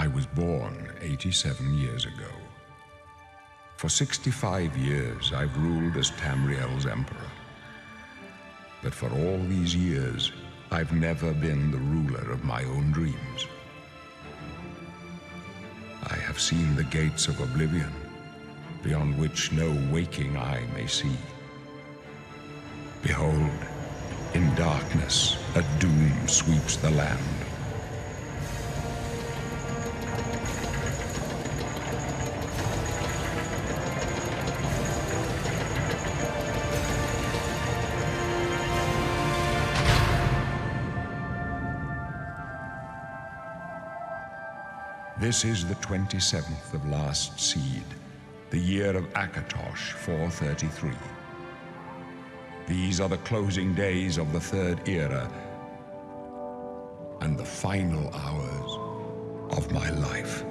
I was born 87 years ago. For 65 years, I've ruled as Tamriel's emperor. But for all these years, I've never been the ruler of my own dreams. I have seen the gates of Oblivion, beyond which no waking eye may see. Behold, in darkness, a doom sweeps the land. This is the 27th of last seed, the year of Akatosh 433. These are the closing days of the Third Era and the final hours of my life.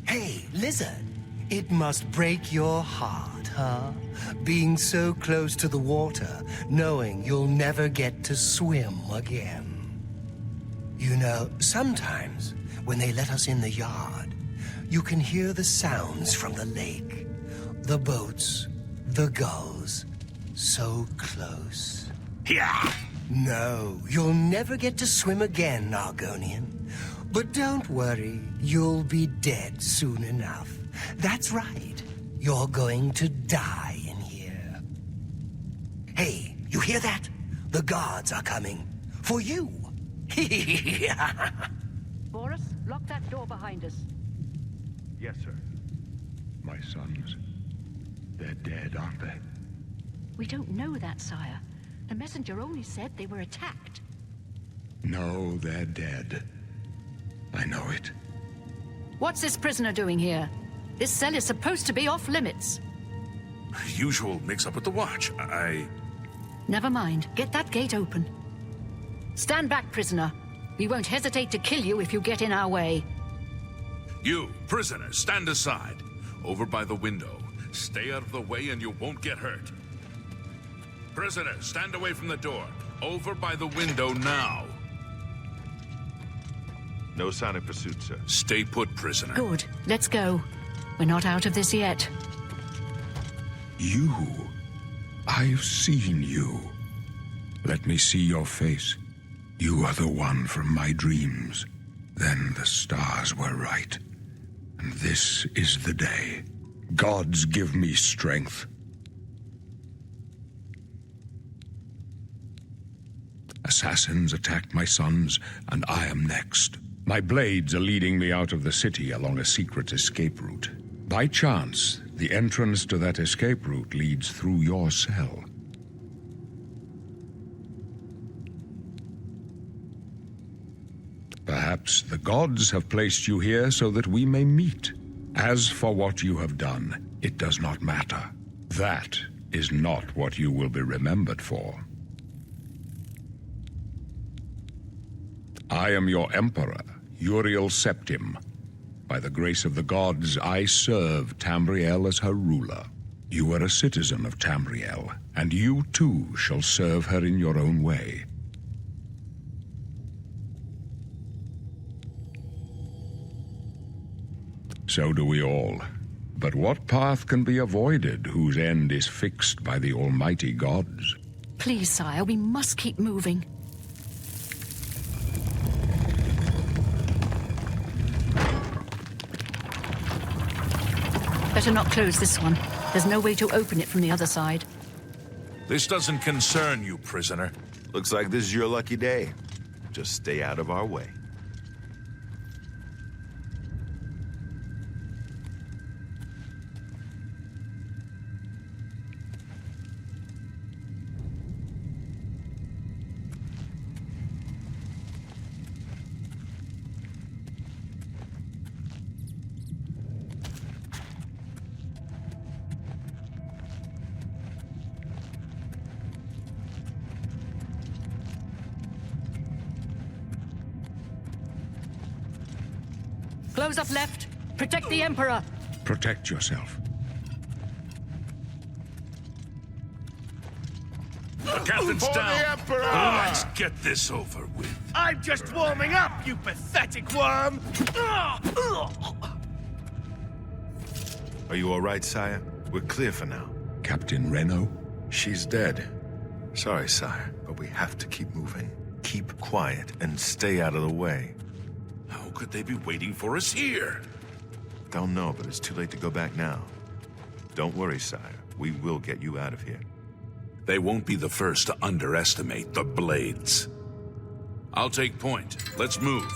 Hey, lizard, it must break your heart, huh? Being so close to the water, knowing you'll never get to swim again. You know, sometimes, when they let us in the yard, you can hear the sounds from the lake. The boats, the gulls, so close. Yeah. No, you'll never get to swim again, Argonian. But don't worry, you'll be dead soon enough. That's right, you're going to die in here. Hey, you hear that? The guards are coming. For you. Boris, lock that door behind us. Yes, sir. My sons, they're dead, aren't they? We don't know that, sire. The messenger only said they were attacked. No, they're dead. I know it. What's this prisoner doing here? This cell is supposed to be off limits. Usual mix-up with the watch. Never mind. Get that gate open. Stand back, prisoner. We won't hesitate to kill you if you get in our way. You, prisoner, stand aside. Over by the window. Stay out of the way and you won't get hurt. Prisoner, stand away from the door. Over by the window now. No sign of pursuit, sir. Stay put, prisoner. Good. Let's go. We're not out of this yet. You. I've seen you. Let me see your face. You are the one from my dreams. Then the stars were right. And this is the day. Gods give me strength. Assassins attacked my sons, and I am next. My blades are leading me out of the city along a secret escape route. By chance, the entrance to that escape route leads through your cell. Perhaps the gods have placed you here so that we may meet. As for what you have done, it does not matter. That is not what you will be remembered for. I am your emperor, Uriel Septim. By the grace of the gods, I serve Tamriel as her ruler. You are a citizen of Tamriel, and you too shall serve her in your own way. So do we all. But what path can be avoided whose end is fixed by the almighty gods? Please, sire, we must keep moving. Better not close this one. There's no way to open it from the other side. This doesn't concern you, prisoner. Looks like this is your lucky day. Just stay out of our way. Close up left. Protect the Emperor. Protect yourself. The captain's For down. the Emperor! Let's get this over with. I'm just warming up, you pathetic worm! Are you all right, sire? We're clear for now. Captain Reno? She's dead. Sorry, sire, but we have to keep moving. Keep quiet and stay out of the way. How could they be waiting for us here? Don't know, but it's too late to go back now. Don't worry, sire. We will get you out of here. They won't be the first to underestimate the Blades. I'll take point. Let's move.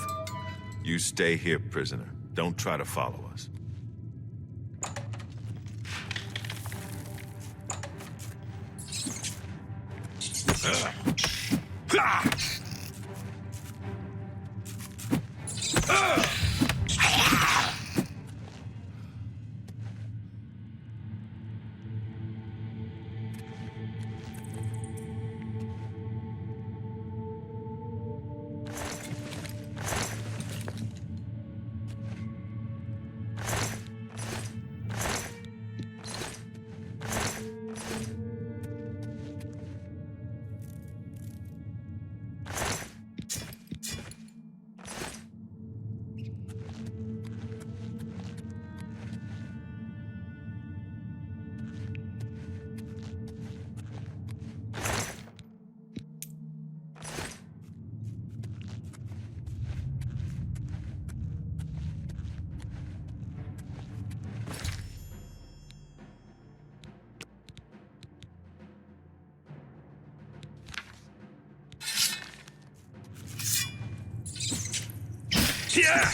You stay here, prisoner. Don't try to follow us. Yeah!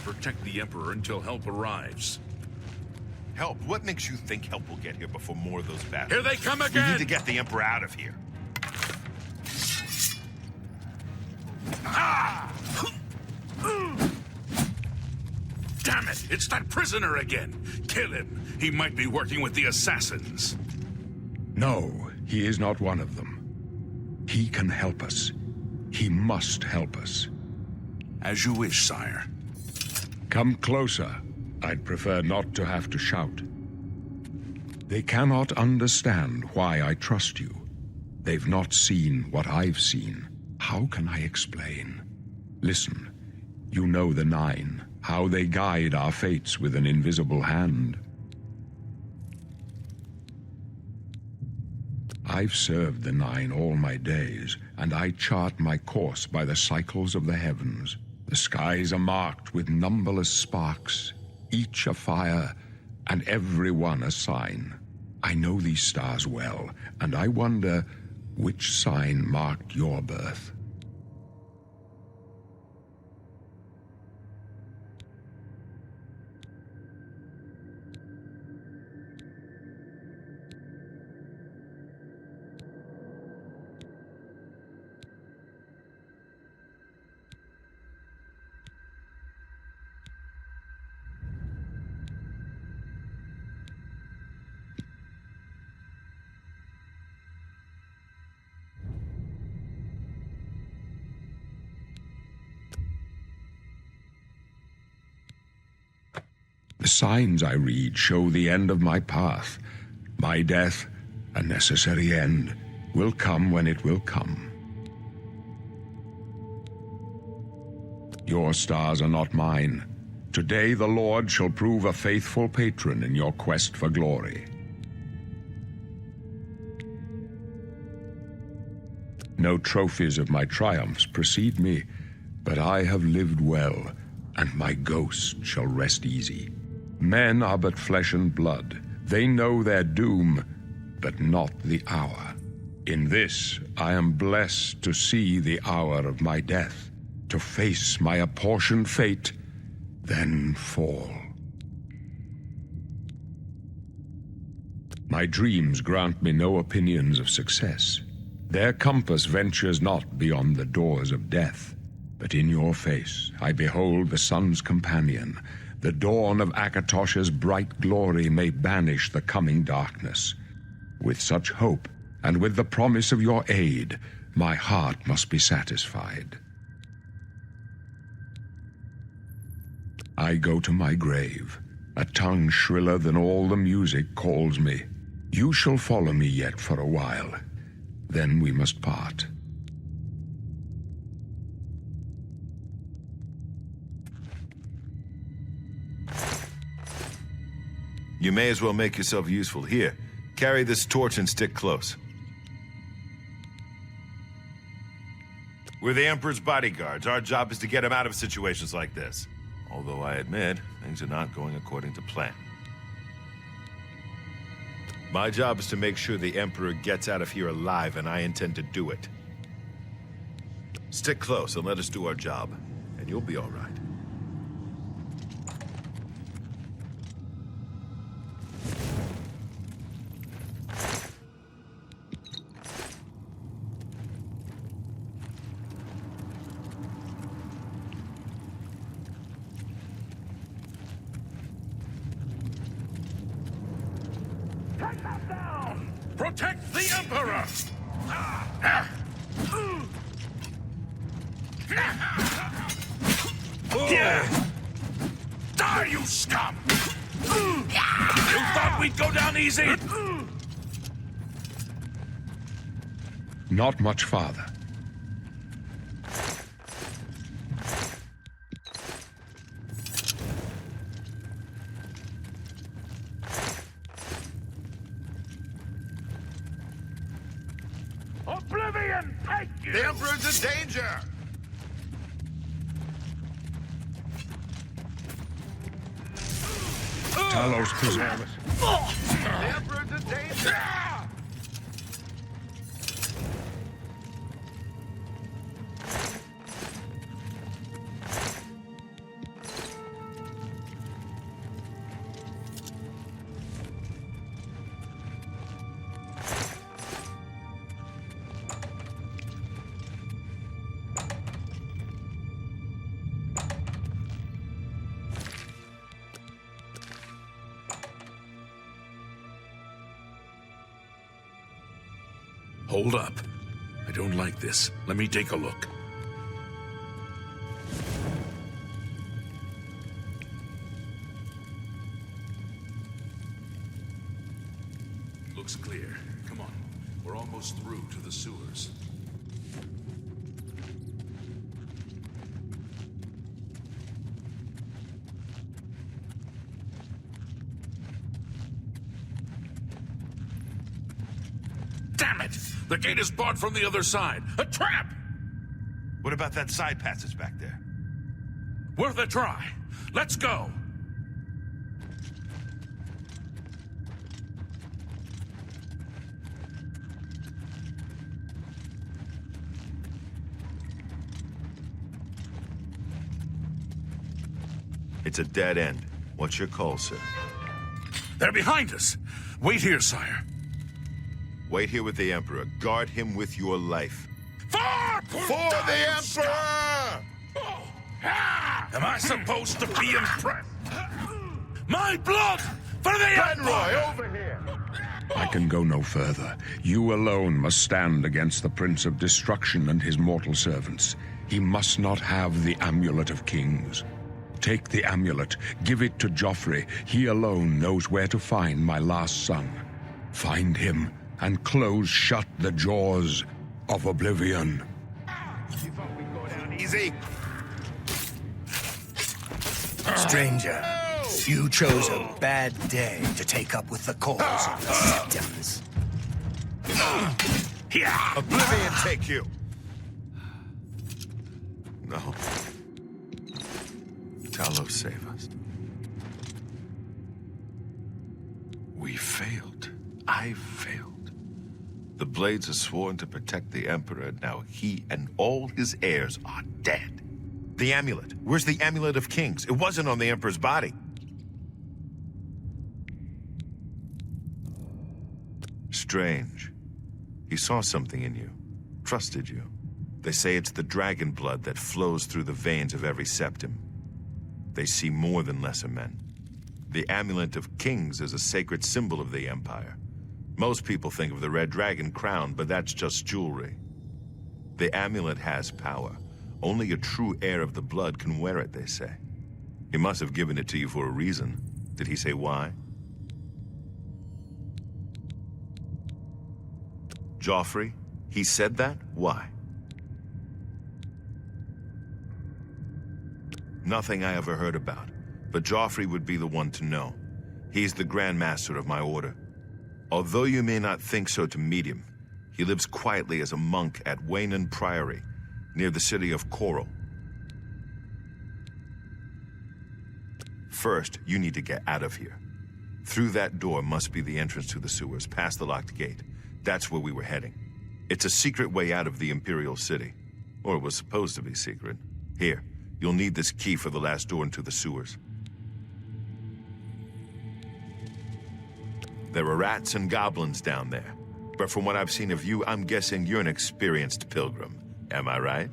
protect the Emperor until help arrives. Help? What makes you think help will get here before more of those battles? Here they come We again! need to get the Emperor out of here. Damn it! It's that prisoner again! Kill him! He might be working with the assassins. No, he is not one of them. He can help us. He must help us. As you wish, sire. Come closer. I'd prefer not to have to shout. They cannot understand why I trust you. They've not seen what I've seen. How can I explain? Listen, you know the Nine, how they guide our fates with an invisible hand. I've served the Nine all my days, and I chart my course by the cycles of the heavens. The skies are marked with numberless sparks, each a fire, and every one a sign. I know these stars well, and I wonder which sign marked your birth. The signs I read show the end of my path. My death, a necessary end, will come when it will come. Your stars are not mine. Today the Lord shall prove a faithful patron in your quest for glory. No trophies of my triumphs precede me, but I have lived well, and my ghost shall rest easy. Men are but flesh and blood. They know their doom, but not the hour. In this, I am blessed to see the hour of my death, to face my apportioned fate, then fall. My dreams grant me no opinions of success. Their compass ventures not beyond the doors of death. But in your face I behold the sun's companion. The dawn of Akatosh's bright glory may banish the coming darkness. With such hope, and with the promise of your aid, my heart must be satisfied. I go to my grave. A tongue shriller than all the music calls me. You shall follow me yet for a while. Then we must part. You may as well make yourself useful. Here, carry this torch and stick close. We're the Emperor's bodyguards. Our job is to get him out of situations like this. Although I admit, things are not going according to plan. My job is to make sure the Emperor gets out of here alive, and I intend to do it. Stick close and let us do our job, and you'll be all right. Protect the Emperor! Die, you scum! You thought we'd go down easy? Not much farther. Oblivion, take you! The Emperor's in danger! Talos preserve us. The Emperor's in danger! Hold up. I don't like this. Let me take a look. Looks clear. Come on. We're almost through to the sewers. Damn it! The gate is barred from the other side. A trap! What about that side passage back there? Worth a try. Let's go! It's a dead end. What's your call, sir? They're behind us. Wait here, sire. Wait here with the Emperor. Guard him with your life. For the Emperor! Am I supposed to be impressed? My blood for the Emperor! over here! I can go no further. You alone must stand against the Prince of Destruction and his mortal servants. He must not have the Amulet of Kings. Take the amulet, give it to Jauffre. He alone knows where to find my last son. Find him and close shut the jaws of Oblivion. You thought we'd go down easy? Stranger, you chose a bad day to take up with the cause of the Septims. Oblivion take you! No. Talos, save us. We failed. I failed. The Blades are sworn to protect the Emperor. Now he and all his heirs are dead. The amulet. Where's the Amulet of Kings? It wasn't on the Emperor's body. Strange. He saw something in you. Trusted you. They say it's the dragon blood that flows through the veins of every Septim. They see more than lesser men. The Amulet of Kings is a sacred symbol of the Empire. Most people think of the red dragon crown, but that's just jewelry. The amulet has power. Only a true heir of the blood can wear it, they say. He must have given it to you for a reason. Did he say why? Jauffre? He said that? Why? Nothing I ever heard about, but Jauffre would be the one to know. He's the Grand Master of my order. Although you may not think so to meet him, he lives quietly as a monk at Weynon Priory, near the city of Coral. First, you need to get out of here. Through that door must be the entrance to the sewers, past the locked gate. That's where we were heading. It's a secret way out of the Imperial City. Or it was supposed to be secret. Here. You'll need this key for the last door into the sewers. There are rats and goblins down there. But from what I've seen of you, I'm guessing you're an experienced pilgrim. Am I right?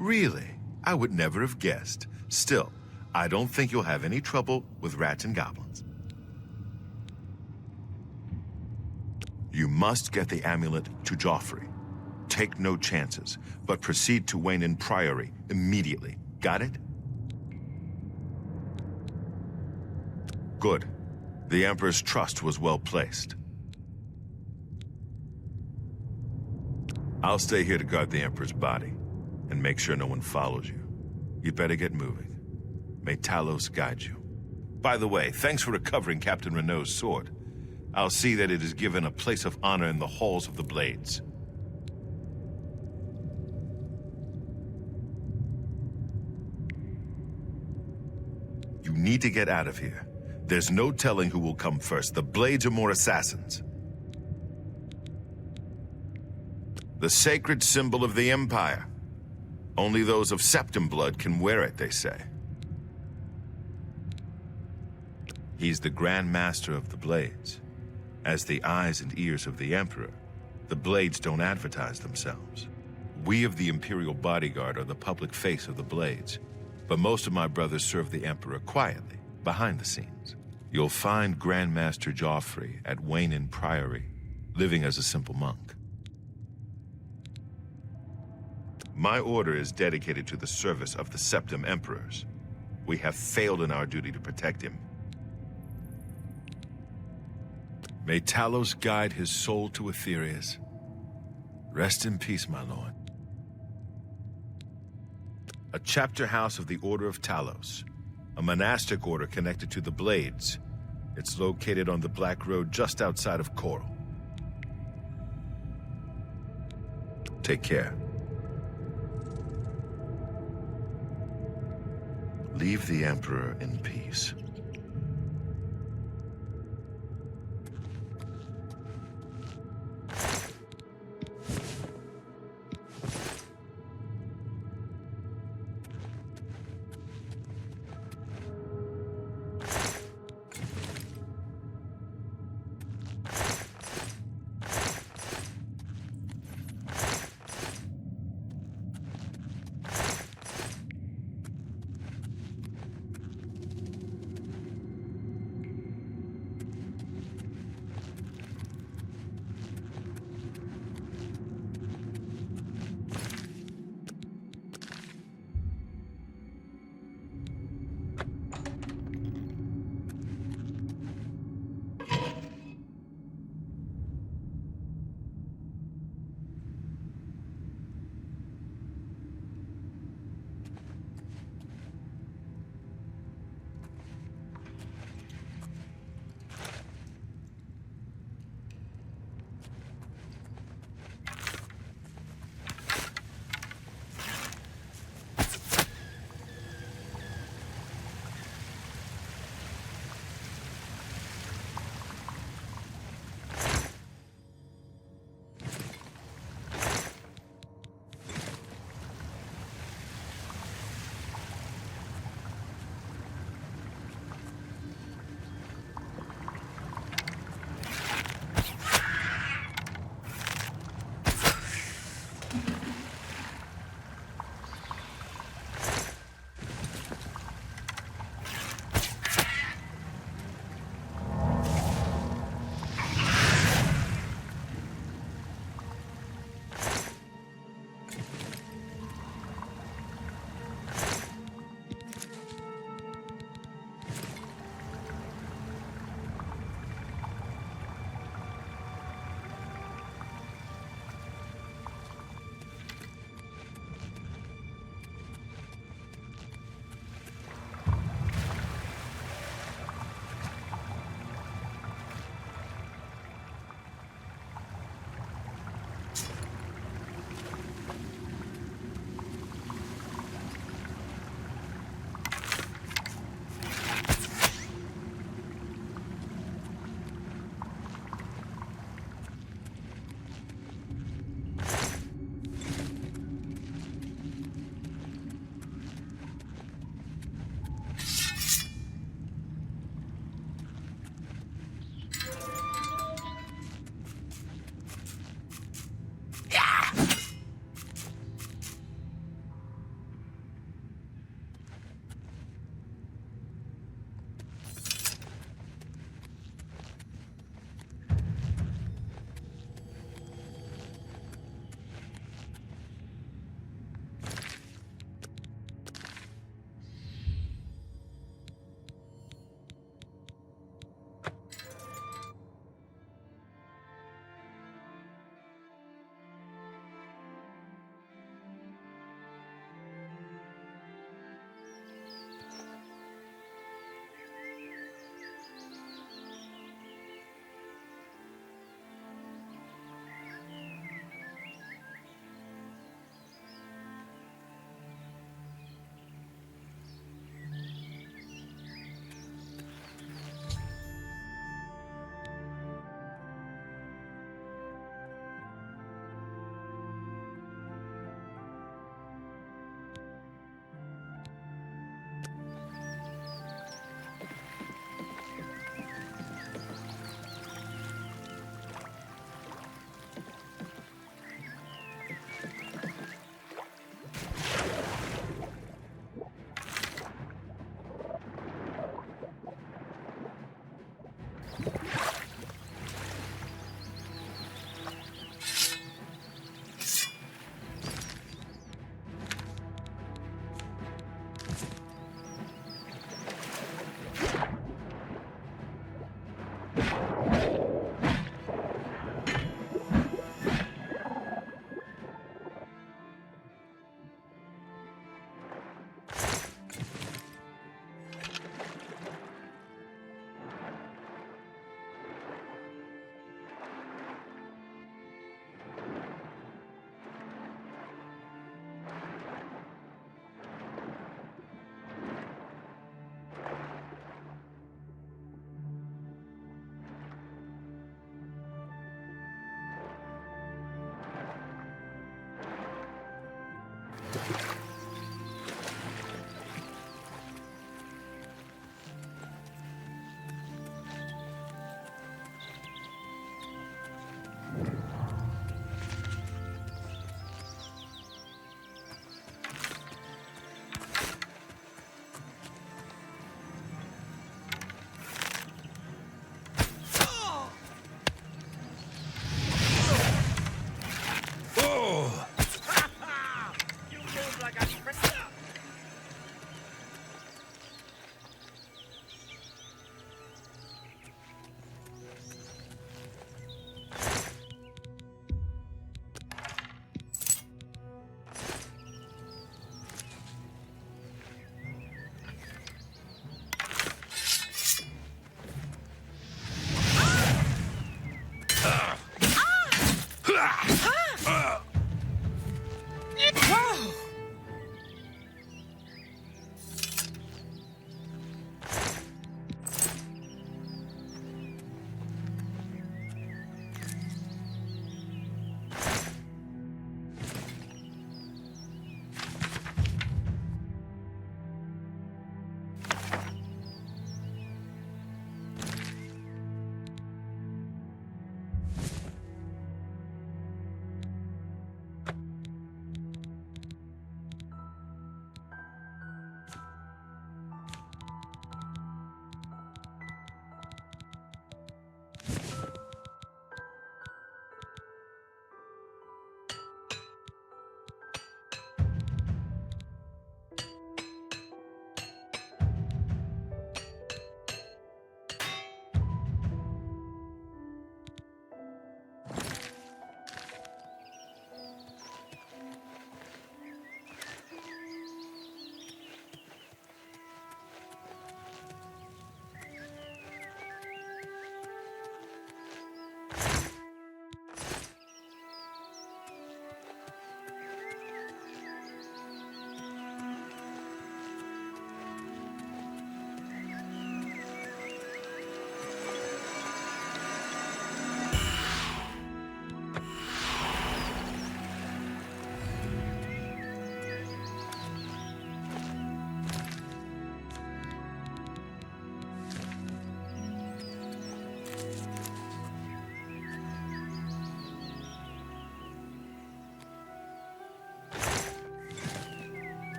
Really? I would never have guessed. Still, I don't think you'll have any trouble with rats and goblins. You must get the amulet to Jauffre. Take no chances, but proceed to Weynon Priory immediately. Got it? Good. The Emperor's trust was well placed. I'll stay here to guard the Emperor's body, and make sure no one follows you. You better get moving. May Talos guide you. By the way, thanks for recovering Captain Renault's sword. I'll see that it is given a place of honor in the halls of the Blades. You need to get out of here. There's no telling who will come first. The Blades are more assassins. The sacred symbol of the Empire. Only those of Septim blood can wear it, they say. He's the Grand Master of the Blades. As the eyes and ears of the Emperor, the Blades don't advertise themselves. We of the Imperial Bodyguard are the public face of the Blades, but most of my brothers serve the Emperor quietly, behind the scenes. You'll find Grand Master Jauffre at Weynon Priory, living as a simple monk. My order is dedicated to the service of the Septim Emperors. We have failed in our duty to protect him. May Talos guide his soul to Aetherius. Rest in peace, my lord. A chapter house of the Order of Talos, a monastic order connected to the Blades. It's located on the Black Road just outside of Coral. Take care. Leave the Emperor in peace.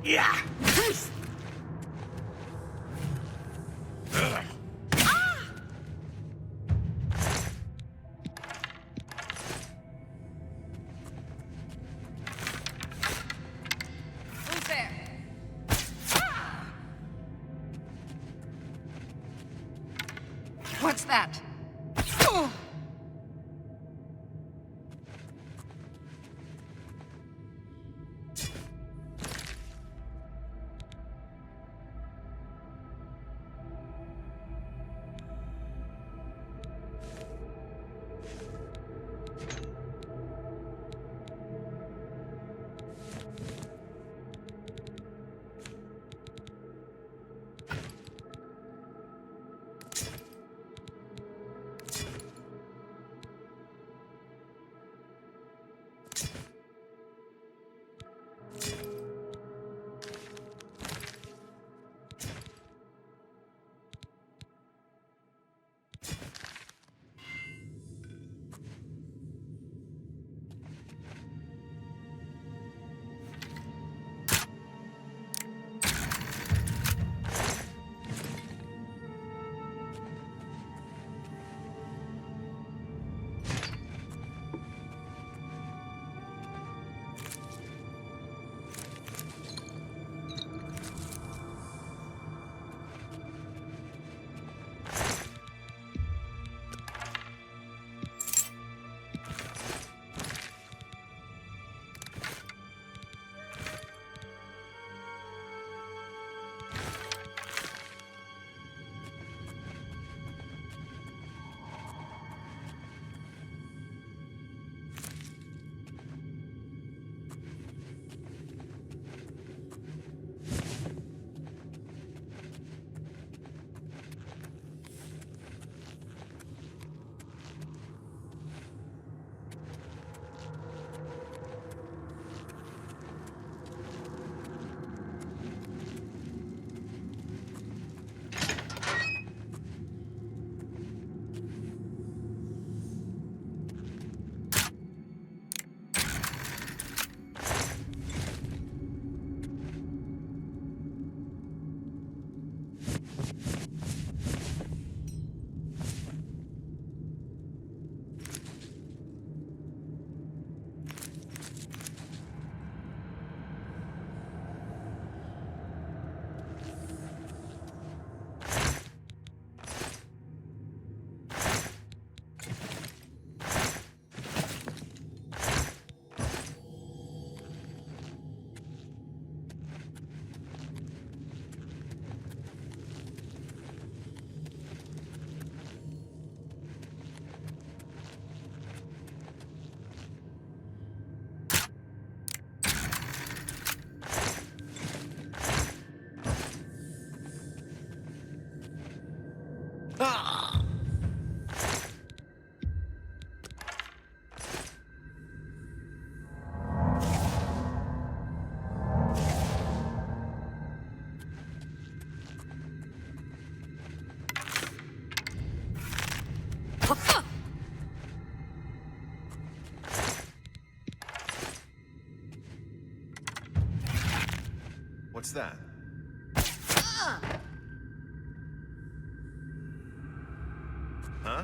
Yeah! What's that? What's that? Huh?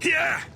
Here!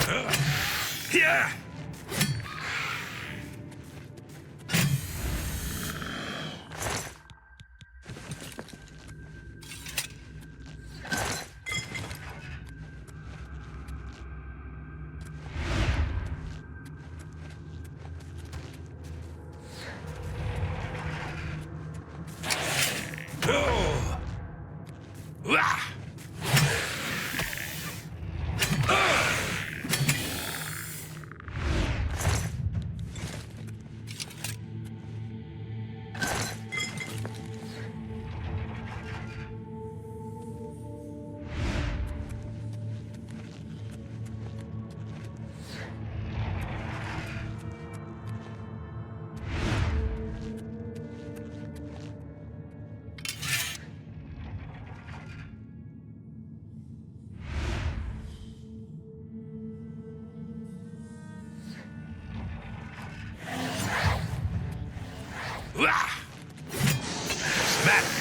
Yeah! Smack!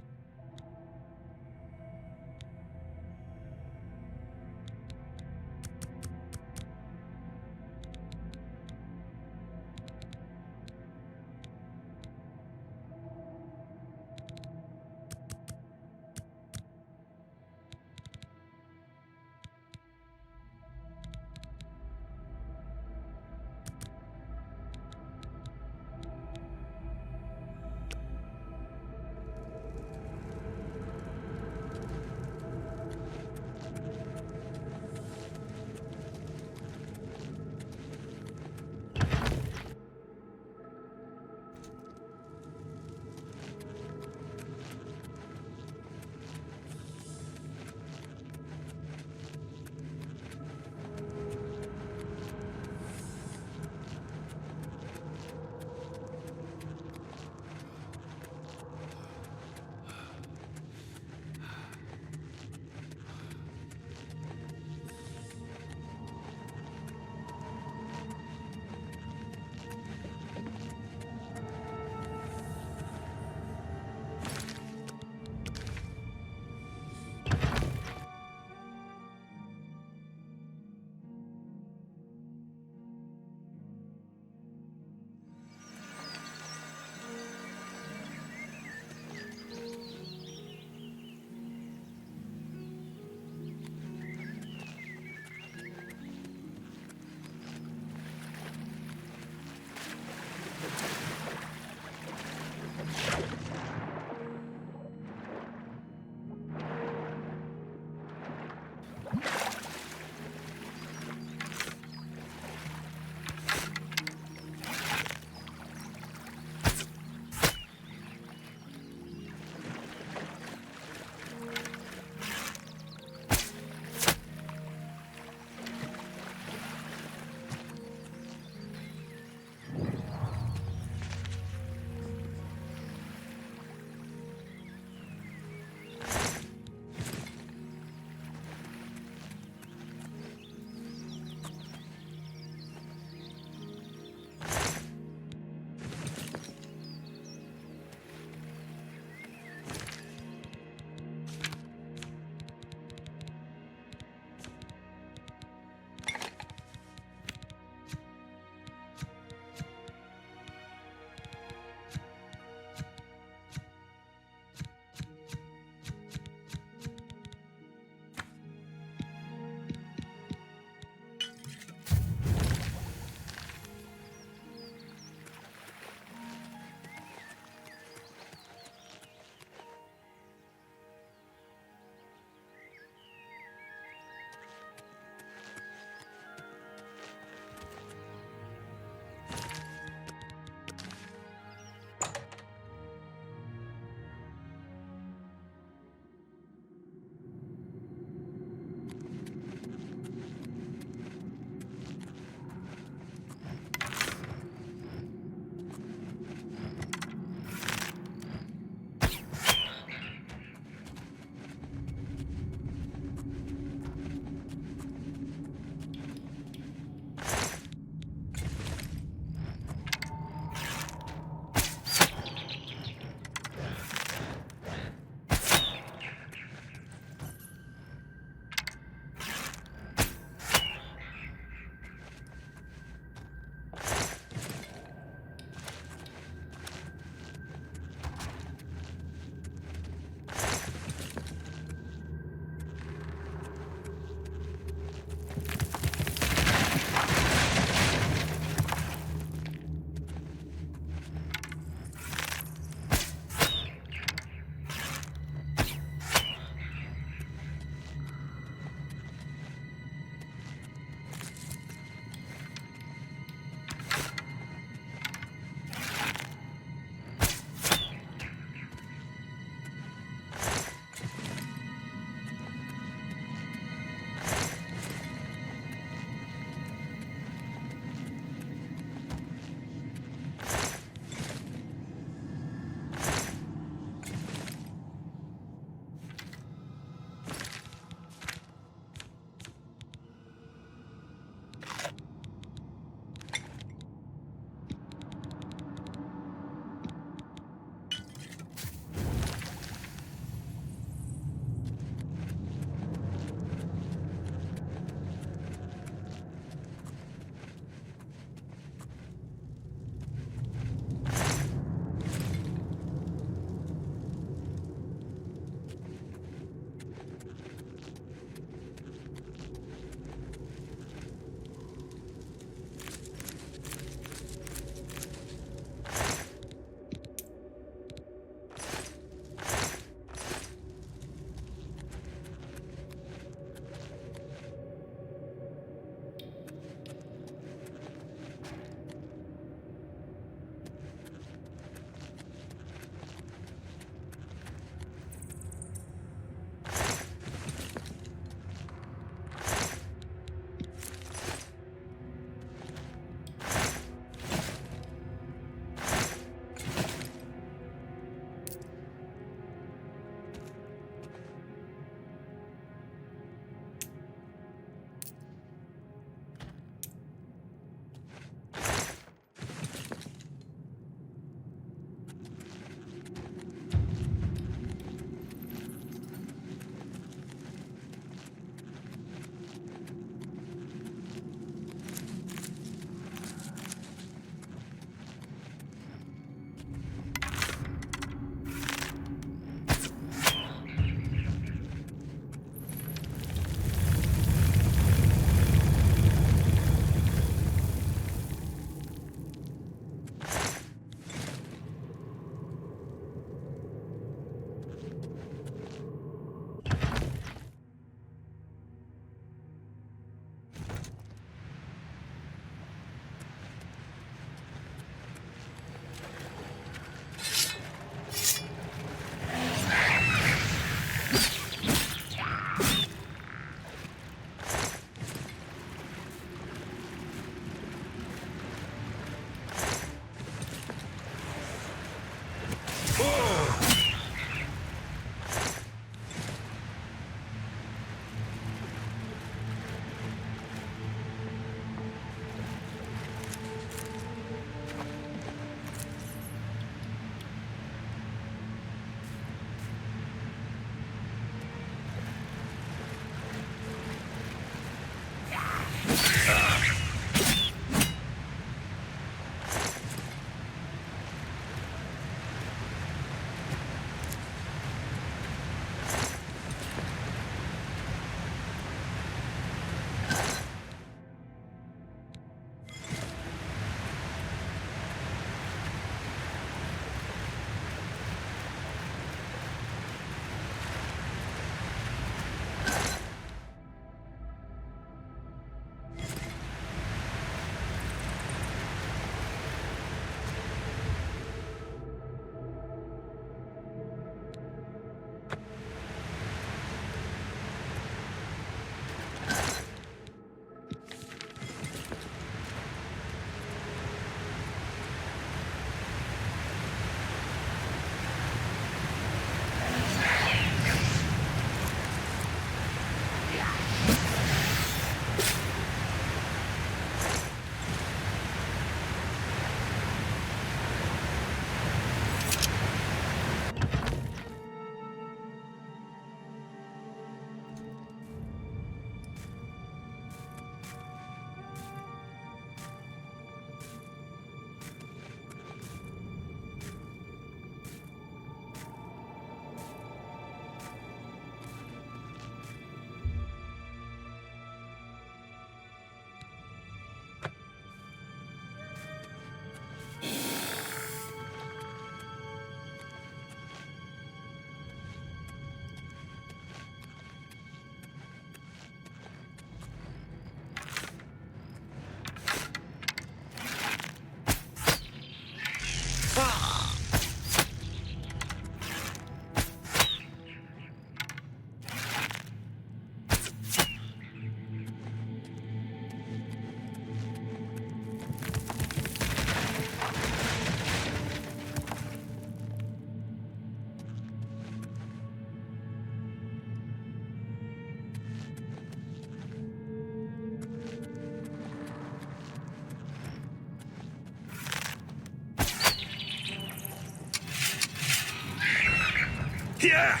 Yeah!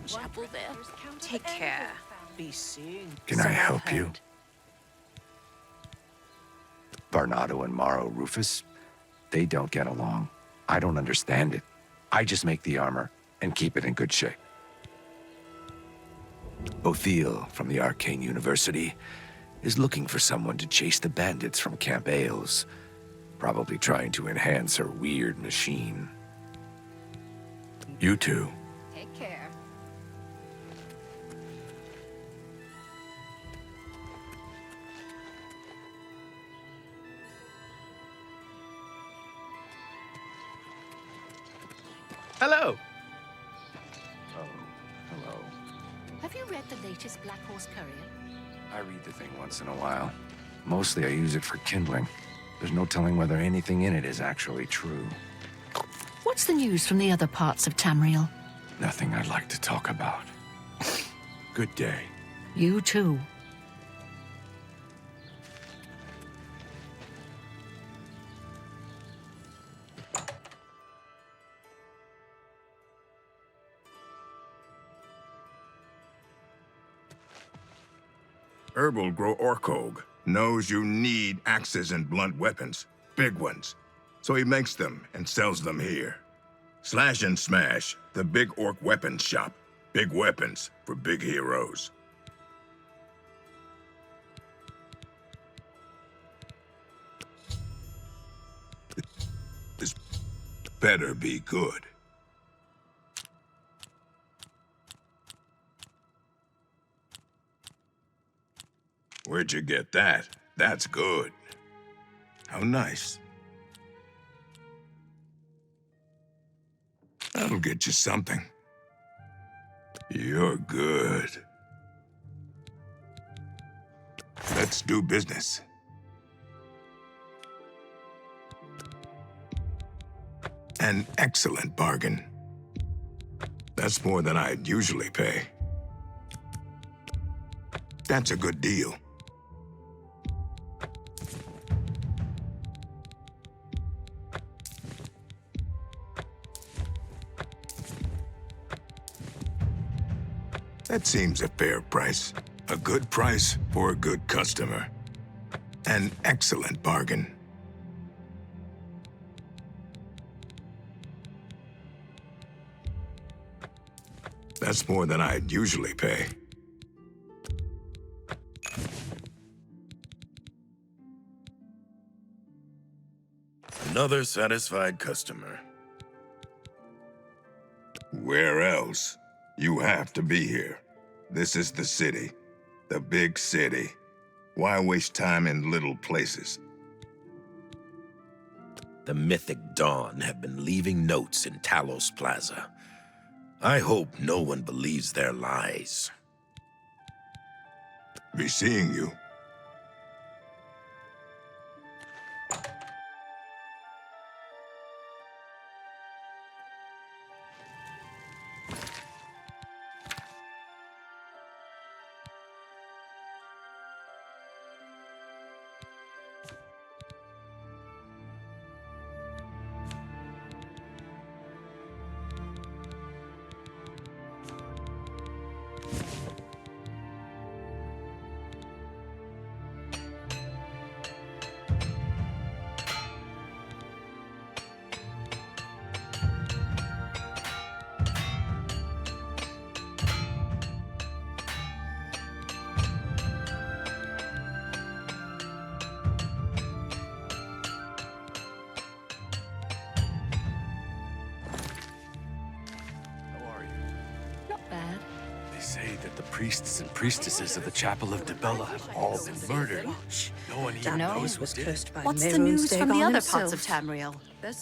chapel there. Take care. Be soon. Can I help you? Barnado and Morrow Rufus, they don't get along. I don't understand it. I just make the armor and keep it in good shape. Othiel from the Arcane University is looking for someone to chase the bandits from Camp Ailes. Probably trying to enhance her weird machine. You two. Take care. Hello. Oh, hello. Have you read the latest Black Horse Courier? I read the thing once in a while. Mostly I use it for kindling. There's no telling whether anything in it is actually true. What's the news from the other parts of Tamriel? Nothing I'd like to talk about. Good day. You too. Herbal grow Orkog knows you need axes and blunt weapons, big ones. So he makes them and sells them here. Slash and Smash, the big orc weapons shop. Big weapons for big heroes. This better be good. Where'd you get that? That's good. How nice. That'll get you something. You're good. Let's do business. An excellent bargain. That's more than I'd usually pay. That's a good deal. That seems a fair price. A good price for a good customer. An excellent bargain. That's more than I'd usually pay. Another satisfied customer. Where else? You have to be here. This is the city. The big city. Why waste time in little places? The Mythic Dawn have been leaving notes in Talos Plaza. I hope no one believes their lies. Be seeing you. Say that the priests and priestesses of the Chapel of Dibella have all been murdered. No one even knows who did it. What's the news from the other parts of Tamriel?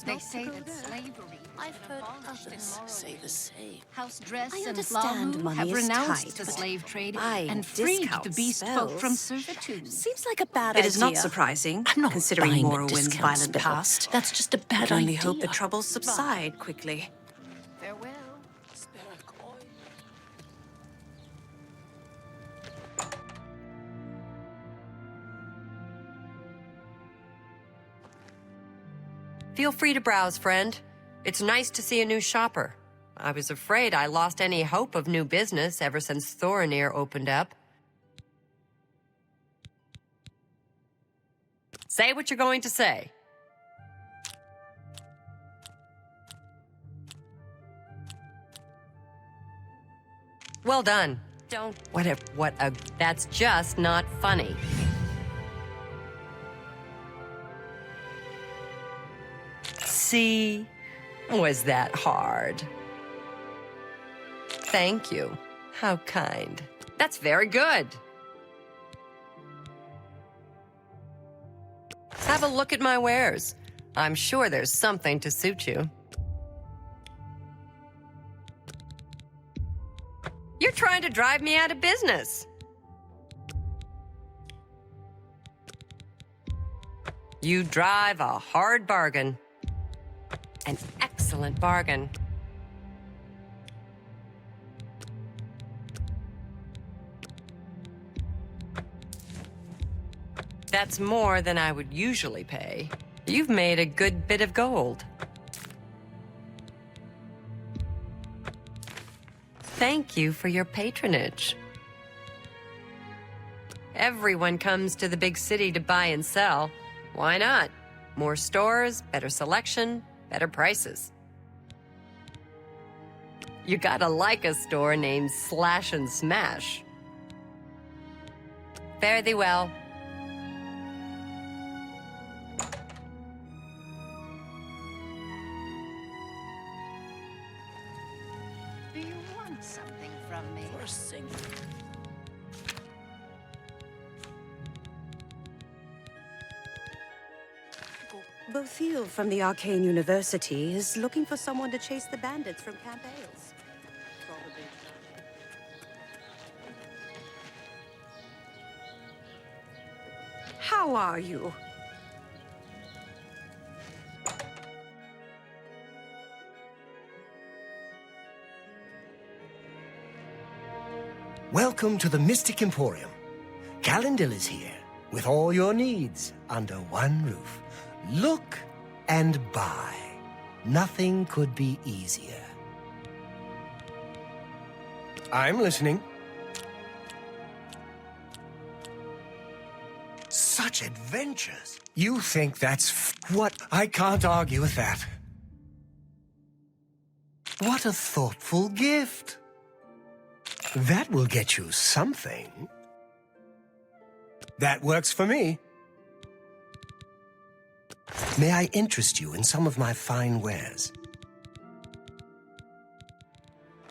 They say that slavery. I've heard others say the same. House Dress I and understand Blamu money have is renounced tight, the but slave trade buying and freed discount the beast folk from spells servitude. seems like a bad It idea. is not surprising, I'm not considering buying a Morrowind's discount violent spell. past. That's just a bad I can only idea. hope the troubles subside quickly. Farewell. Feel free to browse, friend. It's nice to see a new shopper. I was afraid I lost any hope of new business ever since Thorinir opened up. Say what you're going to say. Well done. Don't... That's just not funny. See? Was that hard? Thank you. How kind. That's very good. Have a look at my wares. I'm sure there's something to suit you. You're trying to drive me out of business. You drive a hard bargain. An excellent bargain. That's more than I would usually pay. You've made a good bit of gold. Thank you for your patronage. Everyone comes to the big city to buy and sell. Why not? More stores, better selection, better prices. You gotta like a store named Slash and Smash. Fare thee well. Do you want something from me? Bofiel from the Arcane University is looking for someone to chase the bandits from Camp Ailes. How are you? Welcome to the Mystic Emporium. Calendil is here, with all your needs under one roof. Look and buy. Nothing could be easier. I'm listening. Such adventures. You think that's what? I can't argue with that. What a thoughtful gift. That will get you something. That works for me. May I interest you in some of my fine wares?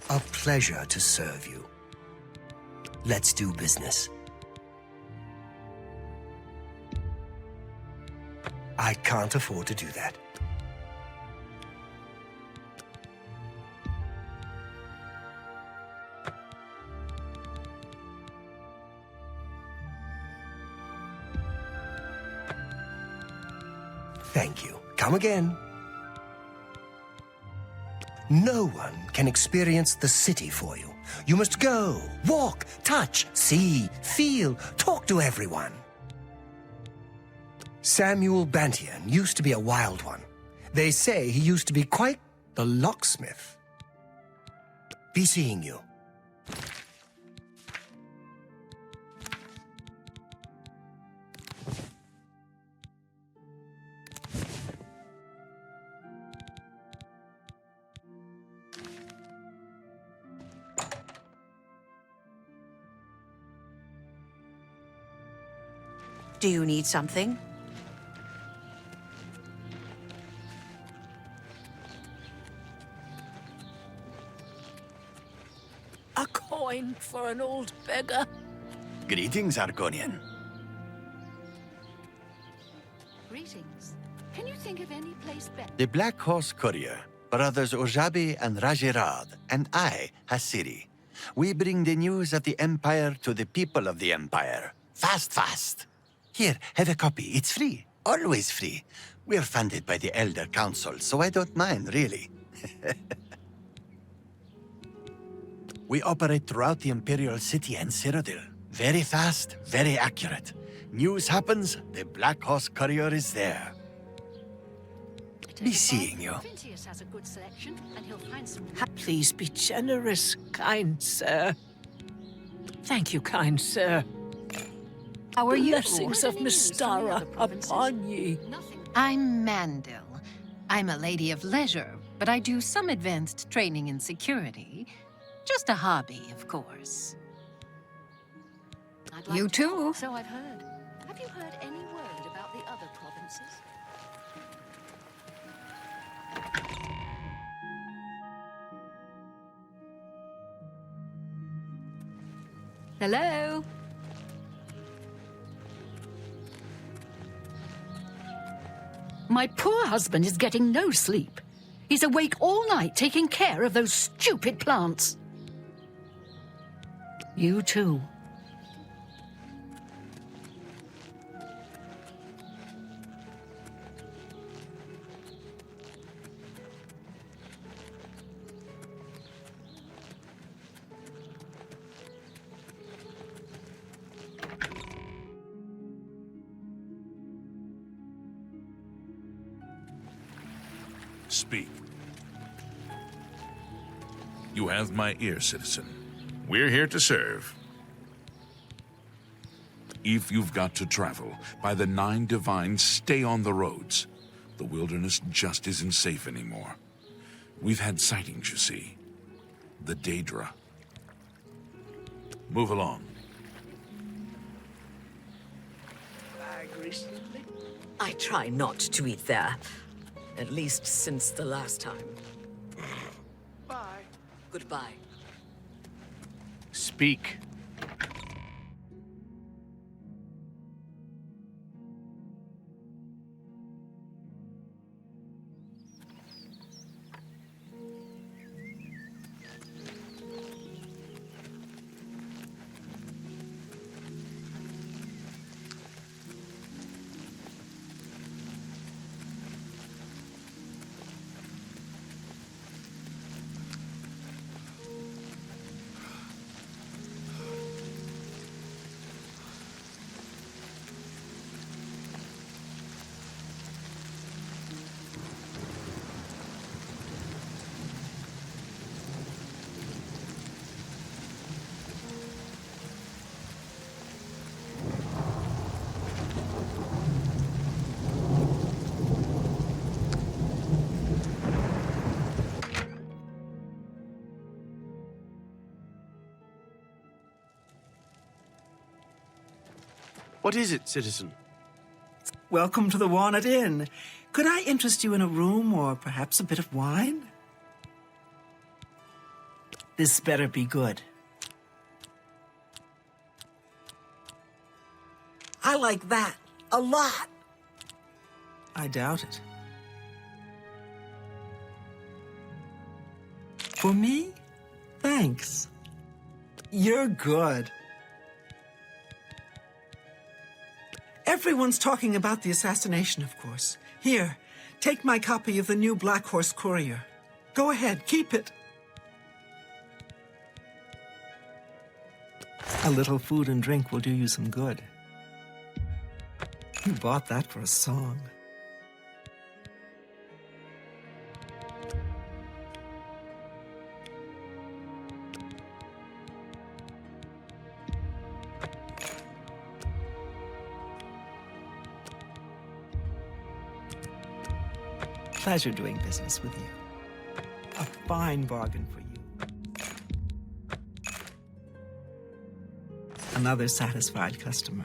A pleasure to serve you. Let's do business. I can't afford to do that. Thank you. Come again. No one can experience the city for you. You must go, walk, touch, see, feel, talk to everyone. Samuel Bantian used to be a wild one. They say he used to be quite the locksmith. Be seeing you. Do you need something? A coin for an old beggar. Greetings, Argonian. Greetings. Can you think of any place better? The Black Horse Courier, Brothers Ojabi and Rajirad, and I, Hasiri. We bring the news of the Empire to the people of the Empire. Fast, fast. Here, have a copy. It's free. Always free. We're funded by the Elder Council, so I don't mind, really. We operate throughout the Imperial City and Cyrodiil. Very fast, very accurate. News happens, the Black Horse Courier is there. be seeing you. Vintius has a good selection, and he'll find some. Please be generous, kind sir. Thank you, kind sir. How are you? Blessings of Mystara upon ye. I'm Mandel. I'm a lady of leisure, but I do some advanced training in security. Just a hobby, of course. You too. So I've heard. Have you heard any word about the other provinces? Hello? My poor husband is getting no sleep. He's awake all night taking care of those stupid plants. You too. Speak. You have my ear, citizen. We're here to serve. If you've got to travel, by the 9 Divines, stay on the roads. The wilderness just isn't safe anymore. We've had sightings, you see. The Daedra. Move along. Recently? I try not to eat there. At least since the last time. Bye. Goodbye. Speak. What is it, citizen? Welcome to the Walnut Inn. Could I interest you in a room or perhaps a bit of wine? This better be good. I like that a lot. I doubt it. For me? Thanks. You're good. Everyone's talking about the assassination, of course. Here, take my copy of the new Black Horse Courier. Go ahead, keep it. A little food and drink will do you some good. You bought that for a song. Pleasure doing business with you. A fine bargain for you. Another satisfied customer.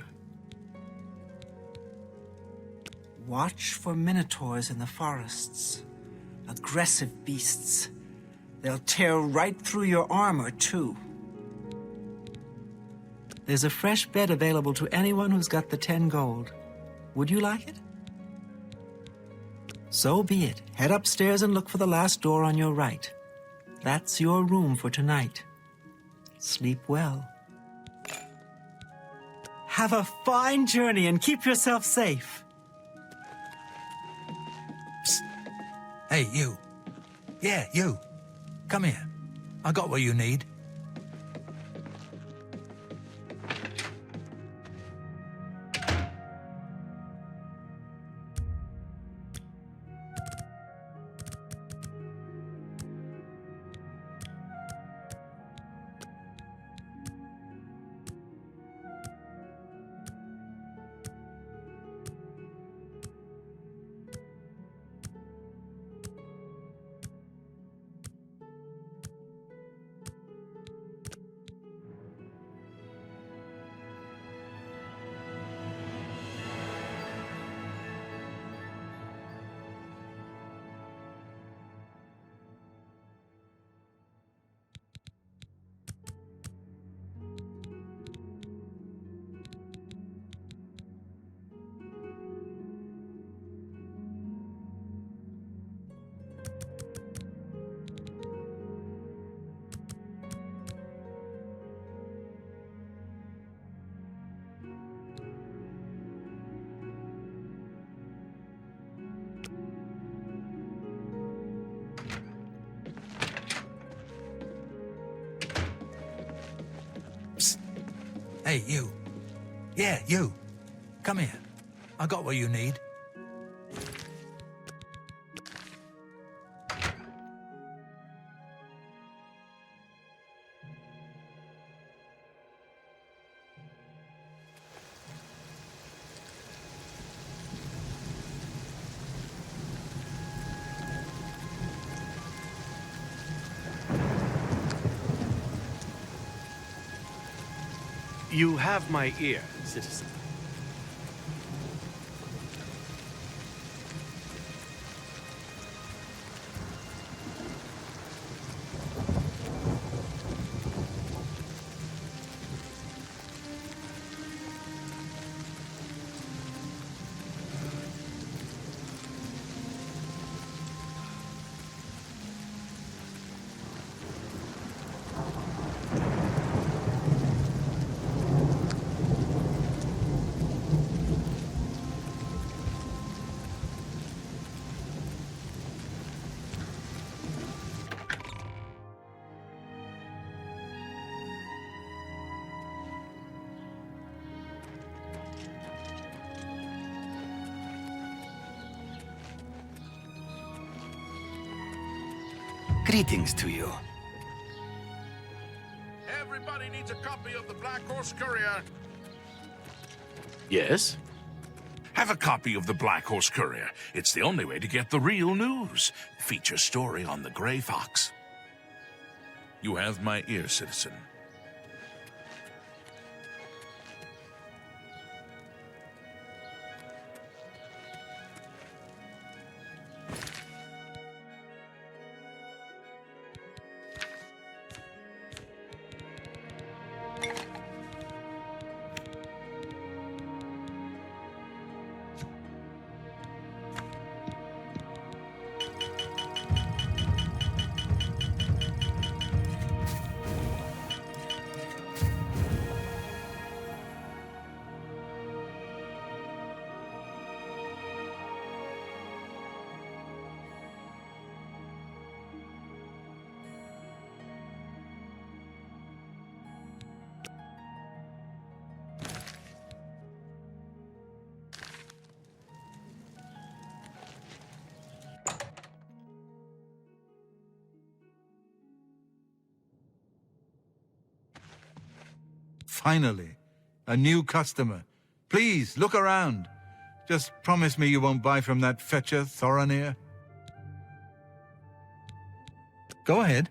Watch for minotaurs in the forests. Aggressive beasts. They'll tear right through your armor, too. There's a fresh bed available to anyone who's got the 10 gold. Would you like it? So be it. Head upstairs and look for the last door on your right. That's your room for tonight. Sleep well. Have a fine journey and keep yourself safe. Psst. Hey, you. Yeah, you. Come here. I got what you need. Hey, you. Yeah, you. Come here. I got what you need. You have my ear, citizen. Greetings to you. Everybody needs a copy of the Black Horse Courier. Yes? Have a copy of the Black Horse Courier. It's the only way to get the real news. Feature story on the Grey Fox. You have my ear, citizen. Finally, a new customer. Please, look around. Just promise me you won't buy from that fetcher, Thoronir. Go ahead.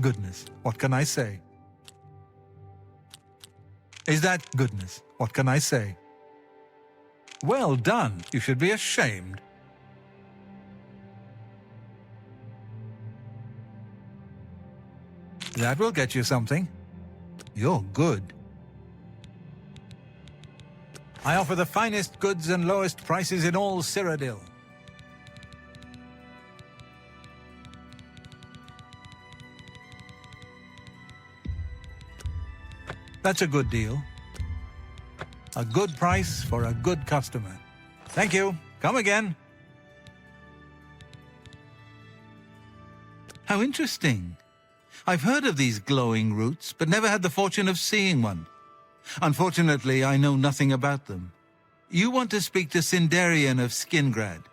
Goodness, what can I say? Is that goodness? What can I say? Well done. You should be ashamed. That will get you something. You're good. I offer the finest goods and lowest prices in all Cyrodiil. That's a good deal. A good price for a good customer. Thank you. Come again. How interesting. I've heard of these glowing roots, but never had the fortune of seeing one. Unfortunately, I know nothing about them. You want to speak to Sindarian of Skingrad.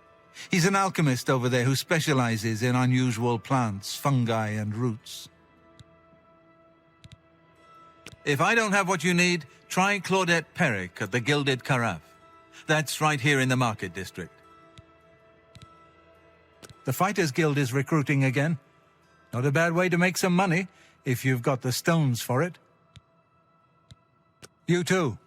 He's an alchemist over there who specializes in unusual plants, fungi, and roots. If I don't have what you need, try Claudette Perrick at the Gilded Carafe. That's right here in the Market District. The Fighters Guild is recruiting again. Not a bad way to make some money, if you've got the stones for it. You too.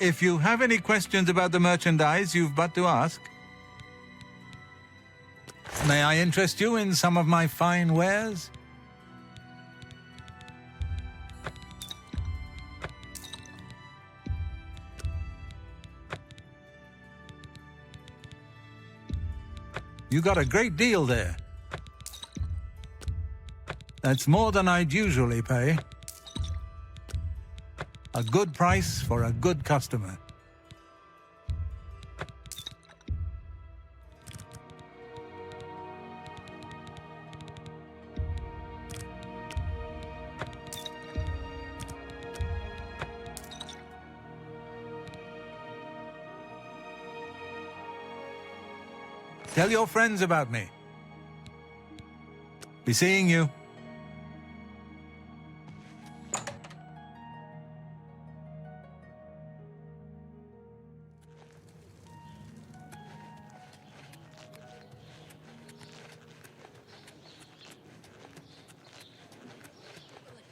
If you have any questions about the merchandise, you've but to ask. May I interest you in some of my fine wares? You got a great deal there. That's more than I'd usually pay. A good price for a good customer. Tell your friends about me. Be seeing you.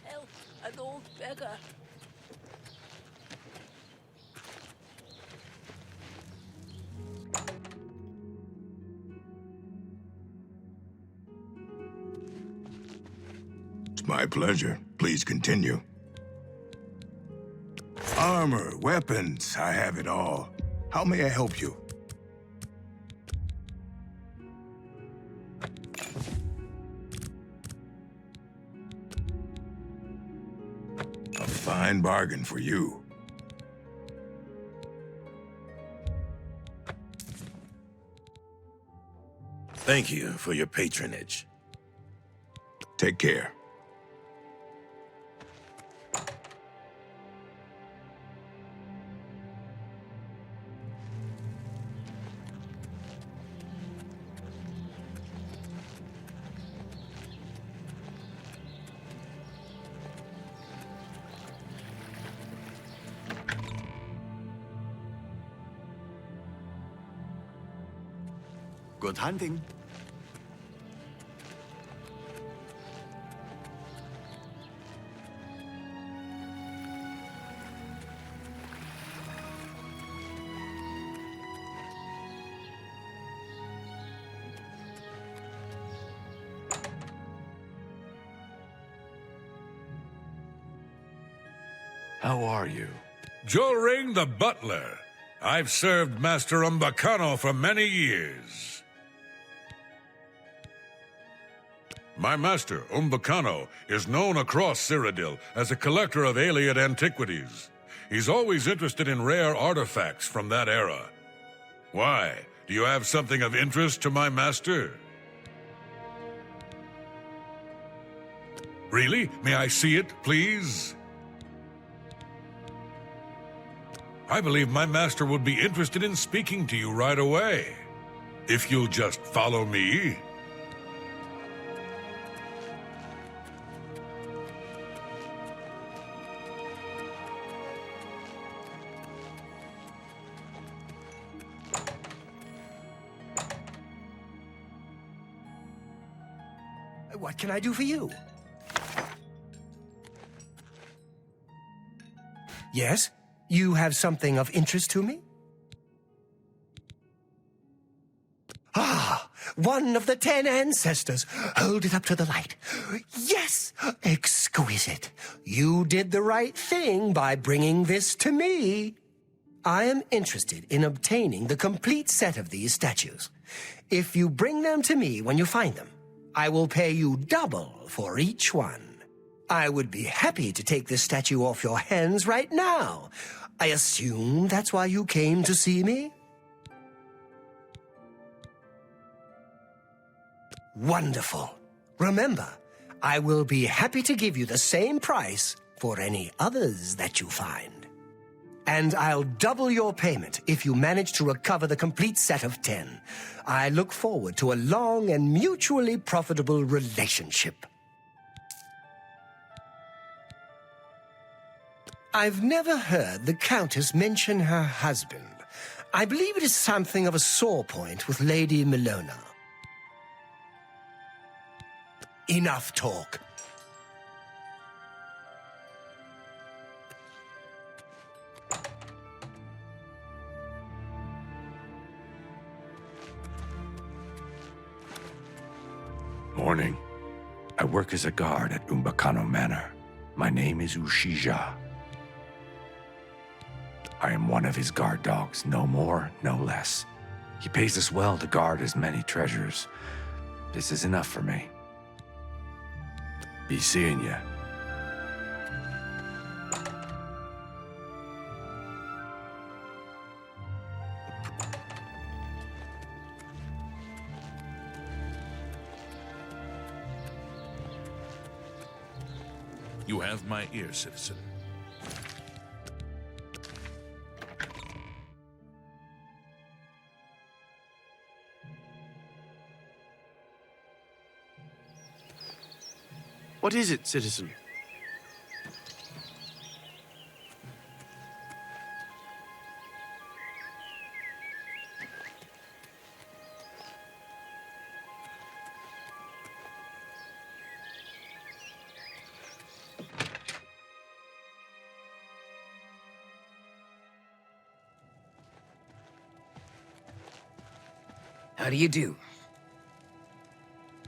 Help, an old beggar. My pleasure. Please continue. Armor, weapons, I have it all. How may I help you? A fine bargain for you. Thank you for your patronage. Take care. Good hunting. How are you? Jauffre the butler. I've served Master Umbacano for many years. My master, Umbacano, is known across Cyrodiil as a collector of alien antiquities. He's always interested in rare artifacts from that era. Why? Do you have something of interest to my master? Really? May I see it, please? I believe my master would be interested in speaking to you right away. If you'll just follow me. What can I do for you? Yes? You have something of interest to me? Ah, one of the 10 ancestors. Hold it up to the light. Yes, exquisite. You did the right thing by bringing this to me. I am interested in obtaining the complete set of these statues. If you bring them to me when you find them, I will pay you double for each one. I would be happy to take this statue off your hands right now. I assume that's why you came to see me? Wonderful. Remember, I will be happy to give you the same price for any others that you find. And I'll double your payment if you manage to recover the complete set of 10. I look forward to a long and mutually profitable relationship. I've never heard the Countess mention her husband. I believe it is something of a sore point with Lady Milona. Enough talk. morning. I work as a guard at Umbakano Manor. My name is Ushija. I am one of his guard dogs, no more, no less. He pays us well to guard his many treasures. This is enough for me. Be seeing ya. You have my ear, citizen. What is it, citizen? How do you do?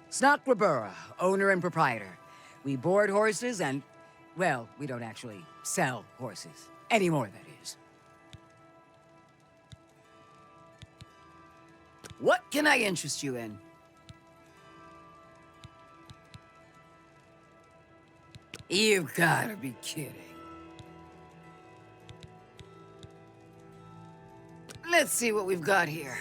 Snock Rabura, owner and proprietor. We board horses and, well, we don't actually sell horses. Anymore, that is. What can I interest you in? You've gotta be kidding. Let's see what we've got here.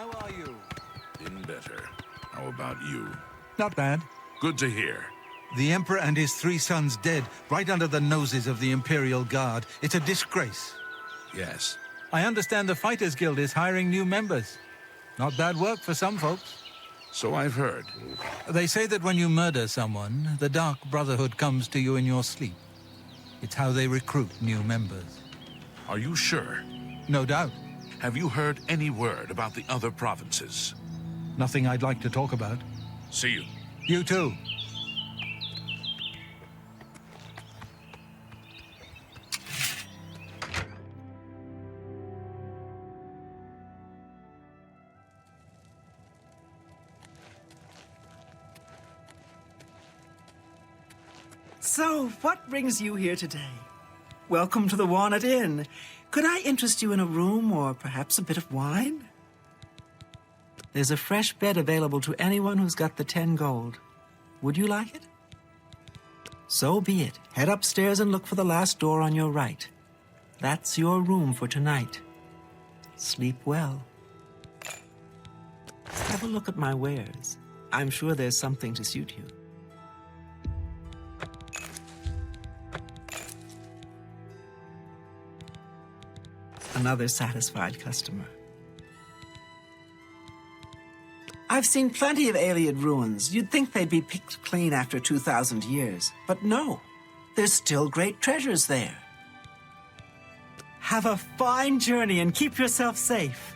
How are you? Been better. How about you? Not bad. Good to hear. The Emperor and his 3 sons dead, right under the noses of the Imperial Guard. It's a disgrace. Yes. I understand the Fighters Guild is hiring new members. Not bad work for some folks. So I've heard. They say that when you murder someone, the Dark Brotherhood comes to you in your sleep. It's how they recruit new members. Are you sure? No doubt. Have you heard any word about the other provinces? Nothing I'd like to talk about. See you. You too. So, what brings you here today? Welcome to the Walnut Inn. Could I interest you in a room or perhaps a bit of wine? There's a fresh bed available to anyone who's got the 10 gold. Would you like it? So be it. Head upstairs and look for the last door on your right. That's your room for tonight. Sleep well. Have a look at my wares. I'm sure there's something to suit you. Another satisfied customer. I've seen plenty of Ayleid ruins. You'd think they'd be picked clean after 2,000 years. But no, there's still great treasures there. Have a fine journey and keep yourself safe.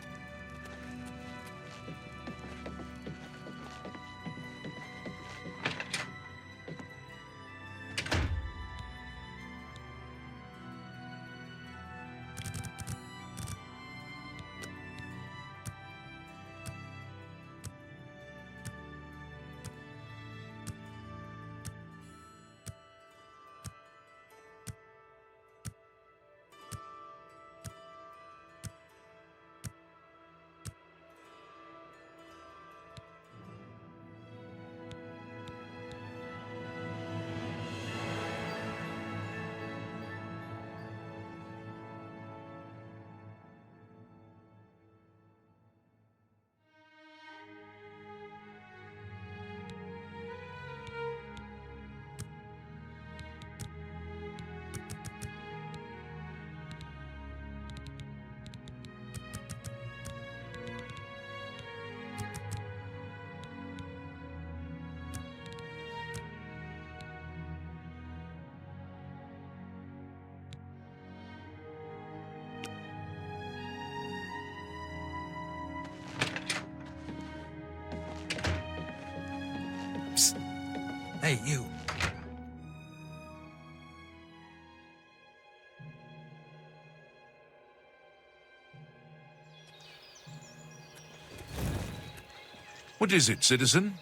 Hey, you. What is it, citizen?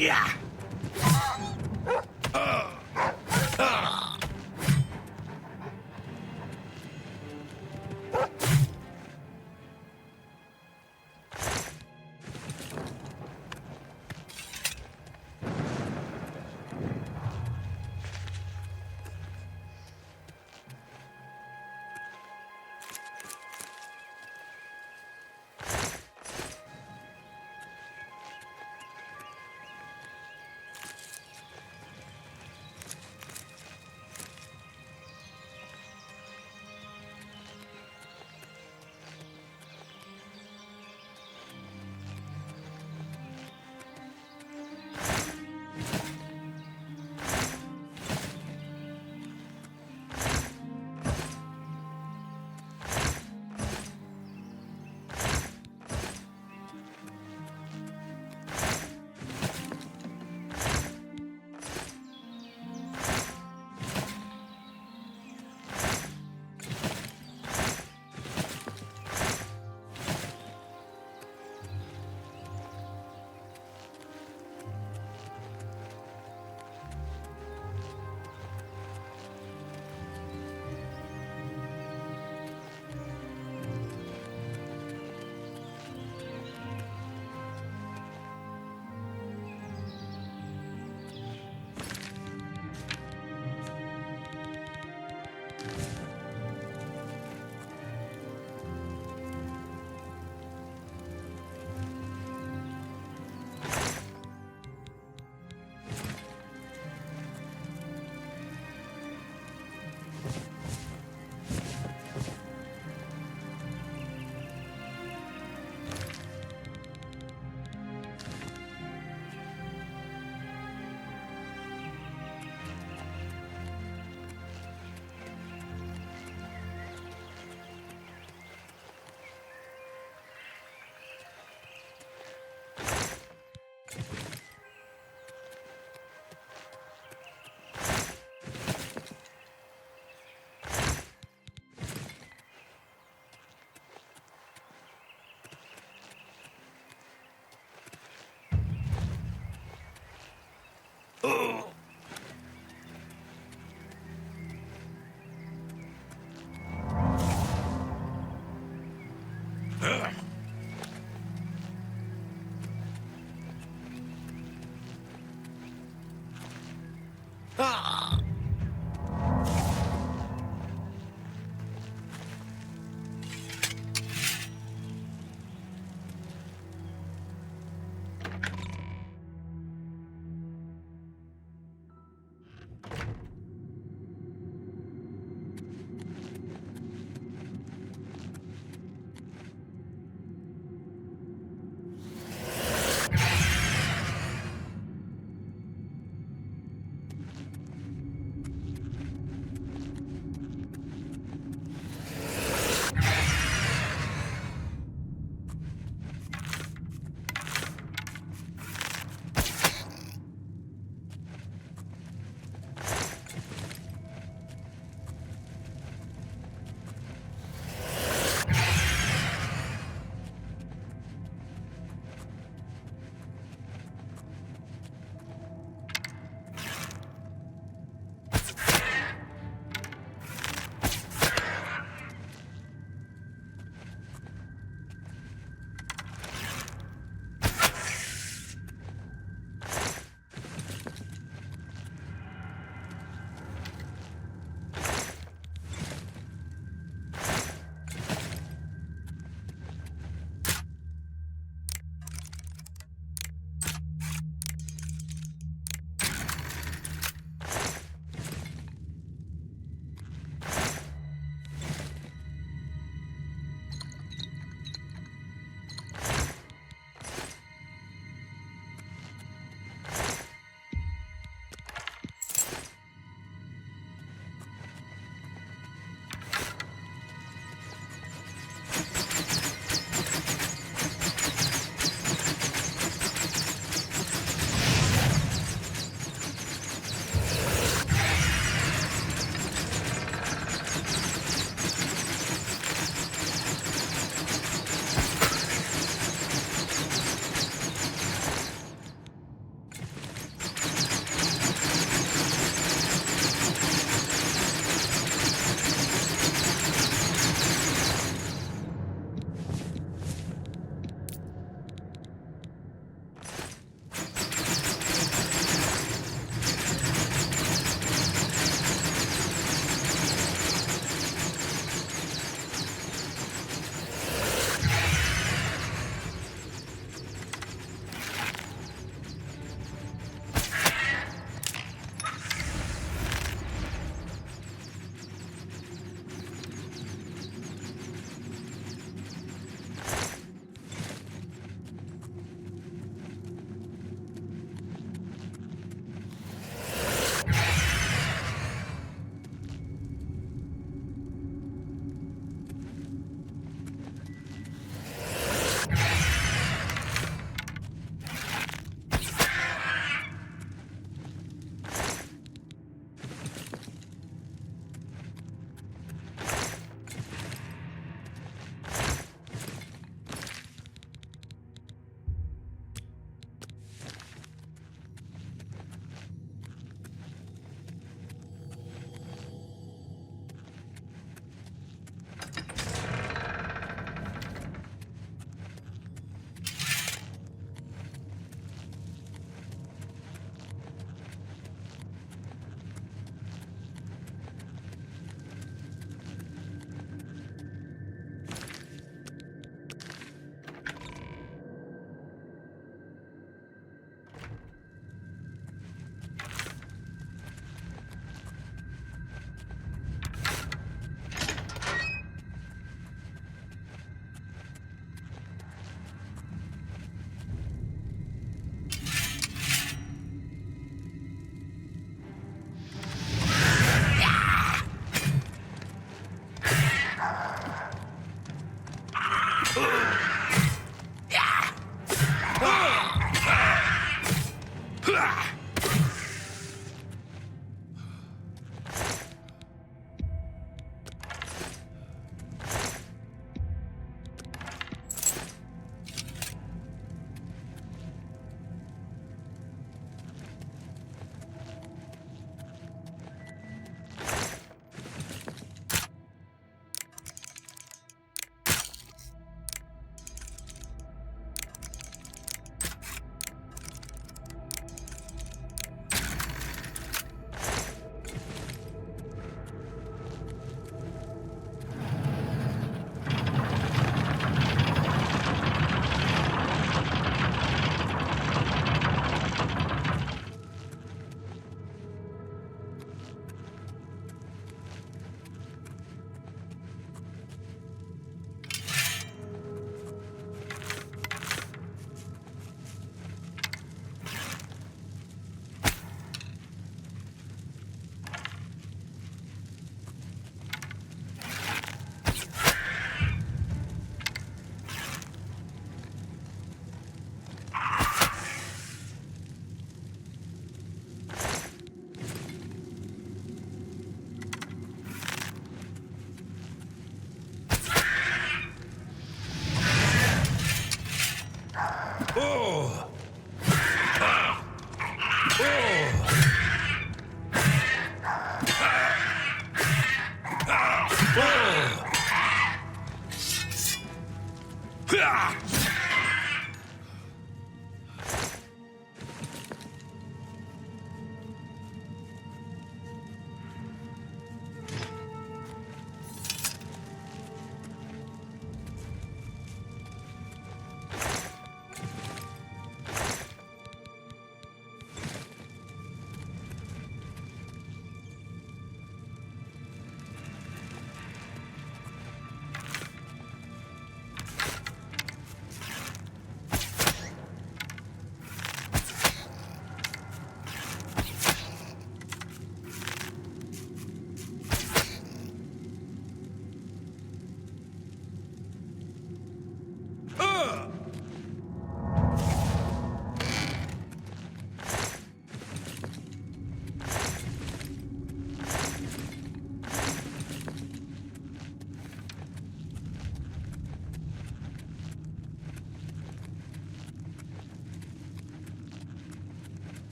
Yeah.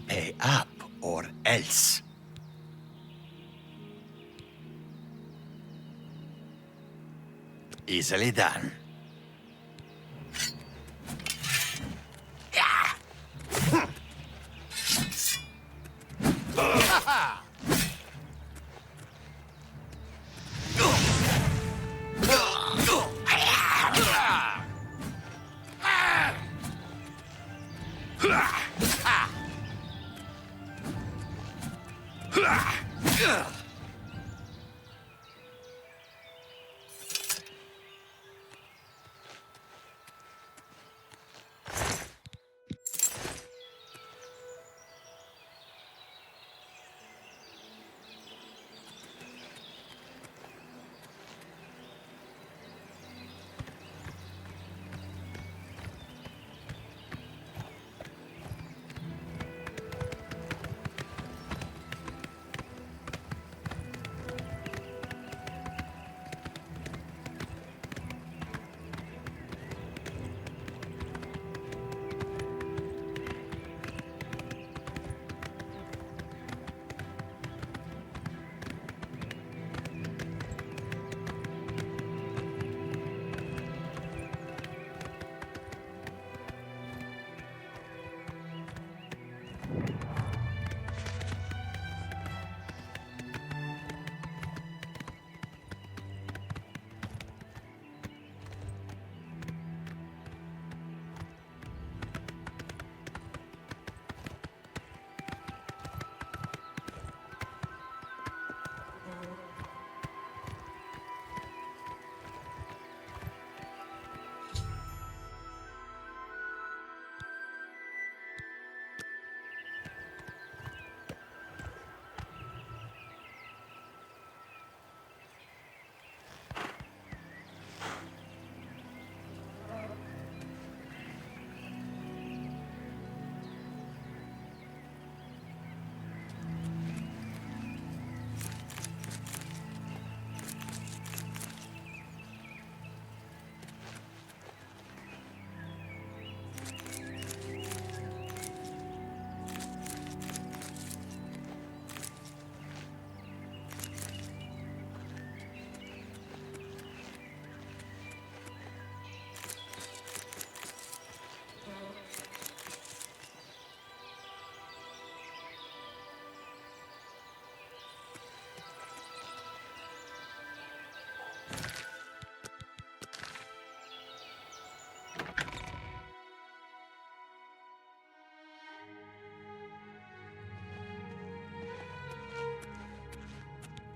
Pay up or else. Easily done.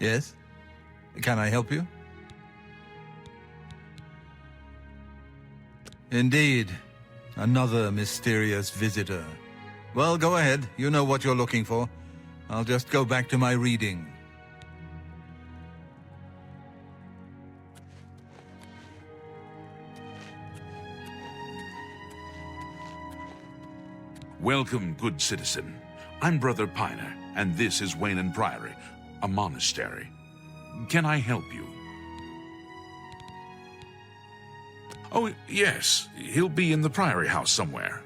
Yes? Can I help you? Indeed. Another mysterious visitor. Well, go ahead. You know what you're looking for. I'll just go back to my reading. Welcome, good citizen. I'm Brother Piner, and this is Weynon Priory, a monastery. Can I help you? Oh, yes. He'll be in the Priory house somewhere.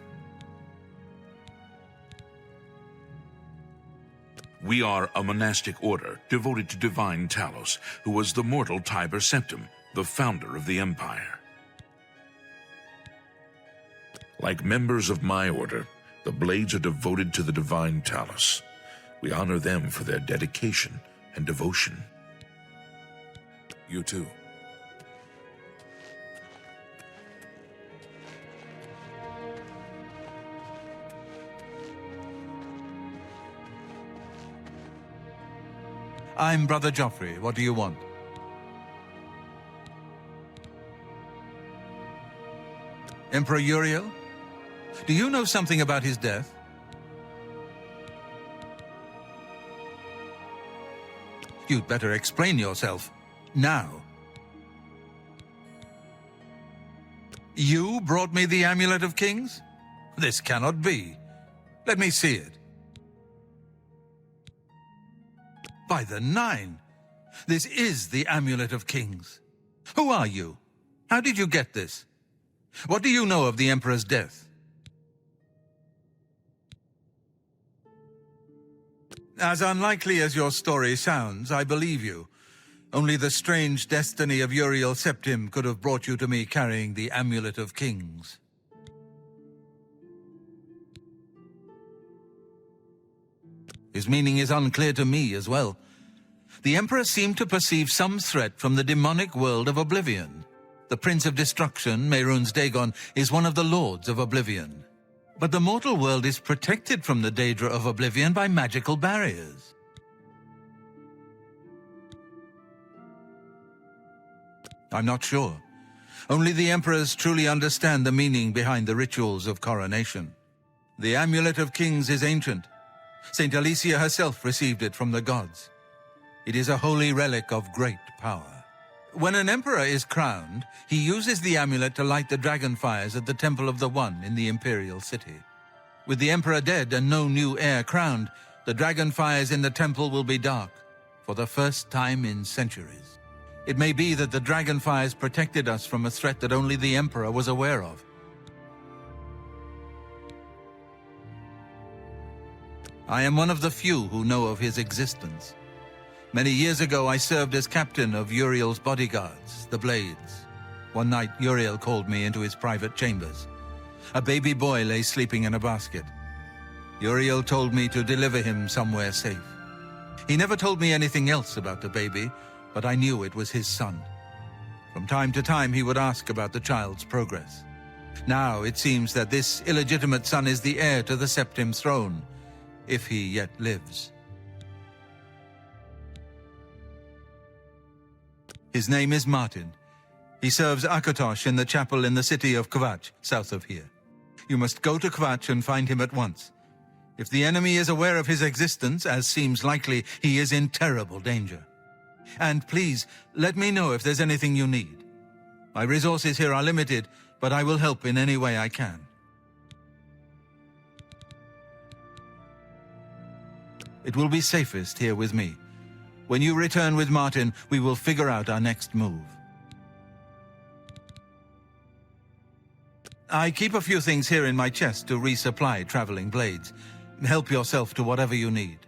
We are a monastic order devoted to divine Talos, who was the mortal Tiber Septim, the founder of the Empire. Like members of my order, the Blades are devoted to the divine Talos. We honor them for their dedication and devotion. You too. I'm Brother Jauffre. What do you want? Emperor Uriel? Do you know something about his death? You'd better explain yourself. Now. You brought me the Amulet of Kings? This cannot be. Let me see it. By the Nine! This is the Amulet of Kings. Who are you? How did you get this? What do you know of the Emperor's death? As unlikely as your story sounds, I believe you. Only the strange destiny of Uriel Septim could have brought you to me carrying the Amulet of Kings. His meaning is unclear to me as well. The Emperor seemed to perceive some threat from the demonic world of Oblivion. The Prince of Destruction, Mehrunes Dagon, is one of the Lords of Oblivion. But the mortal world is protected from the Daedra of Oblivion by magical barriers. I'm not sure. Only the Emperors truly understand the meaning behind the rituals of coronation. The Amulet of Kings is ancient. Saint Alicia herself received it from the gods. It is a holy relic of great power. When an emperor is crowned, he uses the amulet to light the dragon fires at the Temple of the One in the Imperial City. With the emperor dead and no new heir crowned, the dragon fires in the temple will be dark, for the first time in centuries. It may be that the dragon fires protected us from a threat that only the emperor was aware of. I am one of the few who know of his existence. Many years ago, I served as captain of Uriel's bodyguards, the Blades. One night, Uriel called me into his private chambers. A baby boy lay sleeping in a basket. Uriel told me to deliver him somewhere safe. He never told me anything else about the baby, but I knew it was his son. From time to time, he would ask about the child's progress. Now, it seems that this illegitimate son is the heir to the Septim throne, if he yet lives. His name is Martin. He serves Akatosh in the chapel in the city of Kvatch, south of here. You must go to Kvatch and find him at once. If the enemy is aware of his existence, as seems likely, he is in terrible danger. And please, let me know if there's anything you need. My resources here are limited, but I will help in any way I can. It will be safest here with me. When you return with Martin, we will figure out our next move. I keep a few things here in my chest to resupply traveling blades. Help yourself to whatever you need.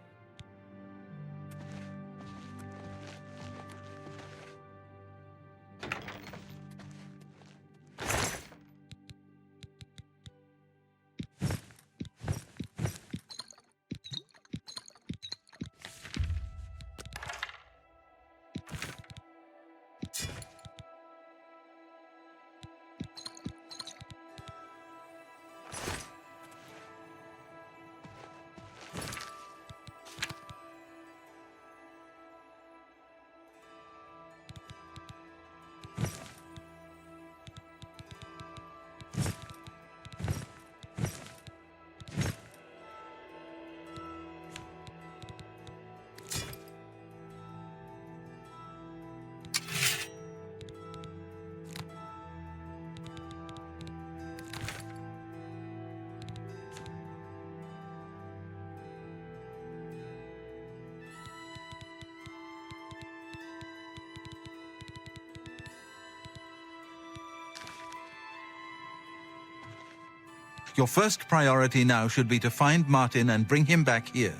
Your first priority now should be to find Martin and bring him back here.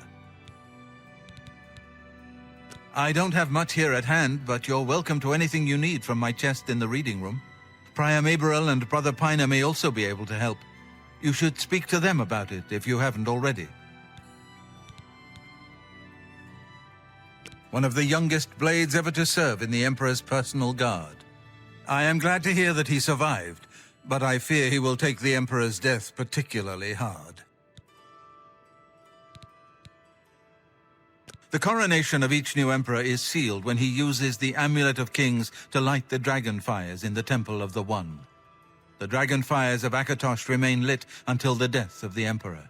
I don't have much here at hand, but you're welcome to anything you need from my chest in the reading room. Prior Maberel and Brother Piner may also be able to help. You should speak to them about it if you haven't already. One of the youngest blades ever to serve in the Emperor's personal guard. I am glad to hear that he survived, but I fear he will take the Emperor's death particularly hard. The coronation of each new Emperor is sealed when he uses the Amulet of Kings to light the dragon fires in the Temple of the One. The dragon fires of Akatosh remain lit until the death of the Emperor.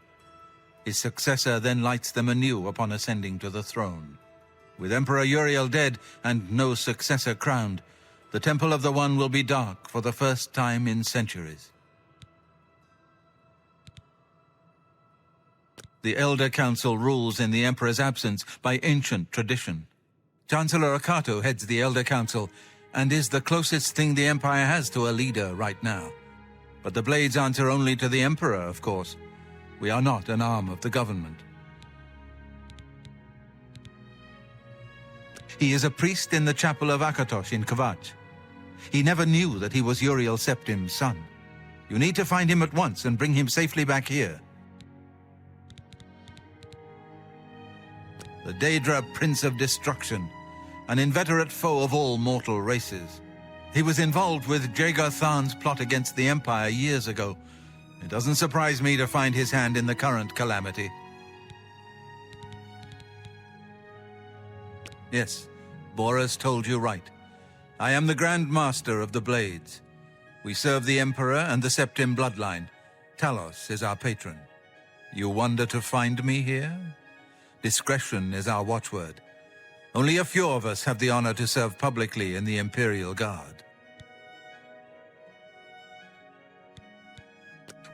His successor then lights them anew upon ascending to the throne. With Emperor Uriel dead and no successor crowned, the Temple of the One will be dark for the first time in centuries. The Elder Council rules in the Emperor's absence by ancient tradition. Chancellor Akato heads the Elder Council and is the closest thing the Empire has to a leader right now. But the Blades answer only to the Emperor, of course. We are not an arm of the government. He is a priest in the chapel of Akatosh in Kvatch. He never knew that he was Uriel Septim's son. You need to find him at once and bring him safely back here. The Daedra Prince of Destruction, an inveterate foe of all mortal races. He was involved with Jagar Tharn's plot against the Empire years ago. It doesn't surprise me to find his hand in the current calamity. Yes, Boris told you right. I am the Grand Master of the Blades. We serve the Emperor and the Septim bloodline. Talos is our patron. You wonder to find me here? Discretion is our watchword. Only a few of us have the honor to serve publicly in the Imperial Guard.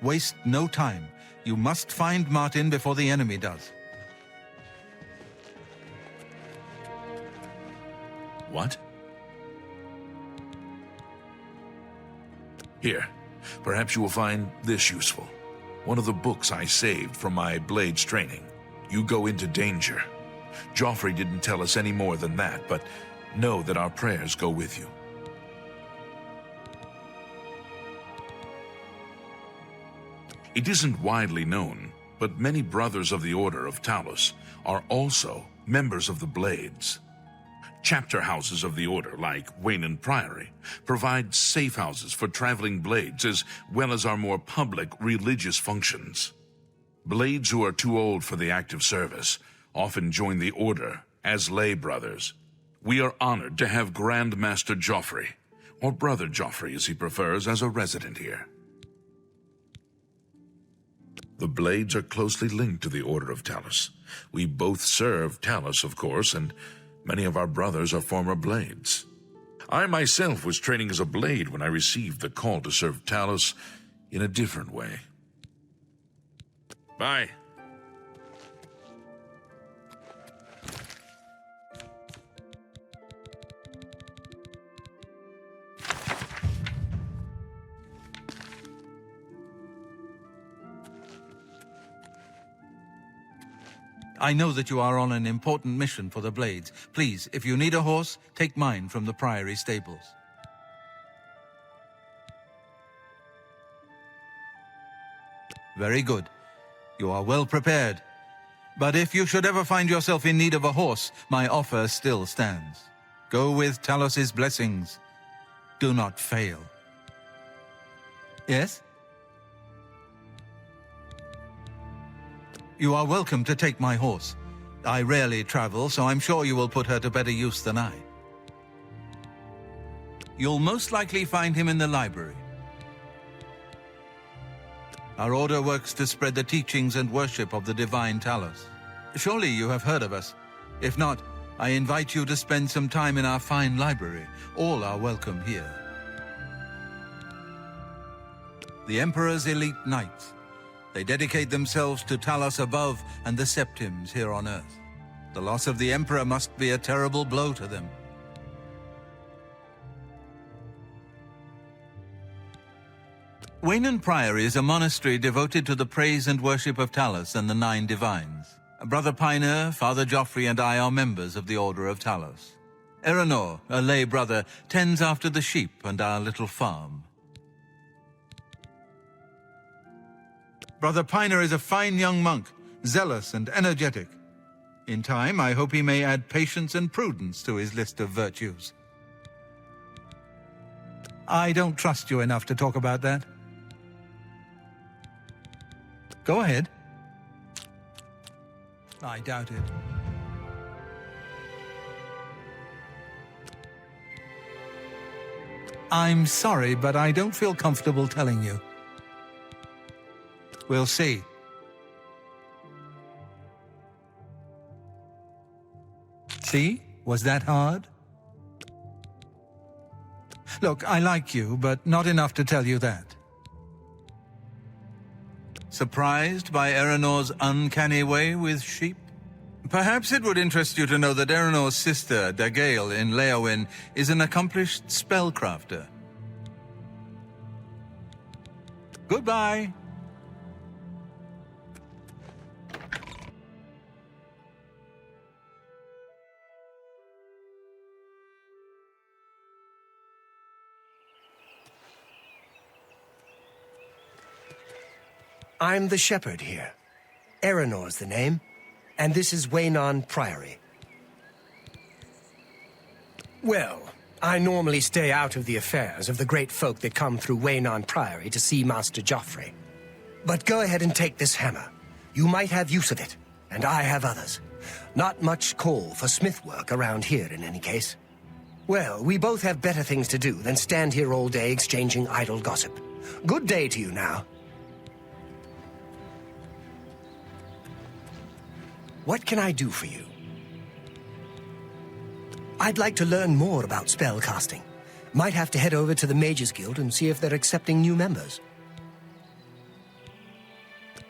Waste no time. You must find Martin before the enemy does. What? Here, perhaps you will find this useful. One of the books I saved from my Blades training. You go into danger. Jauffre didn't tell us any more than that, but know that our prayers go with you. It isn't widely known, but many brothers of the Order of Talos are also members of the Blades. Chapter houses of the Order, like Weynon Priory, provide safe houses for traveling Blades as well as our more public religious functions. Blades who are too old for the active service often join the Order as lay brothers. We are honored to have Grand Master Jauffre, or Brother Jauffre as he prefers, as a resident here. The Blades are closely linked to the Order of Talos. We both serve Talos, of course, and many of our brothers are former Blades. I myself was training as a Blade when I received the call to serve Talos in a different way. Bye. I know that you are on an important mission for the Blades. Please, if you need a horse, take mine from the Priory stables. Very good. You are well prepared. But if you should ever find yourself in need of a horse, my offer still stands. Go with Talos's blessings. Do not fail. Yes? You are welcome to take my horse. I rarely travel, so I'm sure you will put her to better use than I. You'll most likely find him in the library. Our order works to spread the teachings and worship of the divine Talos. Surely you have heard of us. If not, I invite you to spend some time in our fine library. All are welcome here. The Emperor's elite knights. They dedicate themselves to Talos above and the Septims here on Earth. The loss of the Emperor must be a terrible blow to them. Weynon Priory is a monastery devoted to the praise and worship of Talos and the 9 divines. Brother Piner, Father Jauffre, and I are members of the Order of Talos. Eranor, a lay brother, tends after the sheep and our little farm. Brother Piner is a fine young monk, zealous and energetic. In time, I hope he may add patience and prudence to his list of virtues. I don't trust you enough to talk about that. Go ahead. I doubt it. I'm sorry, but I don't feel comfortable telling you. We'll see. See? Was that hard? Look, I like you, but not enough to tell you that. Surprised by Eranor's uncanny way with sheep? Perhaps it would interest you to know that Eranor's sister, Dagale in Leowyn, is an accomplished spellcrafter. Goodbye. I'm the shepherd here. Eranor's the name, and this is Weynon Priory. Well, I normally stay out of the affairs of the great folk that come through Weynon Priory to see Master Jauffre. But go ahead and take this hammer. You might have use of it, and I have others. Not much call for smith work around here in any case. Well, we both have better things to do than stand here all day exchanging idle gossip. Good day to you now. What can I do for you? I'd like to learn more about spellcasting. Might have to head over to the Mages Guild and see if they're accepting new members.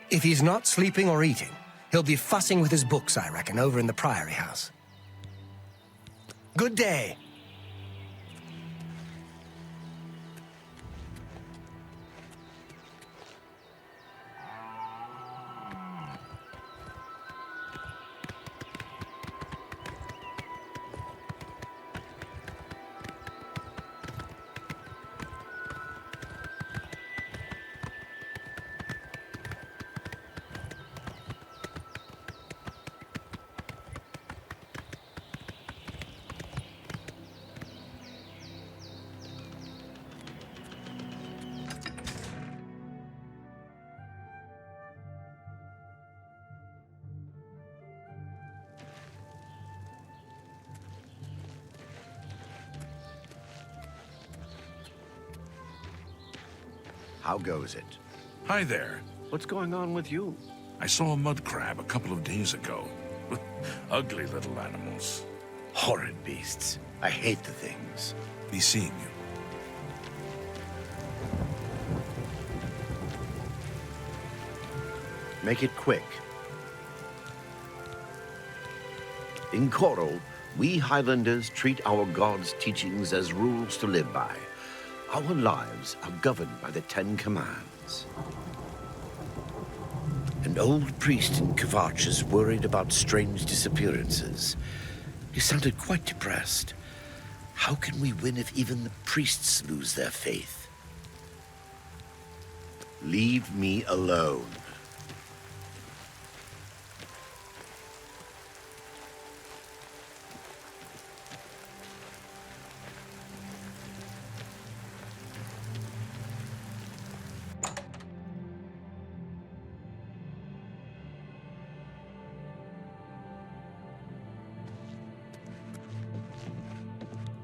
If he's not sleeping or eating, he'll be fussing with his books, I reckon, over in the Priory house. Good day. How goes it? Hi there. What's going on with you? I saw a mud crab a couple of days ago. Ugly little animals. Horrid beasts. I hate the things. Be seeing you. Make it quick. In Coral, we Highlanders treat our gods' teachings as rules to live by. Our lives are governed by the 10 Commands. An old priest in Kvatch is worried about strange disappearances. He sounded quite depressed. How can we win if even the priests lose their faith? Leave me alone.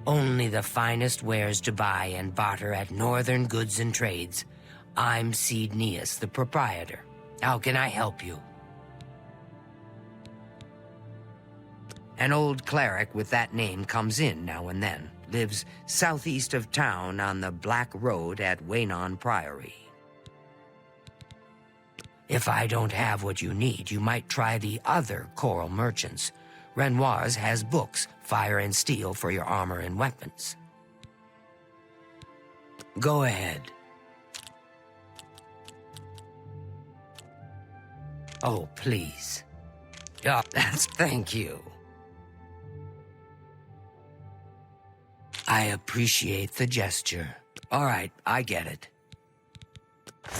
Only the finest wares to buy and barter at Northern Goods and Trades. I'm Cedneus, the proprietor. How can I help you? An old cleric with that name comes in now and then. Lives southeast of town on the Black Road at Weynon Priory. If I don't have what you need, you might try the other Coral merchants. Renoir's has books, fire and steel for your armor and weapons. Go ahead. Oh, please. Oh, thank you. I appreciate the gesture. All right, I get it.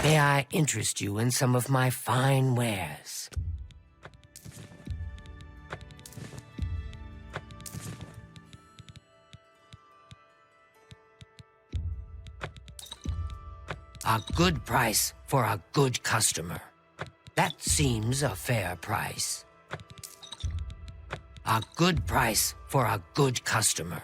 May I interest you in some of my fine wares? A good price for a good customer. That seems a fair price. A good price for a good customer.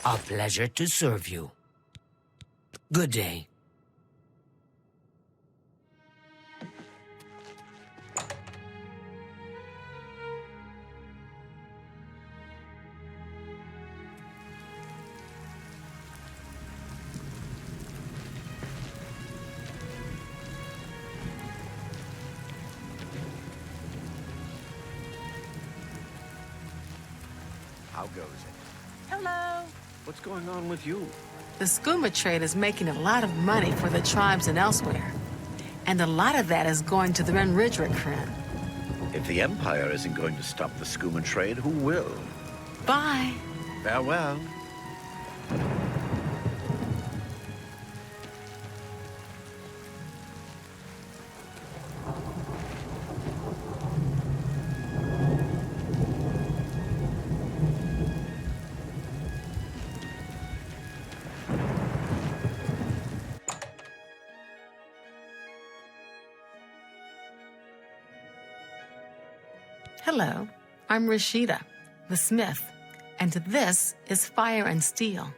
A pleasure to serve you. Good day. How goes it? Hello. What's going on with you? The skooma trade is making a lot of money for the tribes and elsewhere. And a lot of that is going to the Renridric friend. If the Empire isn't going to stop the skooma trade, who will? Bye. Farewell. Hello, I'm Rashida, the smith, and this is Fire and Steel.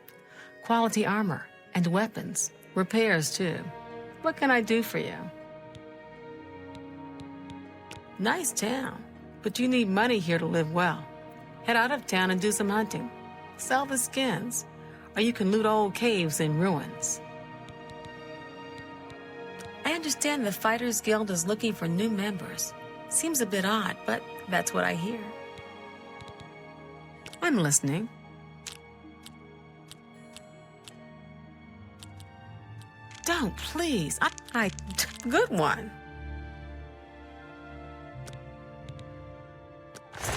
Quality armor and weapons, repairs too. What can I do for you? Nice town, but you need money here to live well. Head out of town and do some hunting. Sell the skins, or you can loot old caves and ruins. I understand the Fighters Guild is looking for new members. Seems a bit odd, but that's what I hear. I'm listening. Don't, please. Good one.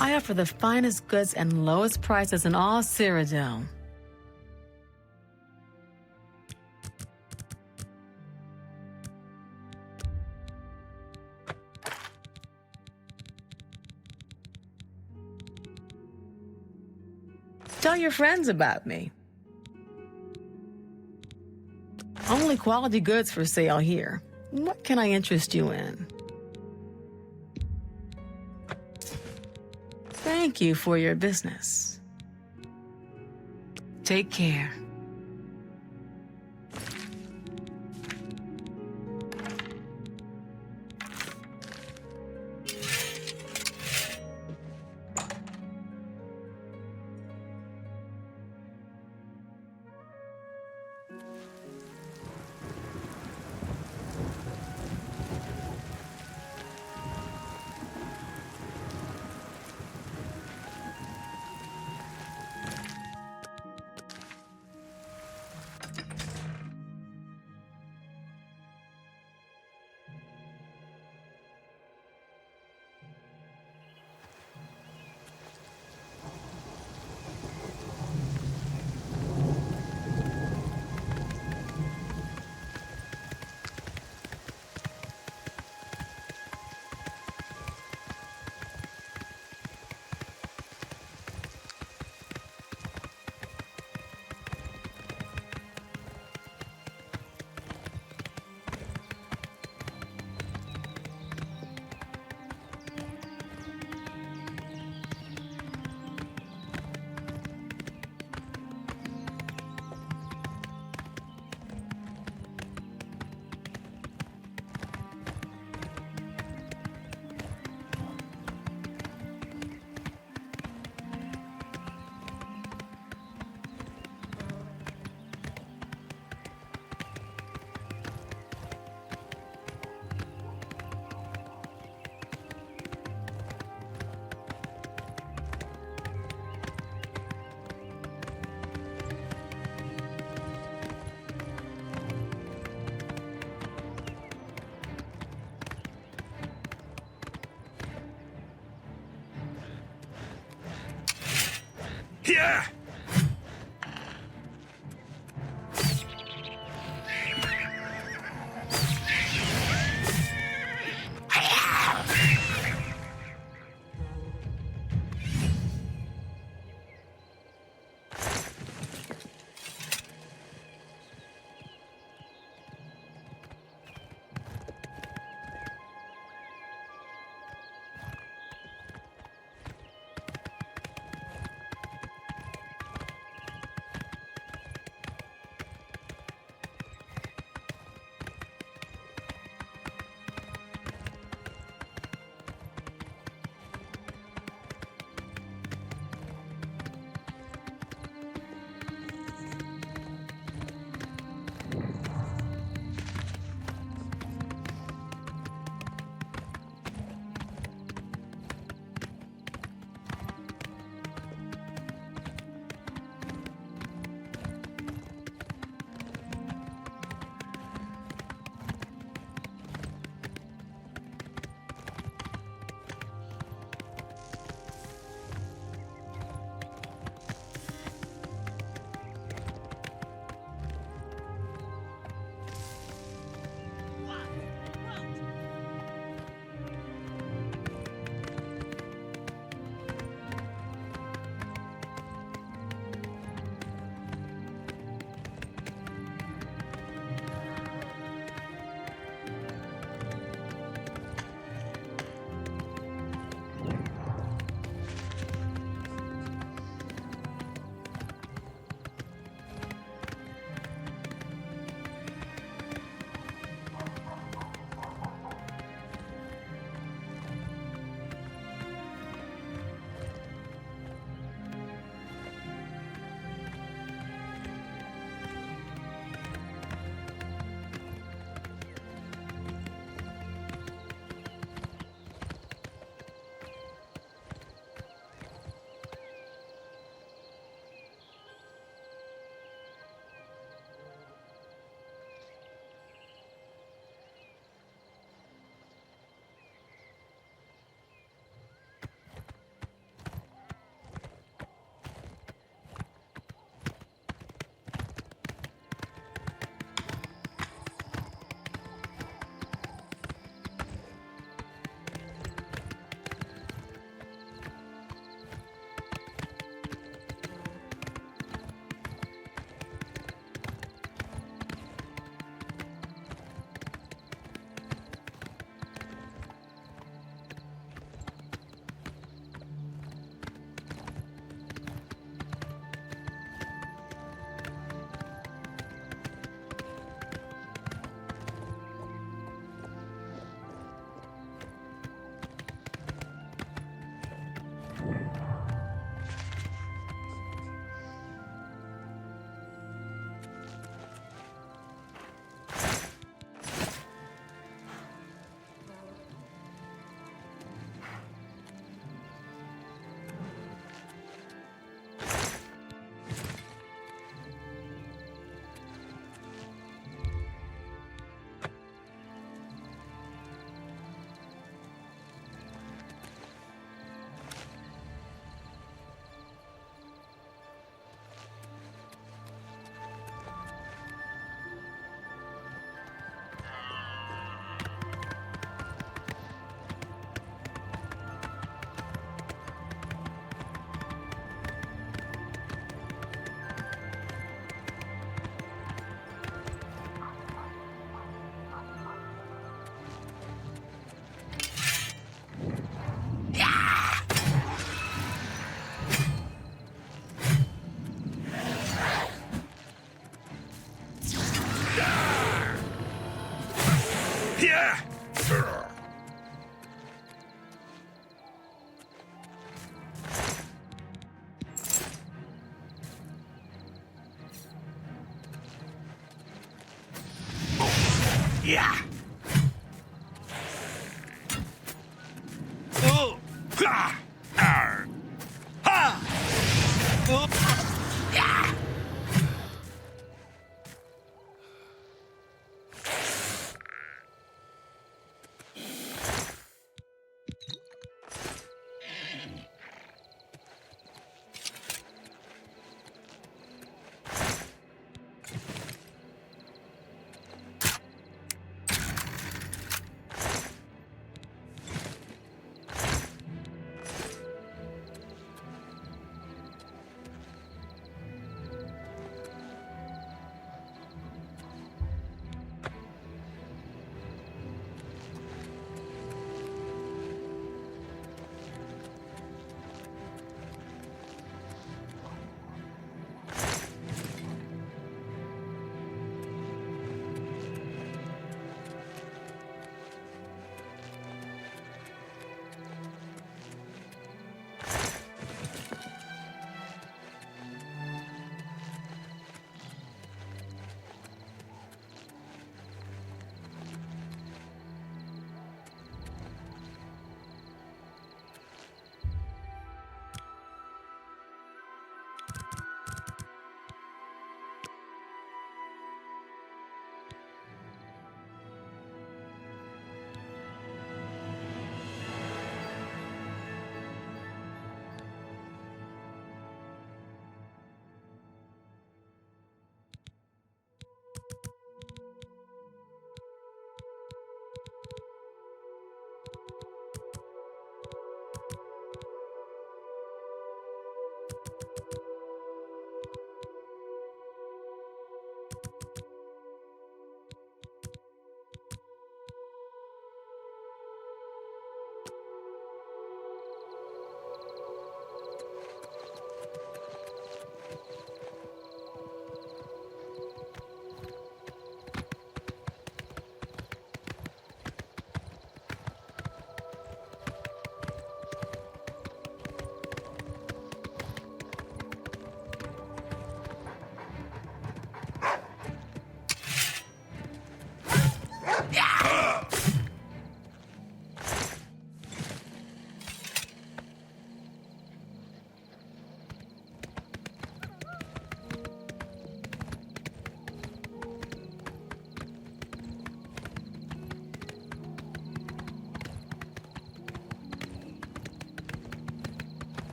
I offer the finest goods and lowest prices in all Cyrodiil. Tell your friends about me. Only quality goods for sale here. What can I interest you in? Thank you for your business. Take care. Yeah! Yeah! Yeah! Oh! Ha! Arr! Ha! Oh! Yeah!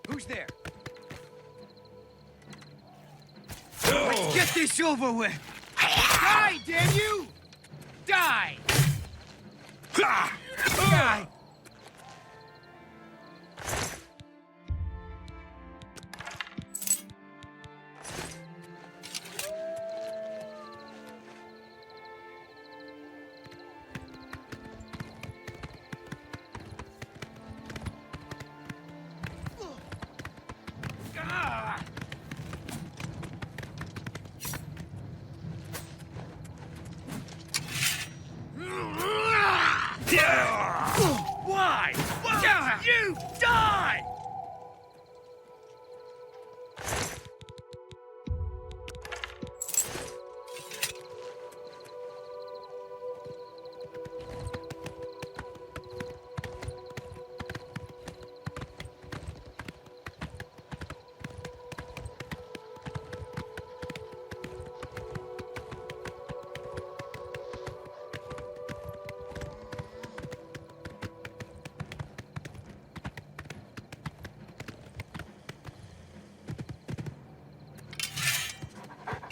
Who's there? Let's get this over with! Die, damn you! Die! Die! Why? Why? You die!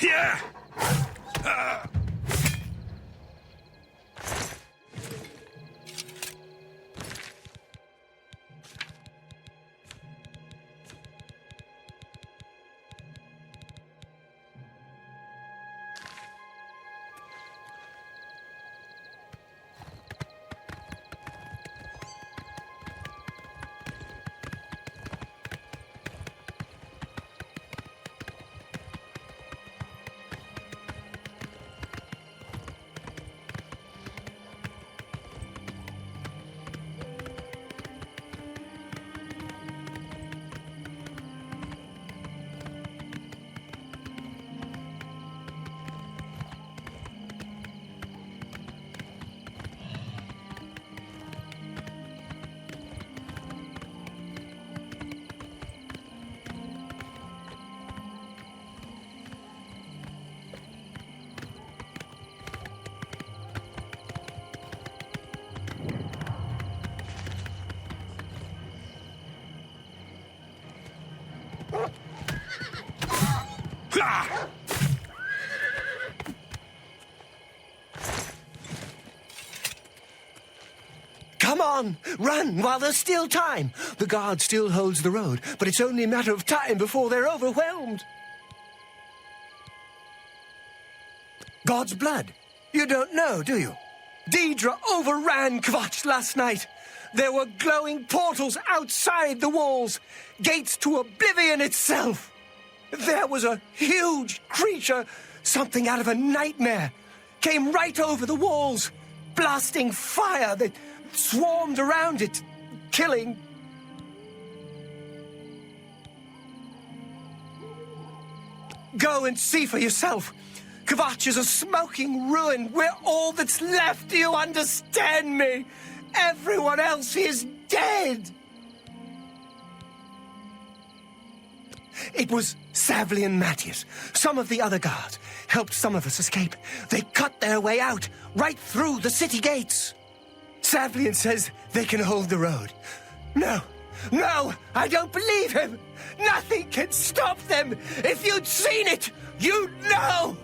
Yeah! Come on, run while there's still time. The guard still holds the road, but it's only a matter of time before they're overwhelmed. God's blood. You don't know, do you? Daedra overran Kvatch last night. There were glowing portals outside the walls, gates to Oblivion itself. There was a huge creature, something out of a nightmare, came right over the walls, blasting fire that swarmed around it, killing. Go and see for yourself. Kvatch is a smoking ruin. We're all that's left. Do you understand me? Everyone else is dead. It was Savli and Matthias. Some of the other guards helped some of us escape. They cut their way out, right through the city gates. Savlian says they can hold the road. No, I don't believe him. Nothing can stop them. If you'd seen it, you'd know.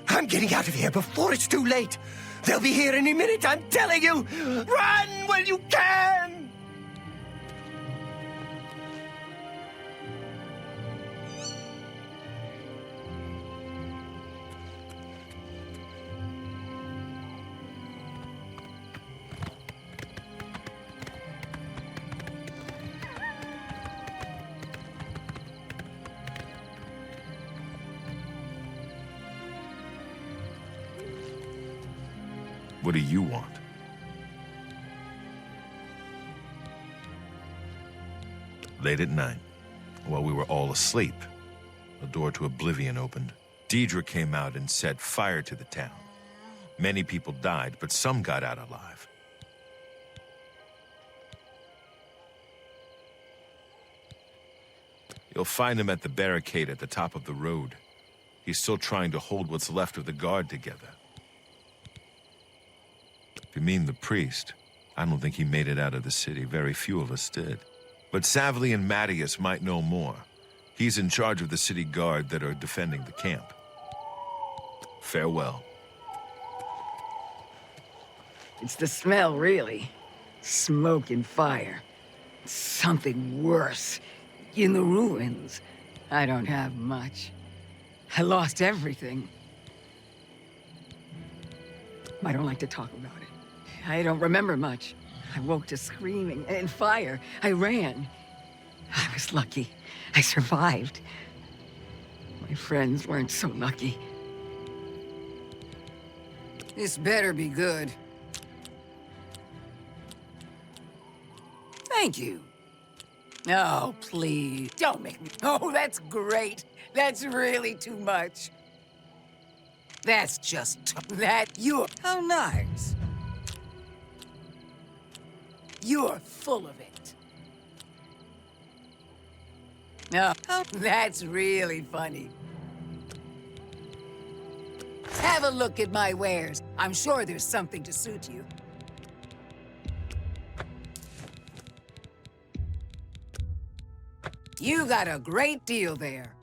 I'm getting out of here before it's too late. They'll be here any minute, I'm telling you. Run when you can. What do you want? Late at night, while we were all asleep, the door to Oblivion opened. Daedra came out and set fire to the town. Many people died, but some got out alive. You'll find him at the barricade at the top of the road. He's still trying to hold what's left of the guard together. If you mean the priest, I don't think he made it out of the city. Very few of us did. But Savli and Matthias might know more. He's in charge of the city guard that are defending the camp. Farewell. It's the smell, really. Smoke and fire. Something worse. In the ruins. I don't have much. I lost everything. I don't like to talk about it. I don't remember much. I woke to screaming and fire. I ran. I was lucky. I survived. My friends weren't so lucky. This better be good. Thank you. Oh, please, don't make me... Oh, that's great. That's really too much. That's just... You're... How nice. You're full of it. No, that's really funny. Have a look at my wares. I'm sure there's something to suit you. You got a great deal there.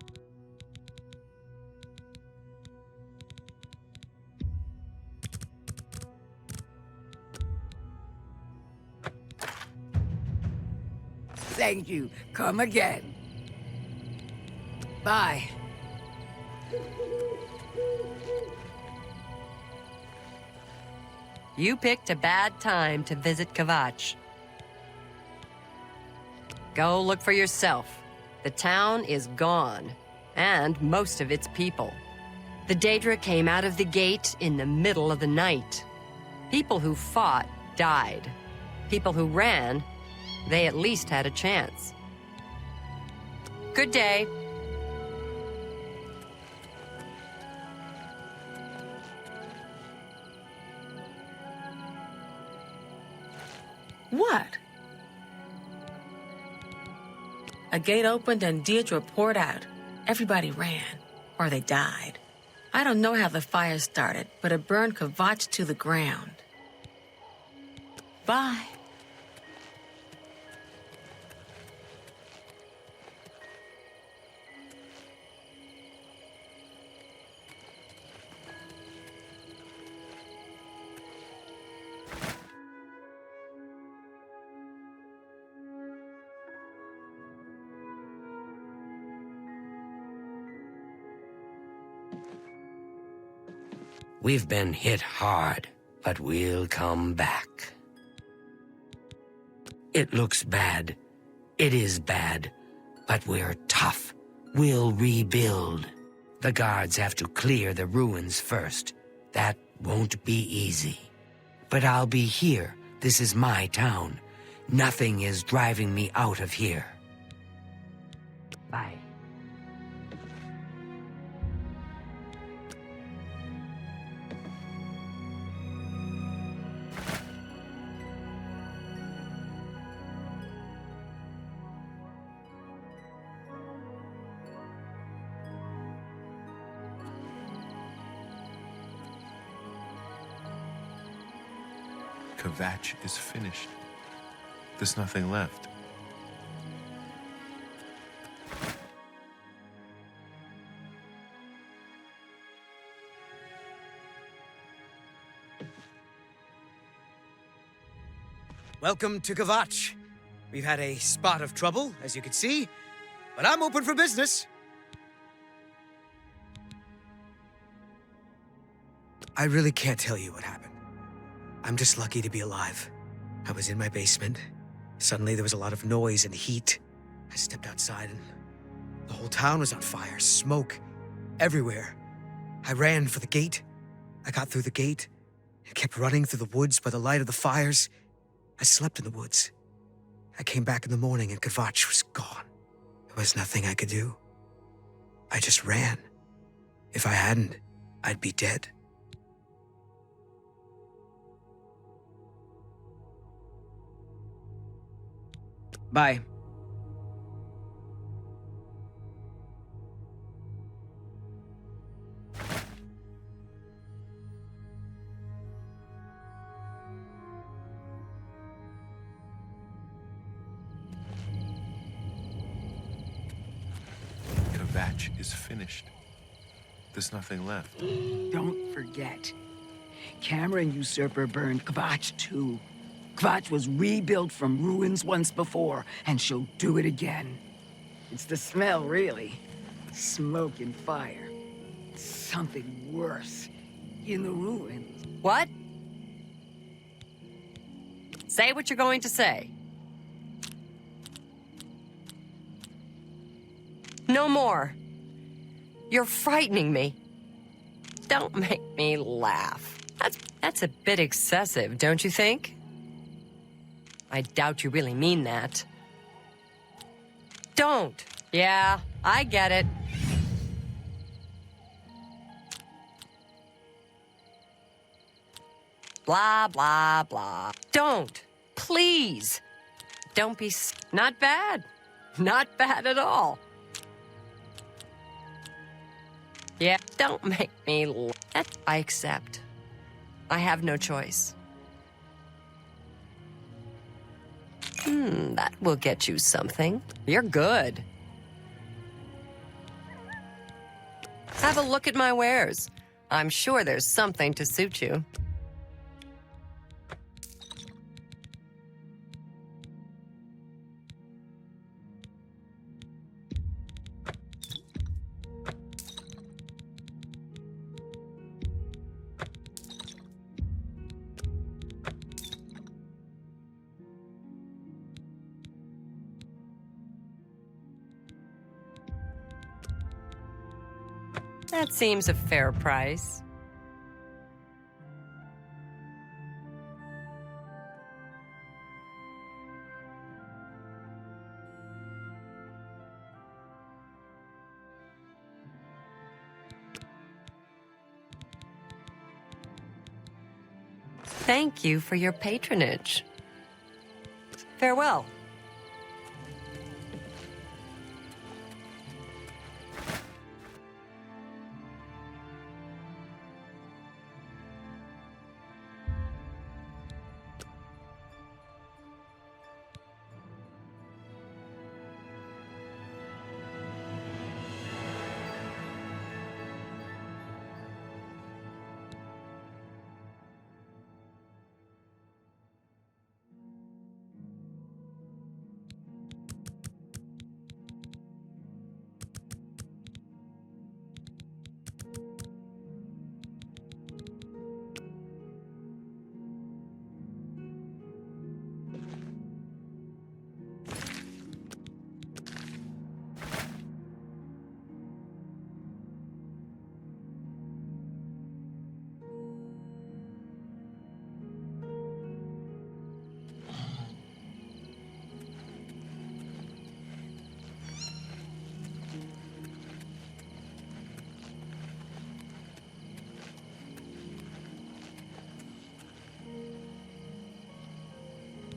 Thank you. Come again. Bye. You picked a bad time to visit Kvatch. Go look for yourself. The town is gone, and most of its people. The Daedra came out of the gate in the middle of the night. People who fought died. People who ran, they at least had a chance. Good day. What? A gate opened and Daedra poured out. Everybody ran, or they died. I don't know how the fire started, but it burned Kvatch to the ground. Bye. We've been hit hard, but we'll come back. It looks bad. It is bad, but we're tough. We'll rebuild. The guards have to clear the ruins first. That won't be easy. But I'll be here. This is my town. Nothing is driving me out of here. Bye. Kvatch is finished. There's nothing left. Welcome to Kvatch. We've had a spot of trouble, as you can see, but I'm open for business. I really can't tell you what happened. I'm just lucky to be alive. I was in my basement. Suddenly there was a lot of noise and heat. I stepped outside and the whole town was on fire, smoke everywhere. I ran for the gate. I got through the gate and kept running through the woods by the light of the fires. I slept in the woods. I came back in the morning and Kvatch was gone. There was nothing I could do. I just ran. If I hadn't, I'd be dead. Bye. Kvatch is finished. There's nothing left. Don't forget. Cameron Usurper burned Kvatch too. Kvatch was rebuilt from ruins once before, and she'll do it again. It's the smell, really. Smoke and fire. Something worse. In the ruins. What? Say what you're going to say. No more. You're frightening me. Don't make me laugh. That's a bit excessive, don't you think? I doubt you really mean that. Don't. Yeah, I get it. Blah, blah, blah. Don't. Please. Don't be... Not bad. Not bad at all. Yeah, don't make me... I accept. I have no choice. That will get you something. You're good. Have a look at my wares. I'm sure there's something to suit you. That seems a fair price. Thank you for your patronage. Farewell.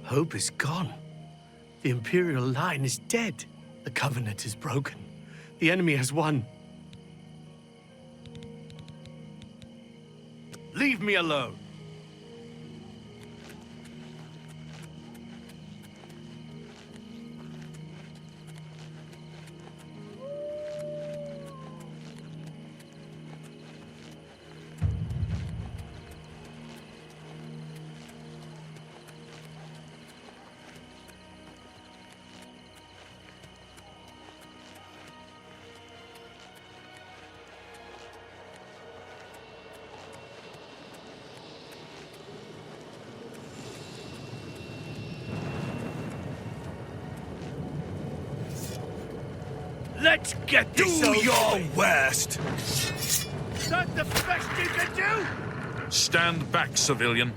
Hope is gone. The Imperial line is dead. The Covenant is broken. The enemy has won. Leave me alone. Let's get this over. Do your worst! That's the best you can do? Stand back, civilian.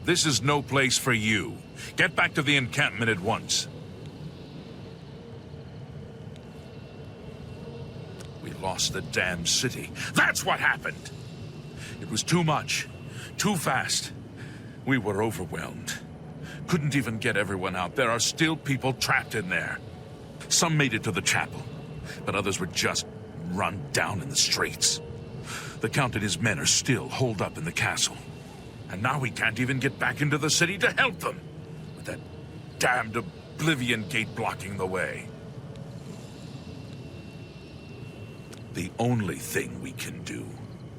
This is no place for you. Get back to the encampment at once. We lost the damn city. That's what happened! It was too much. Too fast. We were overwhelmed. Couldn't even get everyone out. There are still people trapped in there. Some made it to the chapel, but others were just run down in the streets. The Count and his men are still holed up in the castle. And now we can't even get back into the city to help them, with that damned Oblivion Gate blocking the way. The only thing we can do,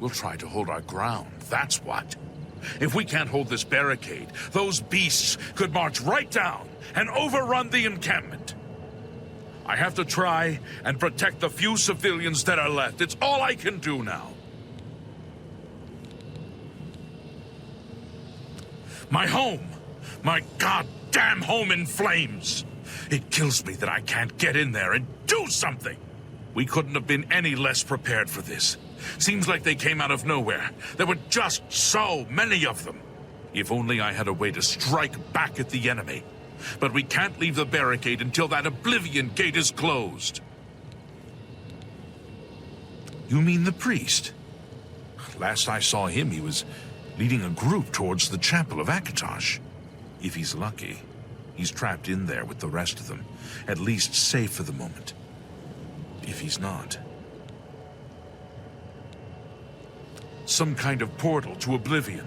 we'll try to hold our ground, that's what. If we can't hold this barricade, those beasts could march right down and overrun the encampment. I have to try and protect the few civilians that are left. It's all I can do now. My home! My goddamn home in flames! It kills me that I can't get in there and do something! We couldn't have been any less prepared for this. Seems like they came out of nowhere. There were just so many of them. If only I had a way to strike back at the enemy. But we can't leave the barricade until that Oblivion Gate is closed. You mean the priest? Last I saw him, he was leading a group towards the chapel of Kvatch. If he's lucky, he's trapped in there with the rest of them, at least safe for the moment. If he's not... some kind of portal to Oblivion.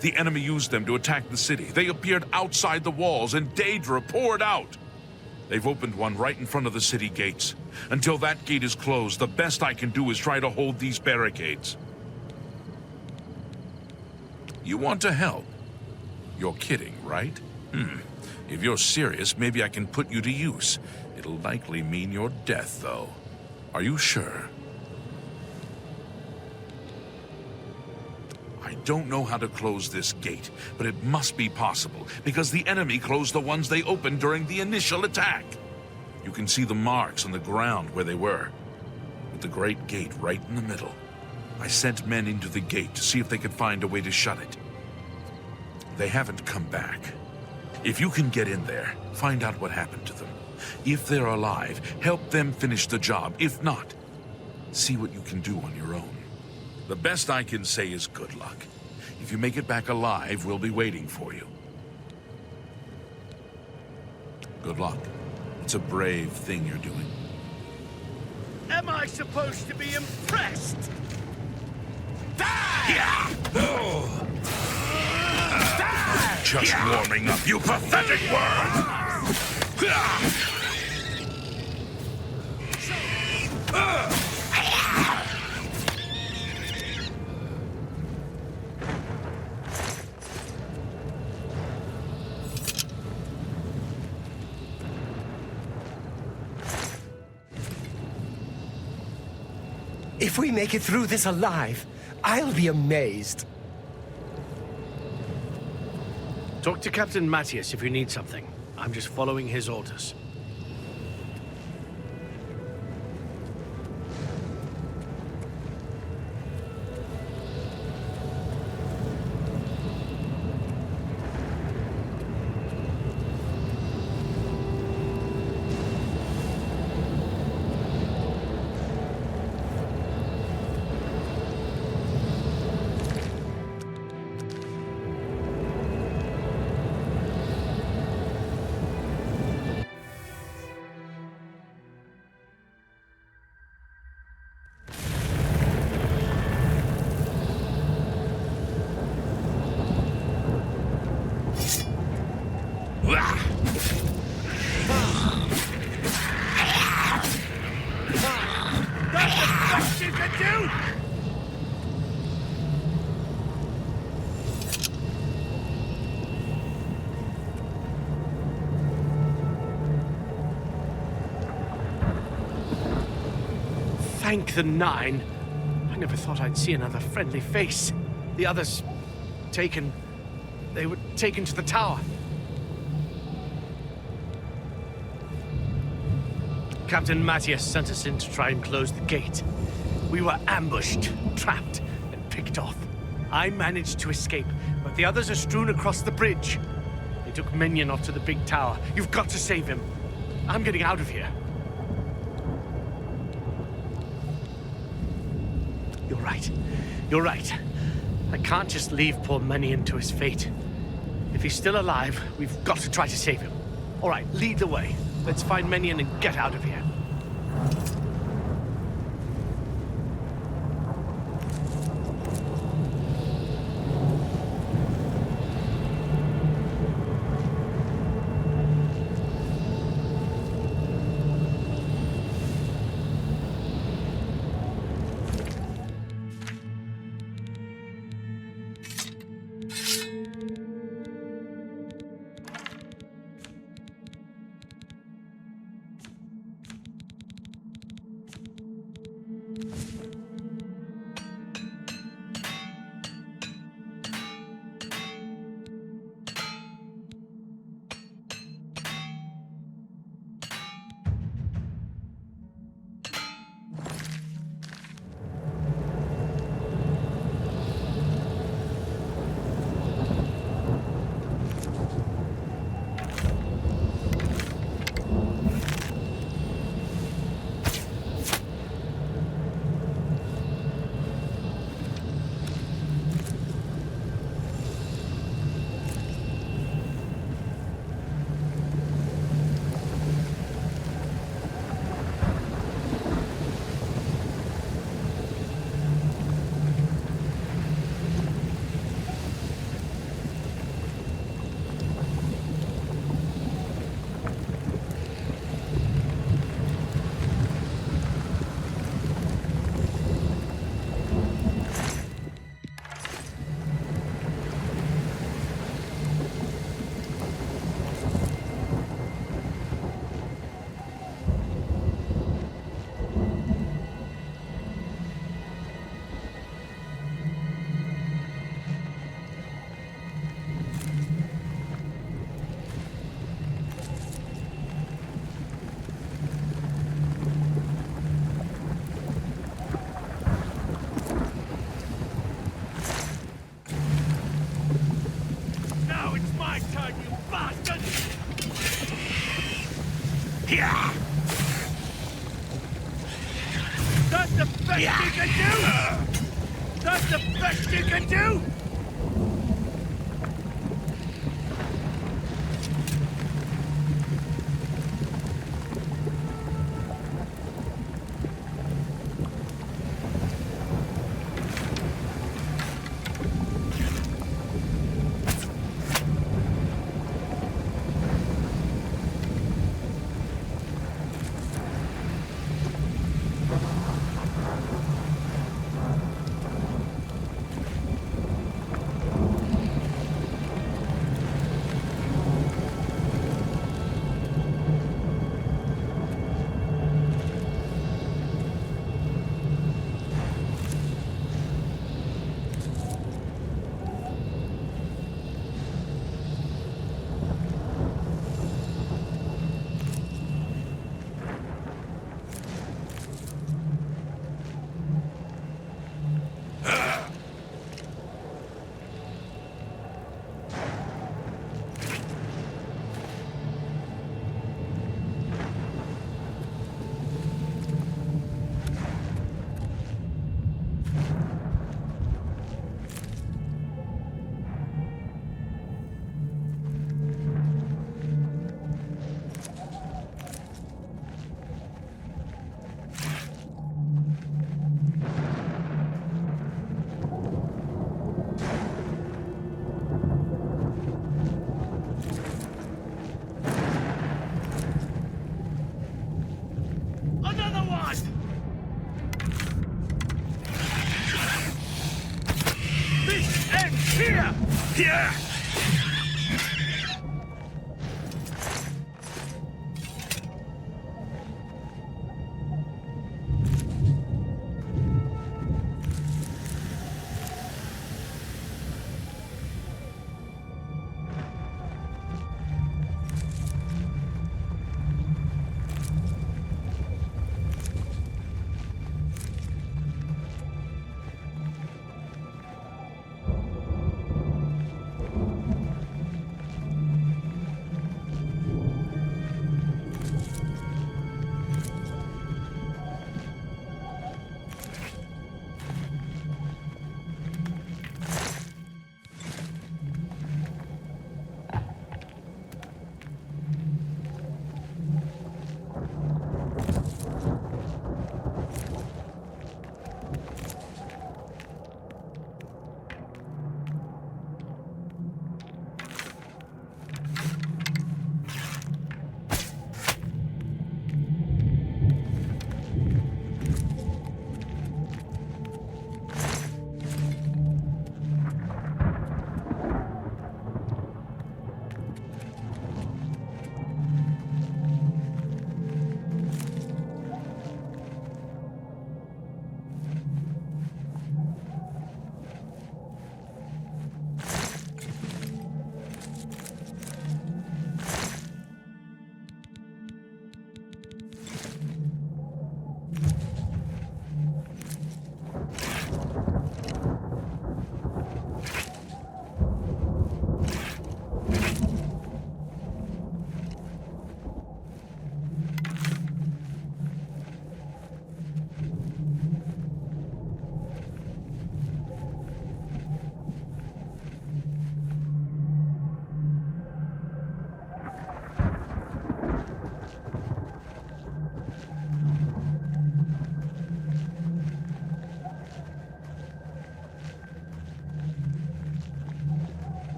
The enemy used them to attack the city. They appeared outside the walls, and Daedra poured out. They've opened one right in front of the city gates. Until that gate is closed, the best I can do is try to hold these barricades. You want to help? You're kidding, right? If you're serious, maybe I can put you to use. It'll likely mean your death, though. Are you sure? I don't know how to close this gate, but it must be possible, because the enemy closed the ones they opened during the initial attack. You can see the marks on the ground where they were, with the great gate right in the middle. I sent men into the gate to see if they could find a way to shut it. They haven't come back. If you can get in there, find out what happened to them. If they're alive, help them finish the job. If not, see what you can do on your own. The best I can say is good luck. If you make it back alive, we'll be waiting for you. Good luck. It's a brave thing you're doing. Am I supposed to be impressed? Just warming up, you pathetic worm! If we make it through this alive, I'll be amazed. Talk to Captain Matthias if you need something. I'm just following his orders. Thank the Nine. I never thought I'd see another friendly face. The others... taken... They were taken to the tower. Captain Matthias sent us in to try and close the gate. We were ambushed, trapped, and picked off. I managed to escape, but the others are strewn across the bridge. They took Minion off to the big tower. You've got to save him. I'm getting out of here. You're right. You're right. I can't just leave poor Minion to his fate. If he's still alive, we've got to try to save him. All right, lead the way. Let's find Minion and get out of here. That's the best you can do! That's the best you can do!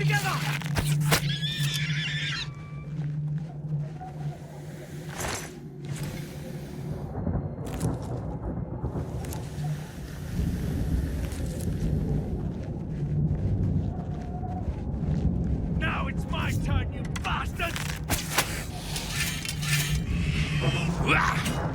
together! Now it's my turn, you bastards! Another one!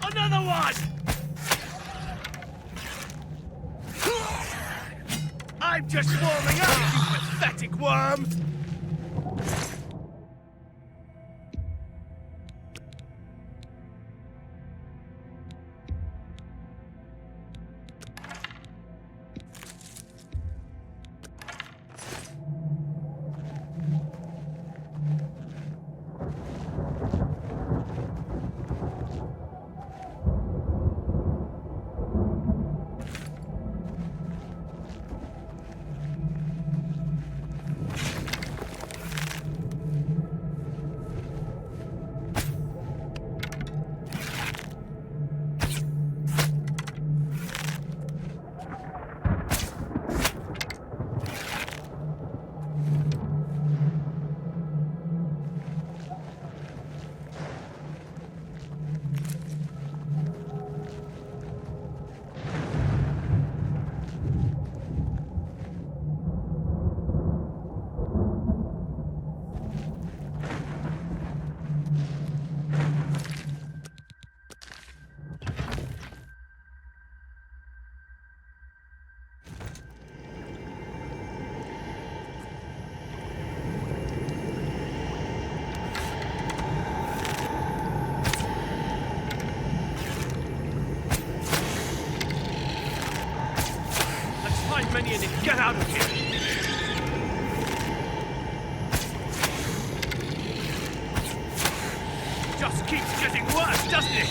Another one! I'm just warming up, you pathetic worm! Minion and get out of here! Just keeps getting worse, doesn't it?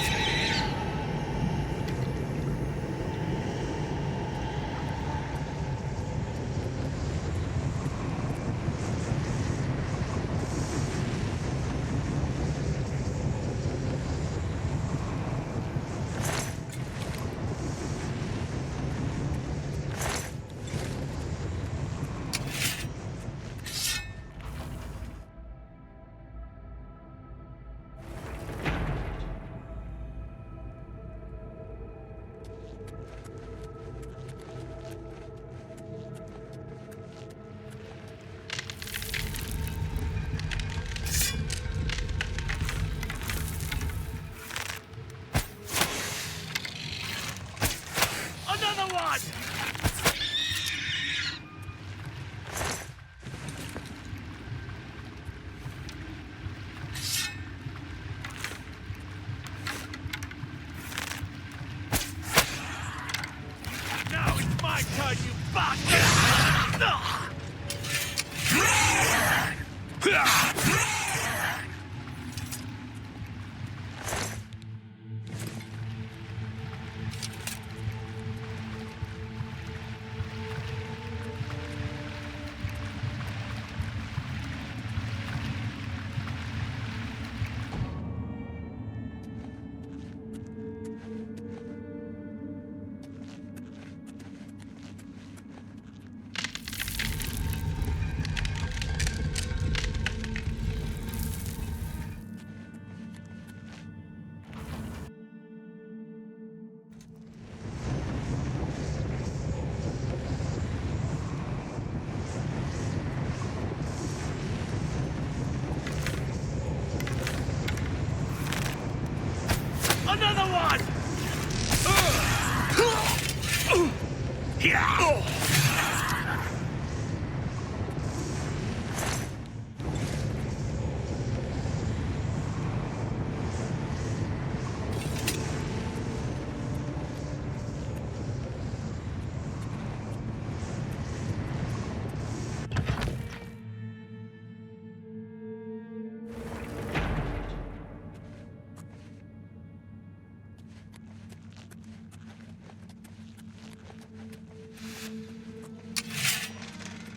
Another one!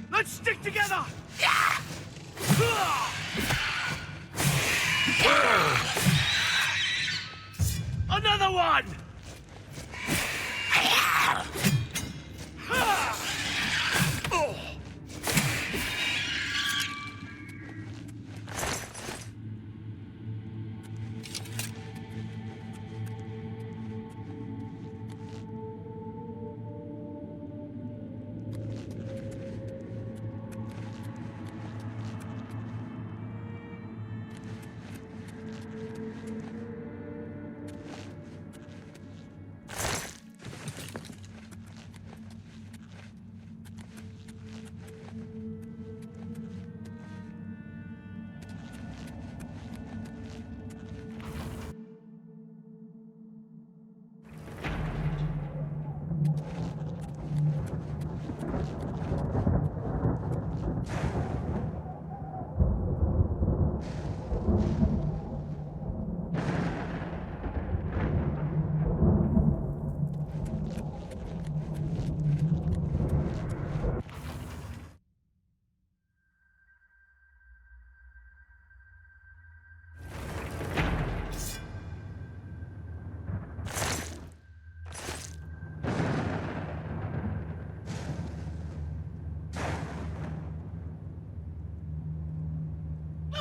Let's stick together! Another one!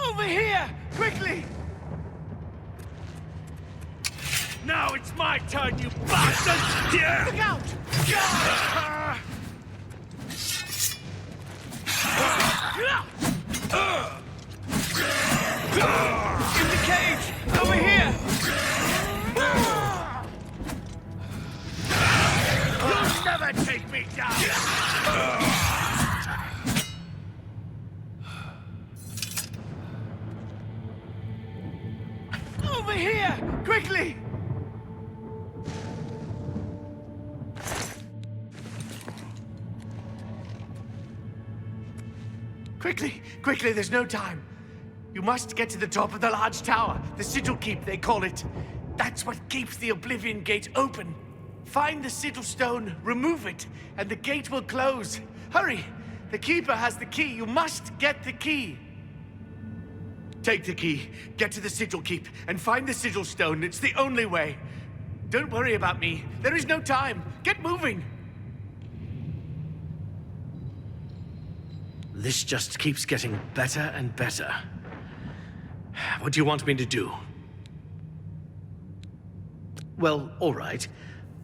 Over here! Quickly! Now it's my turn, you bastards! Look out! In the cage! Over here! You'll never take me down! Over here! Quickly! Quickly! Quickly, there's no time. You must get to the top of the large tower. The Sigil Keep, they call it. That's what keeps the Oblivion Gate open. Find the Sigil Stone, remove it, and the gate will close. Hurry! The Keeper has the key. You must get the key. Take the key, get to the Sigil Keep, and find the Sigil Stone. It's the only way. Don't worry about me. There is no time. Get moving. This just keeps getting better and better. What do you want me to do? Well, all right.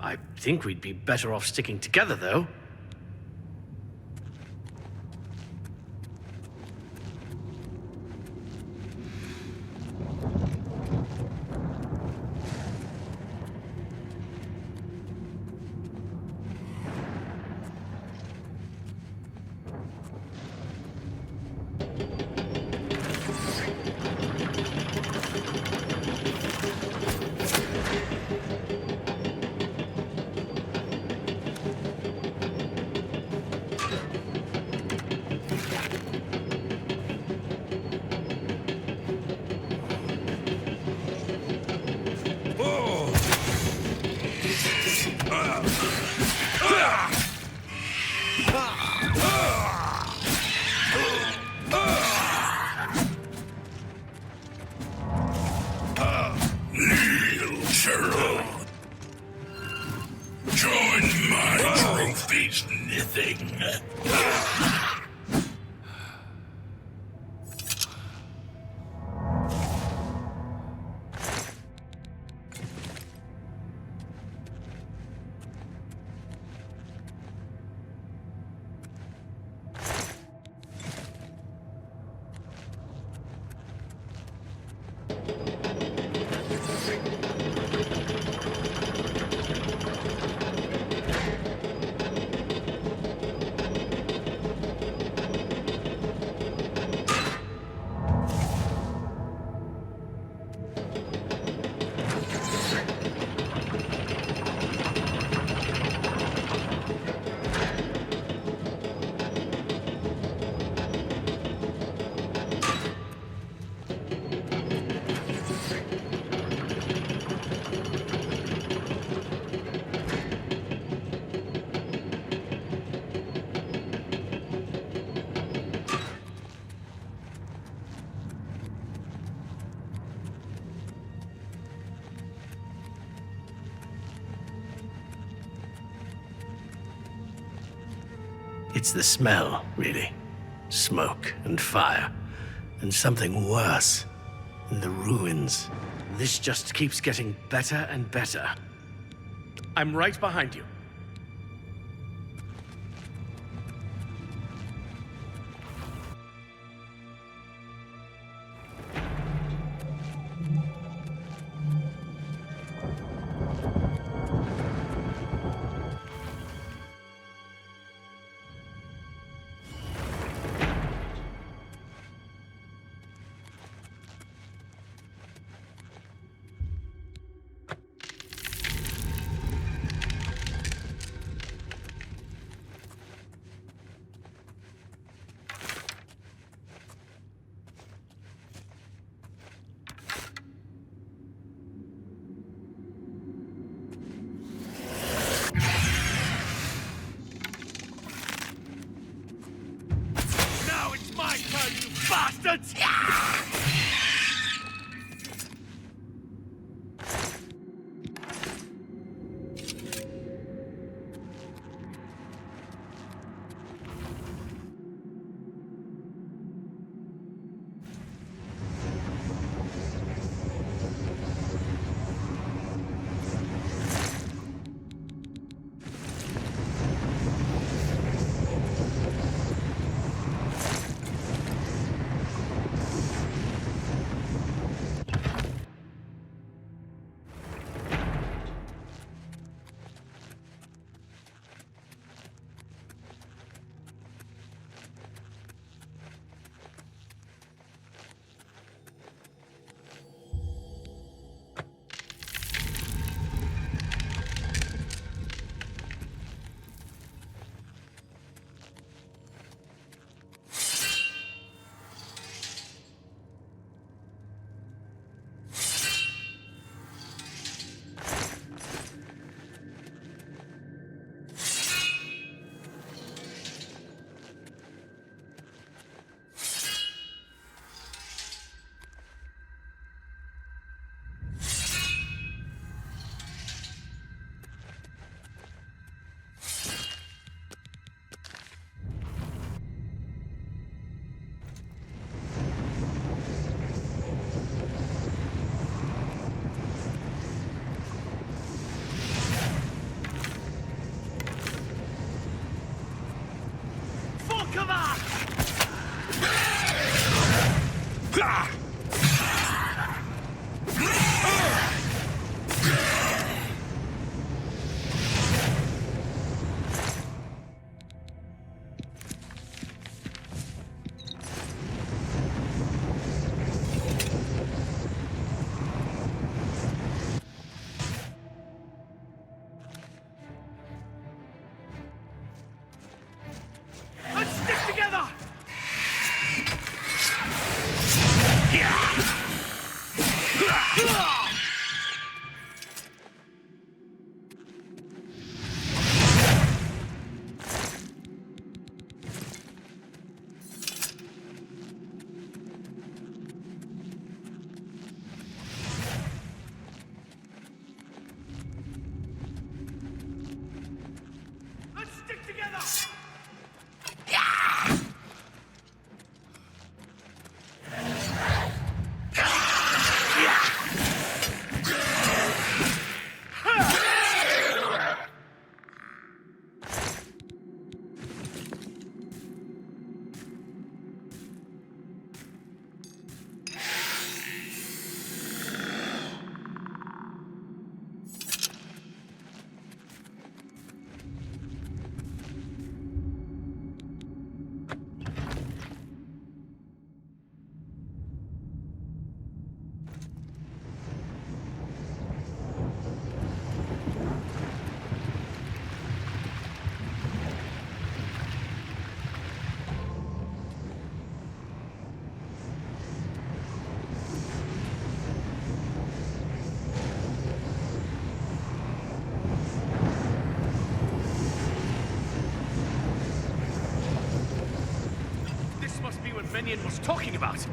I think we'd be better off sticking together, though. Join my trophies knitting. It's the smell, really. Smoke and fire. And something worse. In the ruins. This just keeps getting better and better. I'm right behind you. Bastards! Weynon was talking about.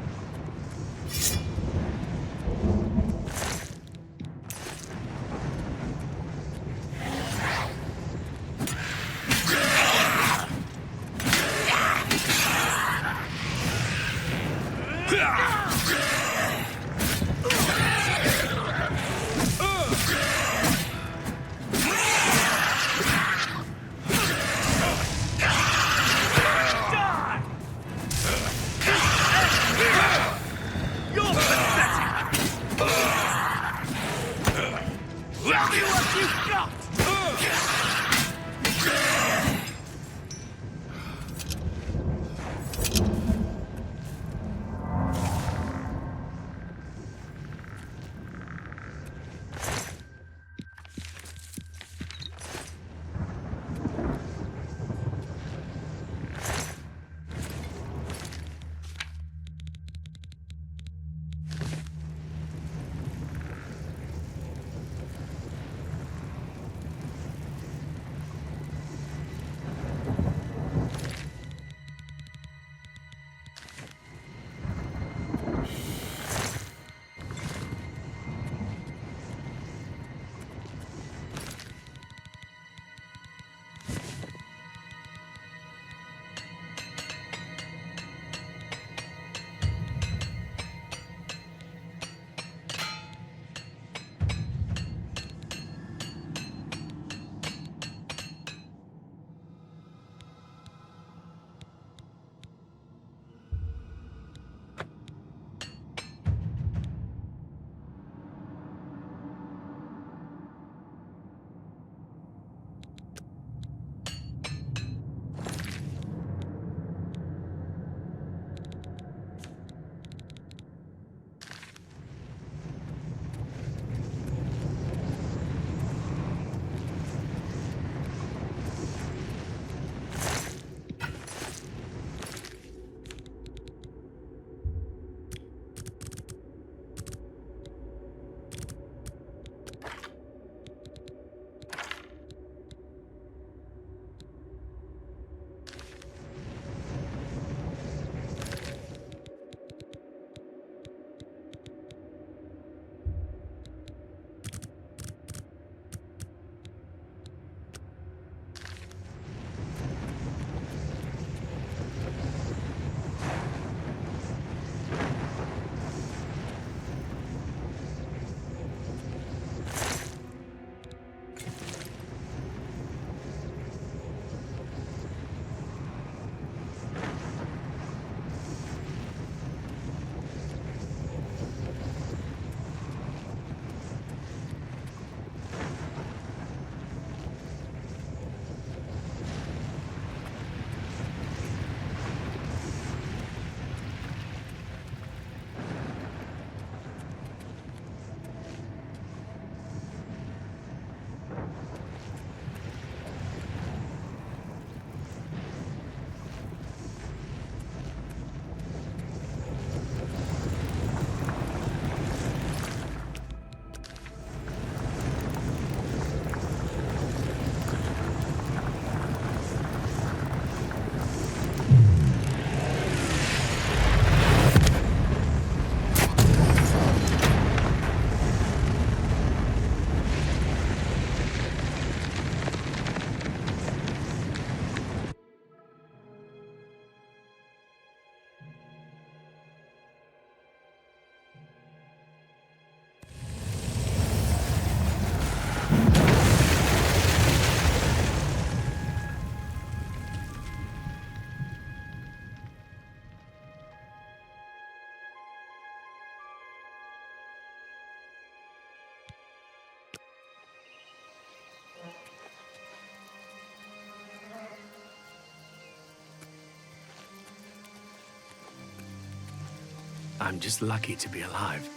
I'm just lucky to be alive.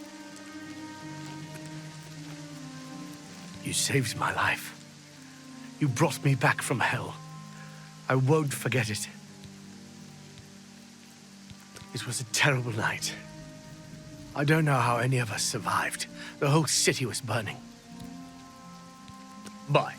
You saved my life. You brought me back from hell. I won't forget it. It was a terrible night. I don't know how any of us survived. The whole city was burning. Bye.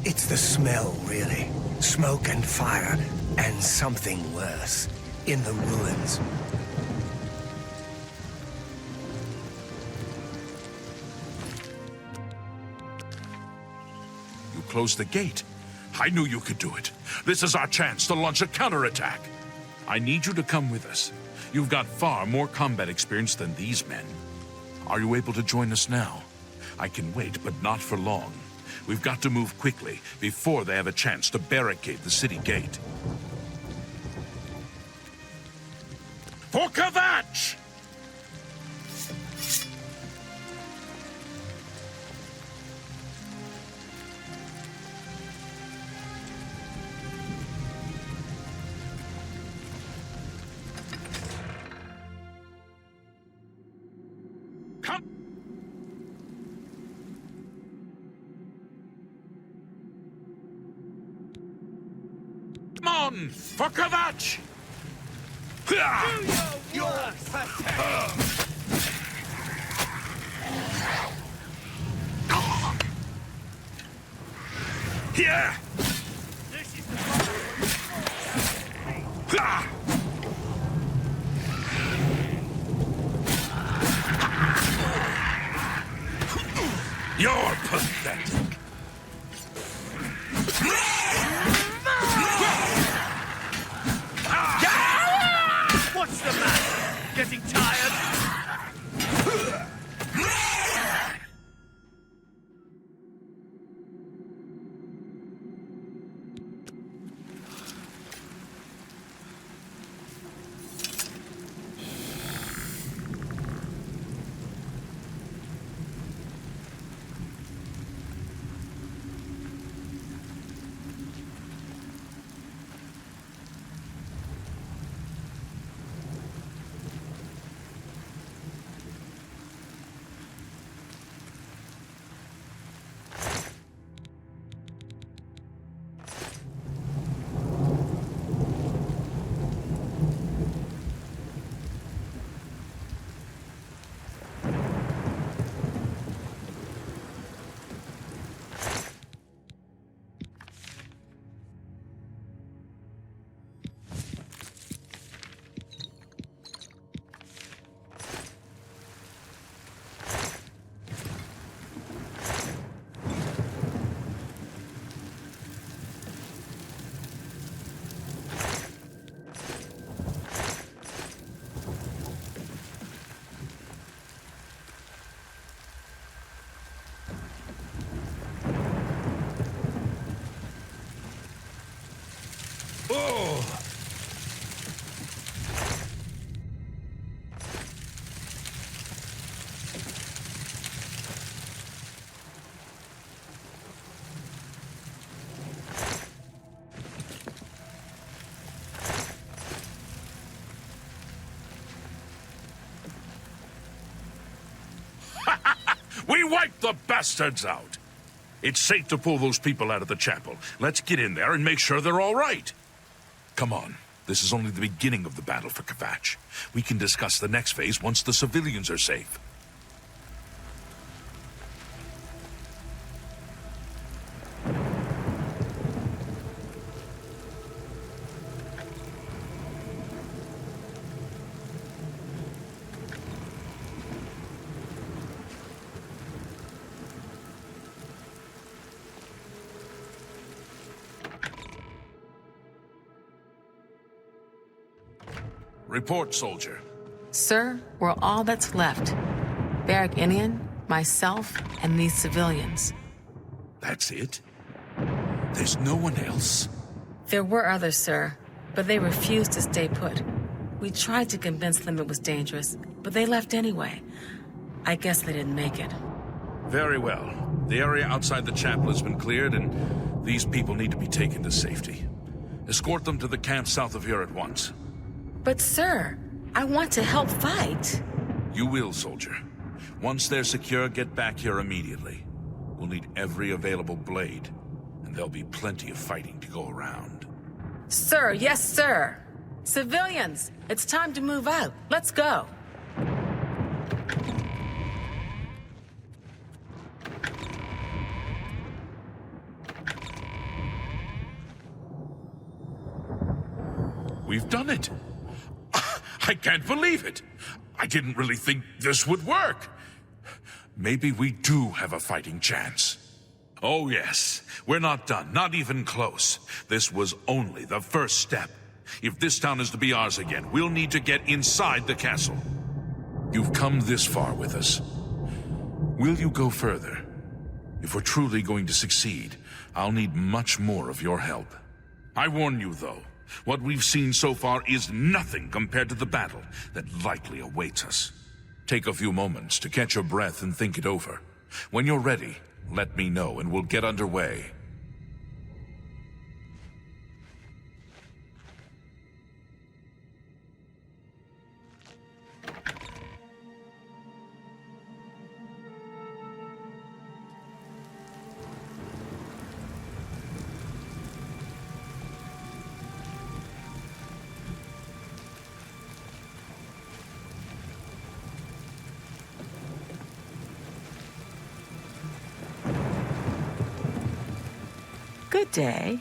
It's the smell, really. Smoke and fire, and something worse. In the ruins. close the gate. I knew you could do it. This is our chance to launch a counterattack. I need you to come with us. You've got far more combat experience than these men. Are you able to join us now? I can wait, but not for long. We've got to move quickly before they have a chance to barricade the city gate. Fort Kvatch! Come on, for Kvatch! Here! This is You're pathetic. What's the matter? Getting tired? We wiped the bastards out. It's safe to pull those people out of the chapel. Let's get in there and make sure they're all right. Come on. This is only the beginning of the battle for Kvatch. We can discuss the next phase once the civilians are safe. Report, soldier. Sir, we're all that's left. Barrack Inian, myself, and these civilians. That's it? There's no one else? There were others, sir, but they refused to stay put. We tried to convince them it was dangerous, but they left anyway. I guess they didn't make it. Very well. The area outside the chapel has been cleared, and these people need to be taken to safety. Escort them to the camp south of here at once. But sir, I want to help fight. You will, soldier. Once they're secure, get back here immediately. We'll need every available blade, and there'll be plenty of fighting to go around. Sir, yes, sir. Civilians, it's time to move out. Let's go. We've done it. I can't believe it. I didn't really think this would work. Maybe we do have a fighting chance. Oh yes, we're not done, not even close. This was only the first step. If this town is to be ours again, we'll need to get inside the castle. You've come this far with us. Will you go further? If we're truly going to succeed, I'll need much more of your help. I warn you, though, what we've seen so far is nothing compared to the battle that likely awaits us. Take a few moments to catch your breath and think it over. When you're ready, let me know and we'll get underway. Good day.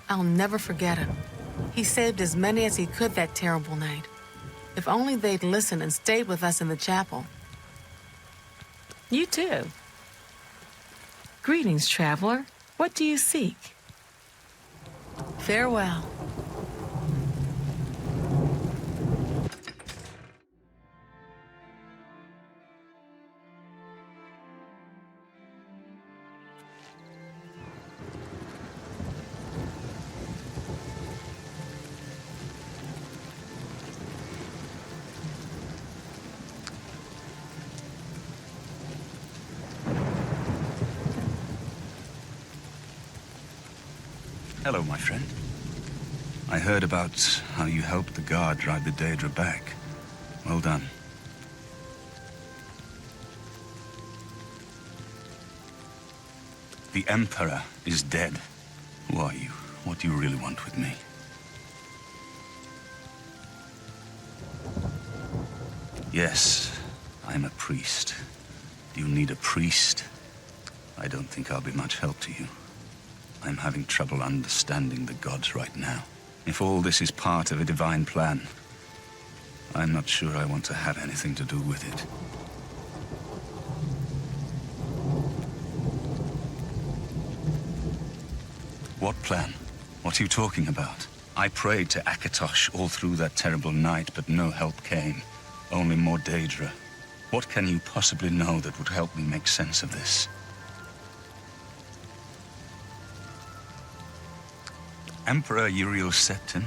I'll never forget him. He saved as many as he could that terrible night. If only they'd listened and stayed with us in the chapel. You too. Greetings, traveler. What do you seek? Farewell. Hello, my friend. I heard about how you helped the guard drive the Daedra back. Well done. The Emperor is dead. Who are you? What do you really want with me? Yes, I'm a priest. Do you need a priest? I don't think I'll be much help to you. I'm having trouble understanding the gods right now. If all this is part of a divine plan, I'm not sure I want to have anything to do with it. What plan? What are you talking about? I prayed to Akatosh all through that terrible night, but no help came. Only more Daedra. What can you possibly know that would help me make sense of this? Emperor Uriel Septim?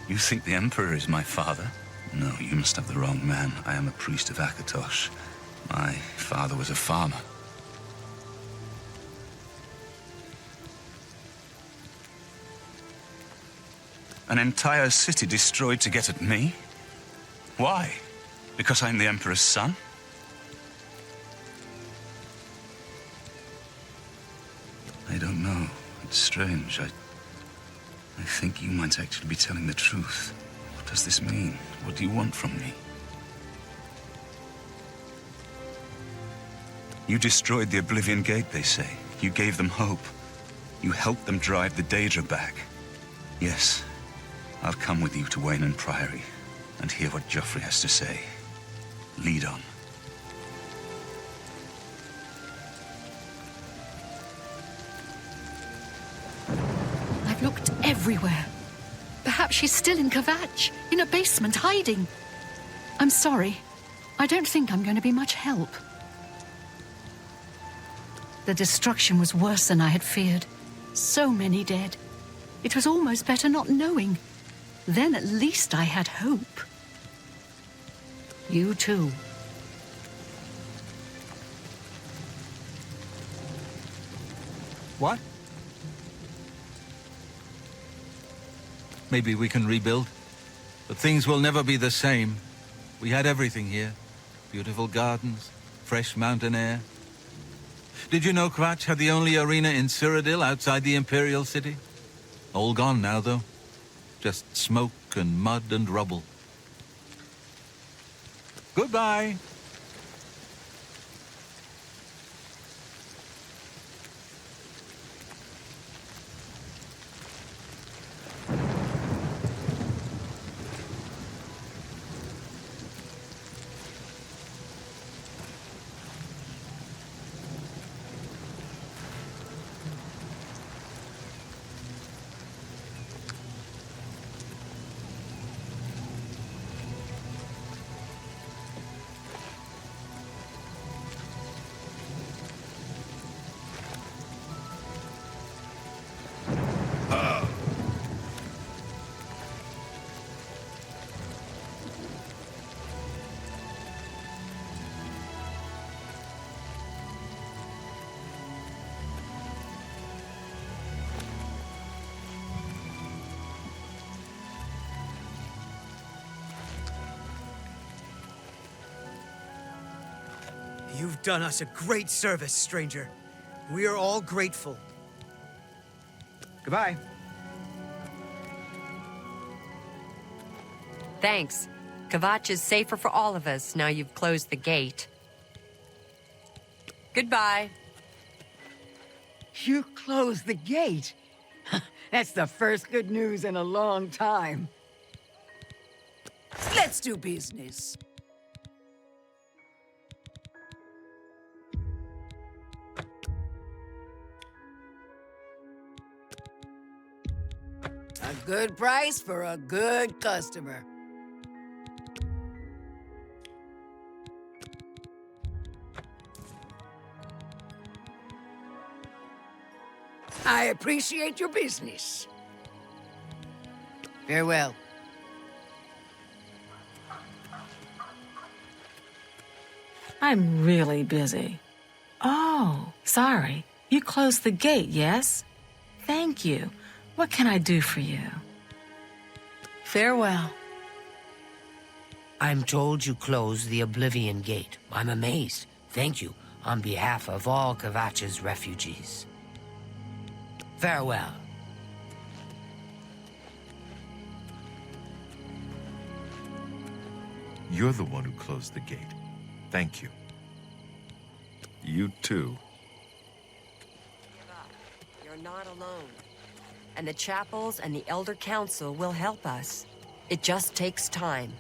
You think the Emperor is my father? No, you must have the wrong man. I am a priest of Akatosh. My father was a farmer. An entire city destroyed to get at me? Why? Because I'm the Emperor's son? I don't know. It's strange. I think you might actually be telling the truth. What does this mean? What do you want from me? You destroyed the Oblivion Gate, they say. You gave them hope. You helped them drive the Daedra back. Yes, I'll come with you to Weynon Priory and hear what Jauffre has to say. Lead on. I've looked everywhere. Perhaps she's still in Kvatch, in a basement, hiding. I'm sorry. I don't think I'm going to be much help. The destruction was worse than I had feared. So many dead. It was almost better not knowing. Then at least I had hope. You too. What? Maybe we can rebuild. But things will never be the same. We had everything here. Beautiful gardens, fresh mountain air. Did you know Kvatch had the only arena in Cyrodiil outside the Imperial City? All gone now, though. Just smoke and mud and rubble. Goodbye. You've done us a great service, stranger. We are all grateful. Goodbye. Thanks. Kvatch is safer for all of us now you've closed the gate. Goodbye. You closed the gate? That's the first good news in a long time. Let's do business. A good price for a good customer. I appreciate your business. Farewell. I'm really busy. Oh, sorry. You closed the gate, yes? Thank you. What can I do for you? Farewell. I'm told you closed the Oblivion Gate. I'm amazed. Thank you on behalf of all Kvatch's refugees. Farewell. You're the one who closed the gate. Thank you. You too. You're not alone. And the chapels and the Elder Council will help us. It just takes time.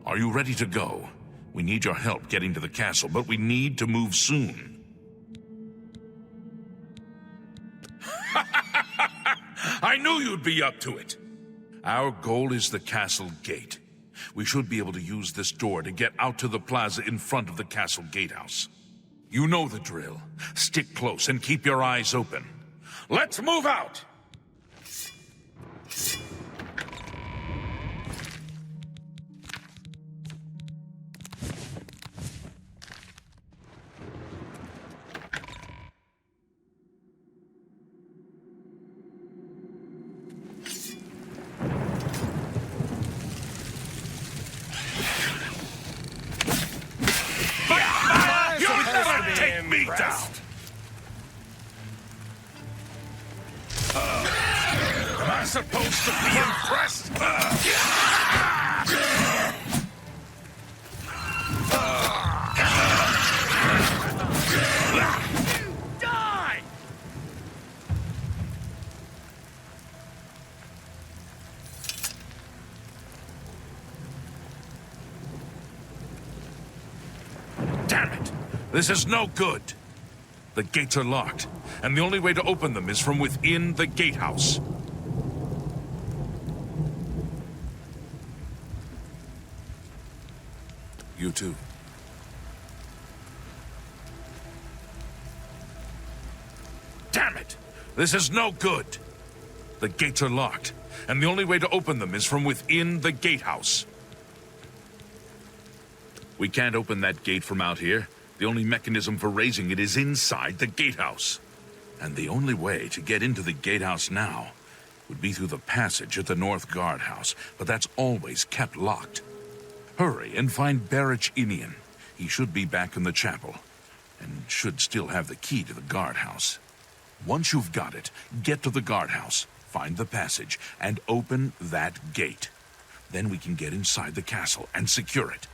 Are you ready to go? We need your help getting to the castle, but we need to move soon. I knew you'd be up to it. Our goal is the castle gate. We should be able to use this door to get out to the plaza in front of the castle gatehouse. You know the drill. Stick close and keep your eyes open. Let's move out! Am I supposed to be impressed? Die! This is no good. The gates are locked, and the only way to open them is from within the gatehouse. You too. Damn it! This is no good. The gates are locked, and the only way to open them is from within the gatehouse. We can't open that gate from out here. The only mechanism for raising it is inside the gatehouse. And the only way to get into the gatehouse now would be through the passage at the North Guardhouse, but that's always kept locked. Hurry and find Barrich Inian. He should be back in the chapel, and should still have the key to the guardhouse. Once you've got it, get to the guardhouse, find the passage, and open that gate. Then we can get inside the castle and secure it.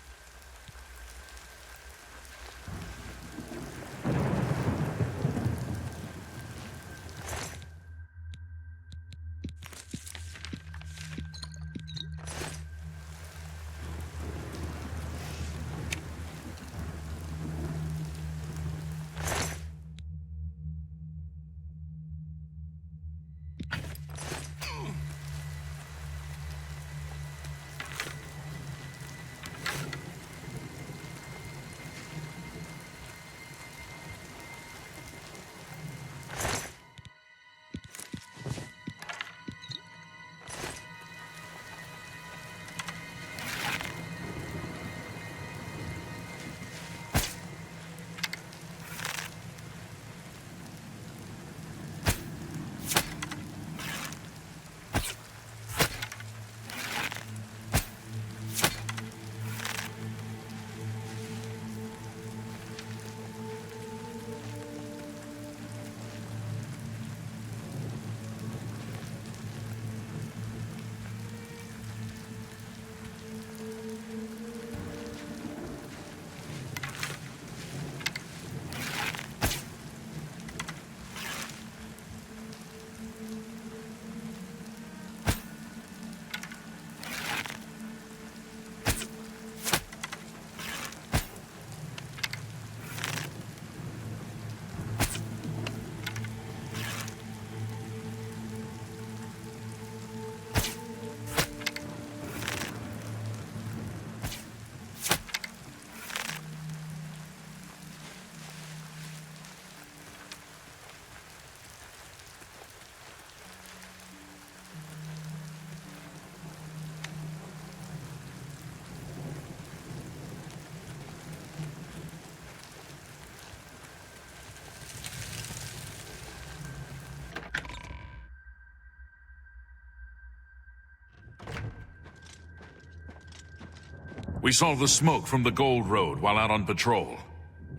We saw the smoke from the Gold Road while out on patrol.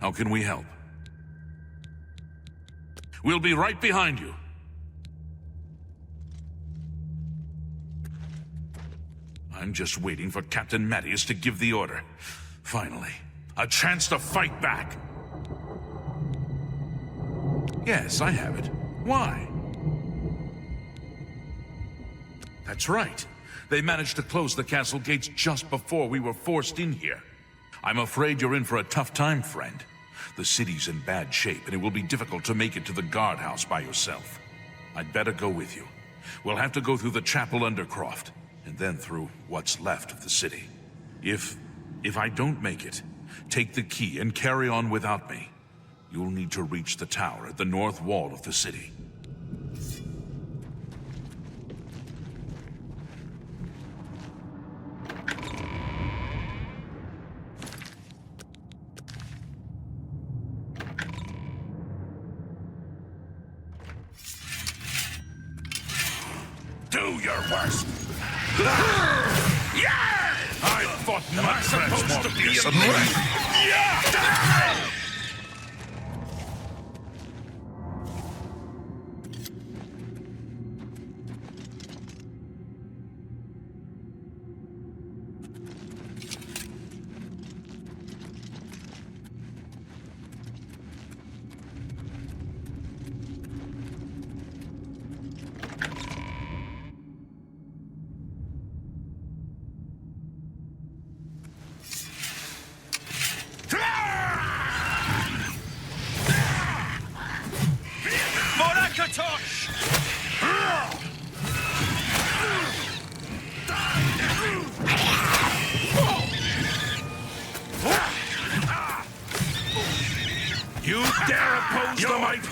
How can we help? We'll be right behind you. I'm just waiting for Captain Mattias to give the order. Finally, a chance to fight back. Yes, I have it. Why? That's right. They managed to close the castle gates just before we were forced in here. I'm afraid you're in for a tough time, friend. The city's in bad shape, and it will be difficult to make it to the guardhouse by yourself. I'd better go with you. We'll have to go through the chapel undercroft, and then through what's left of the city. If I don't make it, take the key and carry on without me. You'll need to reach the tower at the north wall of the city. Do your worst. I thought my friends more fierce than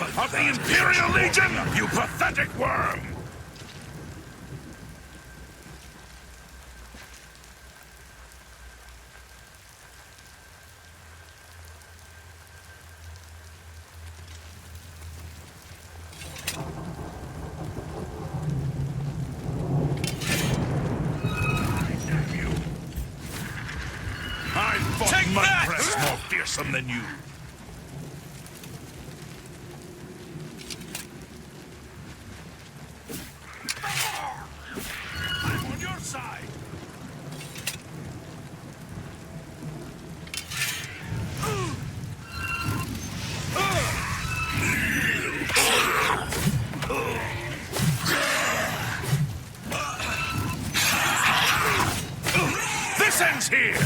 of the Imperial Legion, you pathetic worm! I fought Mudcrest more fearsome than you. I'm on your side. This ends here.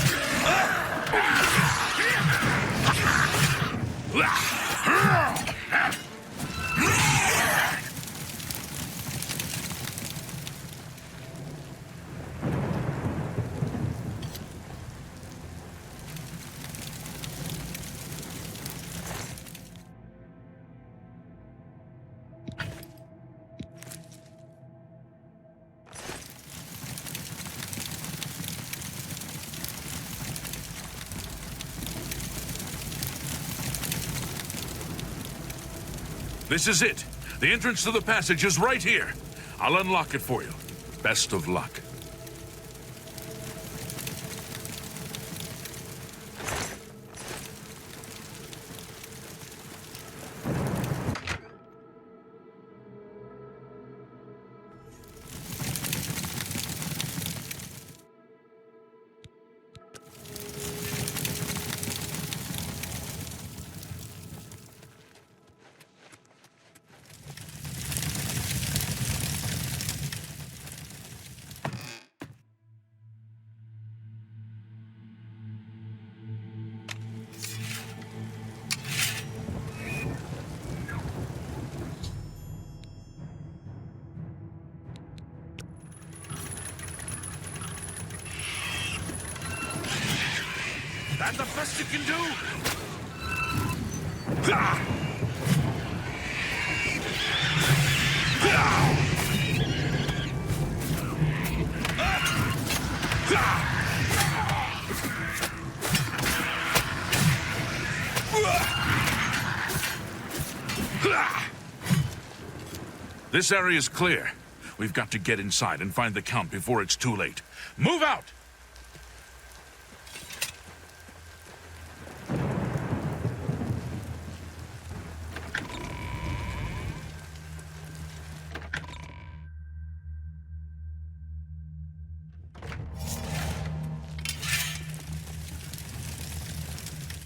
This is it. The entrance to the passage is right here. I'll unlock it for you. Best of luck. That the best you can do? This area is clear. We've got to get inside and find the Count before it's too late. Move out!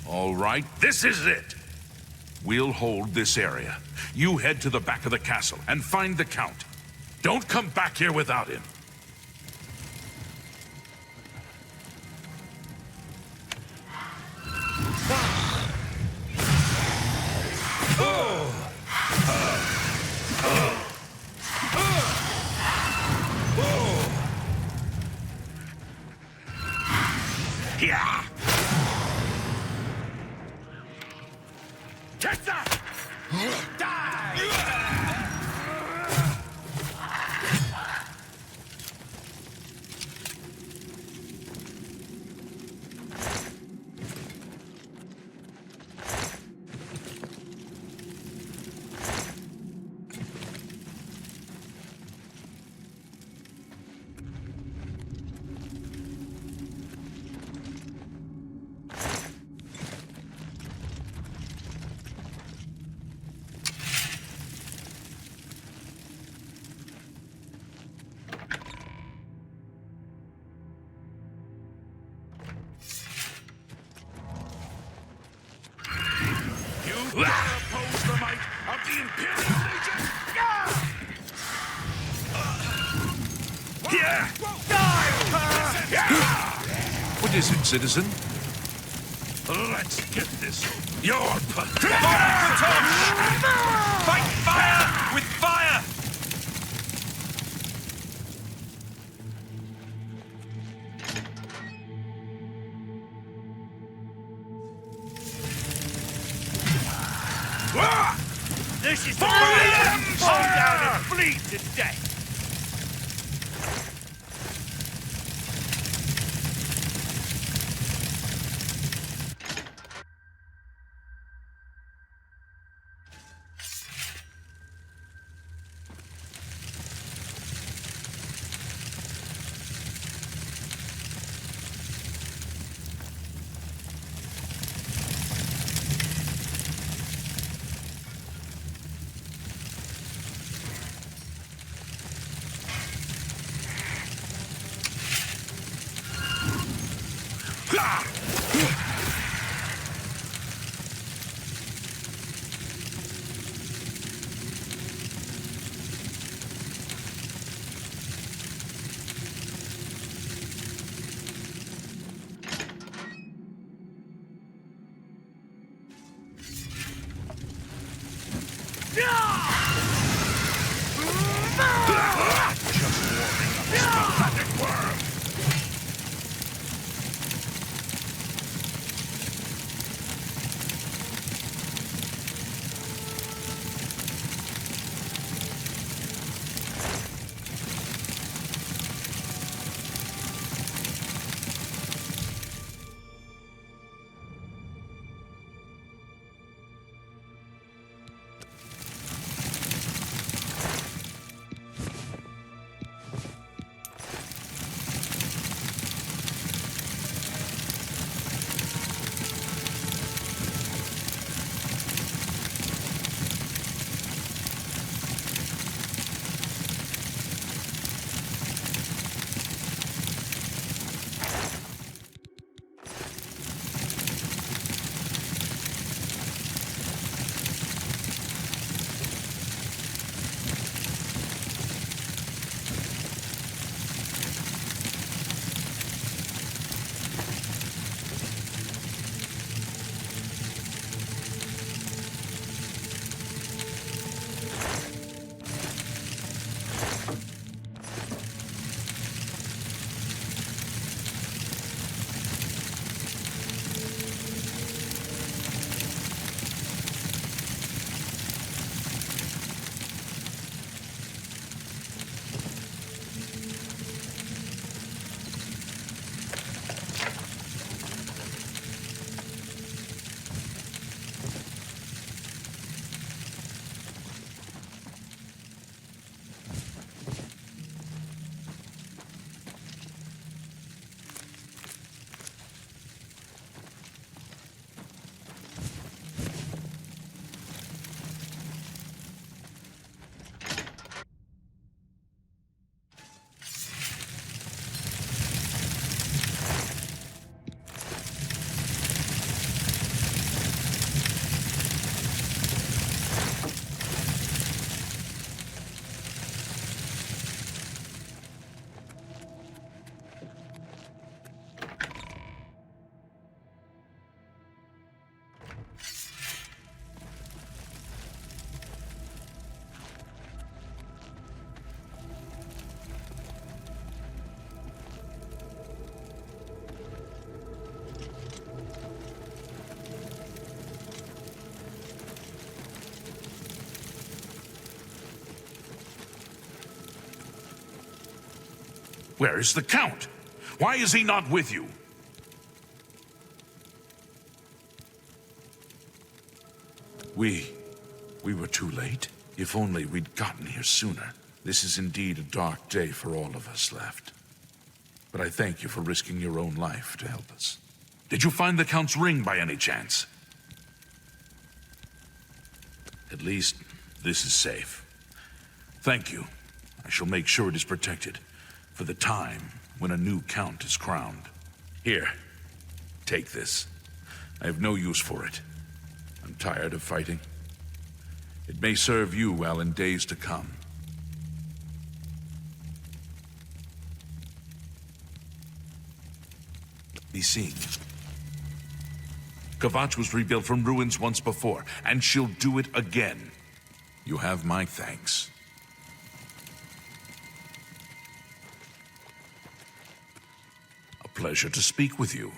All right, this is it. We'll hold this area. You head to the back of the castle and find the Count. Don't come back here without him. Yeah. Take that! Die! Oppose the might of the Imperial Legion! Yeah! What is it, citizen? Let's get this. You're pathetic! Fight fire with fire! to death. Where is the Count? Why is he not with you? We were too late. If only we'd gotten here sooner. This is indeed a dark day for all of us left. But I thank you for risking your own life to help us. Did you find the Count's ring by any chance? At least, this is safe. Thank you. I shall make sure it is protected for the time when a new Count is crowned. Here, take this. I have no use for it. I'm tired of fighting. It may serve you well in days to come. Be seen. Kvatch was rebuilt from ruins once before, and she'll do it again. You have my thanks. A pleasure to speak with you.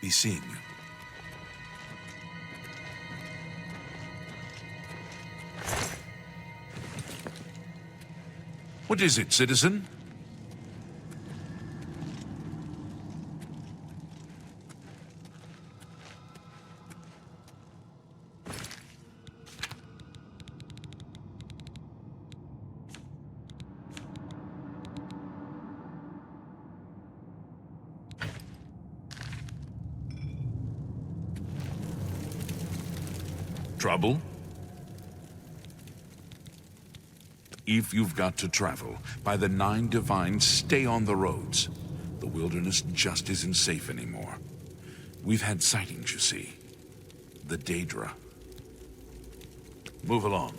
Be seen. What is it, citizen? Trouble? If you've got to travel, by the 9 divines, stay on the roads. The wilderness just isn't safe anymore. We've had sightings, you see. The Daedra. Move along.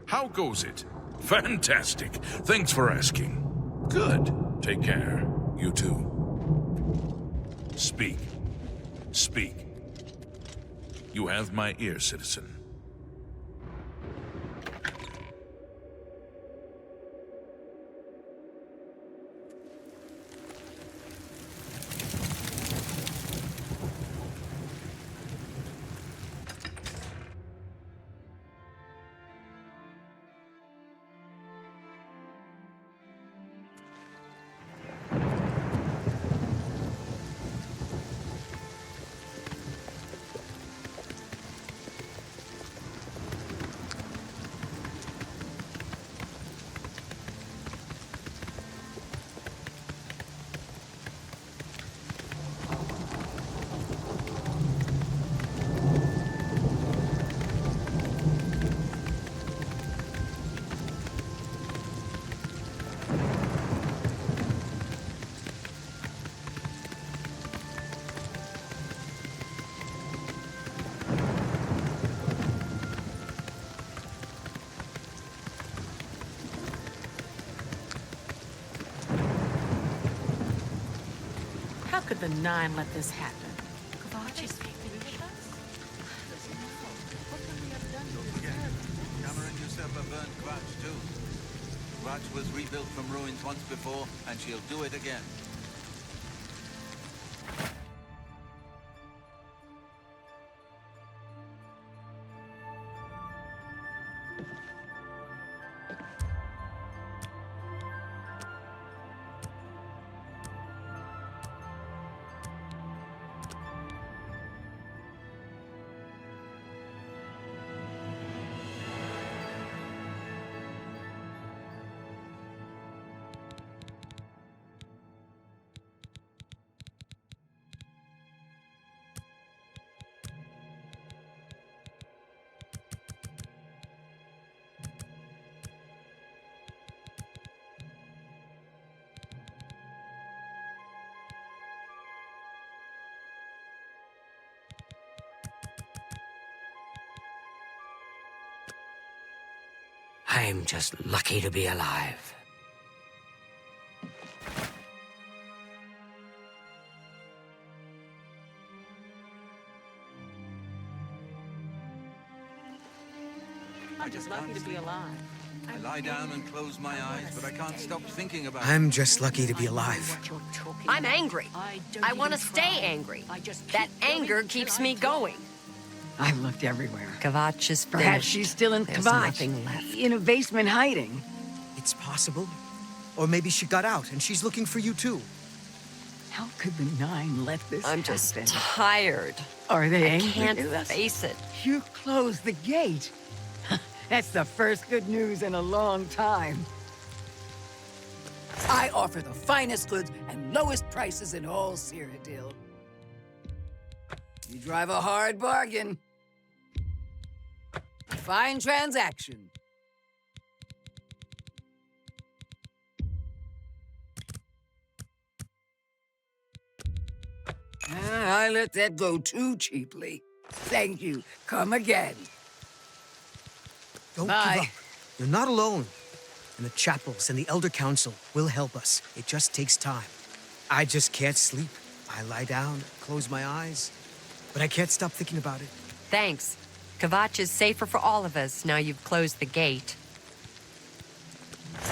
How goes it? Fantastic. Thanks for asking. Good. Take care. You too. Speak. Speak. You have my ear, citizen. How could the 9 let this happen? Don't forget, Cameron yourself a burned Kvatch too. Kvatch was rebuilt from ruins once before, and she'll do it again. I'm just lucky to be alive. I'm just lucky to be alive. I lie down and close my eyes, but I can't stop thinking about it. I'm just lucky to be alive. I'm angry. I want to stay angry. That anger keeps me going. I've looked everywhere. Kvatch is Perhaps finished. she's still in There's Kvatch, nothing left. in a basement hiding. It's possible. Or maybe she got out and she's looking for you too. How could the Nine let this I'm just happen? tired. Are they I angry can't with us? face it. You closed the gate. That's the first good news in a long time. I offer the finest goods and lowest prices in all Cyrodiil. You drive a hard bargain. Fine transaction. I let that go too cheaply. Thank you. Come again. Don't Bye. give up. You're not alone. And the chapels and the Elder Council will help us. It just takes time. I just can't sleep. I lie down, close my eyes, but I can't stop thinking about it. Thanks. Kvatch is safer for all of us now you've closed the gate.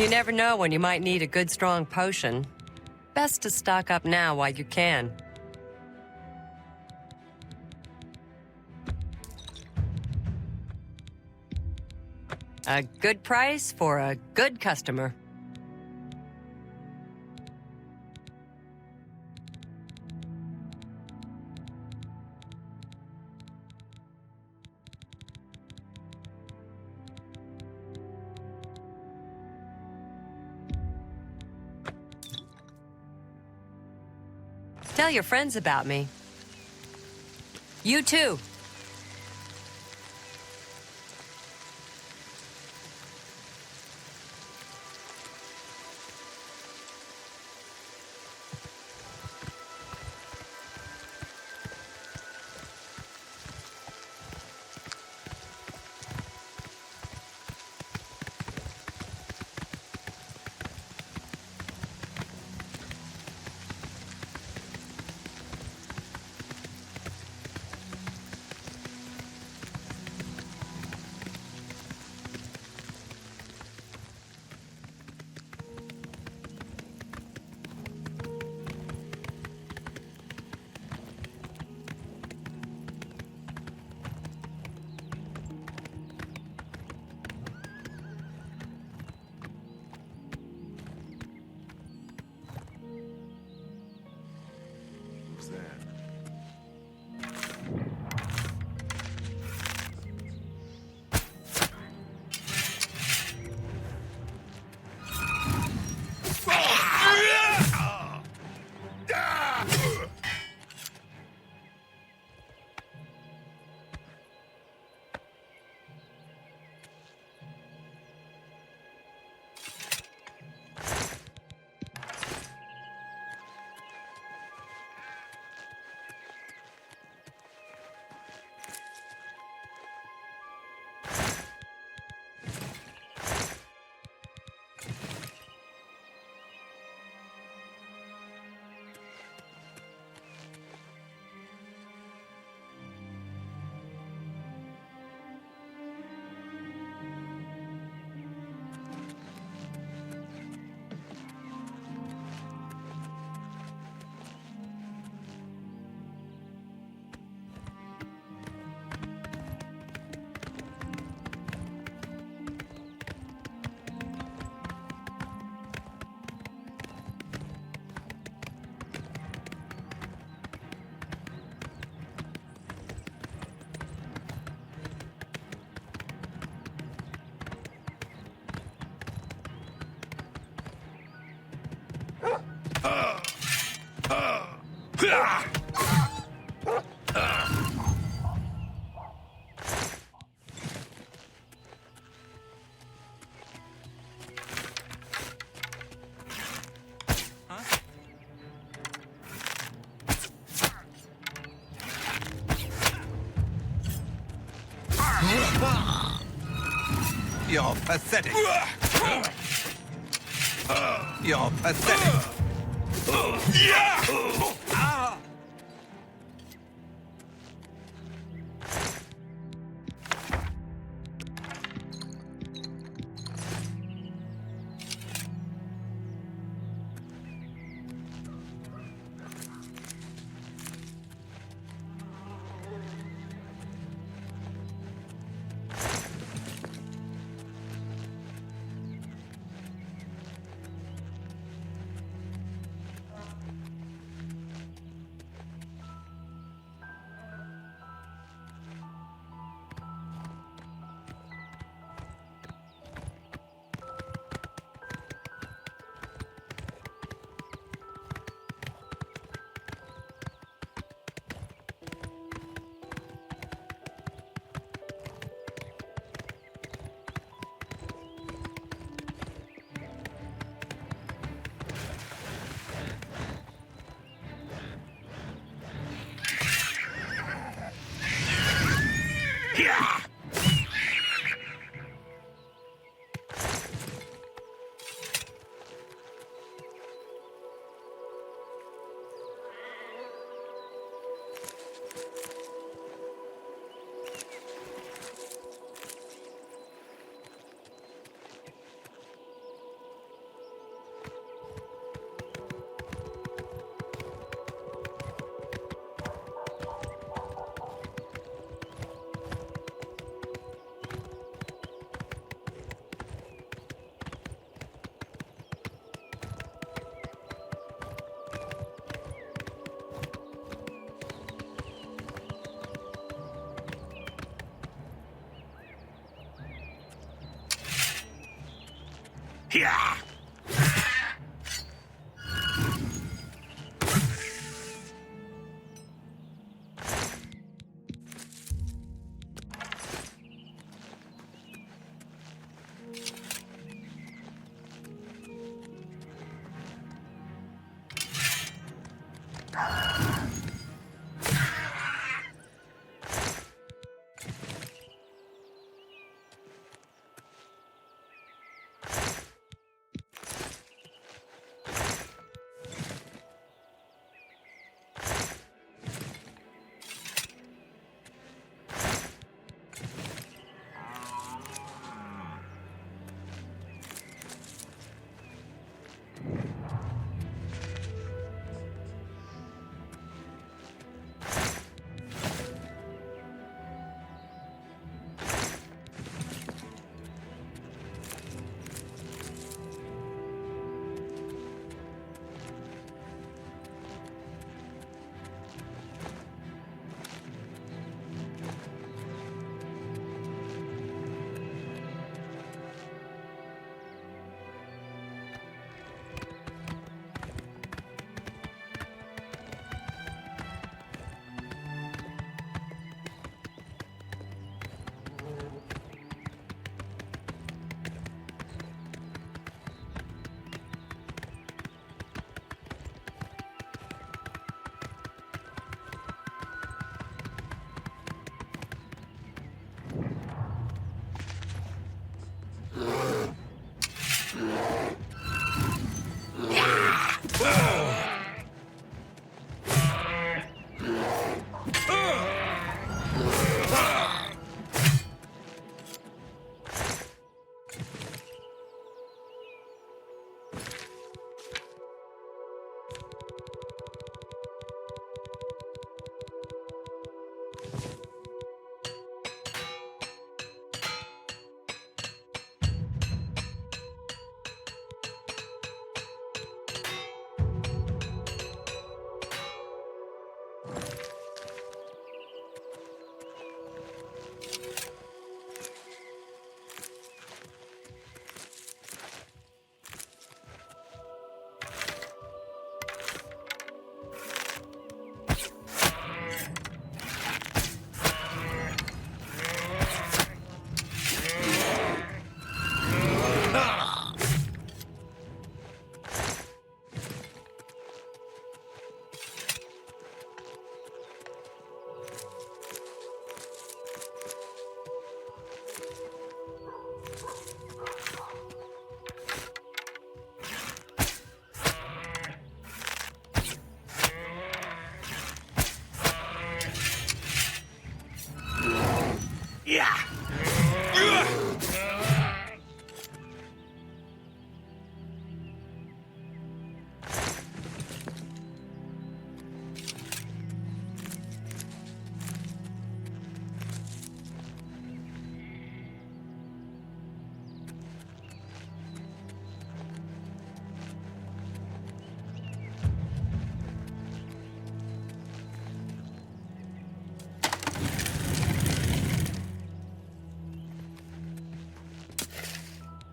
You never know when you might need a good, strong potion. Best to stock up now while you can. A good price for a good customer. Tell your friends about me. You too. You're pathetic. You're pathetic. Yeah!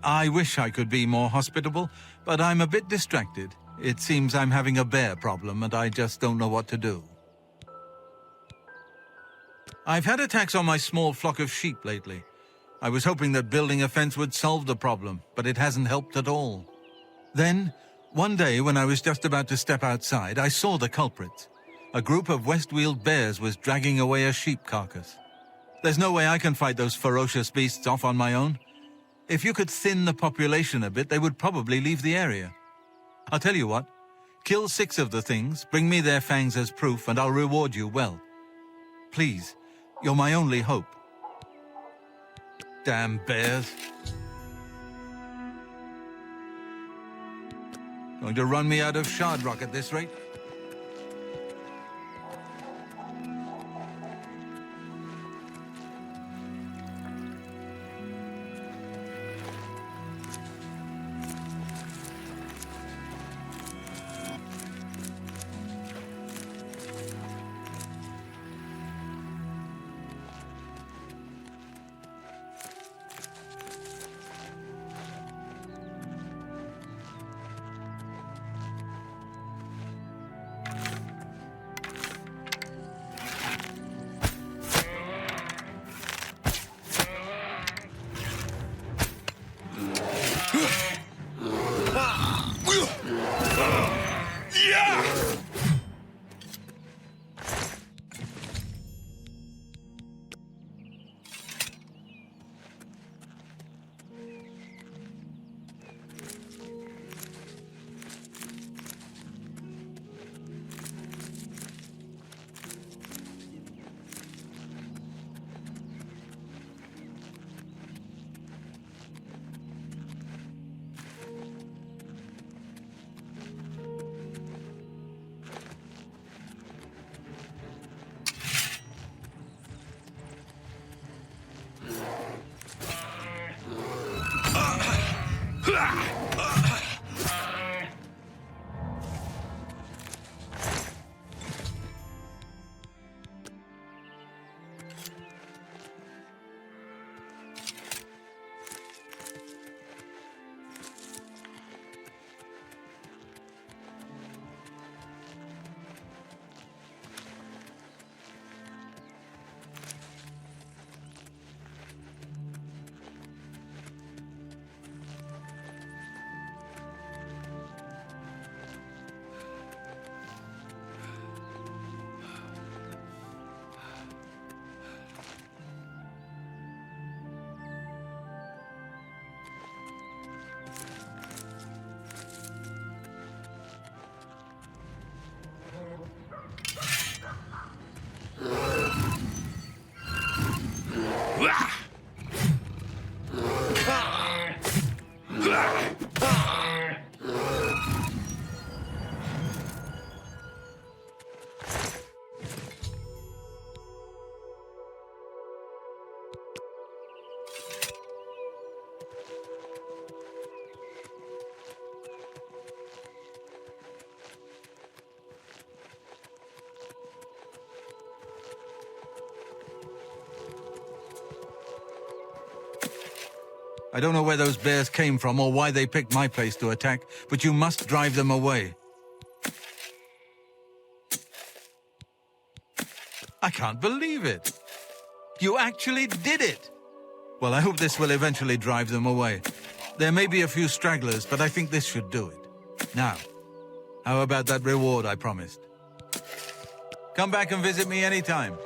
I wish I could be more hospitable, but I'm a bit distracted. It seems I'm having a bear problem, and I just don't know what to do. I've had attacks on my small flock of sheep lately. I was hoping that building a fence would solve the problem, but it hasn't helped at all. Then, one day when I was just about to step outside, I saw the culprits. A group of Westweald bears was dragging away a sheep carcass. There's no way I can fight those ferocious beasts off on my own. If you could thin the population a bit, they would probably leave the area. I'll tell you what, kill 6 of the things, bring me their fangs as proof, and I'll reward you well. Please, you're my only hope. Damn bears. Going to run me out of shard rock at this rate? I don't know where those bears came from or why they picked my place to attack, but you must drive them away. I can't believe it. You actually did it. Well, I hope this will eventually drive them away. There may be a few stragglers, but I think this should do it. Now, how about that reward I promised? Come back and visit me anytime.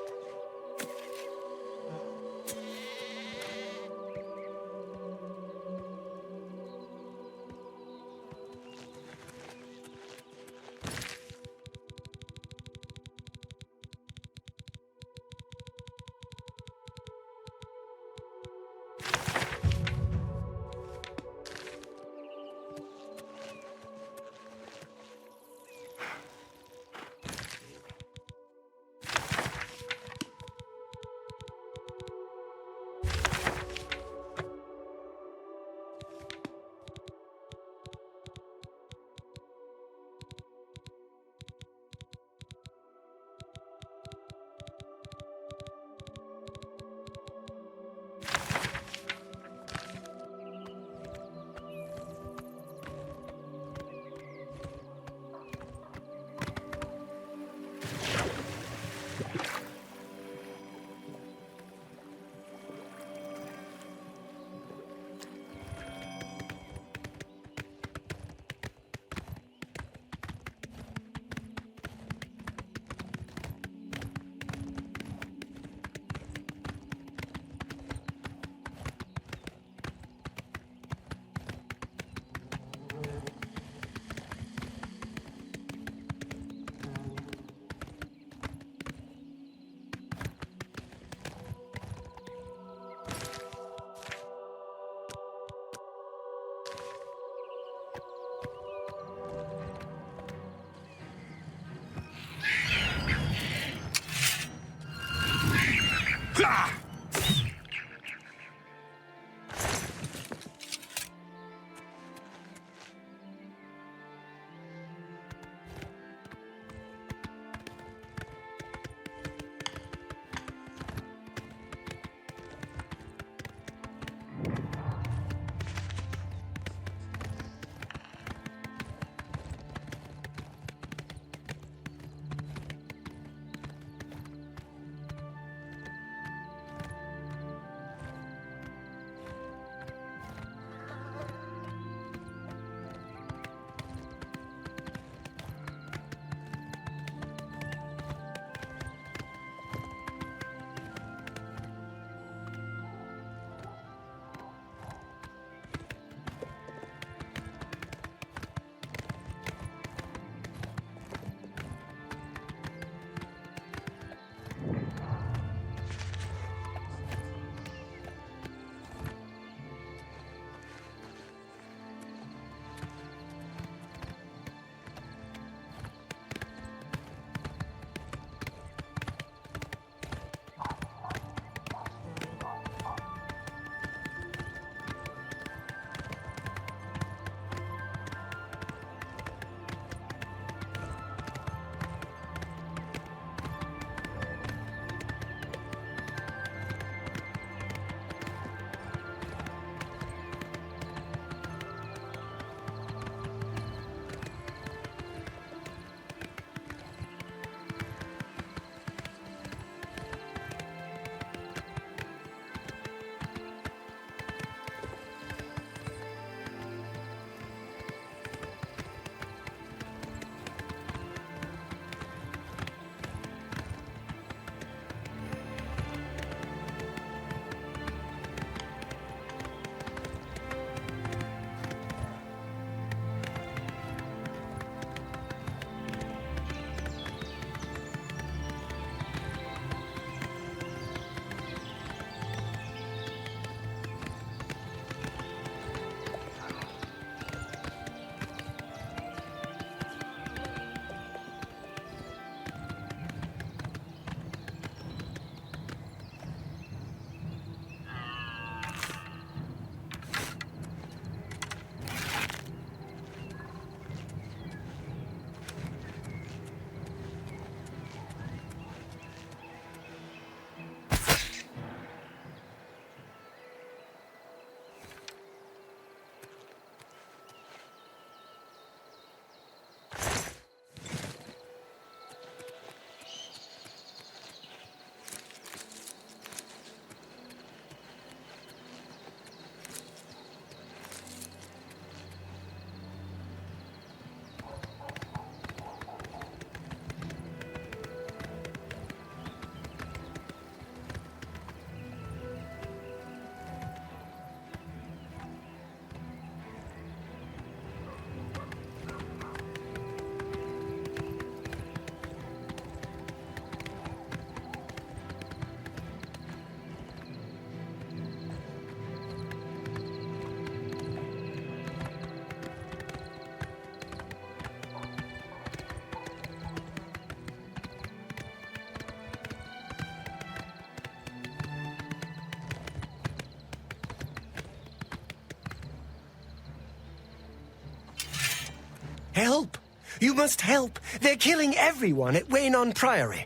You must help. They're killing everyone at Weynon Priory.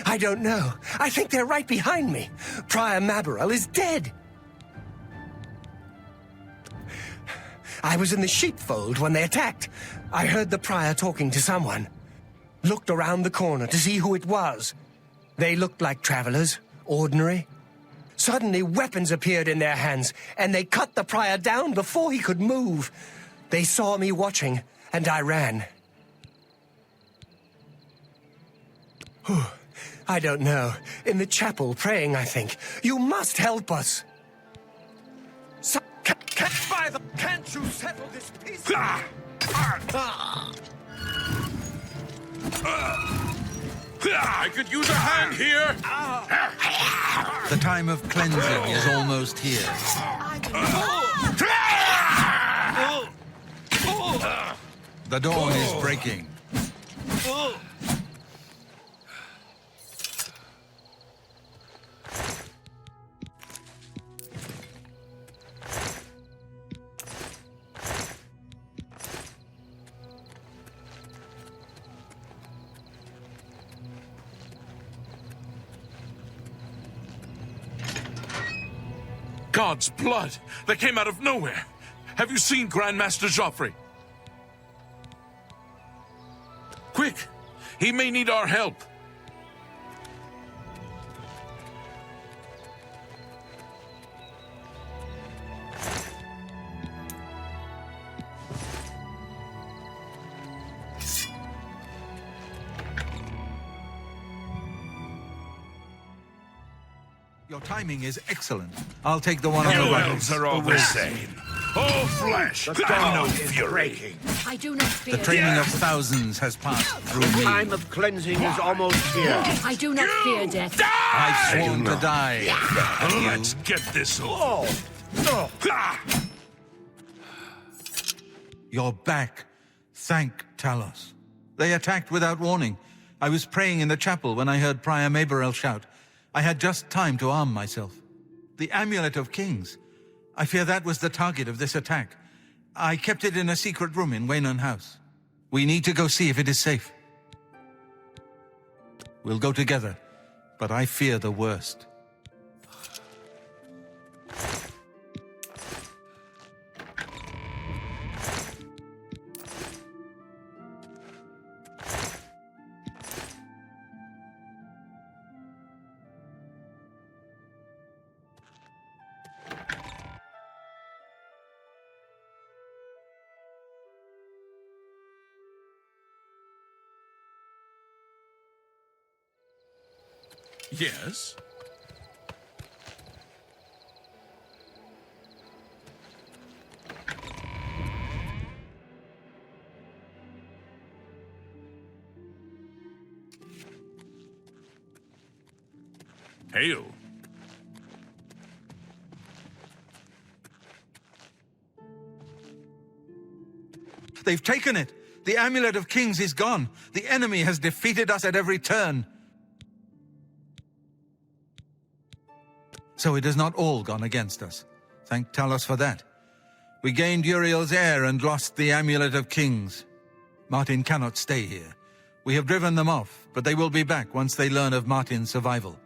I don't know. I think they're right behind me. Prior Maberel is dead. I was in the sheepfold when they attacked. I heard the prior talking to someone. Looked around the corner to see who it was. They looked like travelers, ordinary. Suddenly, weapons appeared in their hands, and they cut the prior down before he could move. They saw me watching, and I ran. I don't know. In the chapel, praying, I think. You must help us. Can't you settle this peacefully? I could use a hand here! The time of cleansing is almost here. The dawn is breaking. God's blood that came out of nowhere. Have you seen Grandmaster Jauffre? Quick! He may need our help. Your timing is excellent. I'll take the one on the right. Elves are all the same. All flesh and no fury. I do not fear The training of thousands has passed through me. The time of cleansing is almost here. I do not fear death. I've sworn to die. Let's get this over. You're back. Thank Talos. They attacked without warning. I was praying in the chapel when I heard Prior Maberel shout. I had just time to arm myself. The Amulet of Kings. I fear that was the target of this attack. I kept it in a secret room in Weynon House. We need to go see if it is safe. We'll go together, but I fear the worst. Yes? Hail. They've taken it! The Amulet of Kings is gone! The enemy has defeated us at every turn! So it has not all gone against us. Thank Talos for that. We gained Uriel's heir and lost the Amulet of Kings. Martin cannot stay here. We have driven them off, but they will be back once they learn of Martin's survival.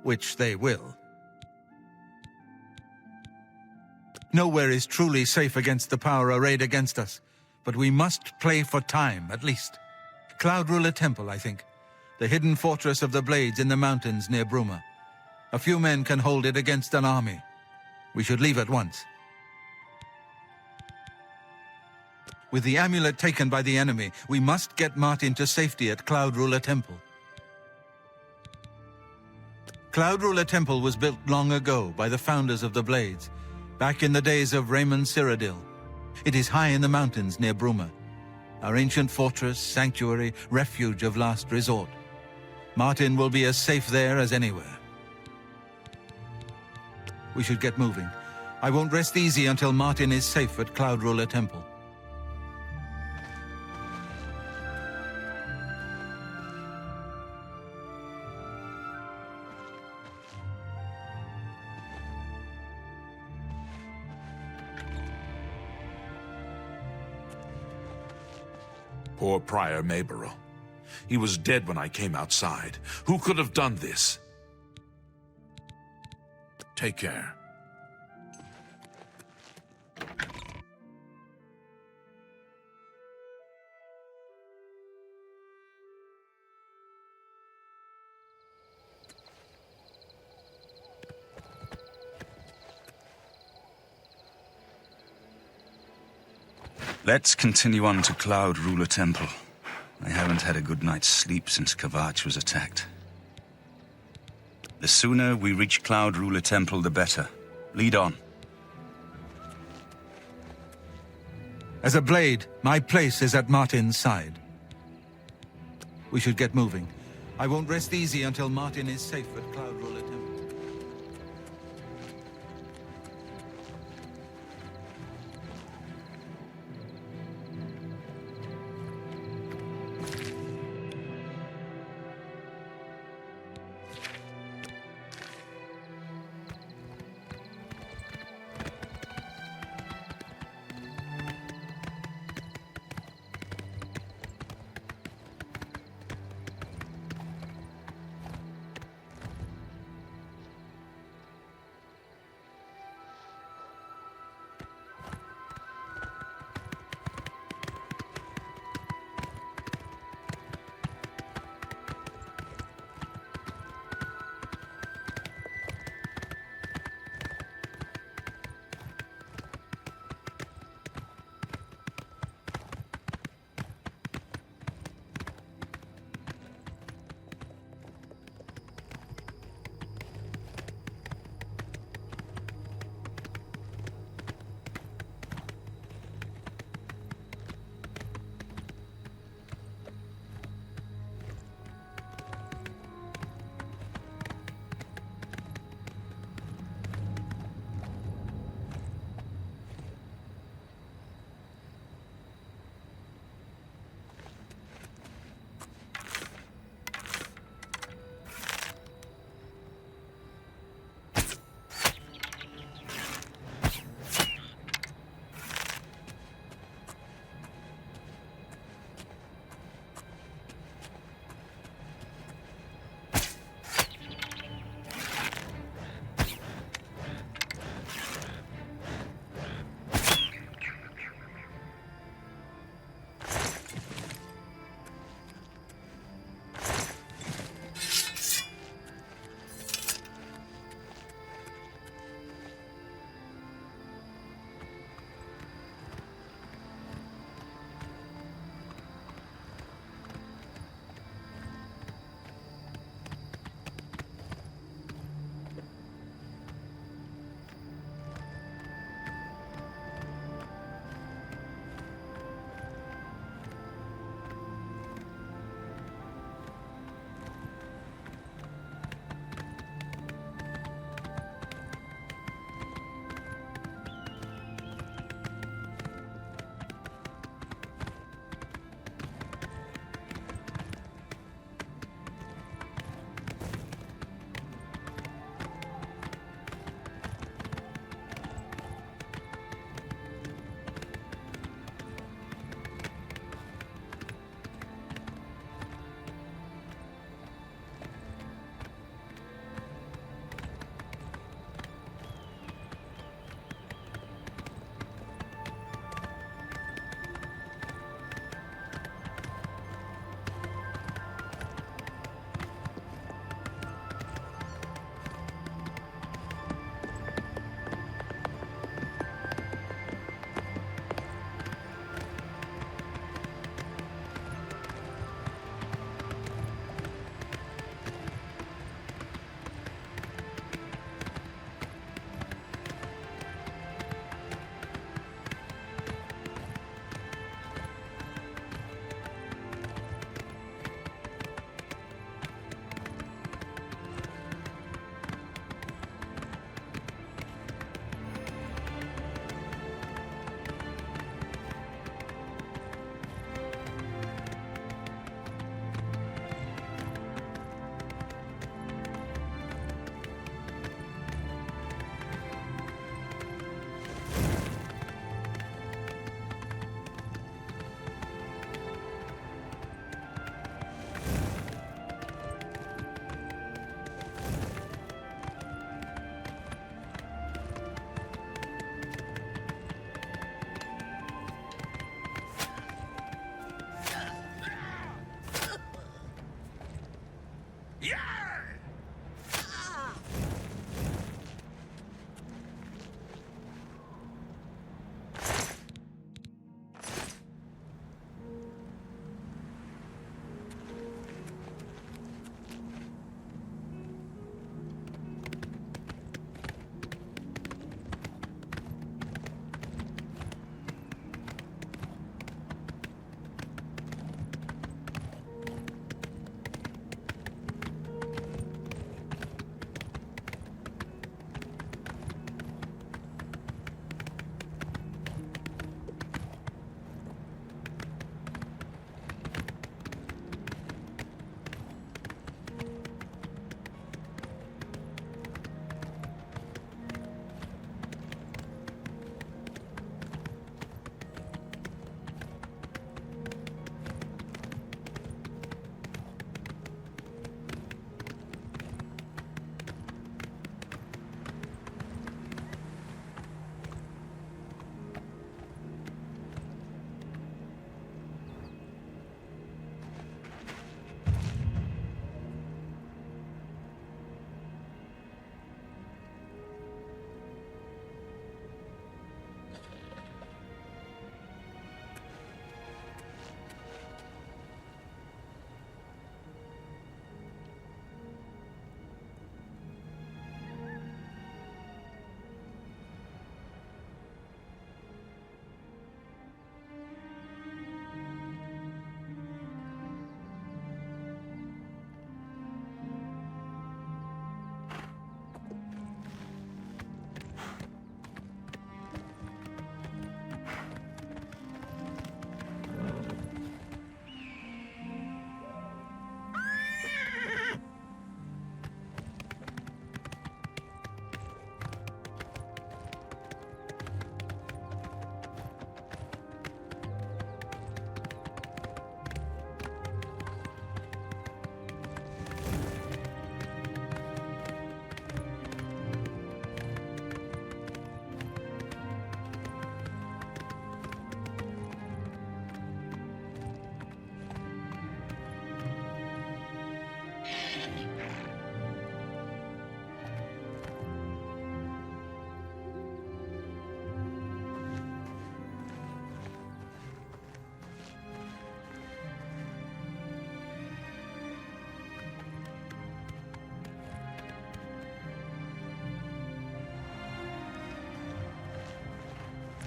Which they will. Nowhere is truly safe against the power arrayed against us, but we must play for time, at least. Cloud Ruler Temple, I think. The hidden fortress of the Blades in the mountains near Bruma. A few men can hold it against an army. We should leave at once. With the amulet taken by the enemy, we must get Martin to safety at Cloud Ruler Temple. Cloud Ruler Temple was built long ago by the founders of the Blades, back in the days of Raymond Cyrodiil. It is high in the mountains near Bruma, our ancient fortress, sanctuary, refuge of last resort. Martin will be as safe there as anywhere. We should get moving. I won't rest easy until Martin is safe at Cloud Ruler Temple. Poor Prior Mayburrow. He was dead when I came outside. Who could have done this? Take care. Let's continue on to Cloud Ruler Temple. I haven't had a good night's sleep since Kvatch was attacked. The sooner we reach Cloud Ruler Temple, the better. Lead on. As a blade, my place is at Martin's side. We should get moving. I won't rest easy until Martin is safe at Cloud Ruler Temple.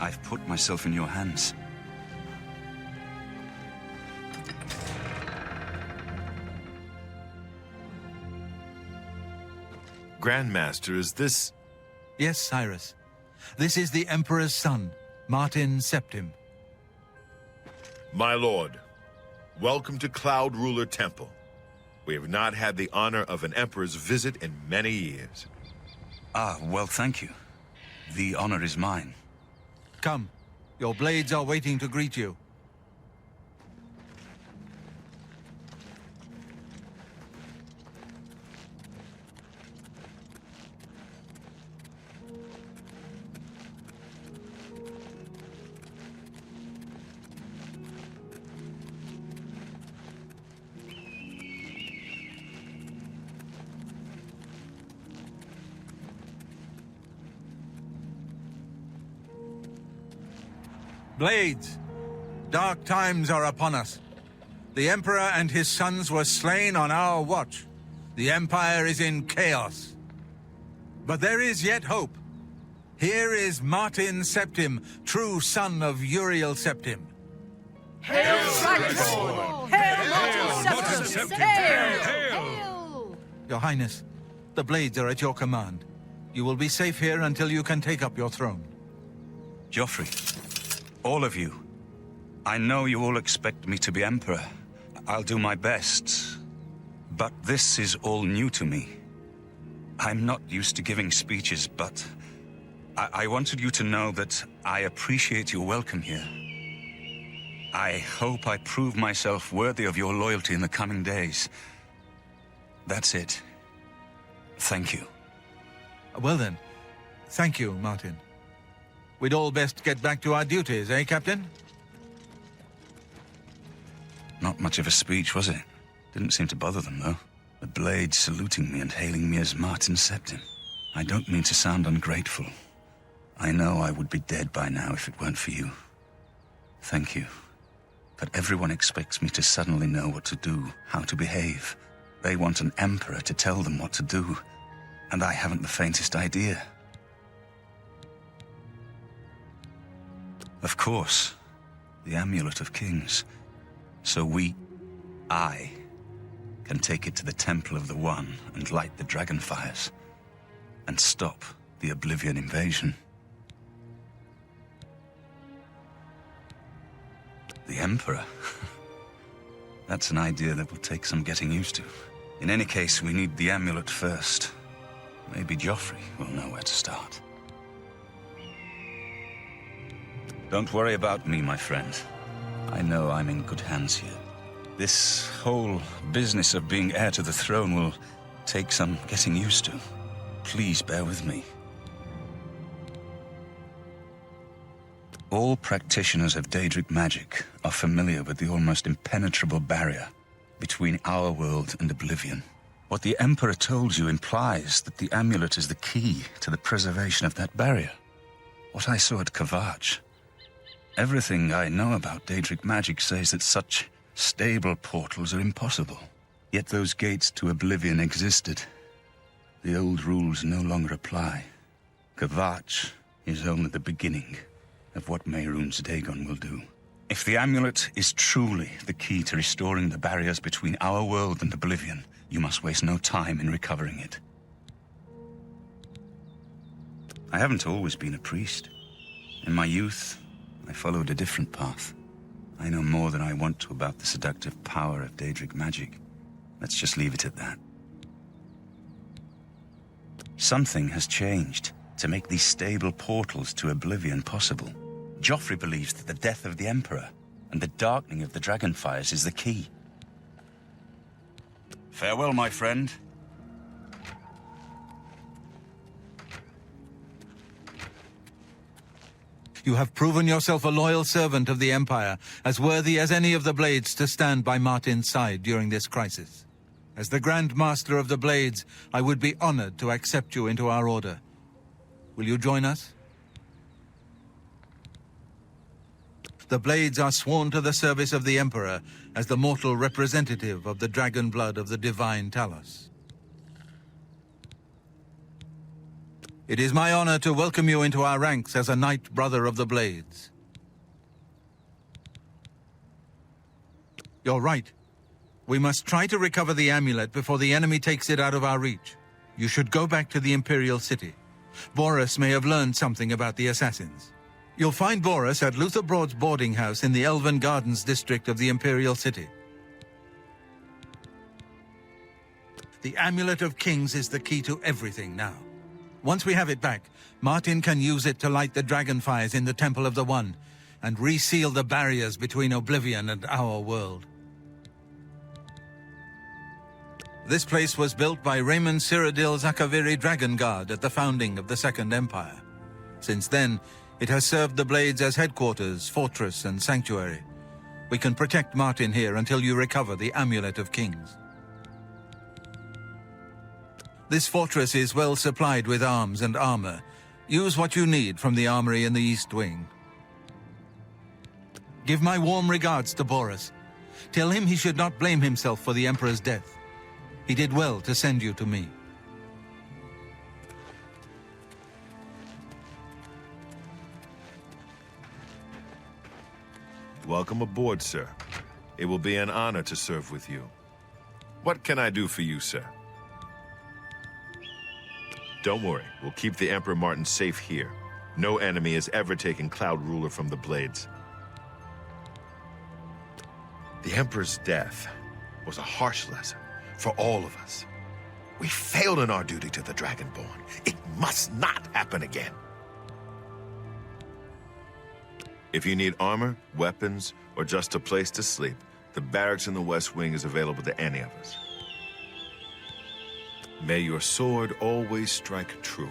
I've put myself in your hands. Grandmaster, is this... Yes, Cyrus. This is the Emperor's son, Martin Septim. My lord, welcome to Cloud Ruler Temple. We have not had the honor of an emperor's visit in many years. Ah, well, thank you. The honor is mine. Come. Your blades are waiting to greet you. Blades, dark times are upon us. The Emperor and his sons were slain on our watch. The Empire is in chaos. But there is yet hope. Here is Martin Septim, true son of Uriel Septim. Hail, Dragonborn! Hail, Martin Septim! Hail! Your Highness, the Blades are at your command. You will be safe here until you can take up your throne. Jauffre, all of you. I know you all expect me to be Emperor. I'll do my best. But this is all new to me. I'm not used to giving speeches, but I wanted you to know that I appreciate your welcome here. I hope I prove myself worthy of your loyalty in the coming days. That's it. Thank you. Well then, thank you, Martin. We'd all best get back to our duties, eh, Captain? Not much of a speech, was it? Didn't seem to bother them, though. The Blades saluting me and hailing me as Martin Septim. I don't mean to sound ungrateful. I know I would be dead by now if it weren't for you. Thank you. But everyone expects me to suddenly know what to do, how to behave. They want an emperor to tell them what to do, and I haven't the faintest idea. Of course, the amulet of kings. So I, can take it to the Temple of the One and light the dragon fires, and stop the Oblivion invasion. The Emperor? That's an idea that will take some getting used to. In any case, we need the amulet first. Maybe Jauffre will know where to start. Don't worry about me, my friend. I know I'm in good hands here. This whole business of being heir to the throne will take some getting used to. Please bear with me. All practitioners of Daedric magic are familiar with the almost impenetrable barrier between our world and Oblivion. What the Emperor told you implies that the amulet is the key to the preservation of that barrier. What I saw at Kvatch. Everything I know about Daedric magic says that such stable portals are impossible. Yet those gates to Oblivion existed. The old rules no longer apply. Kvatch is only the beginning of what Mehrunes Dagon will do. If the amulet is truly the key to restoring the barriers between our world and Oblivion, you must waste no time in recovering it. I haven't always been a priest. In my youth, I followed a different path. I know more than I want to about the seductive power of Daedric magic. Let's just leave it at that. Something has changed to make these stable portals to Oblivion possible. Jauffre believes that the death of the Emperor and the darkening of the Dragonfires is the key. Farewell, my friend. You have proven yourself a loyal servant of the Empire, as worthy as any of the Blades to stand by Martin's side during this crisis. As the Grand Master of the Blades, I would be honored to accept you into our order. Will you join us? The Blades are sworn to the service of the Emperor as the mortal representative of the dragon blood of the divine Talos. It is my honor to welcome you into our ranks as a Knight Brother of the Blades. You're right. We must try to recover the amulet before the enemy takes it out of our reach. You should go back to the Imperial City. Boris may have learned something about the assassins. You'll find Boris at Luther Broad's boarding house in the Elven Gardens district of the Imperial City. The Amulet of Kings is the key to everything now. Once we have it back, Martin can use it to light the dragonfires in the Temple of the One and reseal the barriers between Oblivion and our world. This place was built by Raymond Cyrodiil Zakaviri Dragon Guard at the founding of the Second Empire. Since then, it has served the Blades as headquarters, fortress, and sanctuary. We can protect Martin here until you recover the Amulet of Kings. This fortress is well supplied with arms and armor. Use what you need from the armory in the East Wing. Give my warm regards to Boris. Tell him he should not blame himself for the Emperor's death. He did well to send you to me. Welcome aboard, sir. It will be an honor to serve with you. What can I do for you, sir? Don't worry, we'll keep the Emperor Martin safe here. No enemy has ever taken Cloud Ruler from the Blades. The Emperor's death was a harsh lesson for all of us. We failed in our duty to the Dragonborn. It must not happen again. If you need armor, weapons, or just a place to sleep, the barracks in the West Wing is available to any of us. May your sword always strike true.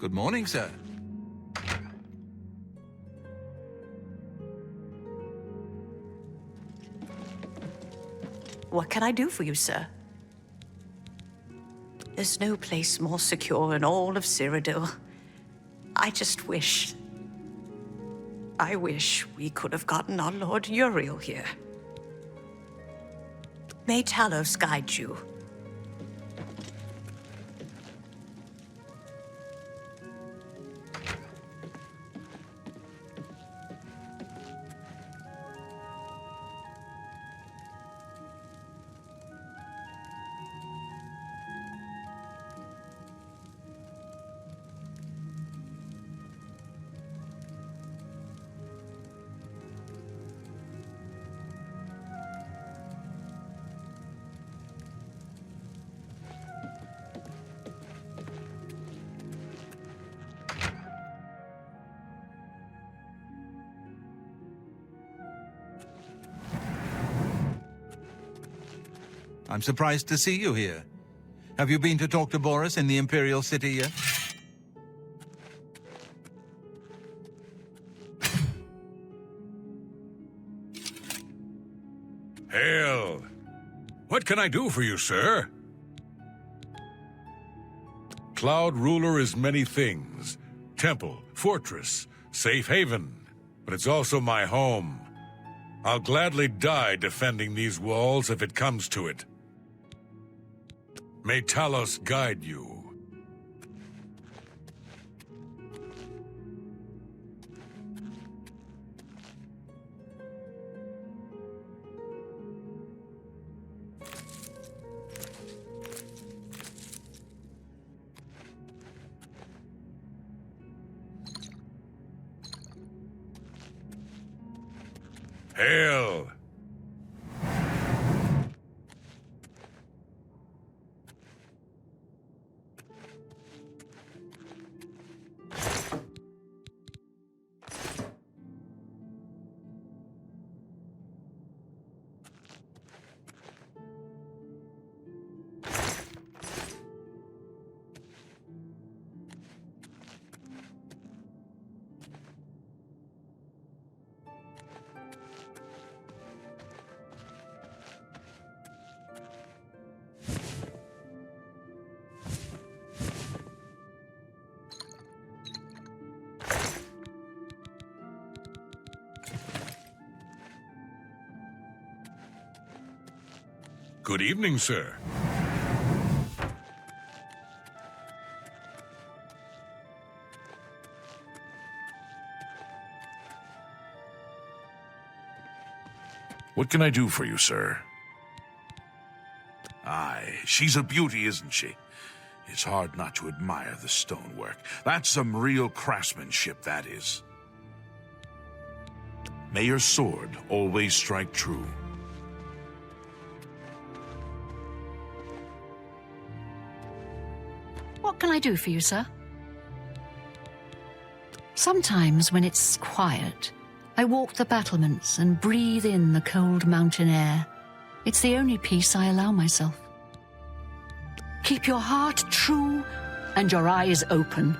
Good morning, sir. What can I do for you, sir? There's no place more secure in all of Cyrodiil. I wish we could have gotten our Lord Uriel here. May Talos guide you. I'm surprised to see you here. Have you been to talk to Boris in the Imperial City yet? Hail! What can I do for you, sir? Cloud Ruler is many things. Temple, fortress, safe haven. But it's also my home. I'll gladly die defending these walls if it comes to it. May Talos guide you. Hail! Good evening, sir. What can I do for you, sir? Aye, she's a beauty, isn't she? It's hard not to admire the stonework. That's some real craftsmanship, that is. May your sword always strike true. What can I do for you, sir? Sometimes when it's quiet, I walk the battlements and breathe in the cold mountain air. It's the only peace I allow myself. Keep your heart true and your eyes open.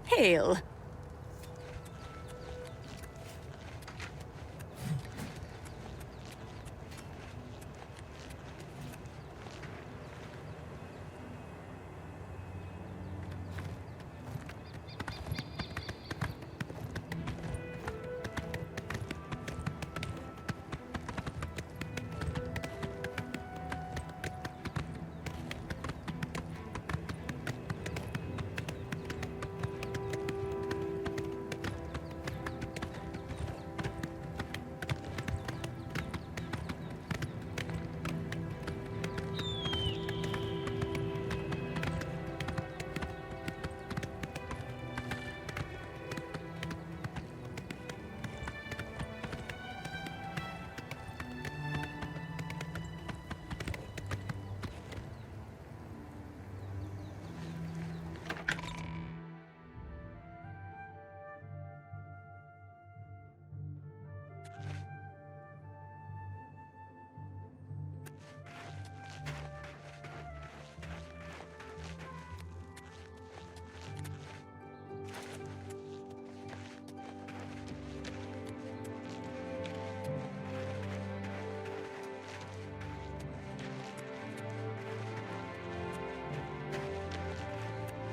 Hail.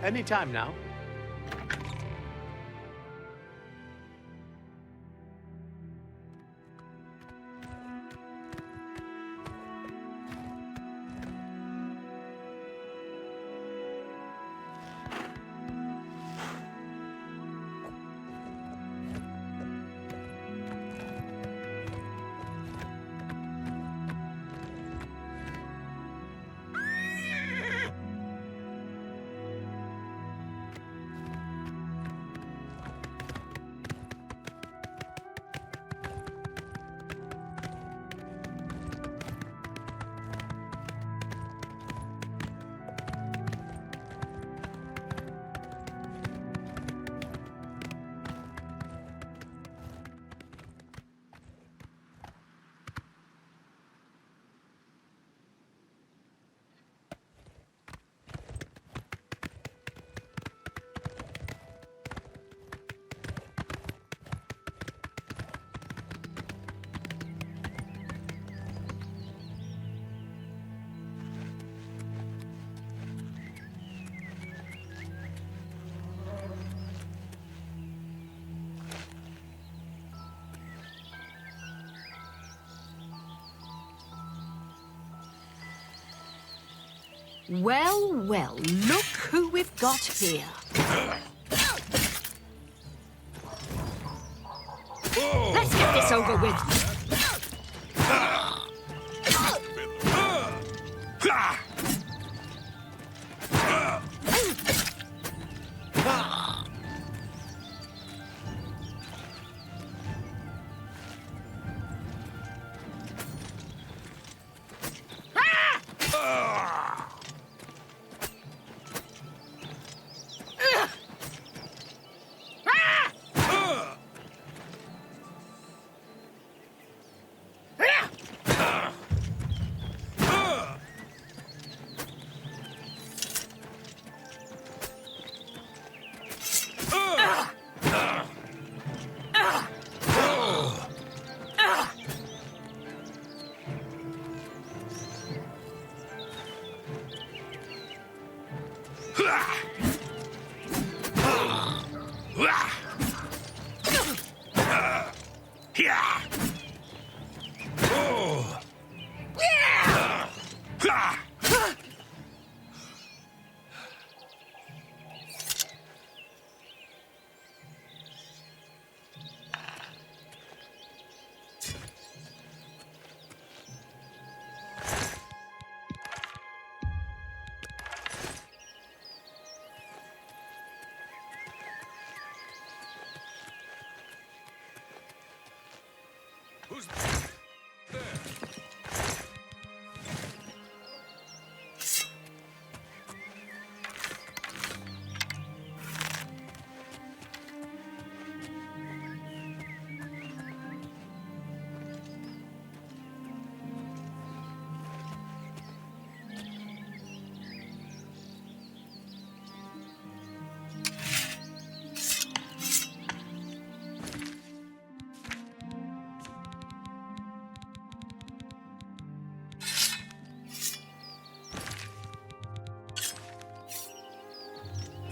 Any time now. Well, well, look who we've got here. Let's get this over with. Who's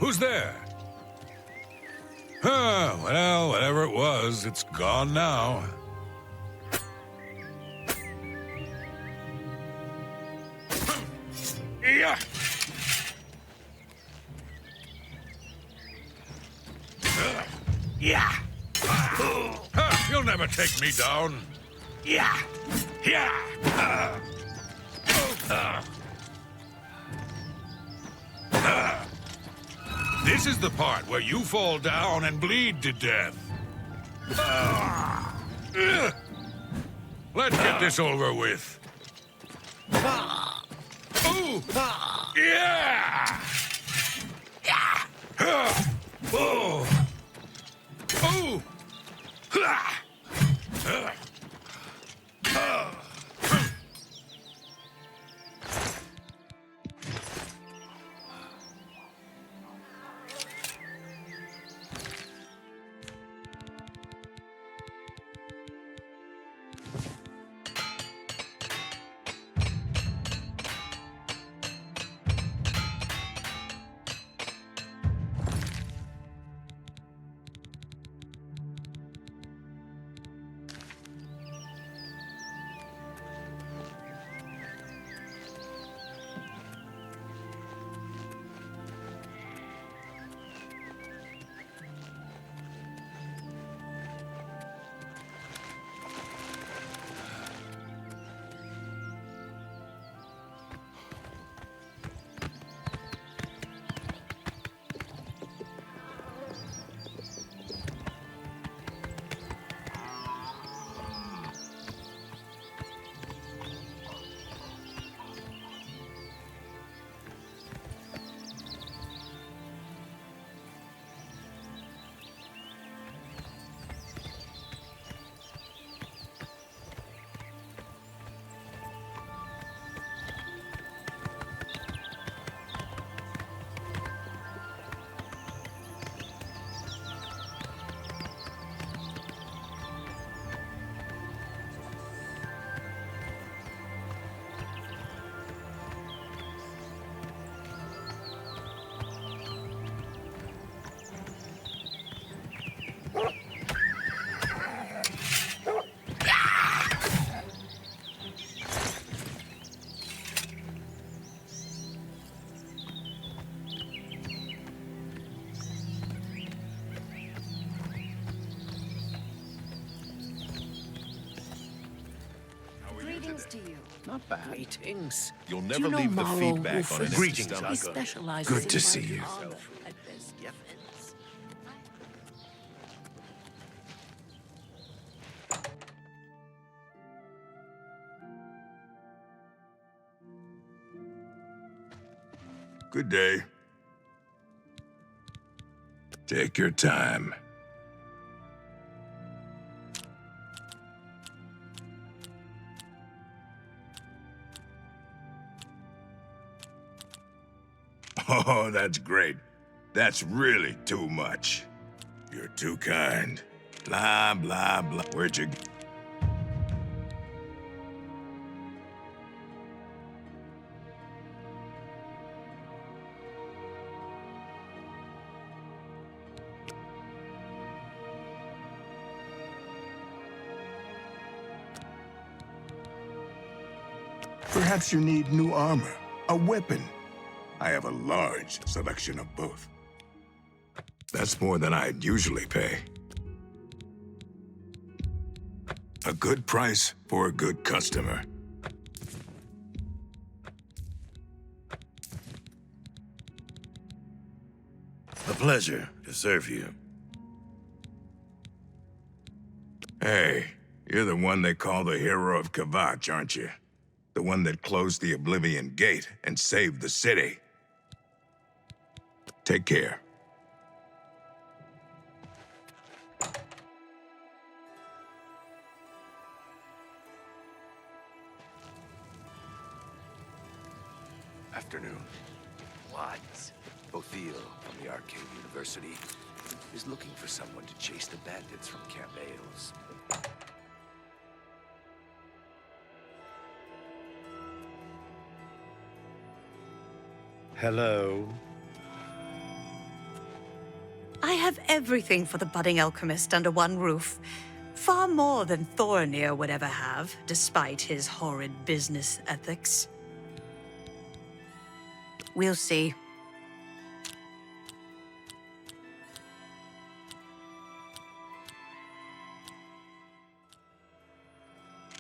Who's there? Well, whatever it was, it's gone now. Yeah. Yeah. You'll never take me down. Yeah. Yeah. This is the part where you fall down and bleed to death. Let's get this over with. Ooh! Yeah! Oh! Oh! to you. Not bad. Greetings. You'll Do never you know leave the Marlowe feedback on an Rufus? empty Greetings, stomach. He specializes Good in to see light you. armor at best defense. Good day. Take your time. Oh, that's great. That's really too much. You're too kind. Blah, blah, blah. Where'd you... Perhaps you need new armor, a weapon. I have a large selection of both. That's more than I'd usually pay. A good price for a good customer. A pleasure to serve you. Hey, you're the one they call the hero of Kvatch, aren't you? The one that closed the Oblivion Gate and saved the city. Take care. Afternoon. What? Othil from the Arcane University is looking for someone to chase the bandits from Camp Ailes. Hello. I have everything for the budding alchemist under one roof. Far more than Thorinir would ever have, despite his horrid business ethics. We'll see.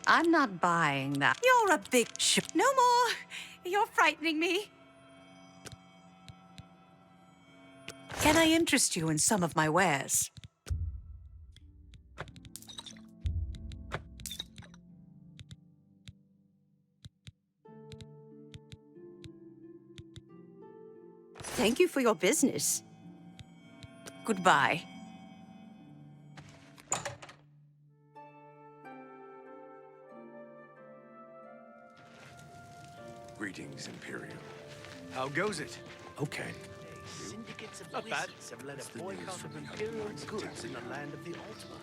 I'm not buying that. You're a big No more! You're frightening me. Can I interest you in some of my wares? Thank you for your business. Goodbye. Greetings, Imperial. How goes it? Okay. Syndicates of Not bad. wizards have led What's a the news boycott from of the imperial Underlords of goods in the land of the Ultima.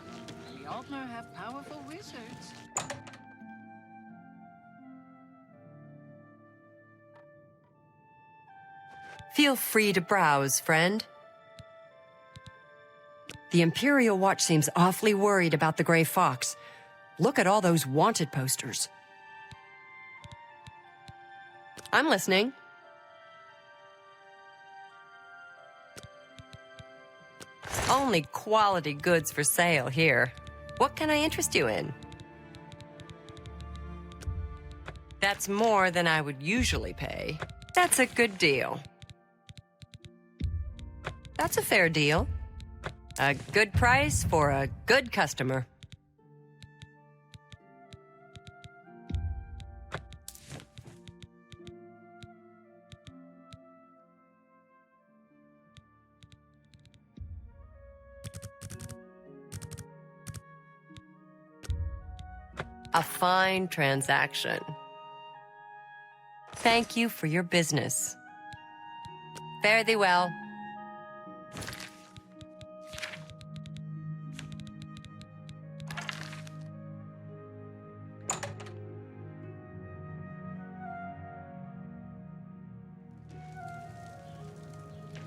The Altmer have powerful wizards. Feel free to browse, friend. The Imperial Watch seems awfully worried about the Grey Fox. Look at all those wanted posters. I'm listening. Only quality goods for sale here. What can I interest you in? That's more than I would usually pay. That's a good deal. That's a fair deal. A good price for a good customer. A fine transaction. Thank you for your business. Fare thee well.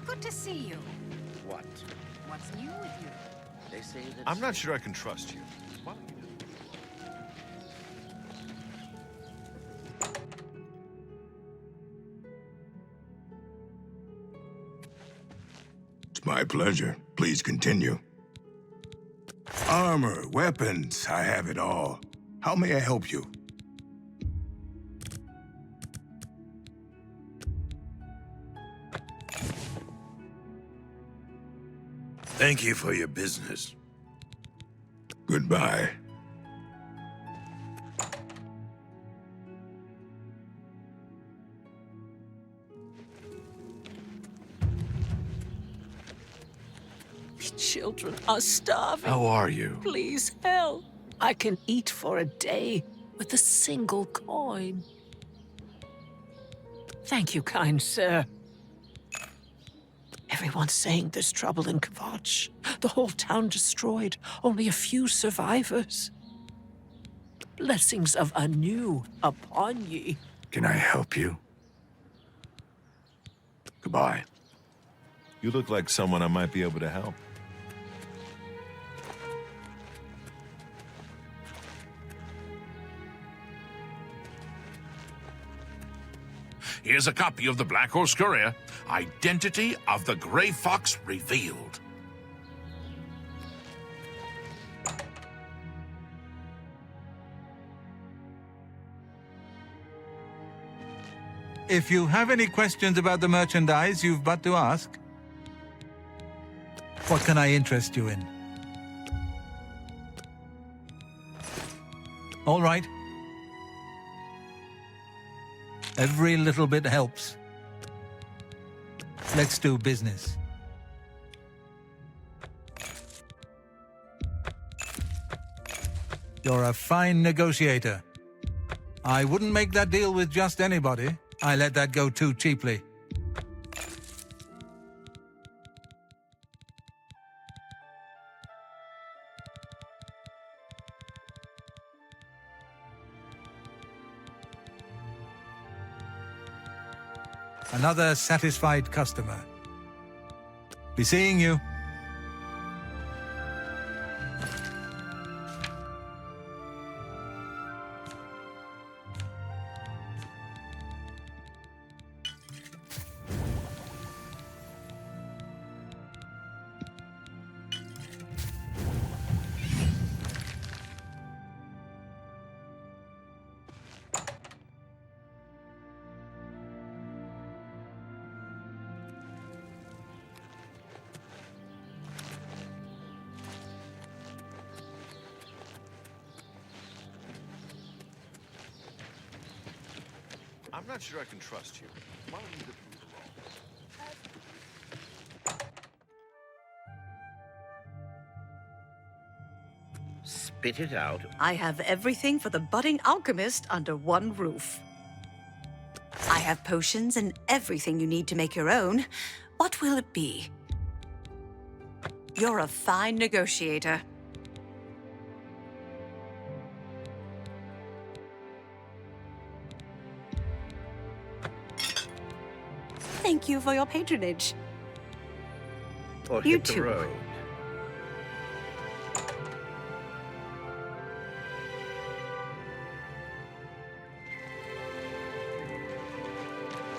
Good to see you. What? What's new with you? They say that... I'm not sure I can trust you. Why don't you do It's my pleasure. Please continue. Armor, weapons, I have it all. How may I help you? Thank you for your business. Goodbye. The children are starving. How are you? Please help. I can eat for a day with a single coin. Thank you, kind sir. Everyone's saying there's trouble in Kvatch. The whole town destroyed, only a few survivors. Blessings of Anu upon ye. Can I help you? Goodbye. You look like someone I might be able to help. Here's a copy of the Black Horse Courier. Identity of the Grey Fox revealed. If you have any questions about the merchandise, you've but to ask. What can I interest you in? All right. Every little bit helps. Let's do business. You're a fine negotiator. I wouldn't make that deal with just anybody. I let that go too cheaply. Another satisfied customer. Be seeing you. I'm not sure I can trust you. Why don't you move along? Spit it out. I have everything for the budding alchemist under one roof. I have potions and everything you need to make your own. What will it be? You're a fine negotiator. Thank you for your patronage. Or You hit the too. road.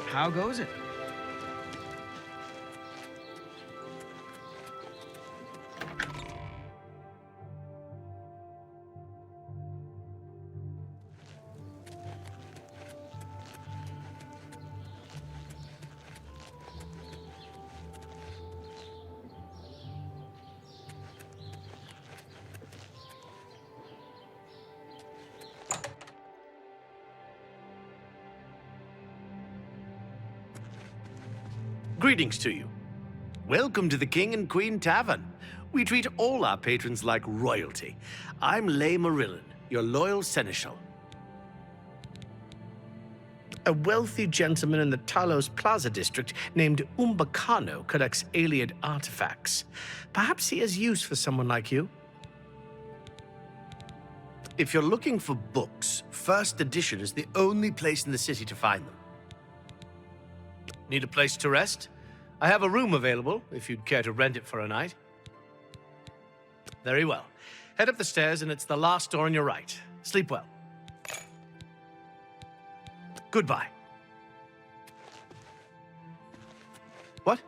How goes it? Greetings to you. Welcome to the King and Queen Tavern. We treat all our patrons like royalty. I'm Lay Marillin, your loyal seneschal. A wealthy gentleman in the Talos Plaza district named Umbacano collects alien artifacts. Perhaps he has use for someone like you. If you're looking for books, First Edition is the only place in the city to find them. Need a place to rest? I have a room available, if you'd care to rent it for a night. Very well. Head up the stairs and it's the last door on your right. Sleep well. Goodbye. What?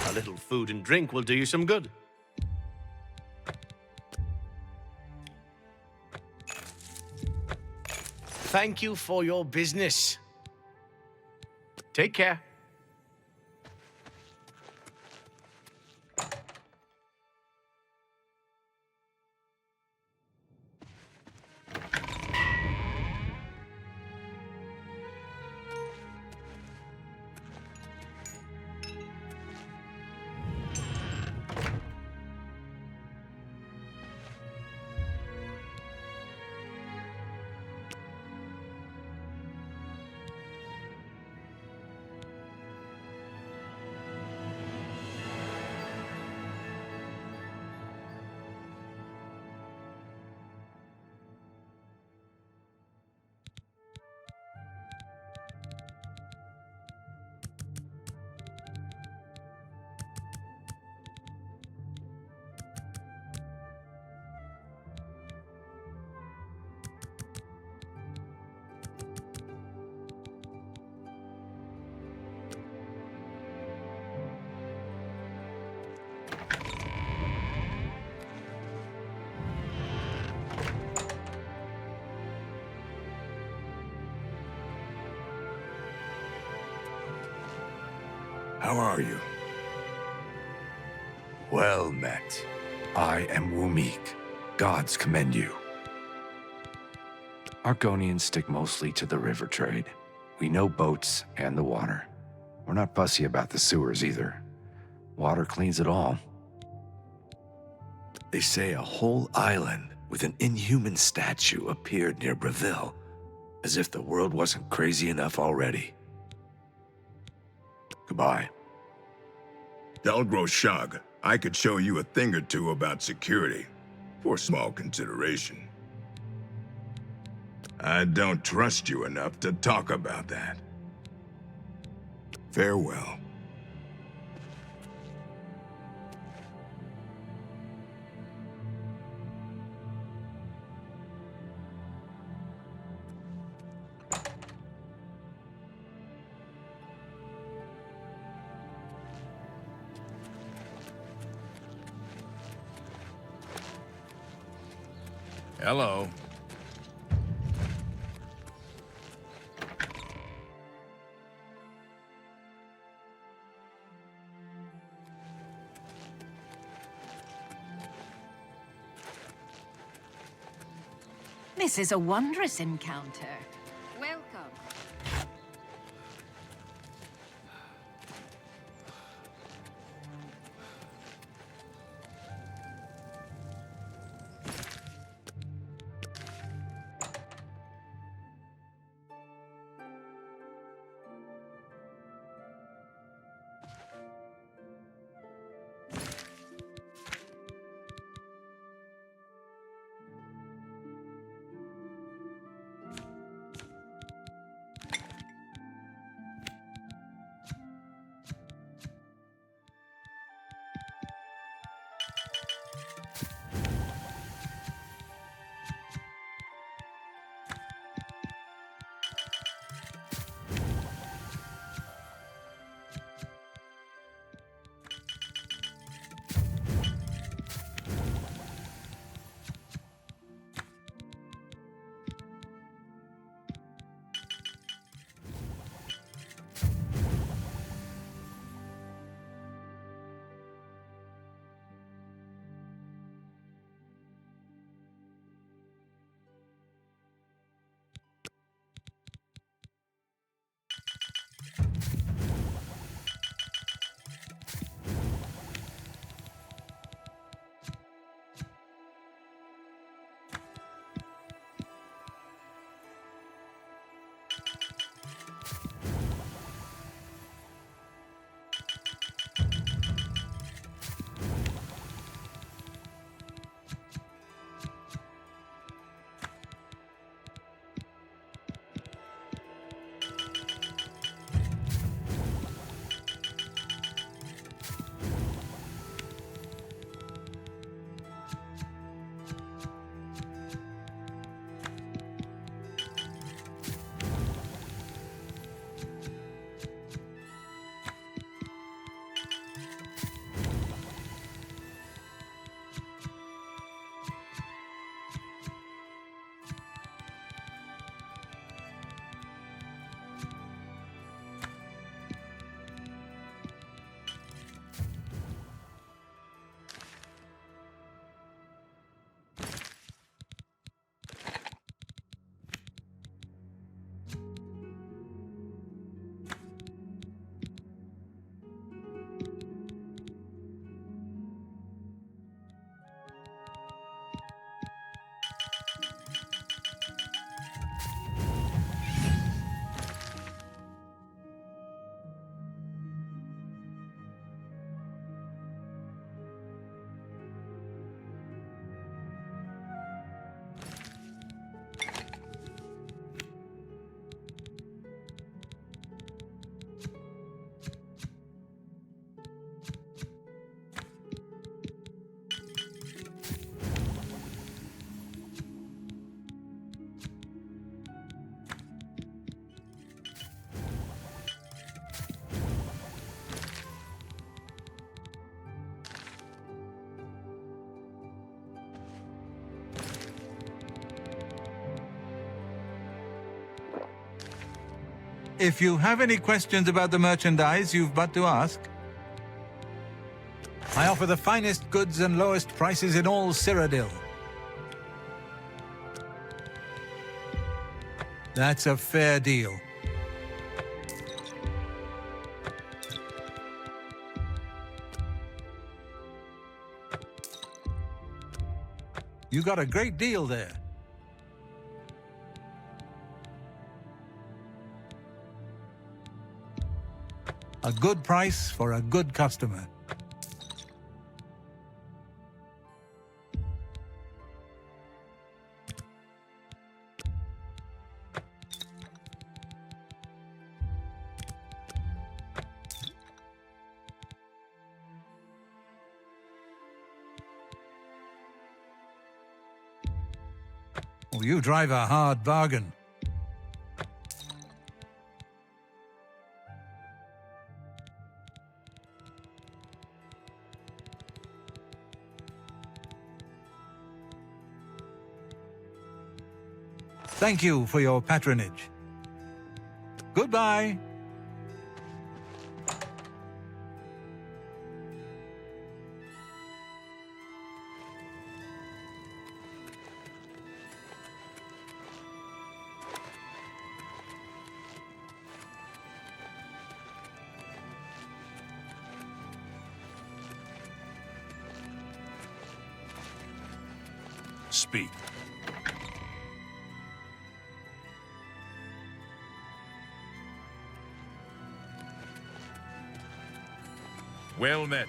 A little food and drink will do you some good. Thank you for your business. Take care. How are you? Well met. I am Wumik. Gods commend you. Argonians stick mostly to the river trade. We know boats and the water. We're not fussy about the sewers either. Water cleans it all. They say a whole island with an inhuman statue appeared near Breville, as if the world wasn't crazy enough already. Goodbye. Delgro Shag, I could show you a thing or two about security, for small consideration. I don't trust you enough to talk about that. Farewell. Hello. This is a wondrous encounter. Welcome. If you have any questions about the merchandise, you've but to ask. I offer the finest goods and lowest prices in all Cyrodiil. That's a fair deal. You got a great deal there. A good price for a good customer. Well, you drive a hard bargain. Thank you for your patronage. Goodbye. Speak. Well met.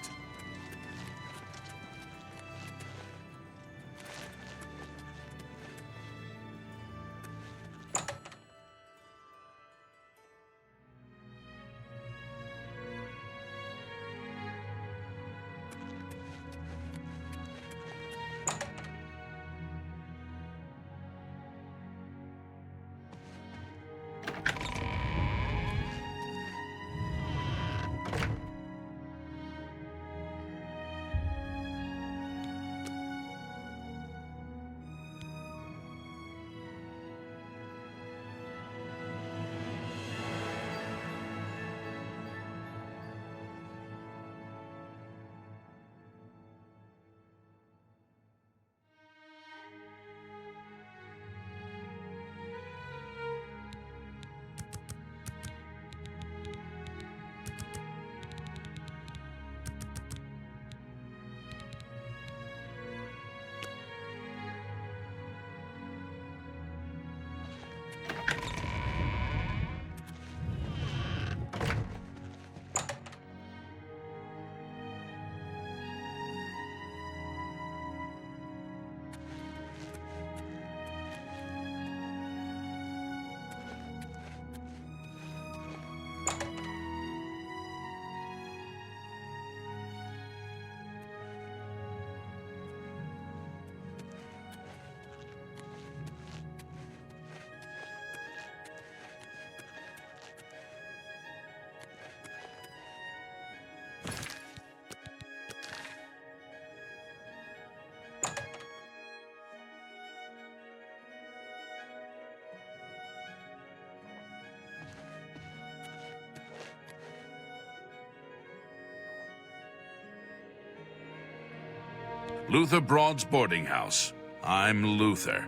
Luther Broad's boarding house. I'm Luther.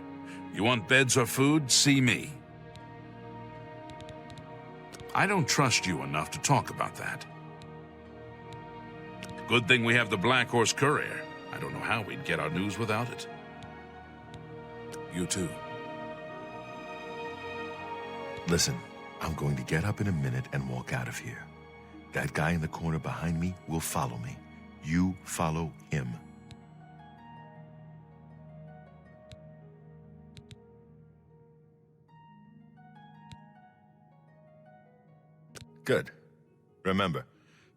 You want beds or food? See me. I don't trust you enough to talk about that. Good thing we have the Black Horse Courier. I don't know how we'd get our news without it. You too. Listen, I'm going to get up in a minute and walk out of here. That guy in the corner behind me will follow me. You follow him. Good. Remember,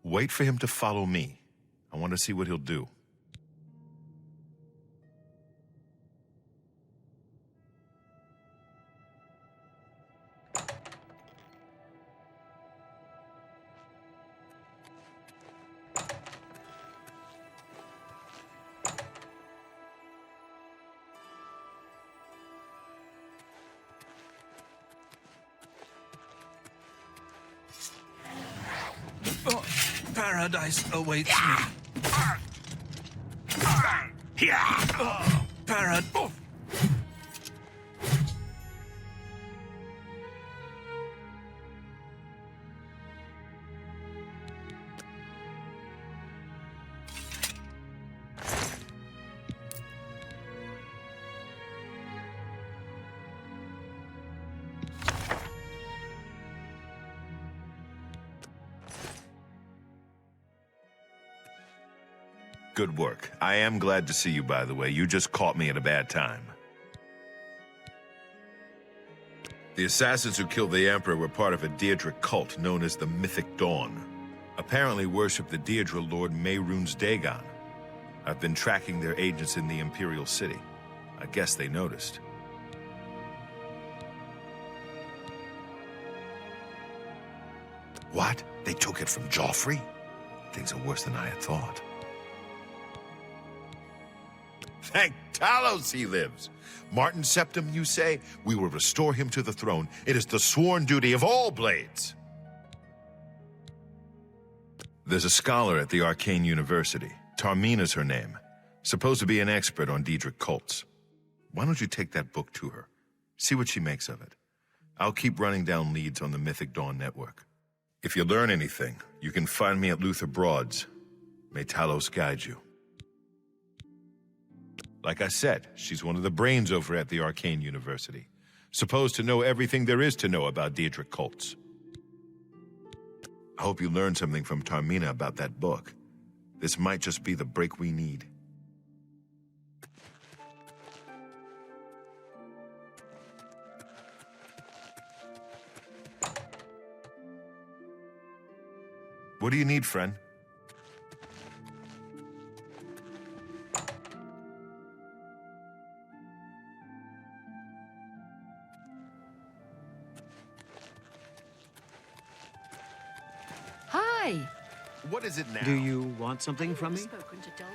wait for him to follow me. I want to see what he'll do. Paradise awaits me. Paradise. Good work. I am glad to see you, by the way. You just caught me at a bad time. The assassins who killed the Emperor were part of a Daedric cult known as the Mythic Dawn. Apparently worship the Daedra Lord Mehrunes Dagon. I've been tracking their agents in the Imperial City. I guess they noticed. What? They took it from Jauffre? Things are worse than I had thought. Thank Talos he lives. Martin Septim, you say? We will restore him to the throne. It is the sworn duty of all blades. There's a scholar at the Arcane University. Tarmina's her name. Supposed to be an expert on Daedric cults. Why don't you take that book to her? See what she makes of it. I'll keep running down leads on the Mythic Dawn network. If you learn anything, you can find me at Luther Broad's. May Talos guide you. Like I said, she's one of the brains over at the Arcane University. Supposed to know everything there is to know about Daedric cults. I hope you learned something from Tarmina about that book. This might just be the break we need. What do you need, friend? Hi. What is it now? Do you want something from me? Spoken to Delbrush.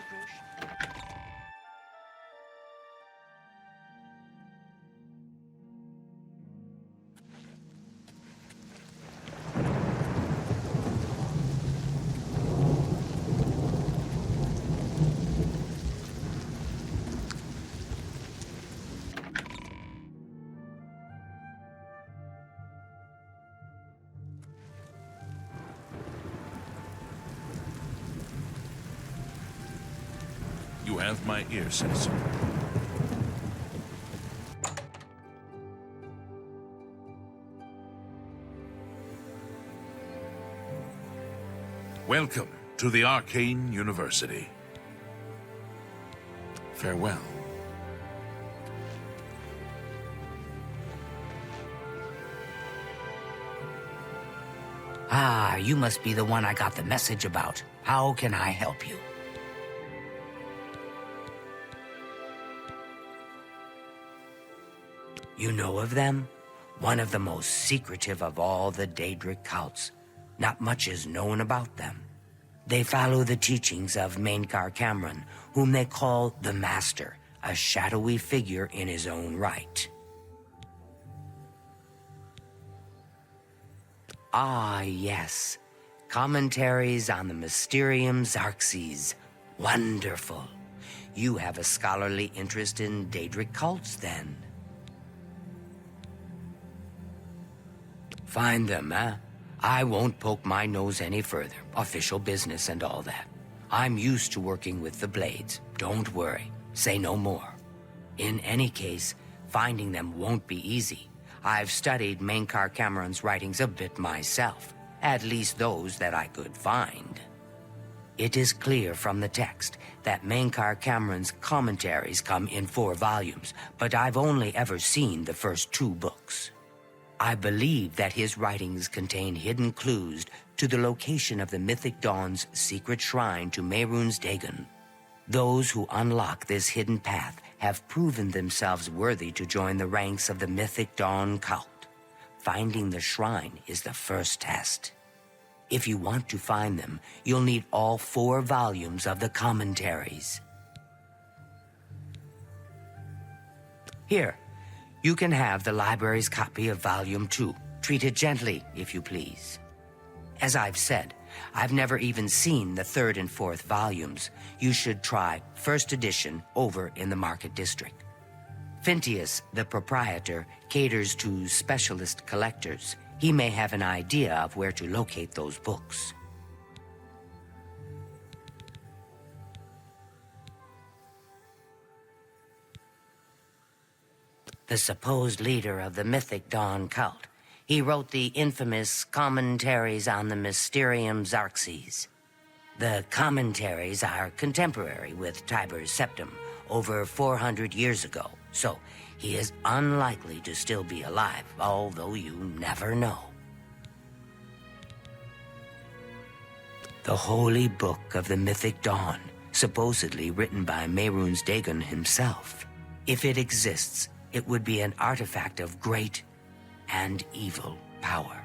You have my ear, citizen. Welcome to the Arcane University. Farewell. Ah, you must be the one I got the message about. How can I help you? You know of them? One of the most secretive of all the Daedric cults. Not much is known about them. They follow the teachings of Mainkar Cameron, whom they call the Master, a shadowy figure in his own right. Ah, yes. Commentaries on the Mysterium Xarxes. Wonderful. You have a scholarly interest in Daedric cults, then. Find them, huh? I won't poke my nose any further. Official business and all that. I'm used to working with the Blades. Don't worry. Say no more. In any case, finding them won't be easy. I've studied Mainkar Cameron's writings a bit myself. At least those that I could find. It is clear from the text that Mainkar Cameron's commentaries come in 4 volumes, but I've only ever seen the first 2 books. I believe that his writings contain hidden clues to the location of the Mythic Dawn's secret shrine to Mehrunes Dagon. Those who unlock this hidden path have proven themselves worthy to join the ranks of the Mythic Dawn cult. Finding the shrine is the first test. If you want to find them, you'll need all 4 volumes of the commentaries. Here. You can have the library's copy of Volume 2. Treat it gently, if you please. As I've said, I've never even seen the 3rd and 4th volumes. You should try 1st edition over in the Market District. Phintius, the proprietor, caters to specialist collectors. He may have an idea of where to locate those books. The supposed leader of the Mythic Dawn cult. He wrote the infamous Commentaries on the Mysterium Xarxes. The commentaries are contemporary with Tiber's Septim, over 400 years ago, so he is unlikely to still be alive, although you never know. The Holy Book of the Mythic Dawn, supposedly written by Mehrunes Dagon himself. If it exists, it would be an artifact of great and evil power.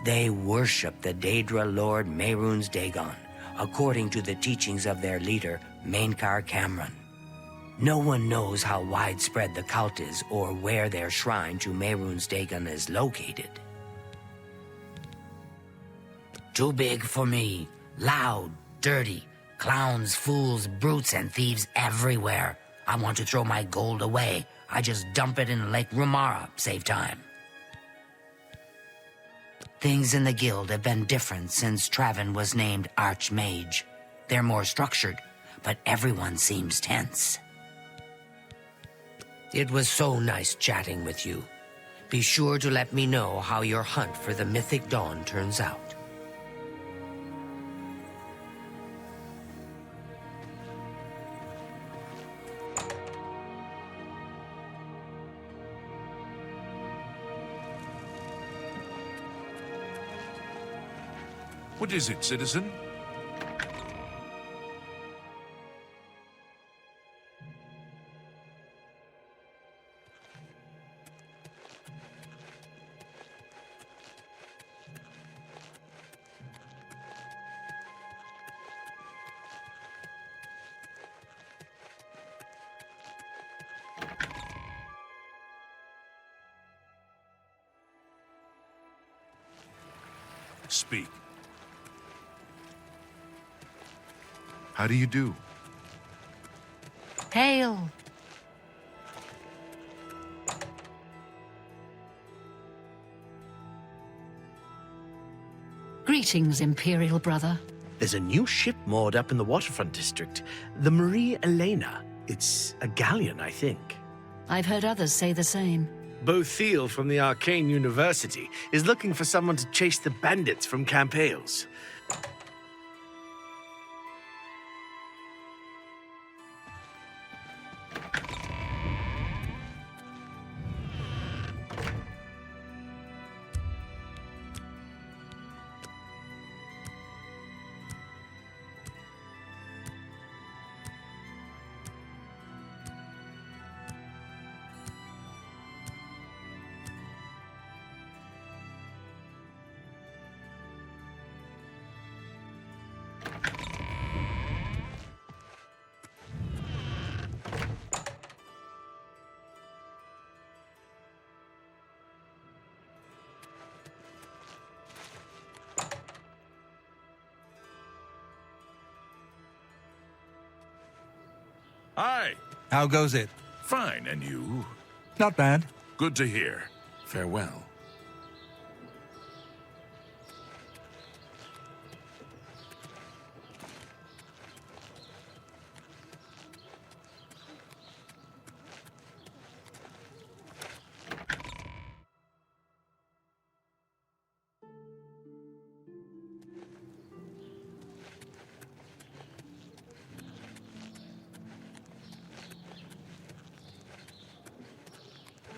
They worship the Daedra Lord Mehrunes Dagon, according to the teachings of their leader, Mainkar Cameron. No one knows how widespread the cult is or where their shrine to Mehrunes Dagon is located. Too big for me. Loud, dirty, clowns, fools, brutes, and thieves everywhere. I want to throw my gold away. I just dump it in Lake Rumara, save time. Things in the guild have been different since Traven was named Archmage. They're more structured, but everyone seems tense. It was so nice chatting with you. Be sure to let me know how your hunt for the Mythic Dawn turns out. What is it, citizen? Speak. How do you do? Hail! Greetings, Imperial brother. There's a new ship moored up in the waterfront district. The Marie Elena. It's a galleon, I think. I've heard others say the same. Bo Thiel from the Arcane University is looking for someone to chase the bandits from Camp Hales. Hi. How goes it? Fine, and you? Not bad. Good to hear. Farewell.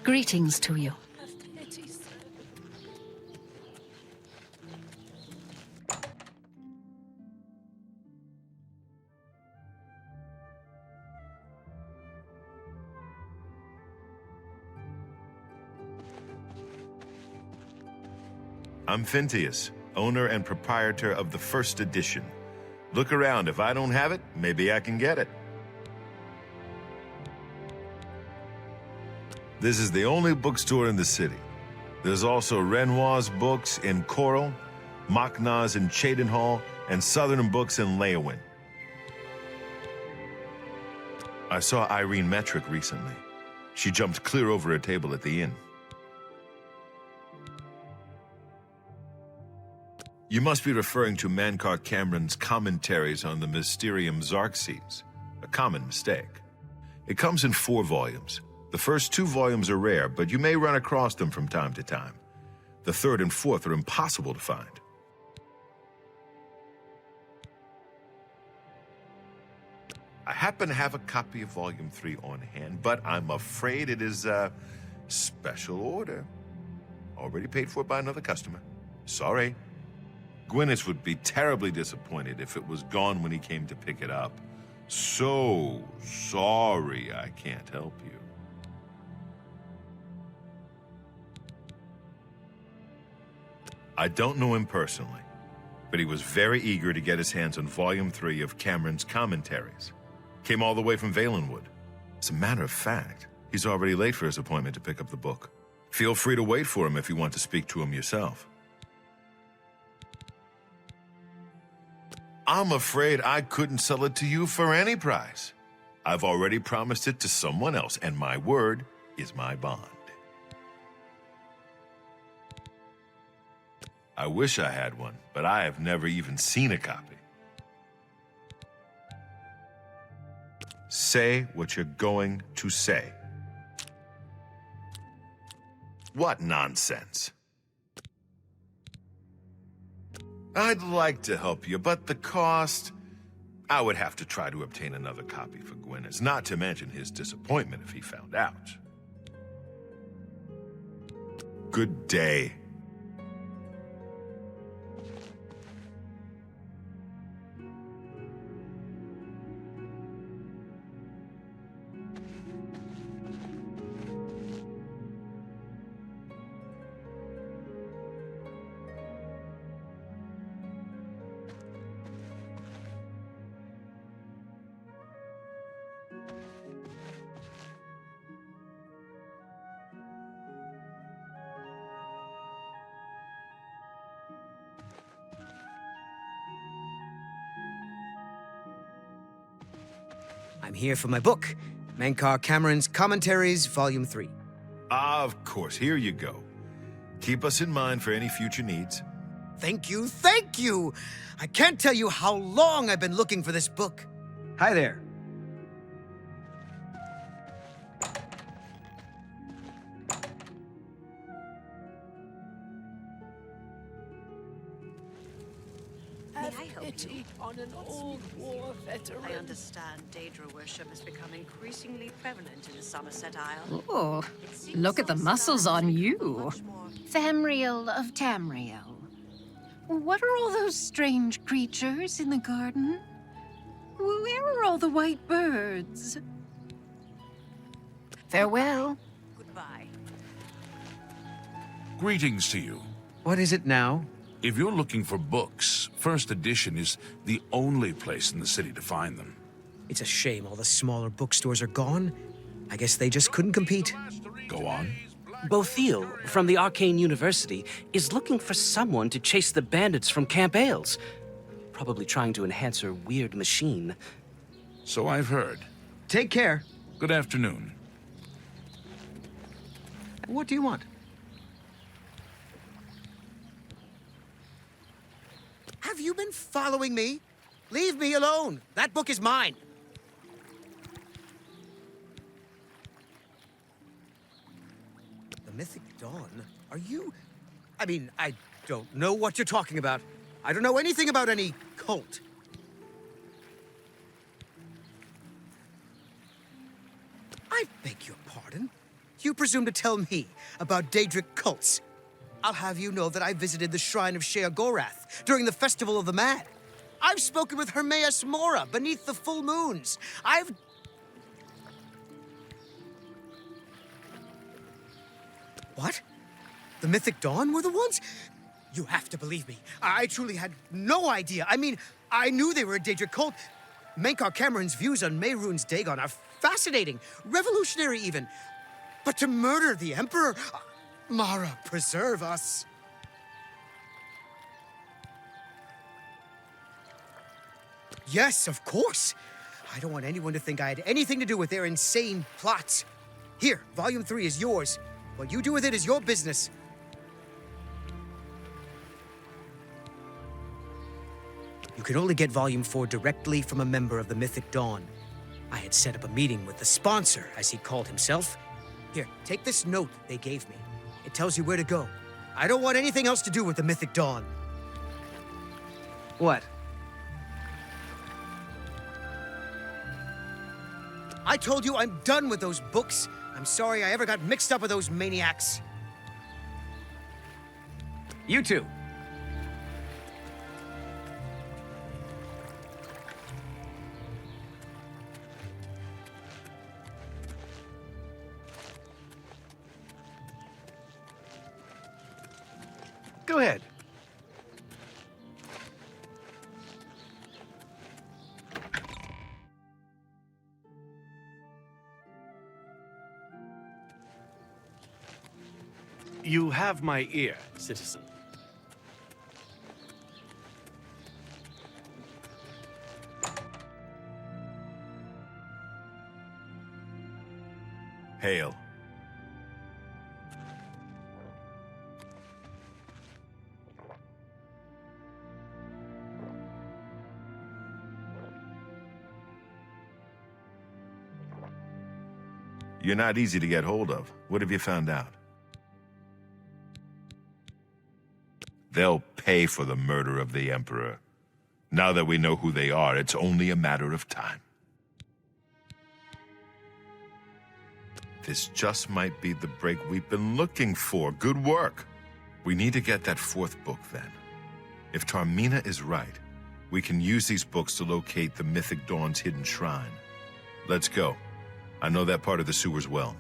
Greetings to you. I'm Phintius, owner and proprietor of the 1st edition. Look around. If I don't have it, maybe I can get it. This is the only bookstore in the city. There's also Renoir's books in Coral, Machna's in Cheydinhal, and Southern books in Leyawiin. I saw Irene Metric recently. She jumped clear over a table at the inn. You must be referring to Mankar Cameron's commentaries on the Mysterium Xarxes, a common mistake. It comes in 4 volumes. The first 2 volumes are rare, but you may run across them from time to time. The 3rd and 4th are impossible to find. I happen to have a copy of Volume 3 on hand, but I'm afraid it is a special order. Already paid for by another customer. Sorry. Gwyneth would be terribly disappointed if it was gone when he came to pick it up. So sorry I can't help you. I don't know him personally, but he was very eager to get his hands on Volume 3 of Cameron's commentaries. Came all the way from Valenwood. As a matter of fact, he's already late for his appointment to pick up the book. Feel free to wait for him if you want to speak to him yourself. I'm afraid I couldn't sell it to you for any price. I've already promised it to someone else, and my word is my bond. I wish I had one, but I have never even seen a copy. Say what you're going to say. What nonsense? I'd like to help you, but the cost... I would have to try to obtain another copy for Gwyneth, not to mention his disappointment if he found out. Good day. I'm here for my book, Mankar Cameron's Commentaries, Volume 3. Of course, here you go. Keep us in mind for any future needs. Thank you, thank you! I can't tell you how long I've been looking for this book. Hi there. On an old war veteran. I understand Daedra worship has become increasingly prevalent in the Somerset Isle. Oh, look at the muscles on you. Famriel of Tamriel. What are all those strange creatures in the garden? Where are all the white birds? Farewell. Goodbye. Greetings to you. What is it now? If you're looking for books, First Edition is the only place in the city to find them. It's a shame all the smaller bookstores are gone. I guess they just couldn't compete. Go on. Bothil, from the Arcane University, is looking for someone to chase the bandits from Camp Ailes. Probably trying to enhance her weird machine. So I've heard. Take care. Good afternoon. What do you want? Have you been following me? Leave me alone. That book is mine. The Mythic Dawn? Are you... I mean, I don't know what you're talking about. I don't know anything about any cult. I beg your pardon? You presume to tell me about Daedric cults? I'll have you know that I visited the shrine of Sheogorath during the Festival of the Mad. I've spoken with Hermaeus Mora beneath the full moons. What? The Mythic Dawn were the ones? You have to believe me. I truly had no idea. I mean, I knew they were a Daedric cult. Mankar Cameron's views on Mehrunes Dagon are fascinating, revolutionary even. But to murder the Emperor... Mara, preserve us. Yes, of course. I don't want anyone to think I had anything to do with their insane plots. Here, Volume 3 is yours. What you do with it is your business. You can only get Volume 4 directly from a member of the Mythic Dawn. I had set up a meeting with the sponsor, as he called himself. Here, take this note they gave me. It tells you where to go. I don't want anything else to do with the Mythic Dawn. What? I told you I'm done with those books. I'm sorry I ever got mixed up with those maniacs. You too. Go ahead. You have my ear, citizen. Hail. You're not easy to get hold of. What have you found out? They'll pay for the murder of the Emperor. Now that we know who they are, it's only a matter of time. This just might be the break we've been looking for. Good work. We need to get that fourth book, then. If Tarmina is right, we can use these books to locate the Mythic Dawn's hidden shrine. Let's go. I know that part of the sewers well.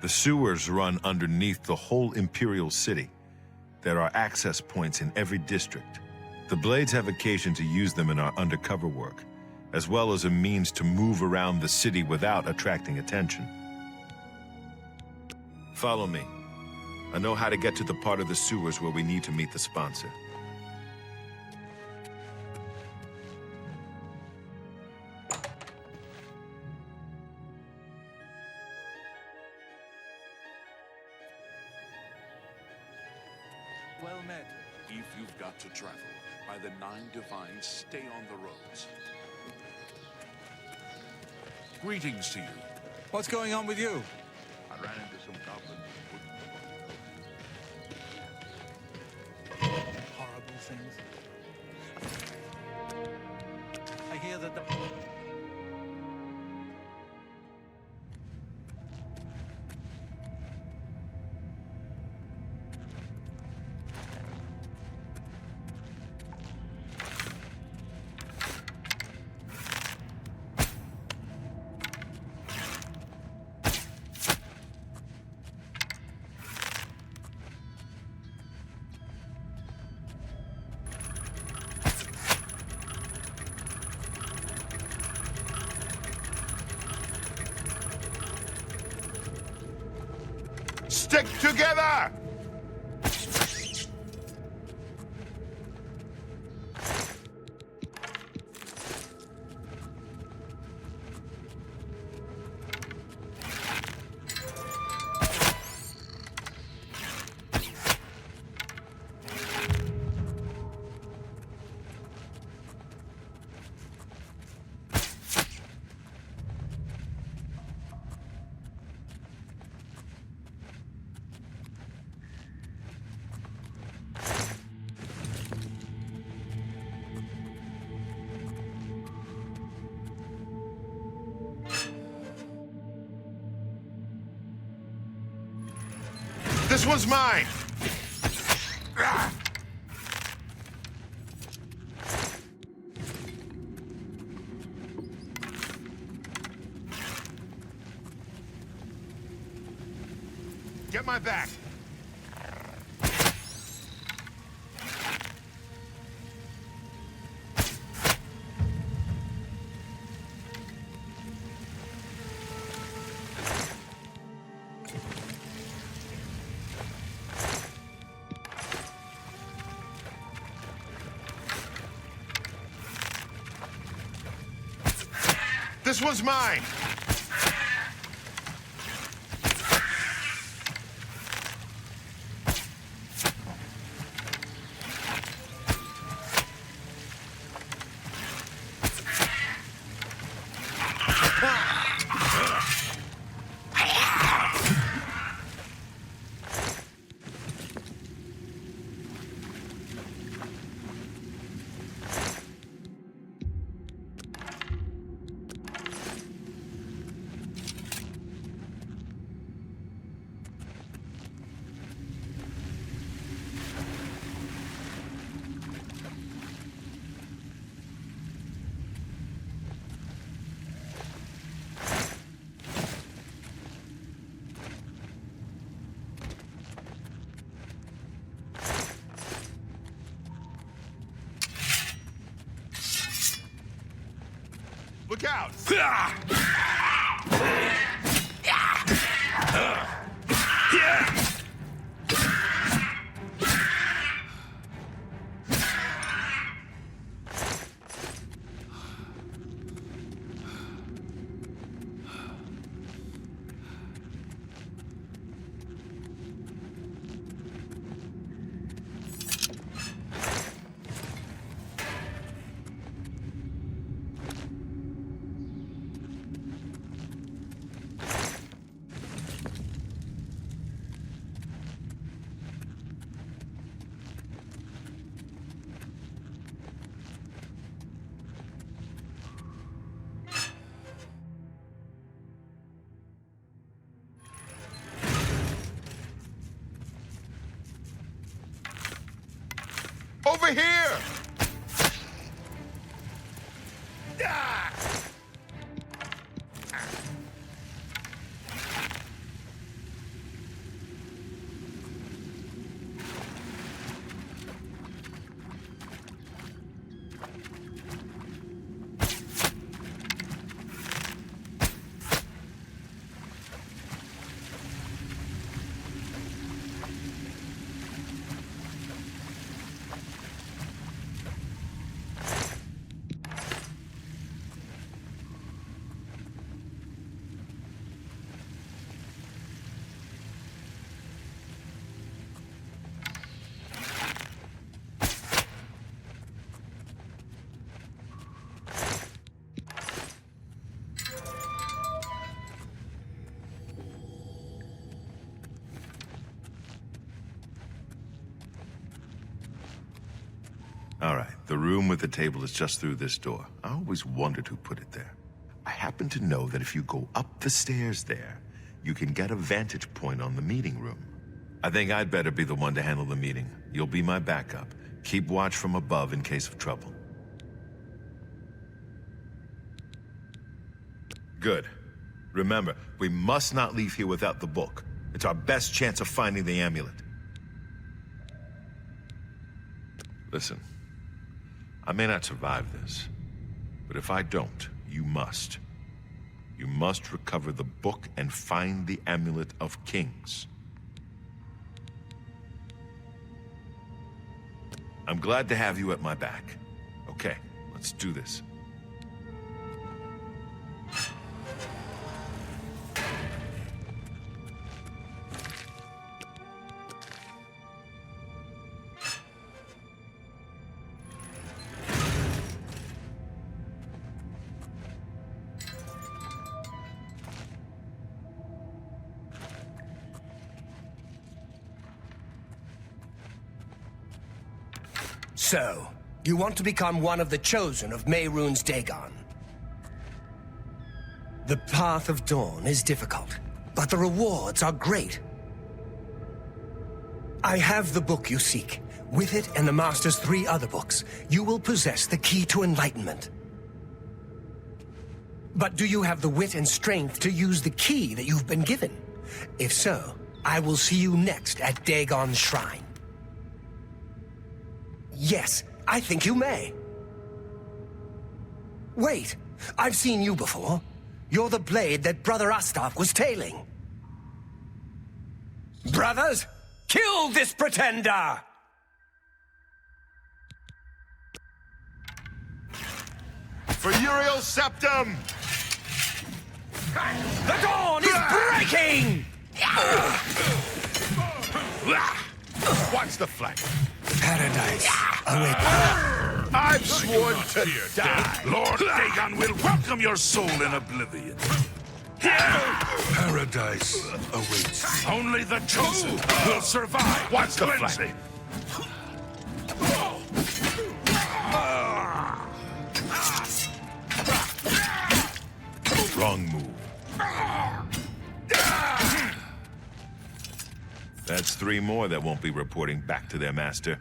The sewers run underneath the whole Imperial City. There are access points in every district. The Blades have occasion to use them in our undercover work, as well as a means to move around the city without attracting attention. Follow me. I know how to get to the part of the sewers where we need to meet the sponsor. Well met. If you've got to travel, by the 9 divines, stay on the roads. Greetings to you. What's going on with you? I ran into some goblins. Horrible things. I hear that the... Stick together! This one's mine! Get my back! This one's mine! Look out! Over here! All right, the room with the table is just through this door. I always wondered who put it there. I happen to know that if you go up the stairs there, you can get a vantage point on the meeting room. I think I'd better be the one to handle the meeting. You'll be my backup. Keep watch from above in case of trouble. Good. Remember, we must not leave here without the book. It's our best chance of finding the amulet. Listen. I may not survive this, but if I don't, you must. You must recover the book and find the Amulet of Kings. I'm glad to have you at my back. Okay, let's do this. So, you want to become one of the chosen of Mehrunes Dagon. The path of dawn is difficult, but the rewards are great. I have the book you seek. With it and the Master's 3 other books, you will possess the key to enlightenment. But do you have the wit and strength to use the key that you've been given? If so, I will see you next at Dagon's shrine. Yes, I think you may. Wait, I've seen you before. You're the blade that Brother Astok was tailing. Brothers, kill this pretender! For Uriel's Septim! The dawn is breaking! Watch the flank. Paradise awaits. I've sworn to die. Lord Dagon will welcome your soul in Oblivion. Paradise awaits. Only the chosen will survive. Watch the cleansing. Wrong move. That's 3 more that won't be reporting back to their master.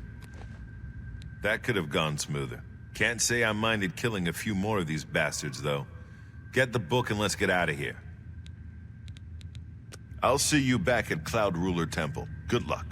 That could have gone smoother. Can't say I minded killing a few more of these bastards, though. Get the book and let's get out of here. I'll see you back at Cloud Ruler Temple. Good luck.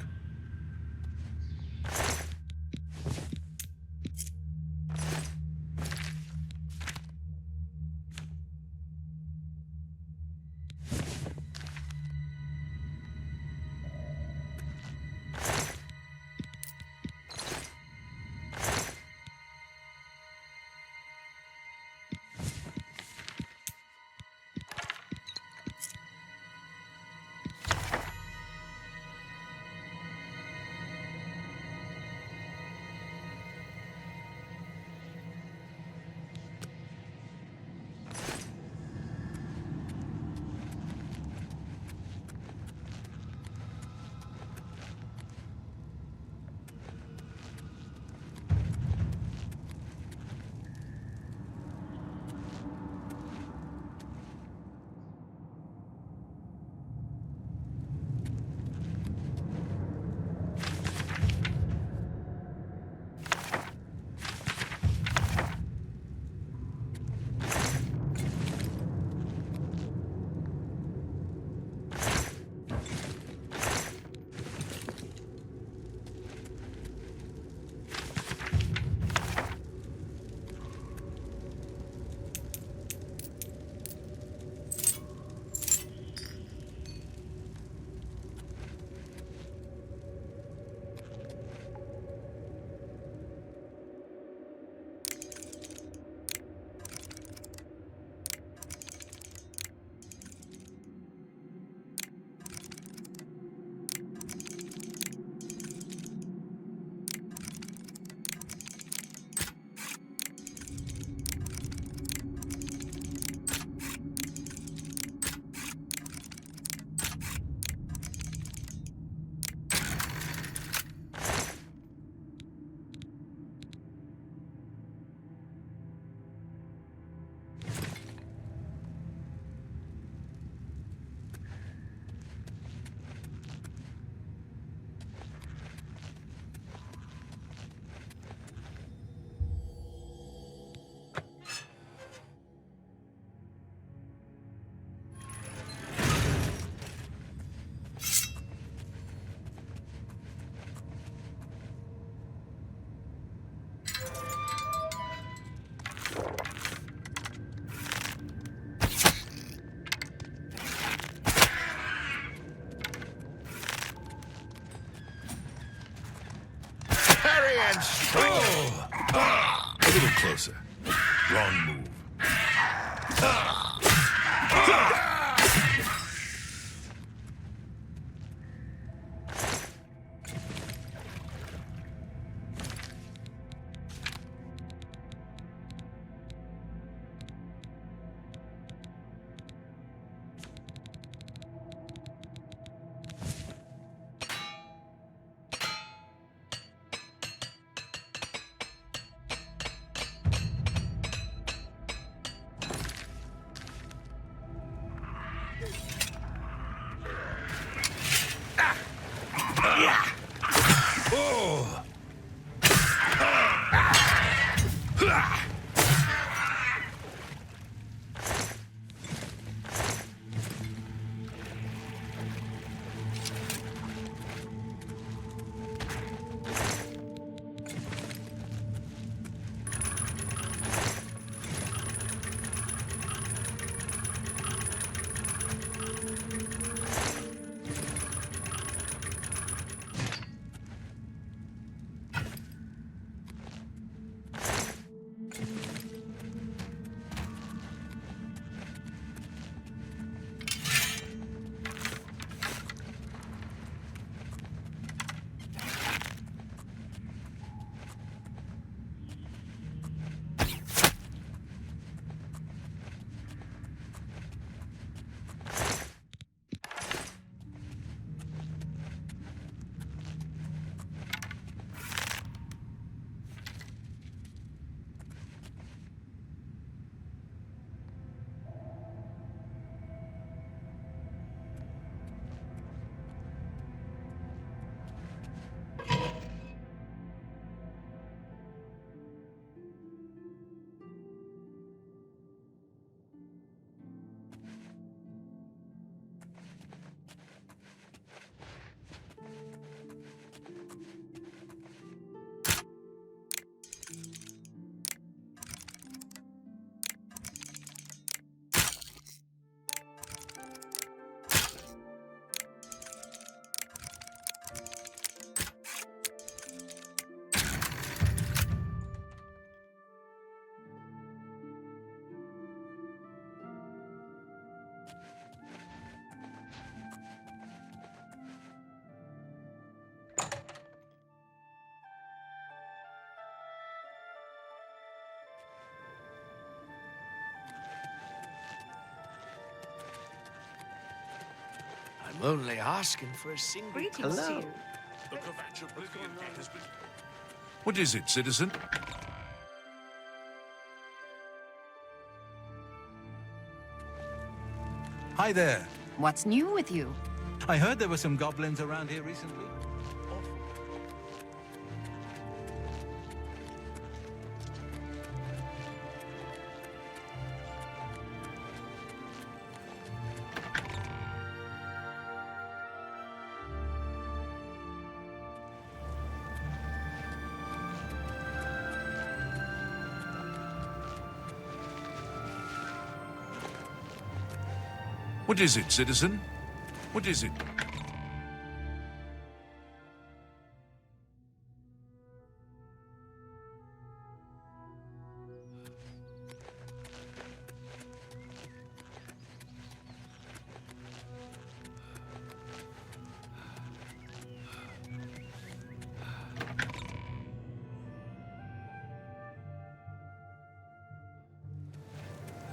And strike. A little closer. Wrong move. I'm only asking for a single Greetings to you. The Kvatch Oblivion Gate has been... What is it, citizen? Hi there. What's new with you? I heard there were some goblins around here recently. What is it, citizen? What is it?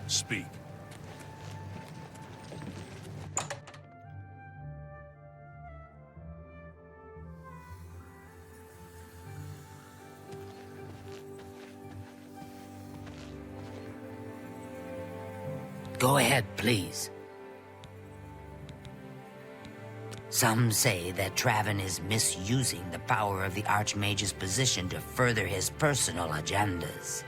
Speak. Go ahead, please. Some say that Traven is misusing the power of the Archmage's position to further his personal agendas.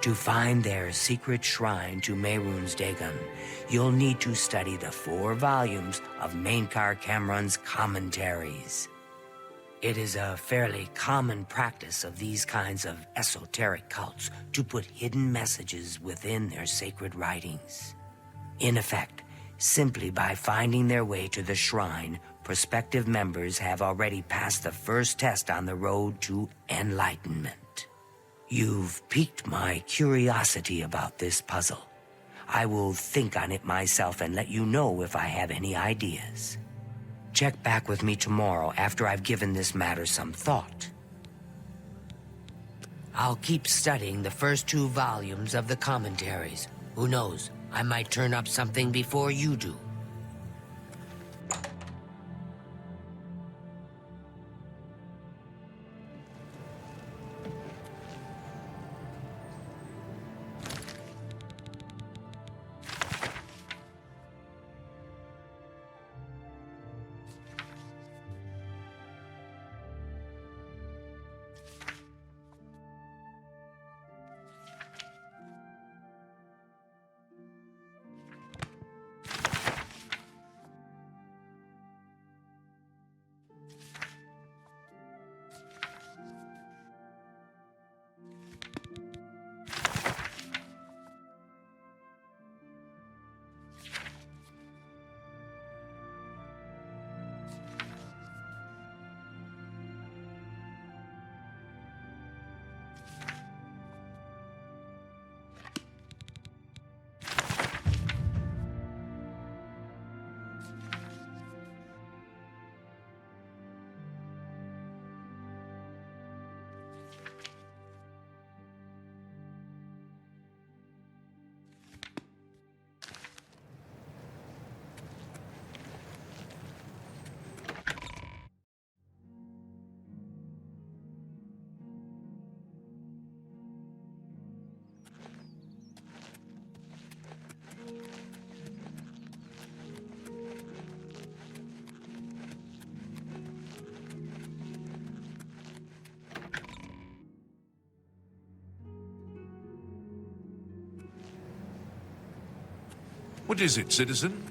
To find their secret shrine to Mehrunes Dagon, you'll need to study the 4 volumes of Mainkar Cameron's commentaries. It is a fairly common practice of these kinds of esoteric cults to put hidden messages within their sacred writings. In effect, simply by finding their way to the shrine, prospective members have already passed the first test on the road to enlightenment. You've piqued my curiosity about this puzzle. I will think on it myself and let you know if I have any ideas. Check back with me tomorrow after I've given this matter some thought. I'll keep studying the first 2 volumes of the commentaries. Who knows, I might turn up something before you do. What is it, citizen?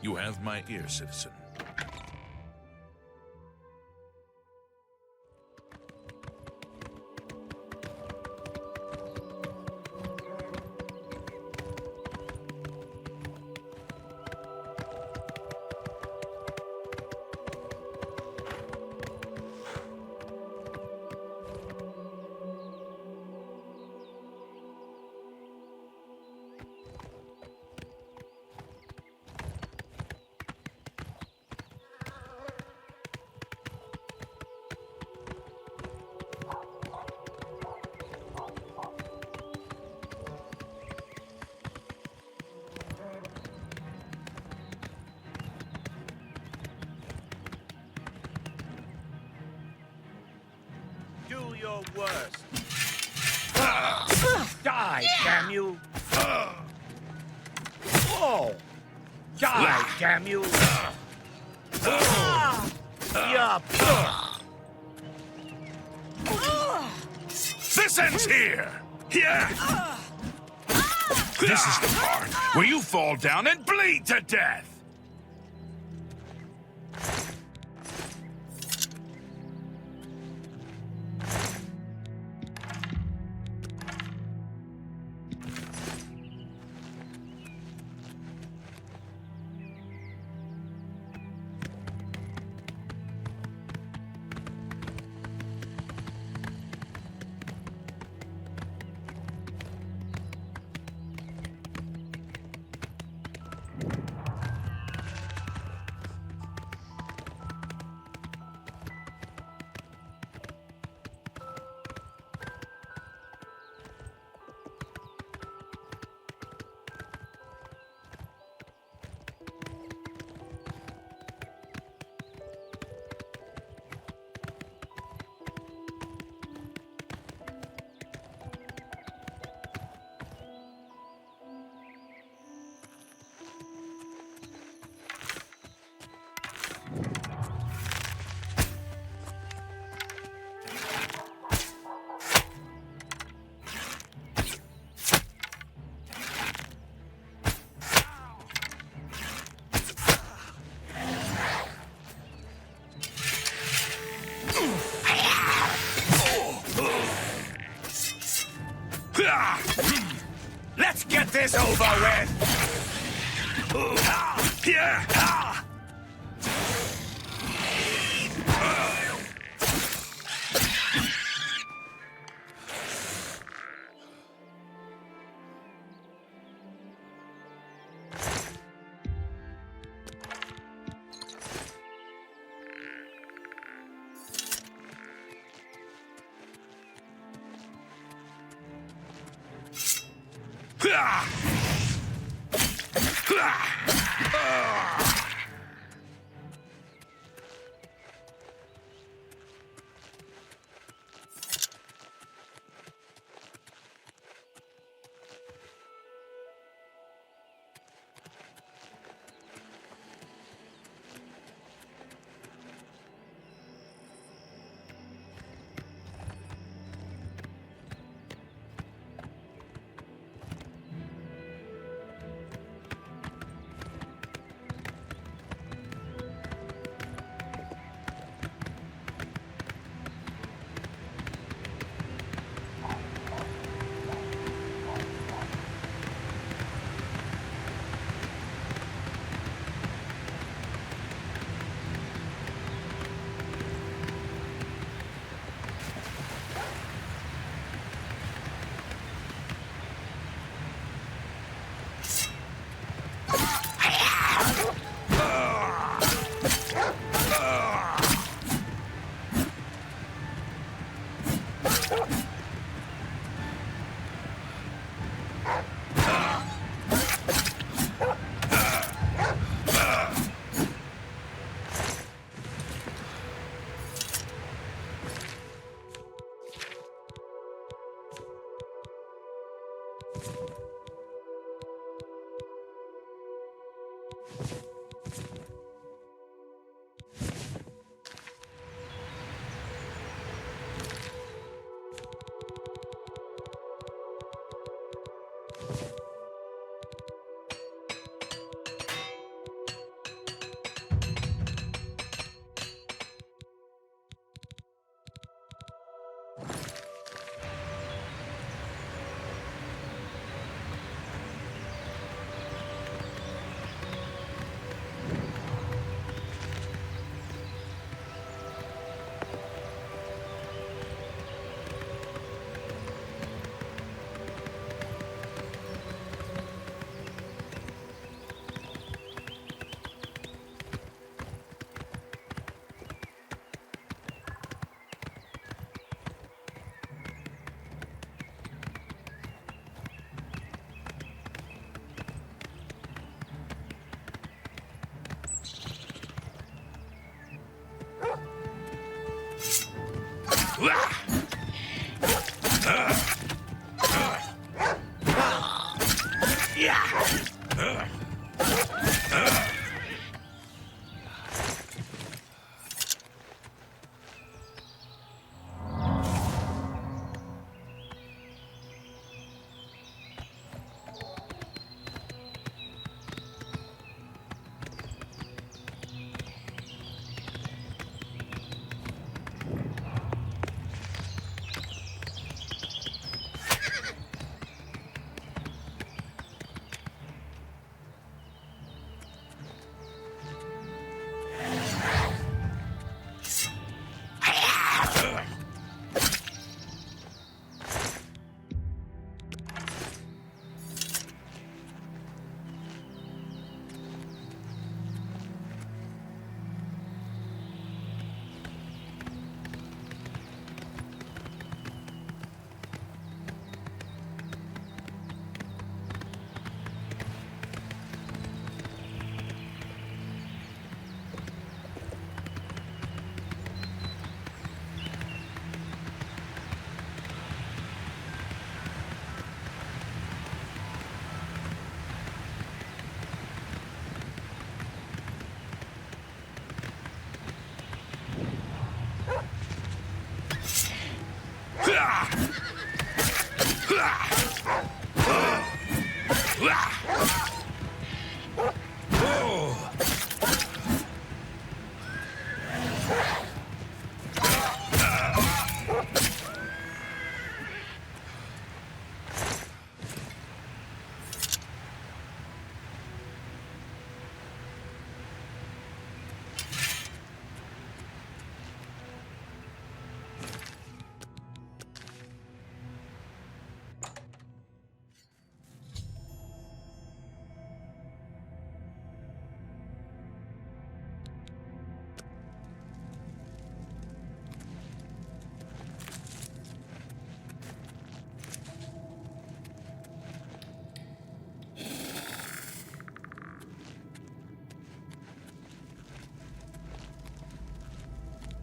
You have my ear, citizen. Do your worst. Die, damn you! Oh! Die, damn you! Yup! This ends here! Yeah! This is the part where you fall down and bleed to death! Let's get this over with!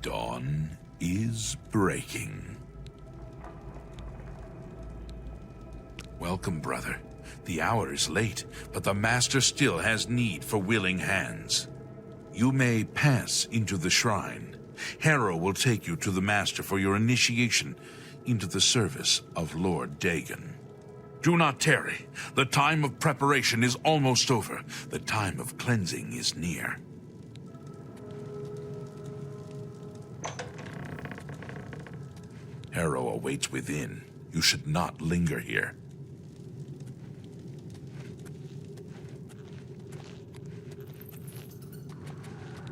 Dawn is breaking. Welcome, brother. The hour is late, but the Master still has need for willing hands. You may pass into the shrine. Harrow will take you to the Master for your initiation into the service of Lord Dagon. Do not tarry. The time of preparation is almost over. The time of cleansing is near. Harrow awaits within. You should not linger here.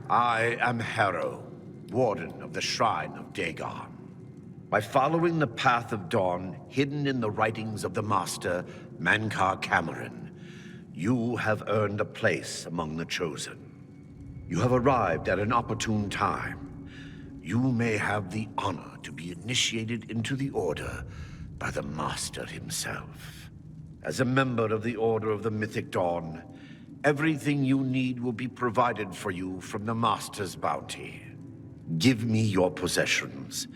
I am Harrow, Warden of the Shrine of Dagon. By following the path of dawn hidden in the writings of the Master, Mankar Cameron, you have earned a place among the Chosen. You have arrived at an opportune time. You may have the honor to be initiated into the Order by the Master himself. As a member of the Order of the Mythic Dawn, everything you need will be provided for you from the Master's bounty. Give me your possessions,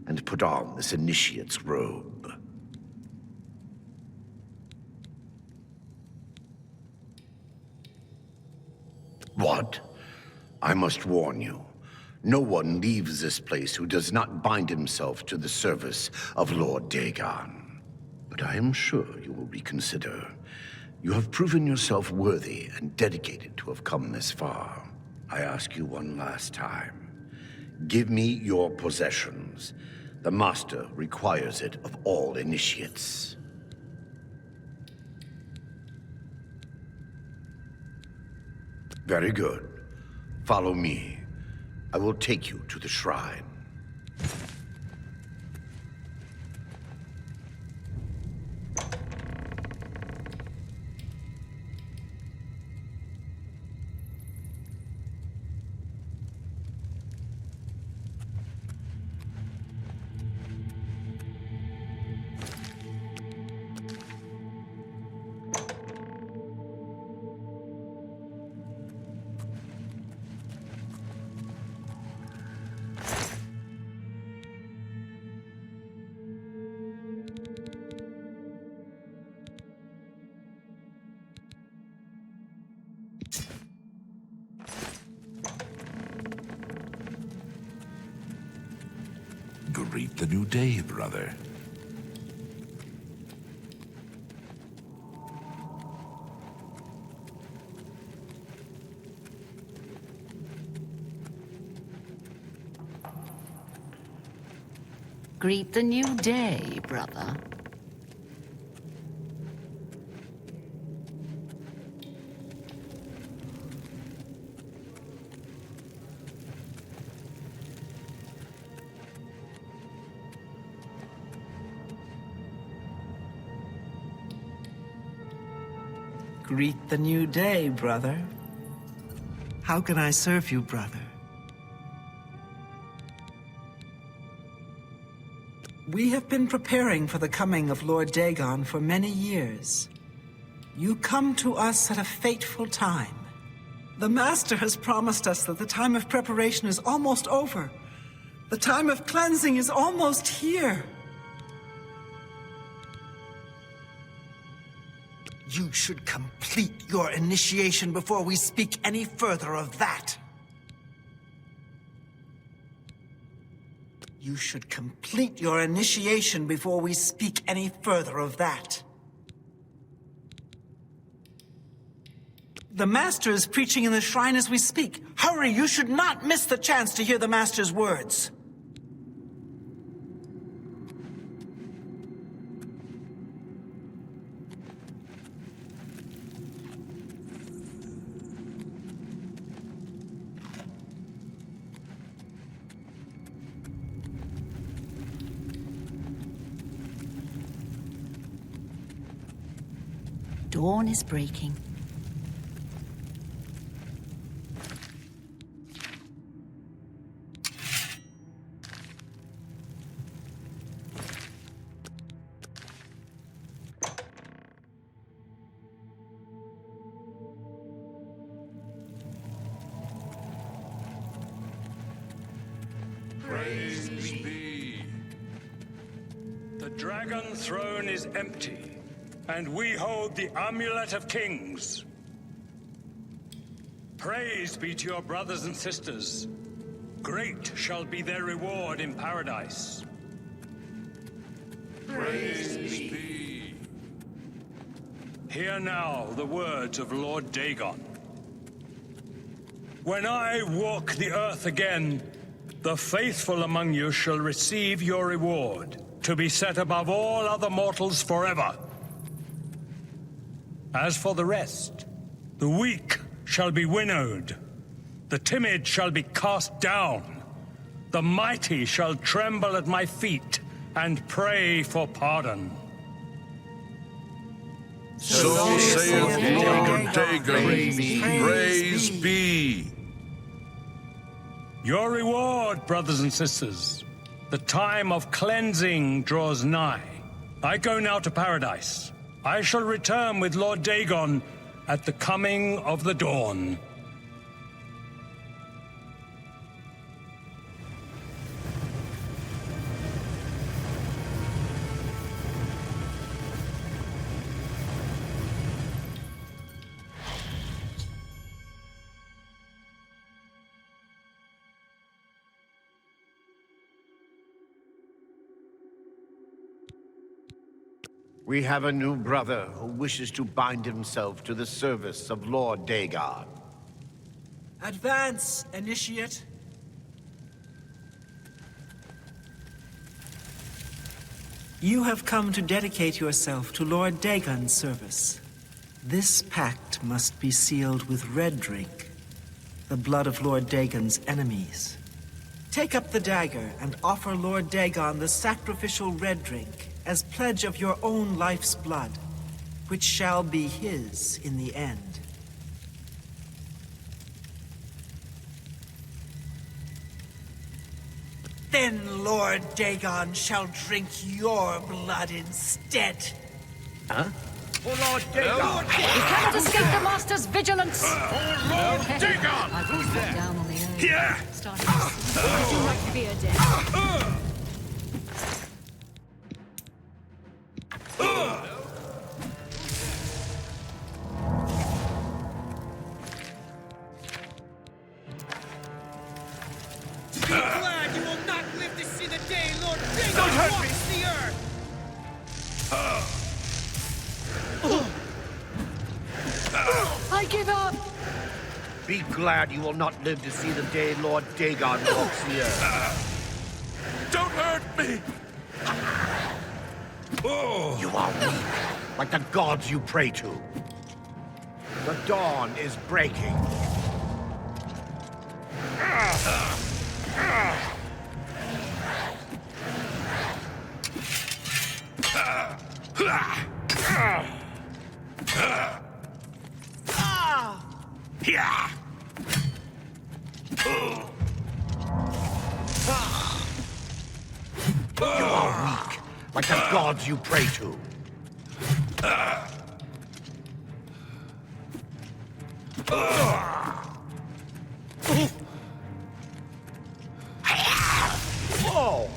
and put on this initiate's robe. What? I must warn you. No one leaves this place who does not bind himself to the service of Lord Dagon. But I am sure you will reconsider. You have proven yourself worthy and dedicated to have come this far. I ask you one last time. Give me your possessions. The Master requires it of all initiates. Very good. Follow me. I will take you to the shrine. Greet the new day, brother. Greet the new day, brother. Greet the new day, brother. How can I serve you, brother? We have been preparing for the coming of Lord Dagon for many years. You come to us at a fateful time. The Master has promised us that the time of preparation is almost over. The time of cleansing is almost here. You should complete your initiation before we speak any further of that. You should complete your initiation before we speak any further of that. The Master is preaching in the shrine as we speak. Hurry, you should not miss the chance to hear the Master's words. Dawn is breaking. Praise be. The dragon throne is empty, and we hold the amulet of kings. Praise be to your brothers and sisters. Great shall be their reward in paradise. Praise be. Hear now the words of Lord Dagon. When I walk the earth again, the faithful among you shall receive your reward, to be set above all other mortals forever. As for the rest, the weak shall be winnowed, the timid shall be cast down, the mighty shall tremble at my feet and pray for pardon. So saith Lord Dagon, praise be. Your reward, brothers and sisters. The time of cleansing draws nigh. I go now to paradise. I shall return with Lord Dagon at the coming of the dawn. We have a new brother who wishes to bind himself to the service of Lord Dagon. Advance, initiate. You have come to dedicate yourself to Lord Dagon's service. This pact must be sealed with red drink, the blood of Lord Dagon's enemies. Take up the dagger and offer Lord Dagon the sacrificial red drink as pledge of your own life's blood, which shall be his in the end. Then Lord Dagon shall drink your blood instead. Huh? For Lord Dagon! You cannot escape the Master's vigilance! For Lord Dagon! I will cut down on the earth. Here! Starting to you like fear death? Be glad you will not live to see the day Lord I give up! Be glad you will not live to see the day Lord Dagon walks the earth. Don't hurt me! Oh. You are weak, like the gods you pray to. The dawn is breaking. Yeah. You are weak, like the gods you pray to. Whoa!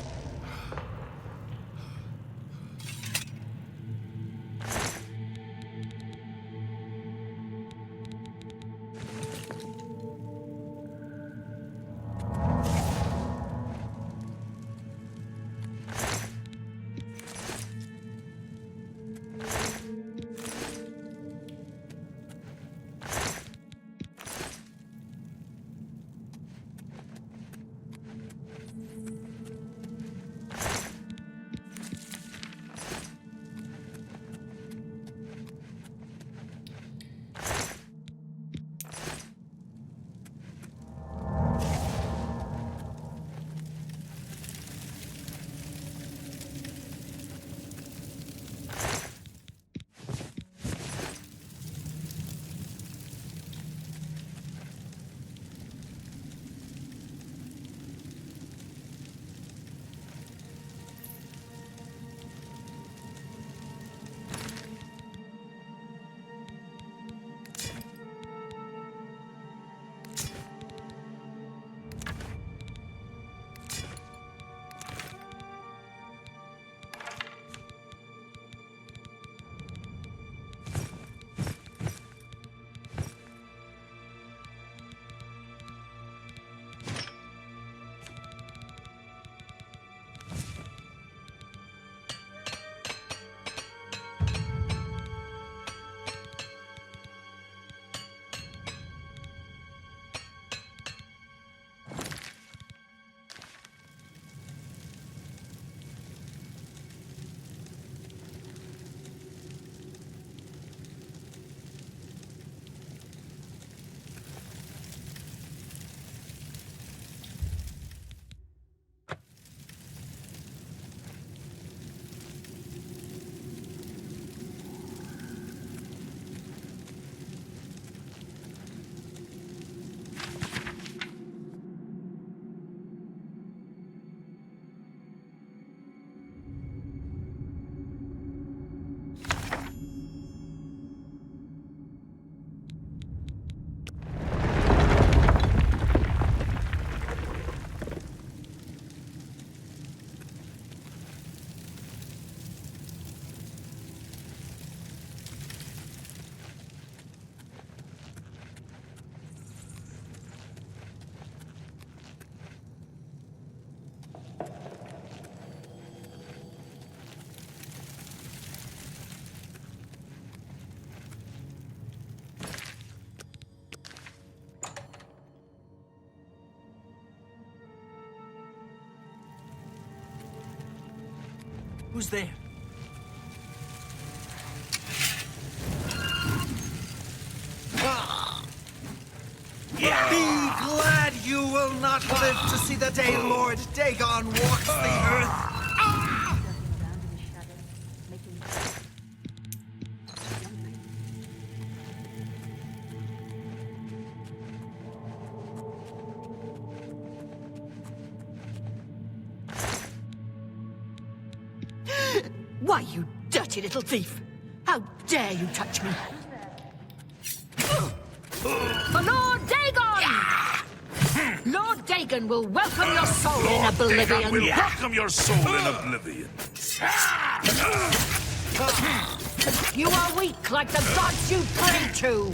Who's there? Be glad you will not live to see the day Lord Dagon walks the earth. Why, you dirty little thief! How dare you touch me! For Lord Dagon! Lord Dagon will welcome your soul in oblivion. Dagon will welcome your soul in oblivion. You are weak like the gods you pray to.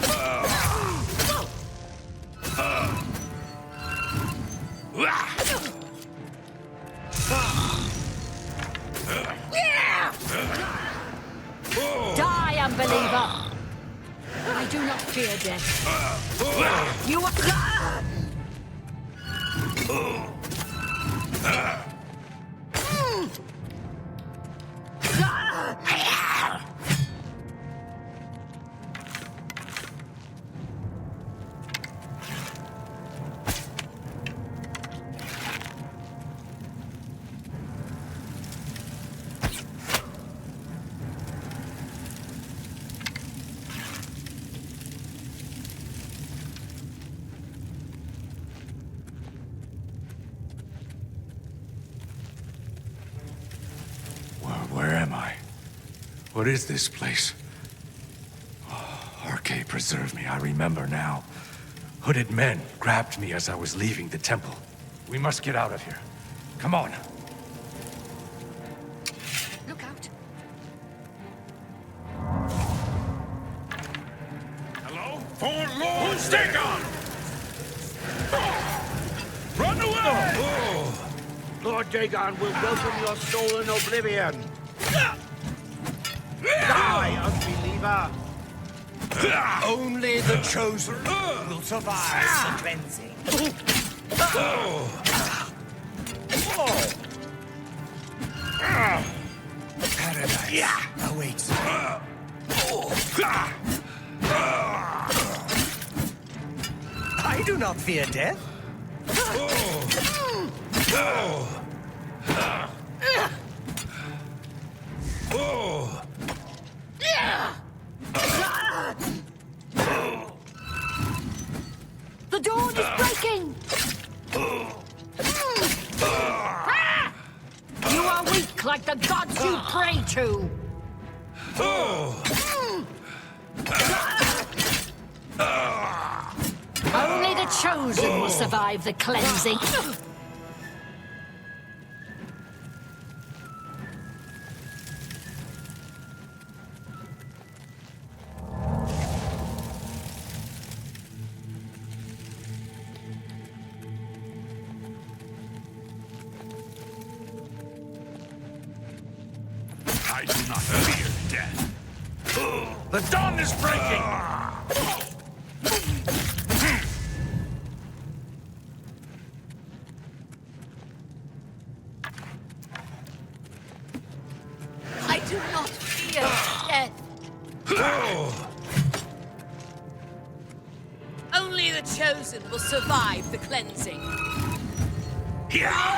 Die, unbeliever! I do not fear death. You are... Where am I? What is this place? Oh, Arche, preserve me. I remember now. Hooded men grabbed me as I was leaving the temple. We must get out of here. Come on. Look out. Hello? For Lord Dagon! Run away! Lord Dagon will welcome your soul in Oblivion. Die, unbeliever! Only the chosen will survive the cleansing. Paradise awaits. I do not fear death. The dawn is breaking! You are weak like the gods you pray to! Only the chosen will survive the cleansing. I do not fear death. The dawn is breaking! I do not fear death. Only the chosen will survive the cleansing. Yeah.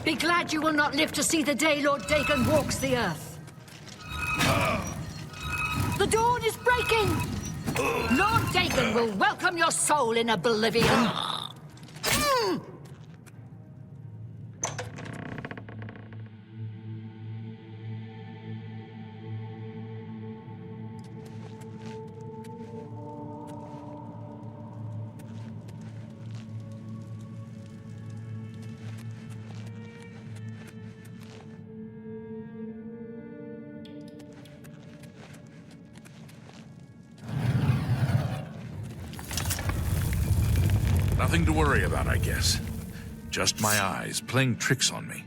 Be glad you will not live to see the day Lord Dagon walks the earth. The dawn is breaking! Lord Dagon will welcome your soul in Oblivion. Nothing to worry about, I guess. Just my eyes playing tricks on me.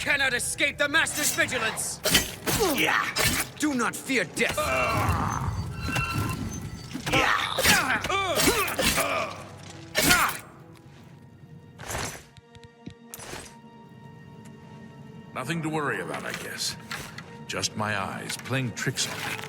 cannot escape the Master's vigilance! Do not fear death! Nothing to worry about, I guess. Just my eyes playing tricks on me.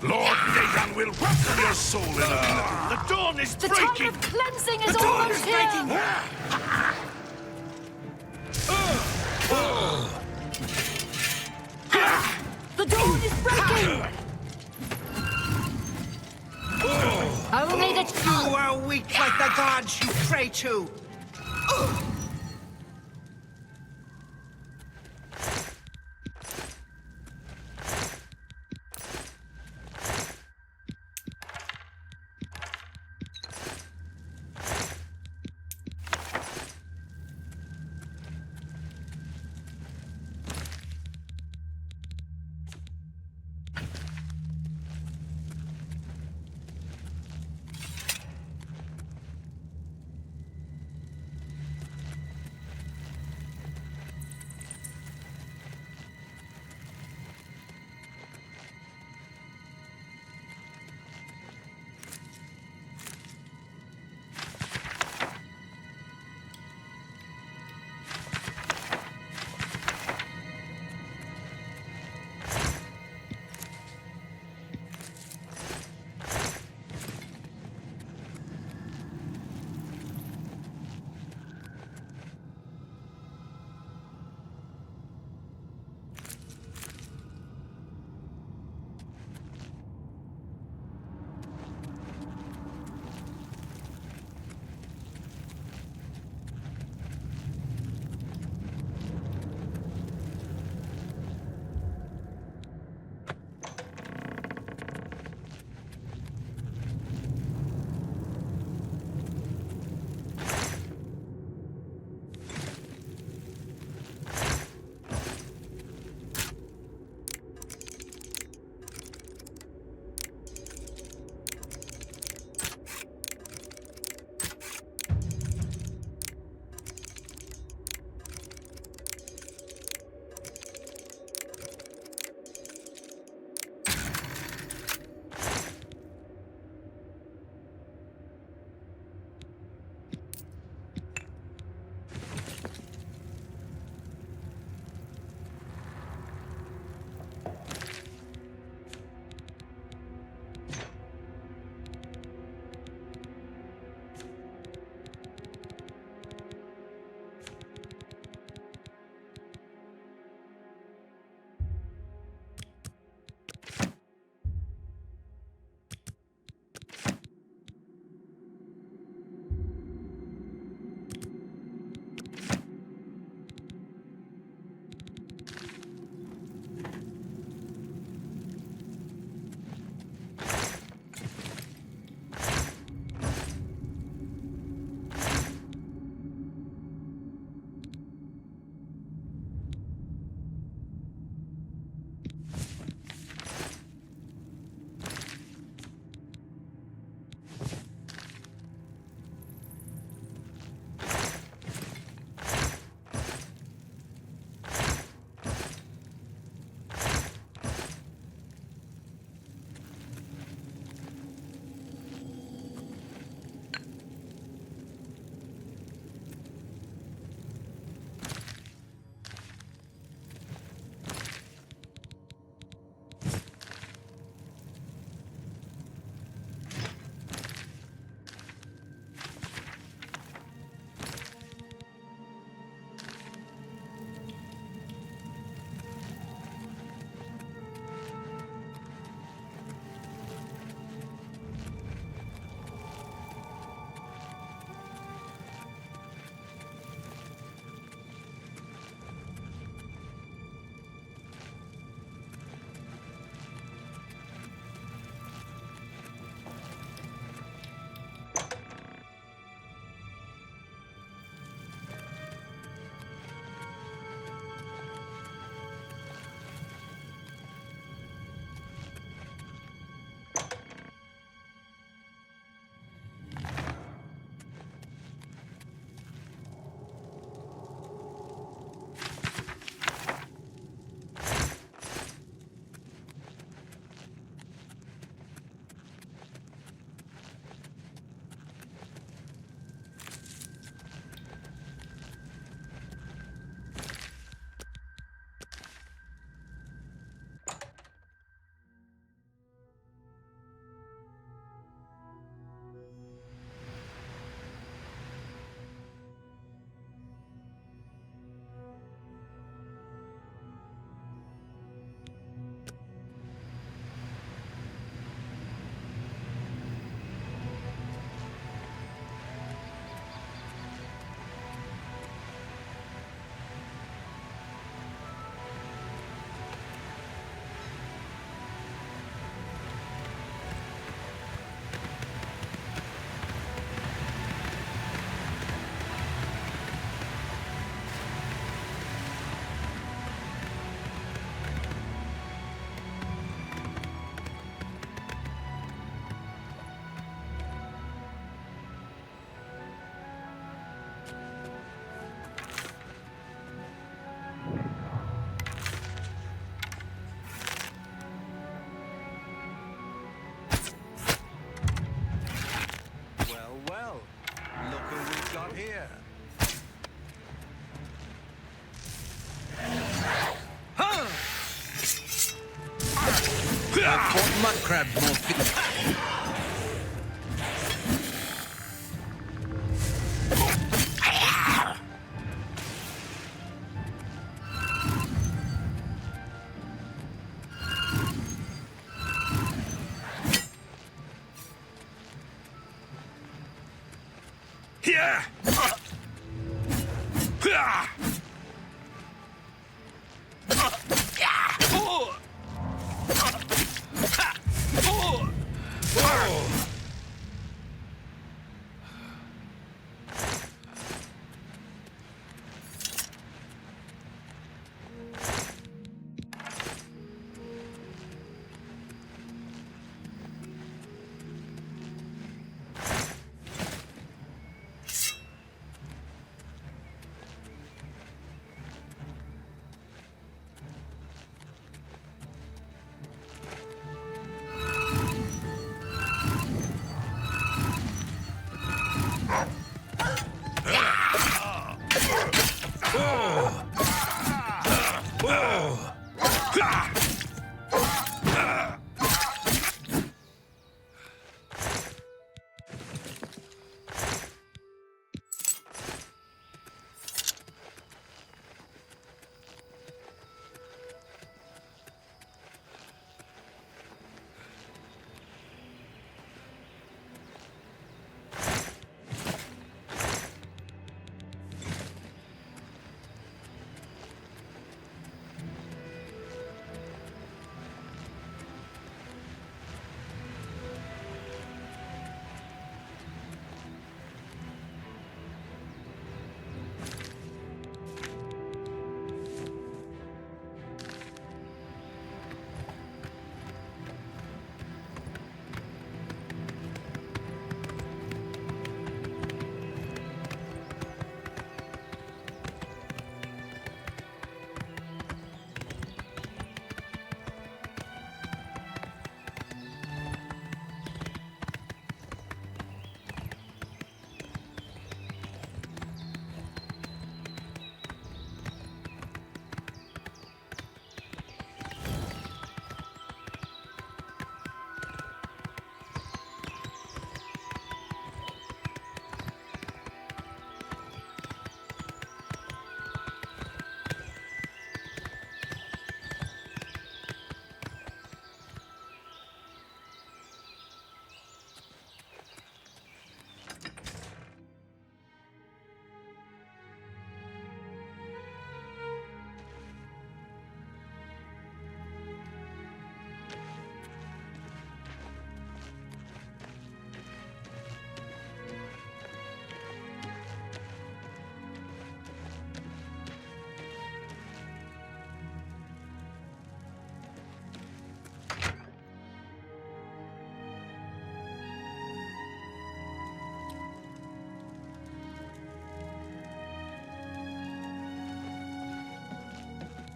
Lord Dagon will welcome your soul in a The dawn is The breaking! time of cleansing is The dawn almost is here! breaking! The dawn is breaking! Only the You are weak like the gods you pray to. Fort mud crab more fit. Yeah!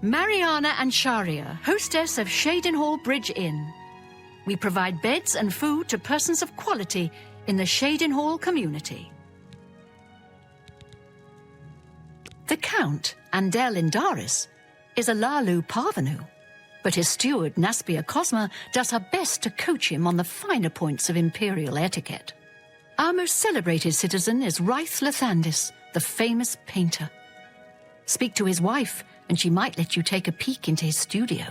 Mariana and Sharia, hostess of Shadenhall Bridge Inn. We provide beds and food to persons of quality in the Shadenhall community. The Count, Andel Indaris, is a Lalu parvenu, but his steward, Naspia Cosma, does her best to coach him on the finer points of imperial etiquette. Our most celebrated citizen is Raith Lathandis, the famous painter. Speak to his wife, and she might let you take a peek into his studio.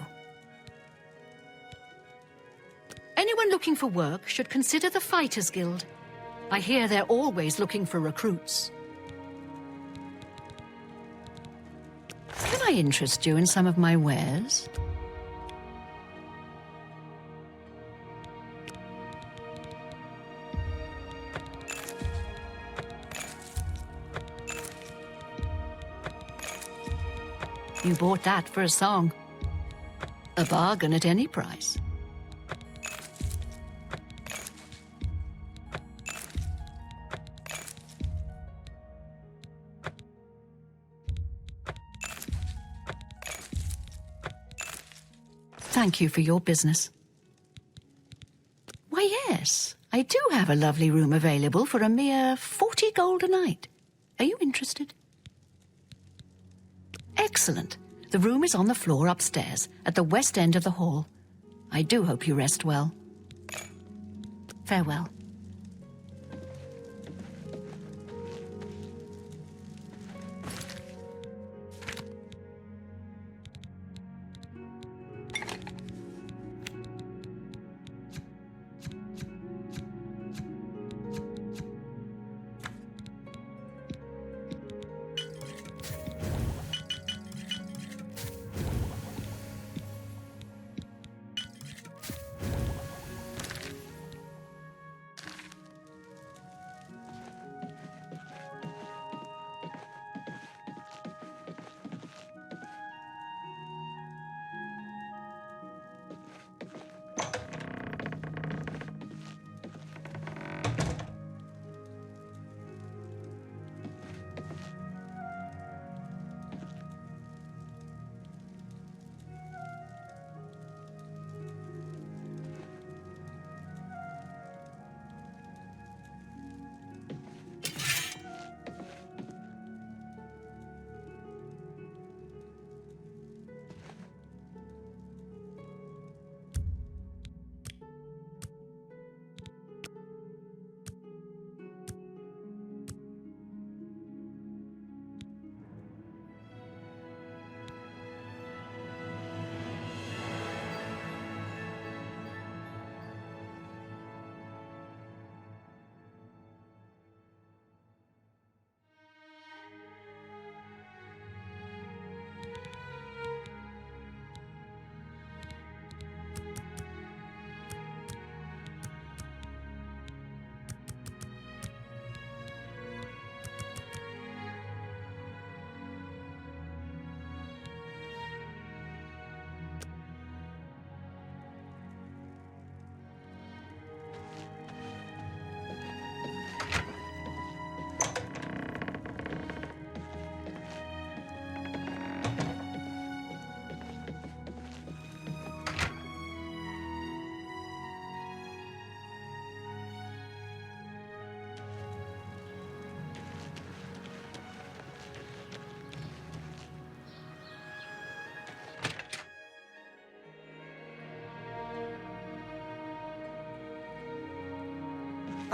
Anyone looking for work should consider the Fighters Guild. I hear they're always looking for recruits. Can I interest you in some of my wares? You bought that for a song. A bargain at any price. Thank you for your business. Why, yes, I do have a lovely room available for a mere 40 gold a night. Are you interested? Excellent. The room is on the floor upstairs, at the west end of the hall. I do hope you rest well. Farewell.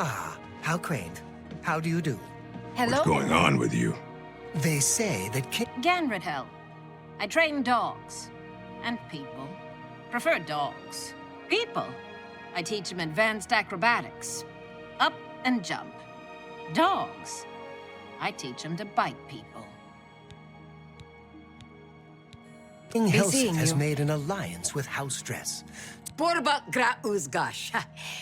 Ah, how quaint. How do you do? Hello? What's going on with you? They say that Ganridhel. I train dogs. And people. Prefer dogs. People. I teach them advanced acrobatics. Up and jump. Dogs. I teach them to bite people. King Be Helseth seeing has you. made an alliance with House Dress. Borbak Gra Uzgash.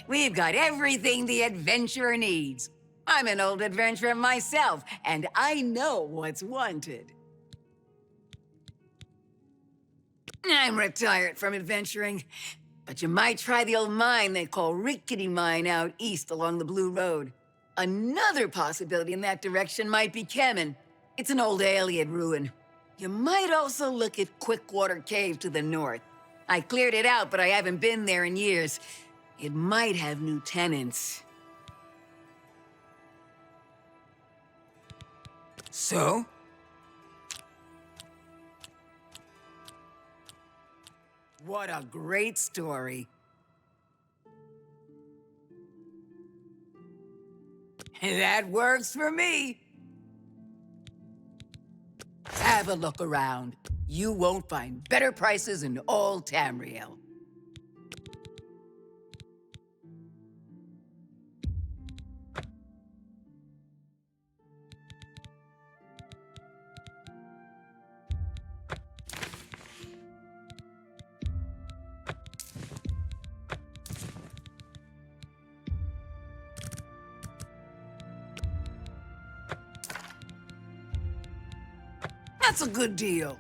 We've got everything the adventurer needs. I'm an old adventurer myself, and I know what's wanted. I'm retired from adventuring, but you might try the old mine they call Rickety Mine out east along the Blue Road. Another possibility in that direction might be Kemen. It's an old Ayleid ruin. You might also look at Quickwater Cave to the north. I cleared it out, but I haven't been there in years. It might have new tenants. So? What a great story. That works for me. Have a look around. You won't find better prices in all Tamriel. That's a good deal.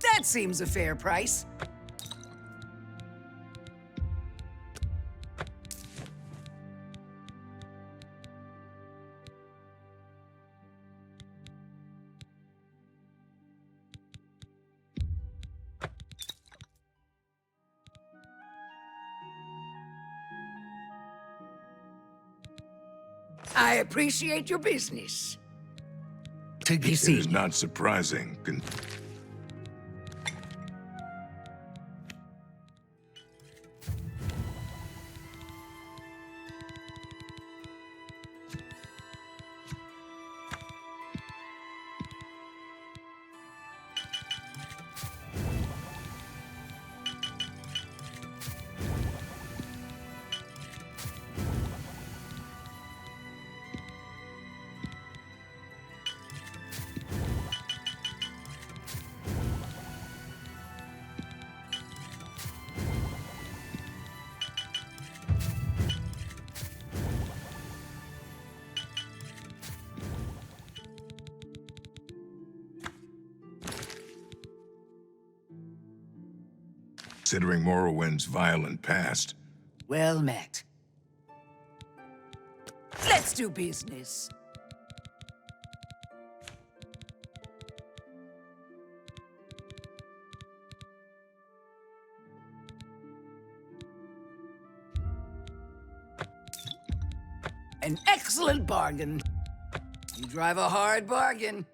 That seems a fair price. I appreciate your business. It is not surprising. Considering Morrowind's violent past. Well met. Let's do business. An excellent bargain. You drive a hard bargain.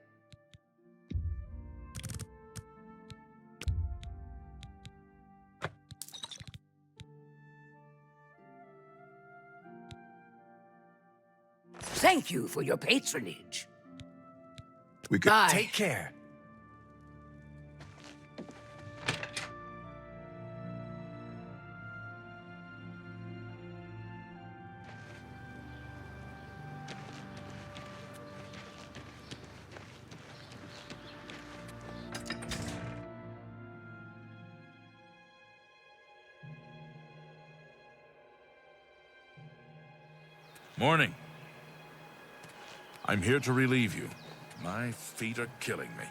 Thank you for your patronage. We could Take care. Morning. I'm here to relieve you. My feet are killing me.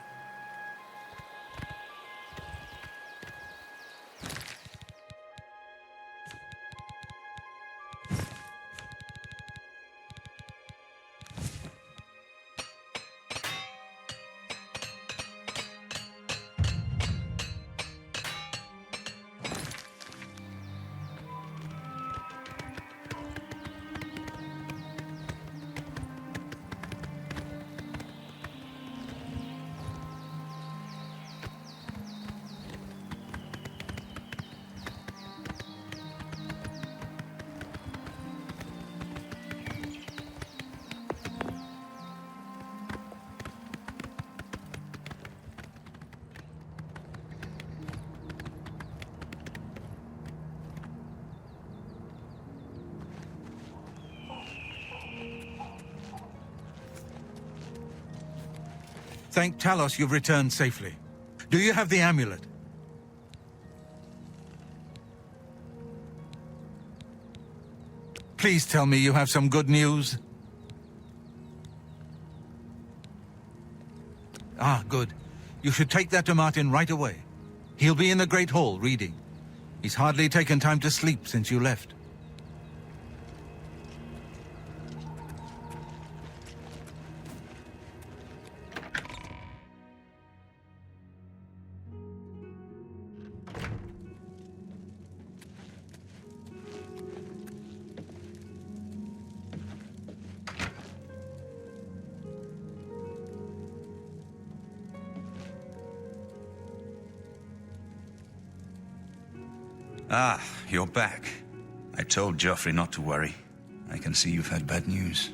Thank Talos you've returned safely. Do you have the amulet? Please tell me you have some good news. Ah, good. You should take that to Martin right away. He'll be in the Great Hall reading. He's hardly taken time to sleep since you left. Ah, you're back. I told Jauffre not to worry. I can see you've had bad news.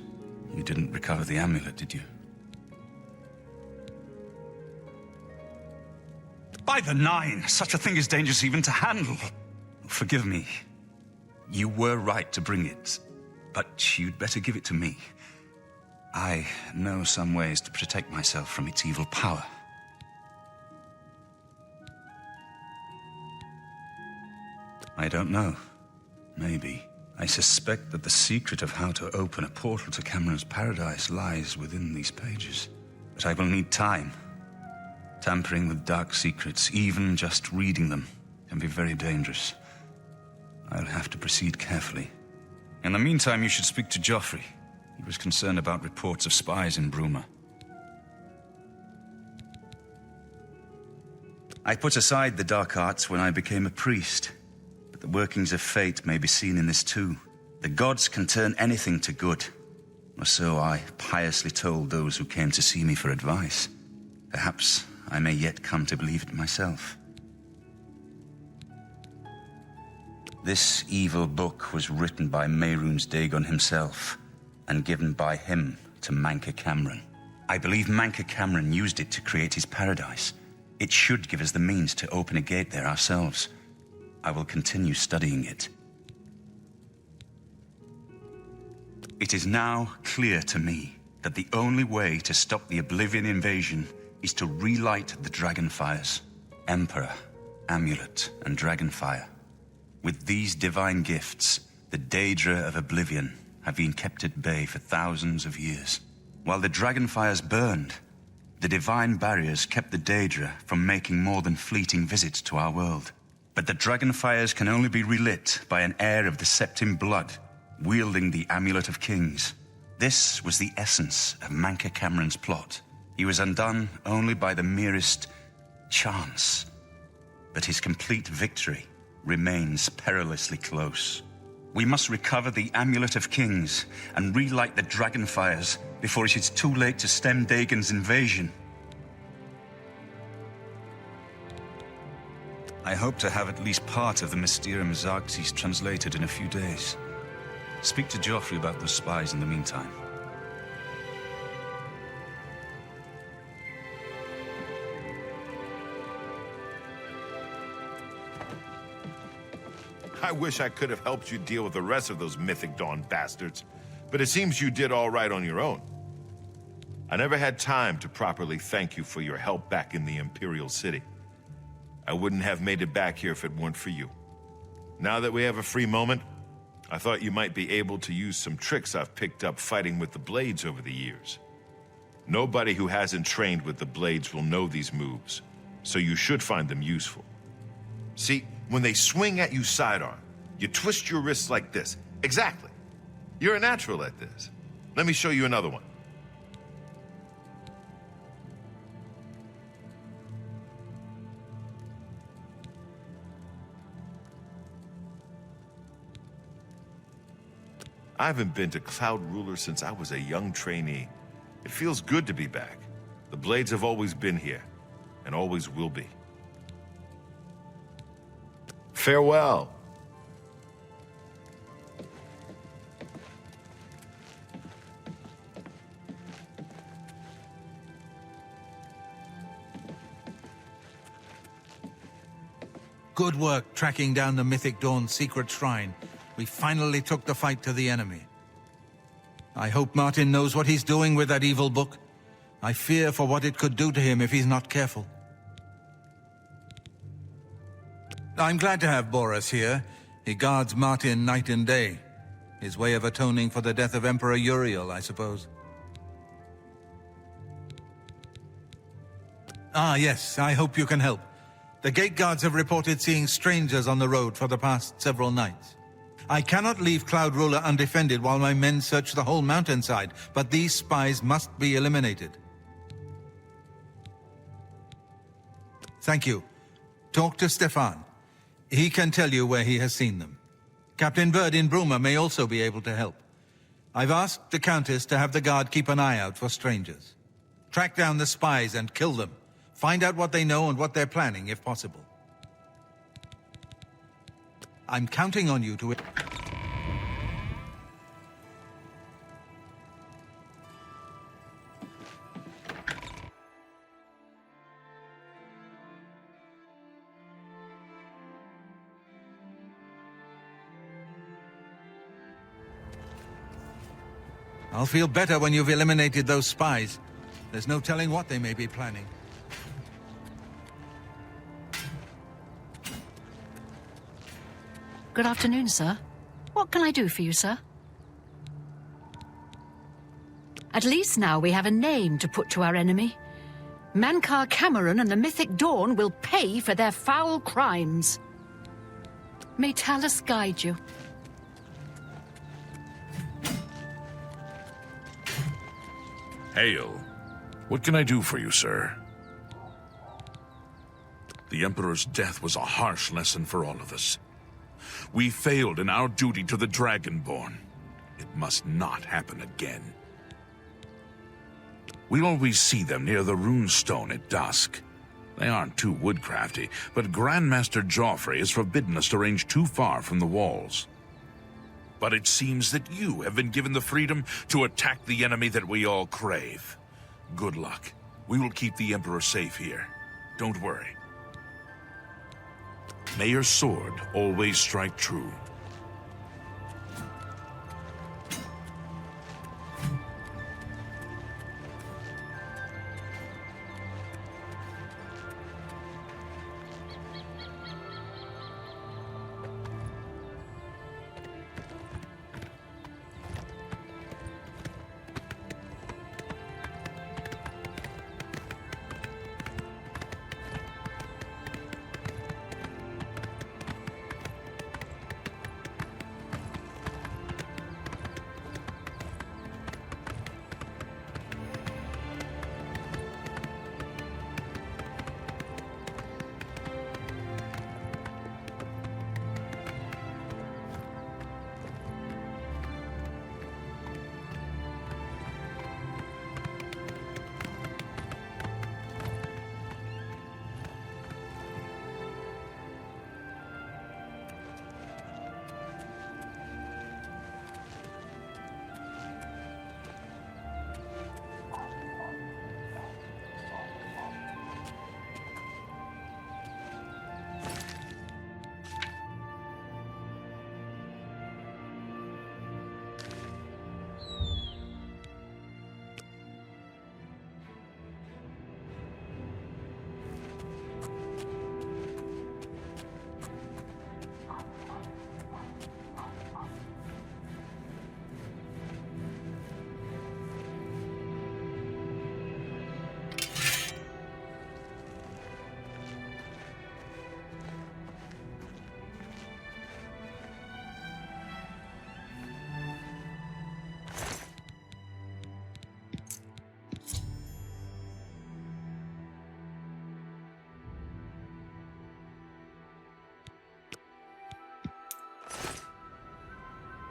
You didn't recover the amulet, did you? By the Nine! Such a thing is dangerous even to handle. Forgive me. You were right to bring it, but you'd better give it to me. I know some ways to protect myself from its evil power. I don't know. Maybe. I suspect that the secret of how to open a portal to Cameron's paradise lies within these pages. But I will need time. Tampering with dark secrets, even just reading them, can be very dangerous. I'll have to proceed carefully. In the meantime, you should speak to Jauffre. He was concerned about reports of spies in Bruma. I put aside the dark arts when I became a priest. But the workings of fate may be seen in this too. The gods can turn anything to good. Or so I piously told those who came to see me for advice. Perhaps I may yet come to believe it myself. This evil book was written by Mehrunes Dagon himself, and given by him to Manca Cameron. I believe Manca Cameron used it to create his paradise. It should give us the means to open a gate there ourselves. I will continue studying it. It is now clear to me that the only way to stop the Oblivion invasion is to relight the Dragonfires. Emperor, Amulet, and Dragonfire. With these divine gifts, the Daedra of Oblivion have been kept at bay for thousands of years. While the Dragonfires burned, the divine barriers kept the Daedra from making more than fleeting visits to our world. But the dragonfires can only be relit by an heir of the Septim blood, wielding the Amulet of Kings. This was the essence of Manka Cameron's plot. He was undone only by the merest chance. But his complete victory remains perilously close. We must recover the Amulet of Kings and relight the dragonfires before it is too late to stem Dagon's invasion. I hope to have at least part of the Mysterium Xarxes translated in a few days. Speak to Jauffre about those spies in the meantime. I wish I could have helped you deal with the rest of those Mythic Dawn bastards, but it seems you did all right on your own. I never had time to properly thank you for your help back in the Imperial City. I wouldn't have made it back here if it weren't for you. Now that we have a free moment, I thought you might be able to use some tricks I've picked up fighting with the Blades over the years. Nobody who hasn't trained with the Blades will know these moves, so you should find them useful. See, when they swing at you sidearm, you twist your wrists like this. Exactly. You're a natural at this. Let me show you another one. I haven't been to Cloud Ruler since I was a young trainee. It feels good to be back. The Blades have always been here, and always will be. Farewell. Good work tracking down the Mythic Dawn's secret shrine. We finally took the fight to the enemy. I hope Martin knows what he's doing with that evil book. I fear for what it could do to him if he's not careful. I'm glad to have Boris here. He guards Martin night and day. His way of atoning for the death of Emperor Uriel, I suppose. Ah, yes, I hope you can help. The gate guards have reported seeing strangers on the road for the past several nights. I cannot leave Cloud Ruler undefended while my men search the whole mountainside, but these spies must be eliminated. Thank you. Talk to Stefan. He can tell you where he has seen them. Captain Bird in Bruma may also be able to help. I've asked the Countess to have the guard keep an eye out for strangers. Track down the spies and kill them. Find out what they know and what they're planning, if possible. I'm counting on you to... I'll feel better when you've eliminated those spies. There's no telling what they may be planning. Good afternoon, sir. What can I do for you, sir? At least now we have a name to put to our enemy. Manka Cameron and the Mythic Dawn will pay for their foul crimes. May Talus guide you. Hail. What can I do for you, sir? The Emperor's death was a harsh lesson for all of us. We failed in our duty to the Dragonborn. It must not happen again. We always see them near the runestone at dusk. They aren't too woodcrafty, but Grandmaster Jauffre has forbidden us to range too far from the walls. But it seems that you have been given the freedom to attack the enemy that we all crave. Good luck. We will keep the Emperor safe here. Don't worry. May your sword always strike true.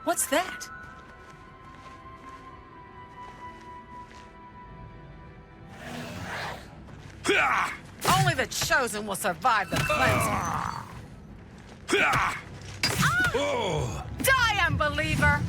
What's that? Only the chosen will survive the cleansing. Die, unbeliever!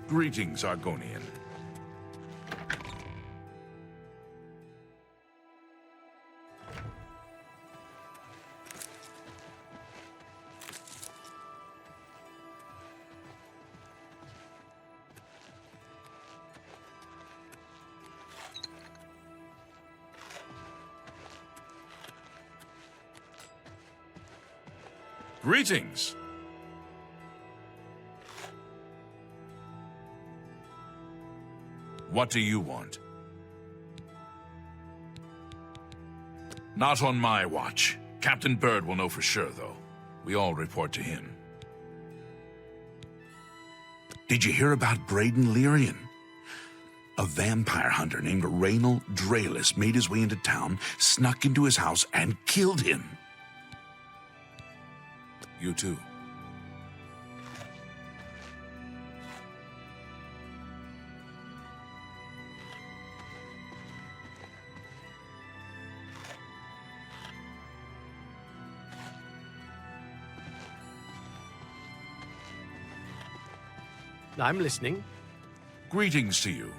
Greetings, Argonian. Greetings. What do you want? Not on my watch. Captain Bird will know for sure, though. We all report to him. Did you hear about Braden Lyrian? A vampire hunter named Raynal Draelis made his way into town, snuck into his house, and killed him. You too. I'm listening. Greetings to you.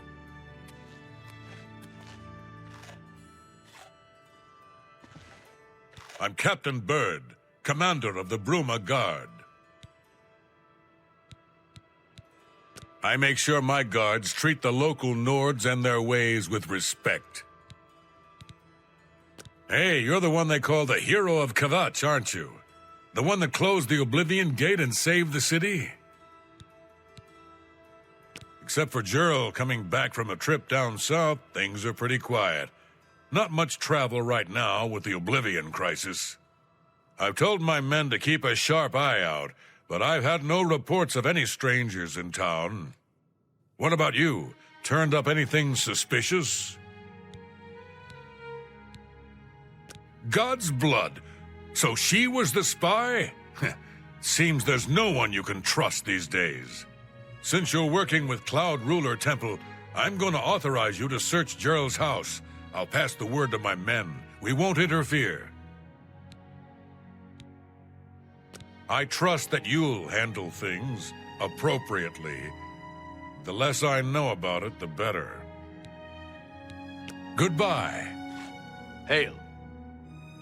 I'm Captain Bird, commander of the Bruma Guard. I make sure my guards treat the local Nords and their ways with respect. Hey, you're the one they call the hero of Kvatch, aren't you? The one that closed the Oblivion Gate and saved the city? Except for Gerald coming back from a trip down south, things are pretty quiet. Not much travel right now with the Oblivion crisis. I've told my men to keep a sharp eye out, but I've had no reports of any strangers in town. What about you? Turned up anything suspicious? God's blood. So she was the spy? Seems there's no one you can trust these days. Since you're working with Cloud Ruler Temple, I'm going to authorize you to search Gerald's house. I'll pass the word to my men. We won't interfere. I trust that you'll handle things appropriately. The less I know about it, the better. Goodbye. Hail.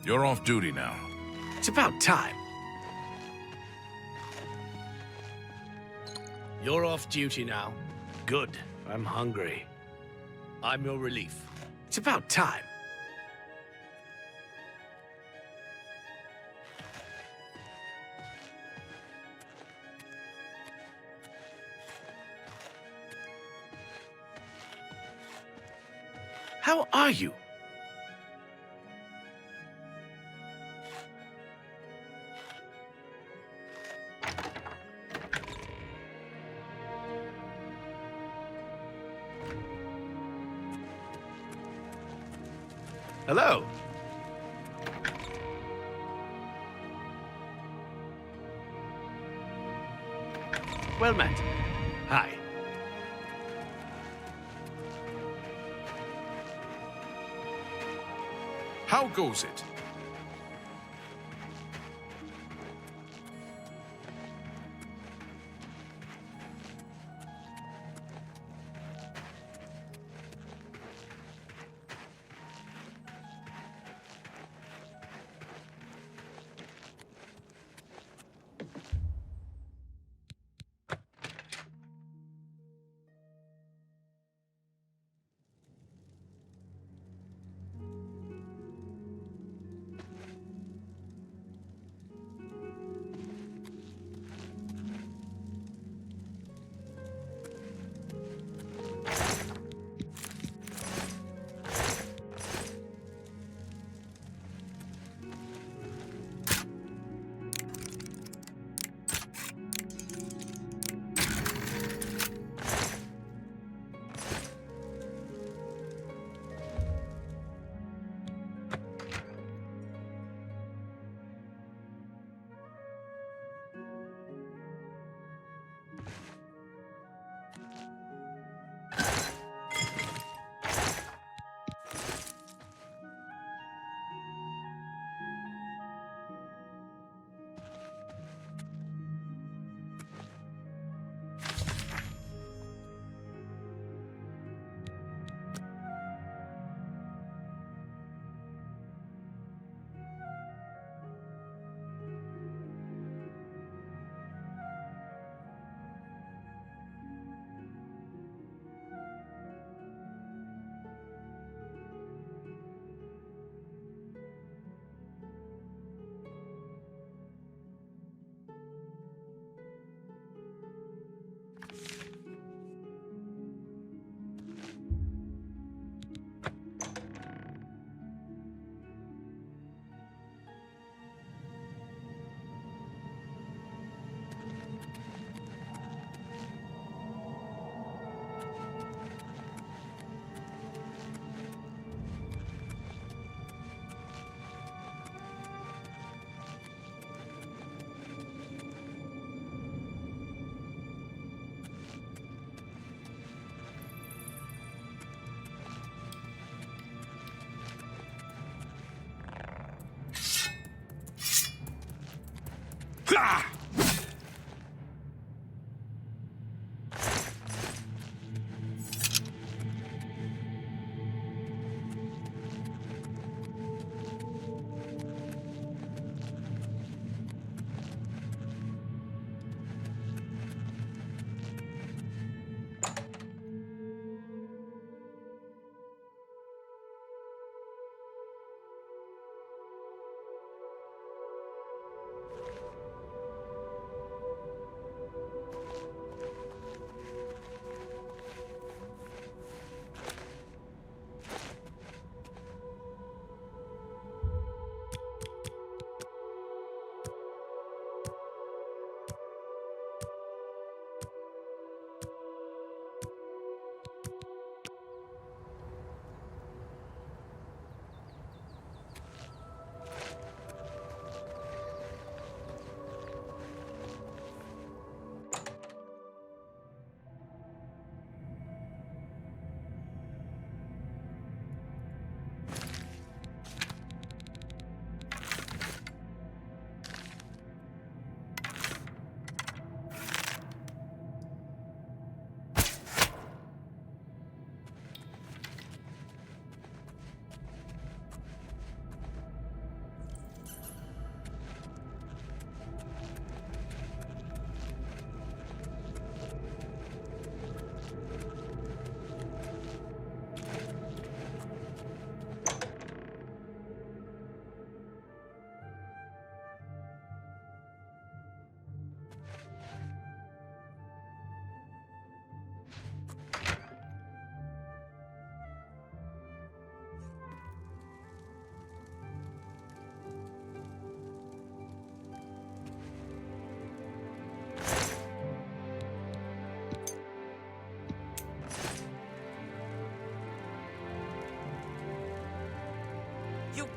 You're off duty now. It's about time. You're off duty now. Good. I'm hungry. I'm your relief. It's about time. How are you? Hello. Well met. Hi. How goes it?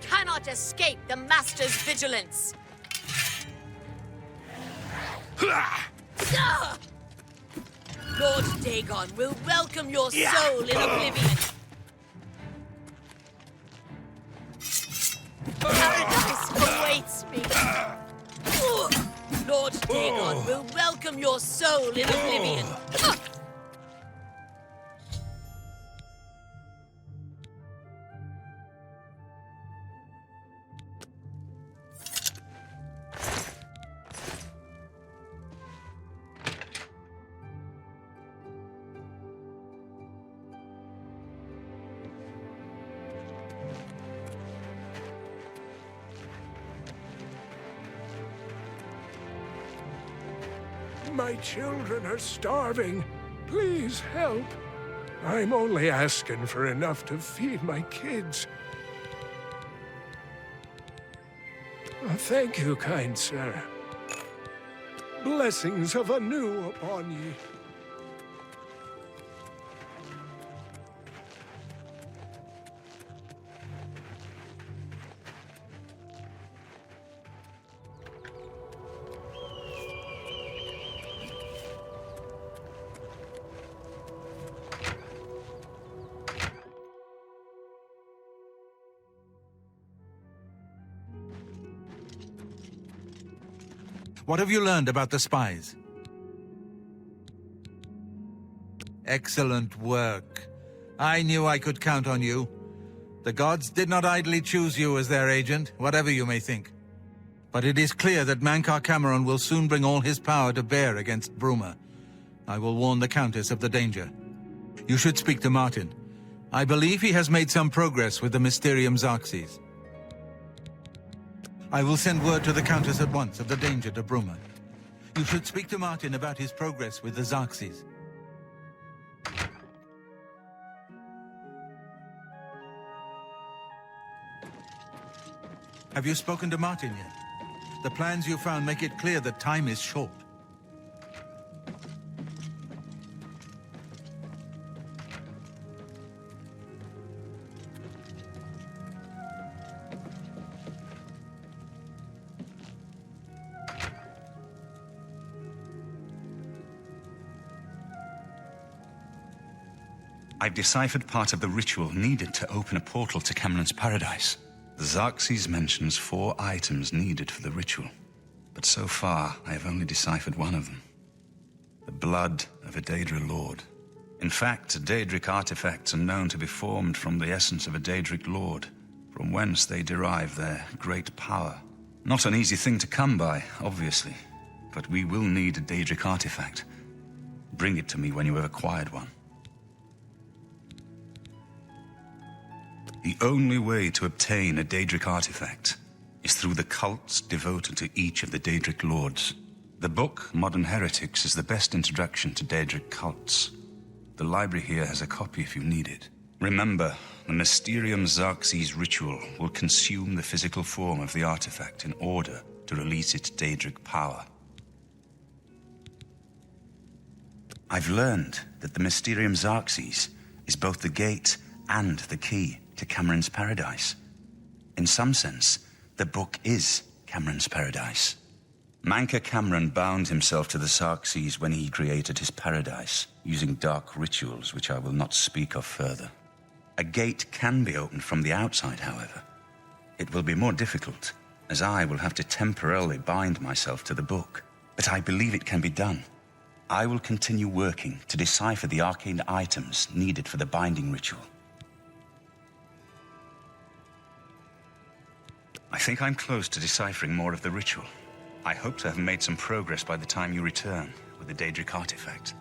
cannot escape the Master's vigilance. Lord Dagon will welcome your soul in Oblivion. Paradise awaits me. Lord Dagon will welcome your soul in Oblivion. My children are starving. Please help. I'm only asking for enough to feed my kids. Oh, thank you, kind sir. Blessings of anew upon ye. What have you learned about the spies? Excellent work. I knew I could count on you. The gods did not idly choose you as their agent, whatever you may think. But it is clear that Mankar Cameron will soon bring all his power to bear against Bruma. I will warn the Countess of the danger. You should speak to Martin. I believe he has made some progress with the Mysterium Xarxes. I will send word to the Countess at once of the danger to Bruma. You should speak to Martin about his progress with the Xarxes. Have you spoken to Martin yet? The plans you found make it clear that time is short. I've deciphered part of the ritual needed to open a portal to Cameron's paradise. The Xarxes mentions 4 items needed for the ritual, but so far I have only deciphered one of them. The blood of a Daedra lord. In fact, Daedric artifacts are known to be formed from the essence of a Daedric lord, from whence they derive their great power. Not an easy thing to come by, obviously, but we will need a Daedric artifact. Bring it to me when you have acquired one. The only way to obtain a Daedric artifact is through the cults devoted to each of the Daedric lords. The book, Modern Heretics, is the best introduction to Daedric cults. The library here has a copy if you need it. Remember, the Mysterium Xarxes ritual will consume the physical form of the artifact in order to release its Daedric power. I've learned that the Mysterium Xarxes is both the gate and the key to Cameron's paradise. In some sense, the book is Cameron's paradise. Mankar Cameron bound himself to the Xarxes when he created his paradise, using dark rituals which I will not speak of further. A gate can be opened from the outside, however. It will be more difficult, as I will have to temporarily bind myself to the book, but I believe it can be done. I will continue working to decipher the arcane items needed for the binding ritual. I think I'm close to deciphering more of the ritual. I hope to have made some progress by the time you return with the Daedric artifact.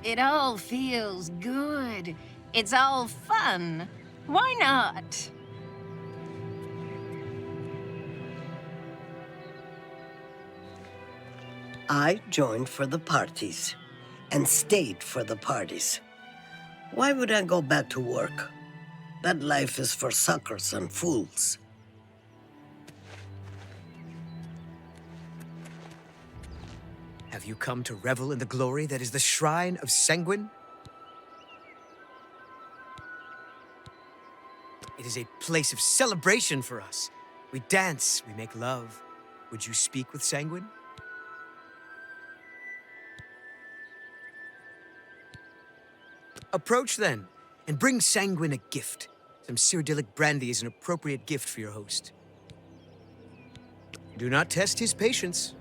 It all feels good. It's all fun. Why not? I joined for the parties, and stayed for the parties. Why would I go back to work? That life is for suckers and fools. Have you come to revel in the glory that is the shrine of Sanguine? It is a place of celebration for us. We dance, we make love. Would you speak with Sanguine? Approach then, and bring Sanguine a gift. Some Cyrodiilic brandy is an appropriate gift for your host. Do not test his patience.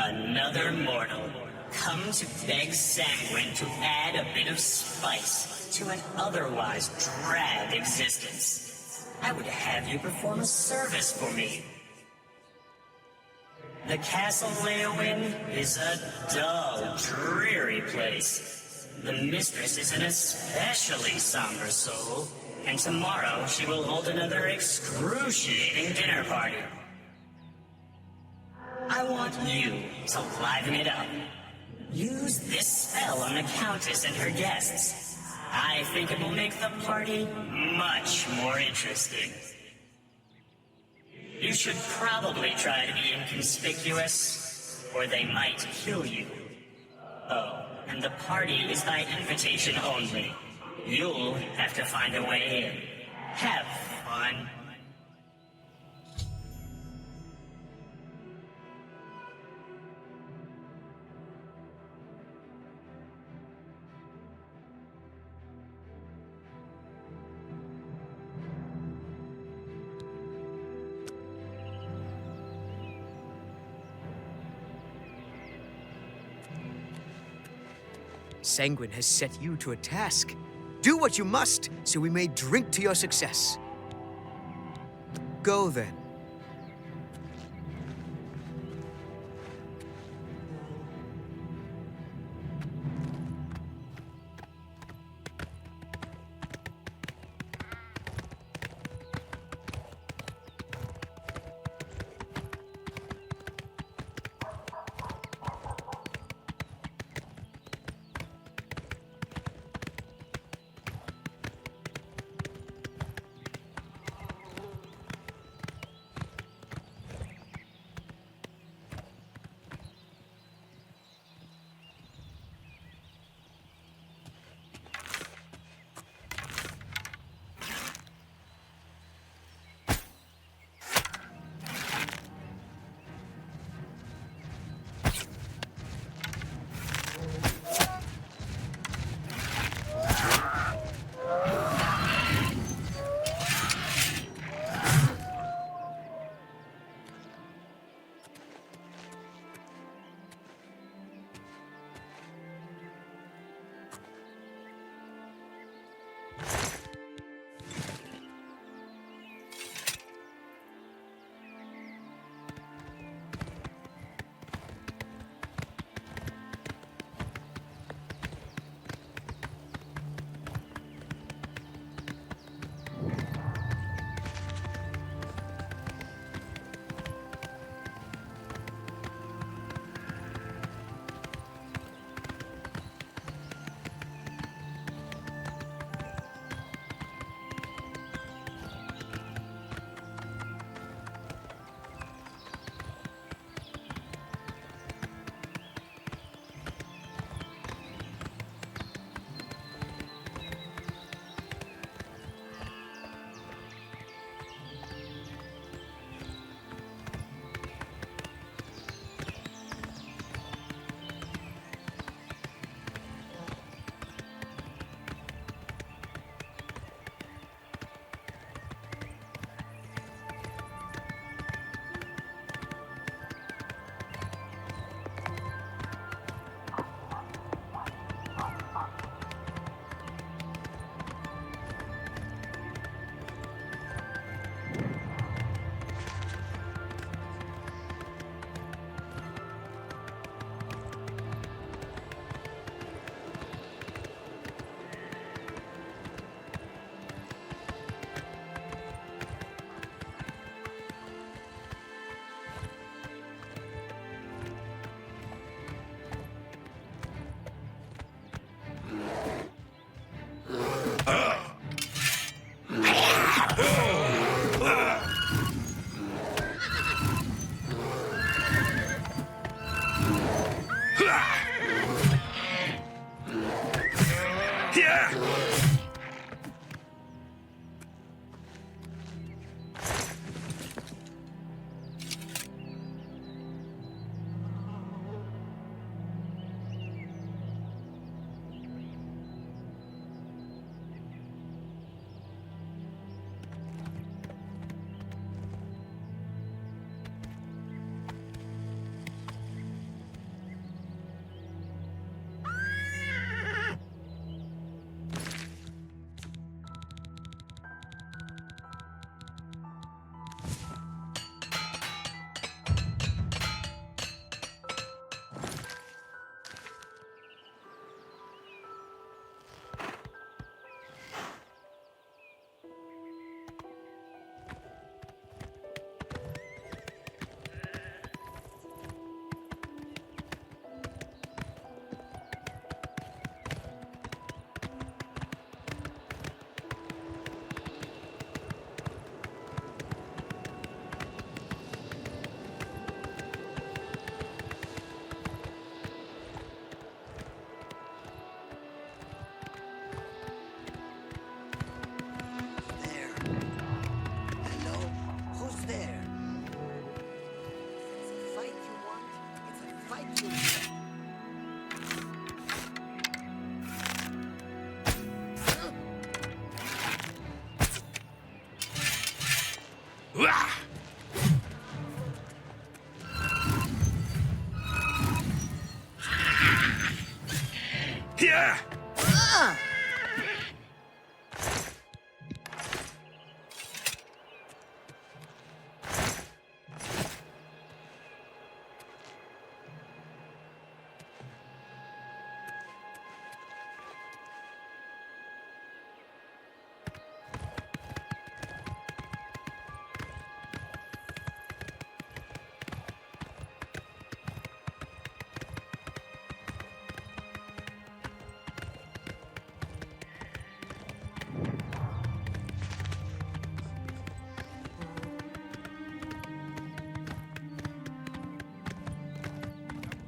Another mortal, come to beg Sanguine to add a bit of spice to an otherwise drab existence. I would have you perform a service for me. The Castle Weynon is a dull, dreary place. The mistress is an especially somber soul, and tomorrow she will hold another excruciating dinner party. I want you to liven it up. Use this spell on the Countess and her guests. I think it will make the party much more interesting. You should probably try to be inconspicuous, or they might kill you. Oh, and the party is by invitation only. You'll have to find a way in. Have fun. Sanguine has set you to a task. Do what you must, so we may drink to your success. Go then.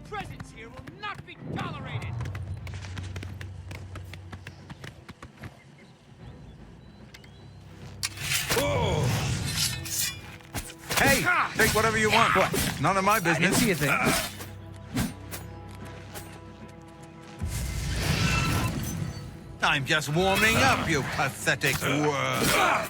Presence here will not be tolerated! Hey, take whatever you want. What? None of my business. I didn't see a thing. I'm just warming up, you pathetic worm.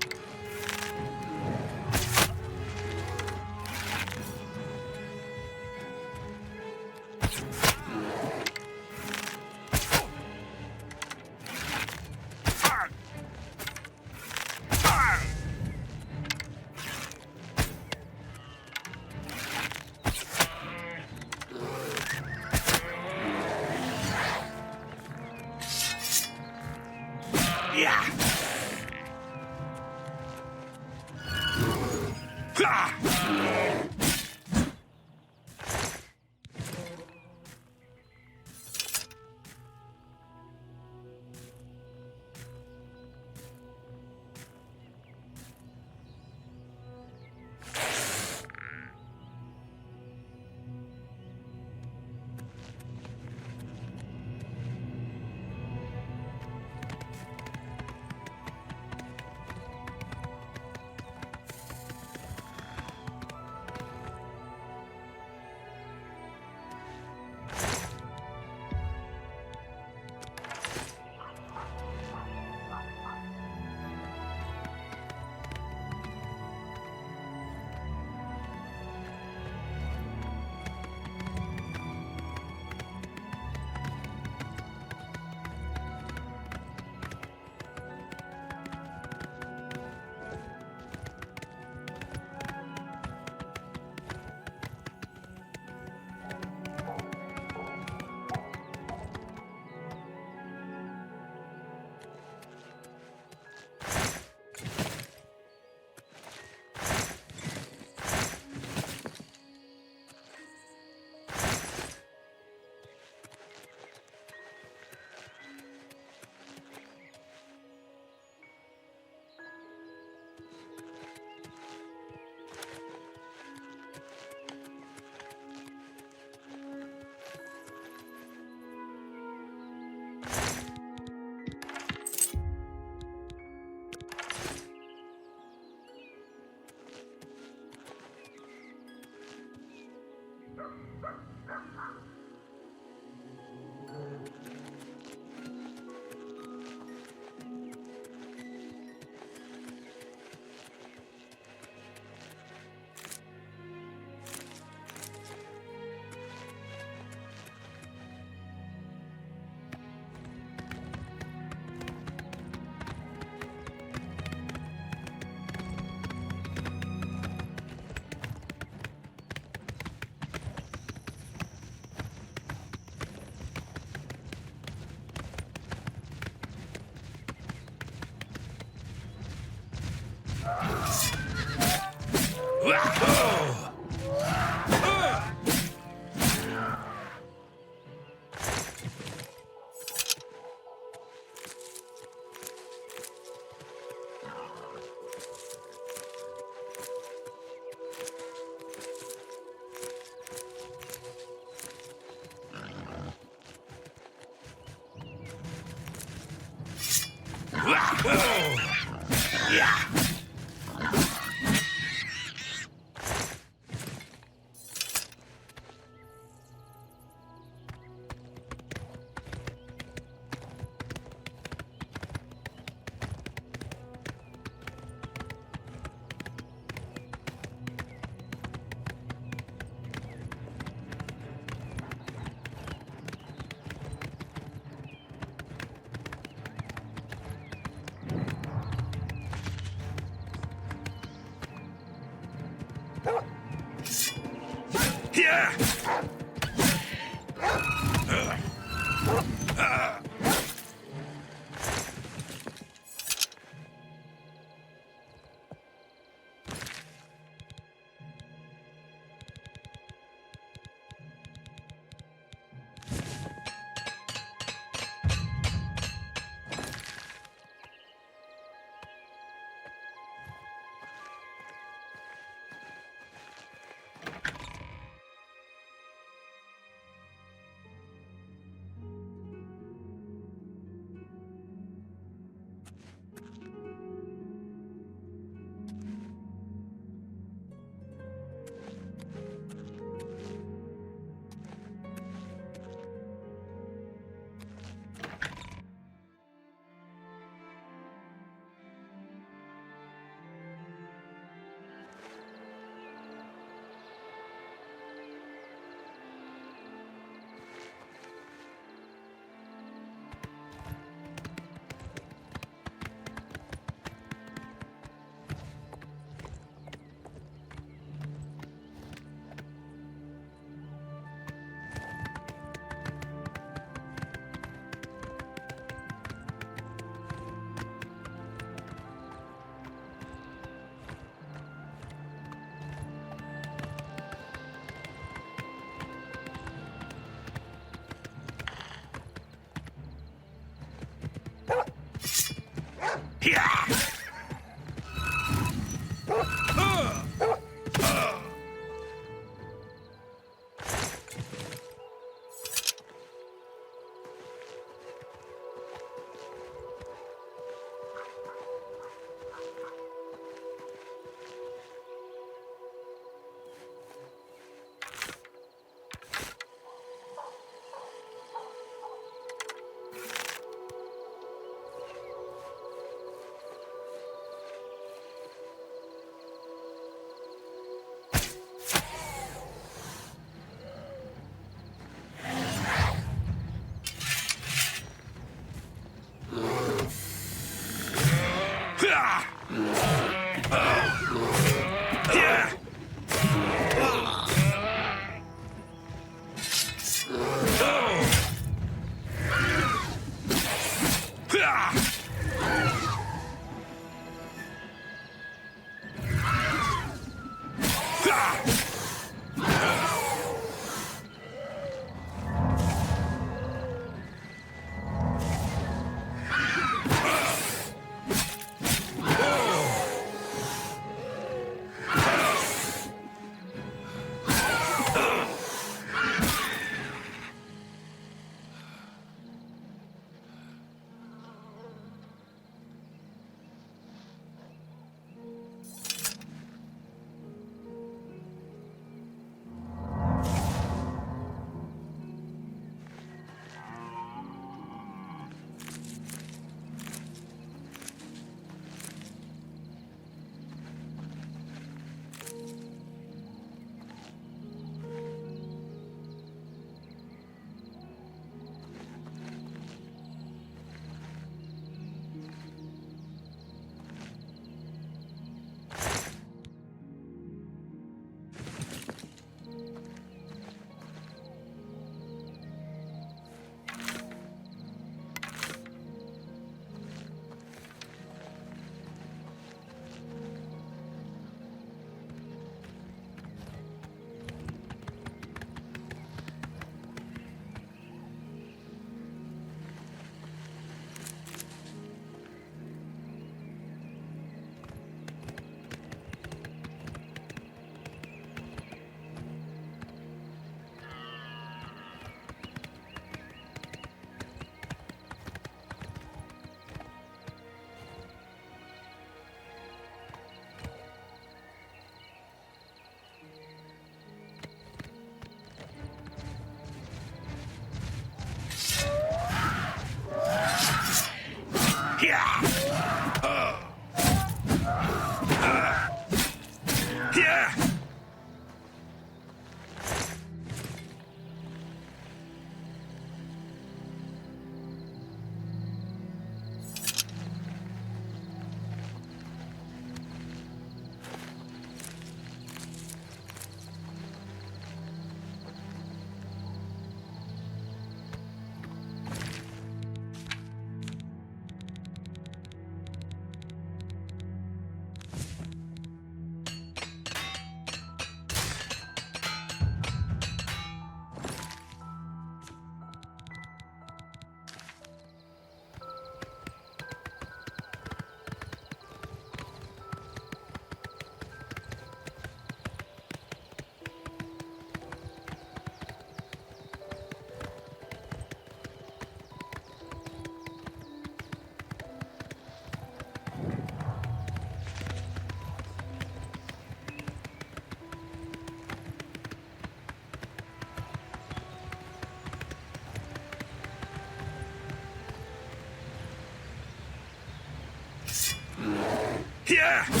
Yeah!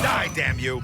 Die, damn you!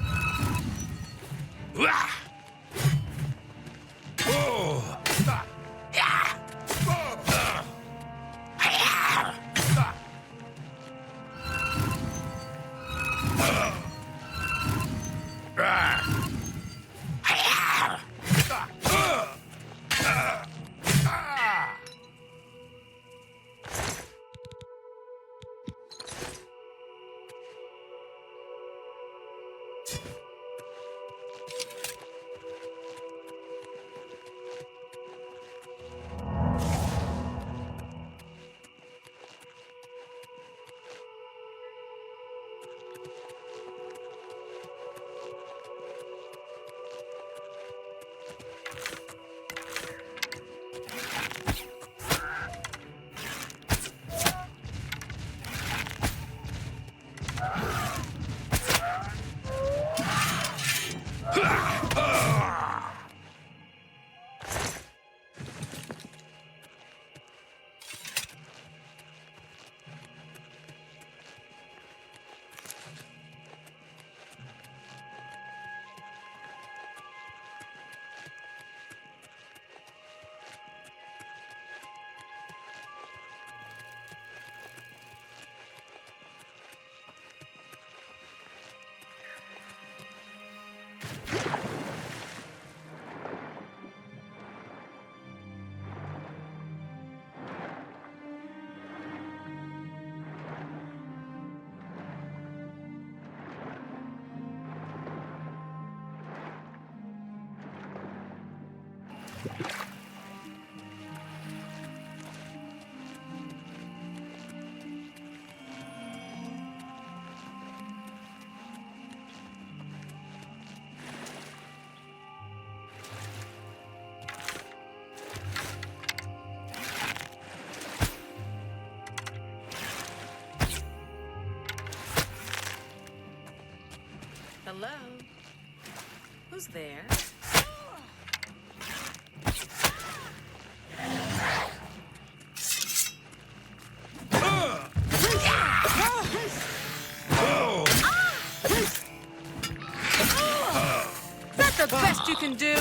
Hello? Who's there? That's the best you can do.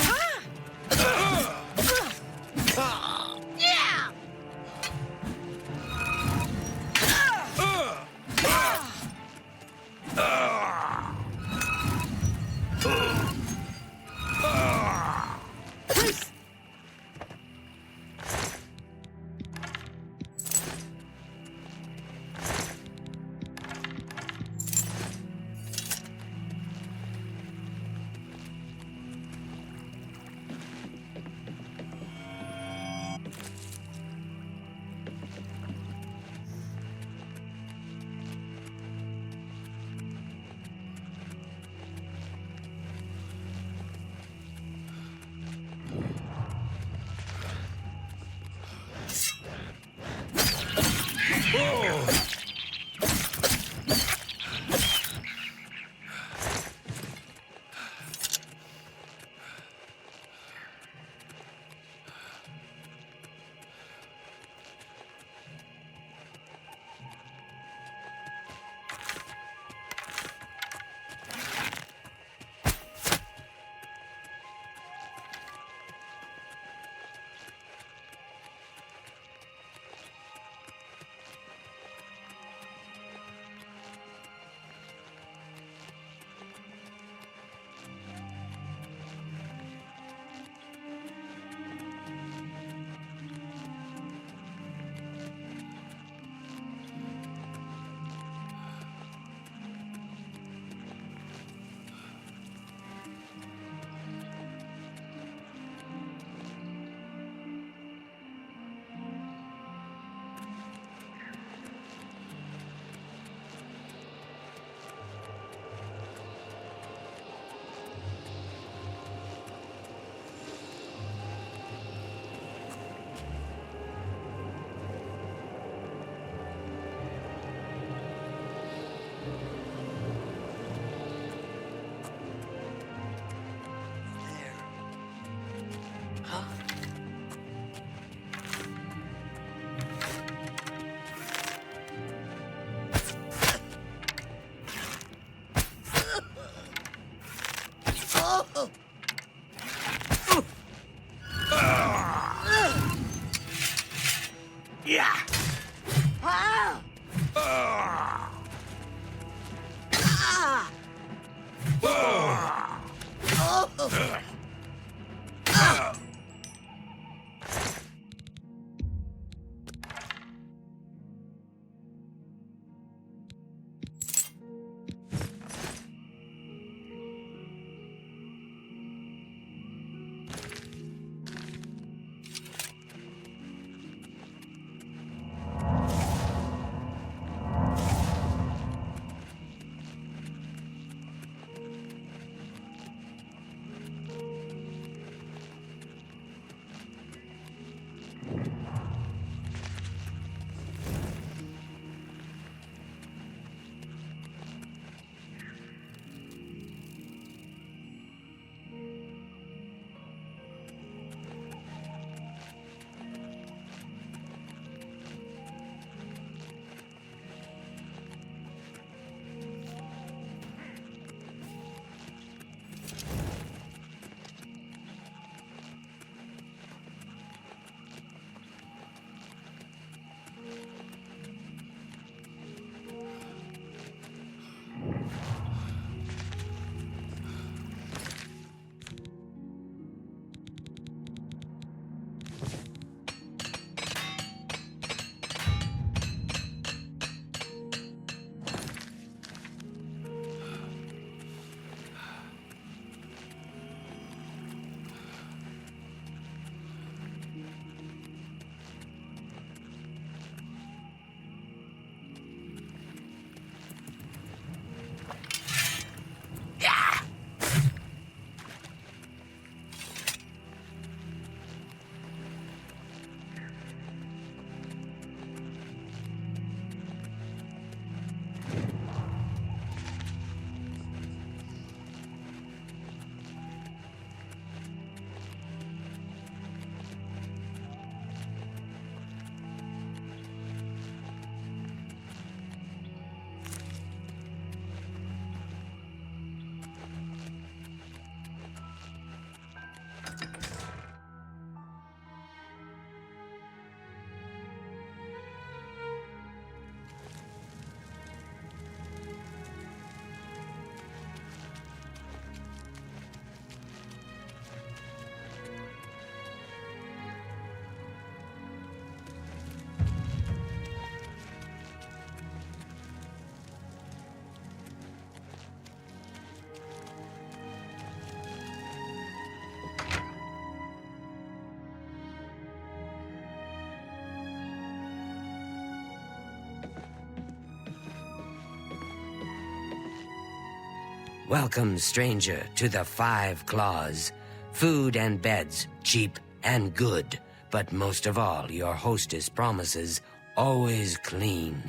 Welcome, stranger, to the Five Claws. Food and beds, cheap and good. But most of all, your hostess promises always clean.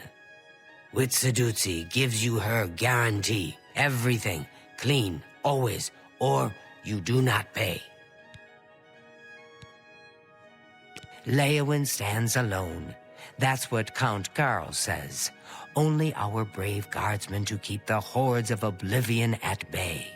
Witsadutsi gives you her guarantee. Everything clean, always, or you do not pay. Leowin stands alone. That's what Count Karl says. Only our brave guardsmen to keep the hordes of Oblivion at bay.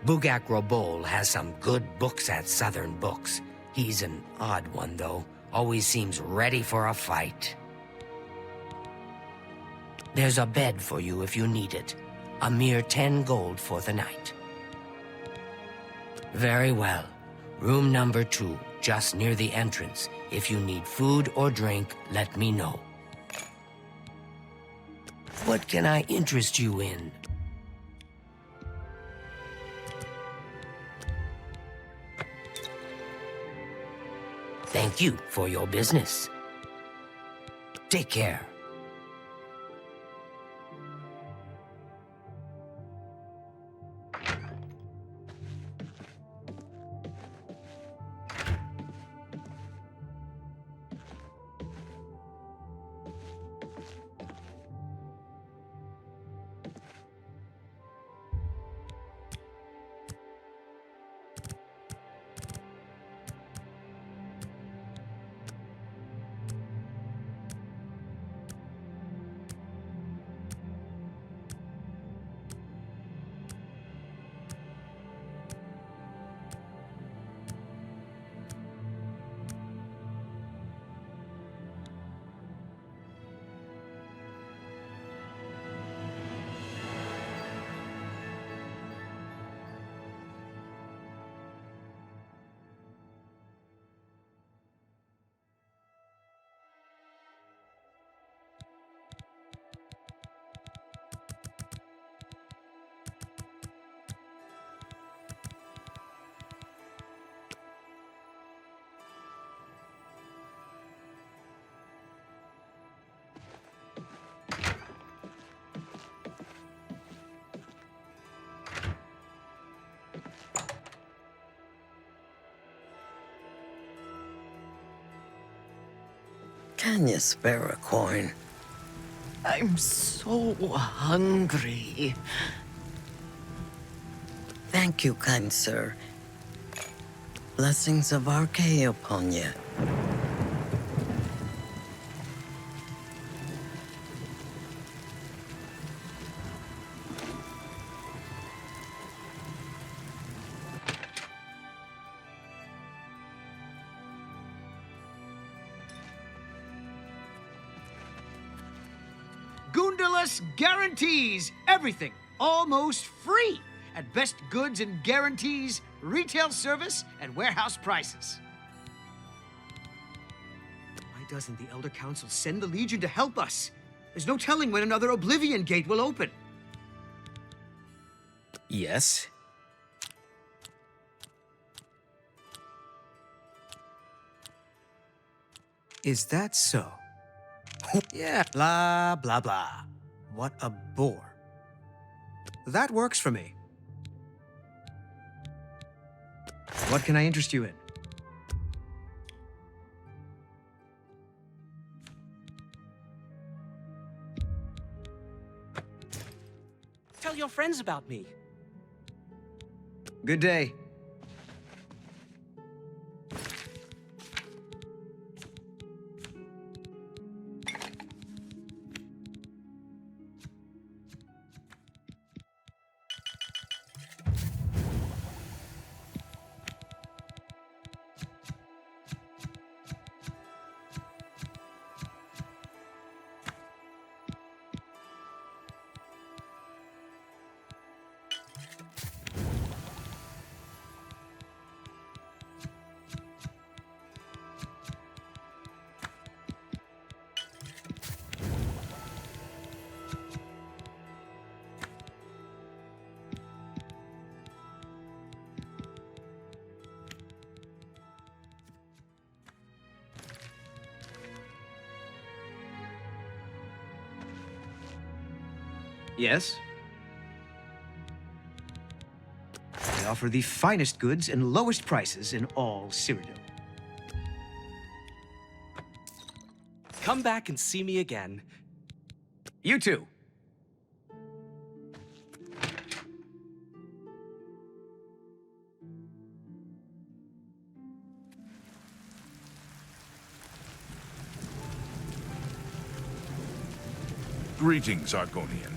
Bugak Robol has some good books at Southern Books. He's an odd one, though. Always seems ready for a fight. There's a bed for you if you need it. A mere 10 gold for the night. Very well. Room number 2, just near the entrance. If you need food or drink, let me know. What can I interest you in? Thank you for your business. Take care. Can you spare a coin? I'm so hungry. Thank you, kind sir. Blessings of Arche upon you. Goondalus guarantees everything almost free at best goods and guarantees, retail service, and warehouse prices. Why doesn't the Elder Council send the Legion to help us? There's no telling when another Oblivion Gate will open. Yes? Is that so? Yeah, blah, blah, blah. What a bore. That works for me. What can I interest you in? Tell your friends about me. Good day. Yes? I offer the finest goods and lowest prices in all Cyrodiil. Come back and see me again. You too. Greetings, Argonian.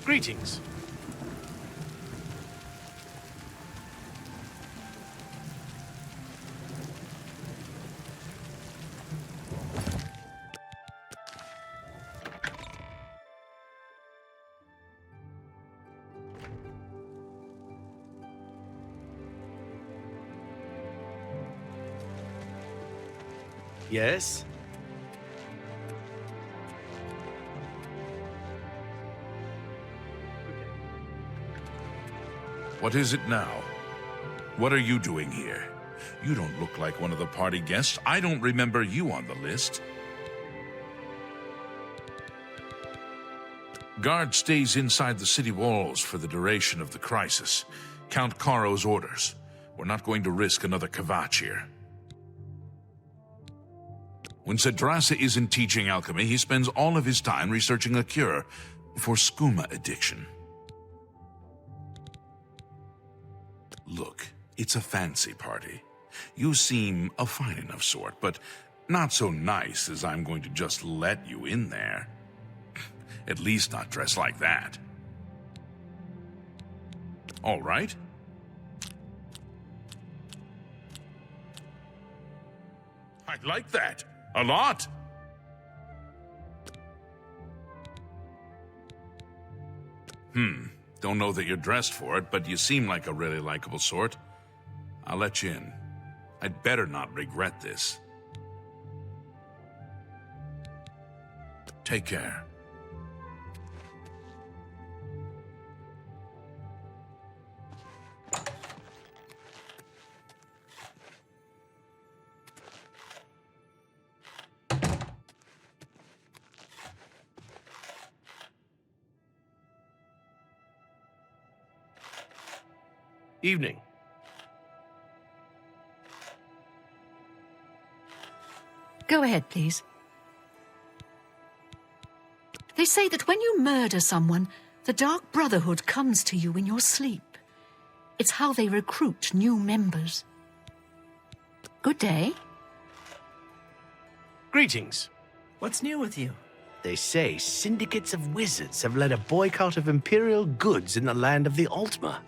Greetings. Yes? What is it now? What are you doing here? You don't look like one of the party guests. I don't remember you on the list. Guard stays inside the city walls for the duration of the crisis. Count Caro's orders. We're not going to risk another Kvatch here. When Cedrasa isn't teaching alchemy, he spends all of his time researching a cure for skooma addiction. Look, it's a fancy party. You seem a fine enough sort, but not so nice as I'm going to just let you in there. At least not dressed like that. All right? I like that. A lot. Don't know that you're dressed for it, but you seem like a really likable sort. I'll let you in. I'd better not regret this. Take care. Evening. Go ahead, please. They say that when you murder someone, the Dark Brotherhood comes to you in your sleep. It's how they recruit new members. Good day. Greetings. What's new with you? They say syndicates of wizards have led a boycott of Imperial goods in the land of the Altma.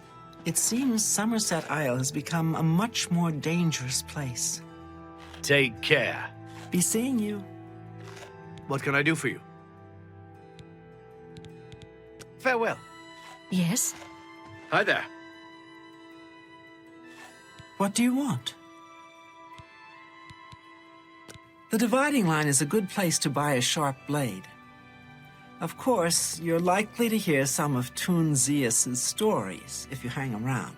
It seems Somerset Isle has become a much more dangerous place. Take care. Be seeing you. What can I do for you? Farewell. Yes? Hi there. What do you want? The dividing line is a good place to buy a sharp blade. Of course, you're likely to hear some of Toon Zeus's stories if you hang around.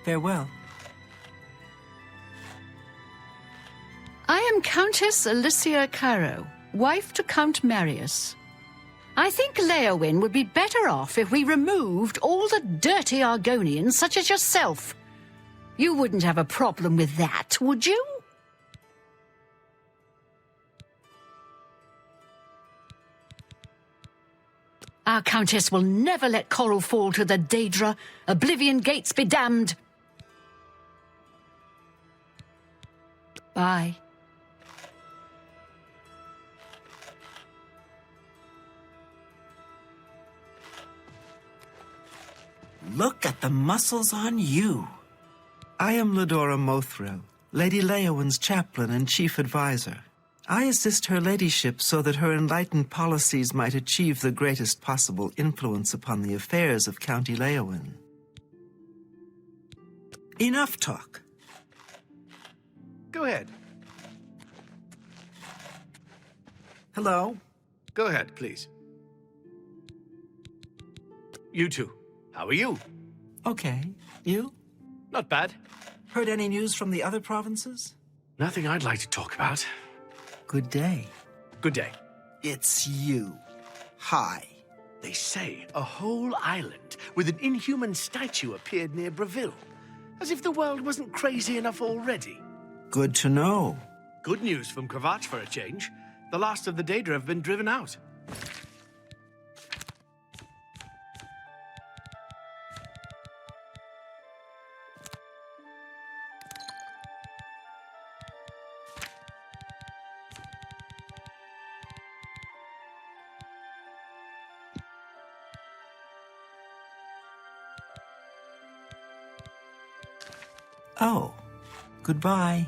Farewell. I am Countess Alicia Caro, wife to Count Marius. I think Leowyn would be better off if we removed all the dirty Argonians such as yourself. You wouldn't have a problem with that, would you? Our Countess will never let Coral fall to the Daedra. Oblivion Gates be damned. Bye. Look at the muscles on you. I am Ladora Mothril, Lady Leowyn's chaplain and chief advisor. I assist her ladyship so that her enlightened policies might achieve the greatest possible influence upon the affairs of County Leowyn. Enough talk. Go ahead. Hello? Go ahead, please. You two. How are you? Okay. You? Not bad. Heard any news from the other provinces? Nothing I'd like to talk about. Good day. Good day. It's you. Hi. They say a whole island with an inhuman statue appeared near Breville. As if the world wasn't crazy enough already. Good to know. Good news from Kvatch for a change. The last of the Daedra have been driven out. Oh, goodbye.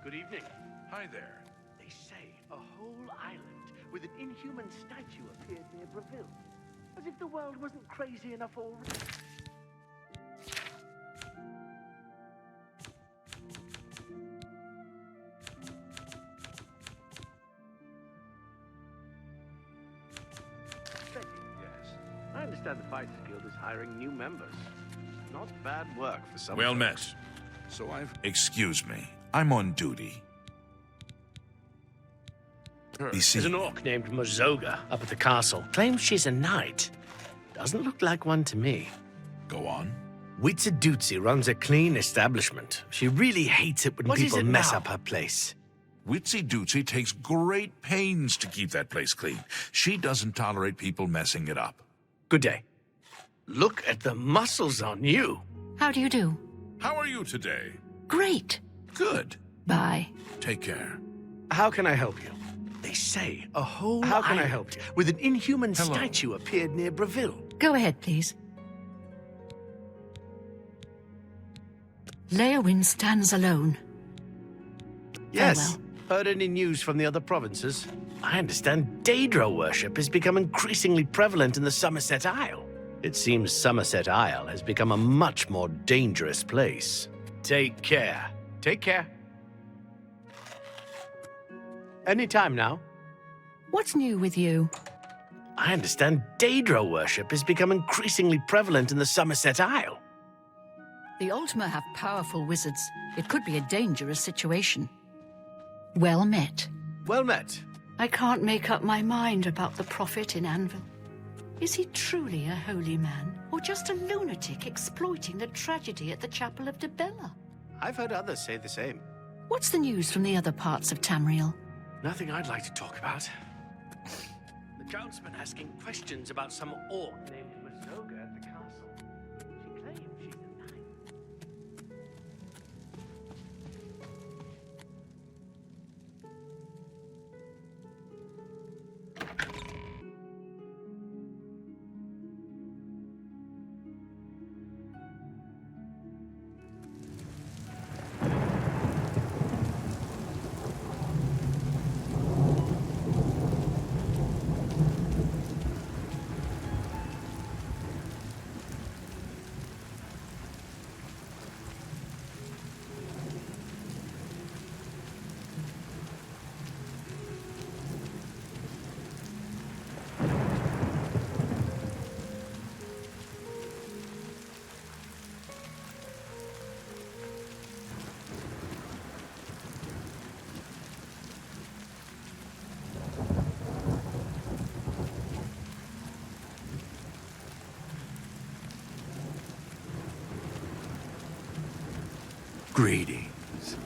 Good evening. Hi there. They say a whole island with an inhuman statue appeared near Breville. As if the world wasn't crazy enough already. Yes. I understand the Fighters Guild is hiring new members. Not bad work for some Well folks. met. So Excuse me. I'm on duty. There's an orc named Mozoga up at the castle. Claims she's a knight. Doesn't look like one to me. Go on. Witsadutsi runs a clean establishment. She really hates it when What is people it mess now? up her place. Witsi takes great pains to keep that place clean. She doesn't tolerate people messing it up. Good day. Look at the muscles on you. How do you do? How are you today? Great. Good. Bye. Take care. How can I help you? They say a whole How can I help you? With an inhuman Hello. statue appeared near Breville. Go ahead, please. Leowyn stands alone. Yes. Heard any news from the other provinces? I understand Daedra worship has become increasingly prevalent in the Somerset Isle. It seems Somerset Isle has become a much more dangerous place. Take care. Take care. Any time now. What's new with you? I understand Daedra worship has become increasingly prevalent in the Somerset Isle. The Ultima have powerful wizards. It could be a dangerous situation. Well met. Well met. I can't make up my mind about the prophet in Anvil. Is he truly a holy man, or just a lunatic exploiting the tragedy at the Chapel of Debella? I've heard others say the same. What's the news from the other parts of Tamriel? Nothing I'd like to talk about. The Count's been asking questions about some orc named Mozoga at the castle. She claims she's a knight. Greetings.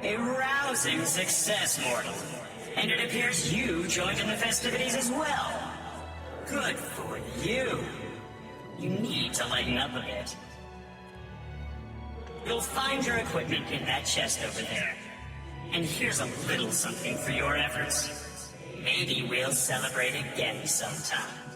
A rousing success, mortal. And it appears you joined in the festivities as well. Good for you. You need to lighten up a bit. You'll find your equipment in that chest over there. And here's a little something for your efforts. Maybe we'll celebrate again sometime.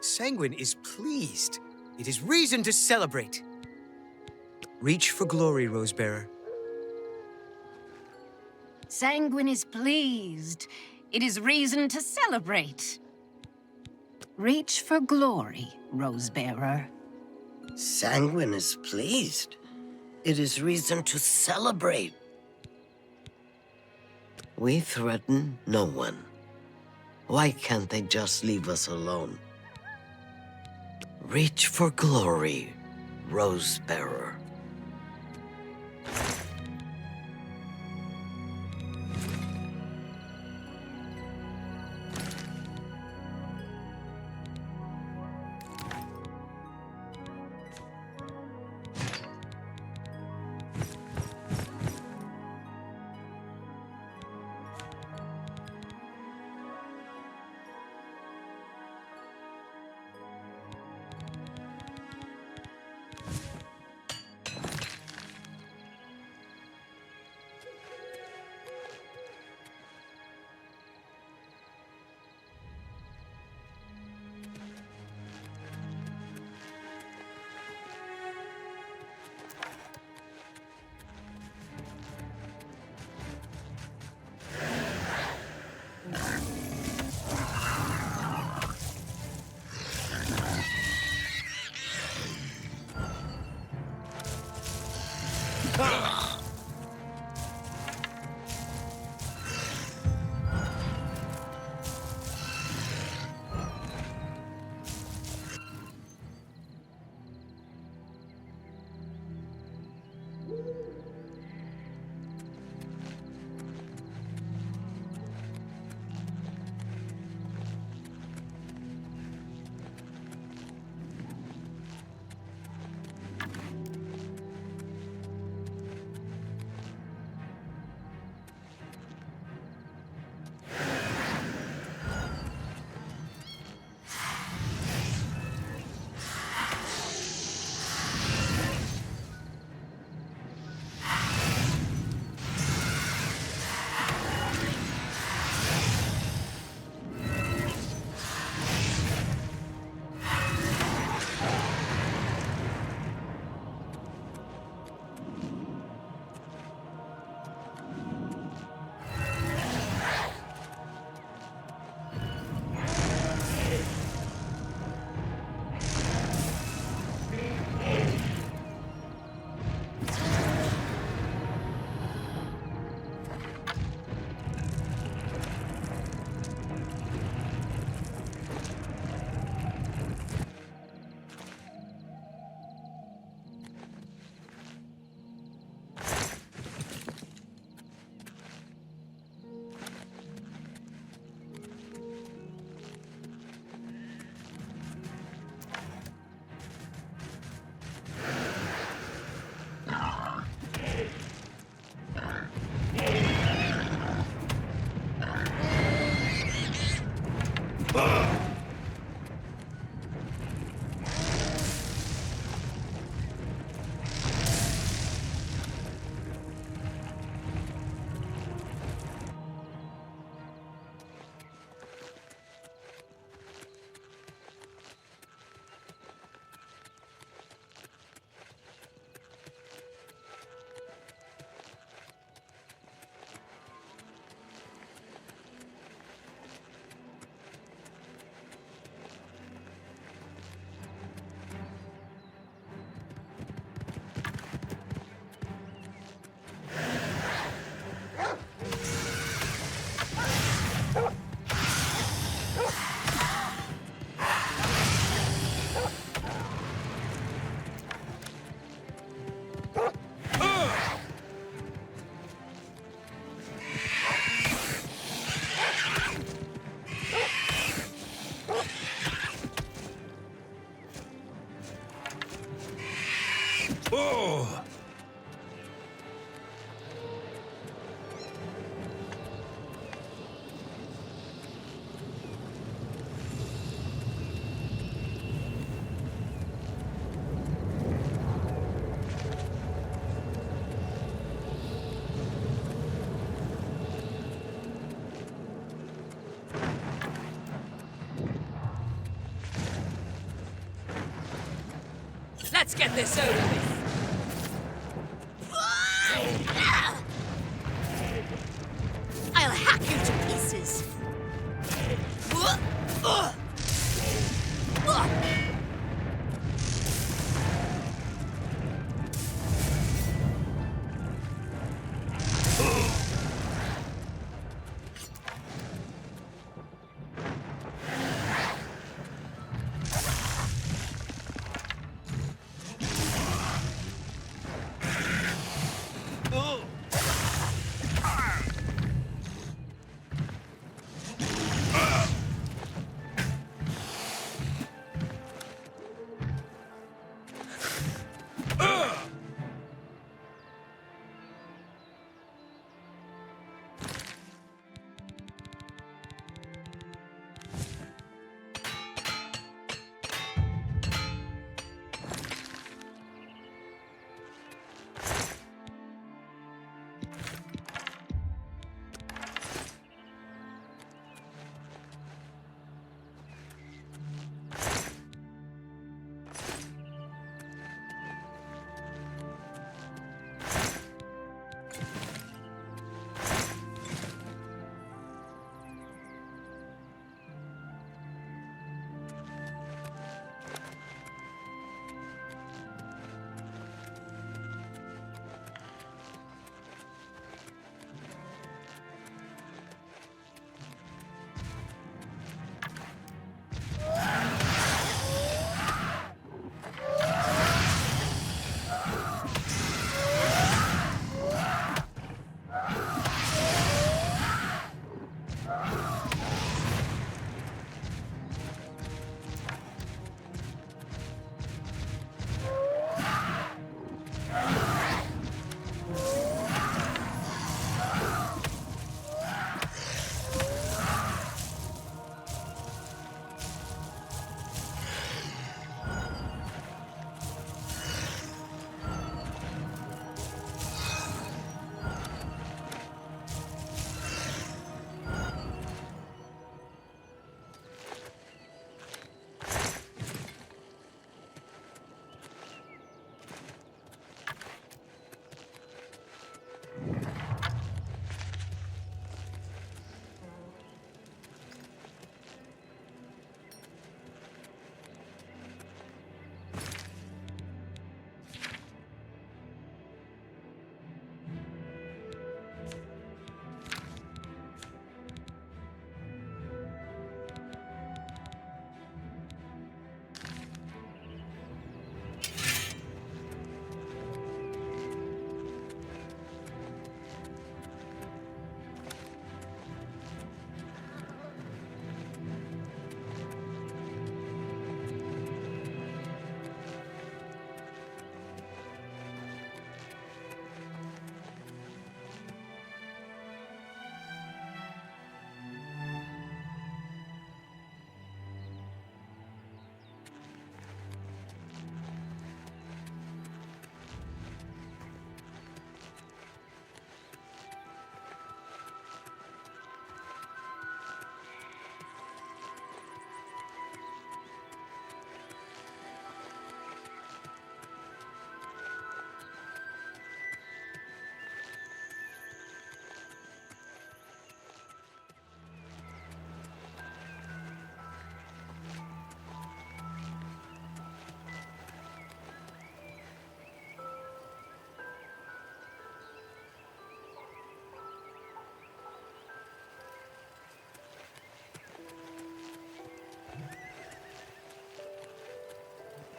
Sanguine is pleased. It is reason to celebrate. Reach for glory, Rosebearer. Sanguine is pleased. It is reason to celebrate. Reach for glory, Rosebearer. Sanguine is pleased. It is reason to celebrate. We threaten no one. Why can't they just leave us alone? Reach for glory, Rosebearer. Oh! Let's get this over with. I'll hack you to pieces.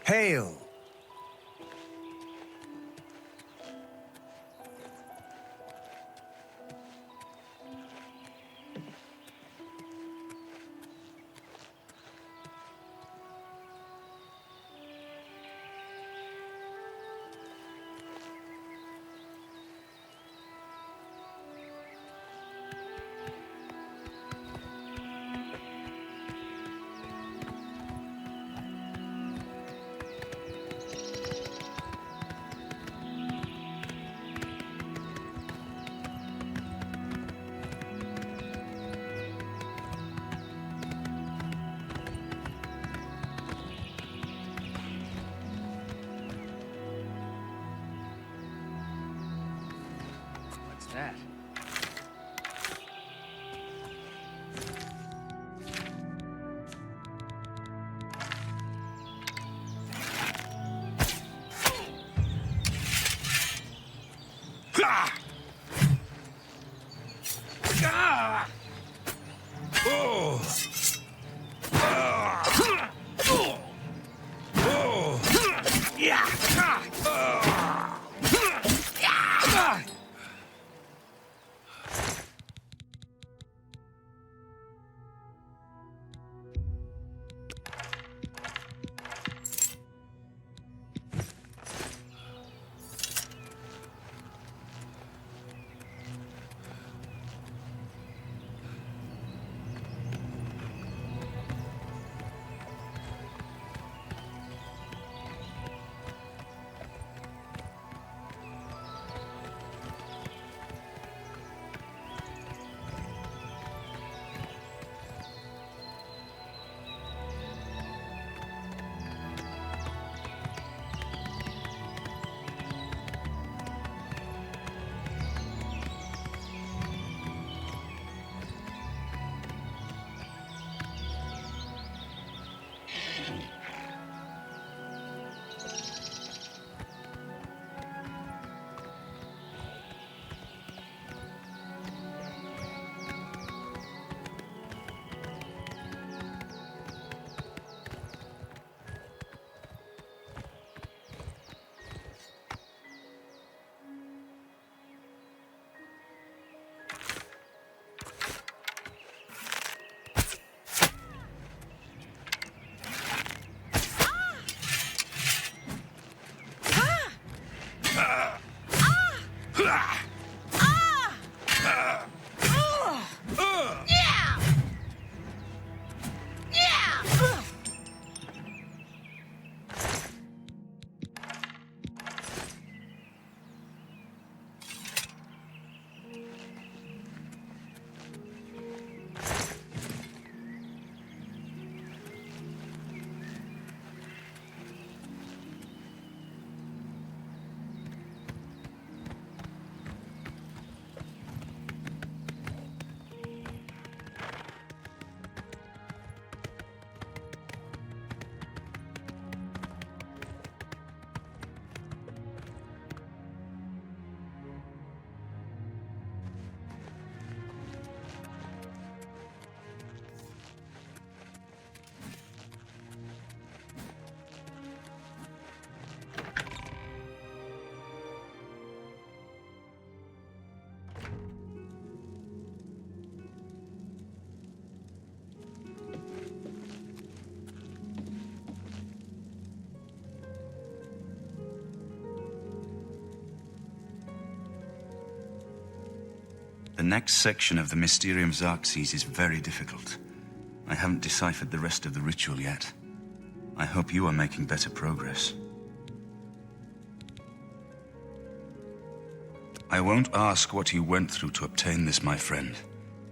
Hail! The next section of the Mysterium Xerxes is very difficult. I haven't deciphered the rest of the ritual yet. I hope you are making better progress. I won't ask what you went through to obtain this, my friend.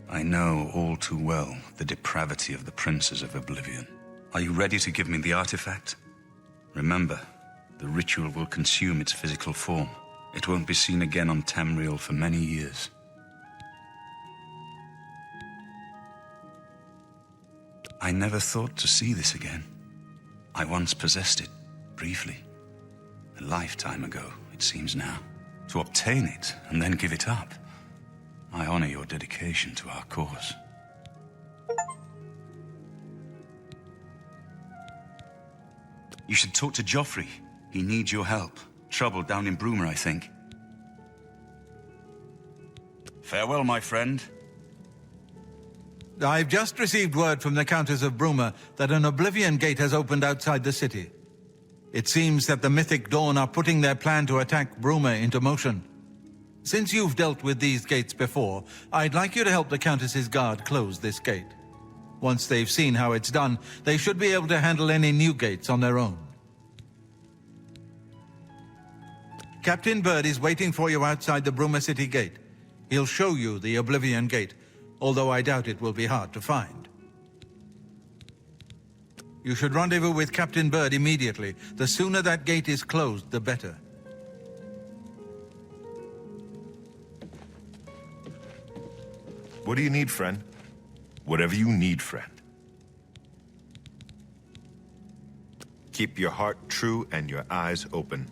I know all too well the depravity of the princes of Oblivion. Are you ready to give me the artifact? Remember, the ritual will consume its physical form. It won't be seen again on Tamriel for many years. I never thought to see this again. I once possessed it, briefly. A lifetime ago, it seems now. To obtain it and then give it up. I honor your dedication to our cause. You should talk to Jauffre. He needs your help. Trouble down in Bruma, I think. Farewell, my friend. I've just received word from the Countess of Bruma that an Oblivion Gate has opened outside the city. It seems that the Mythic Dawn are putting their plan to attack Bruma into motion. Since you've dealt with these gates before, I'd like you to help the Countess's guard close this gate. Once they've seen how it's done, they should be able to handle any new gates on their own. Captain Bird is waiting for you outside the Bruma City Gate. He'll show you the Oblivion Gate, although I doubt it will be hard to find. You should rendezvous with Captain Bird immediately. The sooner that gate is closed, the better. What do you need, friend? Whatever you need, friend. Keep your heart true and your eyes open.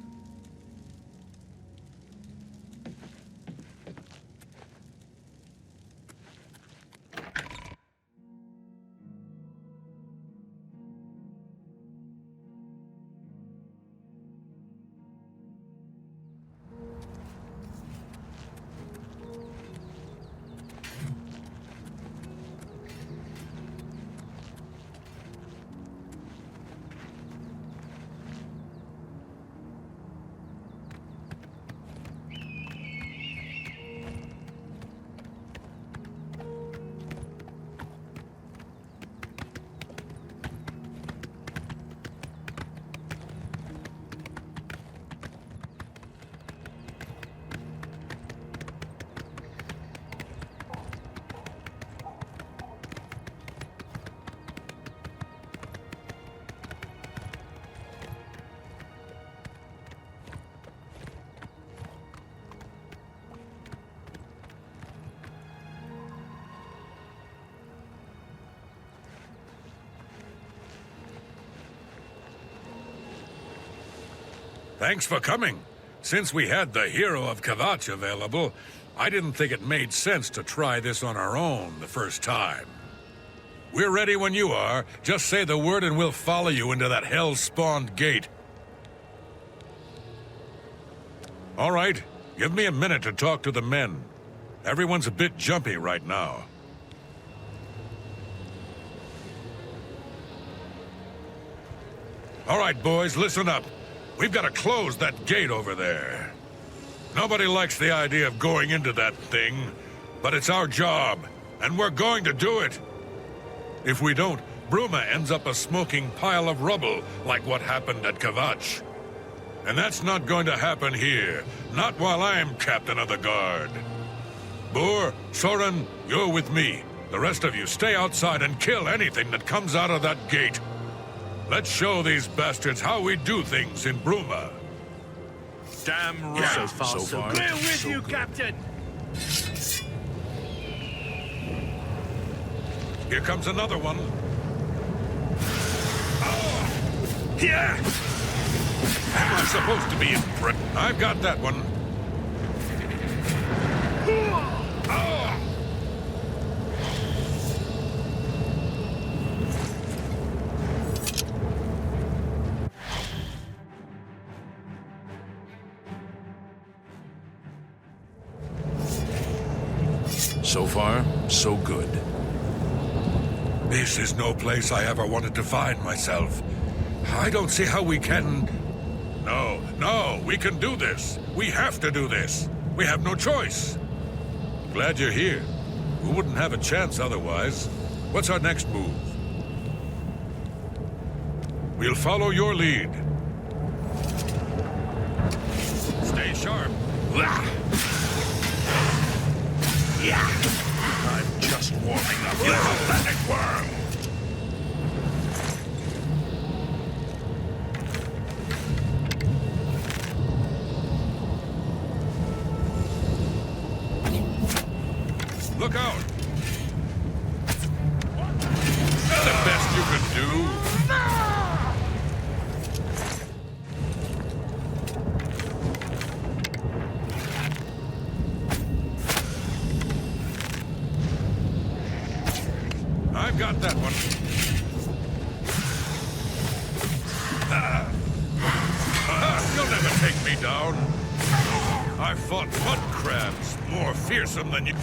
Thanks for coming. Since we had the hero of Kvatch available, I didn't think it made sense to try this on our own the first time. We're ready when you are. Just say the word and we'll follow you into that hell-spawned gate. All right, give me a minute to talk to the men. Everyone's a bit jumpy right now. All right, boys, listen up. We've got to close that gate over there. Nobody likes the idea of going into that thing, but it's our job, and we're going to do it. If we don't, Bruma ends up a smoking pile of rubble, like what happened at Kvatch. And that's not going to happen here, not while I'm captain of the guard. Boor, Soren, you're with me. The rest of you stay outside and kill anything that comes out of that gate. Let's show these bastards how we do things in Bruma. Damn right. Yeah, So far, Clear with so you, good. Captain. Here comes another one. Yeah. Am I supposed to be in Britain? I've got that one. So far, so good. This is no place I ever wanted to find myself. I don't see how we can... No, we can do this. We have to do this. We have no choice. Glad you're here. We wouldn't have a chance otherwise. What's our next move? We'll follow your lead. Stay sharp. Yeah. I'm just warming up. You pathetic worm. Look out! The best you can do. I've got that one. You'll never take me down. I fought mud crabs more fearsome than you.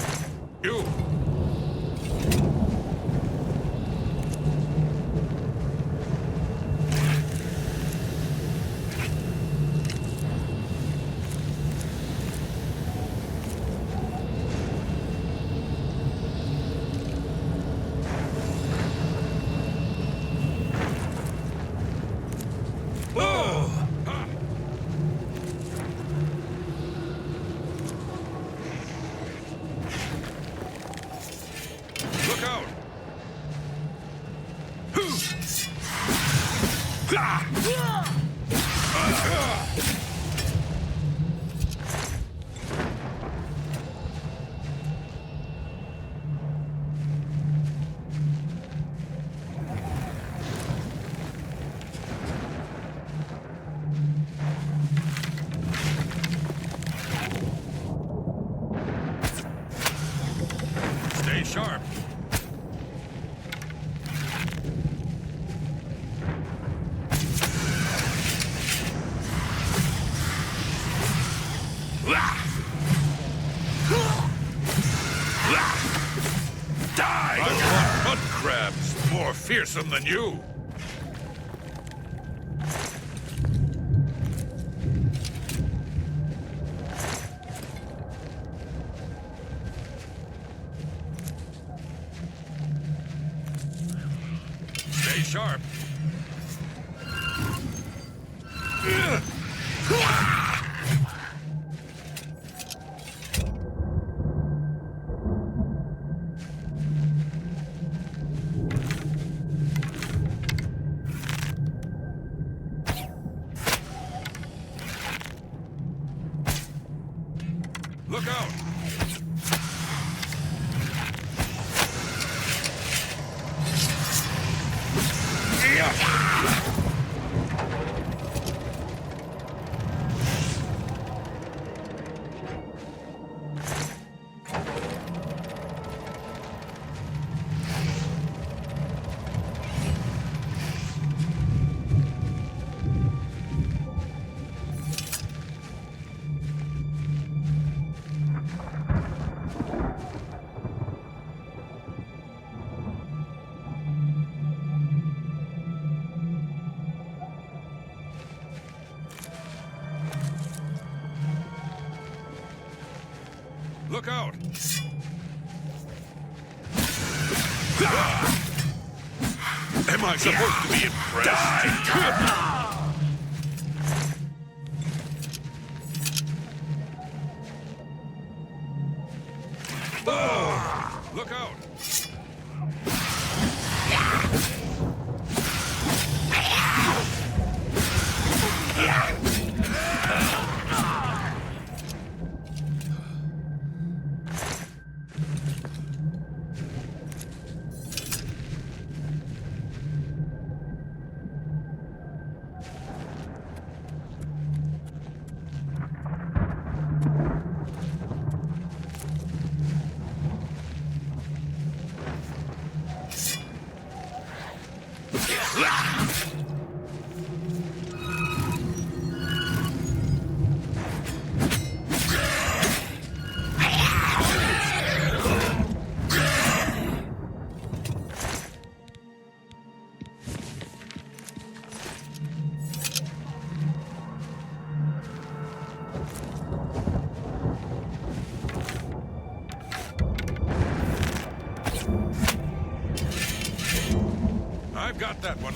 Stay sharp. Die! I want mud crabs more fearsome than you. Stay sharp. Look out! Look out! Am I supposed to be impressed? Oh, look out! I've got that one.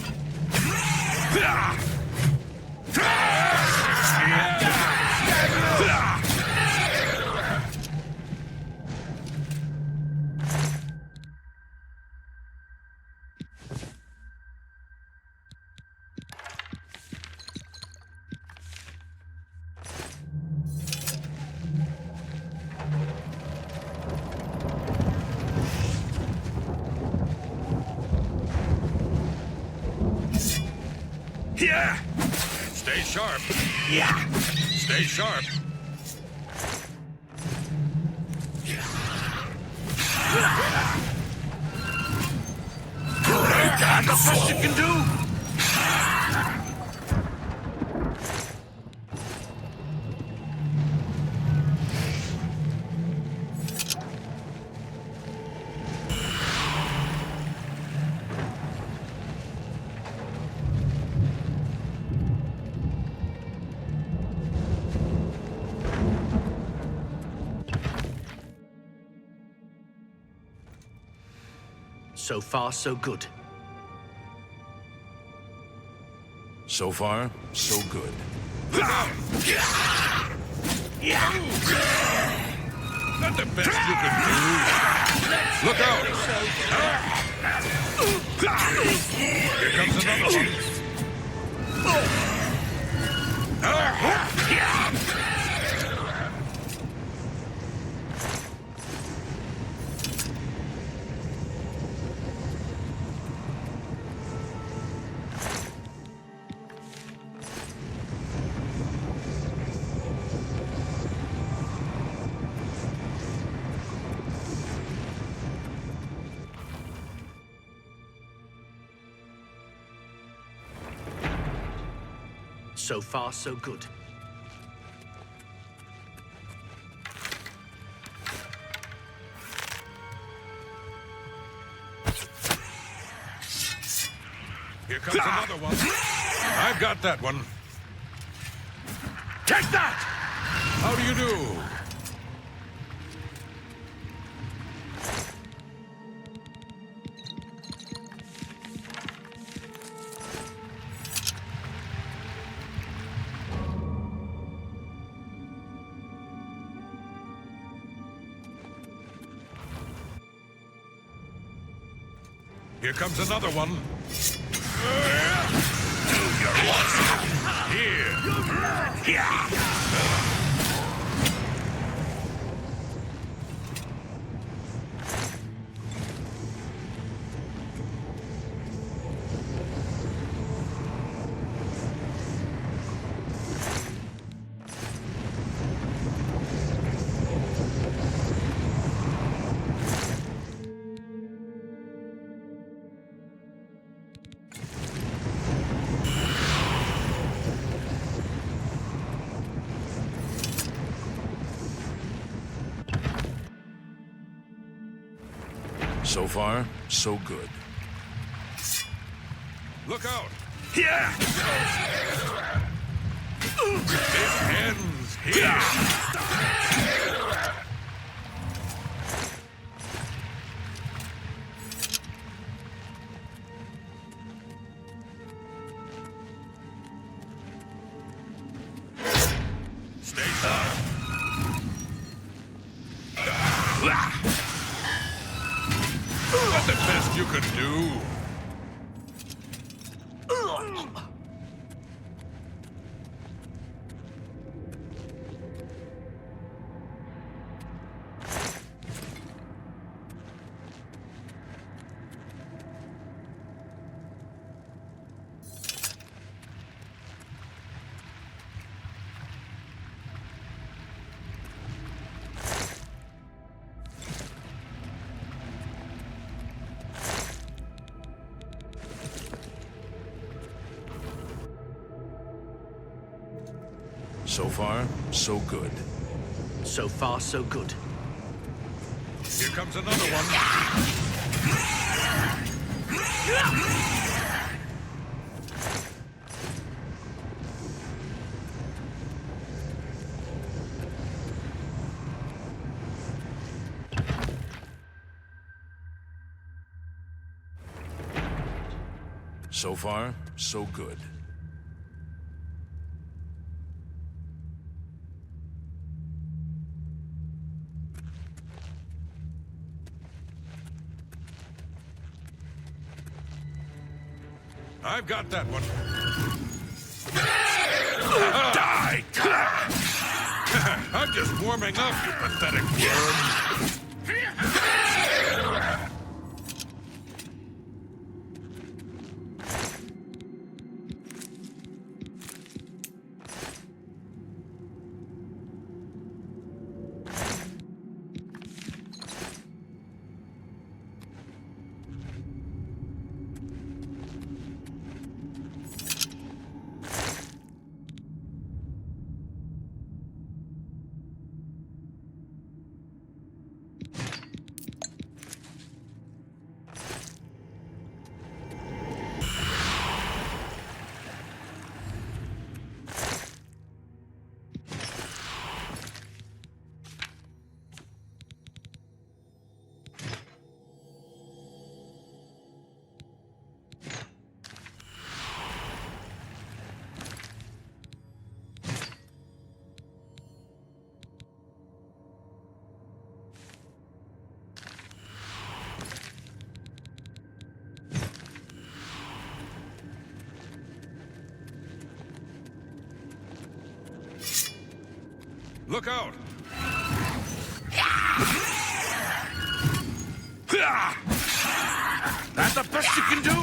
Yeah! Stay sharp. Yeah! Stay sharp. That's the best you can do! So far, so good. So far, so good. Not the best you can do. Look out! Here comes another one. So far, so good. Here comes another one. I've got that one. Take that! How do you do? Here comes another one. Here. So far, so good. Look out! Yeah! This ends here! That's the best you could do. So far, so good. So far, so good. Here comes another one. So far, so good. I've got that one. Die! I'm just warming up, you pathetic worm. Look out! That's the best you can do?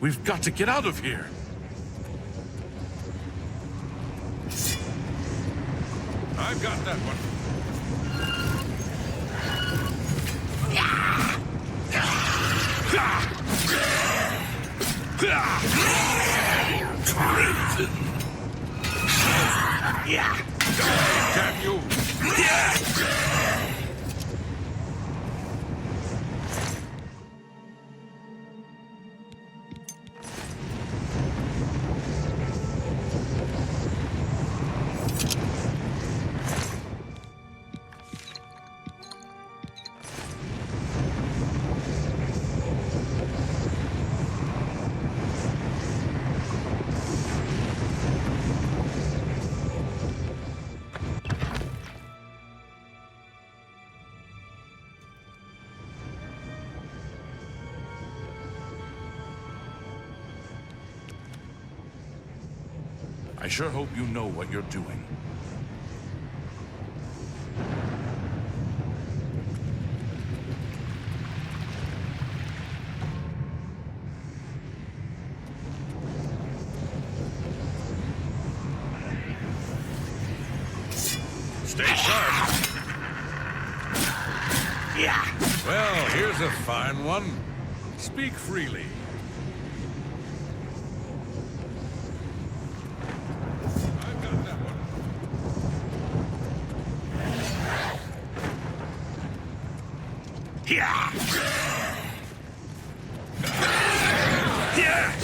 We've got to get out of here. I've got that one. Damn you! I sure hope you know what you're doing. Stay sharp. Yeah. Well, here's a fine one. Speak freely. I've got that one. Yeah. Yeah.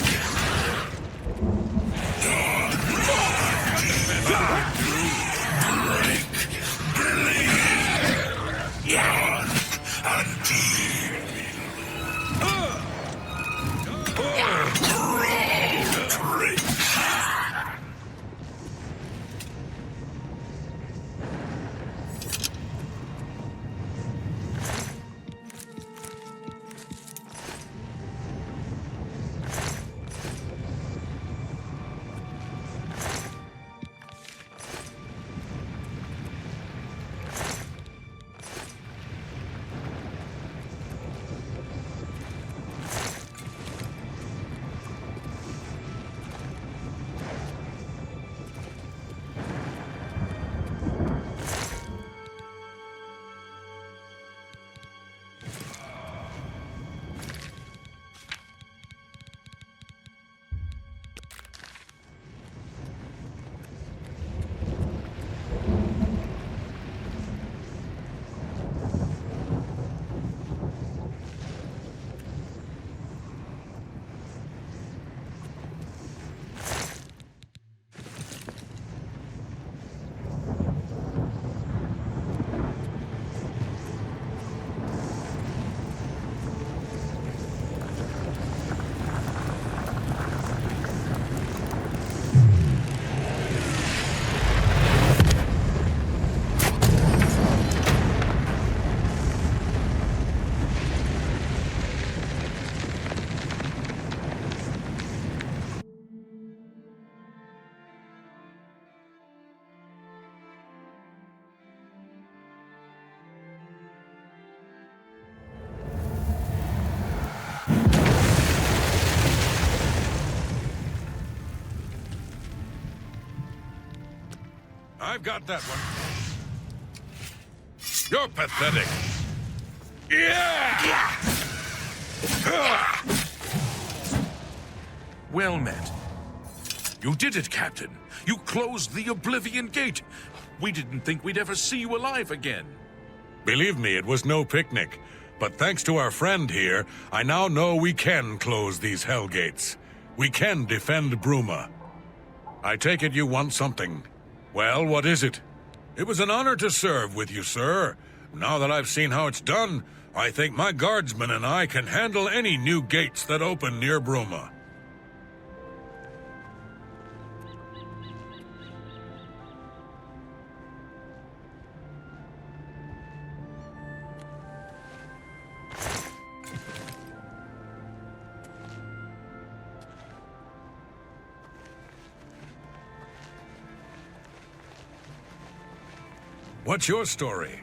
I've got that one. You're pathetic. Yeah! Well met. You did it, Captain. You closed the Oblivion Gate. We didn't think we'd ever see you alive again. Believe me, it was no picnic. But thanks to our friend here, I now know we can close these hell gates. We can defend Bruma. I take it you want something. Well, what is it? It was an honor to serve with you, sir. Now that I've seen how it's done, I think my guardsmen and I can handle any new gates that open near Bruma. What's your story?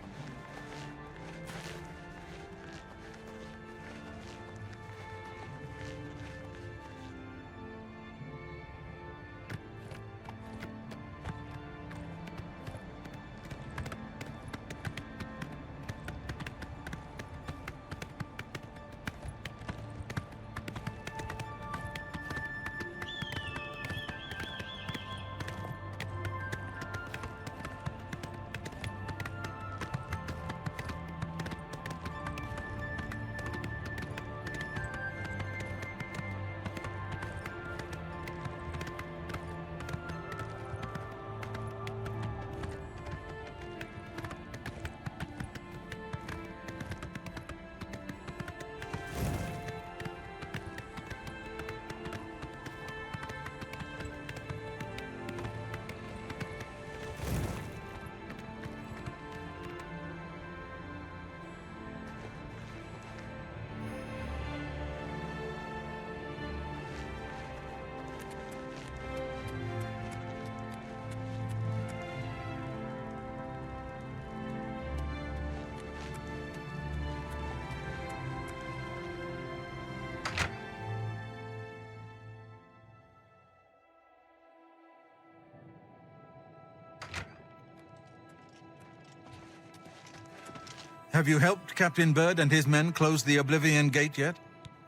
Have you helped Captain Bird and his men close the Oblivion Gate yet?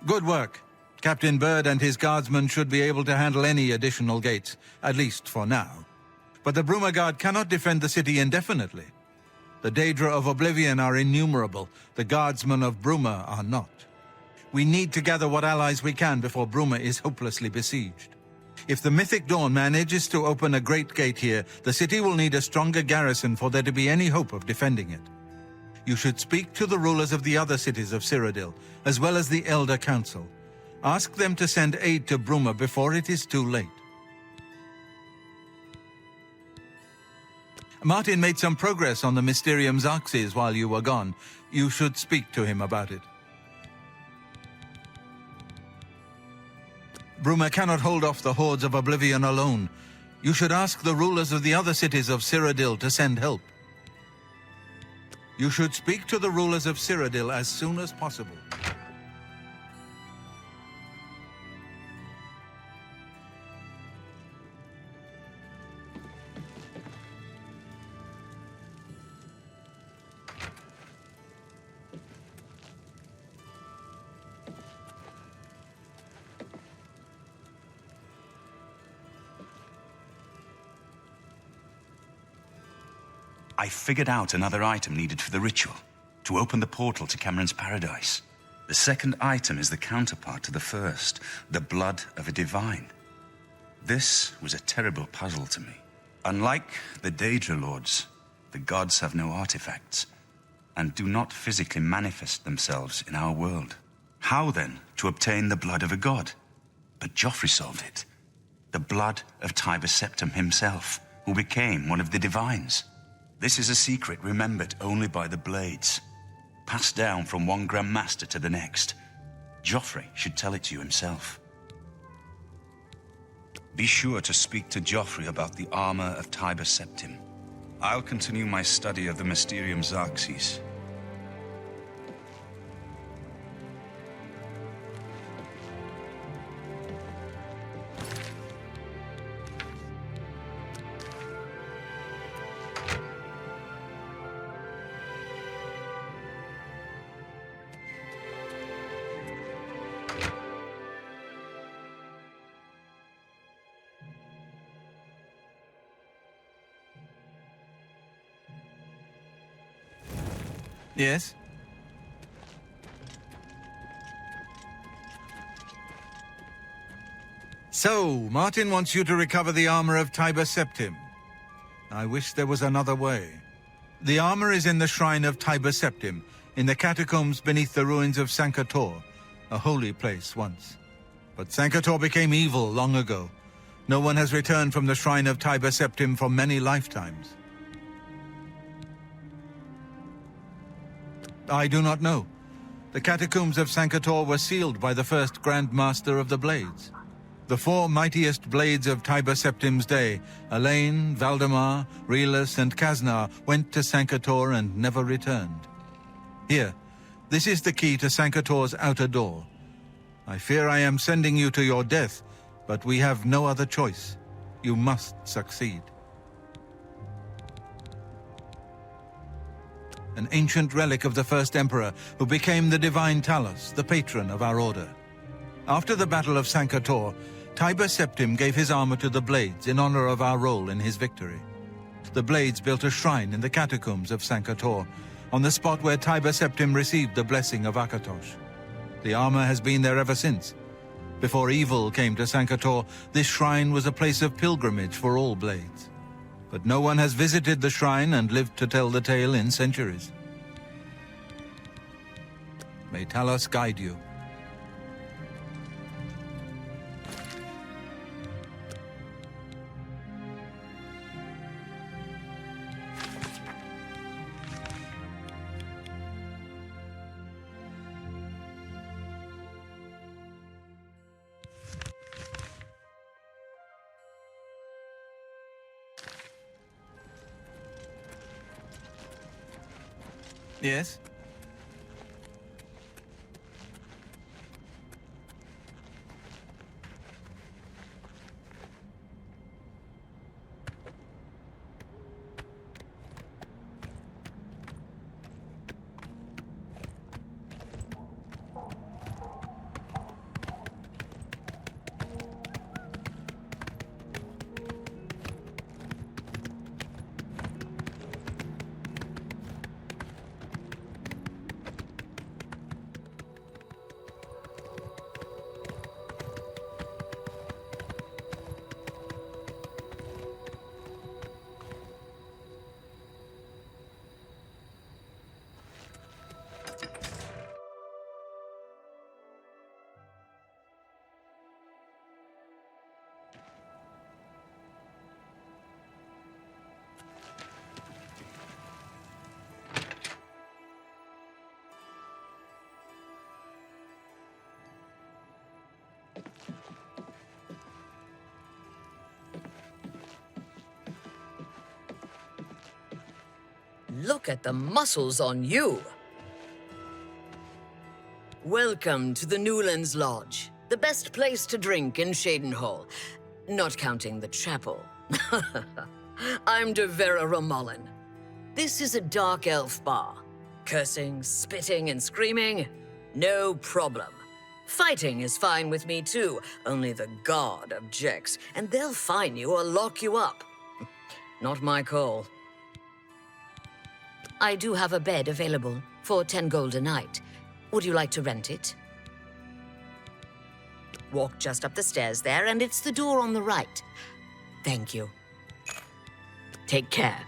Good work. Captain Bird and his guardsmen should be able to handle any additional gates, at least for now. But the Bruma Guard cannot defend the city indefinitely. The Daedra of Oblivion are innumerable. The guardsmen of Bruma are not. We need to gather what allies we can before Bruma is hopelessly besieged. If the Mythic Dawn manages to open a great gate here, the city will need a stronger garrison for there to be any hope of defending it. You should speak to the rulers of the other cities of Cyrodiil, as well as the Elder Council. Ask them to send aid to Bruma before it is too late. Martin made some progress on the Mysterium Xarxes while you were gone. You should speak to him about it. Bruma cannot hold off the hordes of Oblivion alone. You should ask the rulers of the other cities of Cyrodiil to send help. You should speak to the rulers of Cyrodiil as soon as possible. I figured out another item needed for the ritual, to open the portal to Cameron's Paradise. The second item is the counterpart to the first, the blood of a divine. This was a terrible puzzle to me. Unlike the Daedra Lords, the gods have no artifacts, and do not physically manifest themselves in our world. How, then, to obtain the blood of a god? But Jauffre solved it. The blood of Septim himself, who became one of the divines. This is a secret remembered only by the Blades, passed down from one Grand Master to the next. Jauffre should tell it to you himself. Be sure to speak to Jauffre about the armor of Septim. I'll continue my study of the Mysterium Xarxes. Yes? So, Martin wants you to recover the armor of Tiber Septim. I wish there was another way. The armor is in the shrine of Tiber Septim, in the catacombs beneath the ruins of Sankator, a holy place once. But Sankator became evil long ago. No one has returned from the shrine of Tiber Septim for many lifetimes. I do not know. The catacombs of Sankator were sealed by the first Grand Master of the Blades. The four mightiest blades of Tiber Septim's day, Elaine, Valdemar, Relus, and Kaznar, went to Sankator and never returned. Here, this is the key to Sankator's outer door. I fear I am sending you to your death, but we have no other choice. You must succeed. An ancient relic of the first emperor, who became the divine Talos, the patron of our order. After the Battle of Sankator, Tiber Septim gave his armor to the Blades in honor of our role in his victory. The Blades built a shrine in the catacombs of Sankator, on the spot where Tiber Septim received the blessing of Akatosh. The armor has been there ever since. Before evil came to Sankator, this shrine was a place of pilgrimage for all Blades. But no one has visited the shrine and lived to tell the tale in centuries. May Talos guide you. Yes? Look at the muscles on you. Welcome to the Newlands Lodge, the best place to drink in Shadenhall, not counting the chapel. I'm de Vera Romulan. This is a dark elf bar. Cursing, spitting, and screaming? No problem. Fighting is fine with me too, only the god objects, and they'll fine you or lock you up. Not my call. I do have a bed available for 10 gold a night. Would you like to rent it? Walk just up the stairs there, and it's the door on the right. Thank you. Take care.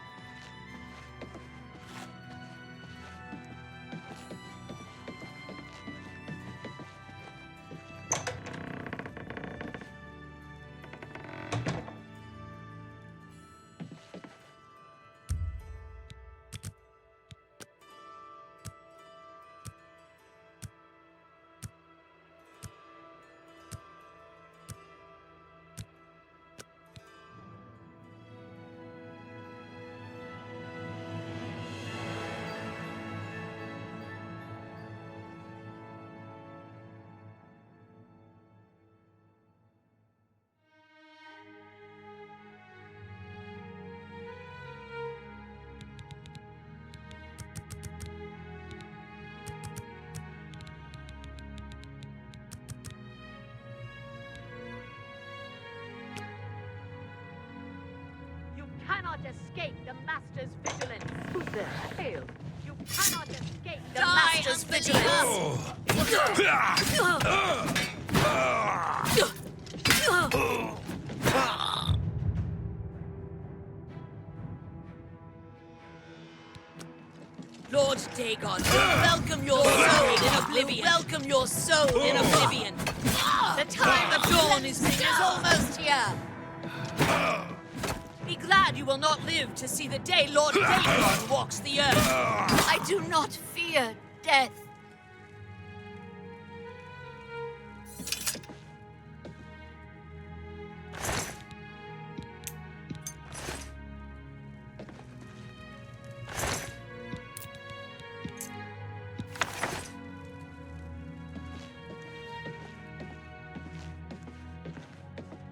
Cannot escape the Master's vigilance. Who's there? Hail. You The Master's vigilance! Lord Dagon, welcome your soul in Oblivion. Welcome your soul in Oblivion. The time of dawn is almost here. Be glad you will not live to see the day Lord Dagon walks the earth. I do not fear death.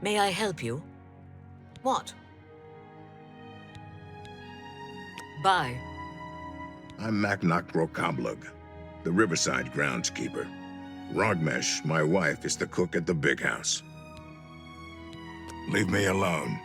May I help you? What? Bye. I'm Maknak Rokablug, the Riverside groundskeeper. Rogmesh, my wife, is the cook at the big house. Leave me alone.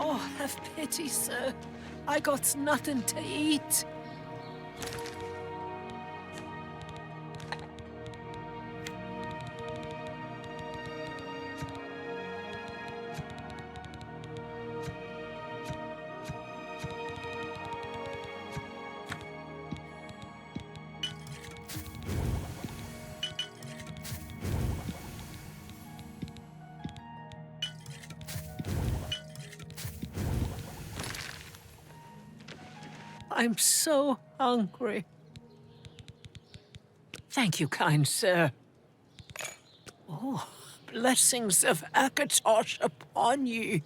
Oh, have pity, sir. I got nothing to eat. I'm so hungry. Thank you, kind sir. Oh, blessings of Akatosh upon you.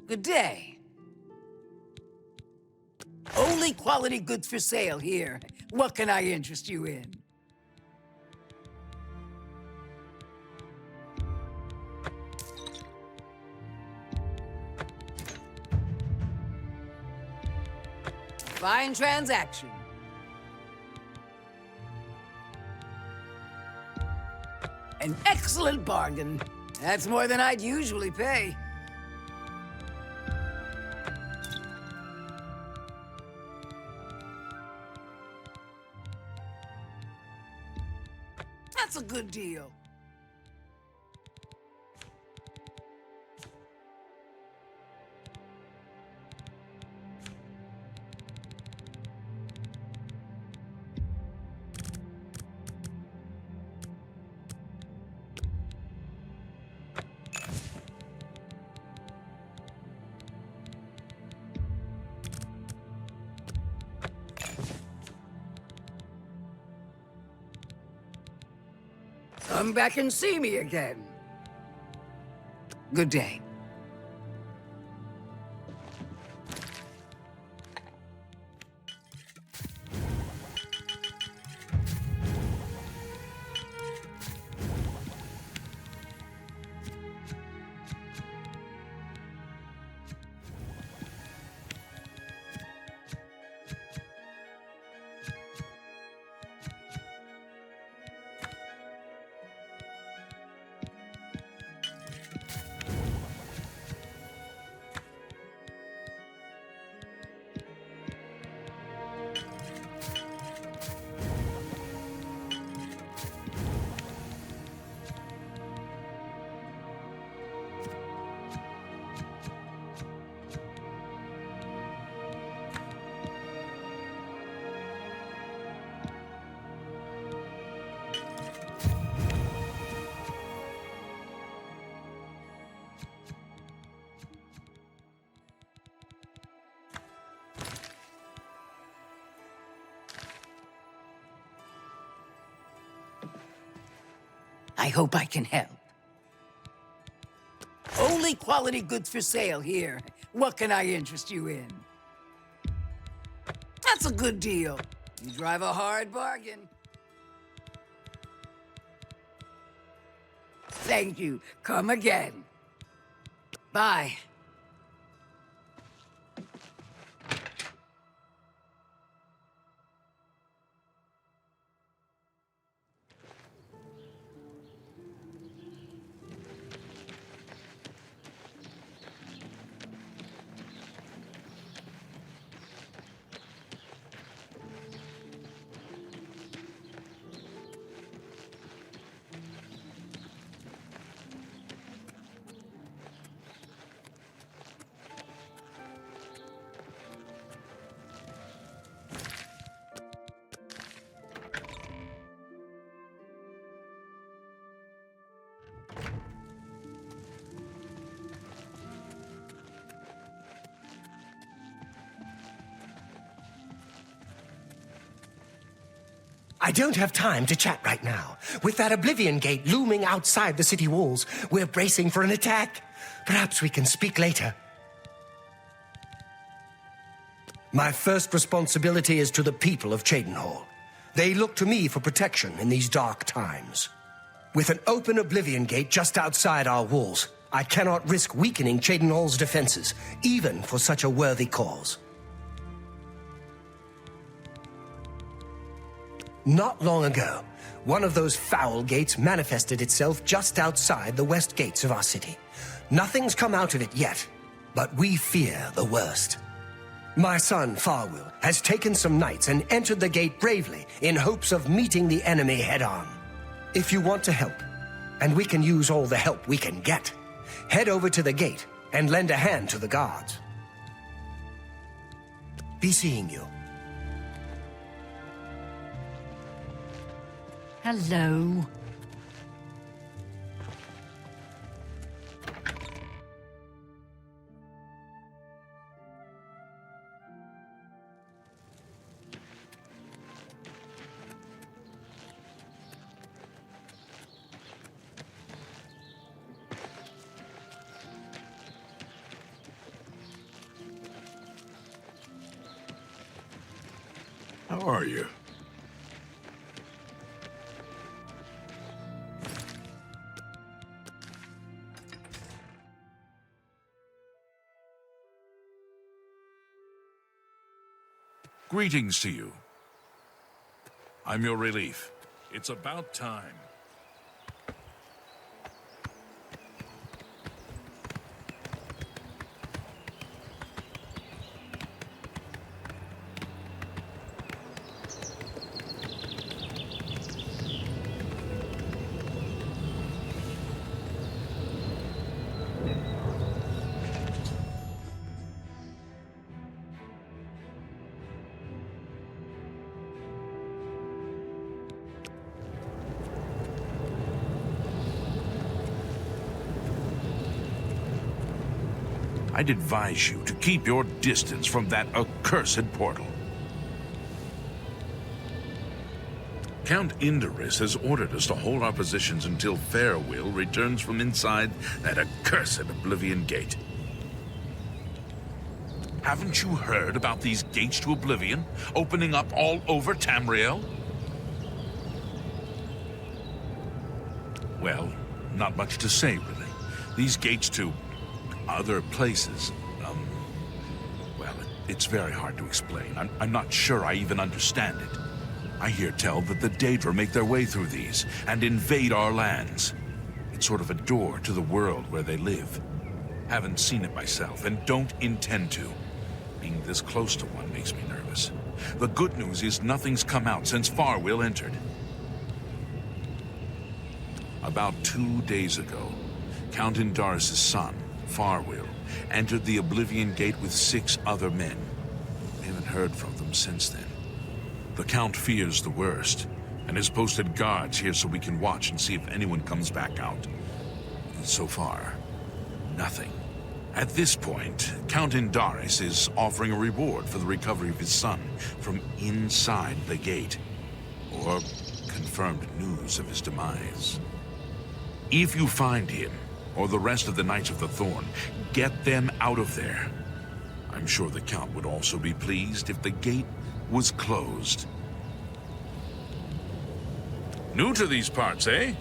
Good day. Only quality goods for sale here. What can I interest you in? Fine transaction. An excellent bargain. That's more than I'd usually pay. That's a good deal. Come back and see me again. Good day. I hope I can help. Only quality goods for sale here. What can I interest you in? That's a good deal. You drive a hard bargain. Thank you. Come again. Bye. I don't have time to chat right now. With that Oblivion Gate looming outside the city walls, we're bracing for an attack. Perhaps we can speak later. My first responsibility is to the people of Cheydinhal. They look to me for protection in these dark times. With an open Oblivion Gate just outside our walls, I cannot risk weakening Cheydinhal's defenses, even for such a worthy cause. Not long ago, one of those foul gates manifested itself just outside the west gates of our city. Nothing's come out of it yet, but we fear the worst. My son, Farwill, has taken some knights and entered the gate bravely in hopes of meeting the enemy head-on. If you want to help, and we can use all the help we can get, head over to the gate and lend a hand to the guards. Be seeing you. Hello. How are you? Greetings to you. I'm your relief. It's about time. I'd advise you to keep your distance from that accursed portal. Count Indorus has ordered us to hold our positions until Farwill returns from inside that accursed Oblivion Gate. Haven't you heard about these gates to Oblivion opening up all over Tamriel? Well, not much to say, really. These gates to other places, well, it's very hard to explain. I'm not sure I even understand it. I hear tell that the Daedra make their way through these and invade our lands. It's sort of a door to the world where they live. Haven't seen it myself and don't intend to. Being this close to one makes me nervous. The good news is nothing's come out since Farwill entered. About 2 days ago, Count Indaris' son, Farwill, entered the Oblivion Gate with 6 other men. We haven't heard from them since then. The Count fears the worst, and has posted guards here so we can watch and see if anyone comes back out. So far, nothing. At this point, Count Indaris is offering a reward for the recovery of his son from inside the gate, or confirmed news of his demise. If you find him, or the rest of the Knights of the Thorn, get them out of there. I'm sure the Count would also be pleased if the gate was closed. New to these parts, eh?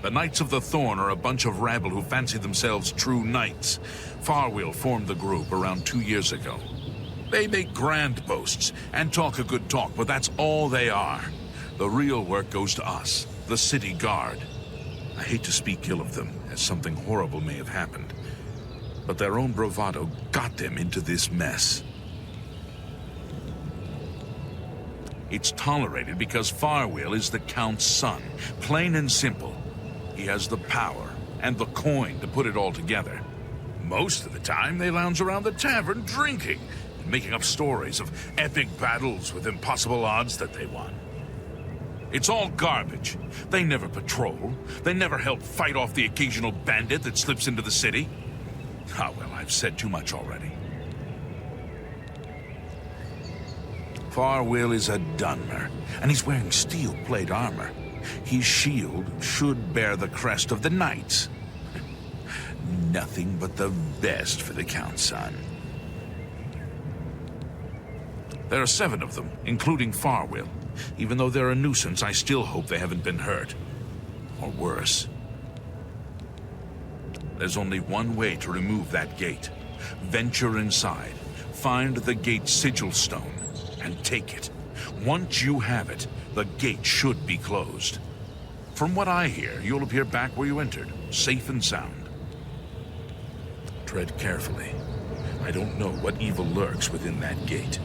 The Knights of the Thorn are a bunch of rabble who fancy themselves true knights. Farwheel formed the group around 2 years ago. They make grand boasts and talk a good talk, but that's all they are. The real work goes to us, the city guard. I hate to speak ill of them, as something horrible may have happened, but their own bravado got them into this mess. It's tolerated because Farwheel is the Count's son, plain and simple. He has the power and the coin to put it all together. Most of the time, they lounge around the tavern drinking, and making up stories of epic battles with impossible odds that they won. It's all garbage. They never patrol. They never help fight off the occasional bandit that slips into the city. Ah, well, I've said too much already. Farwheel is a Dunmer, and he's wearing steel plate armor. His shield should bear the crest of the Knights. Nothing but the best for the Count's son. There are 7 of them, including Farwheel. Even though they're a nuisance, I still hope they haven't been hurt. Or worse. There's only one way to remove that gate. Venture inside, find the gate's sigil stone, and take it. Once you have it, the gate should be closed. From what I hear, you'll appear back where you entered, safe and sound. Tread carefully. I don't know what evil lurks within that gate.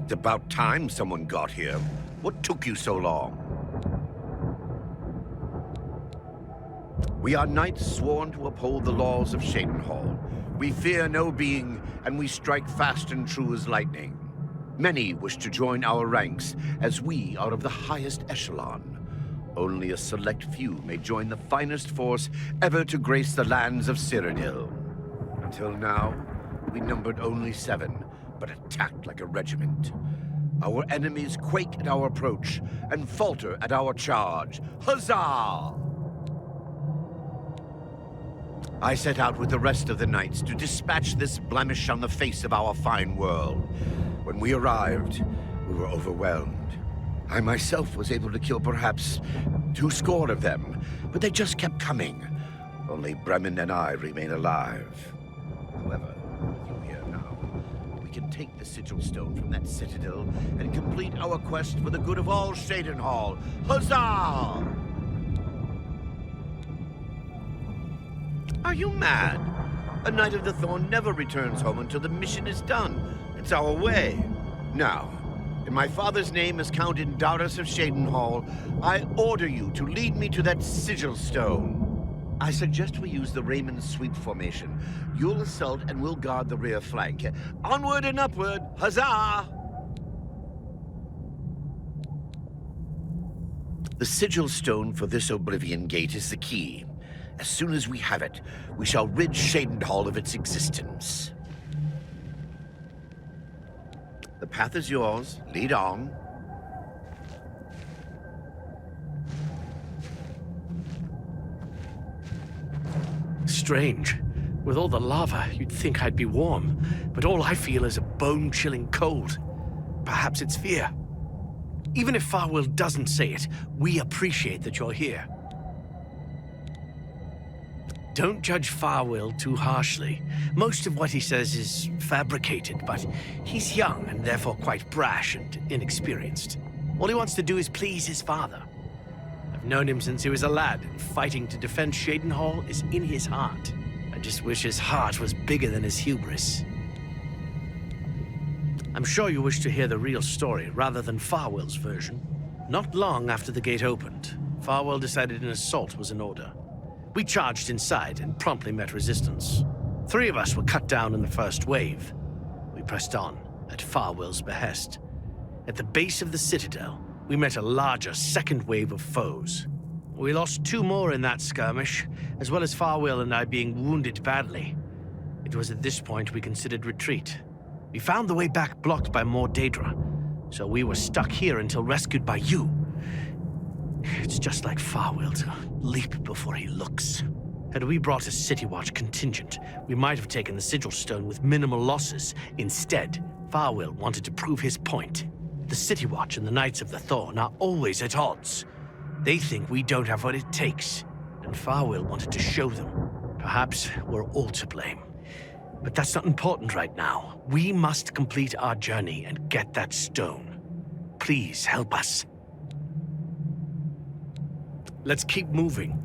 It's about time someone got here. What took you so long? We are knights sworn to uphold the laws of Cheydinhal. We fear no being, and we strike fast and true as lightning. Many wish to join our ranks, as we are of the highest echelon. Only a select few may join the finest force ever to grace the lands of Cyrodiil. Until now, we numbered only 7, but attacked like a regiment. Our enemies quake at our approach and falter at our charge. Huzzah! I set out with the rest of the knights to dispatch this blemish on the face of our fine world. When we arrived, we were overwhelmed. I myself was able to kill perhaps 20 of them, but they just kept coming. Only Bremen and I remain alive. However, through here now, we can take the sigil stone from that citadel and complete our quest for the good of all Cheydinhal. Huzzah! Are you mad? A Knight of the Thorn never returns home until the mission is done. It's our way. Now, in my father's name as Count Indaris of Shadenhall, I order you to lead me to that sigil stone. I suggest we use the Raymond sweep formation. You'll assault and we'll guard the rear flank. Onward and upward! Huzzah! The sigil stone for this Oblivion Gate is the key. As soon as we have it, we shall rid Shadenhall of its existence. The path is yours. Lead on. Strange. With all the lava, you'd think I'd be warm, but all I feel is a bone-chilling cold. Perhaps it's fear. Even if Farwell doesn't say it, we appreciate that you're here. Don't judge Farwell too harshly. Most of what he says is fabricated, but he's young and therefore quite brash and inexperienced. All he wants to do is please his father. I've known him since he was a lad, and fighting to defend Shadenhall is in his heart. I just wish his heart was bigger than his hubris. I'm sure you wish to hear the real story rather than Farwell's version. Not long after the gate opened, Farwell decided an assault was in order. We charged inside and promptly met resistance. 3 of us were cut down in the first wave. We pressed on, at Farwell's behest. At the base of the citadel, we met a larger second wave of foes. We lost 2 more in that skirmish, as well as Farwell and I being wounded badly. It was at this point we considered retreat. We found the way back blocked by more Daedra, so we were stuck here until rescued by you. It's just like Farwell to leap before he looks. Had we brought a City Watch contingent, we might have taken the Sigil Stone with minimal losses. Instead, Farwell wanted to prove his point. The City Watch and the Knights of the Thorn are always at odds. They think we don't have what it takes, and Farwell wanted to show them. Perhaps we're all to blame. But that's not important right now. We must complete our journey and get that stone. Please help us. Let's keep moving.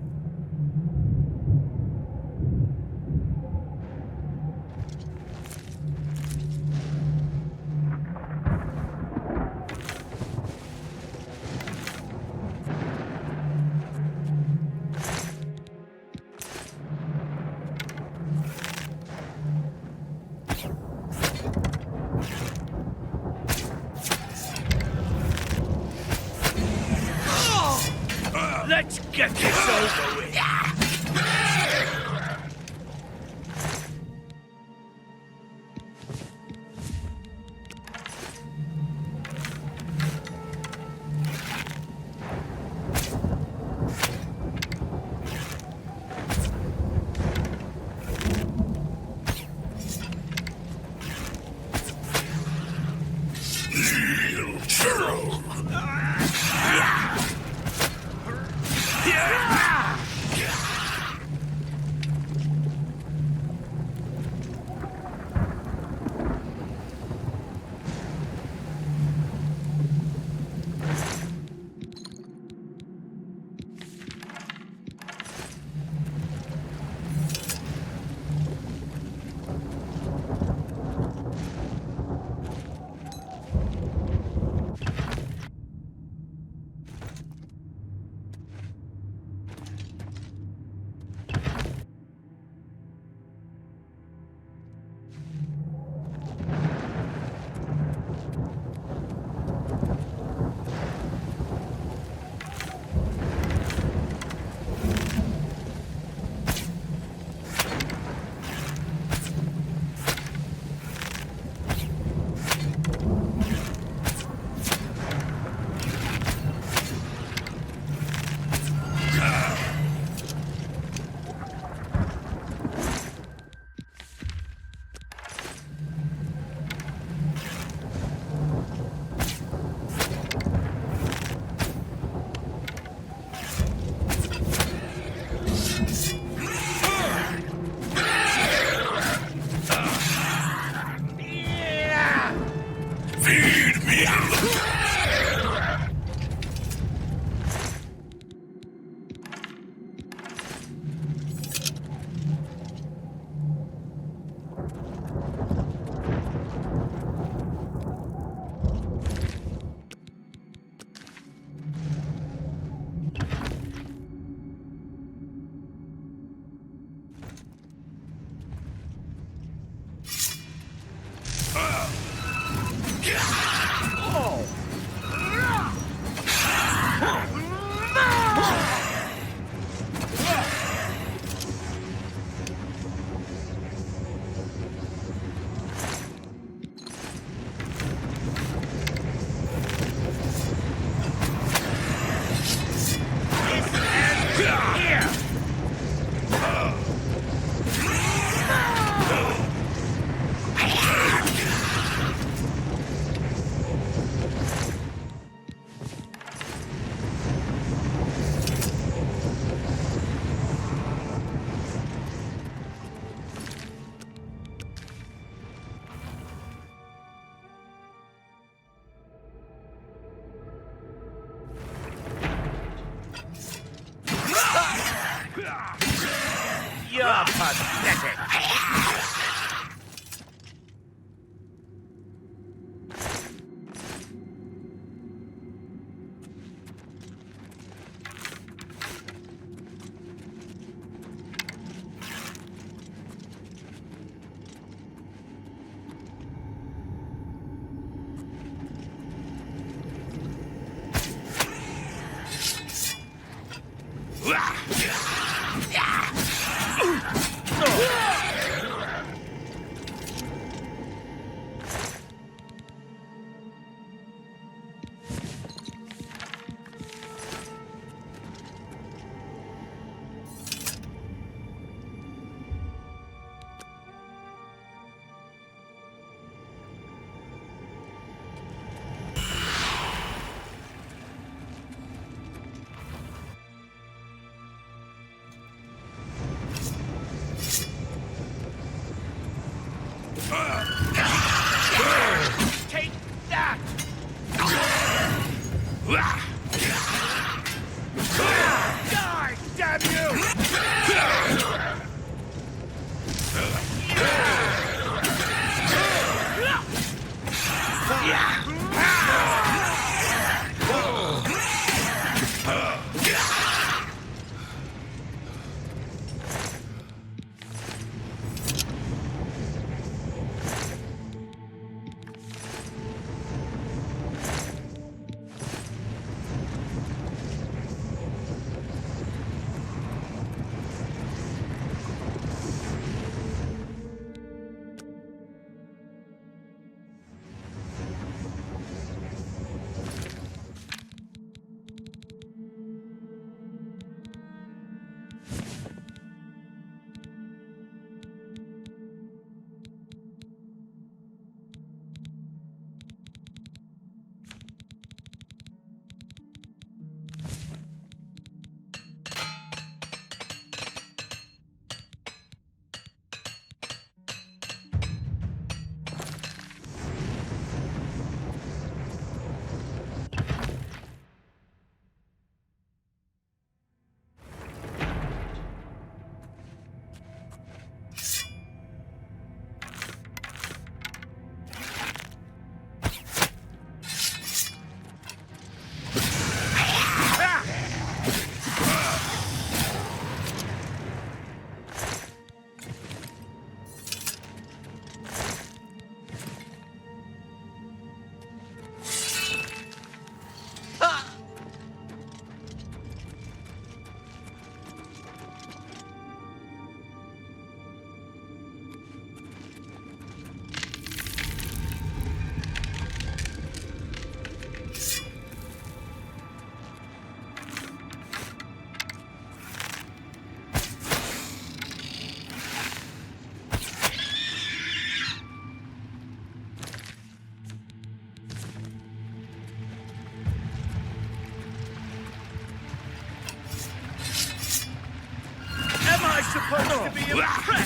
Let's get this over with. Pathetic! Take that! Die, damn supposed to be impressed.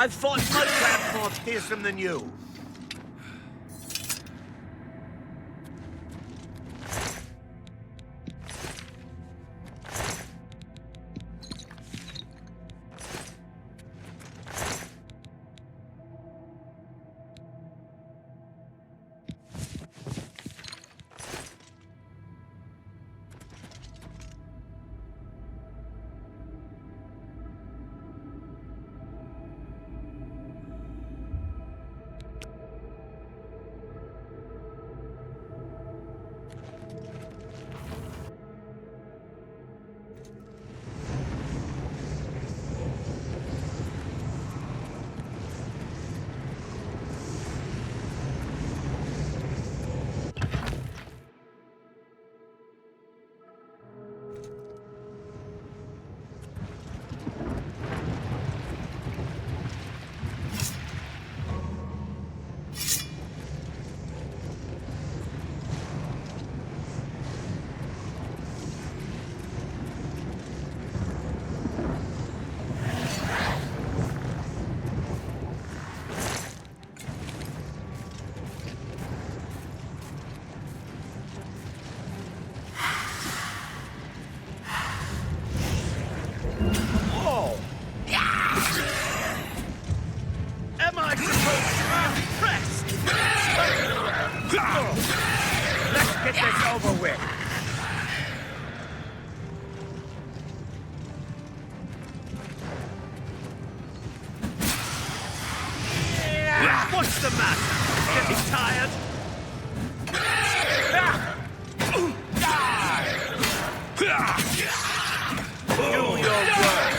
I've fought mud crabs more fearsome than you. Let's get this over with. What's the matter? Getting tired? Do your work.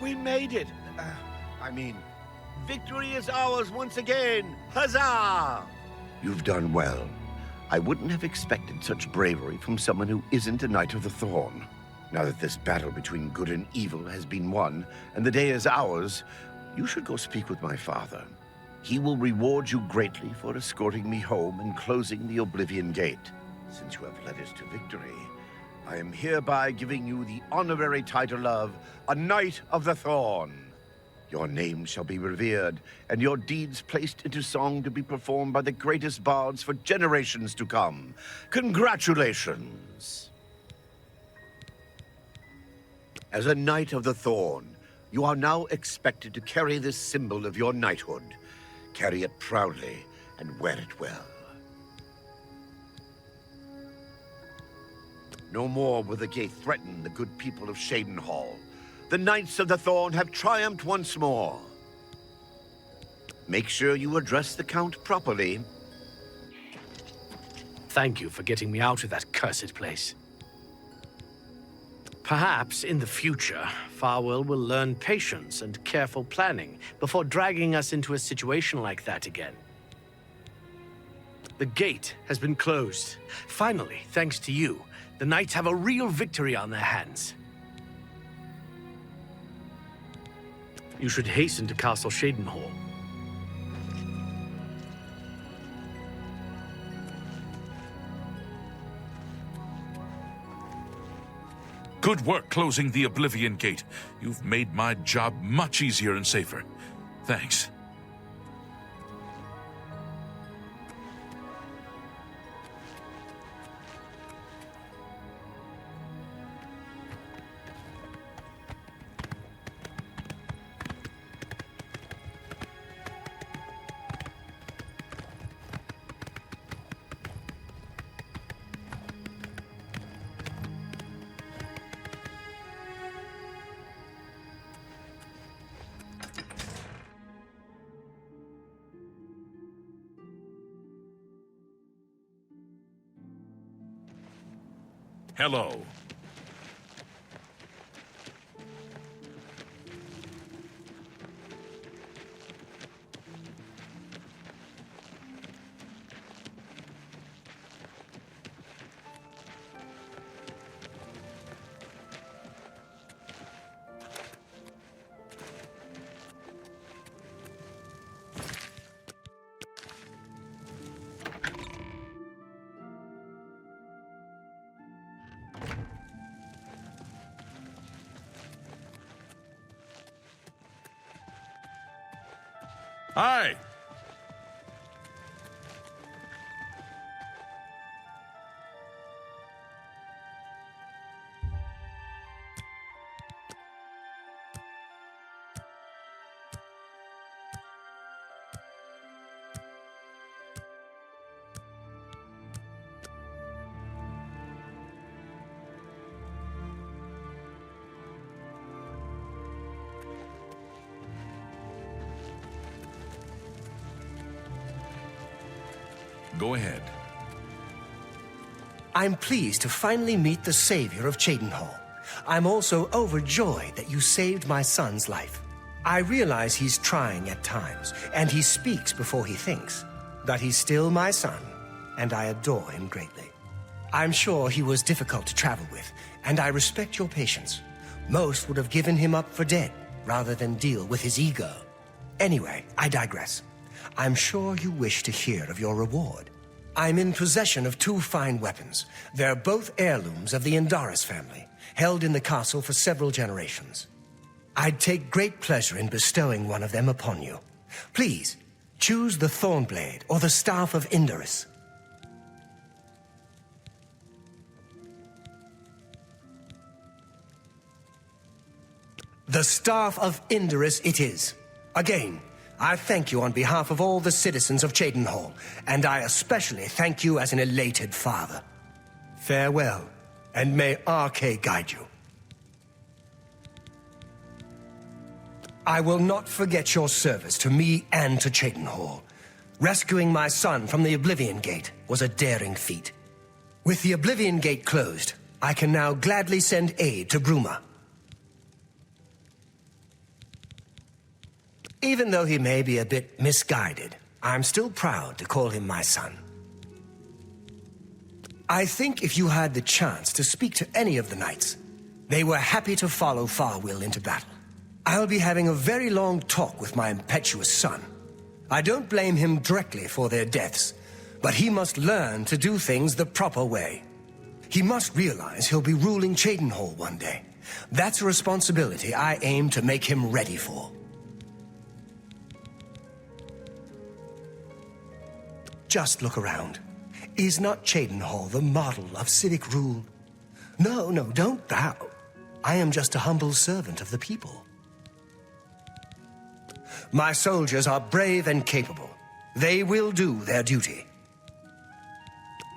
We made it. Victory is ours once again. Huzzah! You've done well. I wouldn't have expected such bravery from someone who isn't a Knight of the Thorn. Now that this battle between good and evil has been won, and the day is ours, you should go speak with my father. He will reward you greatly for escorting me home and closing the Oblivion Gate. Since you have led us to victory, I am hereby giving you the honorary title of a Knight of the Thorn. Your name shall be revered, and your deeds placed into song to be performed by the greatest bards for generations to come. Congratulations! As a Knight of the Thorn, you are now expected to carry this symbol of your knighthood. Carry it proudly and wear it well. No more will the gate threaten the good people of Cheydinhal. The Knights of the Thorn have triumphed once more. Make sure you address the Count properly. Thank you for getting me out of that cursed place. Perhaps in the future, Farwell will learn patience and careful planning before dragging us into a situation like that again. The gate has been closed. Finally, thanks to you, the Knights have a real victory on their hands. You should hasten to Castle Cheydinhal. Good work closing the Oblivion Gate. You've made my job much easier and safer. Thanks. Hello. Hi. Go ahead. I'm pleased to finally meet the savior of Cheydinhal. I'm also overjoyed that you saved my son's life. I realize he's trying at times, and he speaks before he thinks. But he's still my son, and I adore him greatly. I'm sure he was difficult to travel with, and I respect your patience. Most would have given him up for dead, rather than deal with his ego. Anyway, I digress. I'm sure you wish to hear of your reward. I'm in possession of 2 fine weapons. They're both heirlooms of the Indaris family, held in the castle for several generations. I'd take great pleasure in bestowing one of them upon you. Please, choose the Thornblade or the Staff of Indaris. The Staff of Indaris it is. Again, I thank you on behalf of all the citizens of Cheydinhal, and I especially thank you as an elated father. Farewell, and may RK guide you. I will not forget your service to me and to Cheydinhal. Rescuing my son from the Oblivion Gate was a daring feat. With the Oblivion Gate closed, I can now gladly send aid to Bruma. Even though he may be a bit misguided, I'm still proud to call him my son. I think if you had the chance to speak to any of the knights, they were happy to follow Farwill into battle. I'll be having a very long talk with my impetuous son. I don't blame him directly for their deaths, but he must learn to do things the proper way. He must realize he'll be ruling Cheydinhal one day. That's a responsibility I aim to make him ready for. Just look around. Is not Cheydinhal the model of civic rule? No, don't bow. I am just a humble servant of the people. My soldiers are brave and capable. They will do their duty.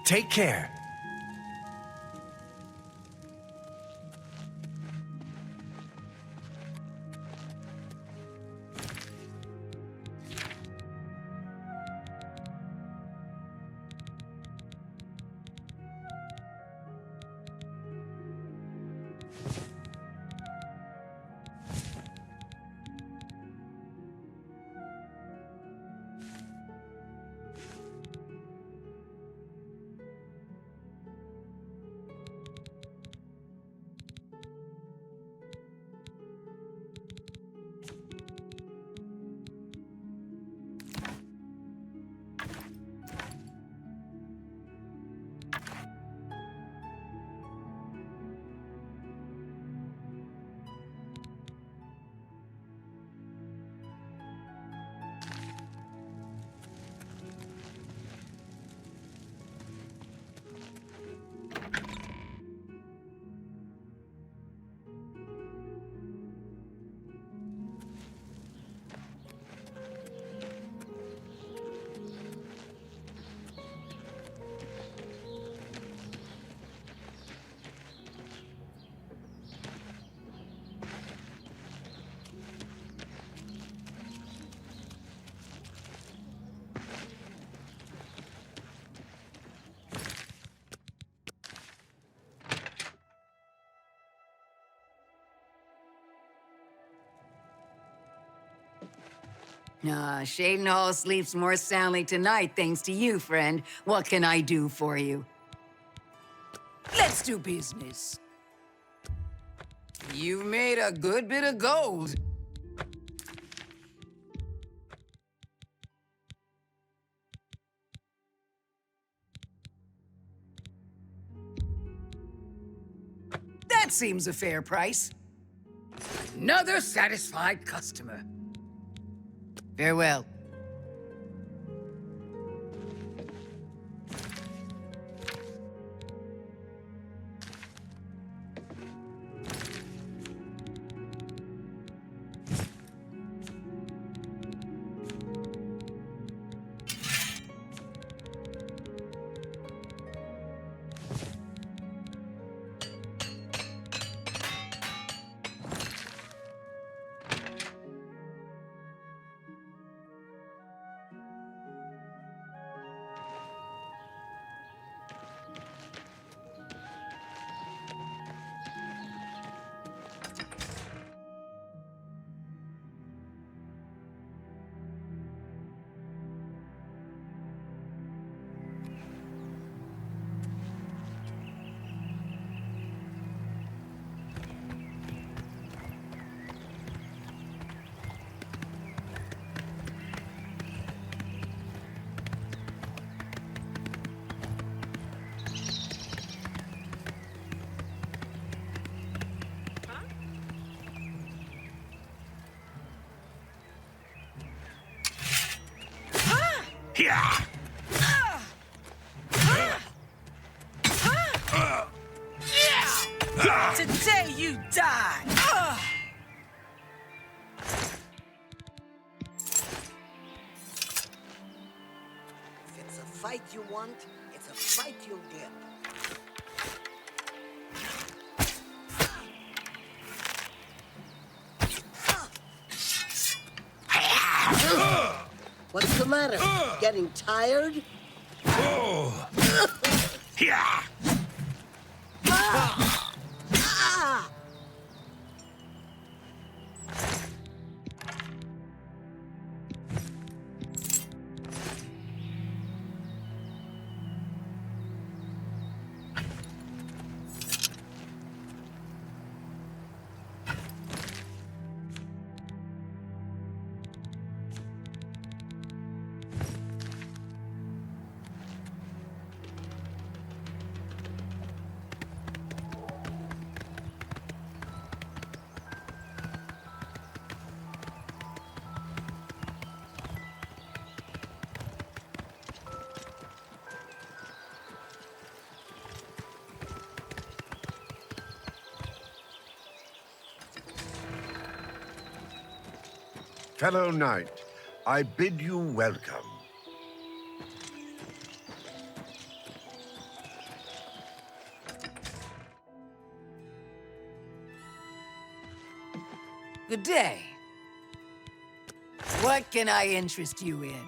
Take care. Cheydinhal sleeps more soundly tonight, thanks to you, friend. What can I do for you? Let's do business. You've made a good bit of gold. That seems a fair price. Another satisfied customer. Farewell. Today you die! If it's a fight you want, it's a fight you'll get. What's the matter? Getting tired? fellow knight, I bid you welcome. Good day. What can I interest you in?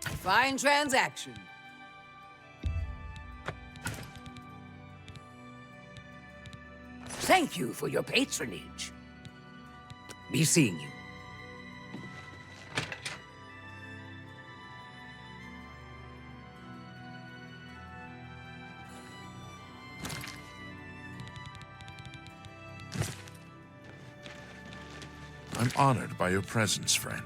Fine transaction. Thank you for your patronage. Be seeing you. I'm honored by your presence, friend.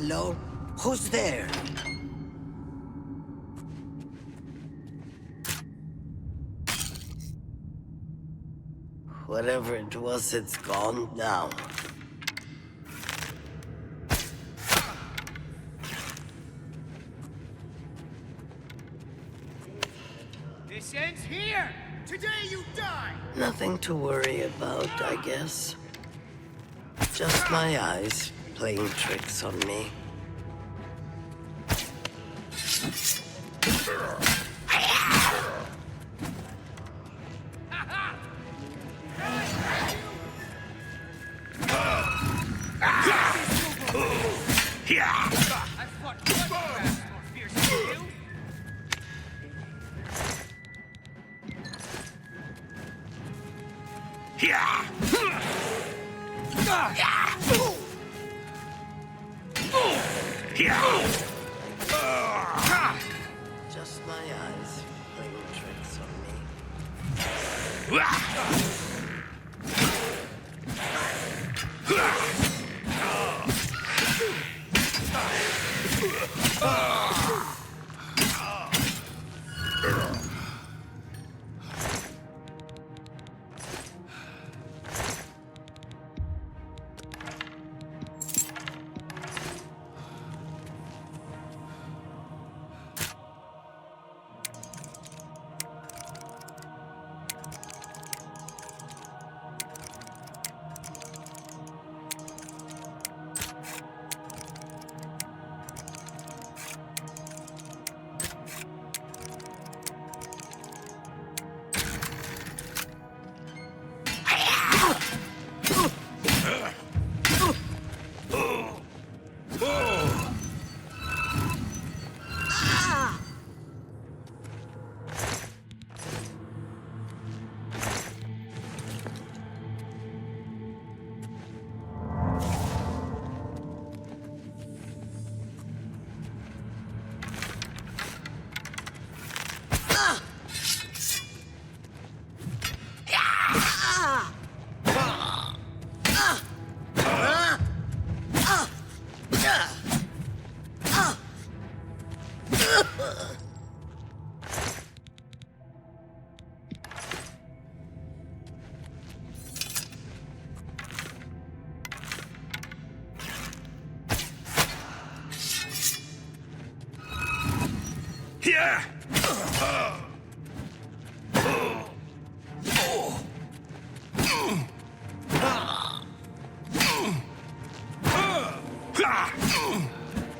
Hello? Who's there? Whatever it was, it's gone now. This ends here! Today you die! Nothing to worry about, I guess. Just my eyes playing tricks on me. Just my Yeah!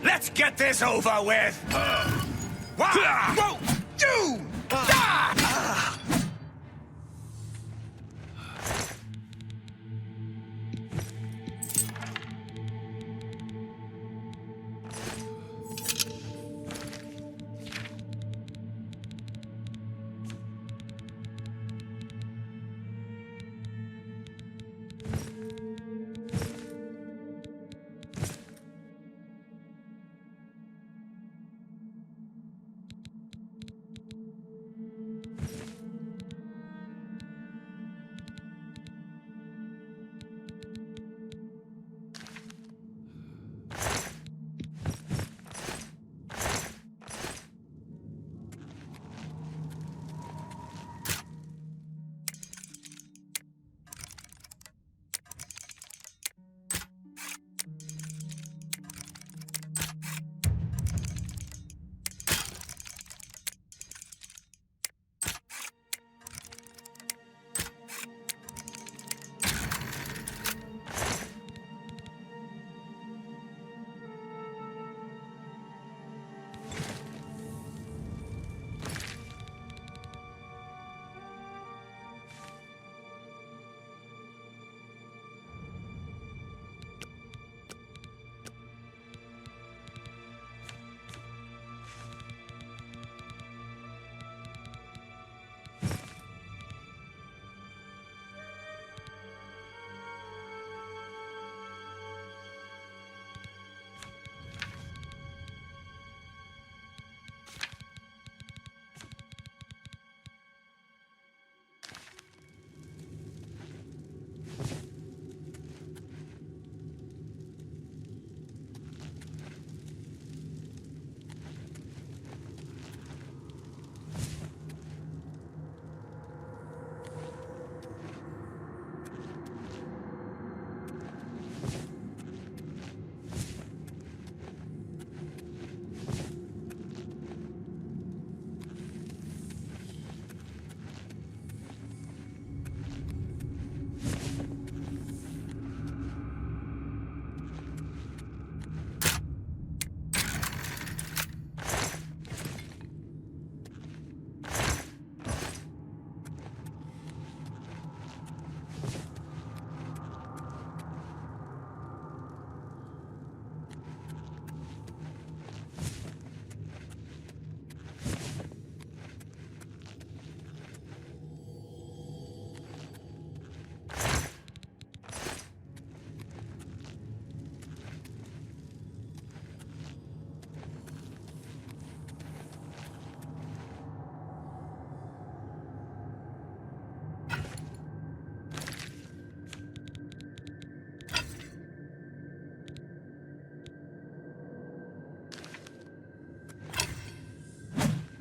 Let's get this over with! Whoa! You!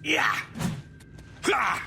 Yeah. Ah!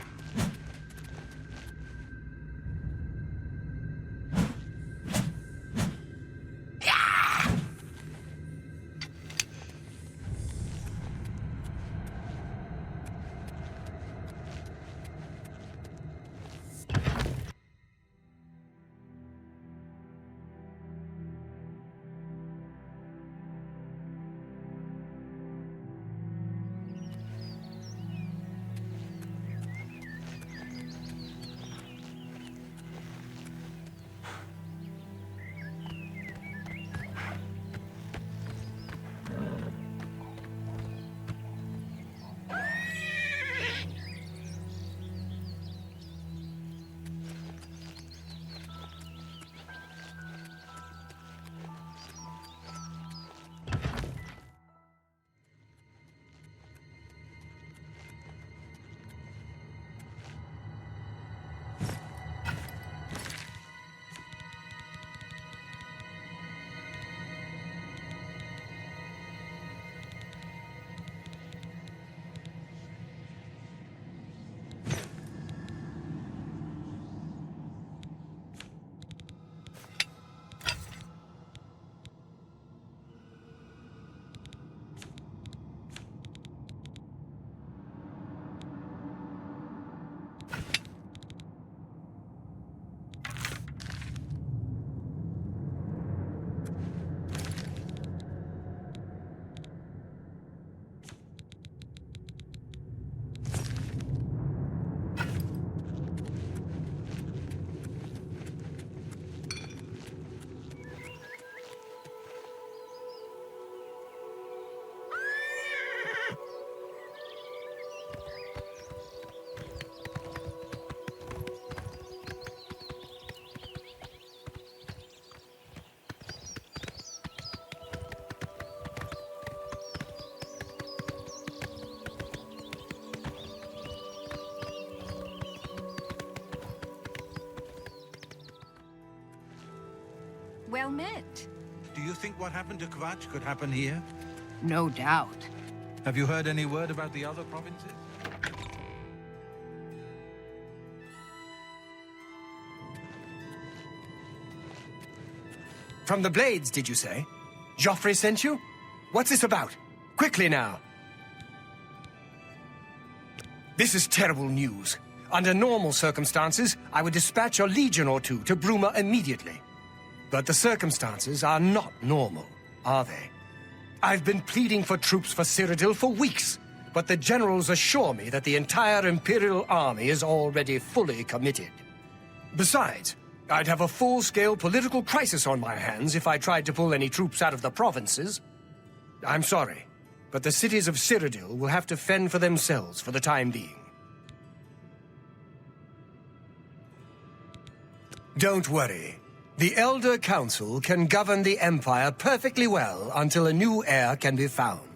Well met. Do you think what happened to Kvatch could happen here? No doubt. Have you heard any word about the other provinces? From the Blades, did you say? Jauffre sent you? What's this about? Quickly now. This is terrible news. Under normal circumstances, I would dispatch a legion or two to Bruma immediately. But the circumstances are not normal, are they? I've been pleading for troops for Cyrodiil for weeks, but the generals assure me that the entire Imperial army is already fully committed. Besides, I'd have a full-scale political crisis on my hands if I tried to pull any troops out of the provinces. I'm sorry, but the cities of Cyrodiil will have to fend for themselves for the time being. Don't worry. The Elder Council can govern the Empire perfectly well until a new heir can be found.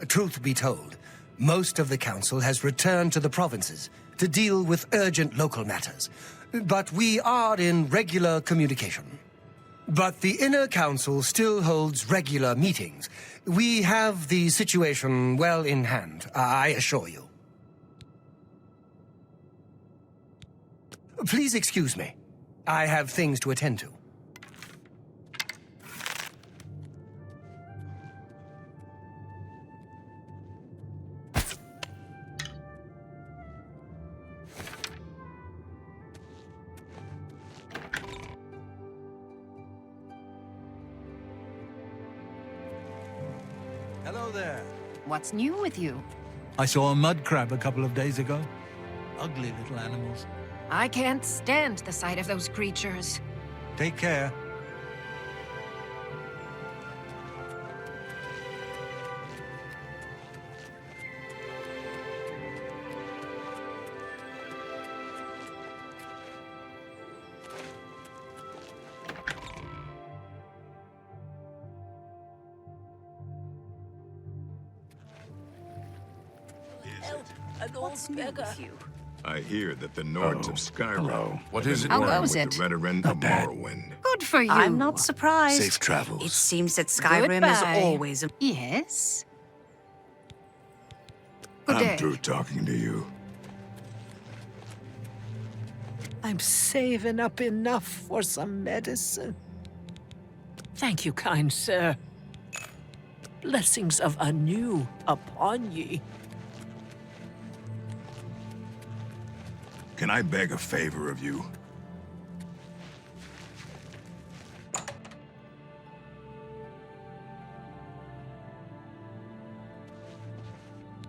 Truth be told, most of the Council has returned to the provinces to deal with urgent local matters, but we are in regular communication. But the Inner Council still holds regular meetings. We have the situation well in hand, I assure you. Please excuse me. I have things to attend to. Hello there. What's new with you? I saw a mud crab a couple of days ago. Ugly little animals. I can't stand the sight of those creatures. Take care. What's new with you? I hear that the Nords of Skyrim. What is it? How Along goes with it? the Redoran of Morrowind. Good for you. I'm not surprised. Safe travels. It seems that Skyrim is Goodbye. always a... Yes? Good day. I'm through talking to you. I'm saving up enough for some medicine. Thank you, kind sir. Blessings of anew upon ye. Can I beg a favor of you?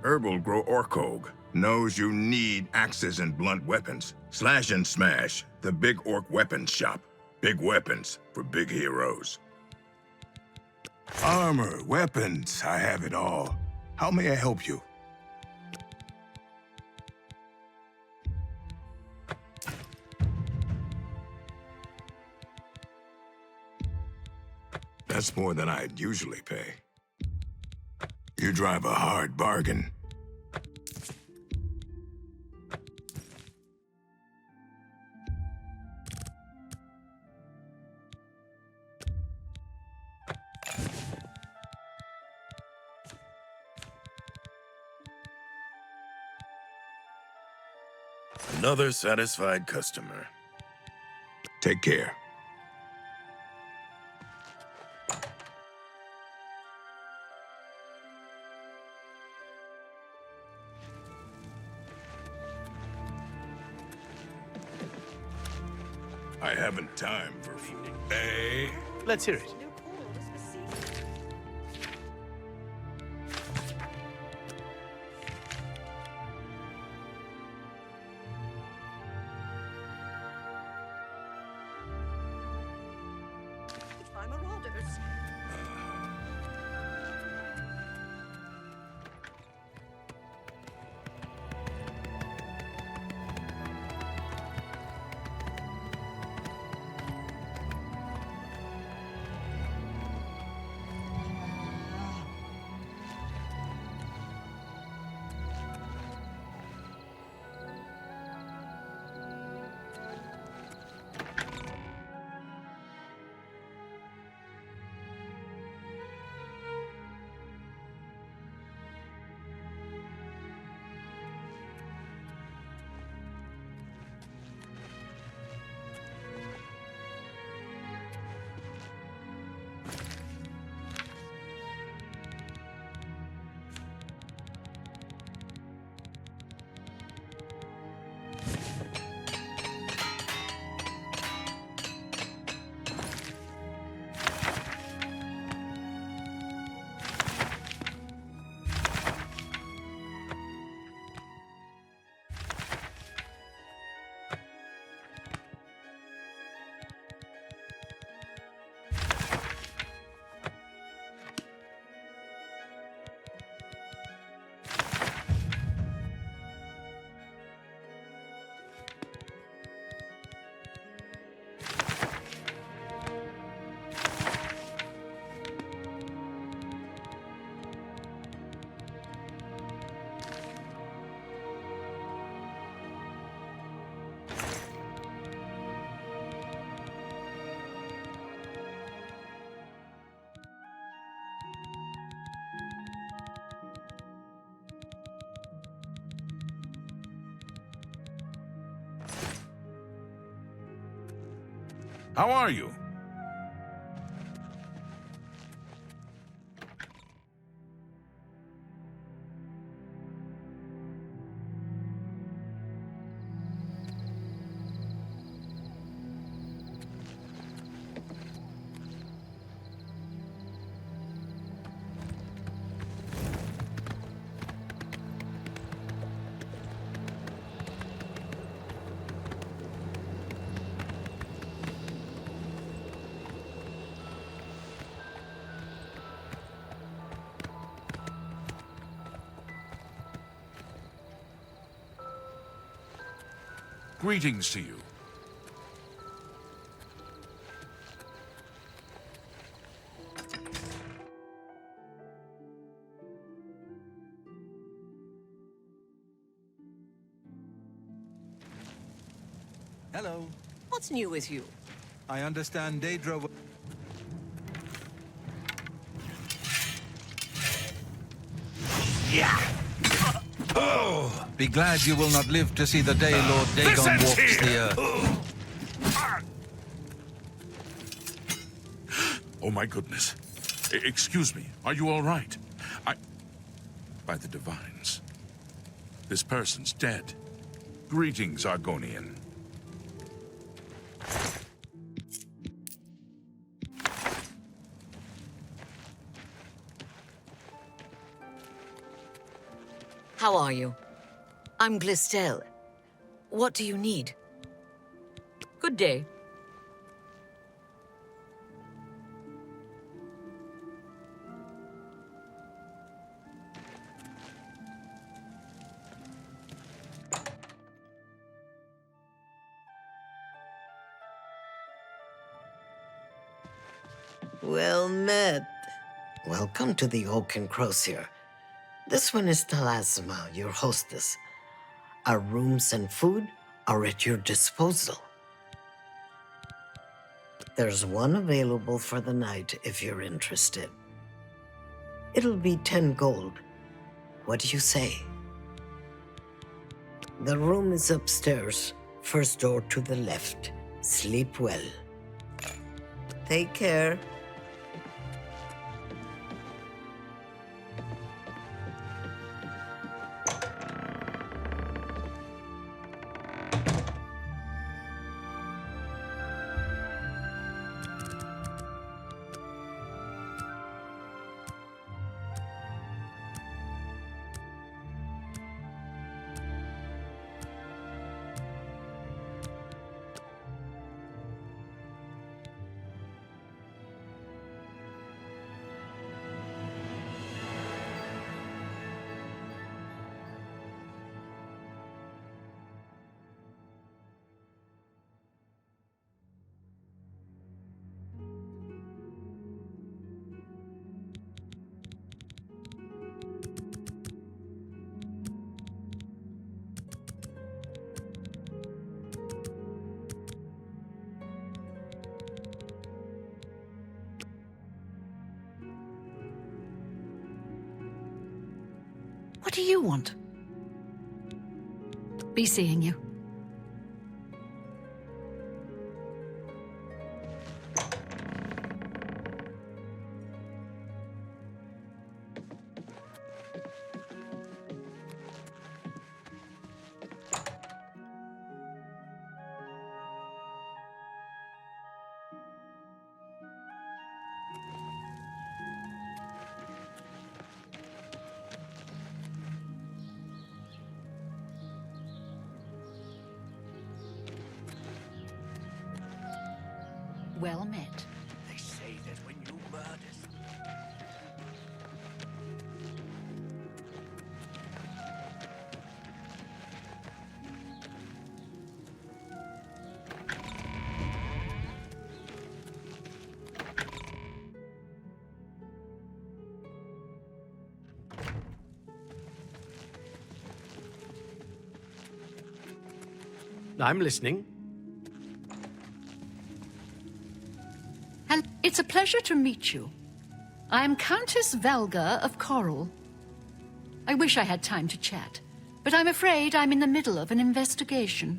Herbal grow Orkog knows you need axes and blunt weapons. Slash and Smash, the Big Orc Weapons Shop. Big weapons for big heroes. Armor, weapons, I have it all. How may I help you? That's more than I'd usually pay. You drive a hard bargain. Another satisfied customer. Take care. I haven't time for food. Hey, let's hear it. How are you? Greetings to you. Hello. What's new with you? I understand Daedra... Yeah! Be glad you will not live to see the day Lord Dagon walks the earth. Oh my goodness. Excuse me, are you all right? By the divines. This person's dead. Greetings, Argonian. How are you? I'm Glistel. What do you need? Good day. Well met. Welcome to the Oak and Crosier. This one is Talasma, your hostess. Our rooms and food are at your disposal. There's one available for the night if you're interested. It'll be 10 gold. What do you say? The room is upstairs, first door to the left. Sleep well. Take care. What do you want? Be seeing you. Well met. They say that when you murder... I'm listening. And it's a pleasure to meet you. I am Countess Velga of Coral. I wish I had time to chat, but I'm afraid I'm in the middle of an investigation.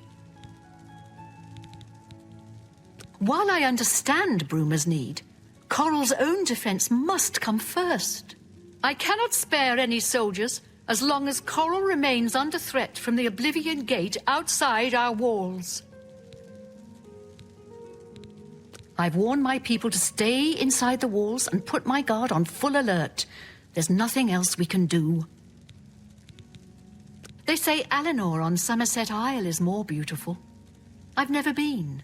While I understand Bruma's need, Coral's own defense must come first. I cannot spare any soldiers as long as Coral remains under threat from the Oblivion Gate outside our walls. I've warned my people to stay inside the walls and put my guard on full alert. There's nothing else we can do. They say Eleanor on Somerset Isle is more beautiful. I've never been.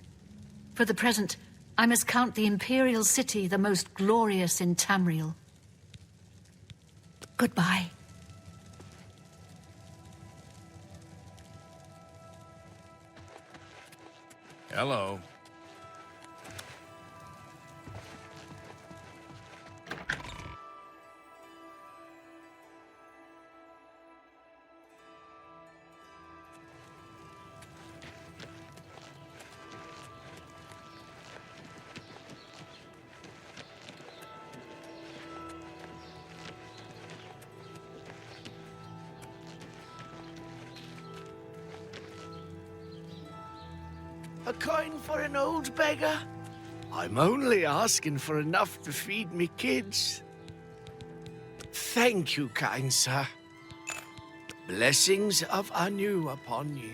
For the present, I must count the Imperial City the most glorious in Tamriel. Goodbye. Hello. A coin for an old beggar? I'm only asking for enough to feed me kids. Thank you, kind sir. Blessings of Anu upon you.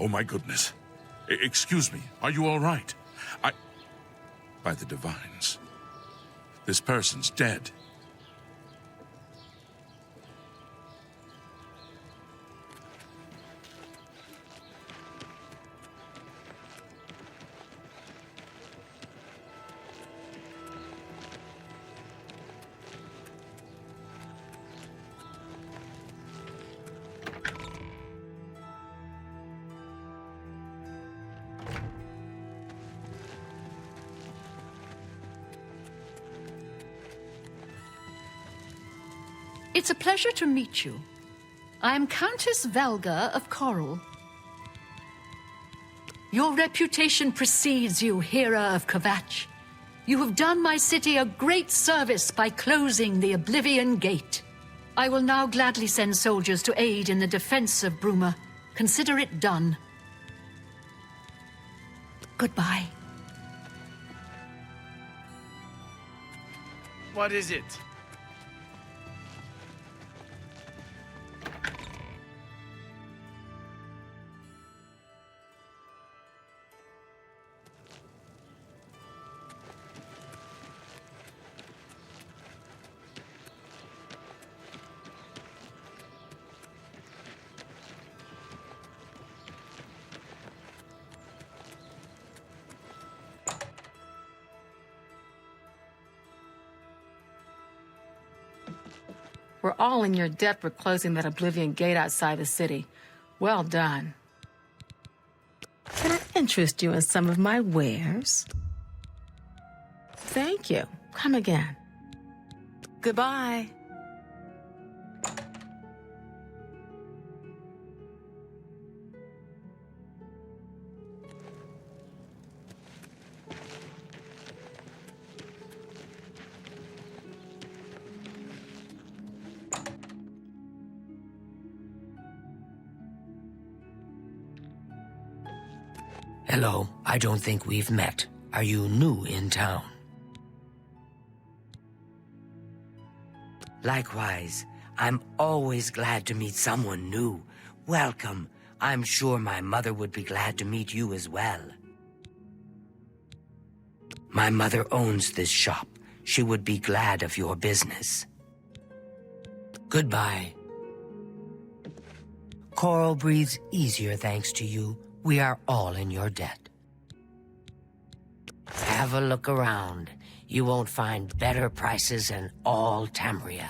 Oh my goodness. Excuse me, are you all right? By the divines, this person's dead. It's a pleasure to meet you. I am Countess Velga of Coral. Your reputation precedes you, Hera of Kvatch. You have done my city a great service by closing the Oblivion Gate. I will now gladly send soldiers to aid in the defense of Bruma. Consider it done. Goodbye. What is it? We're all in your debt for closing that Oblivion Gate outside the city. Well done. Can I interest you in some of my wares? Thank you. Come again. Goodbye. Hello, I don't think we've met. Are you new in town? Likewise, I'm always glad to meet someone new. Welcome. I'm sure my mother would be glad to meet you as well. My mother owns this shop. She would be glad of your business. Goodbye. Coral breathes easier thanks to you. We are all in your debt. Have a look around. You won't find better prices in all Tamriel.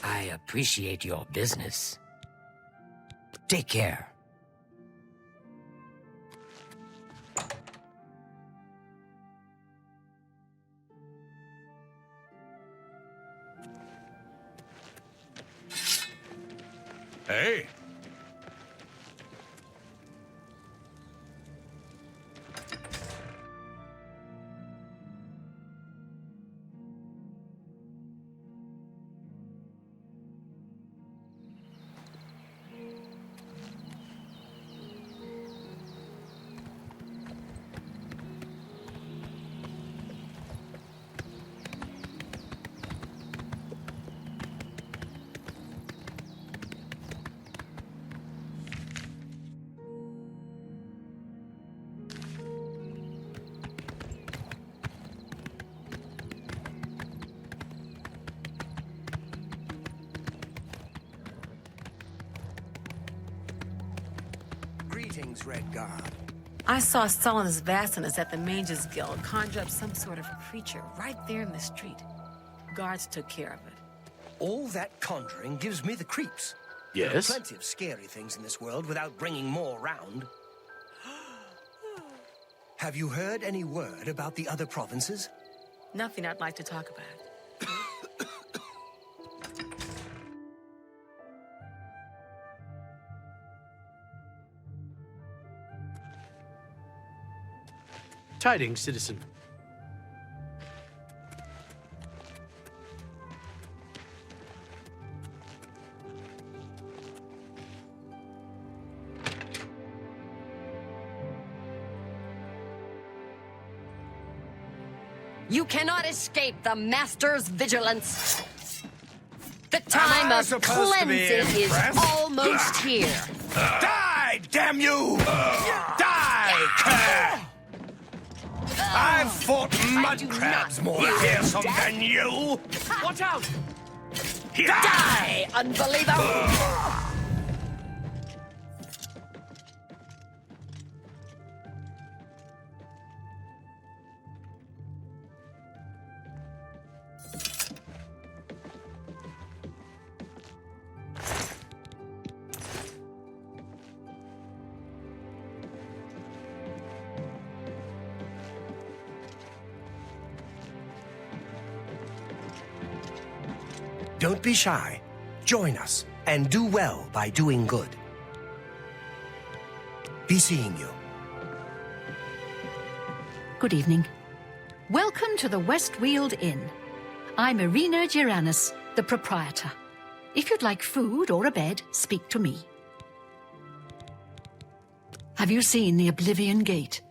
I appreciate your business. Take care. Hey! Greetings, Red Guard. I saw Solanus Vastinus at the Mages Guild conjure up some sort of creature right there in the street. Guards took care of it. All that conjuring gives me the creeps. Yes? There are plenty of scary things in this world without bringing more round. Have you heard any word about the other provinces? Nothing I'd like to talk about. Tidings, citizen. You cannot escape the Master's vigilance. The time of cleansing is almost here. Die, damn you! Die, cur! I've fought mud crabs more fearsome than you! Watch out! Die, unbeliever! Don't be shy. Join us, and do well by doing good. Be seeing you. Good evening. Welcome to the Westweald Inn. I'm Irina Giranus, the proprietor. If you'd like food or a bed, speak to me. Have you seen the Oblivion Gate?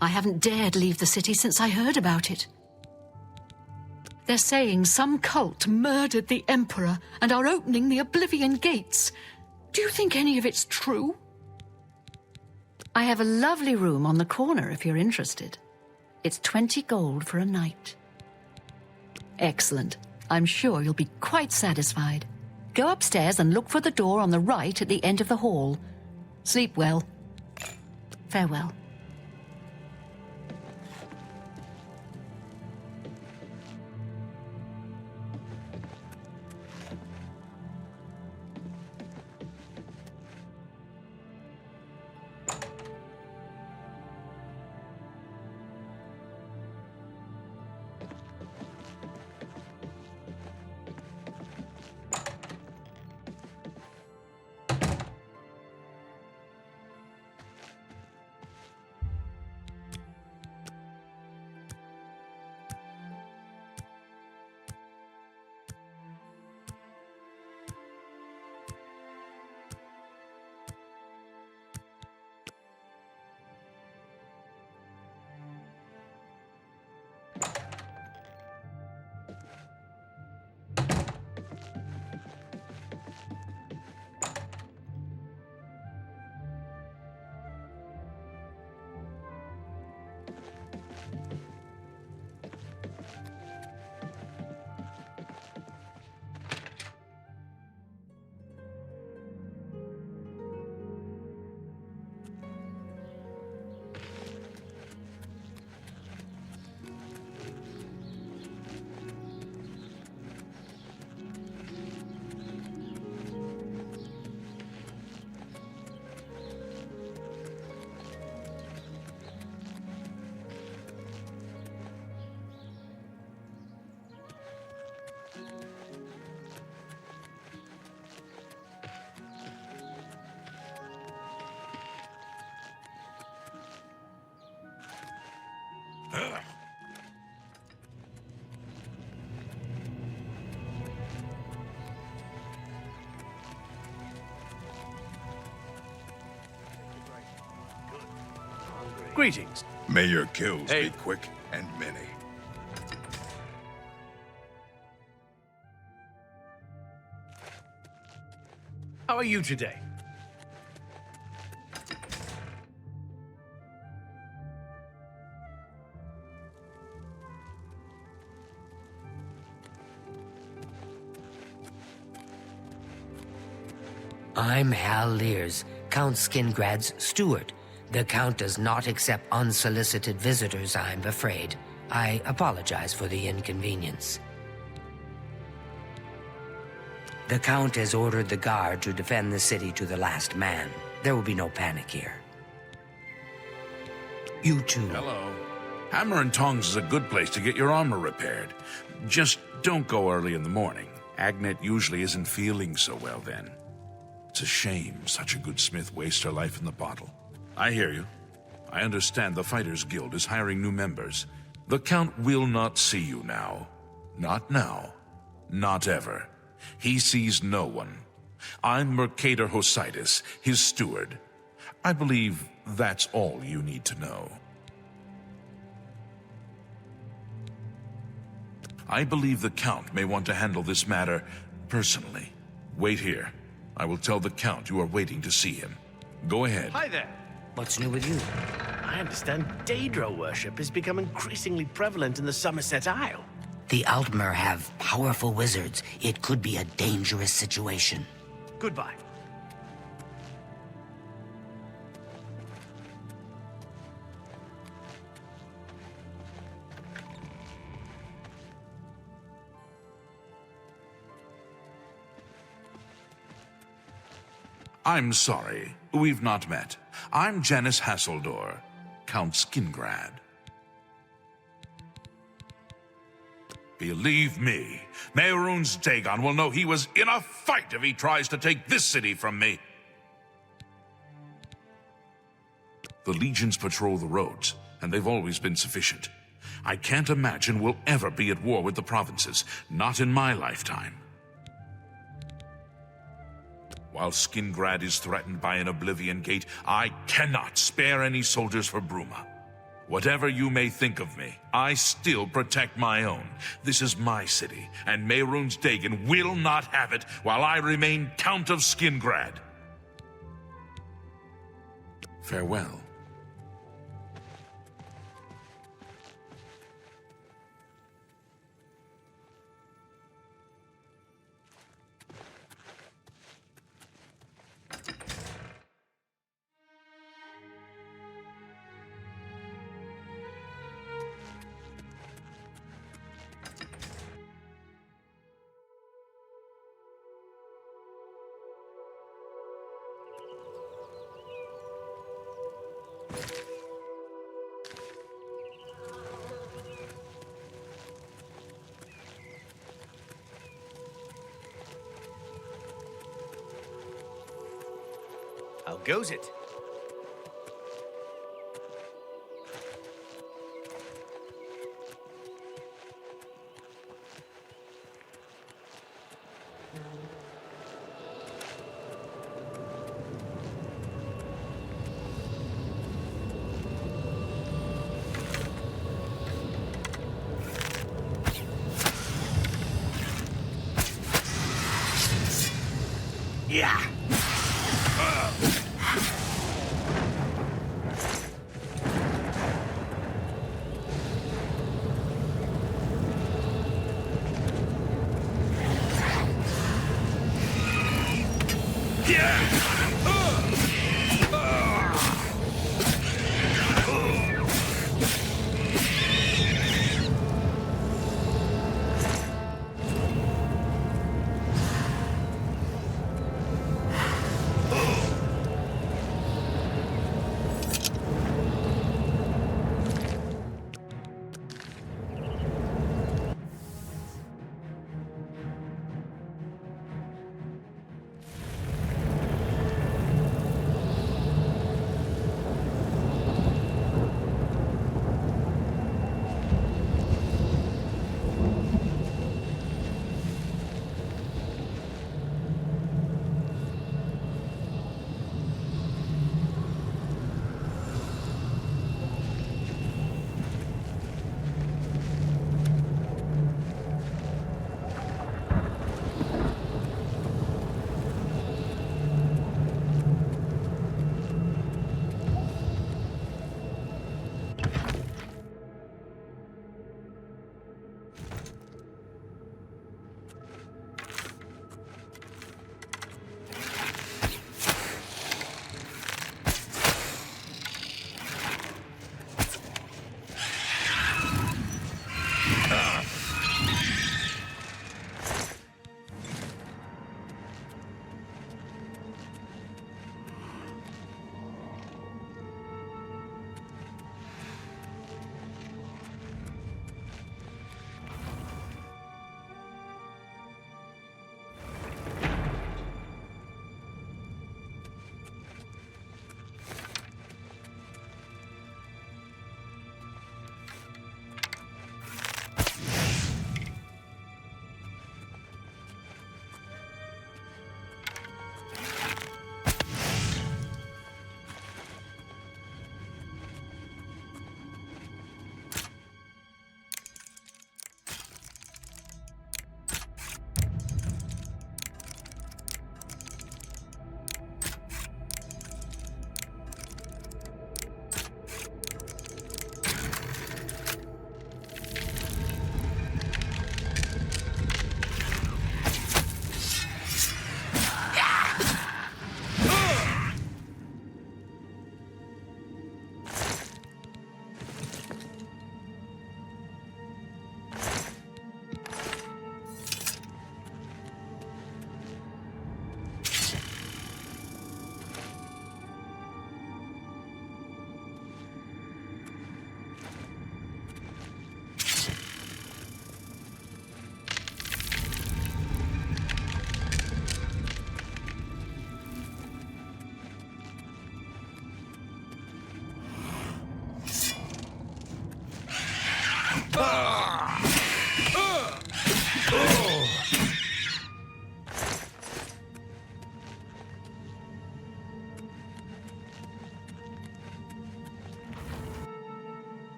I haven't dared leave the city since I heard about it. They're saying some cult murdered the Emperor and are opening the Oblivion Gates. Do you think any of it's true? I have a lovely room on the corner if you're interested. It's 20 gold for a night. Excellent. I'm sure you'll be quite satisfied. Go upstairs and look for the door on the right at the end of the hall. Sleep well. Farewell. Greetings. May your kills be quick and many. How are you today? I'm Hal Lears, Count Skingrad's steward. The Count does not accept unsolicited visitors, I'm afraid. I apologize for the inconvenience. The Count has ordered the guard to defend the city to the last man. There will be no panic here. You too. Hello. Hammer and Tongs is a good place to get your armor repaired. Just don't go early in the morning. Agnet usually isn't feeling so well then. It's a shame such a good smith wastes her life in the bottle. I hear you. I understand the Fighters Guild is hiring new members. The Count will not see you now. Not now. Not ever. He sees no one. I'm Mercator Hositis, his steward. I believe that's all you need to know. I believe the Count may want to handle this matter personally. Wait here. I will tell the Count you are waiting to see him. Go ahead. Hi there. What's new with you? I understand Daedra worship has become increasingly prevalent in the Somerset Isle. The Altmer have powerful wizards. It could be a dangerous situation. Goodbye. I'm sorry, we've not met. I'm Janice Hasseldor, Count Skingrad. Believe me, Mehrunes Dagon will know he was in a fight if he tries to take this city from me. The legions patrol the roads, and they've always been sufficient. I can't imagine we'll ever be at war with the provinces, not in my lifetime. While Skingrad is threatened by an Oblivion Gate, I cannot spare any soldiers for Bruma. Whatever you may think of me, I still protect my own. This is my city, and Mehrunes Dagon will not have it while I remain Count of Skingrad. Farewell. How goes it? Yeah.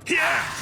Yeah!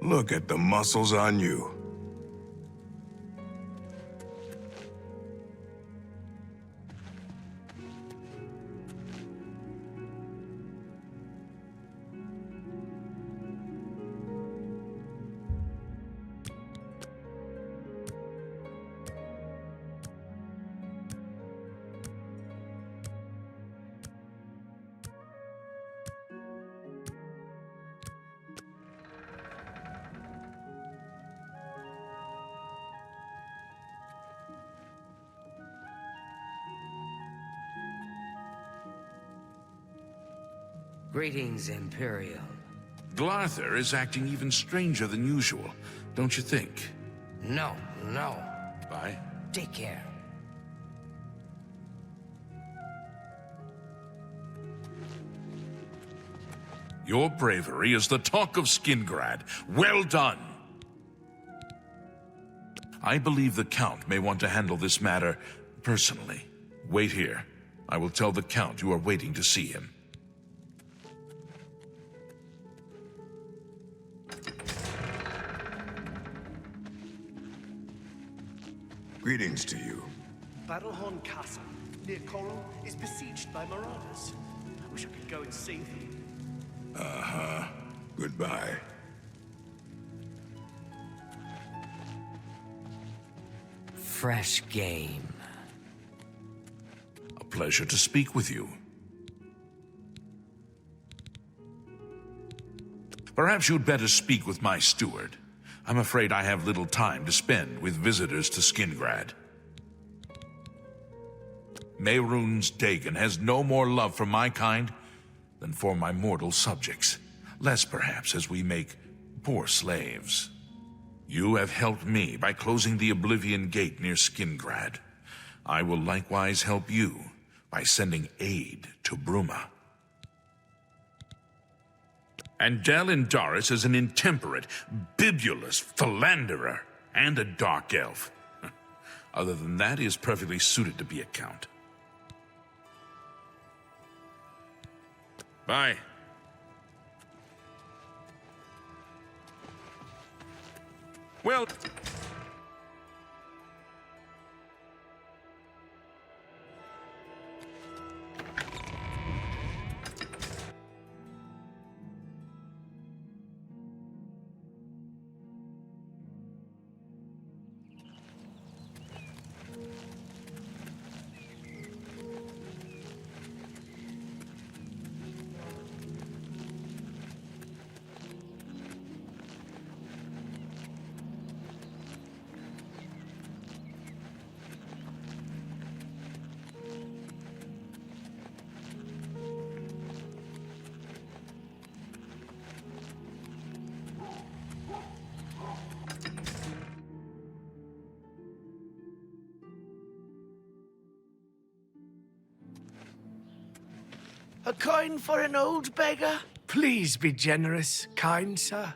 Look at the muscles on you. Greetings, Imperial. Glarther is acting even stranger than usual, don't you think? No. Bye. Take care. Your bravery is the talk of Skingrad. Well done! I believe the Count may want to handle this matter personally. Wait here. I will tell the Count you are waiting to see him. Greetings to you. Battlehorn Castle, near Coral, is besieged by marauders. I wish I could go and save them. Uh-huh. Goodbye. Fresh game. A pleasure to speak with you. Perhaps you'd better speak with my steward. I'm afraid I have little time to spend with visitors to Skingrad. Mehrunes Dagon has no more love for my kind than for my mortal subjects. Less, perhaps, as we make poor slaves. You have helped me by closing the Oblivion Gate near Skingrad. I will likewise help you by sending aid to Bruma. And Delin Doris is an intemperate, bibulous philanderer and a dark elf. Other than that, he is perfectly suited to be a count. Bye. Well... A coin for an old beggar? Please be generous, kind sir.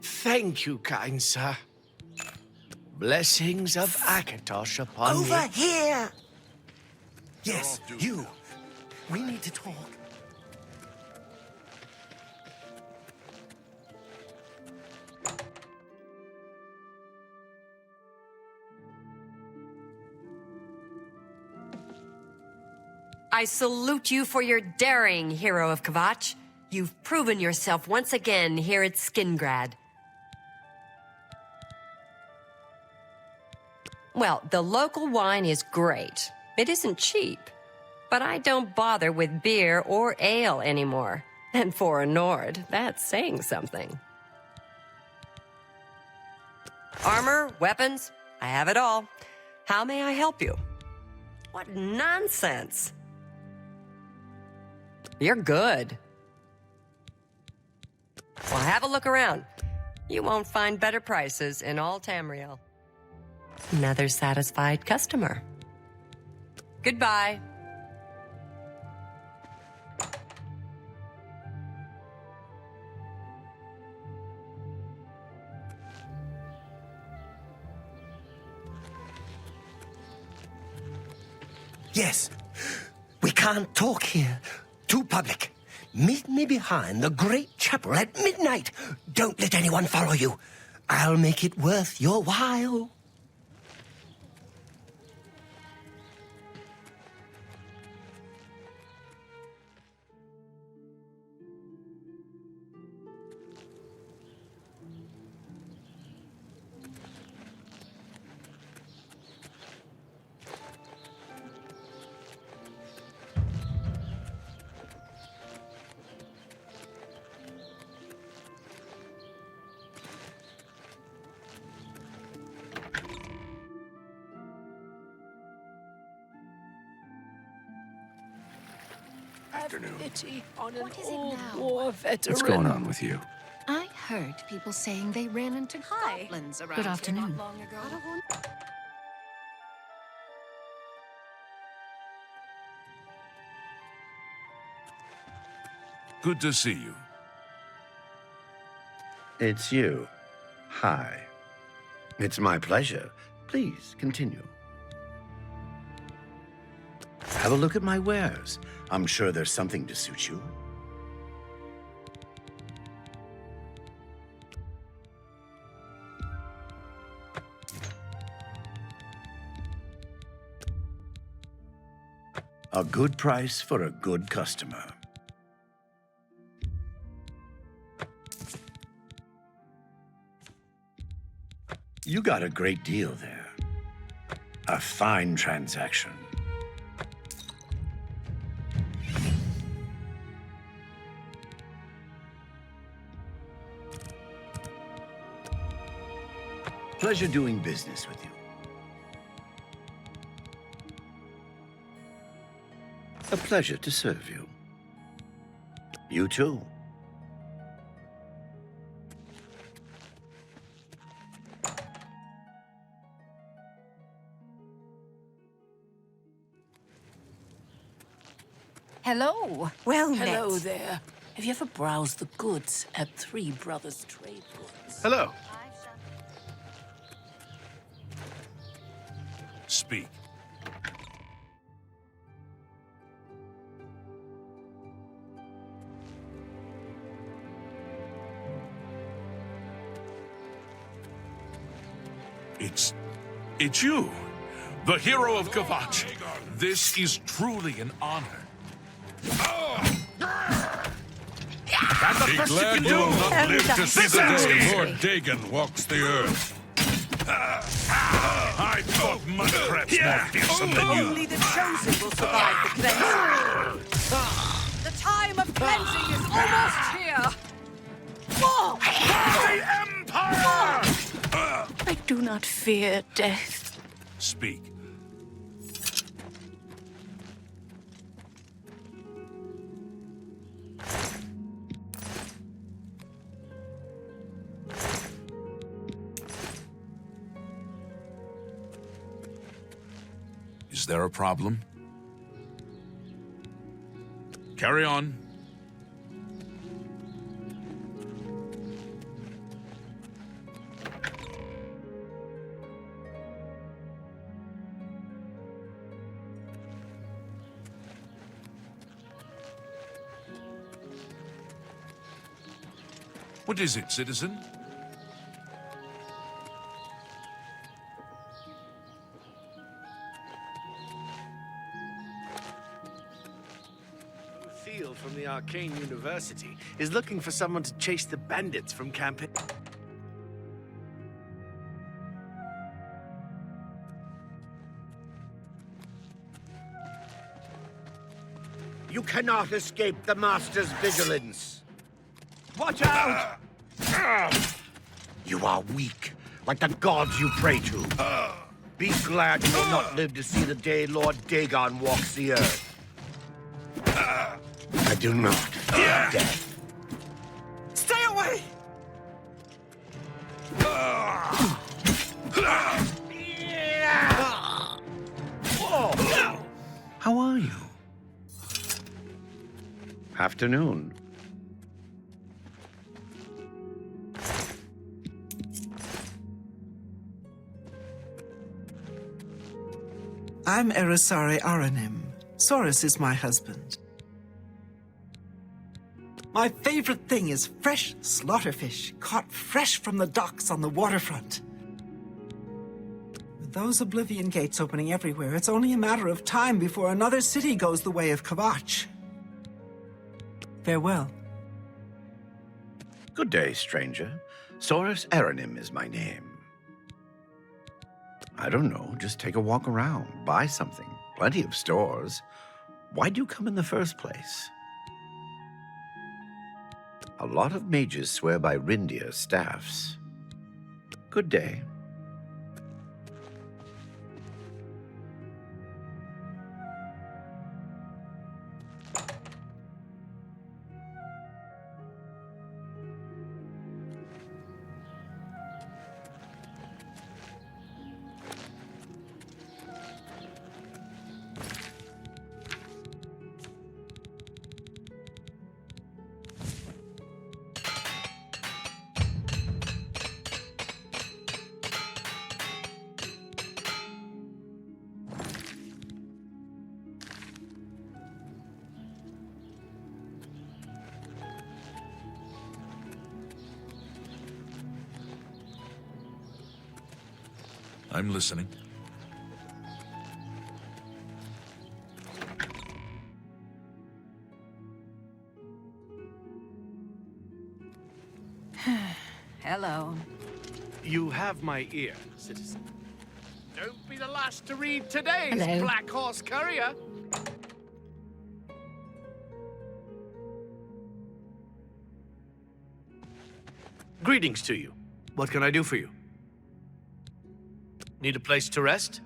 Thank you, kind sir. Blessings of Akatosh upon you. Over here! Yes, you. We need to talk. I salute you for your daring, hero of Kvatch. You've proven yourself once again here at Skingrad. Well, the local wine is great. It isn't cheap. But I don't bother with beer or ale anymore. And for a Nord, that's saying something. Armor, weapons, I have it all. How may I help you? What nonsense! You're good. Well, have a look around. You won't find better prices in all Tamriel. Another satisfied customer. Goodbye. Yes. We can't talk here. Too public. Meet me behind the great chapel at midnight. Don't let anyone follow you. I'll make it worth your while. Pity on an old war veteran. What's going on with you? I heard people saying they ran into goblins around Good here afternoon. not long ago. Good to see you. It's you. Hi. It's my pleasure. Please, continue. Have a look at my wares. I'm sure there's something to suit you. A good price for a good customer. You got a great deal there. A fine transaction. Pleasure doing business with you. A pleasure to serve you. You too. Hello. Well met. Hello there. Have you ever browsed the goods at Three Brothers Trade Goods? Hello. Speak. It's you, the hero of Kvatch. This is truly an honor. Be glad you will not live to see the day Lord Dagon walks the earth. I thought mud crabs more fearsome than you. Only the chosen will survive the cleansing. The time of cleansing is almost here. The Empire! I do not fear death. Speak. Is there a problem? Carry on. What is it, citizen? Field from the Arcane University is looking for someone to chase the bandits from Camp. You cannot escape the Master's vigilance. Watch out! You are weak, like the gods you pray to. Be glad you will not live to see the day Lord Dagon walks the earth. I do not fear death. Stay away! How are you? Afternoon. I'm Erisari Aranim. Saurus is my husband. My favorite thing is fresh slaughterfish, caught fresh from the docks on the waterfront. With those Oblivion Gates opening everywhere, it's only a matter of time before another city goes the way of Kvatch. Farewell. Good day, stranger. Saurus Aranim is my name. I don't know, just take a walk around, buy something. Plenty of stores. Why'd you come in the first place? A lot of mages swear by Rindir staffs. Good day. I'm listening. Hello. You have my ear, citizen. Don't be the last to read today's Hello. Black Horse Courier. Greetings to you. What can I do for you? Need a place to rest?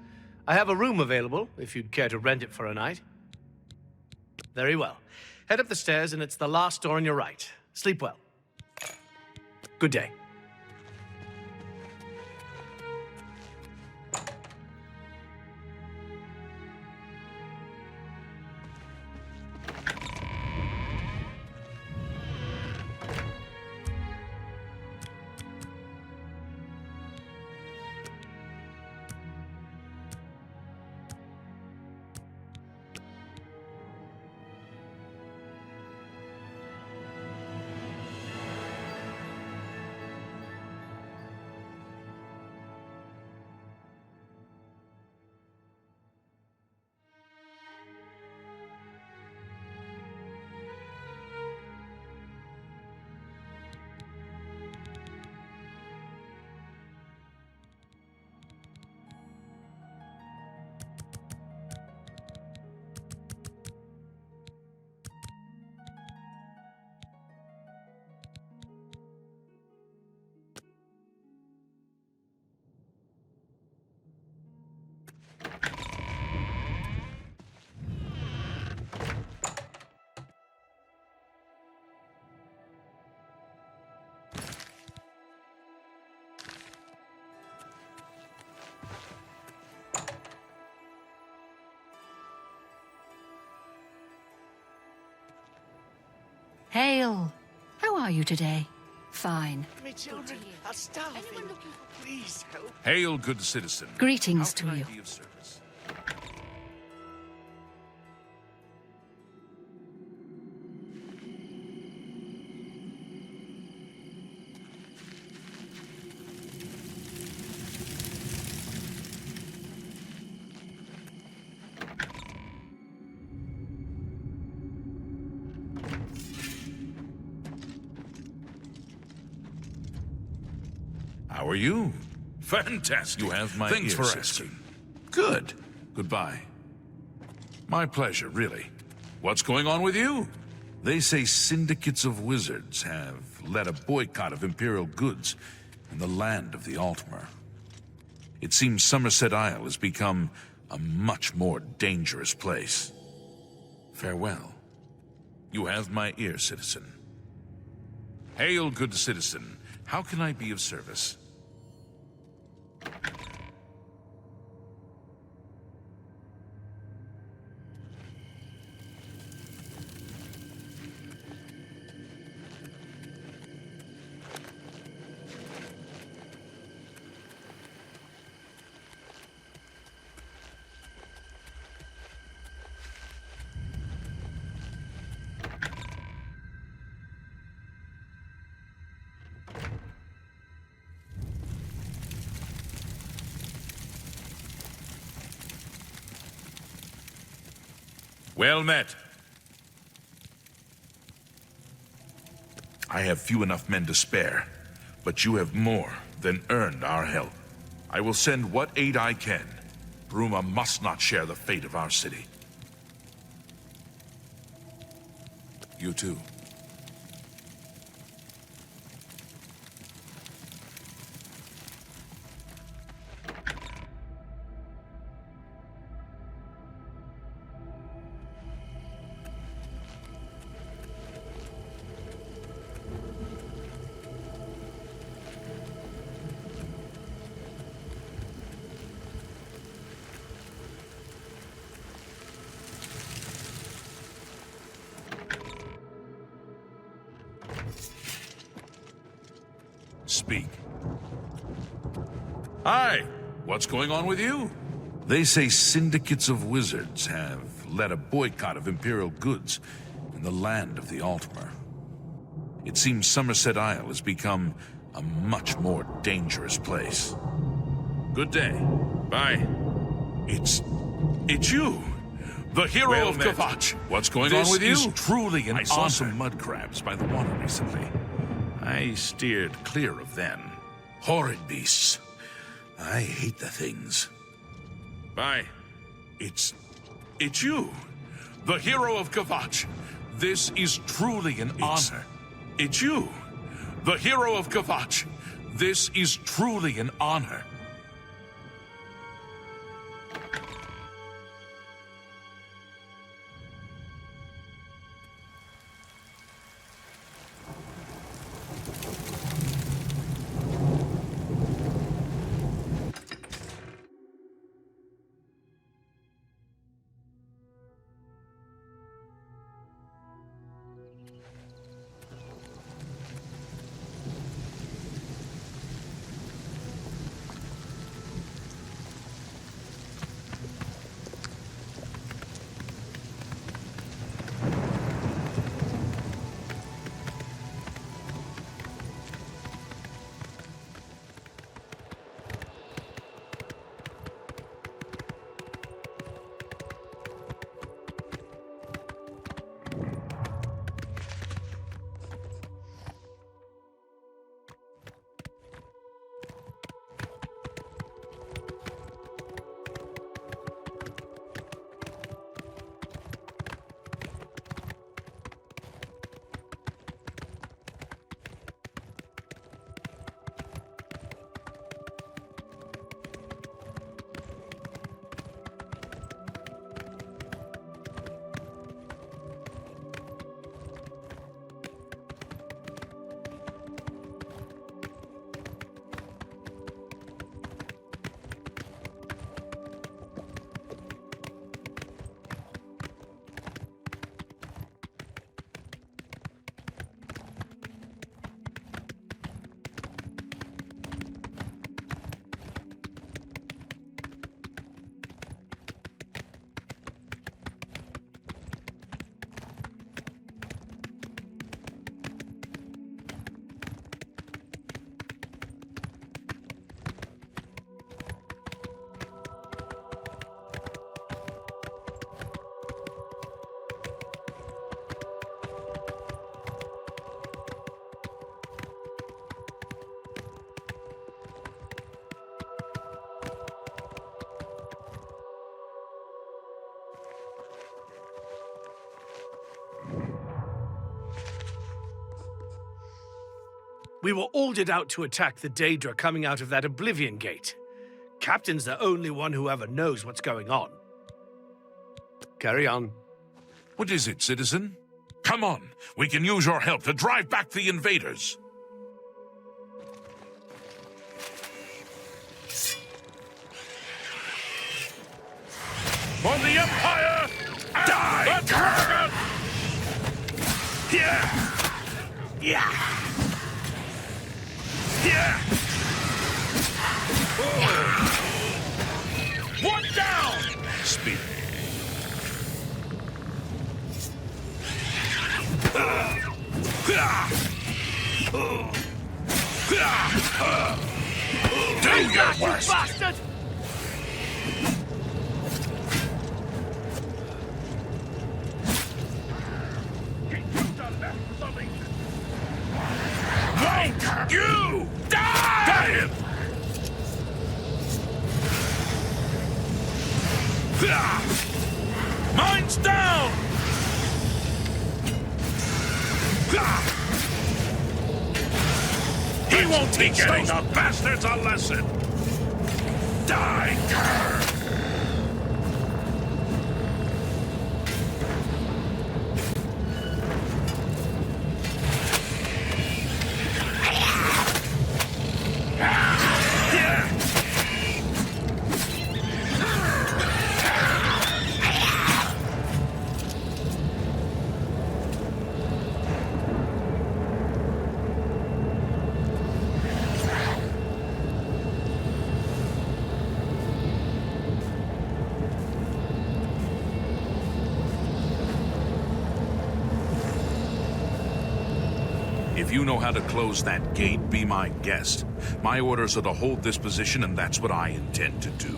I have a room available, if you'd care to rent it for a night. Very well. Head up the stairs and it's the last door on your right. Sleep well. Good day. Hail! How are you today? Fine. My children are starving. Please help. Hail, good citizen. Greetings How can to I you. be of service? How are you? Fantastic. You have my Thanks ear, for citizen. asking. Good. Goodbye. My pleasure, really. What's going on with you? They say syndicates of wizards have led a boycott of Imperial goods in the land of the Altmer. It seems Somerset Isle has become a much more dangerous place. Farewell. You have my ear, citizen. Hail, good citizen. How can I be of service? Well met. I have few enough men to spare, but you have more than earned our help. I will send what aid I can. Bruma must not share the fate of our city. You too. Speak. Hi, what's going on with you? They say syndicates of wizards have led a boycott of Imperial goods in the land of the Altmer. It seems Somerset Isle has become a much more dangerous place. Good day. Bye. It's you, the hero Well of met. Kvatch. What's going on with you? This is truly an I saw honor. some mud crabs by the water recently. I steered clear of them. Horrid beasts. I hate the things. Bye. It's you, the hero of Kvatch. This is truly an honor. It's you, the hero of Kvatch. This is truly an honor. We were ordered out to attack the Daedra coming out of that Oblivion Gate. Captain's the only one who ever knows what's going on. Carry on. What is it, citizen? Come on, we can use your help to drive back the invaders. For the Empire! Die! The dragon! Yeah! Yeah! Yeah! One down! Speed. Do your worst! Bastard! Won't you die! Got him! Mine's down! He won't teach those bastards a lesson! Die, cur! you know how to close that gate, be my guest. My orders are to hold this position, and that's what I intend to do.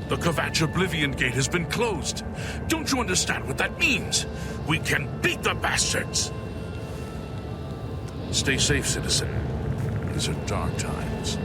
The Kvatch Oblivion Gate has been closed. Don't you understand what that means? We can beat the bastards! Stay safe, citizen. These are dark times.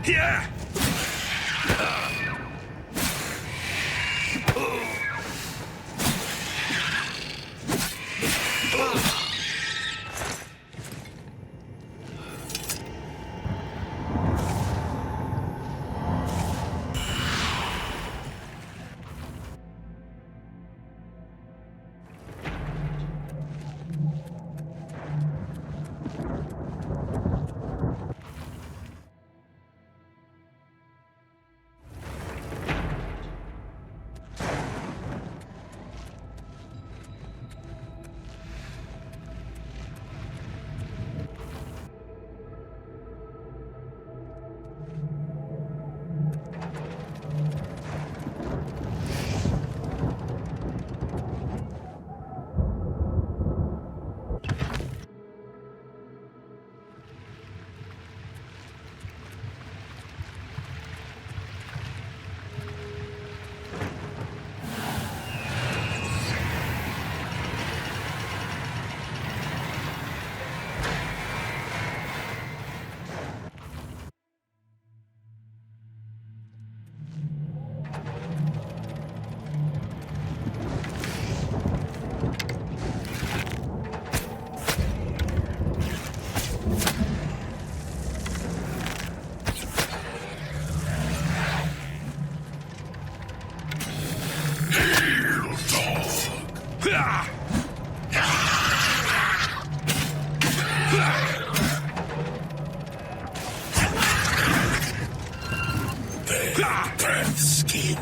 Yeah! Breath skin.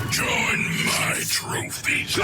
Join my trophies.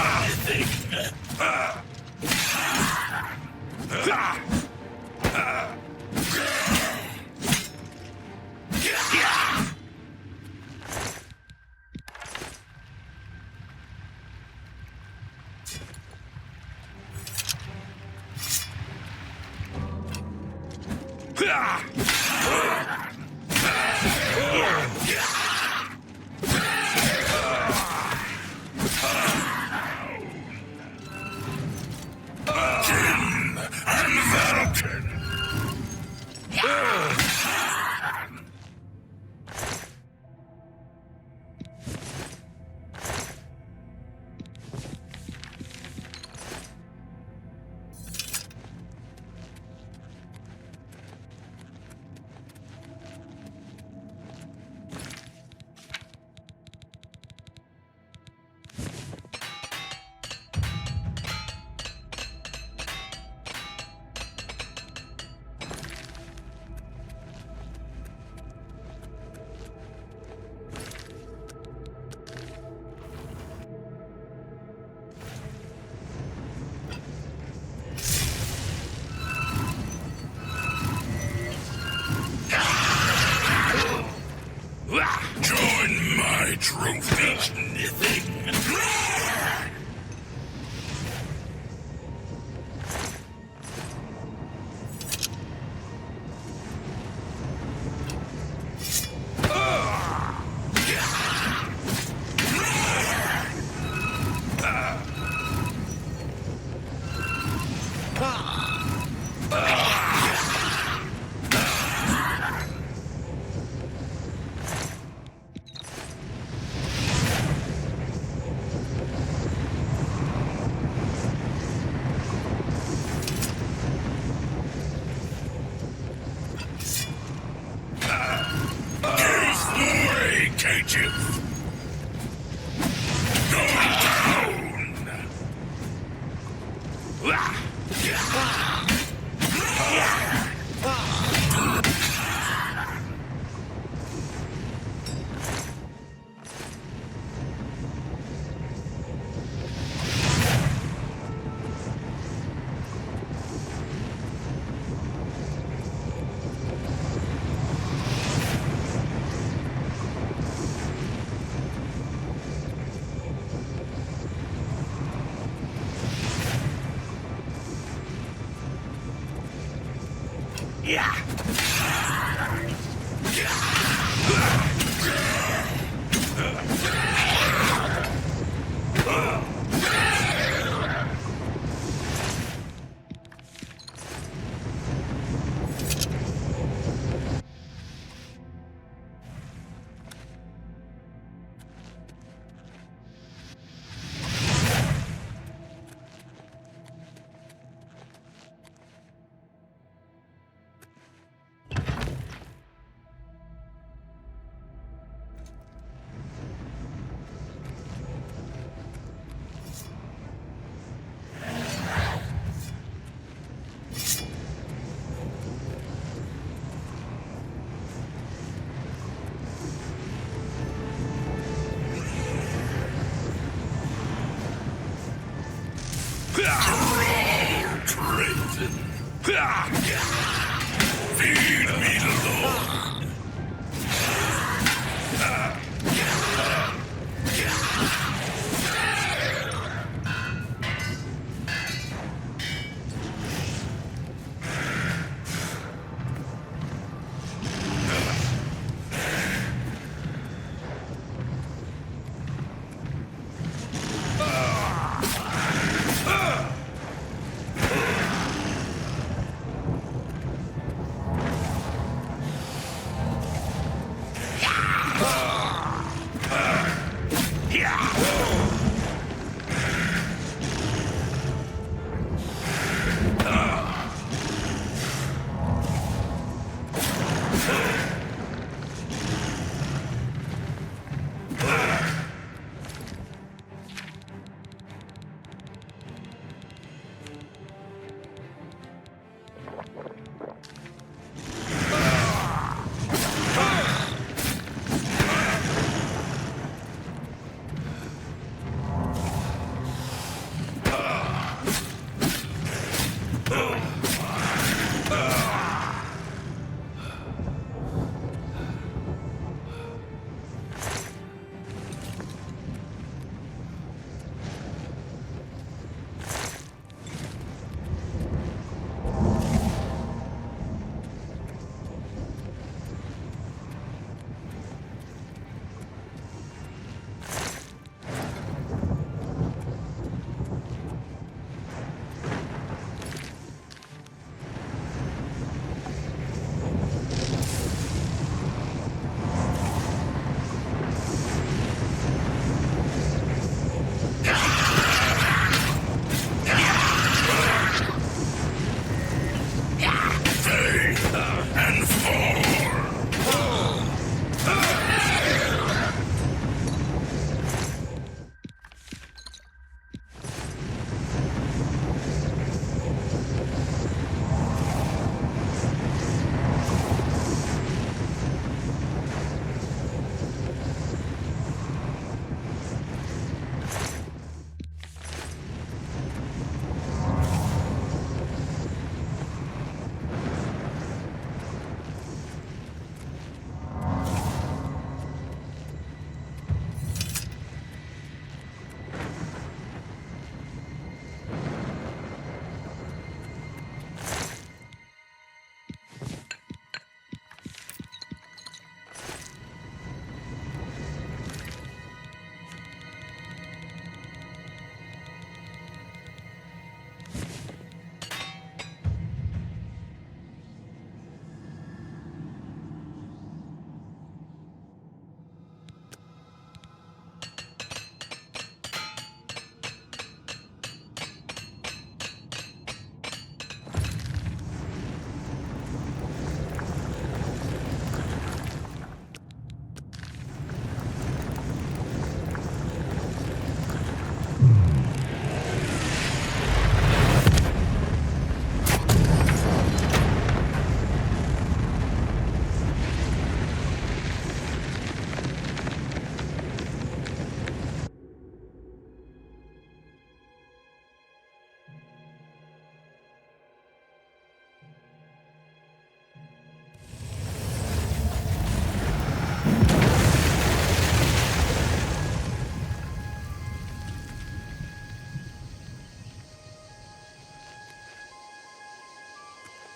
Join my trophy sniffing. Yeah.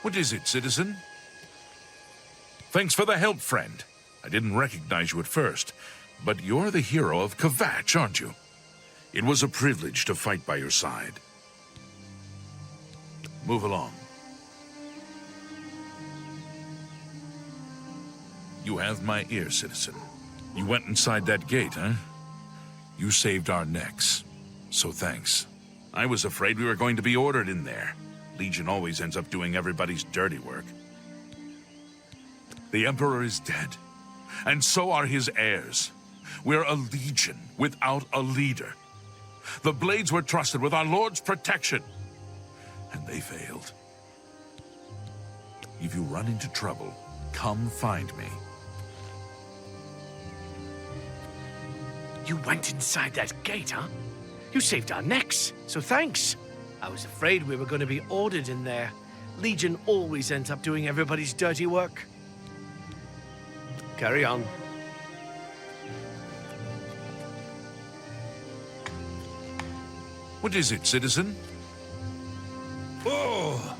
What is it, citizen? Thanks for the help, friend. I didn't recognize you at first, but you're the hero of Kvatch, aren't you? It was a privilege to fight by your side. Move along. You have my ear, citizen. You went inside that gate, huh? You saved our necks, so thanks. I was afraid we were going to be ordered in there. Legion always ends up doing everybody's dirty work. The Emperor is dead, and so are his heirs. We're a legion without a leader. The Blades were trusted with our Lord's protection, and they failed. If you run into trouble, come find me. You went inside that gate, huh? You saved our necks, so thanks. I was afraid we were going to be ordered in there. Legion always ends up doing everybody's dirty work. Carry on. What is it, citizen? Oh!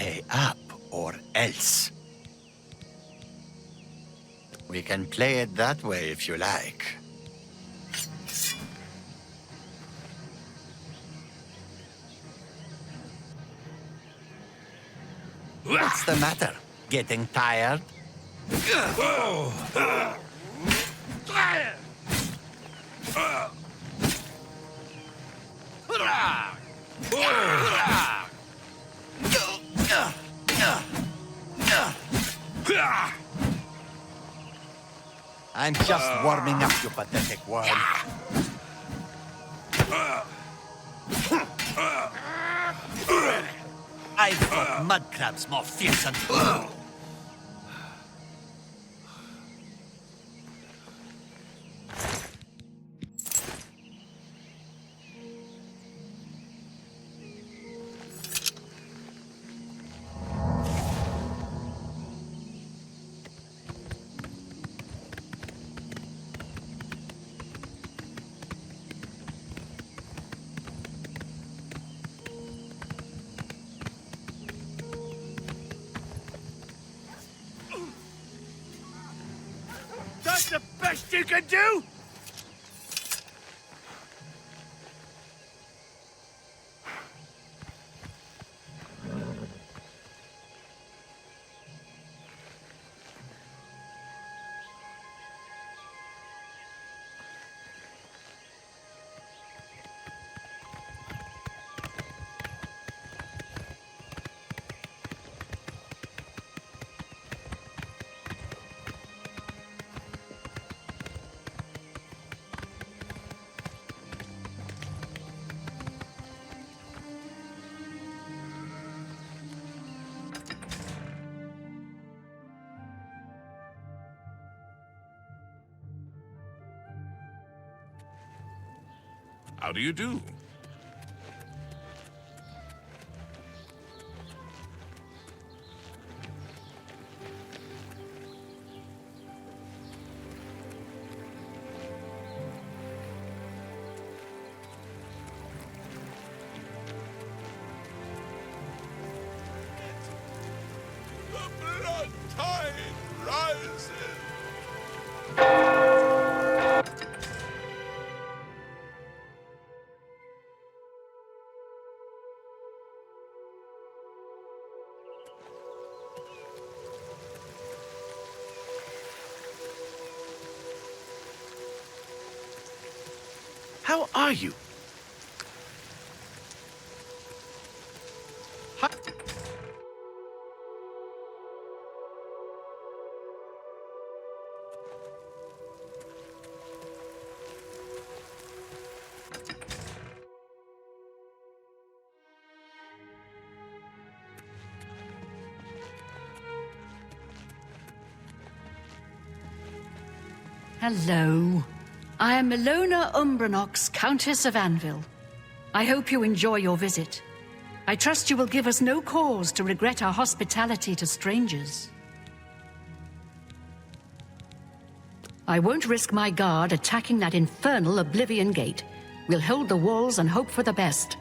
Pay up or else. We can play it that way if you like. What's the matter? Getting tired? I'm just warming up, you pathetic worm. I've fought mud crabs more fearsome. That's the best you can do? How do you do? The blood tide rises. How are you? Hello. I am Milona Umbranox, Countess of Anvil. I hope you enjoy your visit. I trust you will give us no cause to regret our hospitality to strangers. I won't risk my guard attacking that infernal Oblivion Gate. We'll hold the walls and hope for the best.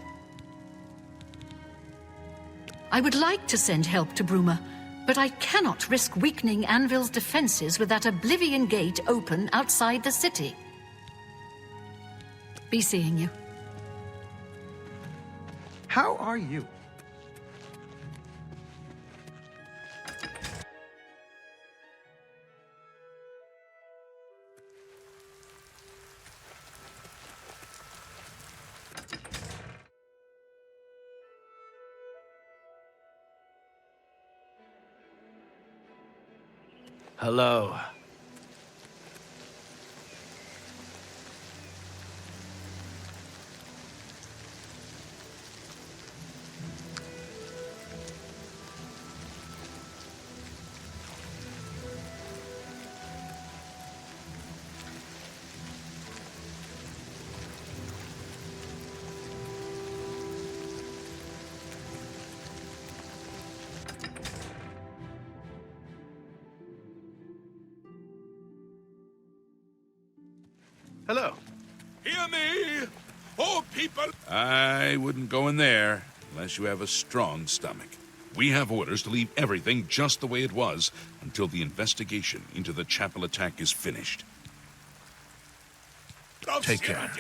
I would like to send help to Bruma, but I cannot risk weakening Anvil's defenses with that Oblivion Gate open outside the city. Be seeing you. How are you? Hello. Hello. Hear me, oh people. I wouldn't go in there unless you have a strong stomach. We have orders to leave everything just the way it was until the investigation into the chapel attack is finished. Take care.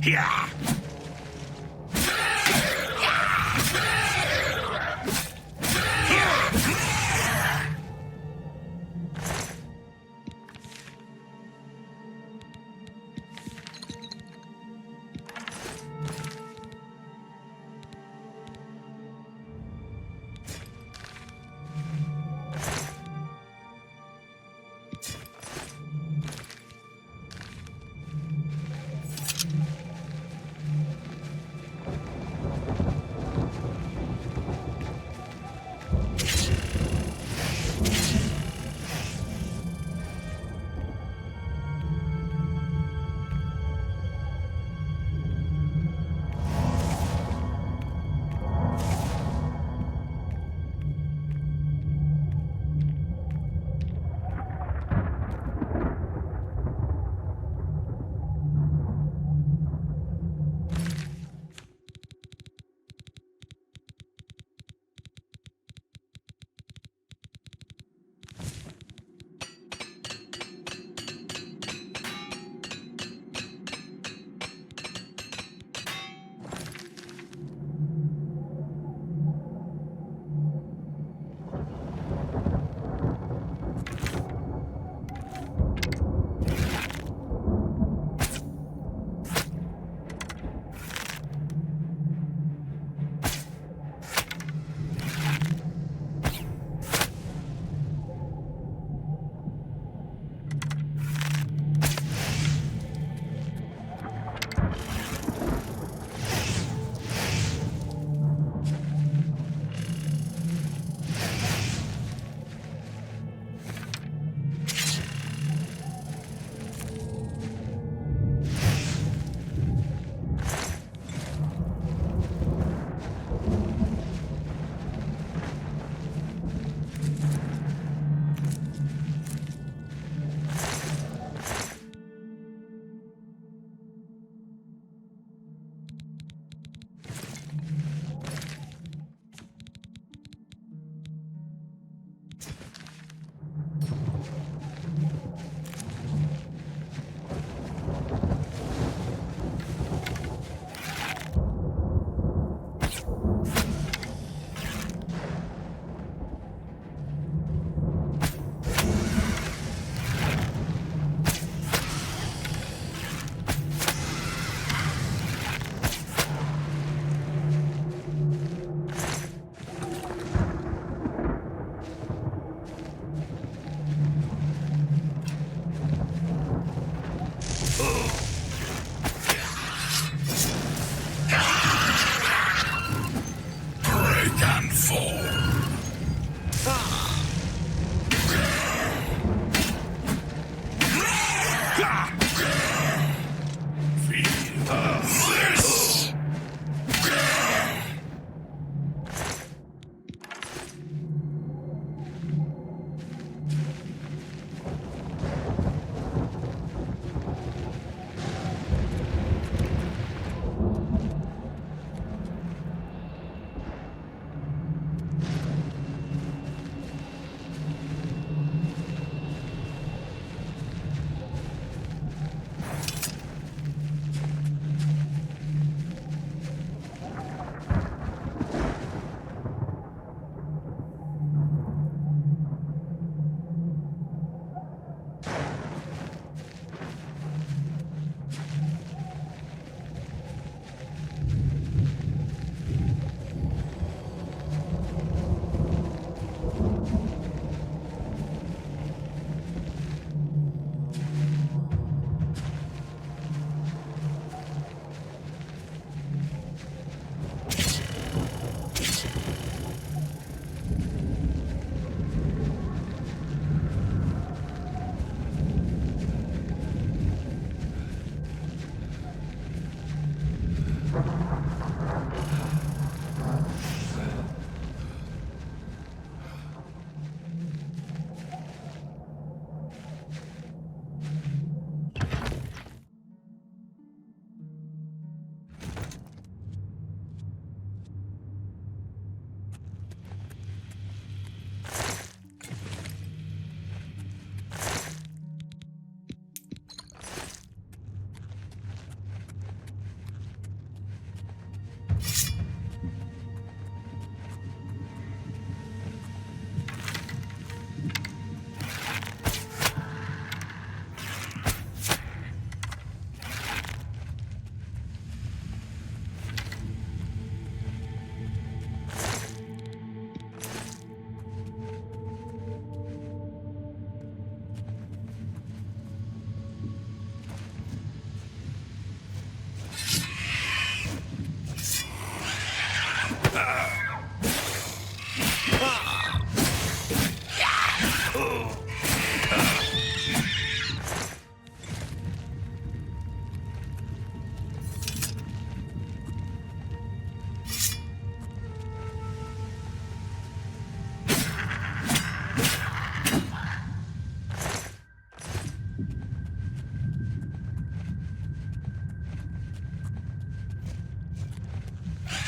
Yeah.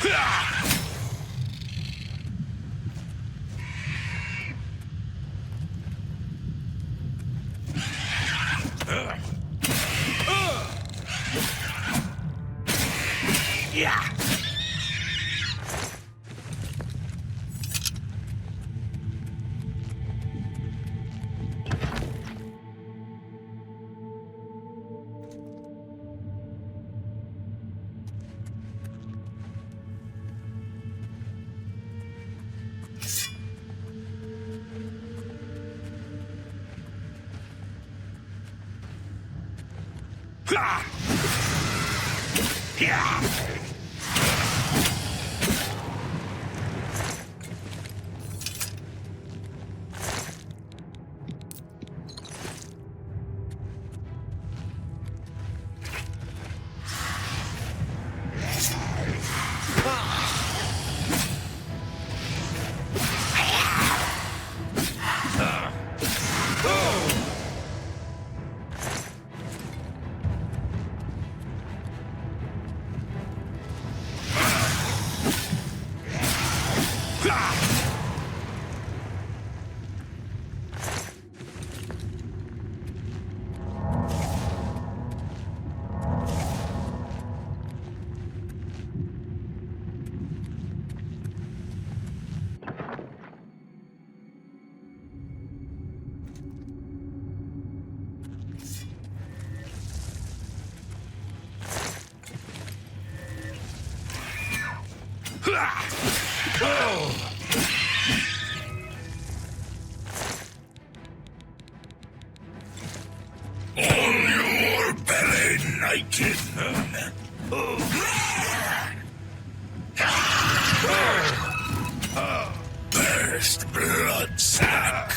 Yeah. Burst blood sack.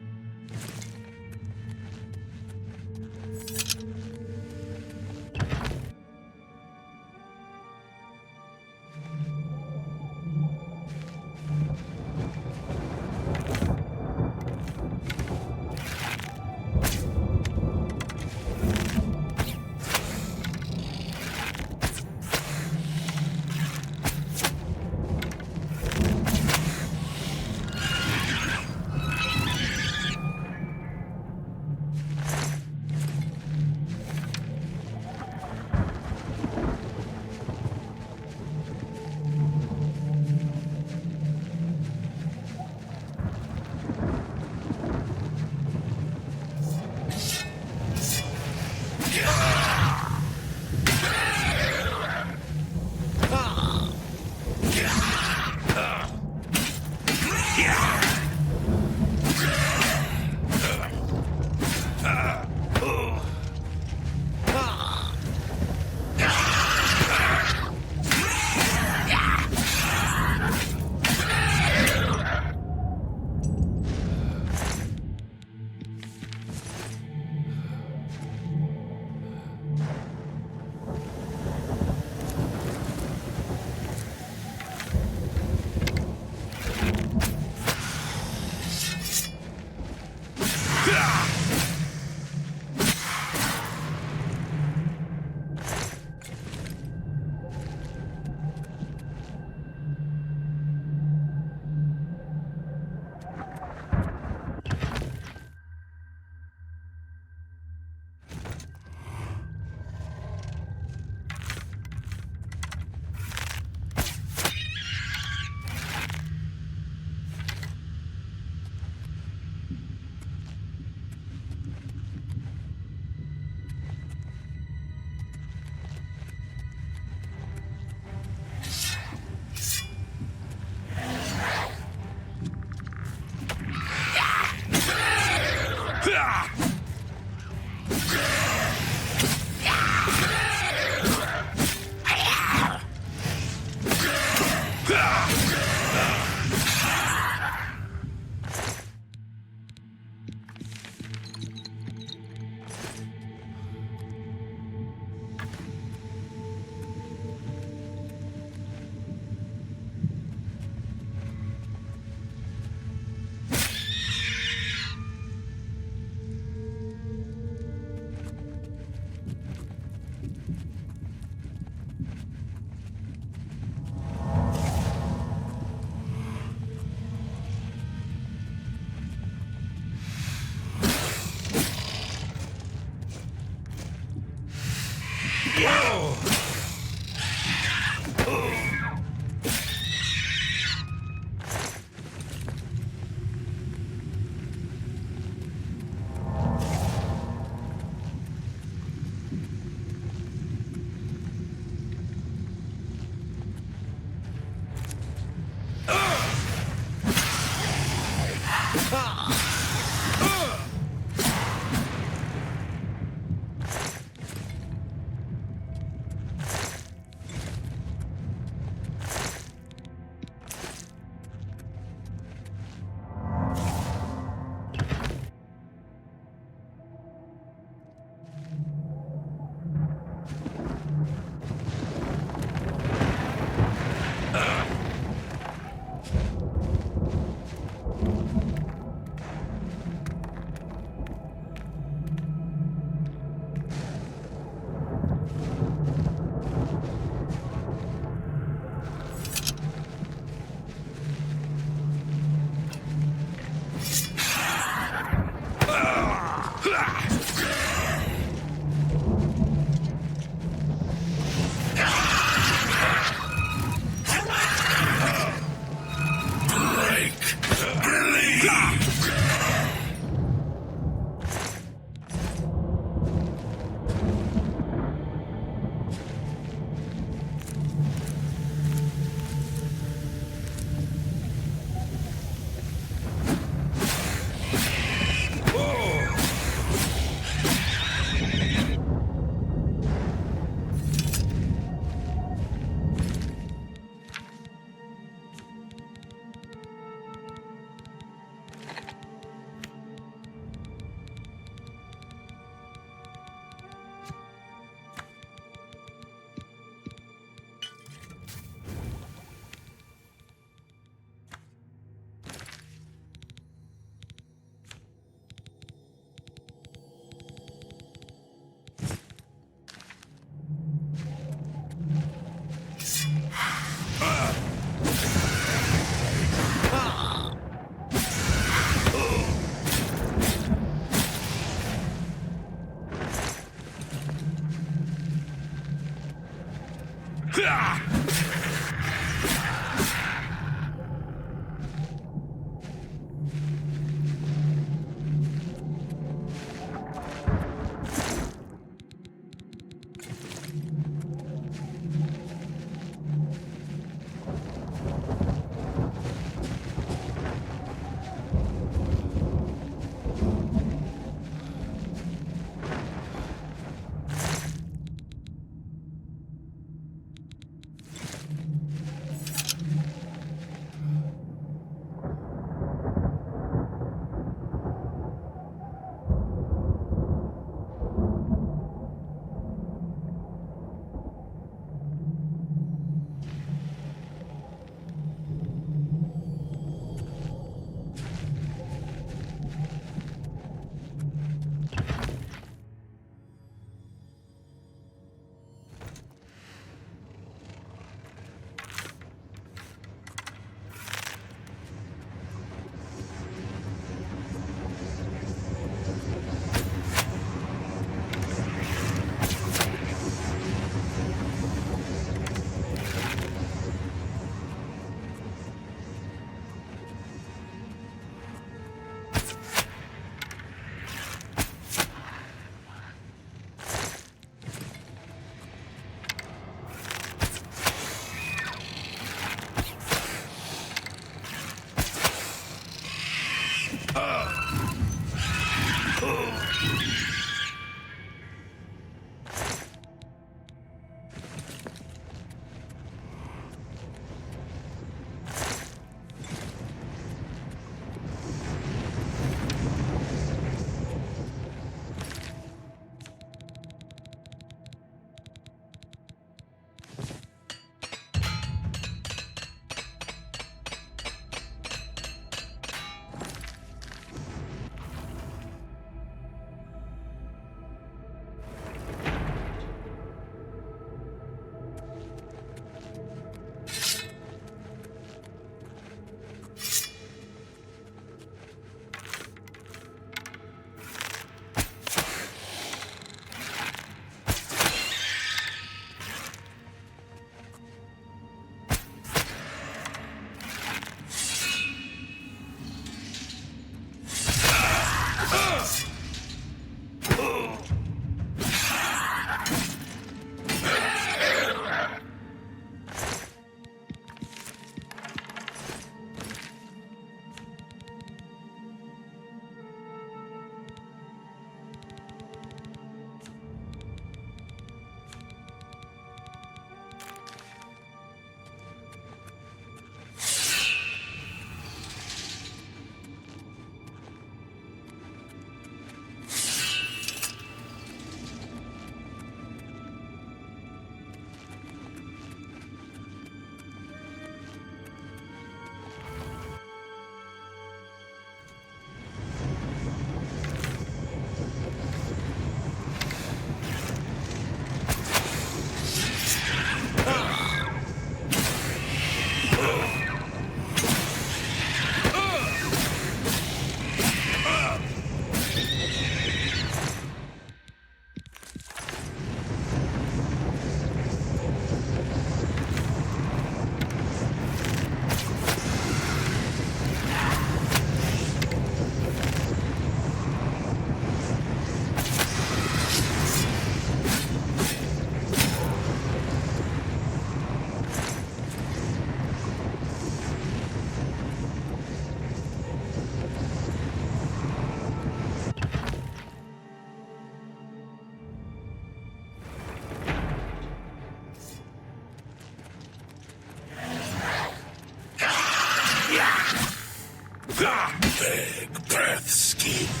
Big breath scheme.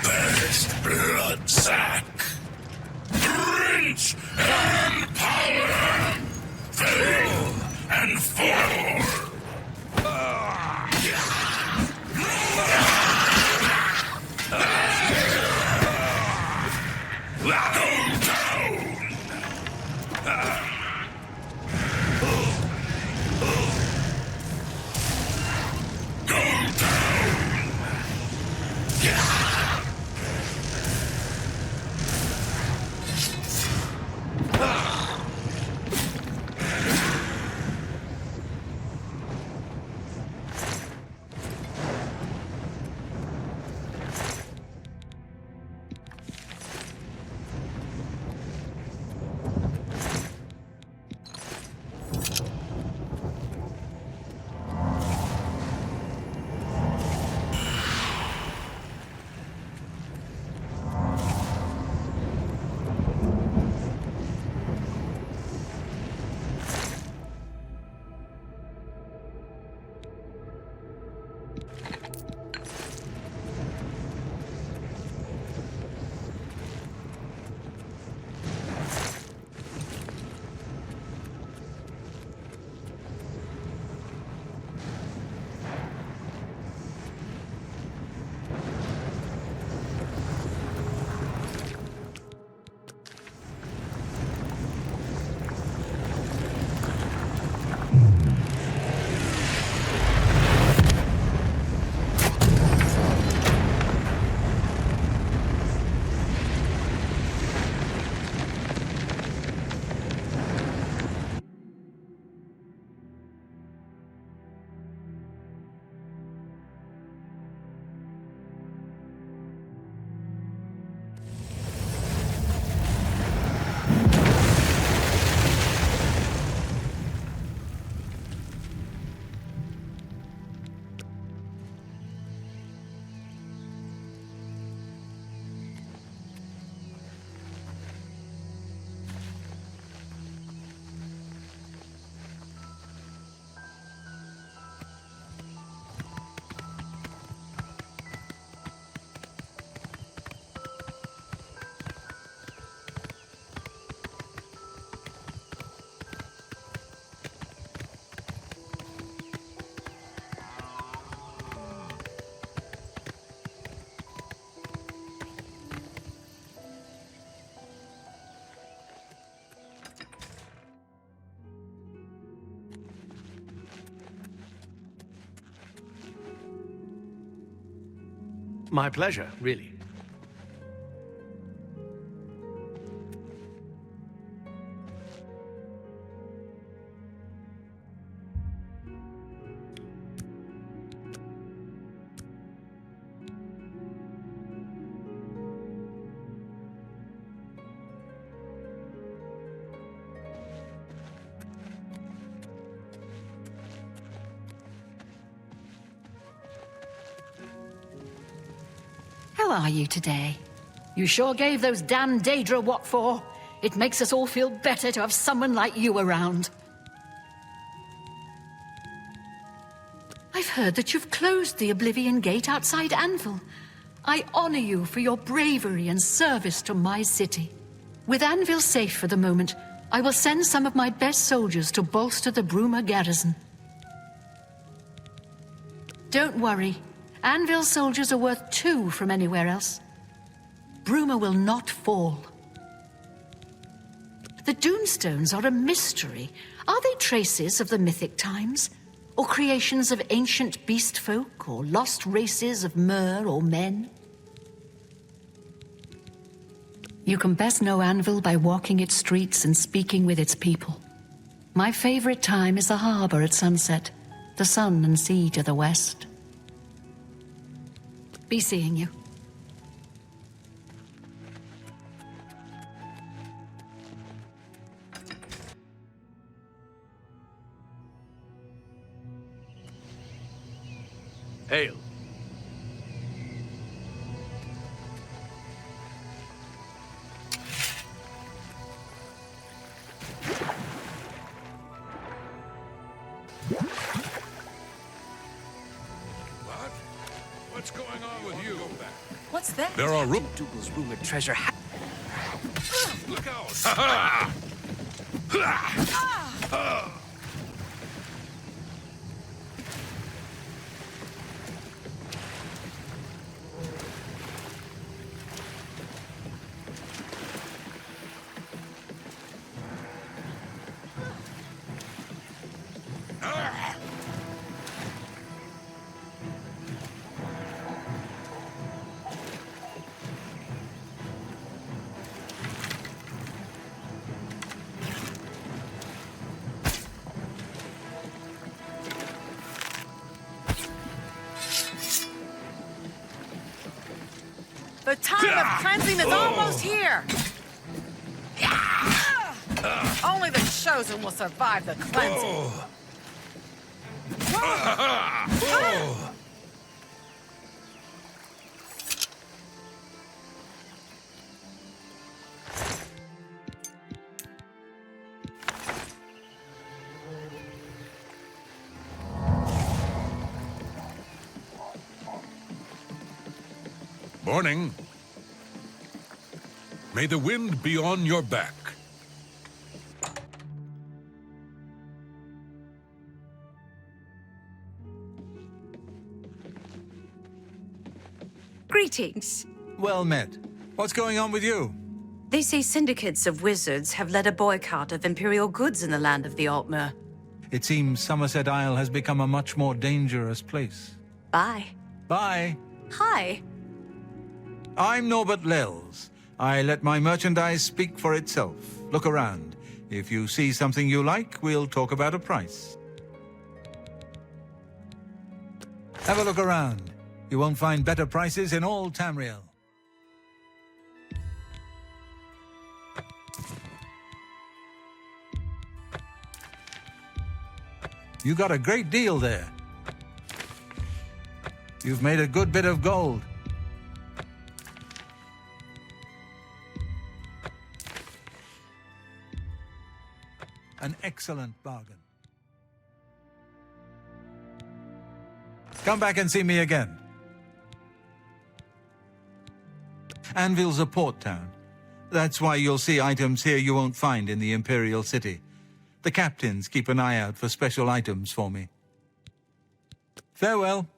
First blood sack. Prince and power. Fail and fall. My pleasure, really. How are you today? You sure gave those damn Daedra what for. It makes us all feel better to have someone like you around. I've heard that you've closed the Oblivion Gate outside Anvil. I honor you for your bravery and service to my city. With Anvil safe for the moment, I will send some of my best soldiers to bolster the Bruma garrison. Don't worry. Anvil's soldiers are worth 2 from anywhere else. Bruma will not fall. The Doomstones are a mystery. Are they traces of the mythic times? Or creations of ancient beast folk, or lost races of mer or men? You can best know Anvil by walking its streets and speaking with its people. My favorite time is the harbor at sunset, the sun and sea to the west. Be seeing you. Hail. What's going on with you? What's that? There are room. Dougal's rumored treasure. Look out! Ha The time of cleansing is almost here. Only the chosen will survive the cleansing. Morning. May the wind be on your back. Greetings. Well met. What's going on with you? They say syndicates of wizards have led a boycott of Imperial goods in the land of the Altmer. It seems Somerset Isle has become a much more dangerous place. Bye. Bye. Hi. I'm Norbert Lels. I let my merchandise speak for itself. Look around. If you see something you like, we'll talk about a price. Have a look around. You won't find better prices in all Tamriel. You got a great deal there. You've made a good bit of gold. An excellent bargain. Come back and see me again. Anvil's a port town. That's why you'll see items here you won't find in the Imperial City. The captains keep an eye out for special items for me. Farewell.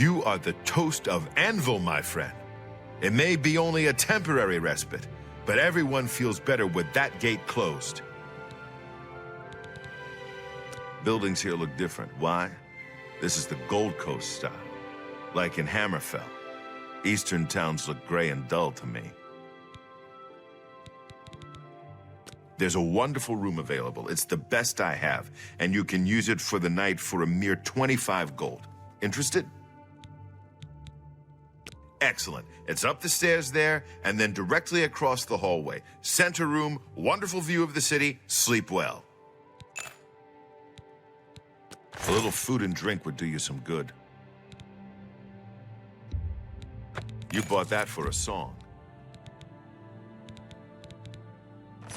You are the toast of Anvil, my friend. It may be only a temporary respite, but everyone feels better with that gate closed. Buildings here look different. Why? This is the Gold Coast style, like in Hammerfell. Eastern towns look gray and dull to me. There's a wonderful room available. It's the best I have, and you can use it for the night for a mere 25 gold. Interested? Excellent. It's up the stairs there, and then directly across the hallway. Center room, wonderful view of the city, sleep well. A little food and drink would do you some good. You bought that for a song.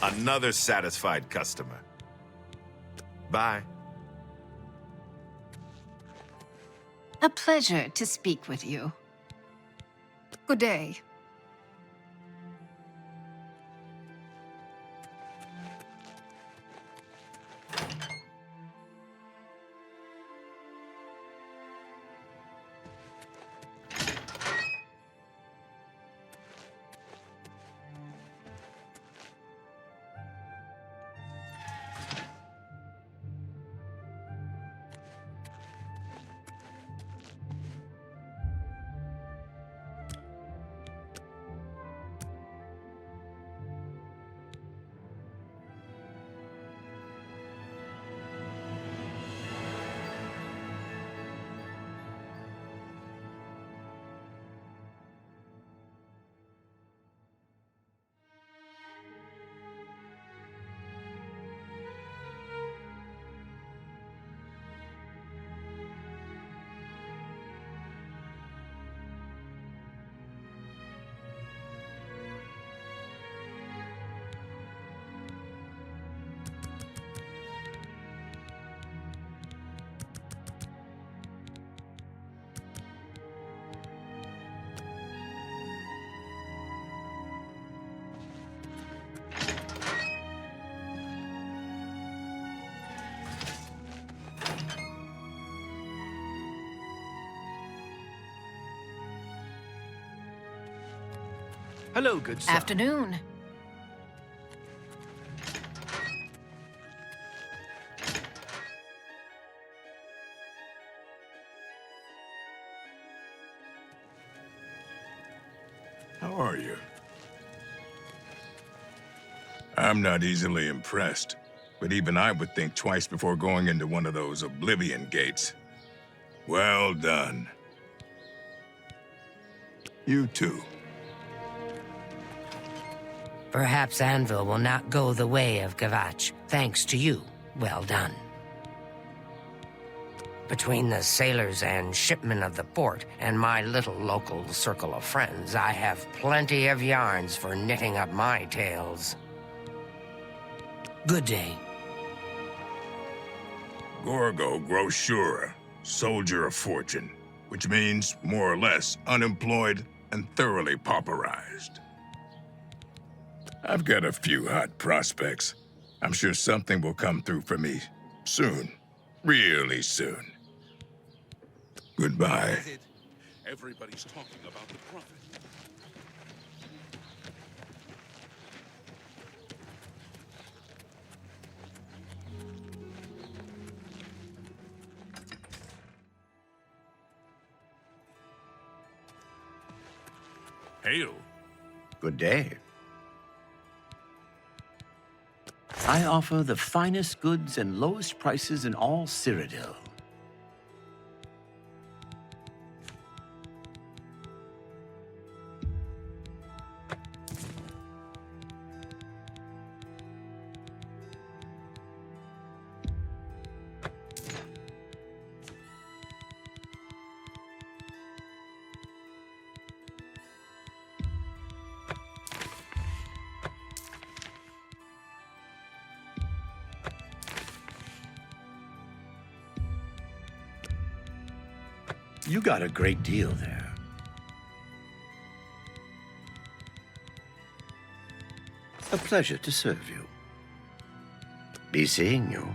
Another satisfied customer. Bye. A pleasure to speak with you. Good day. Hello, good sir. Afternoon. How are you? I'm not easily impressed, but even I would think twice before going into one of those Oblivion Gates. Well done. You too. Perhaps Anvil will not go the way of Kvatch, thanks to you. Well done. Between the sailors and shipmen of the port and my little local circle of friends, I have plenty of yarns for knitting up my tales. Good day. Gorgo Groshura, soldier of fortune, which means, more or less, unemployed and thoroughly pauperized. I've got a few hot prospects. I'm sure something will come through for me soon. Really soon. Goodbye. Everybody's talking about the prophet. Hail. Good day. I offer the finest goods and lowest prices in all Cyrodiil. You got a great deal there. A pleasure to serve you. Be seeing you.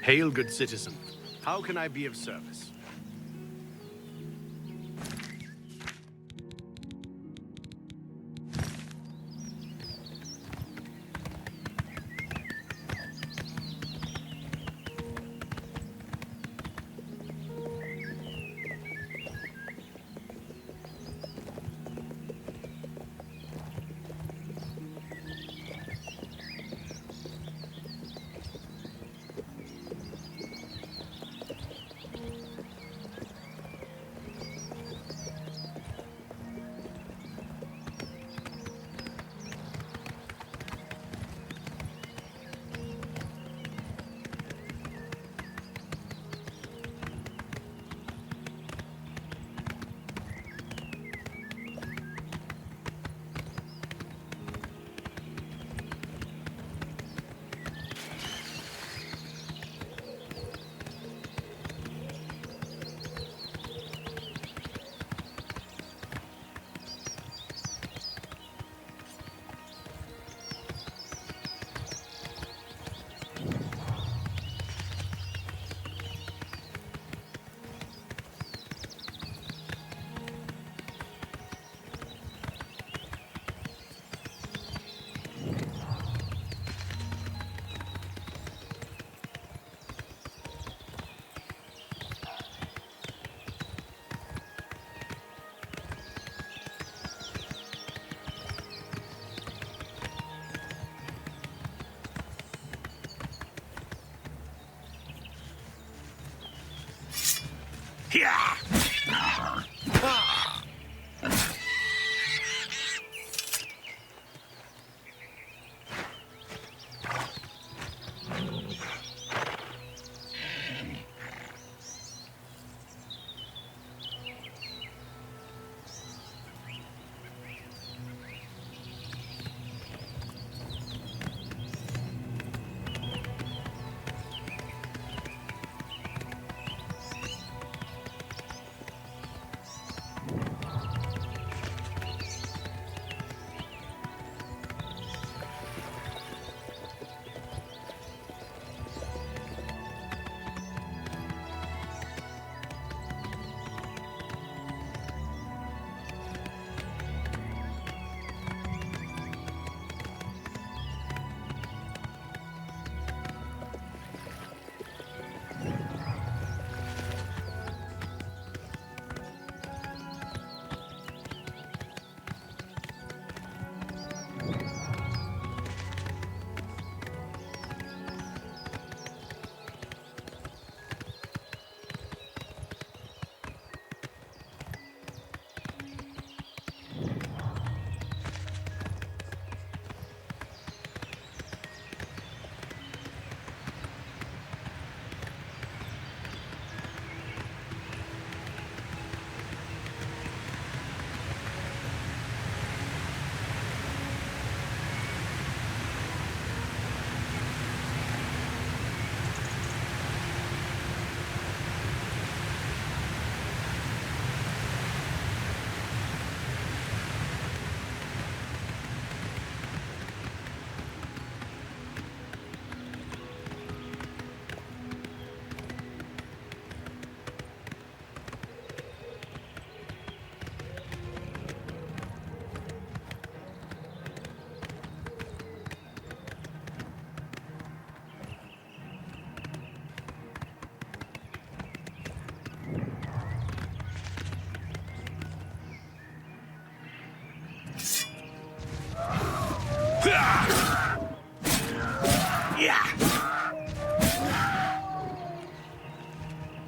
Hail, good citizen. How can I be of service? Yeah! Yeah.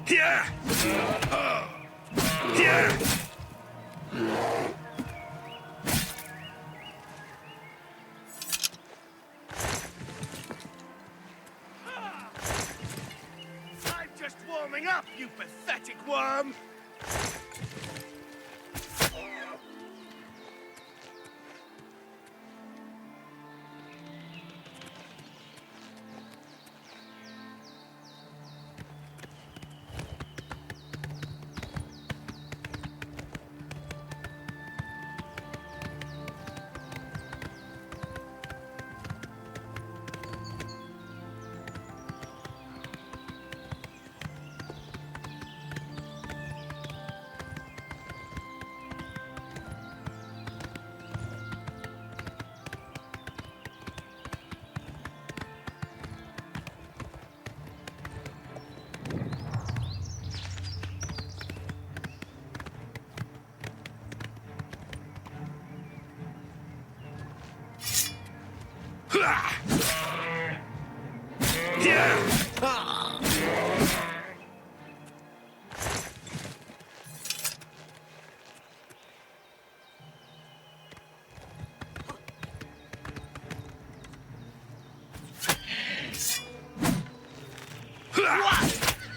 Yeah. Yeah. I'm just warming up, you pathetic worm.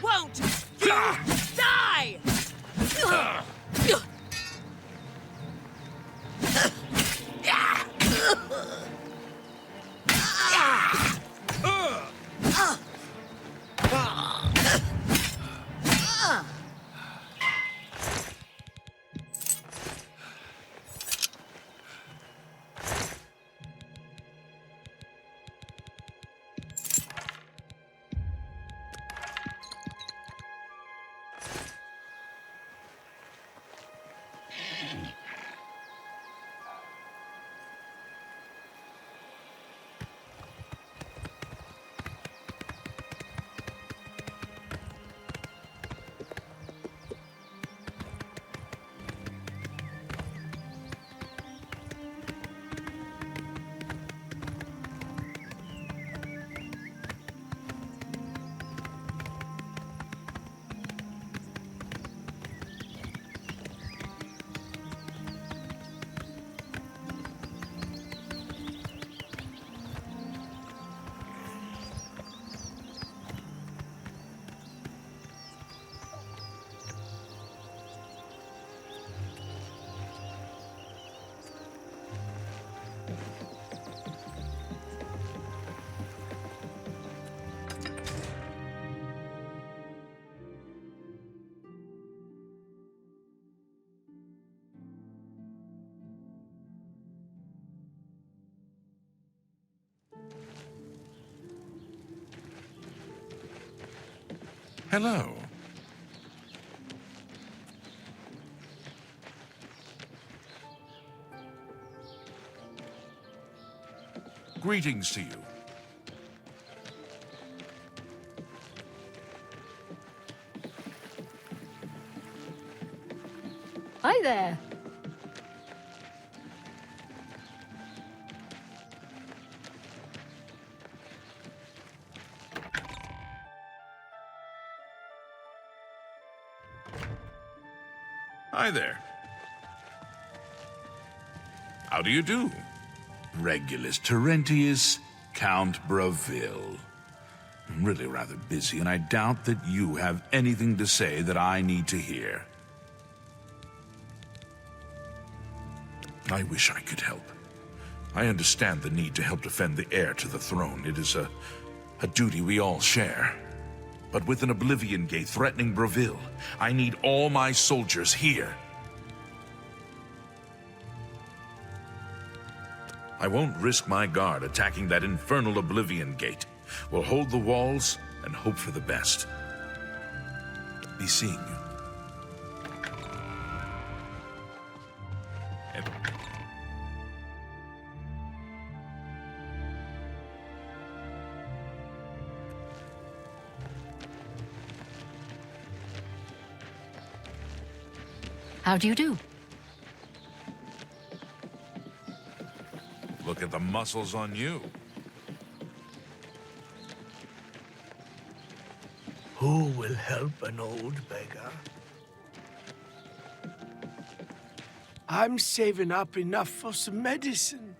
Won't you die? Hello. Greetings to you. Hi there. Hi there. How do you do? Regulus Terentius, Count Bravil. I'm really rather busy, and I doubt that you have anything to say that I need to hear. I wish I could help. I understand the need to help defend the heir to the throne. It is a duty we all share. But with an Oblivion Gate threatening Bravil, I need all my soldiers here. I won't risk my guard attacking that infernal Oblivion Gate. We'll hold the walls and hope for the best. Be seeing you. How do you do? Look at the muscles on you. Who will help an old beggar? I'm saving up enough for some medicine.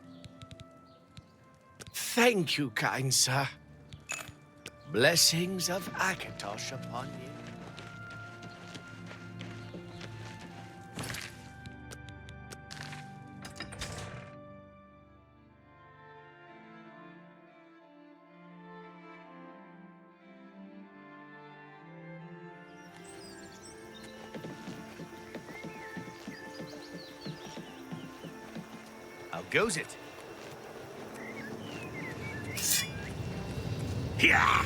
Thank you, kind sir. Blessings of Akatosh upon you. How goes it? Yeah!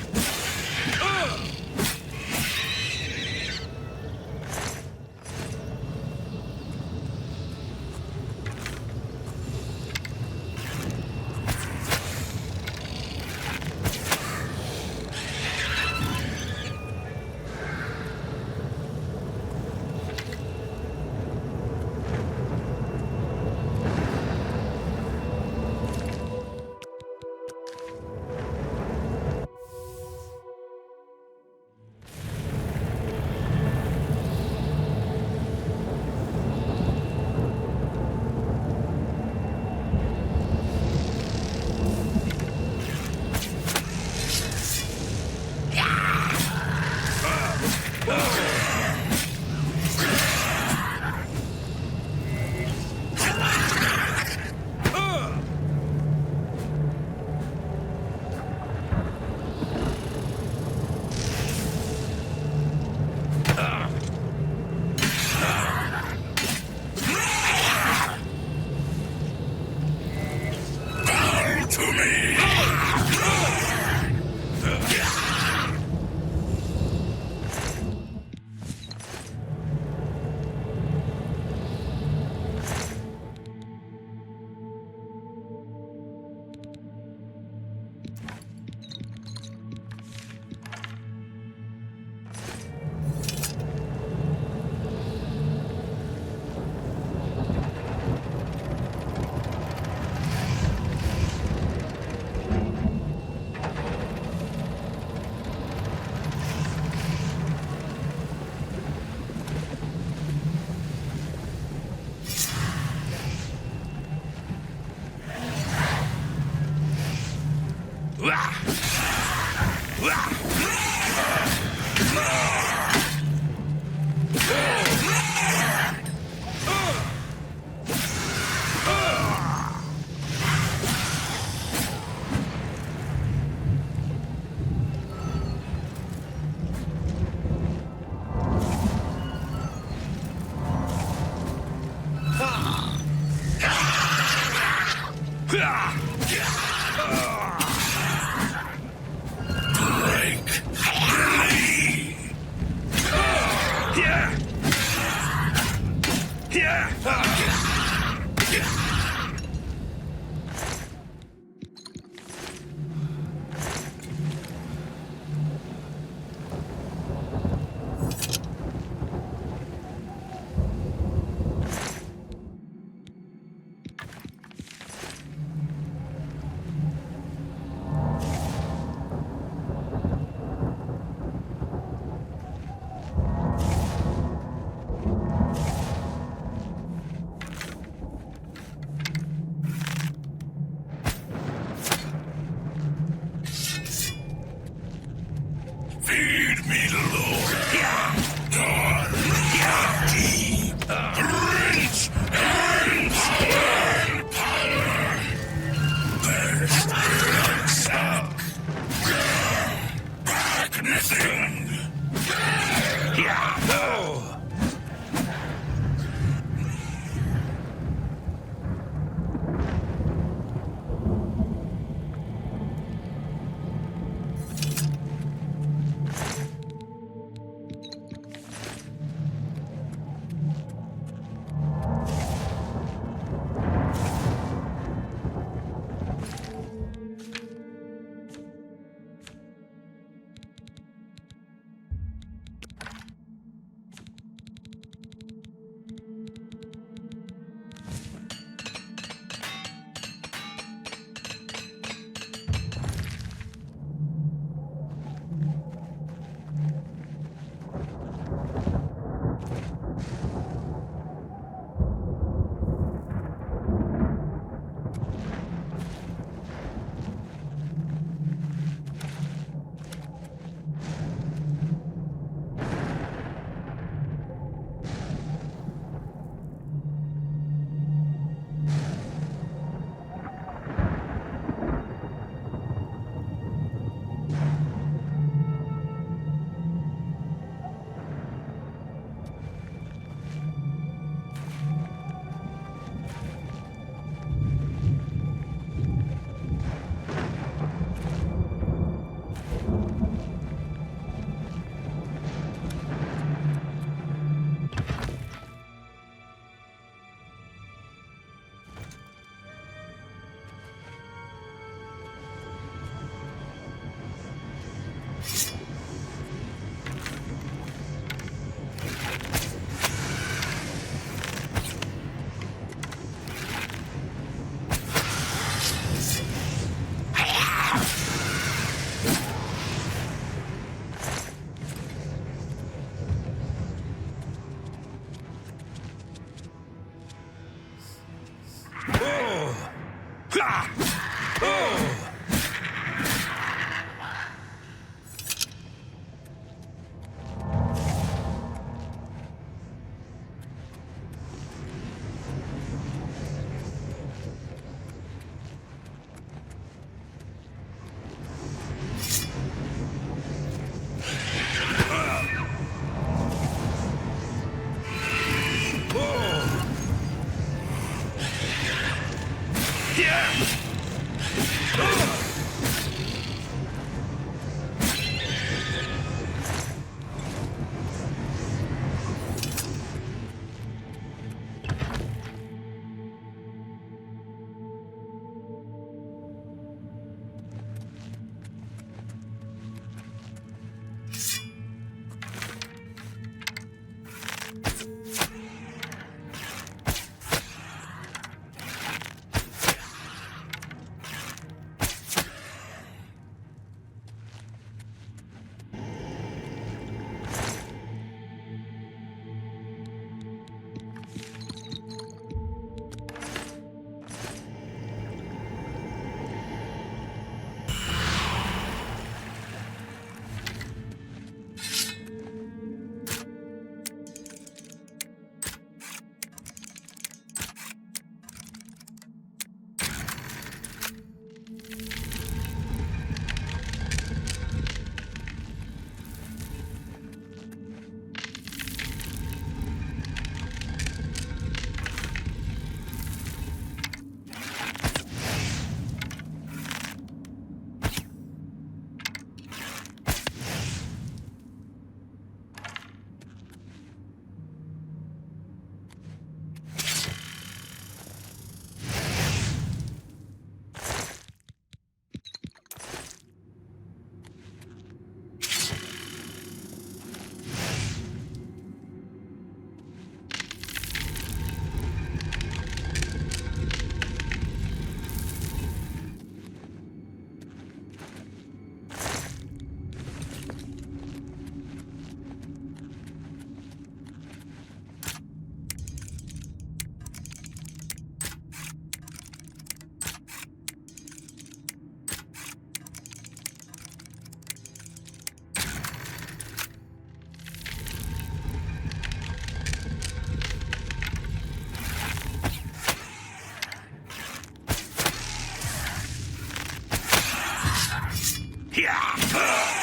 Bow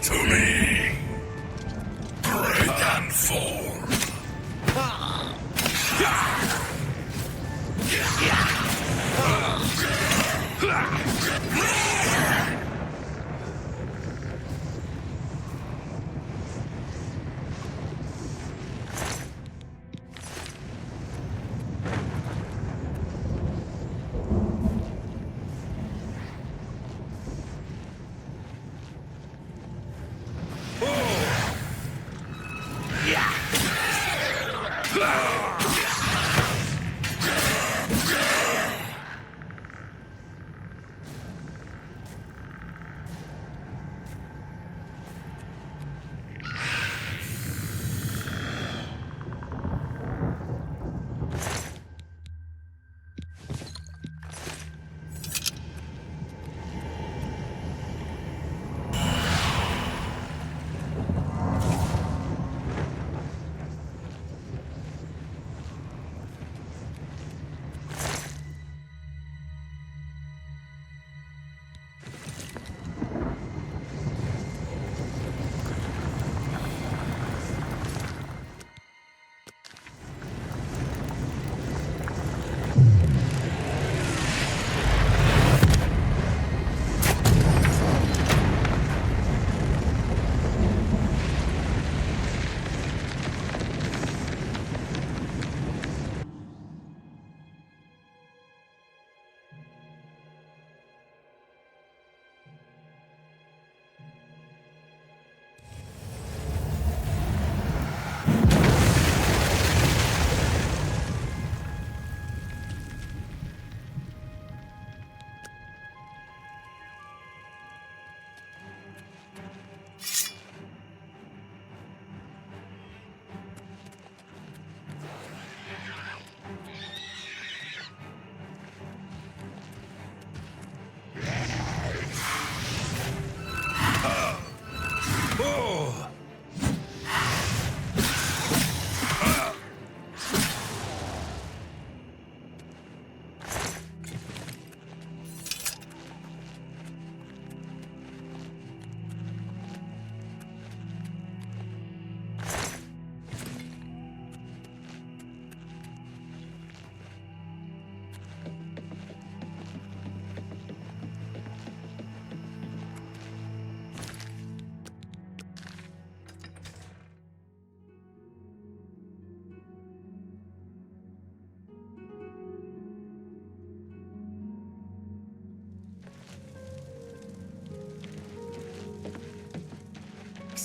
to me. Break and fall.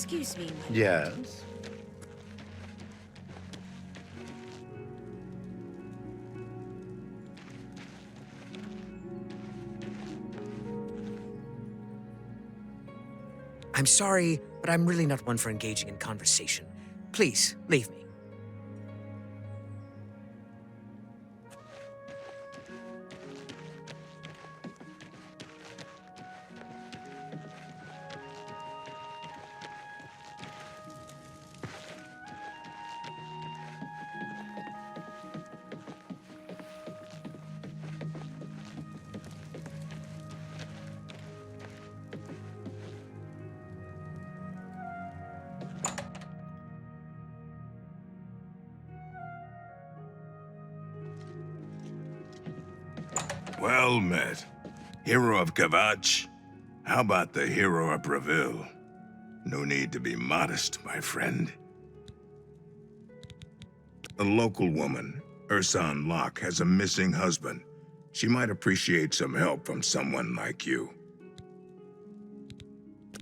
Excuse me. Yes? I'm sorry, but I'm really not one for engaging in conversation. Please, leave me. Well met. Hero of Kvatch. How about the hero of Breville? No need to be modest, my friend. A local woman, Ursan Locke, has a missing husband. She might appreciate some help from someone like you.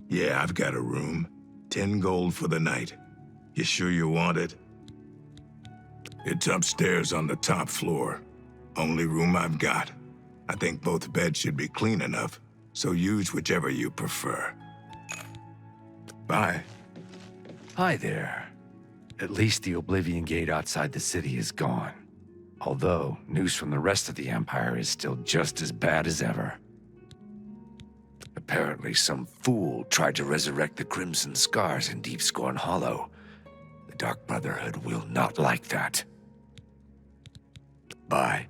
Yeah, I've got a room. 10 gold for the night. You sure you want it? It's upstairs on the top floor. Only room I've got. I think both beds should be clean enough, so use whichever you prefer. Bye. Hi there. At least the Oblivion Gate outside the city is gone. Although, news from the rest of the Empire is still just as bad as ever. Apparently, some fool tried to resurrect the Crimson Scars in Deep Scorn Hollow. The Dark Brotherhood will not like that. Bye.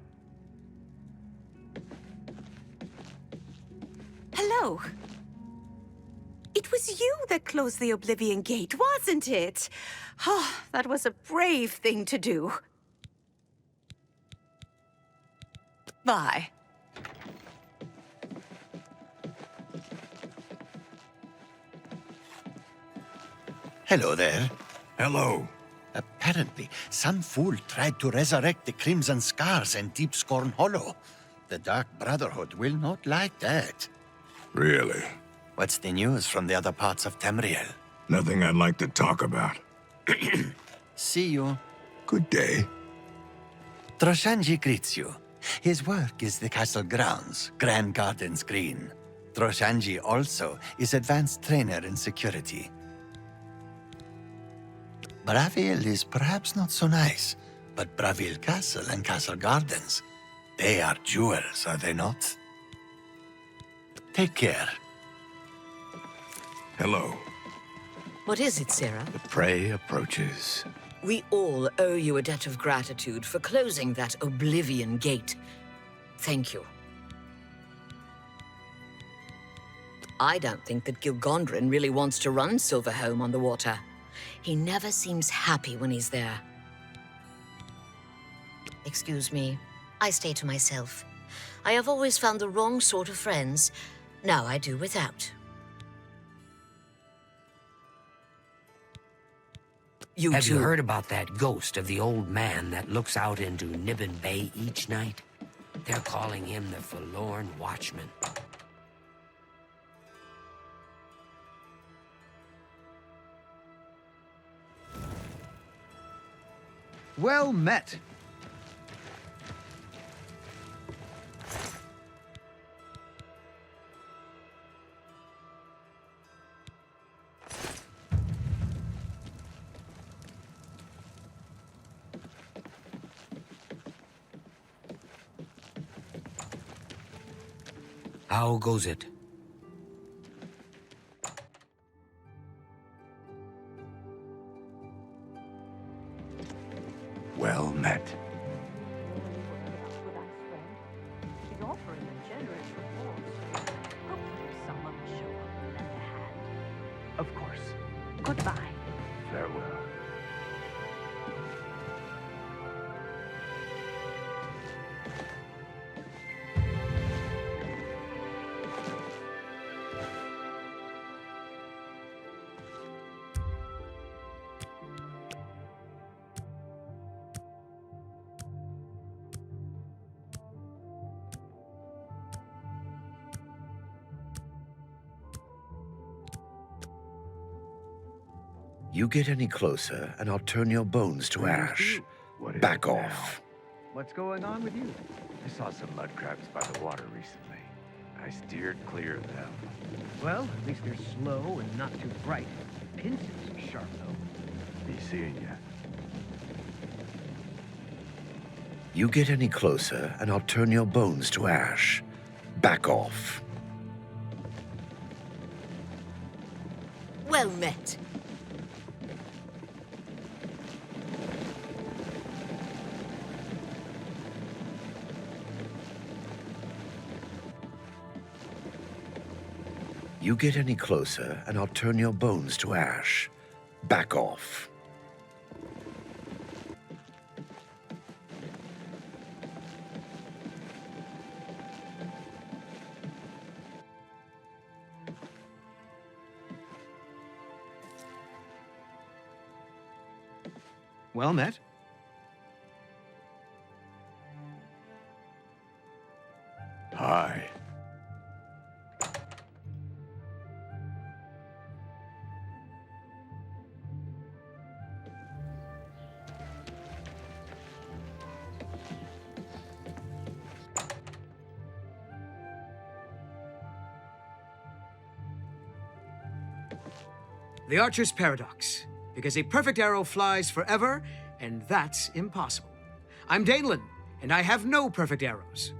Hello. It was you that closed the Oblivion Gate, wasn't it? Oh, that was a brave thing to do. Bye. Hello there. Hello. Apparently, some fool tried to resurrect the Crimson Scars in Deep Scorn Hollow. The Dark Brotherhood will not like that. Really? What's the news from the other parts of Tamriel? Nothing I'd like to talk about. See you. Good day. Droshanji greets you. His work is the castle grounds, Grand Gardens Green. Droshanji also is advanced trainer in security. Bravil is perhaps not so nice, but Bravil Castle and Castle Gardens, they are jewels, are they not? Take care. Hello. What is it, Sarah? The prey approaches. We all owe you a debt of gratitude for closing that Oblivion Gate. Thank you. I don't think that Gilgondrin really wants to run Silverhome on the water. He never seems happy when he's there. Excuse me, I stay to myself. I have always found the wrong sort of friends. Now I do without. Have you heard about that ghost of the old man that looks out into Nibbin Bay each night? They're calling him the Forlorn Watchman. Well met. How goes it? Well met. He's offering a generous reward. Hopefully someone will show up and lend a hand. Of course. Goodbye. Farewell. You get any closer, and I'll turn your bones to ash. Back off. What's going on with you? I saw some mud crabs by the water recently. I steered clear of them. Well, at least they're slow and not too bright. Pincers are sharp, though. Be seeing ya. You get any closer, and I'll turn your bones to ash. Back off. Well met. You get any closer, and I'll turn your bones to ash. Back off. Well met. Hi. The Archer's Paradox. Because a perfect arrow flies forever, and that's impossible. I'm Danelan, and I have no perfect arrows.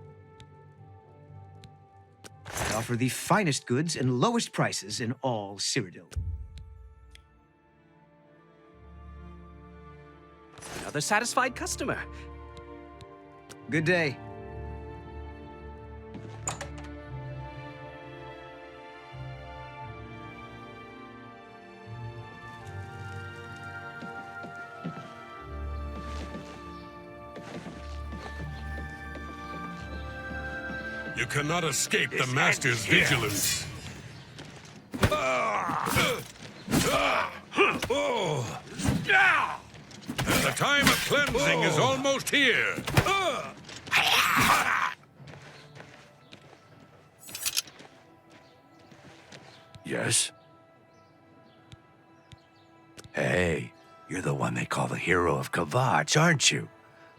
I offer the finest goods and lowest prices in all Cyrodiil. Another satisfied customer. Good day. You cannot escape the Master's vigilance. The time of cleansing is almost here. Yes? Hey, you're the one they call the hero of Kvatch, aren't you?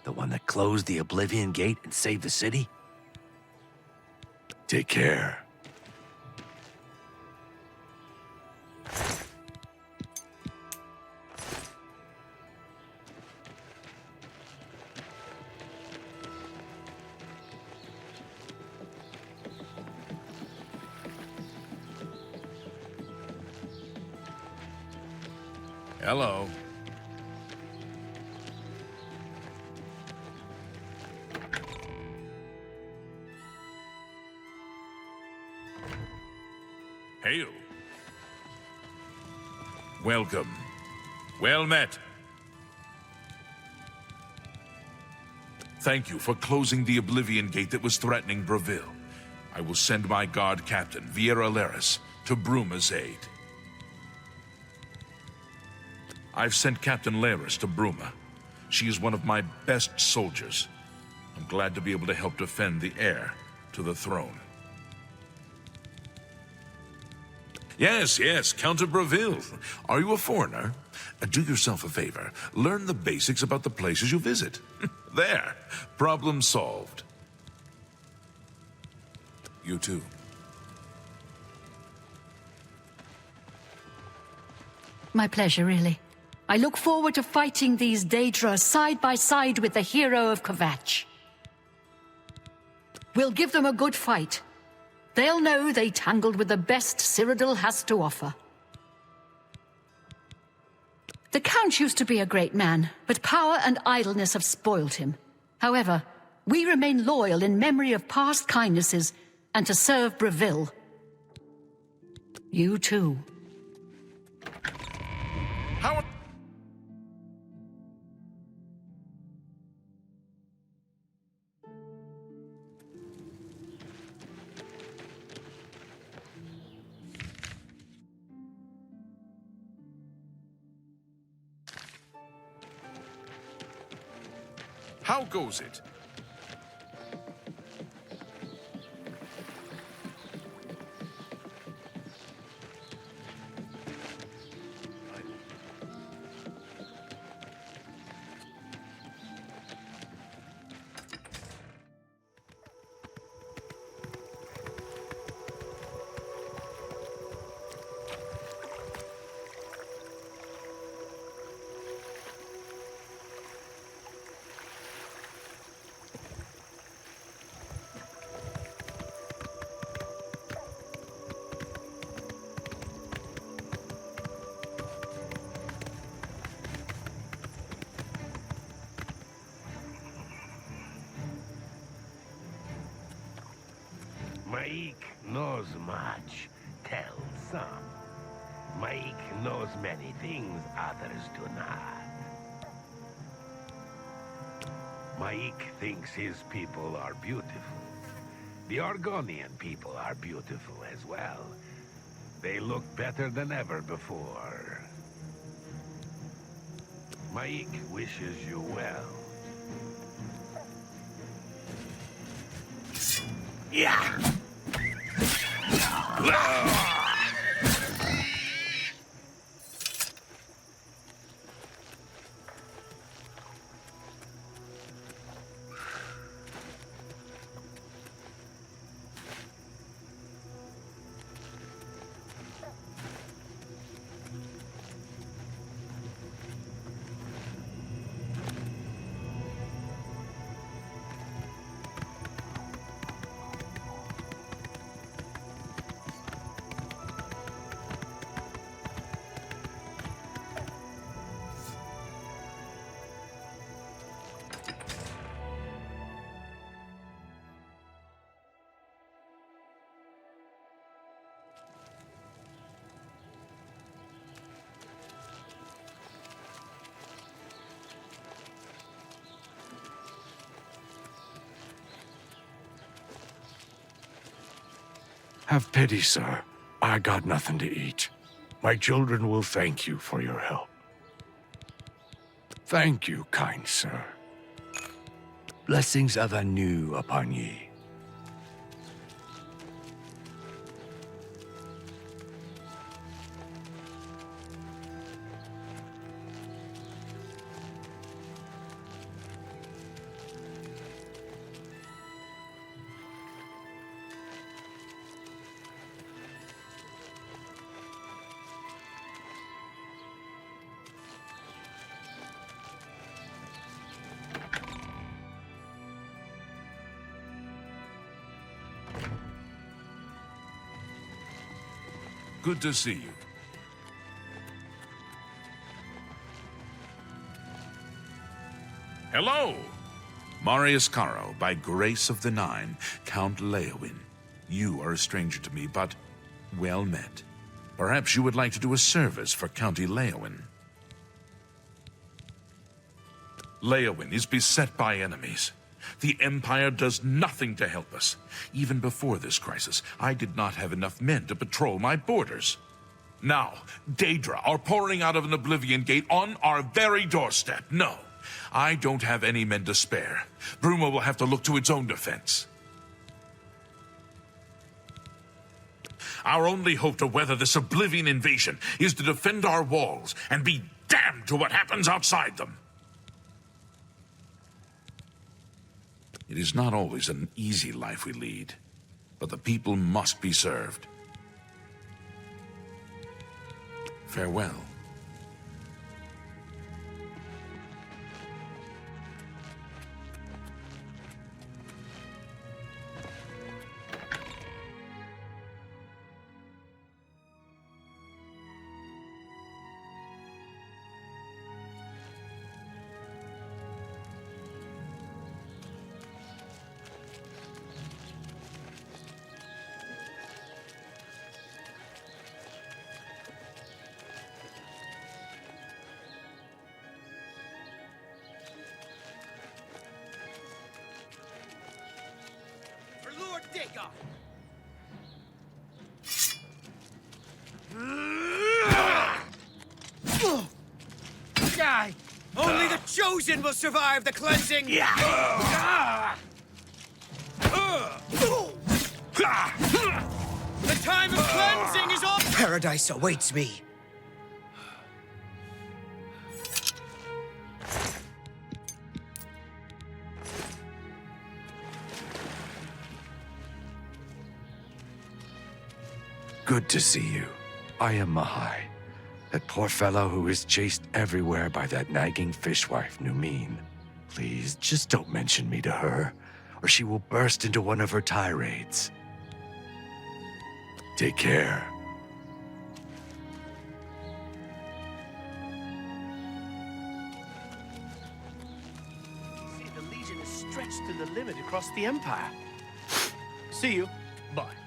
The one that closed the Oblivion Gate and saved the city? Take care. Hello. Hail. Welcome. Well met. Thank you for closing the Oblivion Gate that was threatening Breville. I will send my guard captain, Viera Laris, to Bruma's aid. I've sent Captain Laris to Bruma. She is one of my best soldiers. I'm glad to be able to help defend the heir to the throne. Yes, Count of Breville. Are you a foreigner? Do yourself a favor. Learn the basics about the places you visit. There. Problem solved. You too. My pleasure, really. I look forward to fighting these Daedra side by side with the hero of Kvatch. We'll give them a good fight. They'll know they tangled with the best Cyrodiil has to offer. The Count used to be a great man, but power and idleness have spoiled him. However, we remain loyal in memory of past kindnesses and to serve Breville. You too. How goes it? Maik knows much, tells some. Maik knows many things others do not. Maik thinks his people are beautiful. The Argonian people are beautiful as well. They look better than ever before. Maik wishes you well. Yeah! Have pity, sir. I got nothing to eat. My children will thank you for your help. Thank you, kind sir. Blessings of Anu upon ye. Good to see you. Hello! Marius Caro, by grace of the Nine, Count Leowin. You are a stranger to me, but well met. Perhaps you would like to do a service for County Leowin. Leowin is beset by enemies. The Empire does nothing to help us. Even before this crisis, I did not have enough men to patrol my borders. Now, Daedra are pouring out of an Oblivion Gate on our very doorstep. No, I don't have any men to spare. Bruma will have to look to its own defense. Our only hope to weather this Oblivion invasion is to defend our walls and be damned to what happens outside them. It is not always an easy life we lead, but the people must be served. Farewell. Only the chosen will survive the cleansing! The time of cleansing is all— Paradise awaits me. Good to see you. I am Mahai. That poor fellow who is chased everywhere by that nagging fishwife, Numine. Please, just don't mention me to her, or she will burst into one of her tirades. Take care. See, the Legion is stretched to the limit across the Empire. See you. Bye.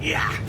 Yeah.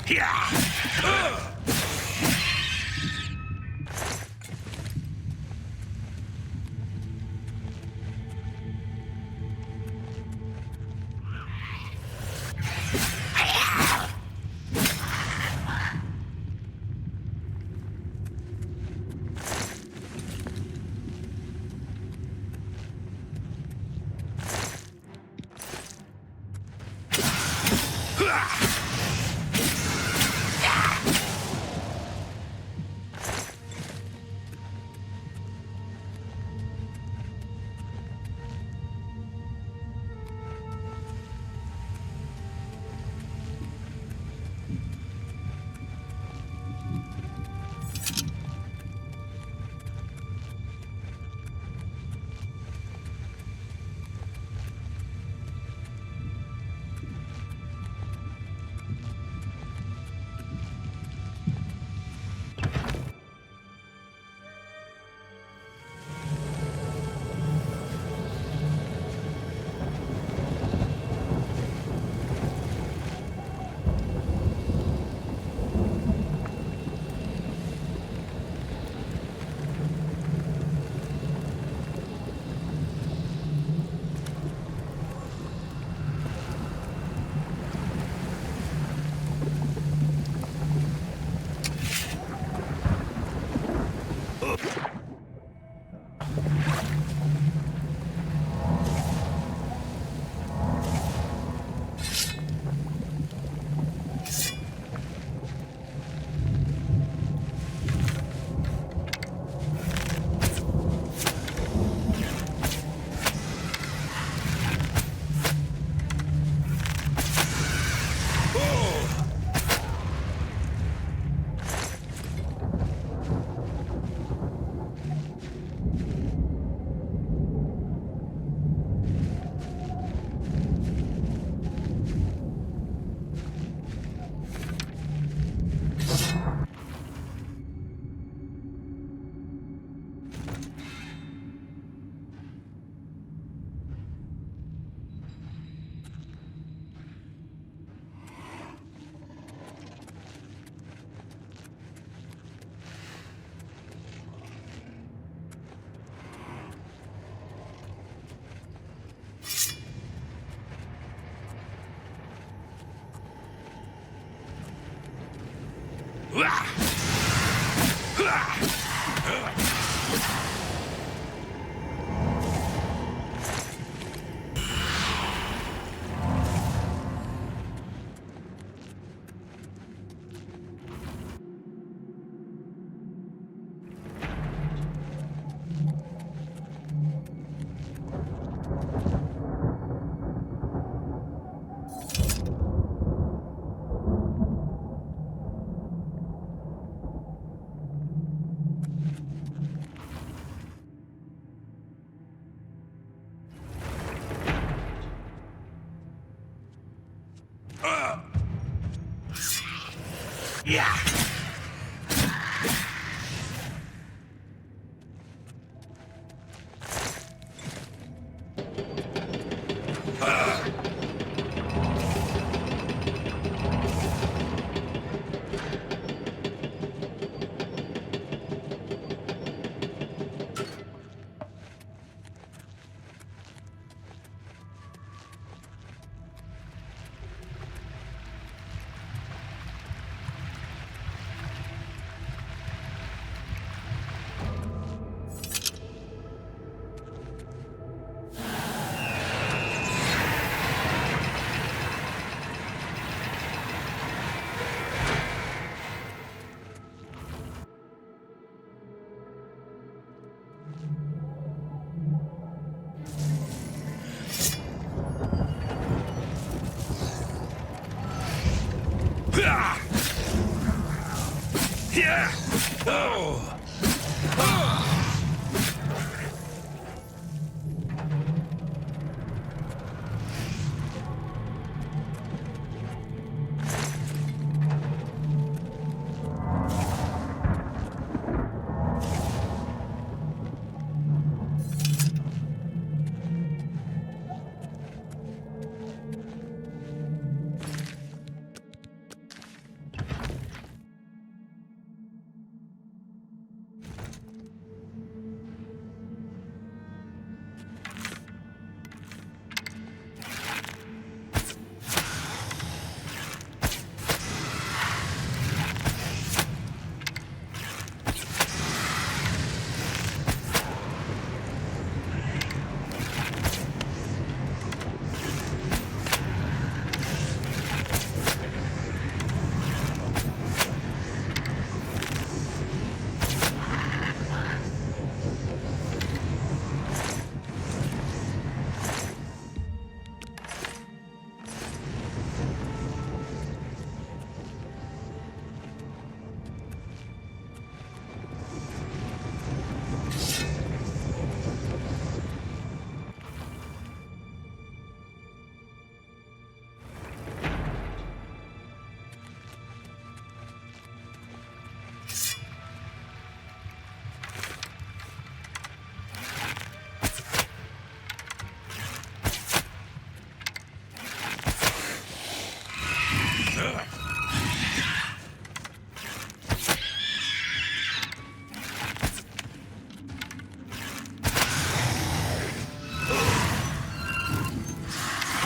Yeah. Yeah! Oh!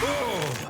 United.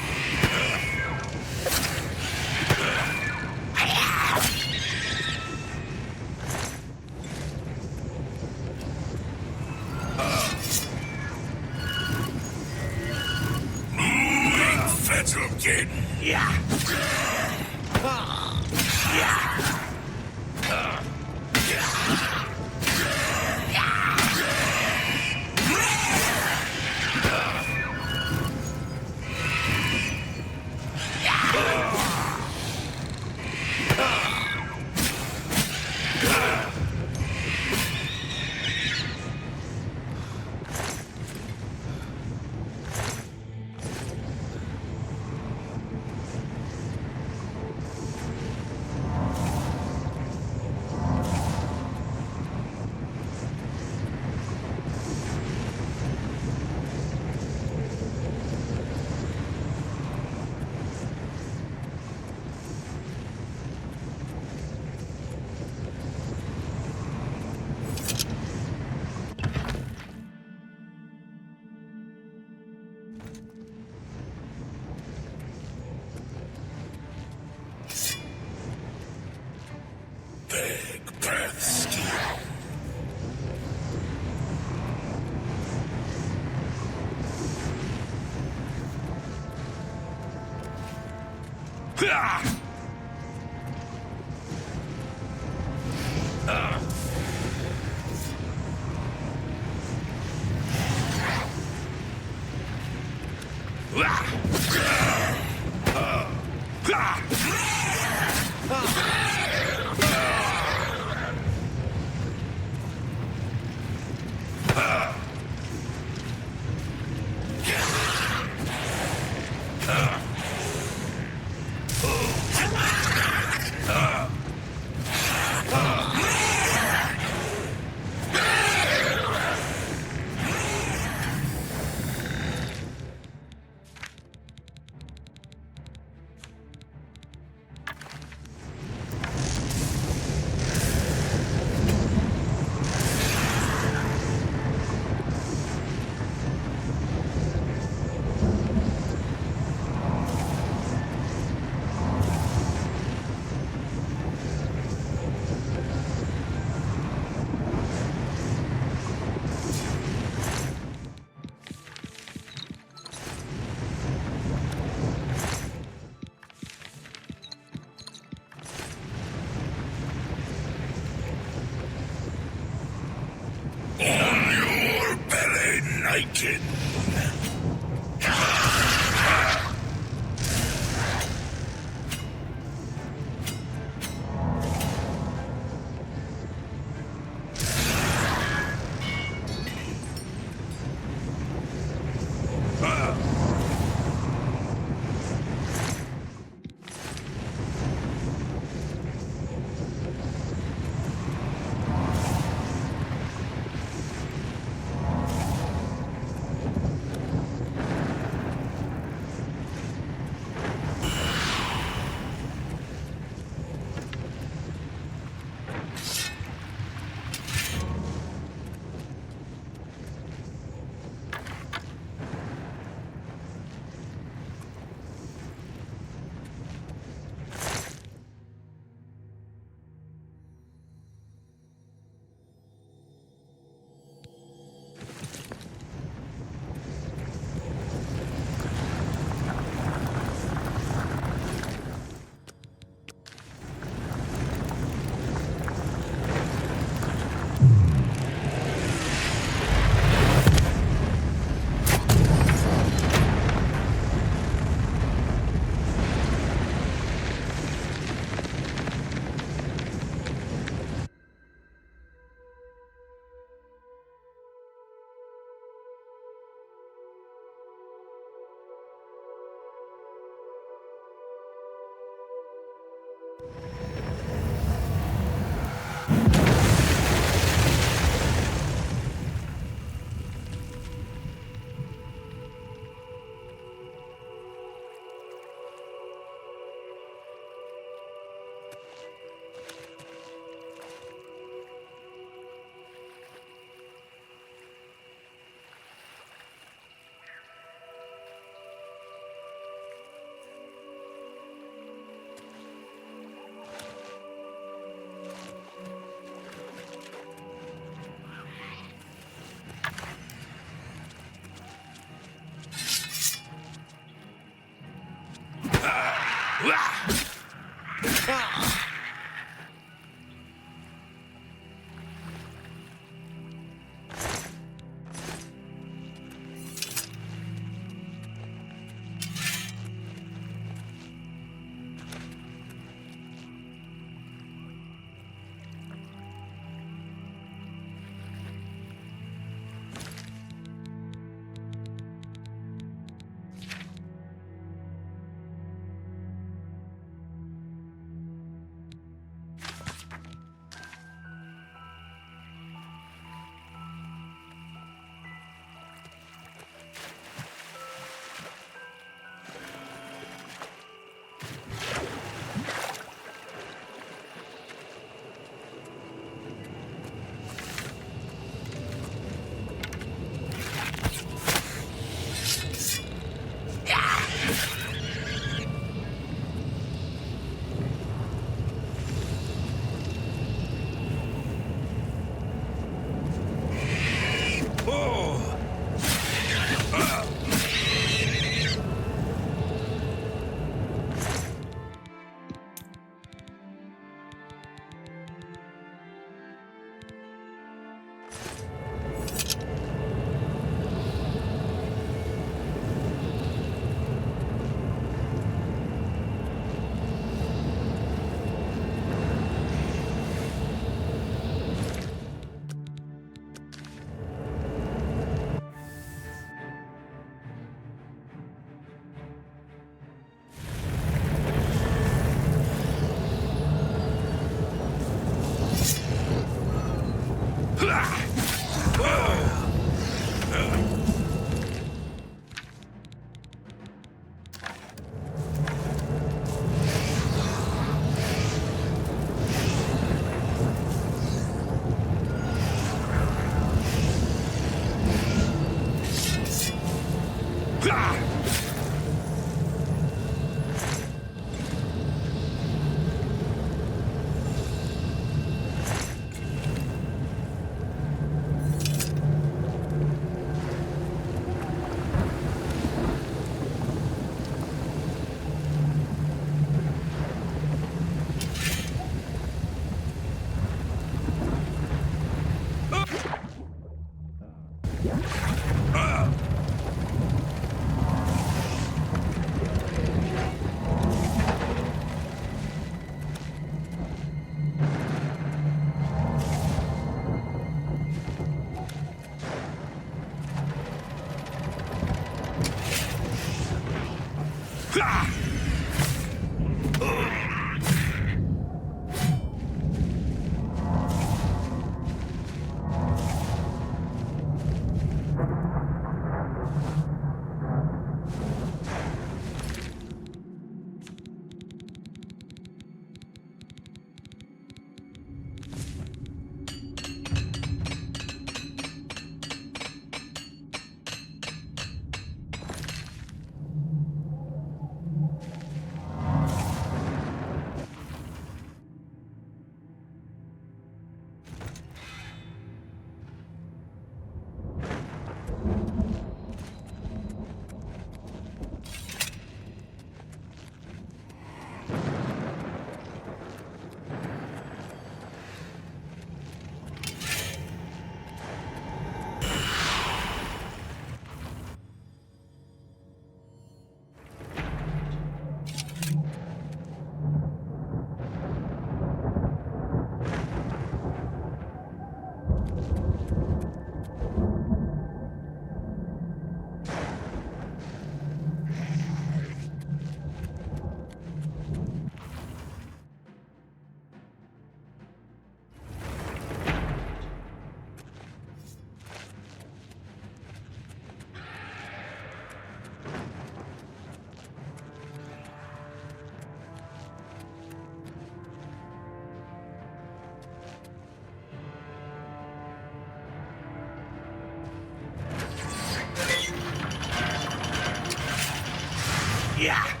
Yeah.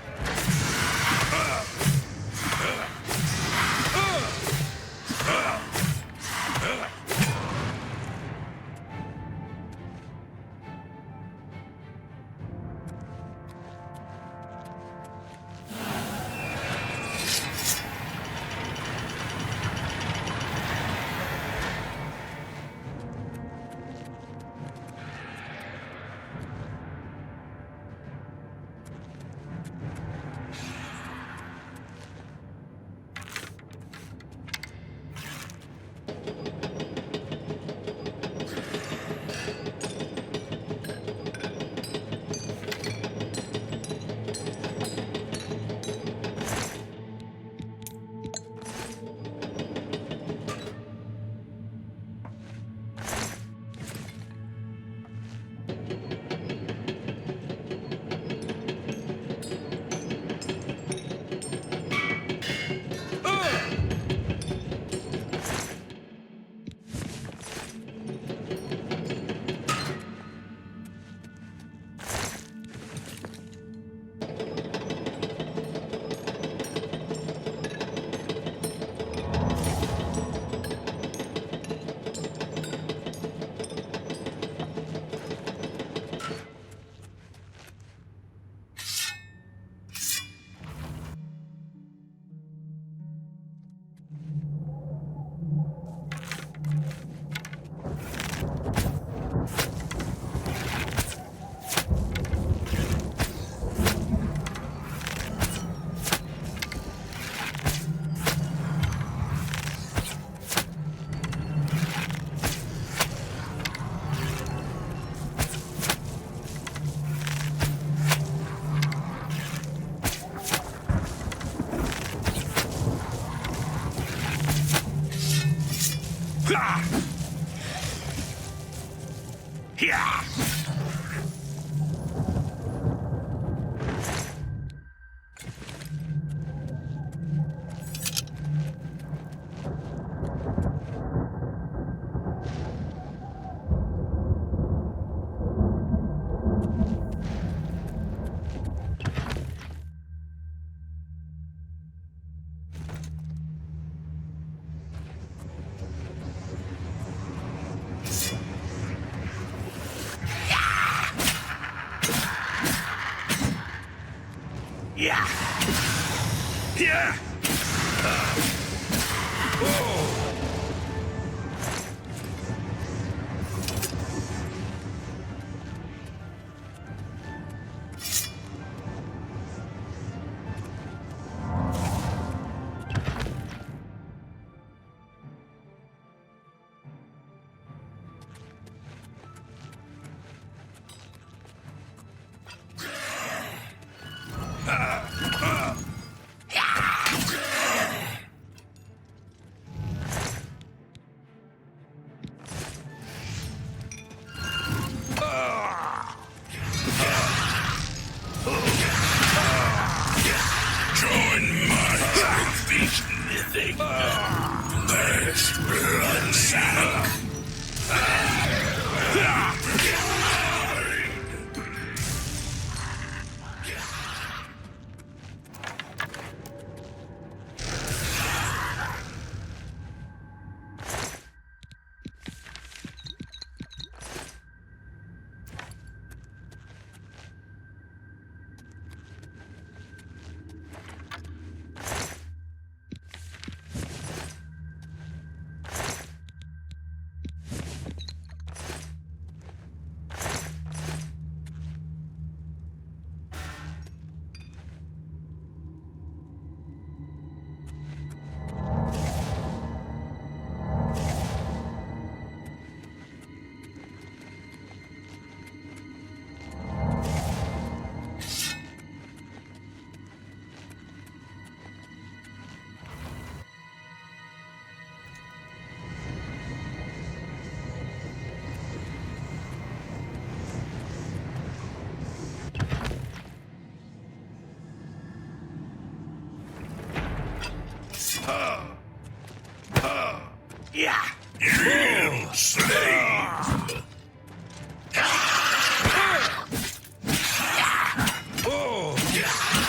Yeah. Yeah. Yeah. Yeah. Kill slave. Oh.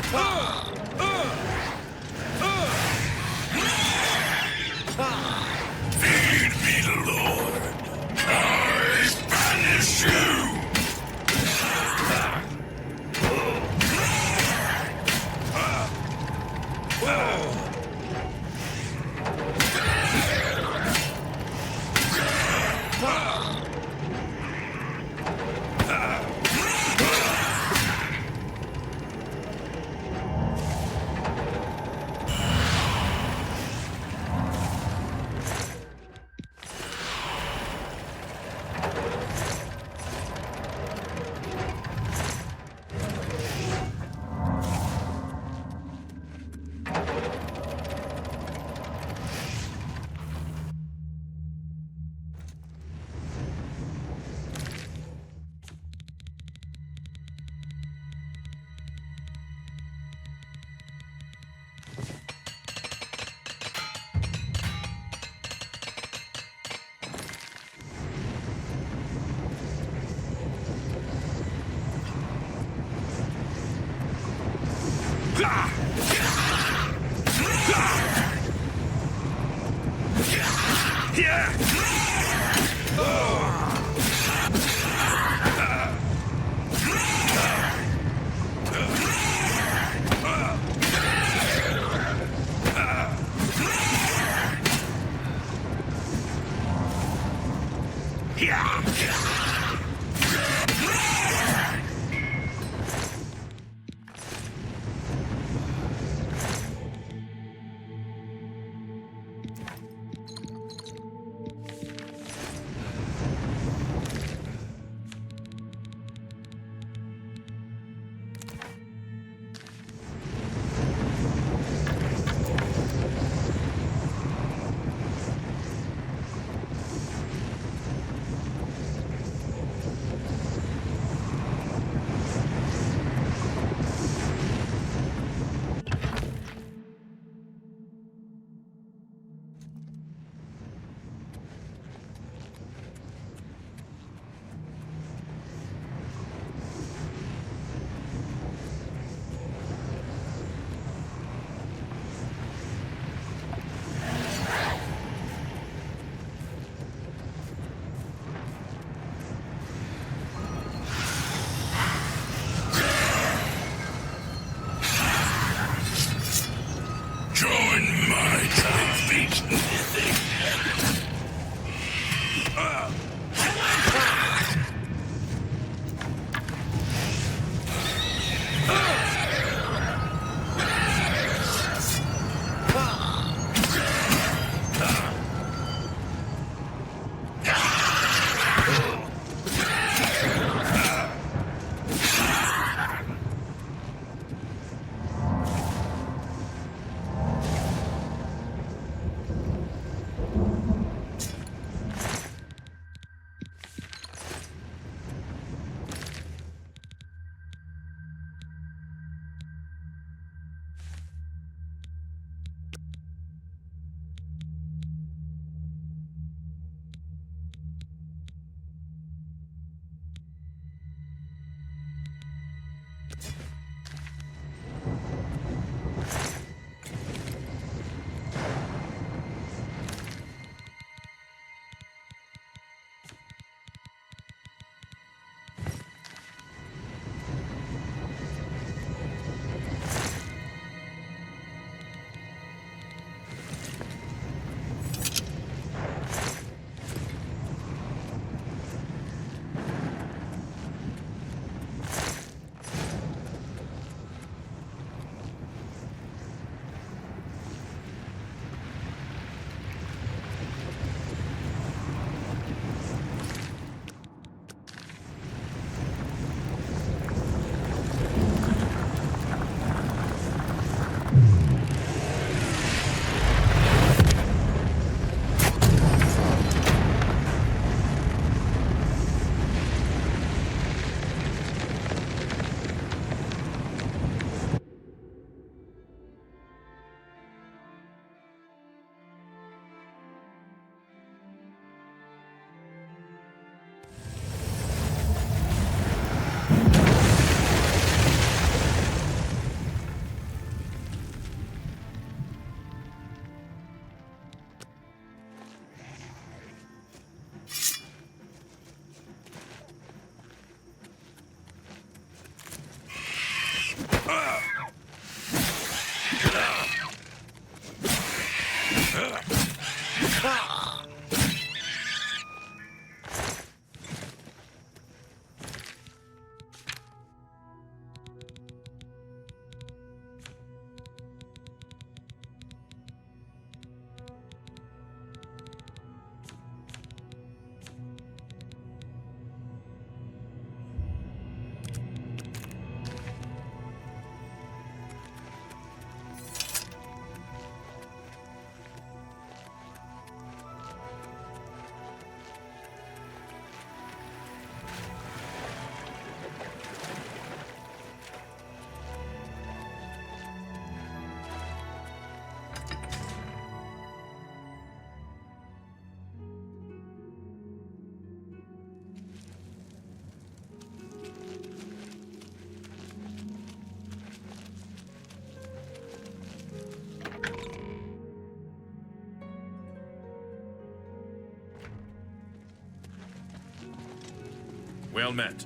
Feed me, Lord. I banish you. Well met.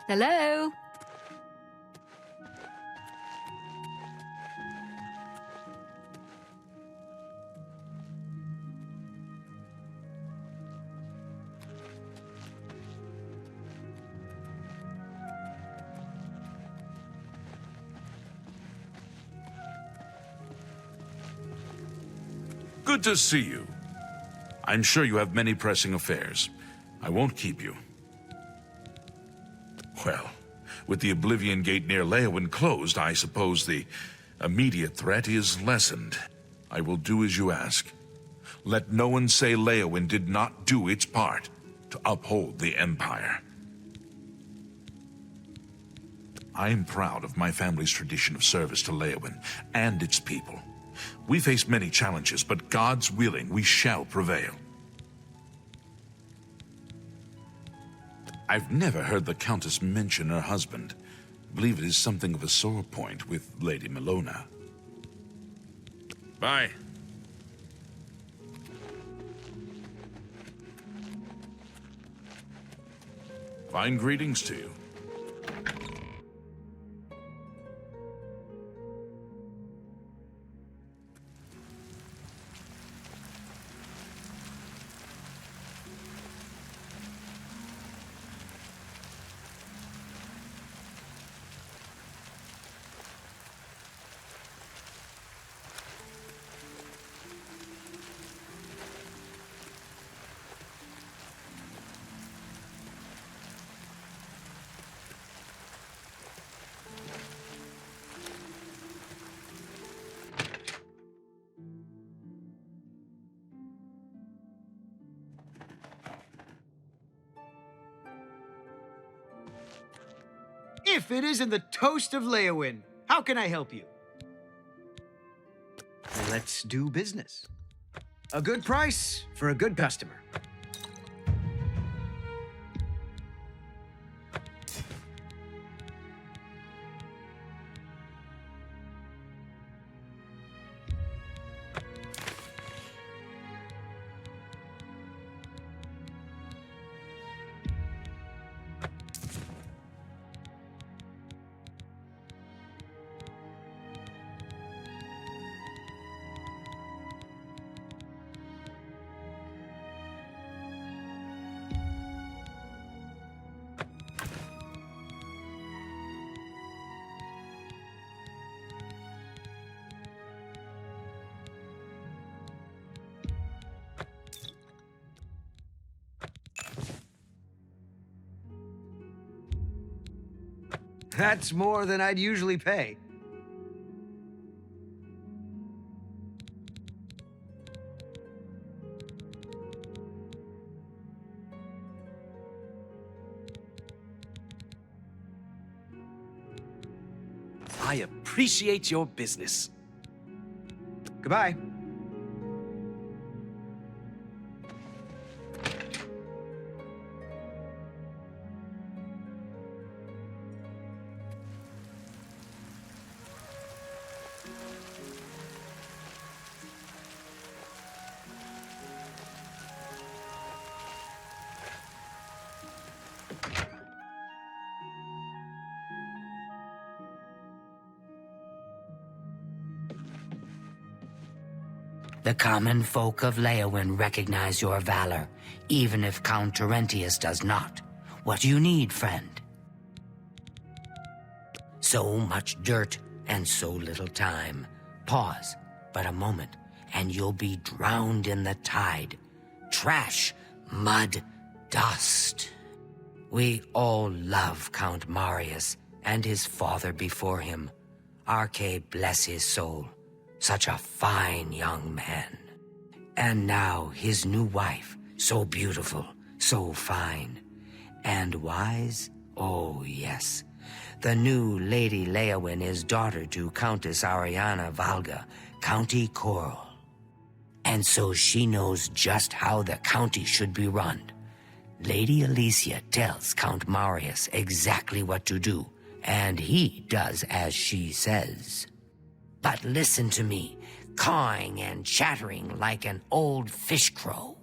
Hello? Good to see you. I'm sure you have many pressing affairs. I won't keep you. Well, with the Oblivion Gate near Leowyn closed, I suppose the immediate threat is lessened. I will do as you ask. Let no one say Leowyn did not do its part to uphold the Empire. I am proud of my family's tradition of service to Leowyn and its people. We face many challenges, but God's willing, we shall prevail. I've never heard the Countess mention her husband. I believe it is something of a sore point with Lady Melona. Bye. Fine greetings to you. If it isn't the toast of Leowyn, how can I help you? Let's do business. A good price for a good customer. That's more than I'd usually pay. I appreciate your business. Goodbye. The common folk of Leowyn recognize your valor, even if Count Terentius does not. What do you need, friend? So much dirt and so little time. Pause but a moment, and you'll be drowned in the tide. Trash, mud, dust. We all love Count Marius and his father before him. Arche bless his soul. Such a fine young man. And now his new wife, so beautiful, so fine. And wise? Oh, yes. The new Lady Leowyn is daughter to Countess Ariana Valga, County Coral. And so she knows just how the county should be run. Lady Alicia tells Count Marius exactly what to do, and he does as she says. But listen to me, cawing and chattering like an old fish crow.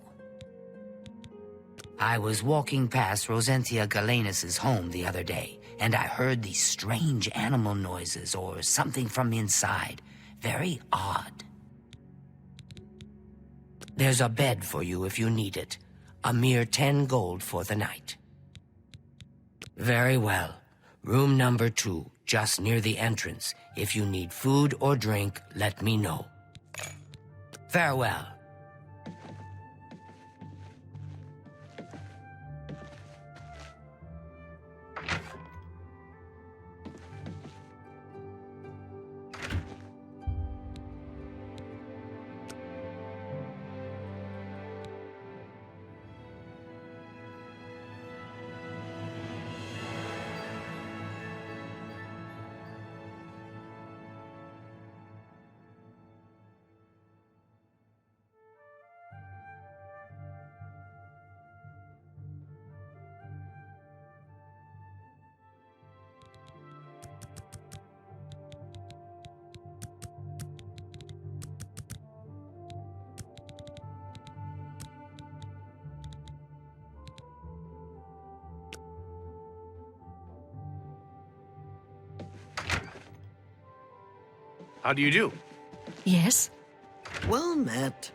I was walking past Rosentia Galenus' home the other day, and I heard these strange animal noises or something from inside. Very odd. There's a bed for you if you need it. A mere 10 gold for the night. Very well. Room number 2, just near the entrance. If you need food or drink, let me know. Farewell. How do you do? Yes? Well met.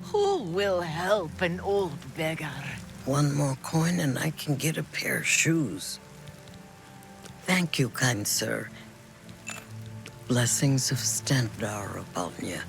Who will help an old beggar? One more coin and I can get a pair of shoes. Thank you, kind sir. Blessings of Stendarr upon you.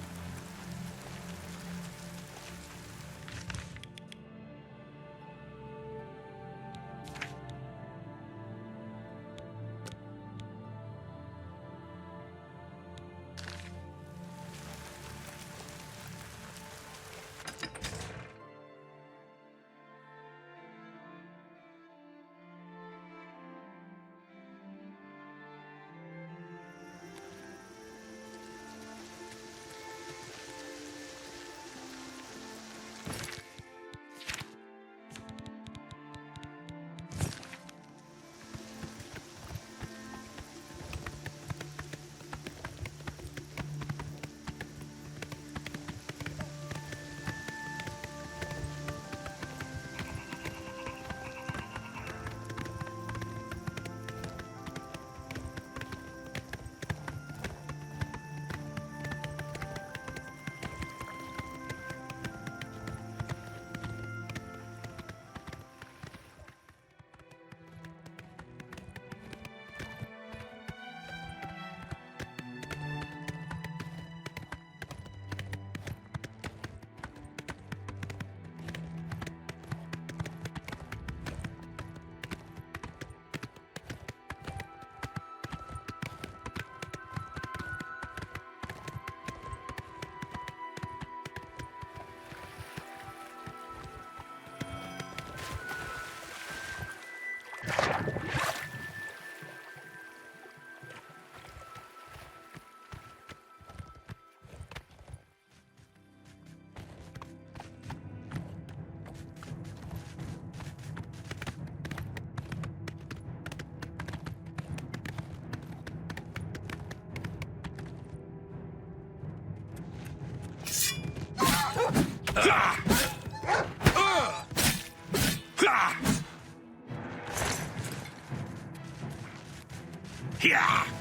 Yeah.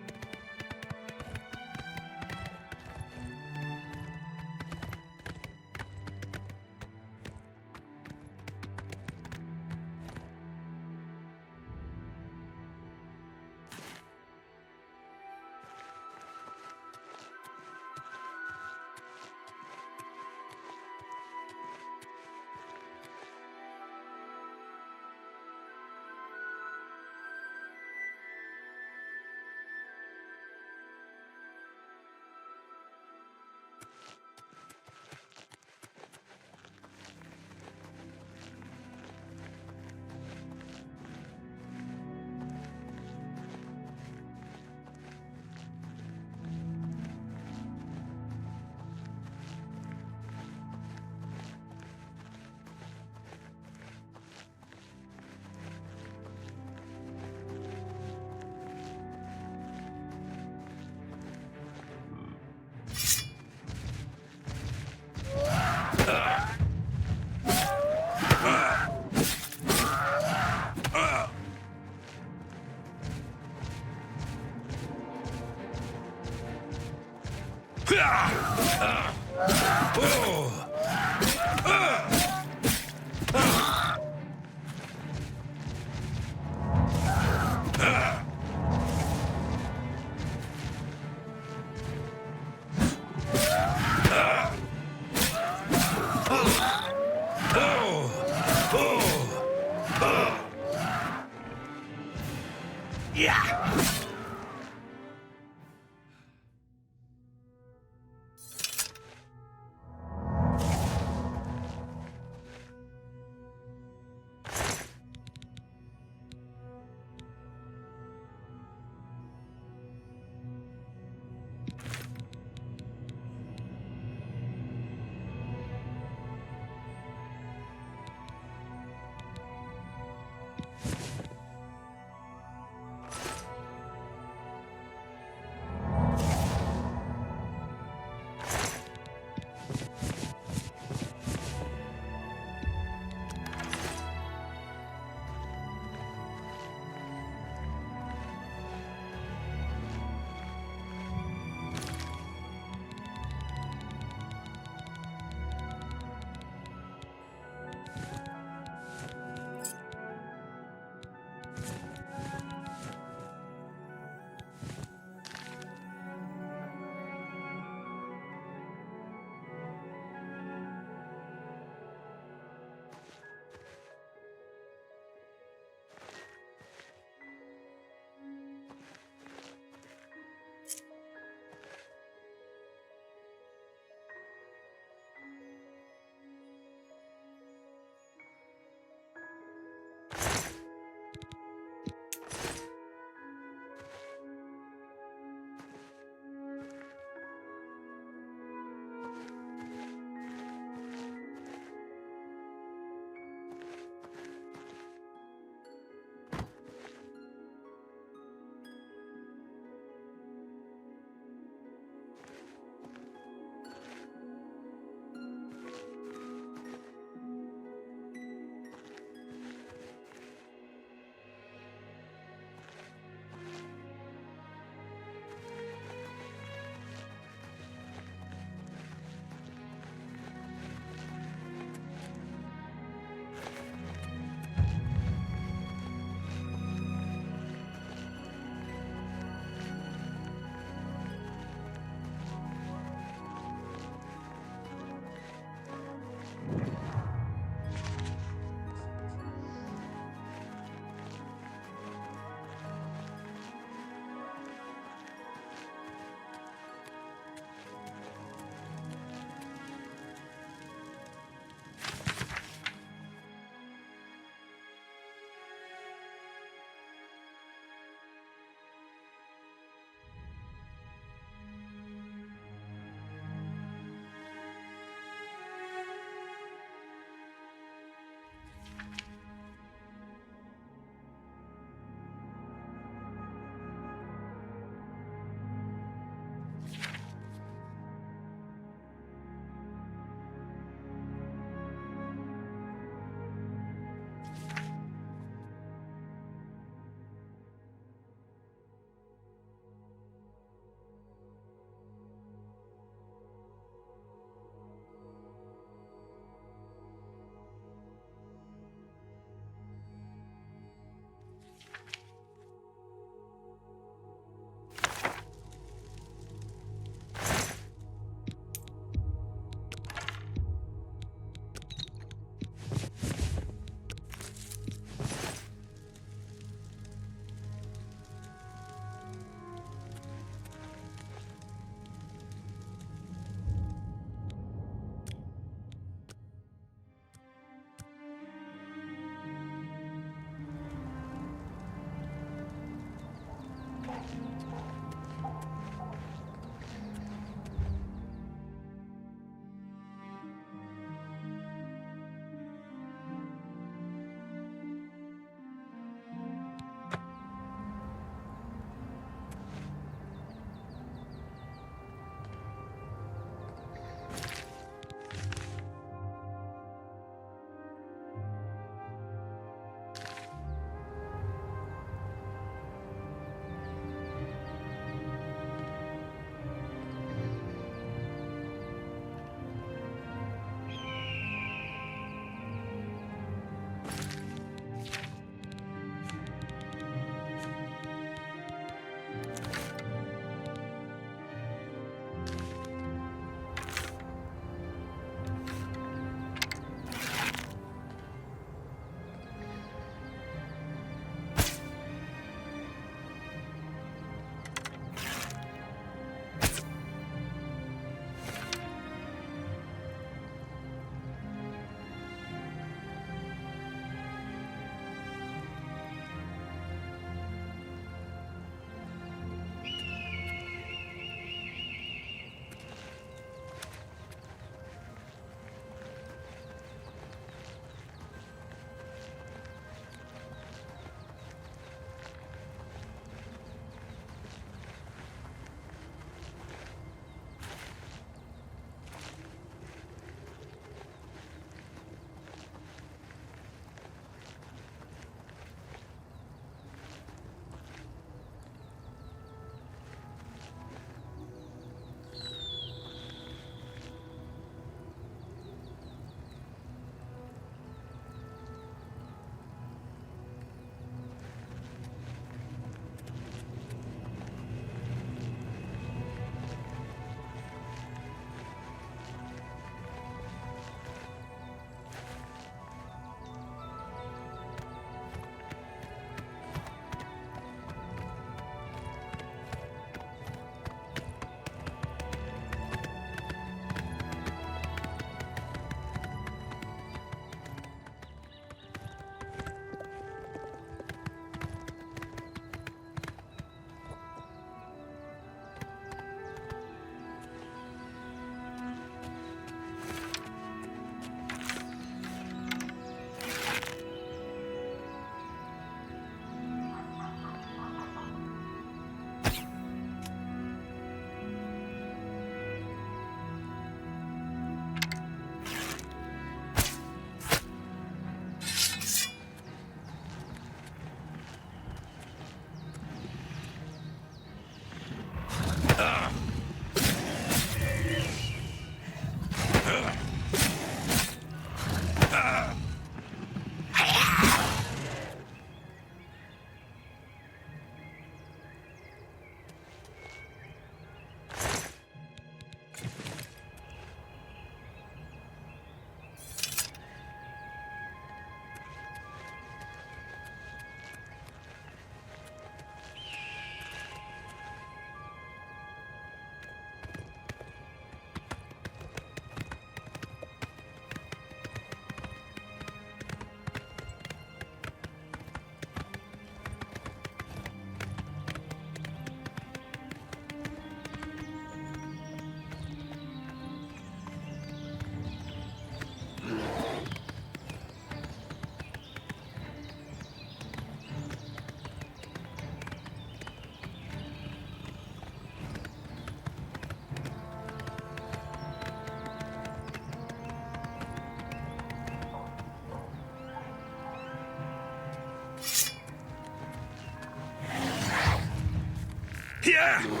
Yeah!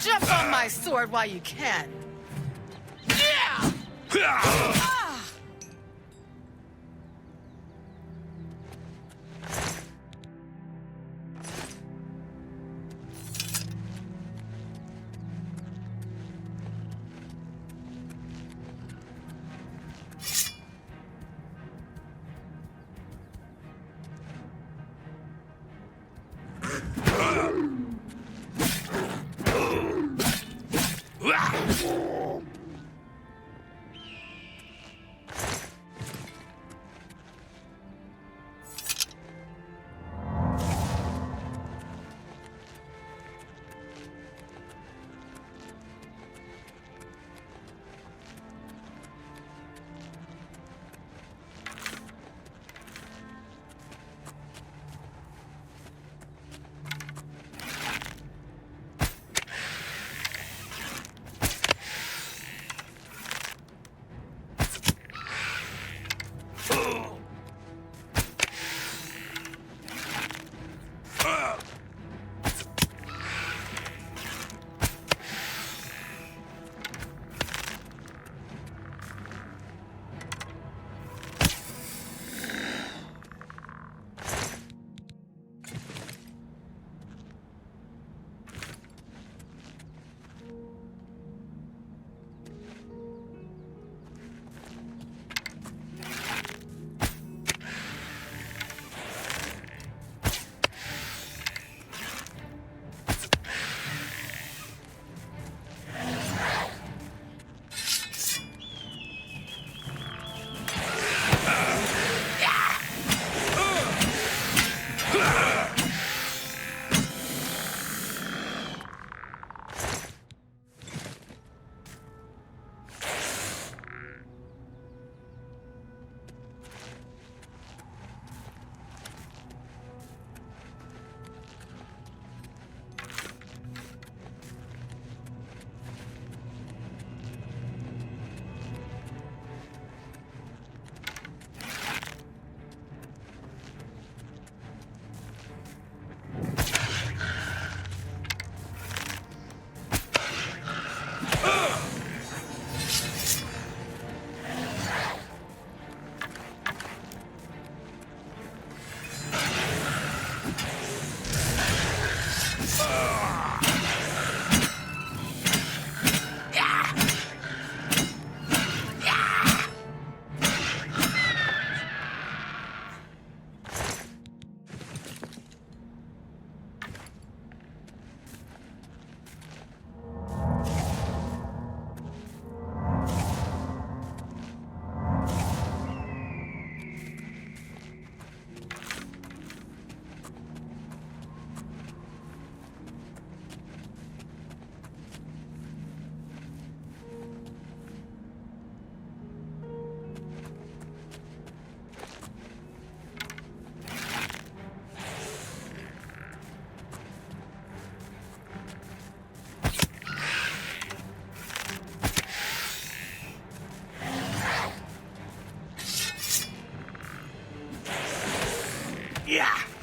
Jump on my sword while you can. Yeah! Yeah!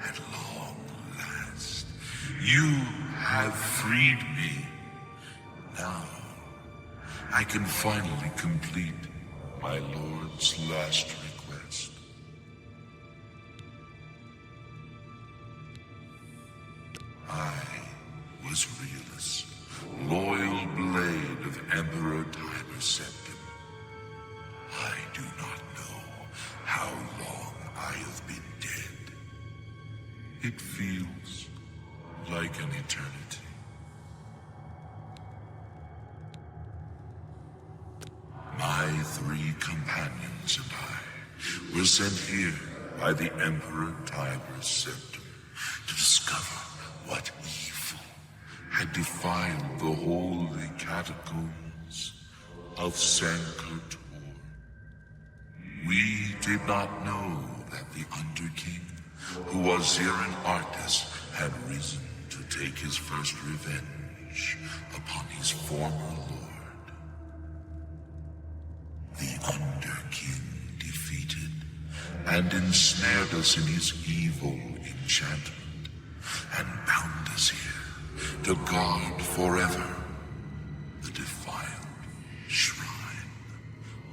At long last, you have freed me. Now, I can finally complete my lord's last request. I was Realus, loyal blade of Emperor Tiber Septim. I do not know how long I have been dead. It feels like an eternity. My 3 companions and I were sent here by the Emperor Tiber Septim to discover what evil had defiled the holy catacombs of Sanguine. We did not know that the Underking, who was here in Arctis, had risen to take his first revenge upon his former lord. The Underking defeated and ensnared us in his evil enchantment and bound us here to guard forever the defiled shrine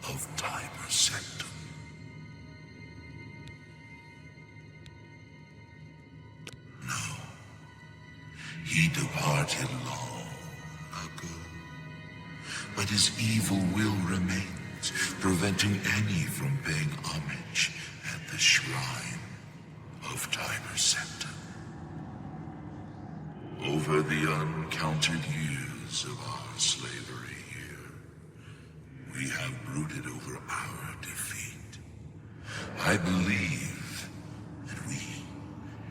of Tiber Septim. No, he departed long ago, but his evil will remains, preventing any from paying homage at the shrine of Tiber Septim. Over the uncounted years of our slavery here, we have brooded over our defeat. I believe that we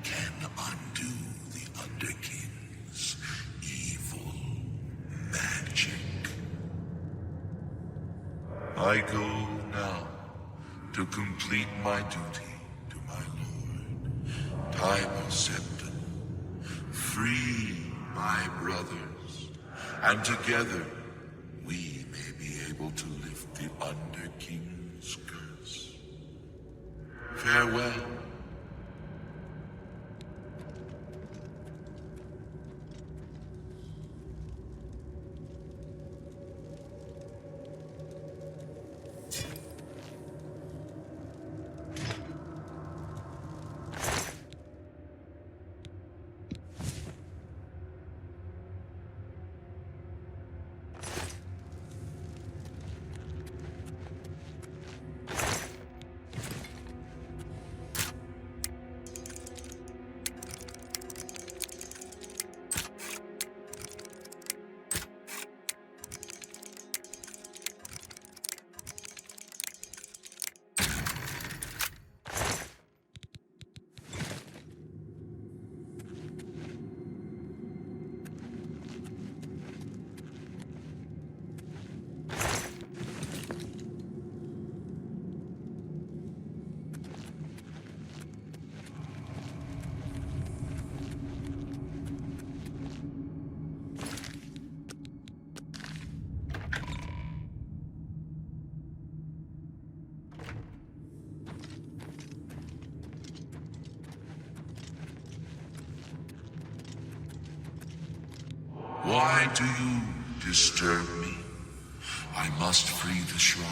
can undo the Underking's evil magic. I go now to complete my duty to my lord, Tiber Septim. Free my brothers, and together we may be able to lift the Underking's curse. Farewell. Why do you disturb me? I must free the shrine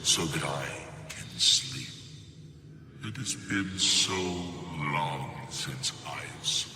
so that I can sleep. It has been so long since I have slept.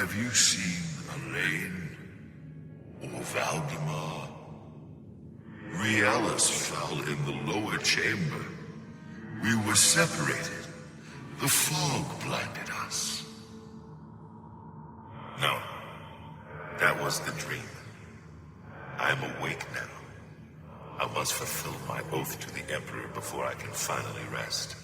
Have you seen Elaine? Or Valdemar? Rielus fell in the lower chamber. We were separated. The fog blinded us. No. That was the dream. I'm awake now. I must fulfill my oath to the Emperor before I can finally rest.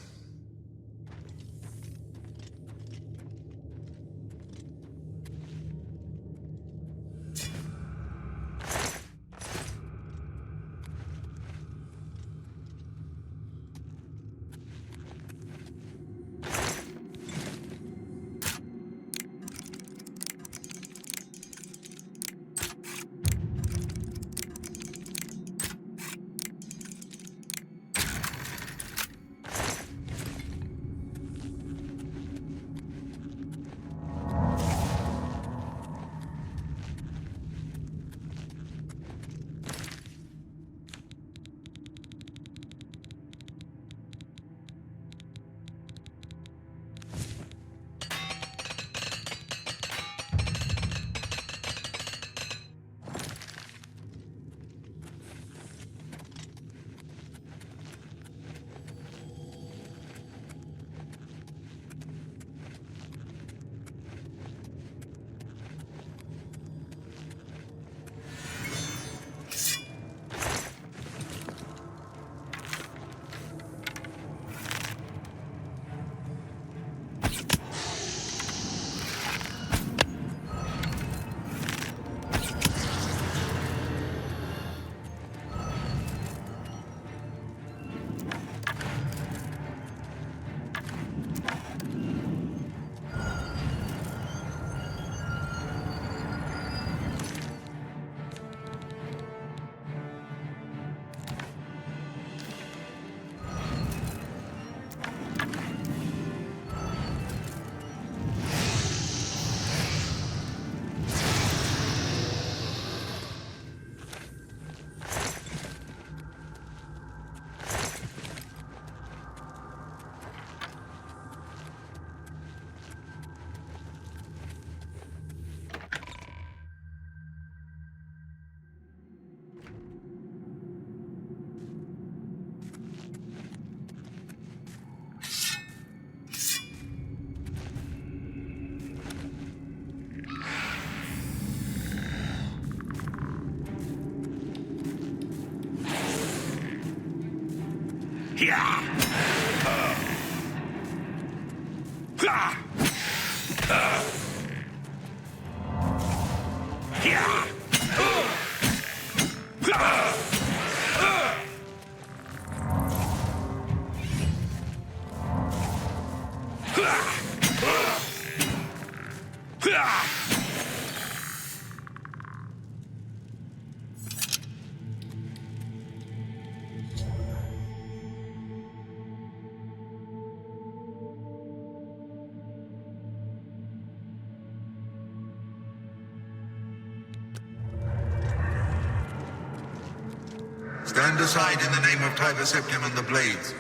Stand aside in the name of Tiber Septim and the Blades.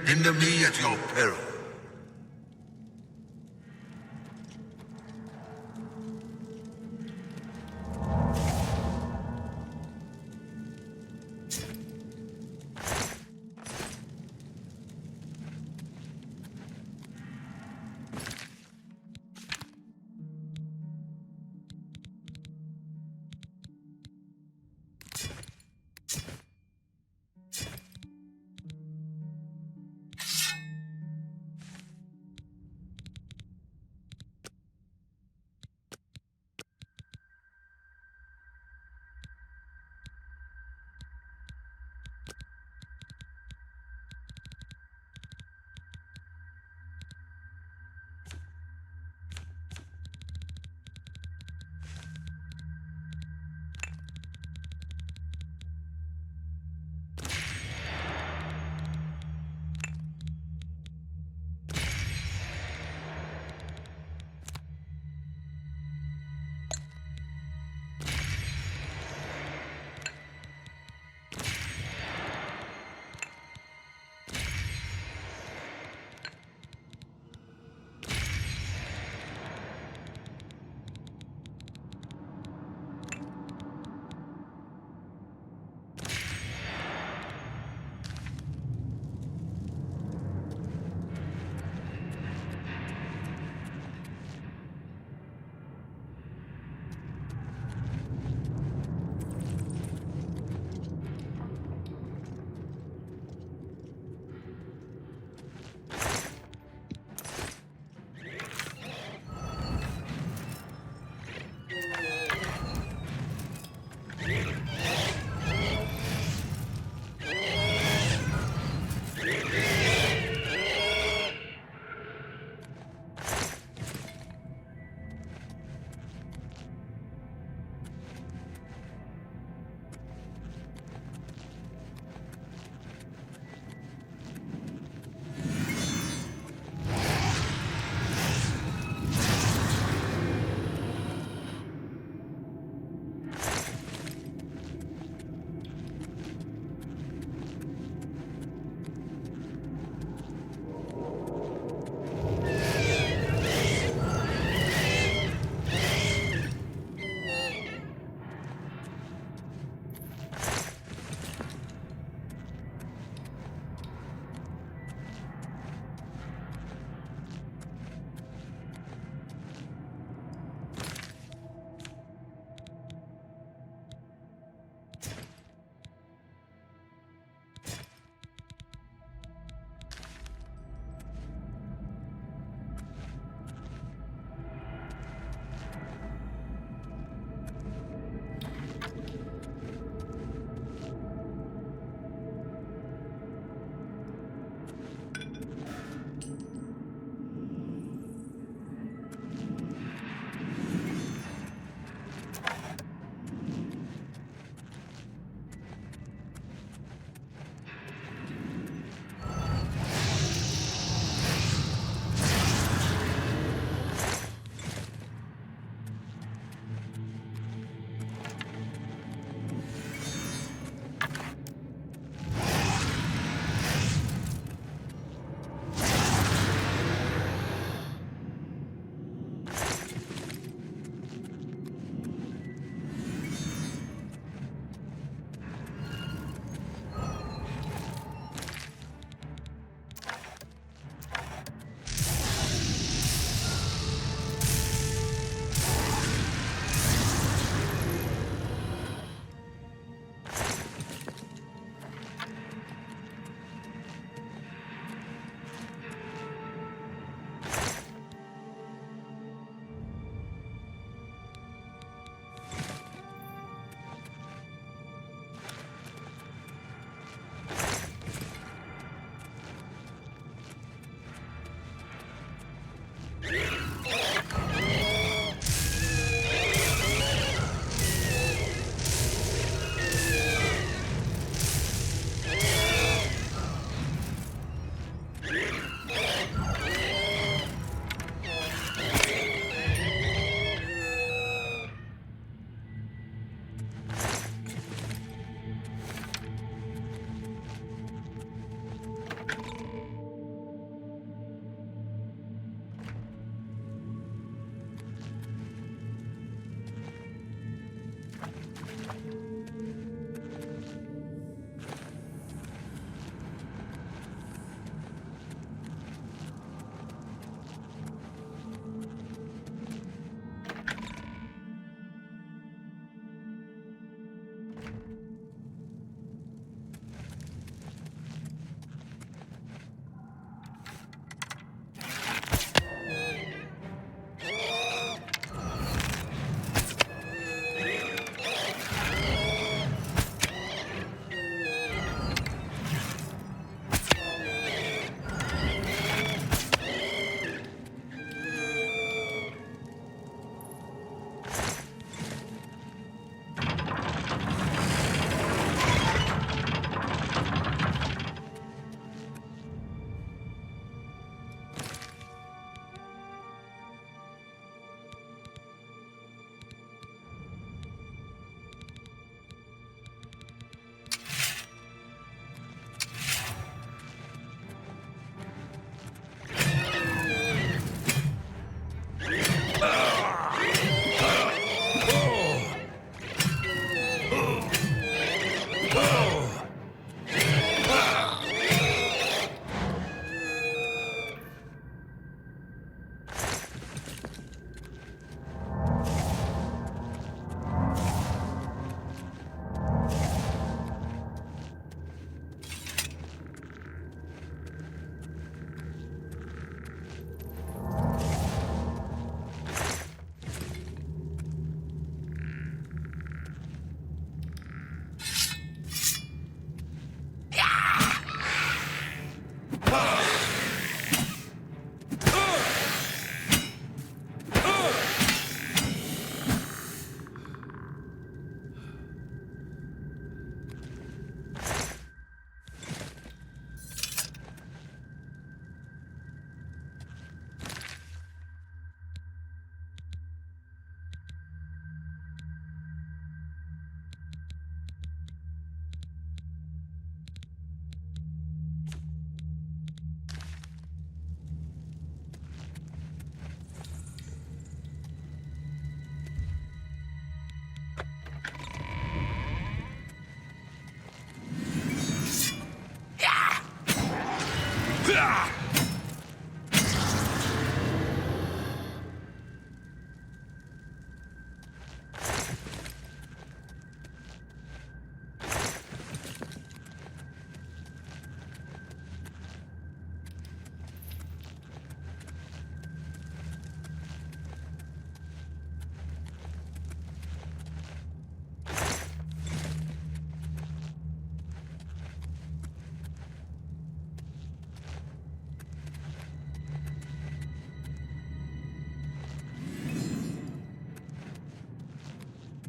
Hinder me at your peril.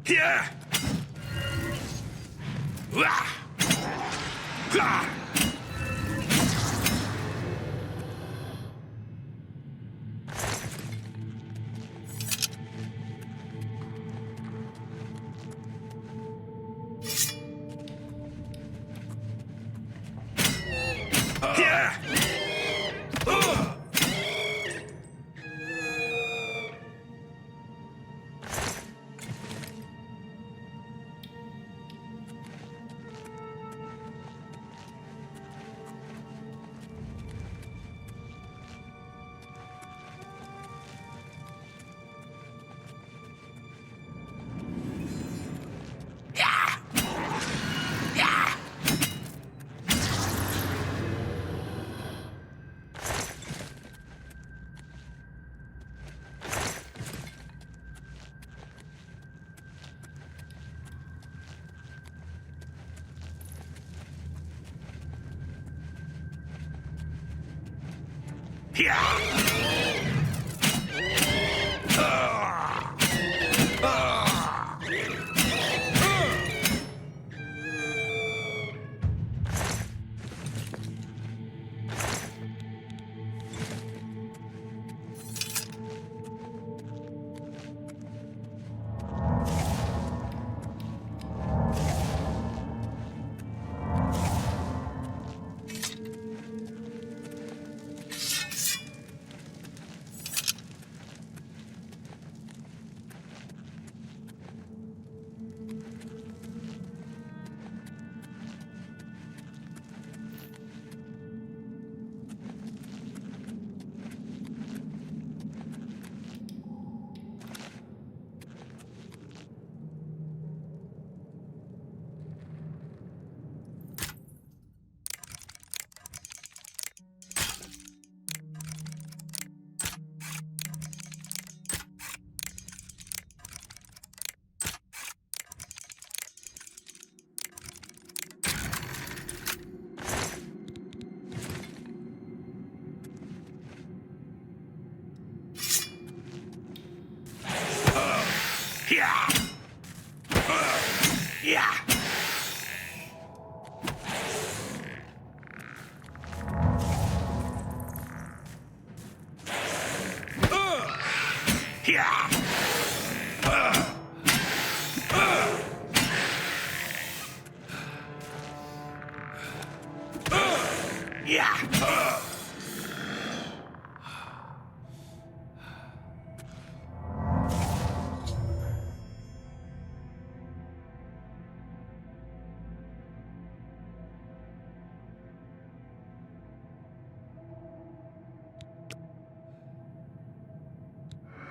Yeah!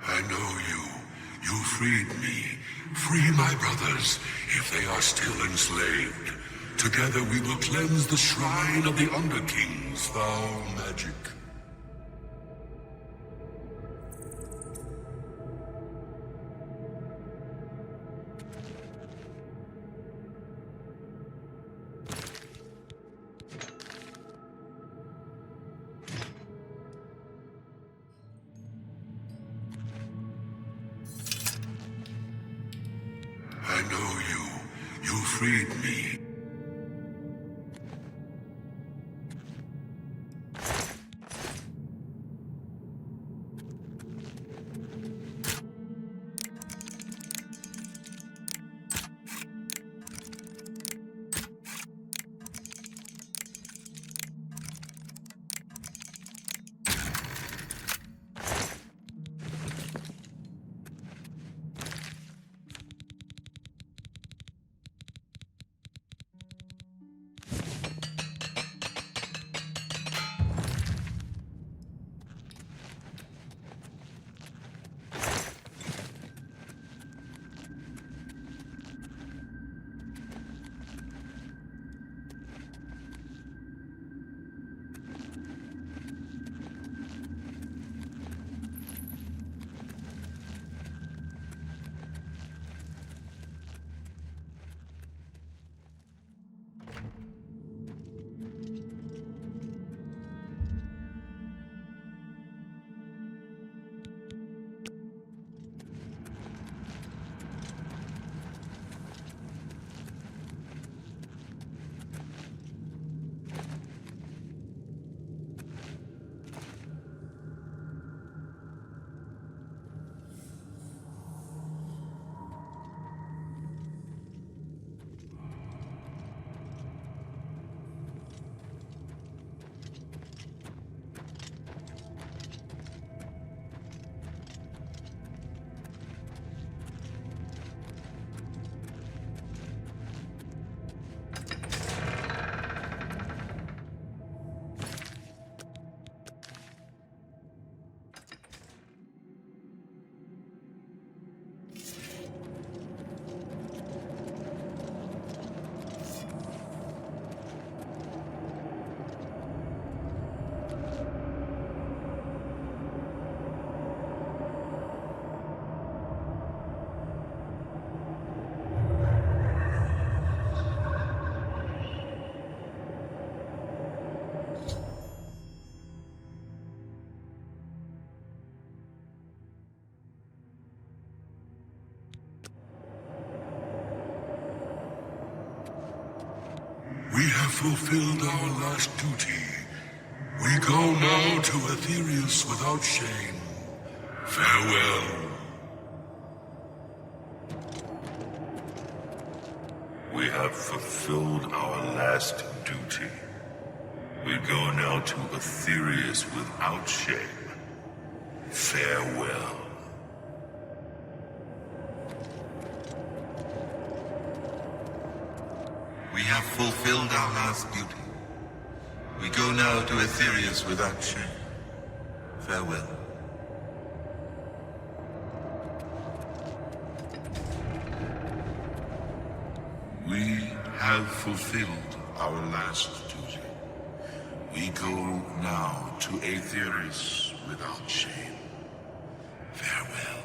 I know you. You freed me. Free my brothers, if they are still enslaved. Together we will cleanse the shrine of the Underking's foul magic. I know you. You freed me. We have fulfilled our last duty. We go now to Aetherius without shame. Farewell. We have fulfilled our last duty. We go now to Aetherius without shame. Farewell. We have fulfilled our last duty. We go now to Aetherius without shame. Farewell. We have fulfilled our last duty. We go now to Aetherius without shame. Farewell.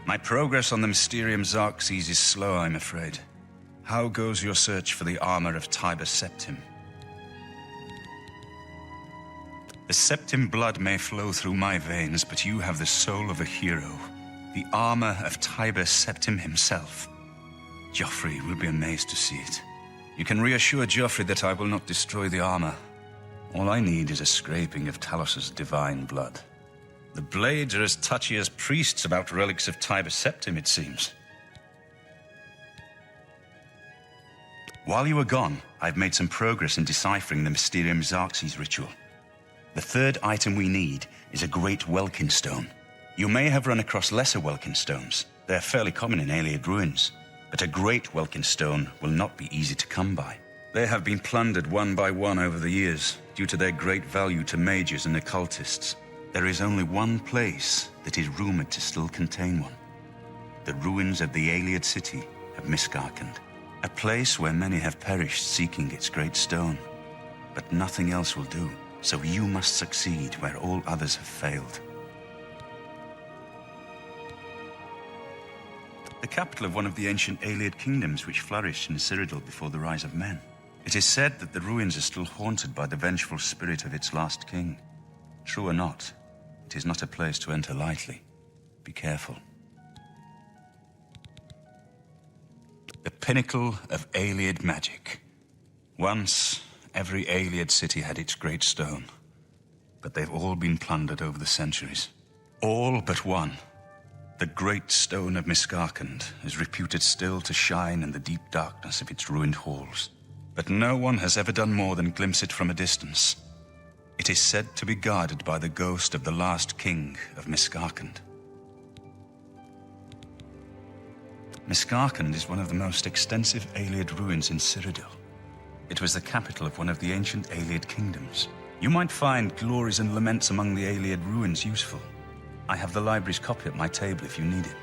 My progress on the Mysterium Xerxes is slow, I'm afraid. How goes your search for the armor of Tiber Septim? The Septim blood may flow through my veins, but you have the soul of a hero. The armor of Tiber Septim himself. Jauffre will be amazed to see it. You can reassure Jauffre that I will not destroy the armor. All I need is a scraping of Talos's divine blood. The blades are as touchy as priests about relics of Tiber Septim, it seems. While you were gone, I've made some progress in deciphering the Mysterium Xerxes ritual. The third item we need is a great Welkin stone. You may have run across lesser Welkin stones. They're fairly common in Ayleid ruins. But a great Welkin stone will not be easy to come by. They have been plundered one by one over the years, due to their great value to mages and occultists. There is only one place that is rumored to still contain one. The ruins of the Ayleid city of Miskarkand. A place where many have perished seeking its great stone. But nothing else will do, so you must succeed where all others have failed. The capital of one of the ancient Ayleid kingdoms which flourished in Cyrodiil before the rise of men. It is said that the ruins are still haunted by the vengeful spirit of its last king. True or not, it is not a place to enter lightly. Be careful. The pinnacle of Ayleid magic. Once, every Ayleid city had its great stone. But they've all been plundered over the centuries. All but one. The great stone of Miskarkand is reputed still to shine in the deep darkness of its ruined halls. But no one has ever done more than glimpse it from a distance. It is said to be guarded by the ghost of the last king of Miskarkand. Miskarkand is one of the most extensive Ayleid ruins in Cyrodiil. It was the capital of one of the ancient Ayleid kingdoms. You might find glories and laments among the Ayleid ruins useful. I have the library's copy at my table if you need it.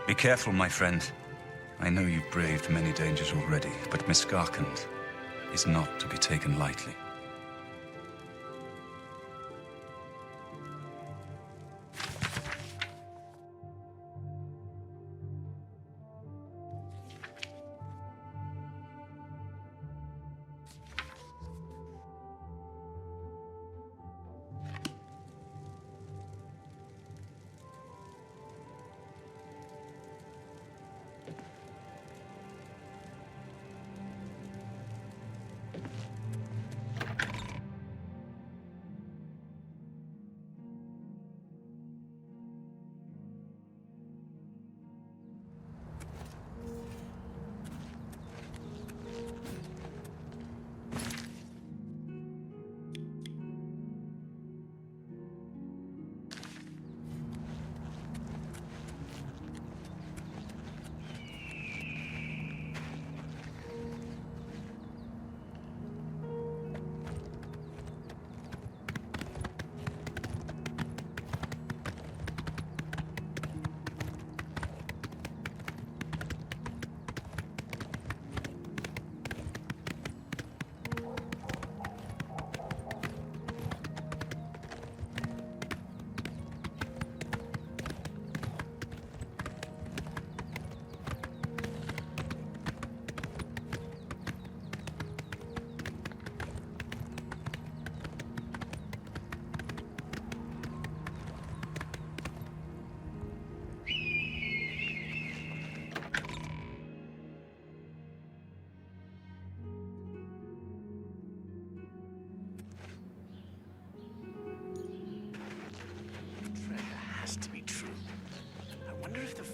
Be careful, my friend. I know you've braved many dangers already, but Miskarkand is not to be taken lightly.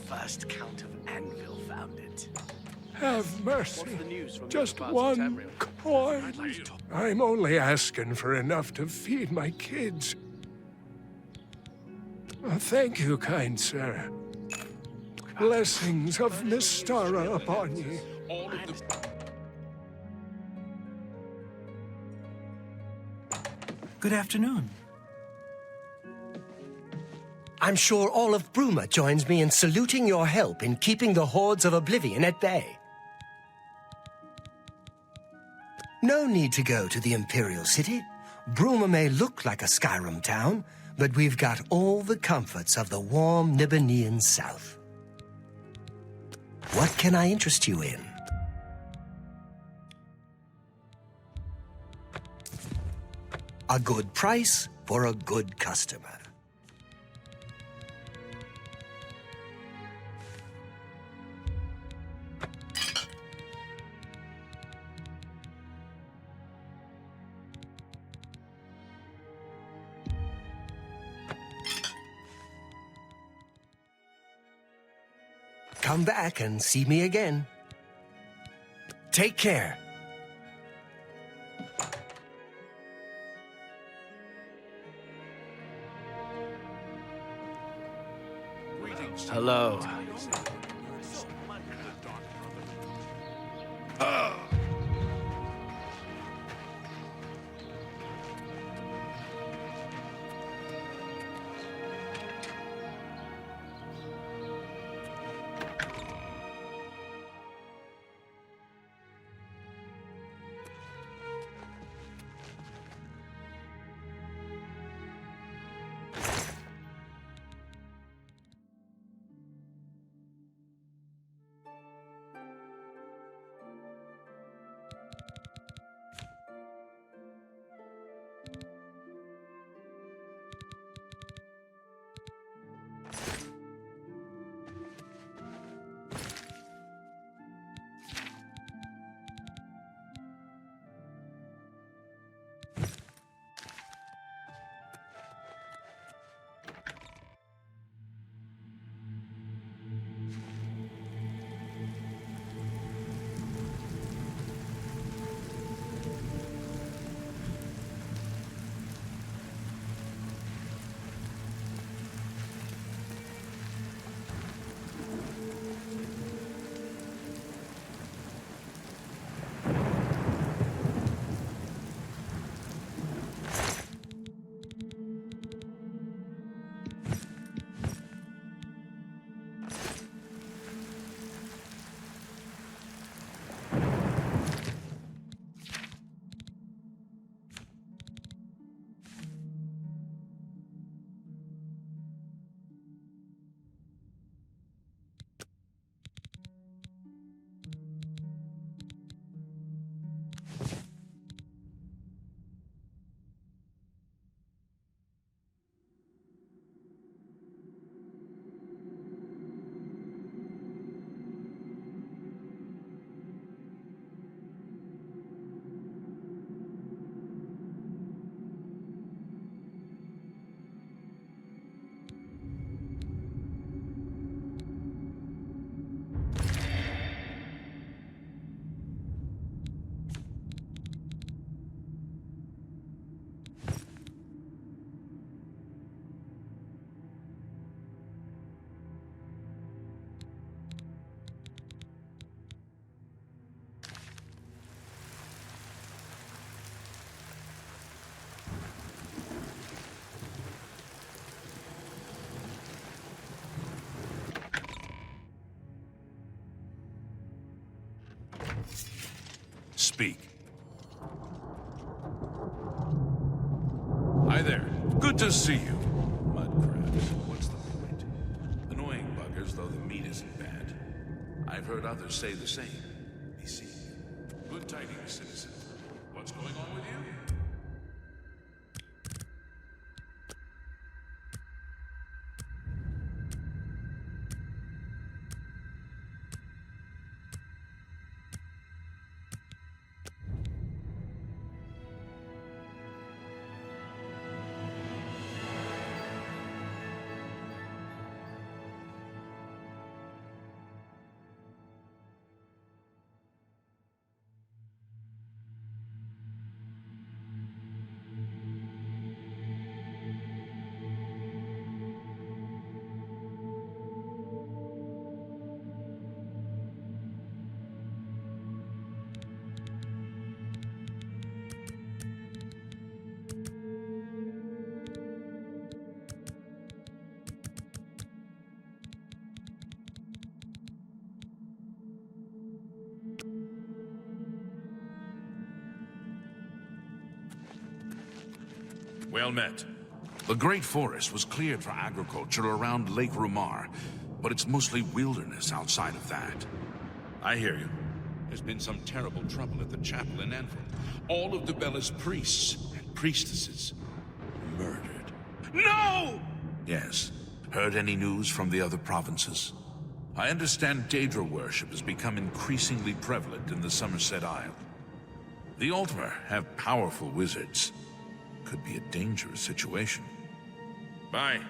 First Count of Anvil found it. Have mercy. Just one coin. I'm only asking for enough to feed my kids. Thank you, kind sir. Blessings of Mystara upon you. Good afternoon. I'm sure all of Bruma joins me in saluting your help in keeping the hordes of Oblivion at bay. No need to go to the Imperial City. Bruma may look like a Skyrim town, but we've got all the comforts of the warm Nibbanean South. What can I interest you in? A good price for a good customer. Come back and see me again. Take care. Hello. speak. Hi there. Good to see you. Mud crabs. What's the point? Annoying buggers, though the meat isn't bad. I've heard others say the same. Be seeing you. Good tidings, citizen. What's going on with you? Well met. The Great Forest was cleared for agriculture around Lake Rumar, but it's mostly wilderness outside of that. I hear you. There's been some terrible trouble at the chapel in Anvil. All of Debella's priests and priestesses murdered. No! Yes. Heard any news from the other provinces? I understand Daedra worship has become increasingly prevalent in the Somerset Isle. The Altmer have powerful wizards. Could be a dangerous situation. Bye.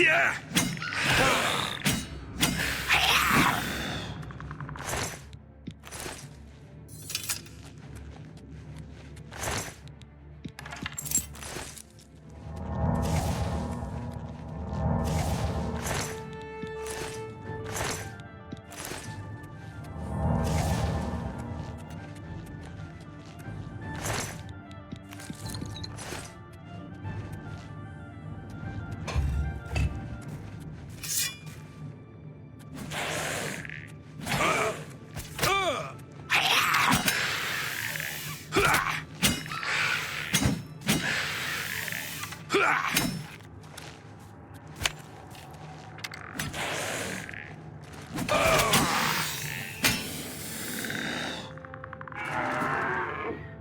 Yeah!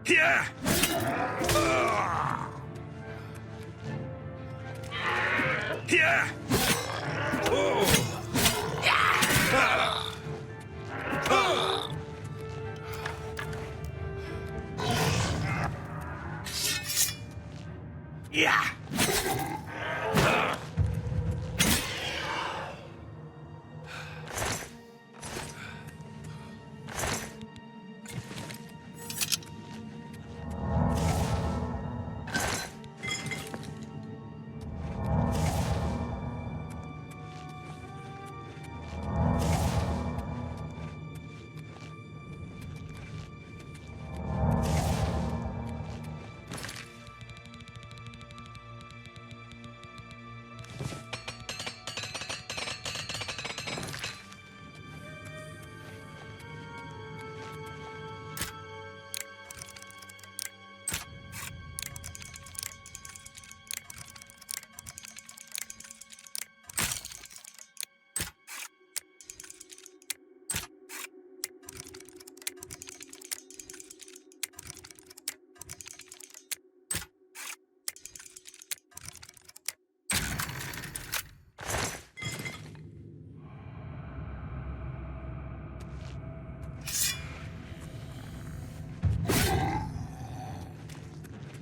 Yeah! Yeah! Yeah!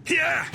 Yeah!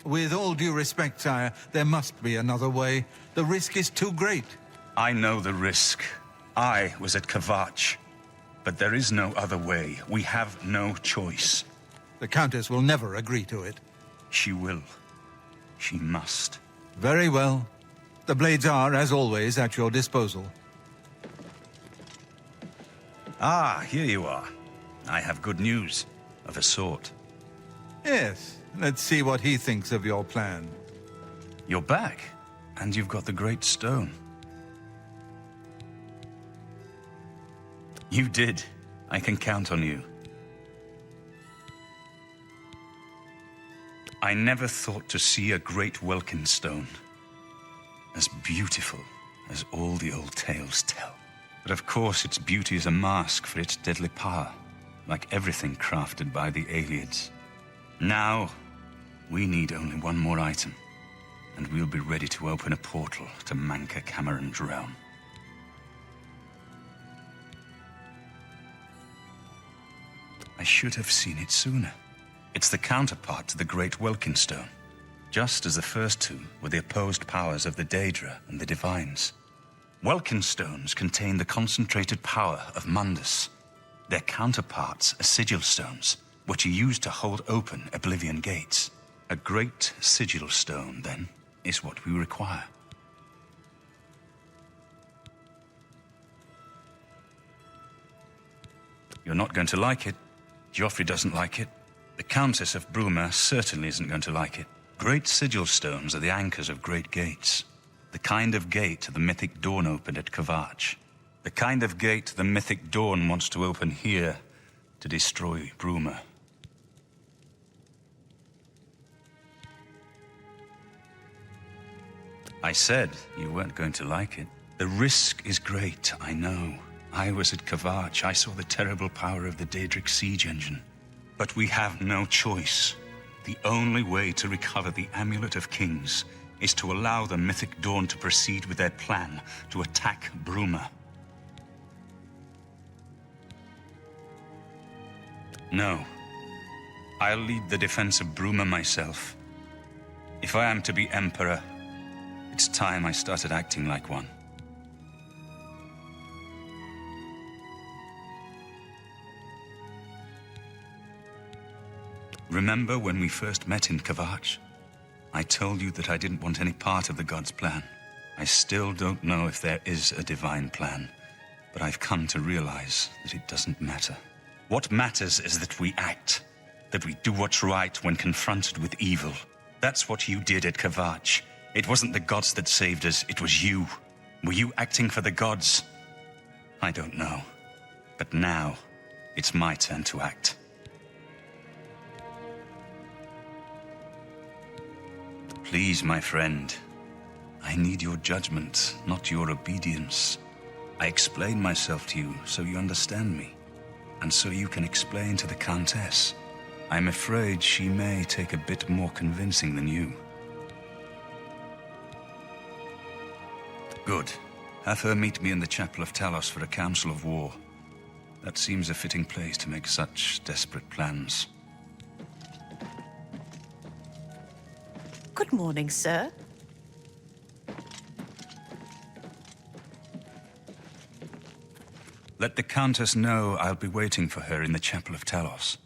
With all due respect, sire, there must be another way. The risk is too great. I know the risk. I was at Kvatch. But there is no other way. We have no choice. The Countess will never agree to it. She will. She must. Very well. The blades are, as always, at your disposal. Ah, here you are. I have good news, of a sort. Yes, let's see what he thinks of your plan. You're back, and you've got the Great Stone. You did. I can count on you. I never thought to see a great welkin stone as beautiful as all the old tales tell. But of course its beauty is a mask for its deadly power, like everything crafted by the Aliens. Now, we need only one more item, and we'll be ready to open a portal to Manka Cameron's realm. I should have seen it sooner. It's the counterpart to the Great Welkin Stone, just as the first two were the opposed powers of the Daedra and the Divines. Welkin stones contain the concentrated power of Mundus. Their counterparts are sigil stones, which are used to hold open Oblivion Gates. A great sigil stone, then, is what we require. You're not going to like it. Jauffre doesn't like it. The Countess of Bruma certainly isn't going to like it. Great sigil stones are the anchors of great gates. The kind of gate the Mythic Dawn opened at Kvatch. The kind of gate the Mythic Dawn wants to open here to destroy Bruma. I said you weren't going to like it. The risk is great, I know. I was at Kvatch. I saw the terrible power of the Daedric siege engine. But we have no choice. The only way to recover the Amulet of Kings is to allow the Mythic Dawn to proceed with their plan to attack Bruma. No. I'll lead the defense of Bruma myself. If I am to be Emperor, it's time I started acting like one. Remember when we first met in Kvatch? I told you that I didn't want any part of the God's plan. I still don't know if there is a divine plan, but I've come to realize that it doesn't matter. What matters is that we act, that we do what's right when confronted with evil. That's what you did at Kvatch. It wasn't the gods that saved us, it was you. Were you acting for the gods? I don't know. But now, it's my turn to act. Please, my friend. I need your judgment, not your obedience. I explain myself to you so you understand me, and so you can explain to the Countess. I'm afraid she may take a bit more convincing than you. Good. Have her meet me in the Chapel of Talos for a council of war. That seems a fitting place to make such desperate plans. Good morning, sir. Let the Countess know I'll be waiting for her in the Chapel of Talos.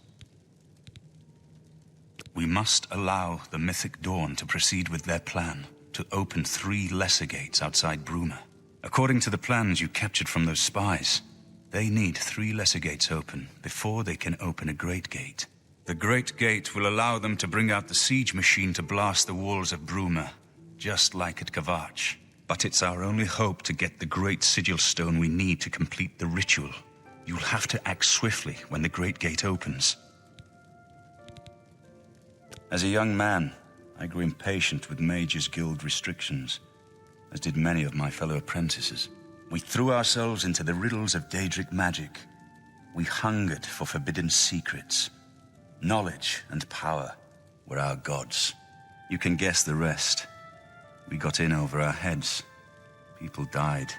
We must allow the Mythic Dawn to proceed with their plan to open 3 lesser gates outside Bruma. According to the plans you captured from those spies, they need 3 lesser gates open before they can open a great gate. The Great Gate will allow them to bring out the siege machine to blast the walls of Bruma, just like at Kvatch. But it's our only hope to get the great sigil stone we need to complete the ritual. You'll have to act swiftly when the Great Gate opens. As a young man, I grew impatient with Mages Guild restrictions, as did many of my fellow apprentices. We threw ourselves into the riddles of Daedric magic. We hungered for forbidden secrets. Knowledge and power were our gods. You can guess the rest. We got in over our heads. People died.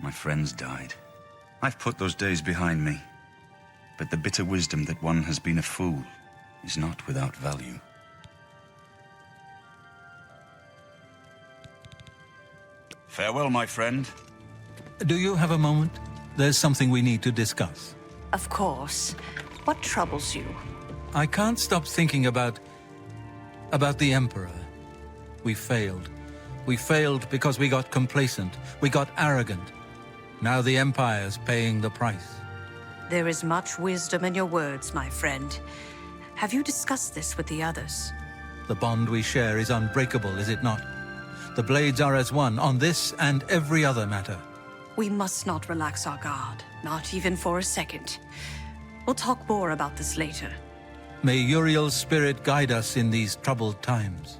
My friends died. I've put those days behind me. But the bitter wisdom that one has been a fool is not without value. Farewell, my friend. Do you have a moment? There's something we need to discuss. Of course. What troubles you? I can't stop thinking about the Emperor. We failed. We failed because we got complacent. We got arrogant. Now the Empire's paying the price. There is much wisdom in your words, my friend. Have you discussed this with the others? The bond we share is unbreakable, is it not? The Blades are as one on this and every other matter. We must not relax our guard, not even for a second. We'll talk more about this later. May Uriel's spirit guide us in these troubled times.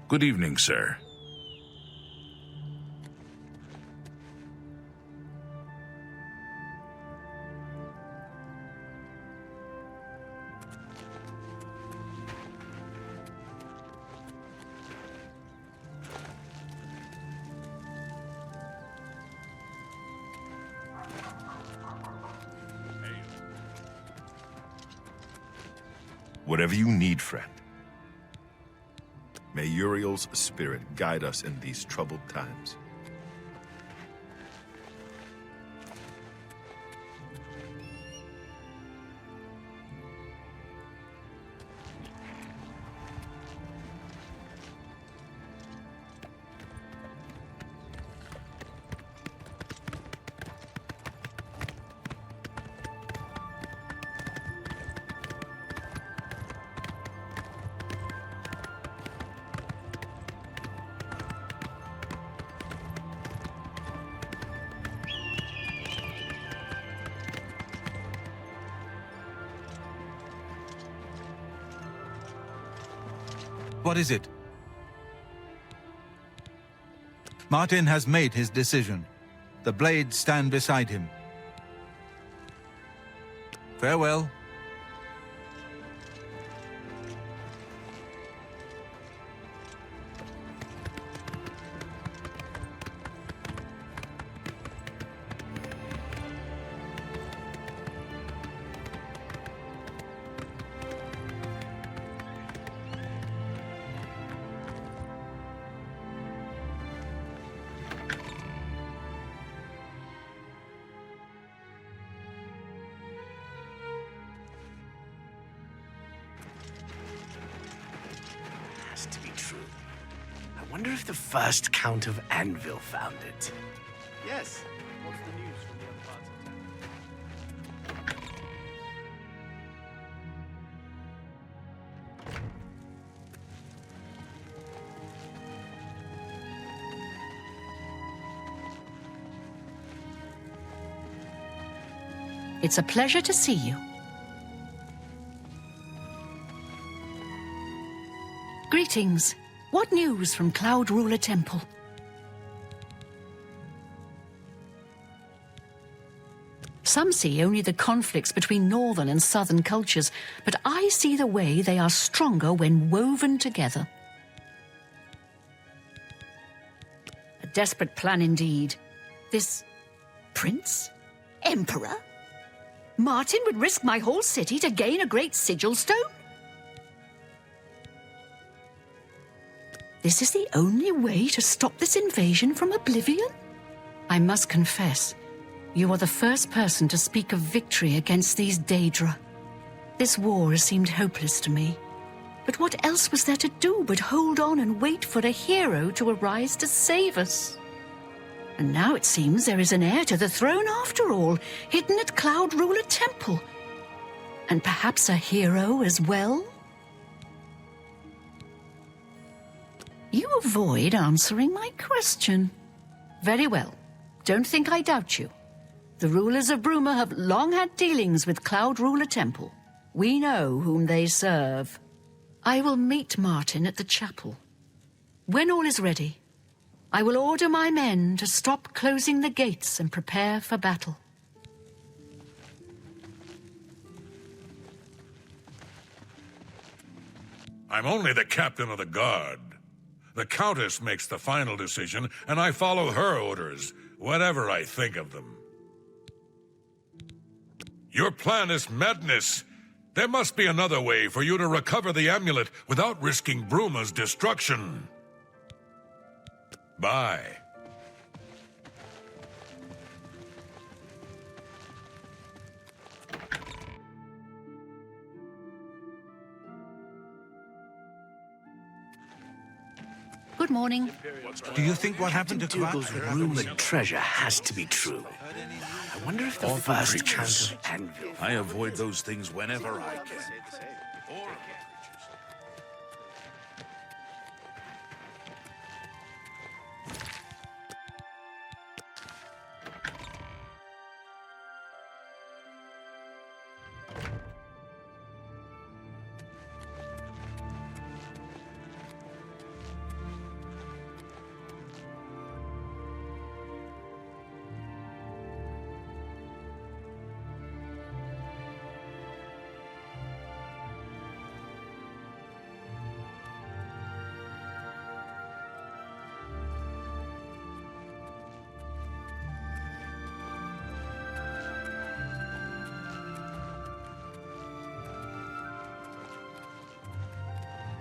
Good evening, sir. Whatever you need, friend. May Uriel's spirit guide us in these troubled times. What is it? Martin has made his decision. The blades stand beside him. Farewell. To be true. I wonder if the first Count of Anvil found it. Yes. What's the news from the other parts of town? It's a pleasure to see you. Greetings. What news from Cloud Ruler Temple? Some see only the conflicts between northern and southern cultures, but I see the way they are stronger when woven together. A desperate plan indeed. This prince? Emperor? Martin would risk my whole city to gain a great sigil stone? This is the only way to stop this invasion from Oblivion? I must confess, you are the first person to speak of victory against these Daedra. This war has seemed hopeless to me. But what else was there to do but hold on and wait for a hero to arise to save us? And now it seems there is an heir to the throne after all, hidden at Cloud Ruler Temple. And perhaps a hero as well? You avoid answering my question. Very well. Don't think I doubt you. The rulers of Bruma have long had dealings with Cloud Ruler Temple. We know whom they serve. I will meet Martin at the chapel. When all is ready, I will order my men to stop closing the gates and prepare for battle. I'm only the captain of the guard. The Countess makes the final decision, and I follow her orders, whatever I think of them. Your plan is madness. There must be another way for you to recover the amulet without risking Bruma's destruction. Bye. Good morning. Do you think what happened to Dougal's Kvatch? rumored treasure has to be true. I wonder if the Awful first creatures. count of anvil... I avoid those things whenever I can.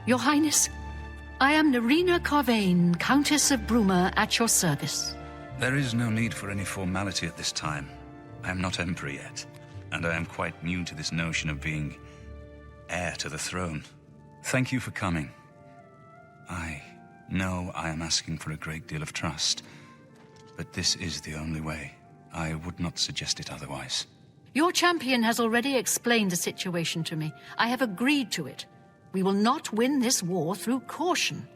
Your Highness, I am Nerina Carvain, Countess of Bruma, at your service. There is no need for any formality at this time. I am not Emperor yet, and I am quite new to this notion of being heir to the throne. Thank you for coming. I know I am asking for a great deal of trust, but this is the only way. I would not suggest it otherwise. Your champion has already explained the situation to me. I have agreed to it. We will not win this war through caution.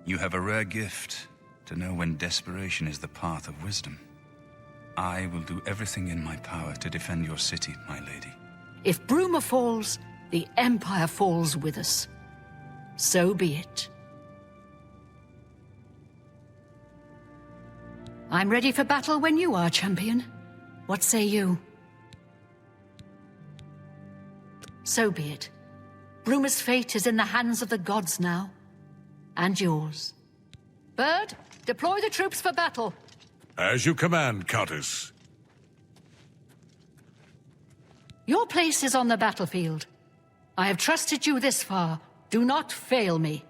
You have a rare gift to know when desperation is the path of wisdom. I will do everything in my power to defend your city, my lady. If Bruma falls, the Empire falls with us. So be it. I'm ready for battle when you are, champion. What say you? So be it. Bruma's fate is in the hands of the gods now. And yours. Bird, deploy the troops for battle. As you command, Countess. Your place is on the battlefield. I have trusted you this far. Do not fail me.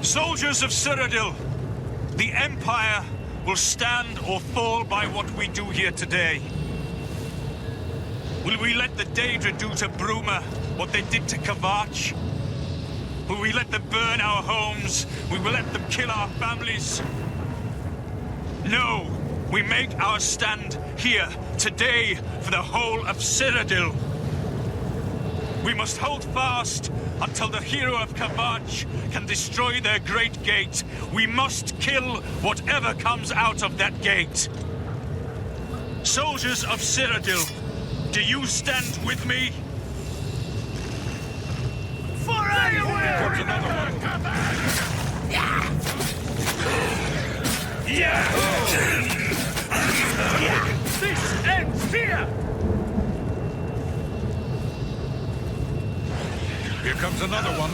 Soldiers of Cyrodiil, the Empire will stand or fall by what we do here today. Will we let the Daedra do to Bruma what they did to Kvatch? Will we let them burn our homes? Will we let them kill our families? No, we make our stand here, today, for the whole of Cyrodiil. We must hold fast until the hero of Kvatch can destroy their great gate. We must kill whatever comes out of that gate. Soldiers of Cyrodiil, do you stand with me? This ends here! Here comes another one.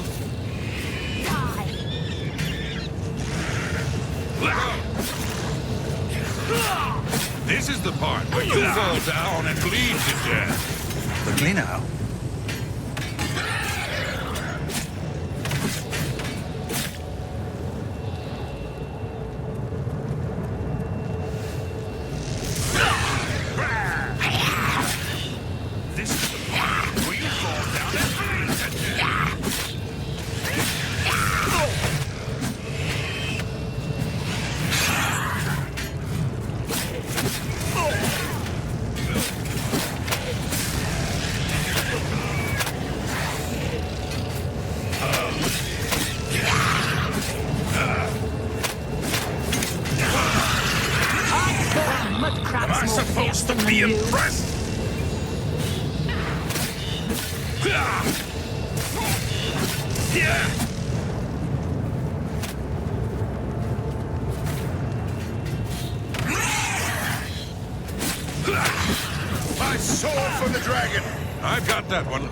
This is the part where you fall down and bleed to death. Quickly now. Am I supposed to be impressed? My sword for the dragon! I've got that one.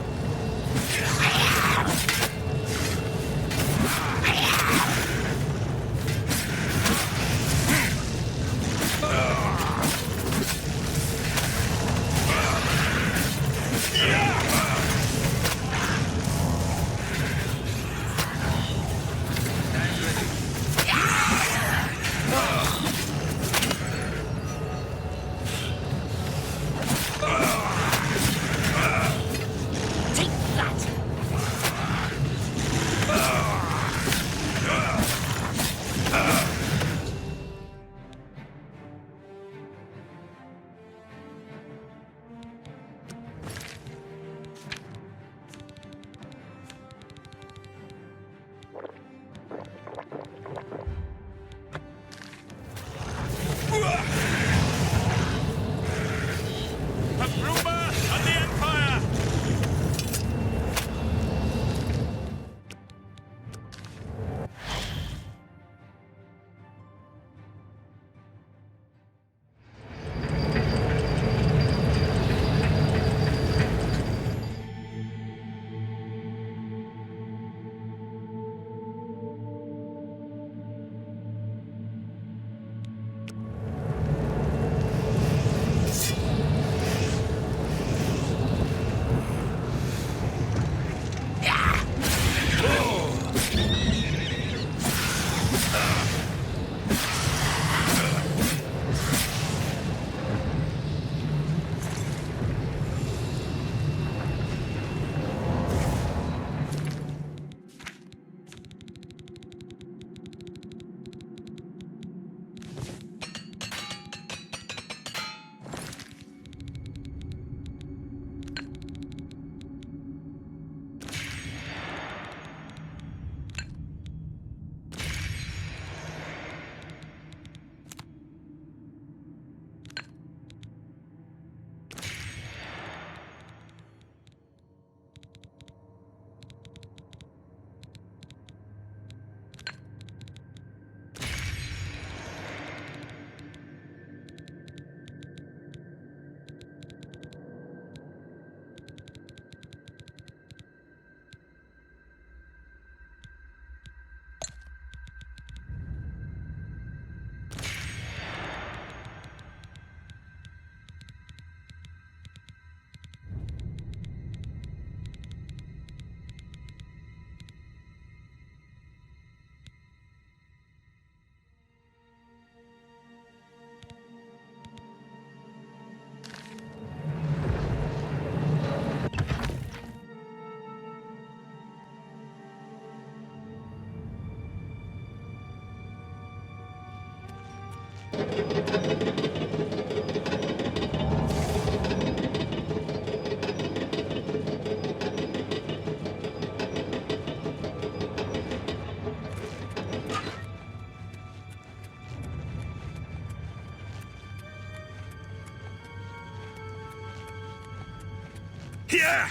Here!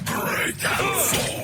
Break and fall!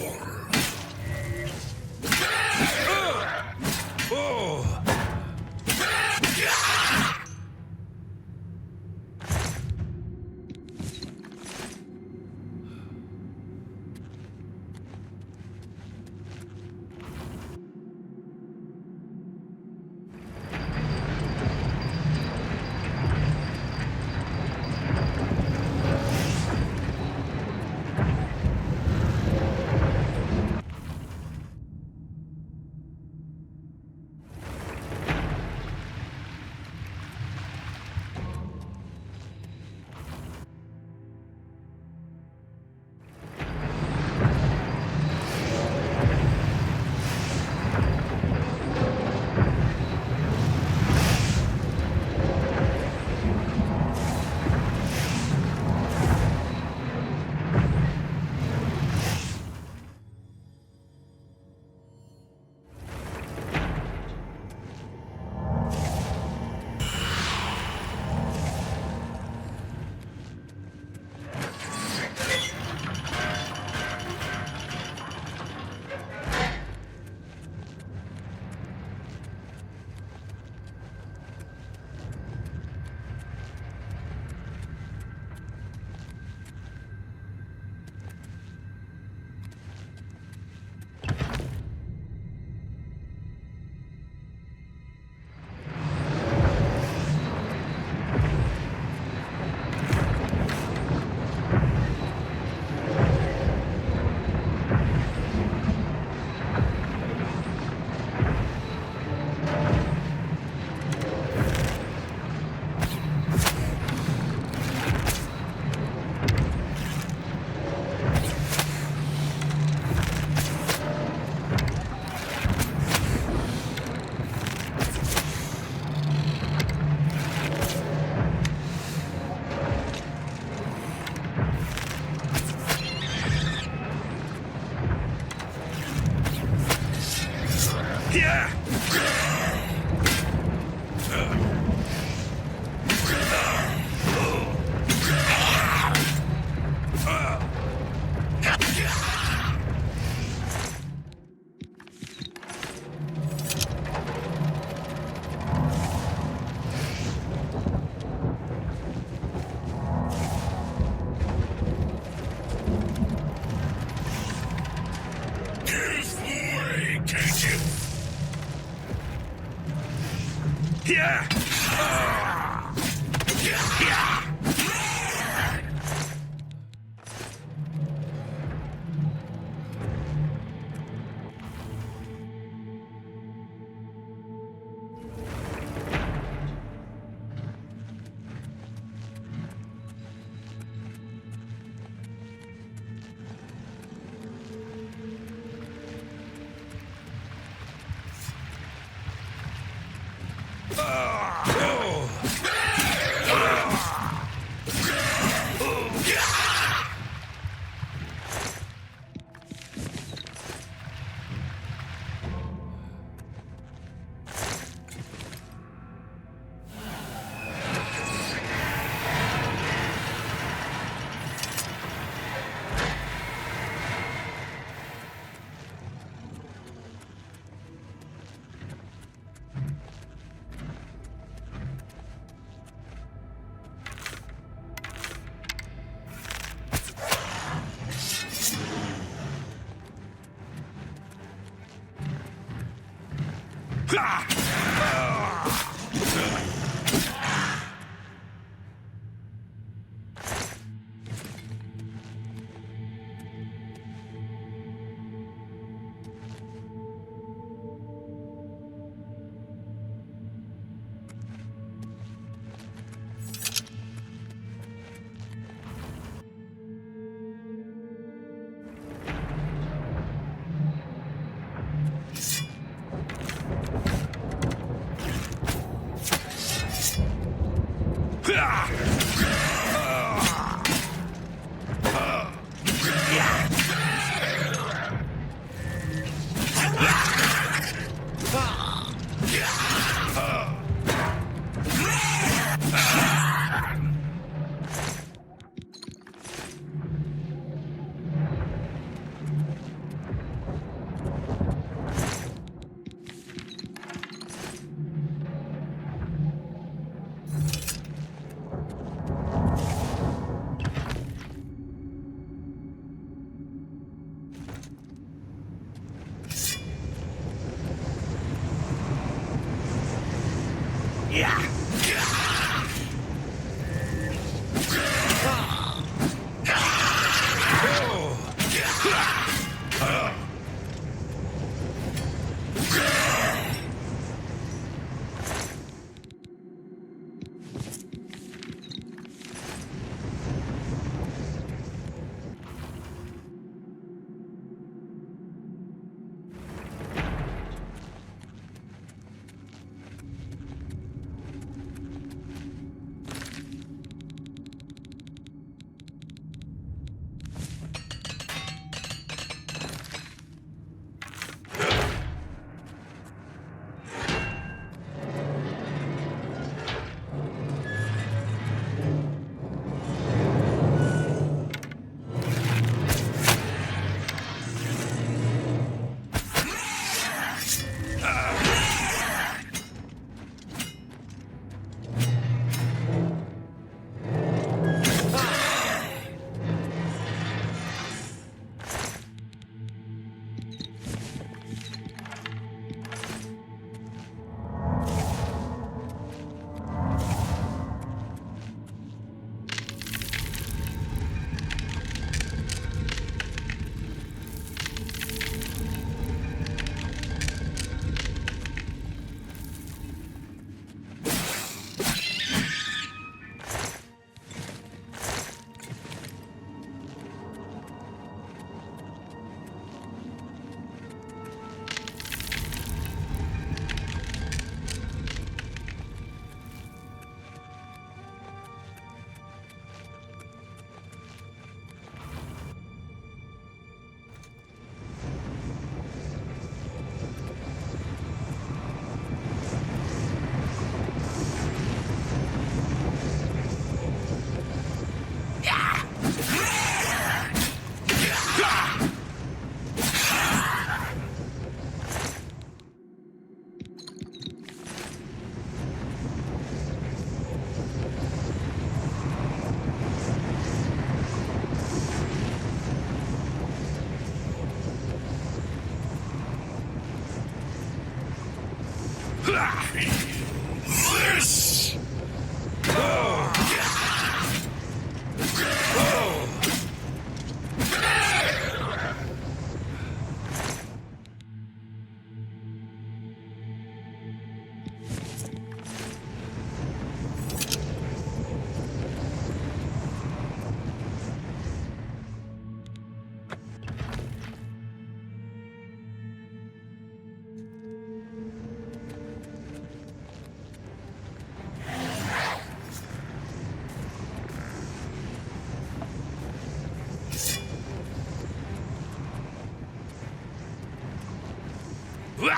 Slave!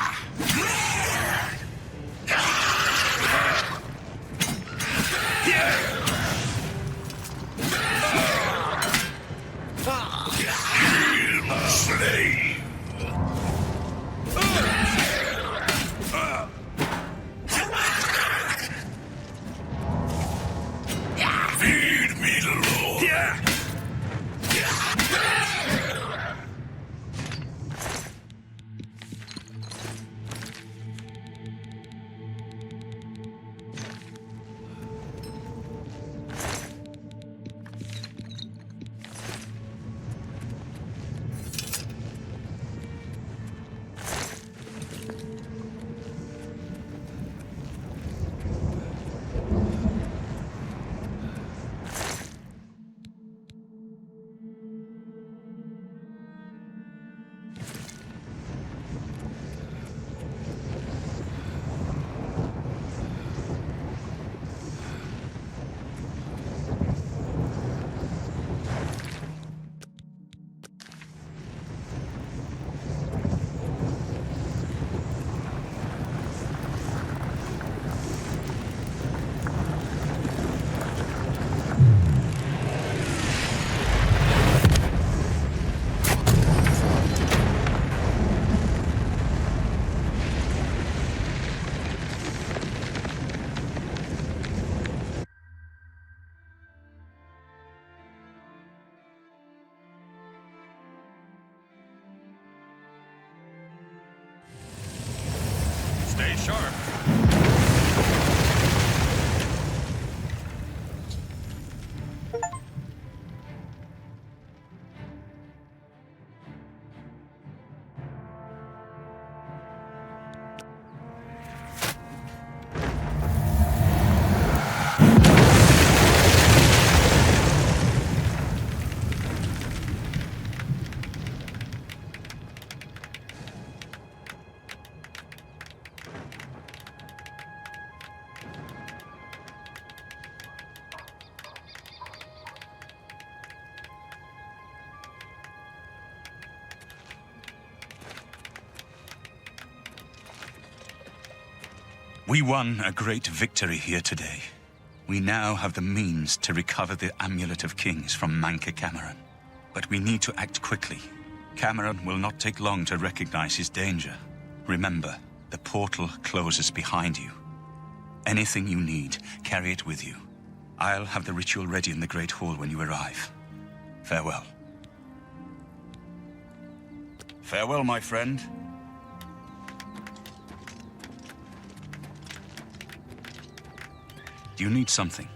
Feed me the Lord! Stay sharp. We won a great victory here today. We now have the means to recover the Amulet of Kings from Manca Cameron. But we need to act quickly. Cameron will not take long to recognize his danger. Remember, the portal closes behind you. Anything you need, carry it with you. I'll have the ritual ready in the Great Hall when you arrive. Farewell. Farewell, my friend. Do you need something?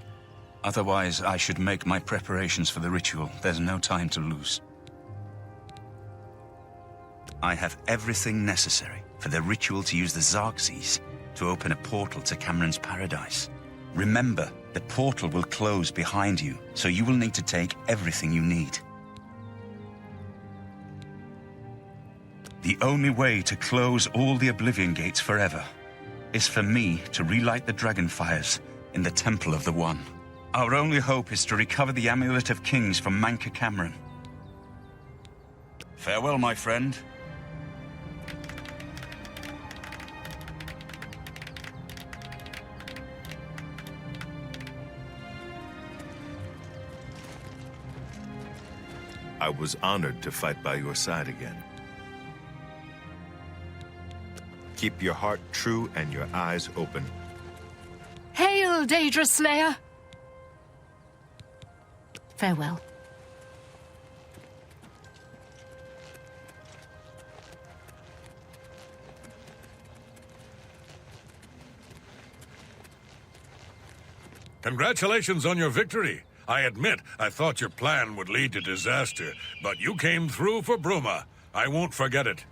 Otherwise, I should make my preparations for the ritual. There's no time to lose. I have everything necessary for the ritual to use the Xerxes to open a portal to Cameron's paradise. Remember, the portal will close behind you, so you will need to take everything you need. The only way to close all the Oblivion Gates forever is for me to relight the dragon fires in the Temple of the One. Our only hope is to recover the Amulet of Kings from Manca Cameron. Farewell, my friend. I was honored to fight by your side again. Keep your heart true and your eyes open. Hail, Daedra Slayer! Farewell. Congratulations on your victory. I admit, I thought your plan would lead to disaster, but you came through for Bruma. I won't forget it.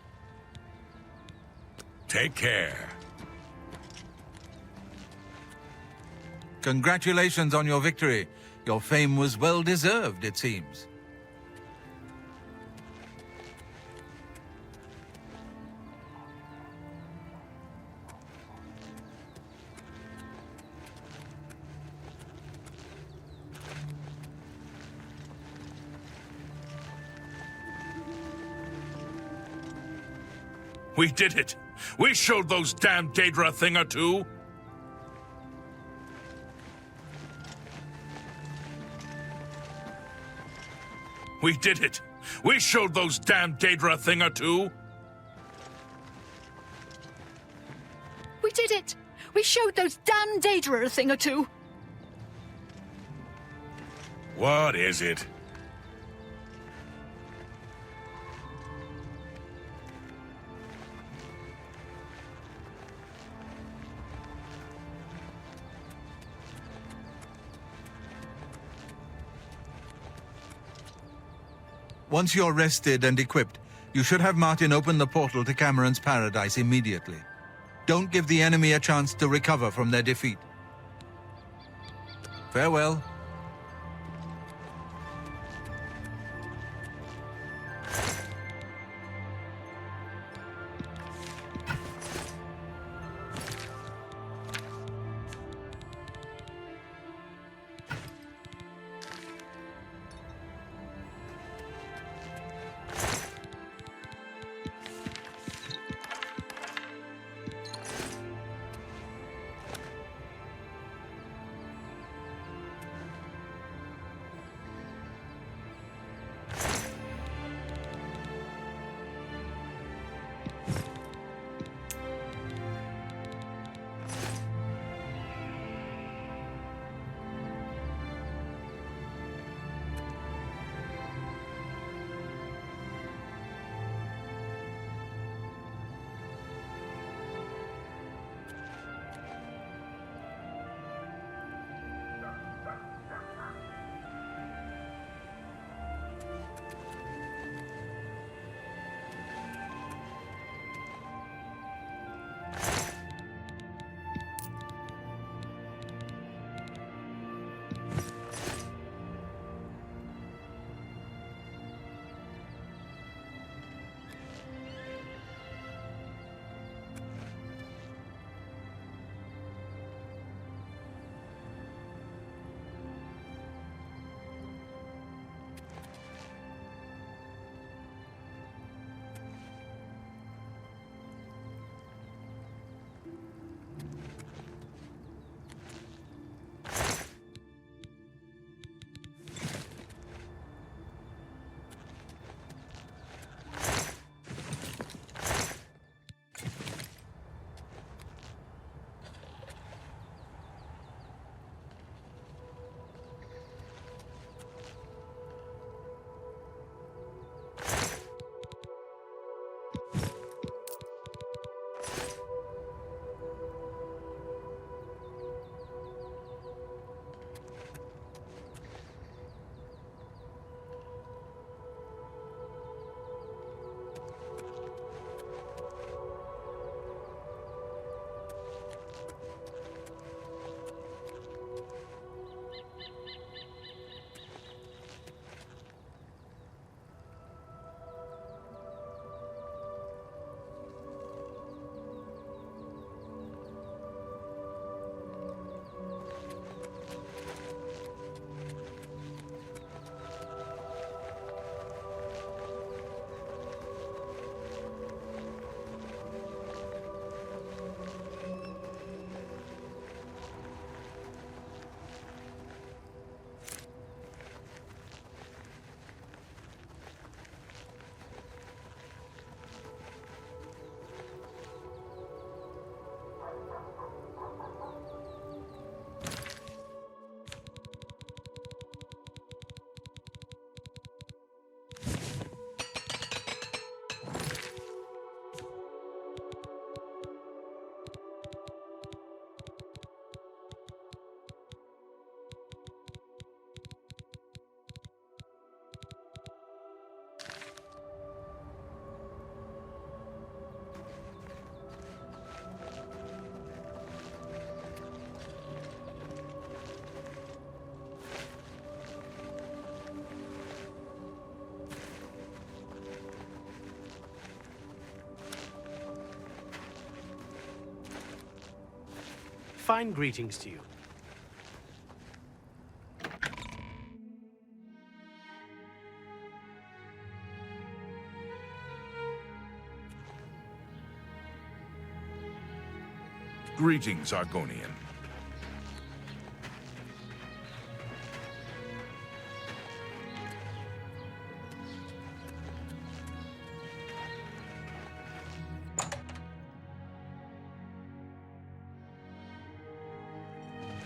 Take care. Congratulations on your victory. Your fame was well deserved, it seems. We did it! We showed those damn Daedra a thing or two. We did it. We showed those damn Daedra a thing or two. We did it! We showed those damn Daedra a thing or two. What is it? Once you're rested and equipped, you should have Martin open the portal to Cameron's Paradise immediately. Don't give the enemy a chance to recover from their defeat. Farewell. Fine greetings to you. Greetings, Argonian.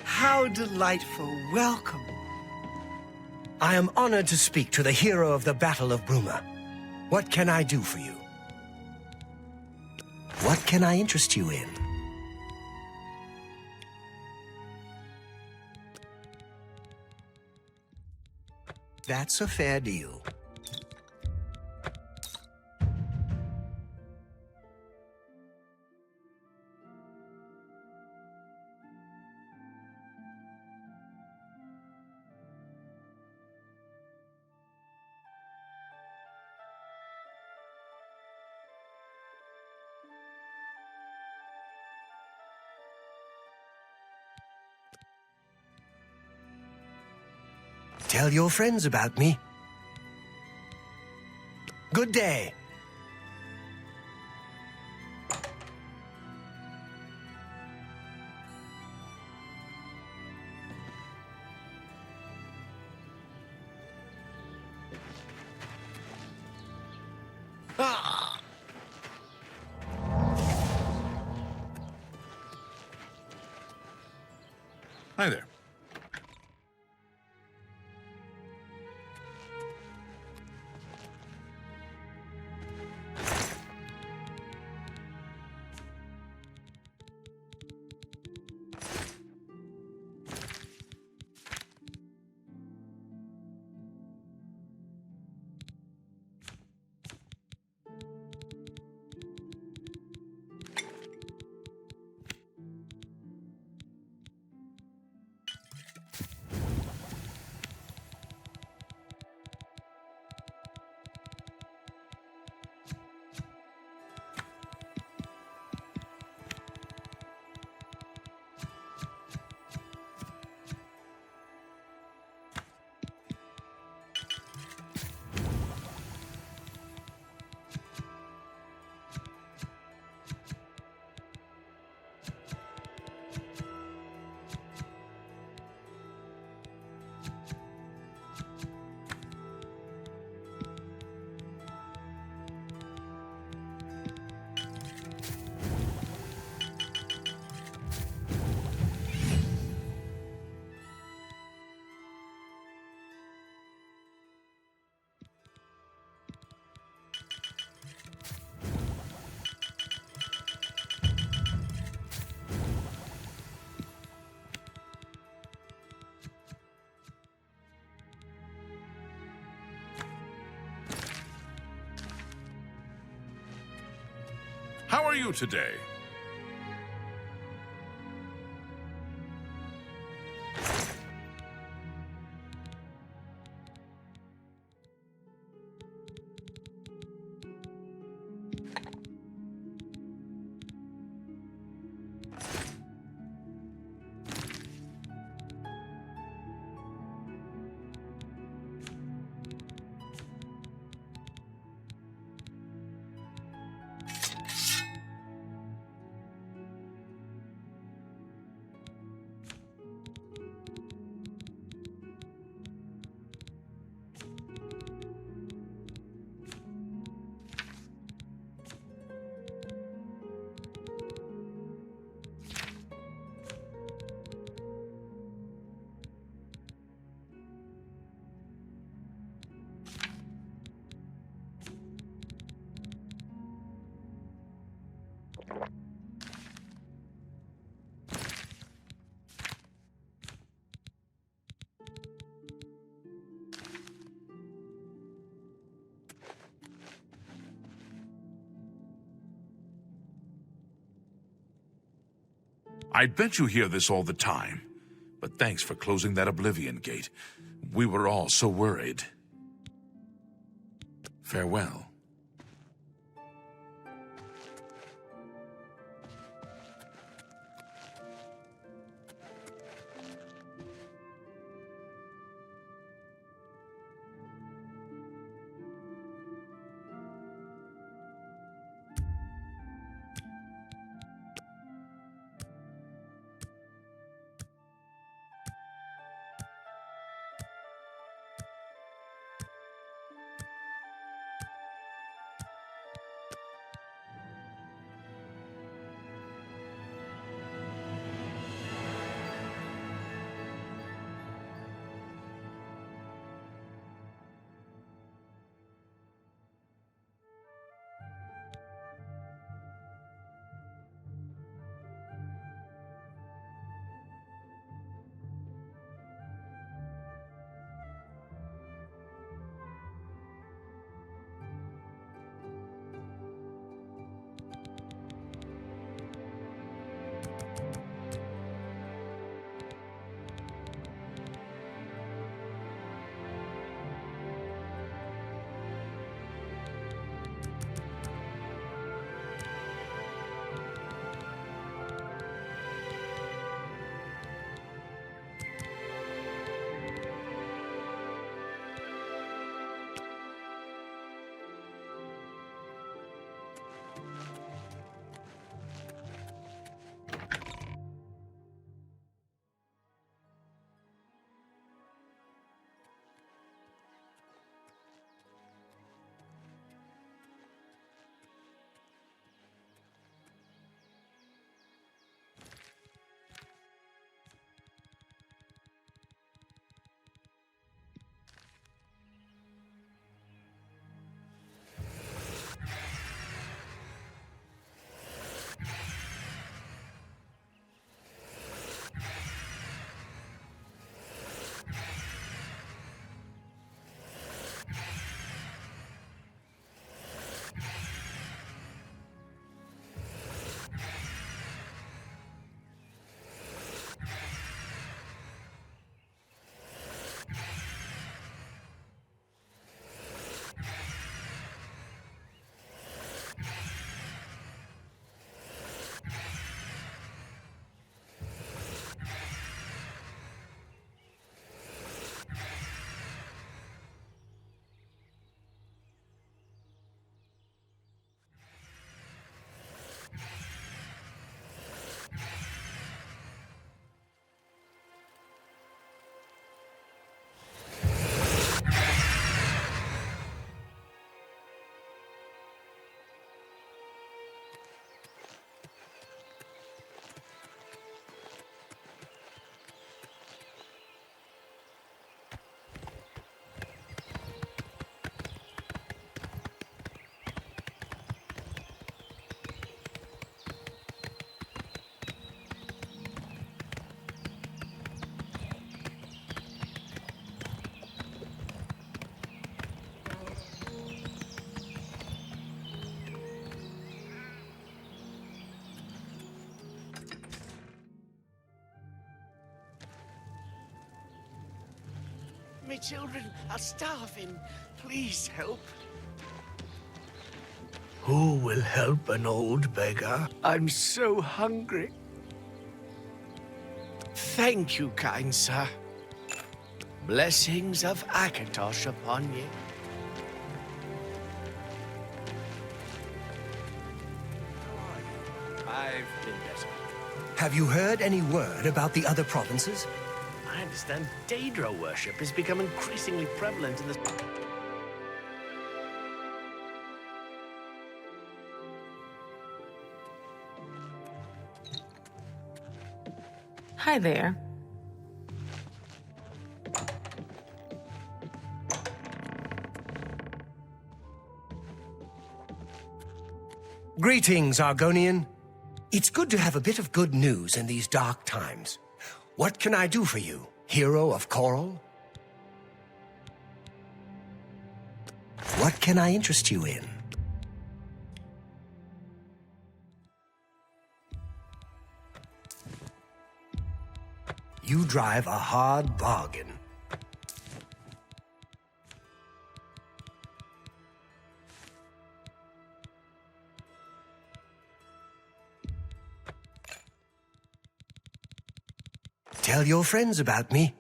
How delightful. Welcome. I am honored to speak to the hero of the Battle of Bruma. What can I do for you? What can I interest you in? That's a fair deal. Tell your friends about me. Good day. Hi there. How are you today? I bet you hear this all the time, but thanks for closing that Oblivion Gate. We were all so worried. Farewell. My children are starving. Please help. Who will help an old beggar? I'm so hungry. Thank you, kind sir. Blessings of Akatosh upon you. I've been better. Have you heard any word about the other provinces? I understand Daedra worship has become increasingly prevalent in the... Hi there. Greetings, Argonian. It's good to have a bit of good news in these dark times. What can I do for you, hero of Coral? What can I interest you in? You drive a hard bargain. Tell your friends about me.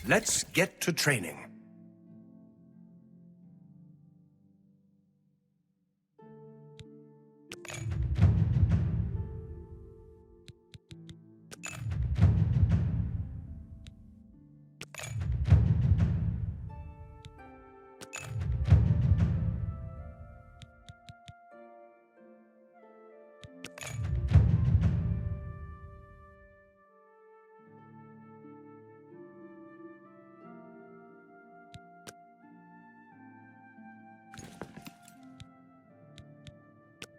Let's get to training.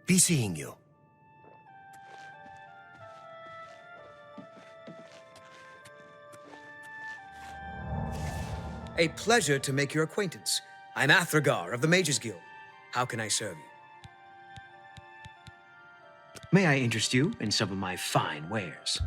Be seeing you. A pleasure to make your acquaintance. I'm Athragar of the Mages Guild. How can I serve you? May I interest you in some of my fine wares?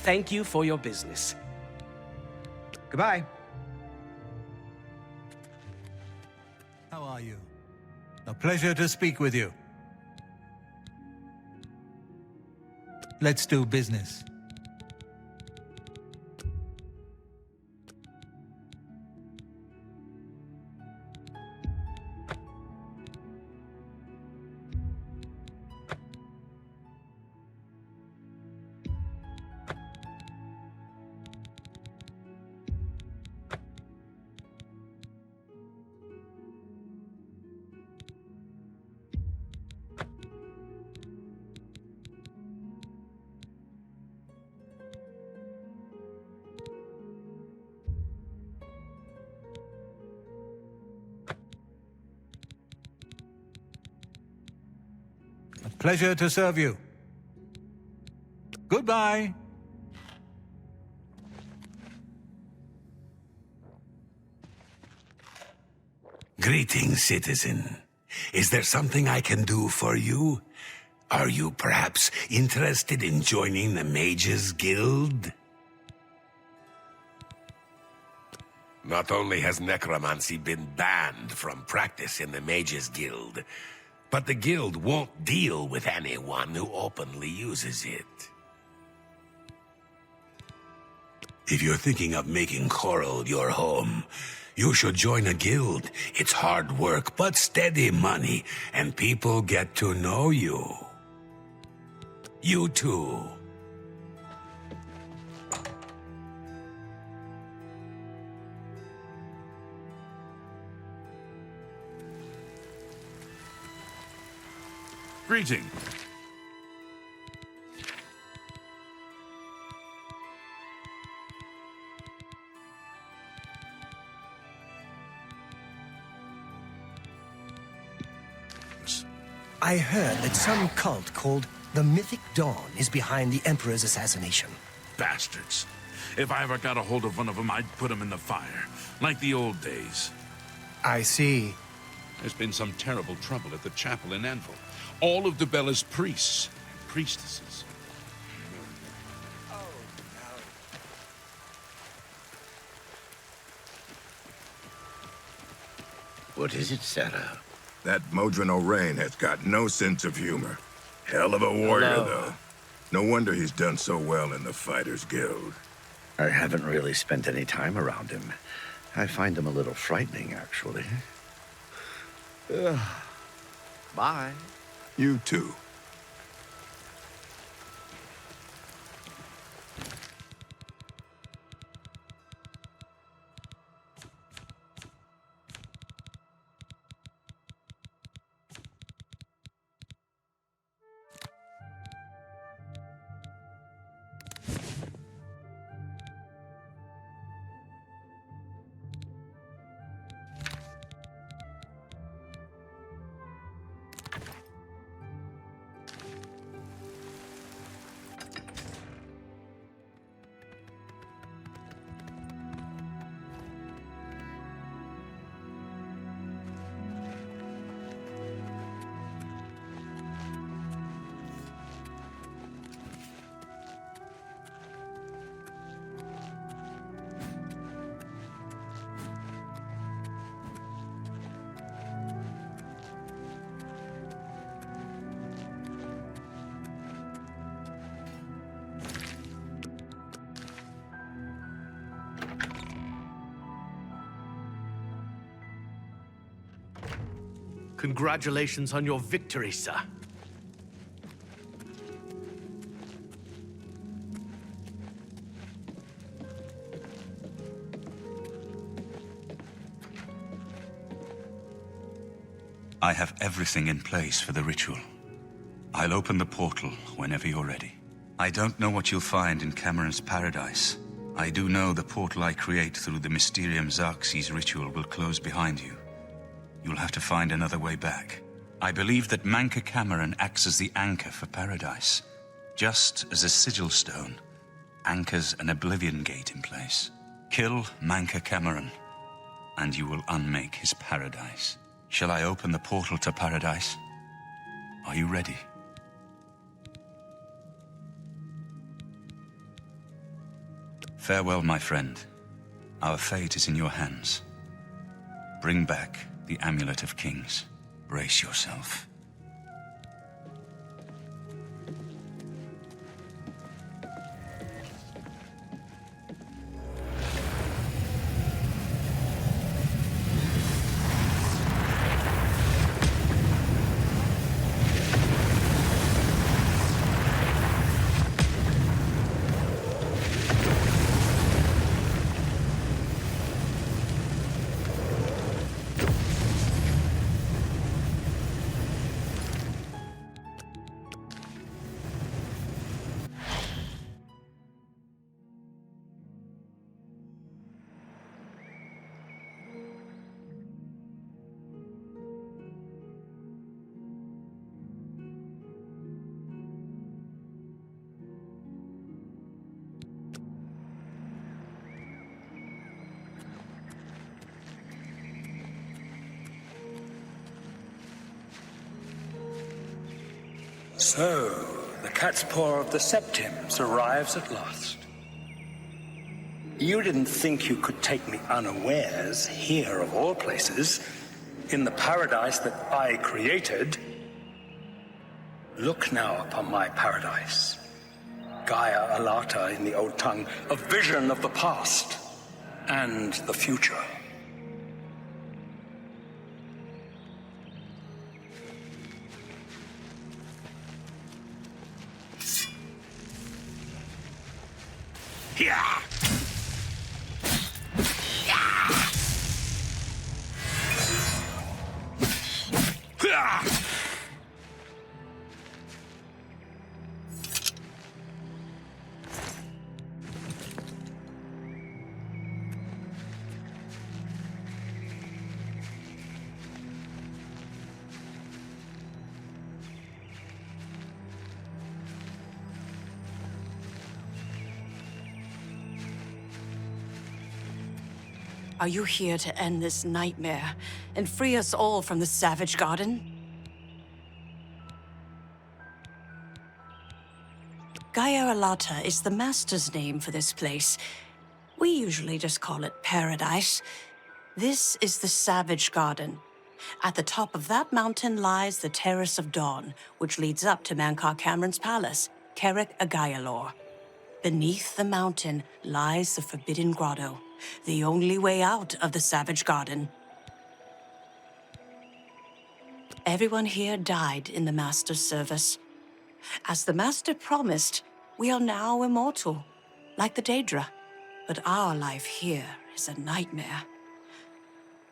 Thank you for your business. Goodbye. How are you? A pleasure to speak with you. Let's do business. Pleasure to serve you. Goodbye. Greetings, citizen. Is there something I can do for you? Are you perhaps interested in joining the Mages Guild? Not only has necromancy been banned from practice in the Mages Guild, but the guild won't deal with anyone who openly uses it. If you're thinking of making Coral your home, you should join a guild. It's hard work, but steady money, and people get to know you. You too. Greeting. I heard that some cult called the Mythic Dawn is behind the Emperor's assassination. Bastards. If I ever got a hold of one of them, I'd put them in the fire, like the old days. I see. There's been some terrible trouble at the chapel in Anvil. All of Debella's priests and priestesses. What is it, Sarah? That Modron O'Rain has got no sense of humor. Hell of a warrior, though. No wonder he's done so well in the Fighters Guild. I haven't really spent any time around him. I find him a little frightening, actually. Bye. You too. Congratulations on your victory, sir. I have everything in place for the ritual. I'll open the portal whenever you're ready. I don't know what you'll find in Cameron's paradise. I do know the portal I create through the Mysterium Xerxes ritual will close behind you. You'll have to find another way back. I believe that Manca Cameron acts as the anchor for paradise, just as a sigil stone anchors an Oblivion Gate in place. Kill Manca Cameron, and you will unmake his paradise. Shall I open the portal to paradise? Are you ready? Farewell, my friend. Our fate is in your hands. Bring back the Amulet of Kings. Brace yourself. So, the cat's paw of the Septims arrives at last. You didn't think you could take me unawares here, of all places, in the paradise that I created. Look now upon my paradise. Gaia Alata in the old tongue, a vision of the past and the future. Are you here to end this nightmare and free us all from the Savage Garden? Gaia Alata is the master's name for this place. We usually just call it Paradise. This is the Savage Garden. At the top of that mountain lies the Terrace of Dawn, which leads up to Mankar Cameron's palace, Carrick Agaialor. Beneath the mountain lies the Forbidden Grotto, the only way out of the Savage Garden. Everyone here died in the Master's service. As the Master promised, we are now immortal, like the Daedra. But our life here is a nightmare.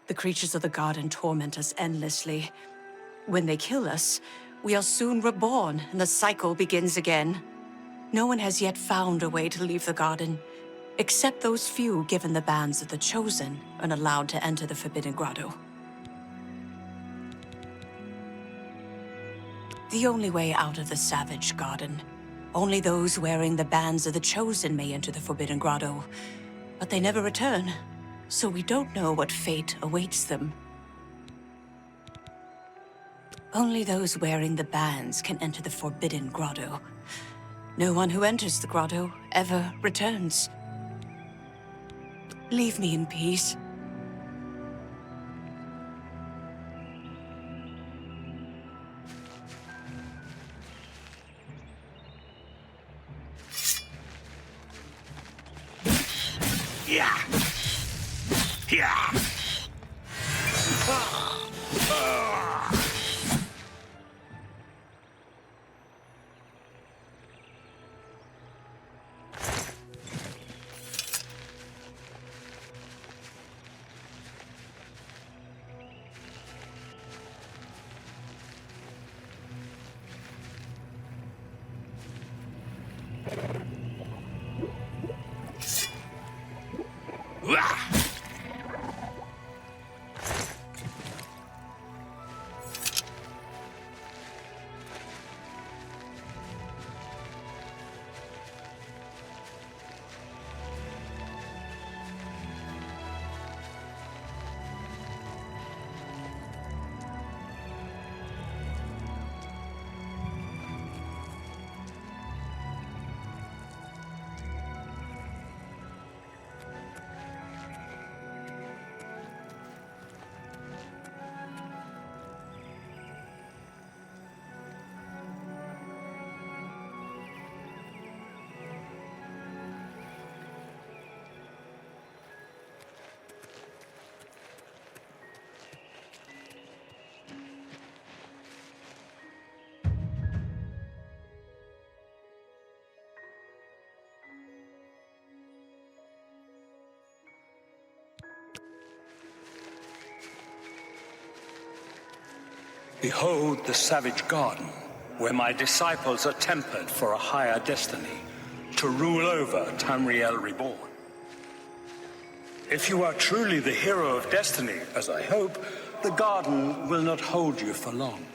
The creatures of the garden torment us endlessly. When they kill us, we are soon reborn, and the cycle begins again. No one has yet found a way to leave the garden, except those few given the bands of the Chosen and allowed to enter the Forbidden Grotto. The only way out of the Savage Garden. Only those wearing the bands of the Chosen may enter the Forbidden Grotto, but they never return, so we don't know what fate awaits them. Only those wearing the bands can enter the Forbidden Grotto. No one who enters the grotto ever returns. Leave me in peace. Yeah! Yeah! Behold the Savage Garden, where my disciples are tempered for a higher destiny, to rule over Tamriel Reborn. If you are truly the hero of destiny, as I hope, the garden will not hold you for long.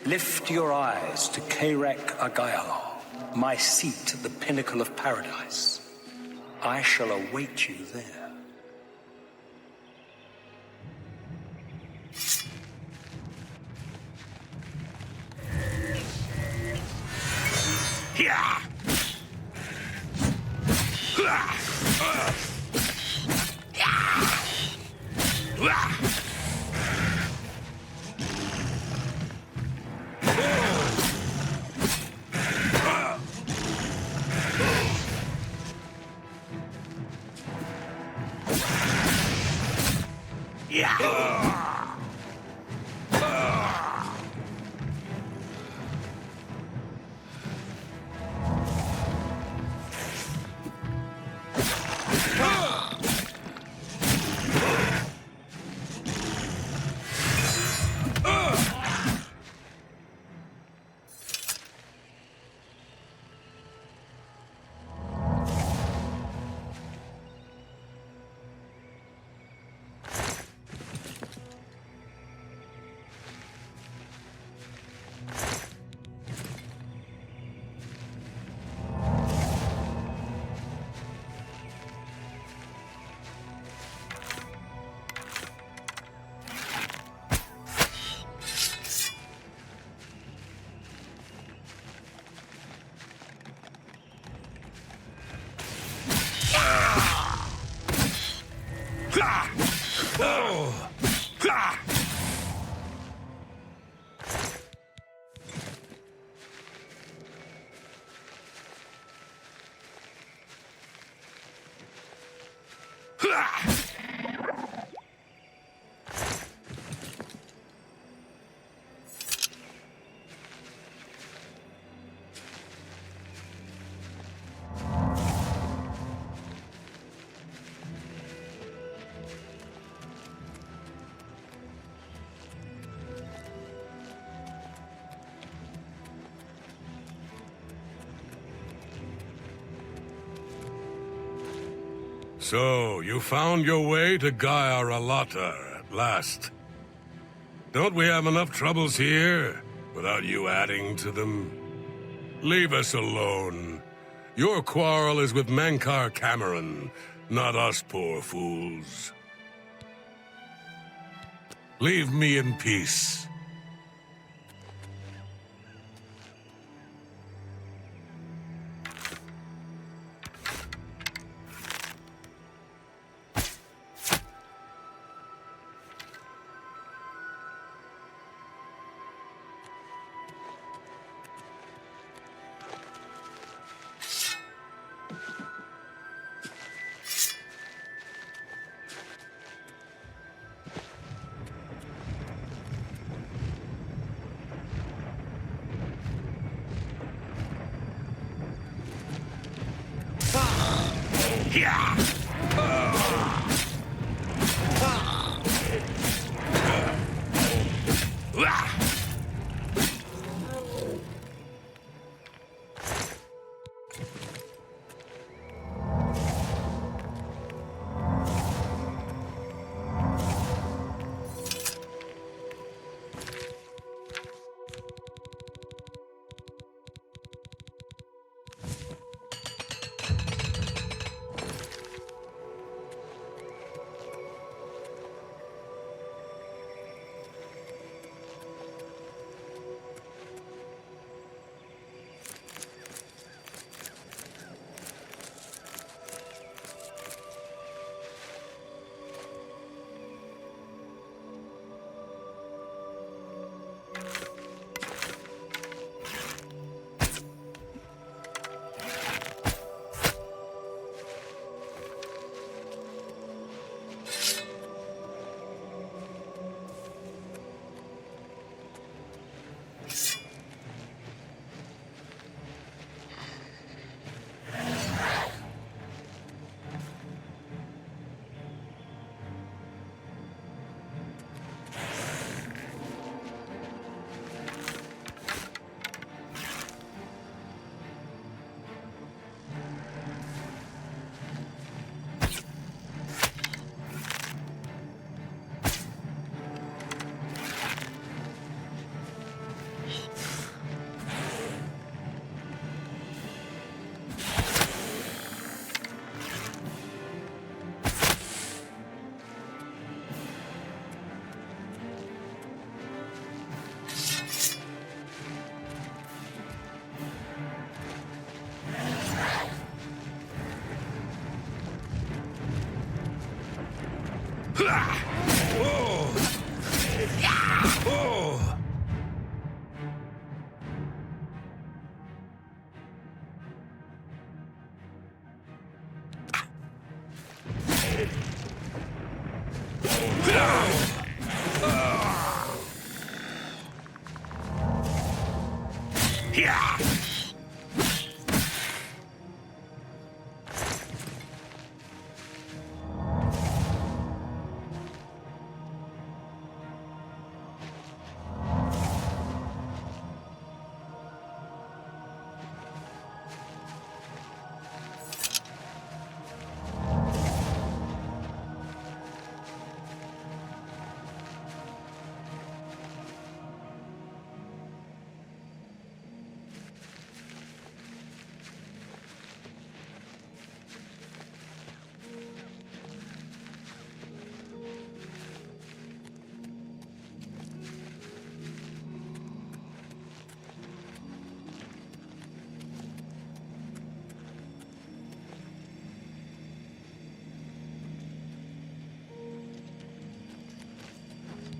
Lift your eyes to Carrick Agaialor, my seat at the pinnacle of paradise. I shall await you there. Yeah! So, you found your way to Gaia Ralata at last. Don't we have enough troubles here without you adding to them? Leave us alone. Your quarrel is with Menkar Cameron, not us poor fools. Leave me in peace.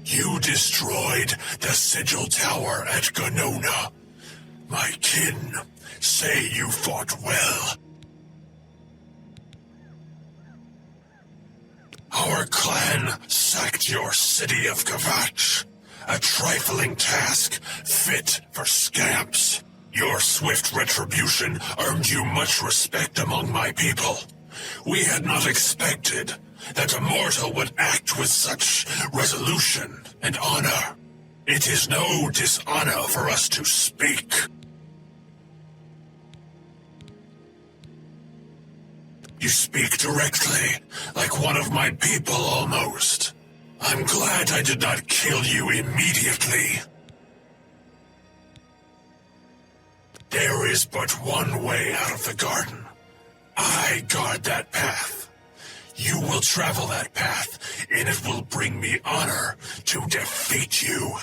You destroyed the Sigil Tower at Ganona. My kin say you fought well. Our clan sacked your city of Kvatch. A trifling task fit for scamps. Your swift retribution earned you much respect among my people. We had not expected that a mortal would act with such resolution and honor. It is no dishonor for us to speak. You speak directly, like one of my people almost. I'm glad I did not kill you immediately. There is but one way out of the garden. I guard that path. You will travel that path, and it will bring me honor to defeat you.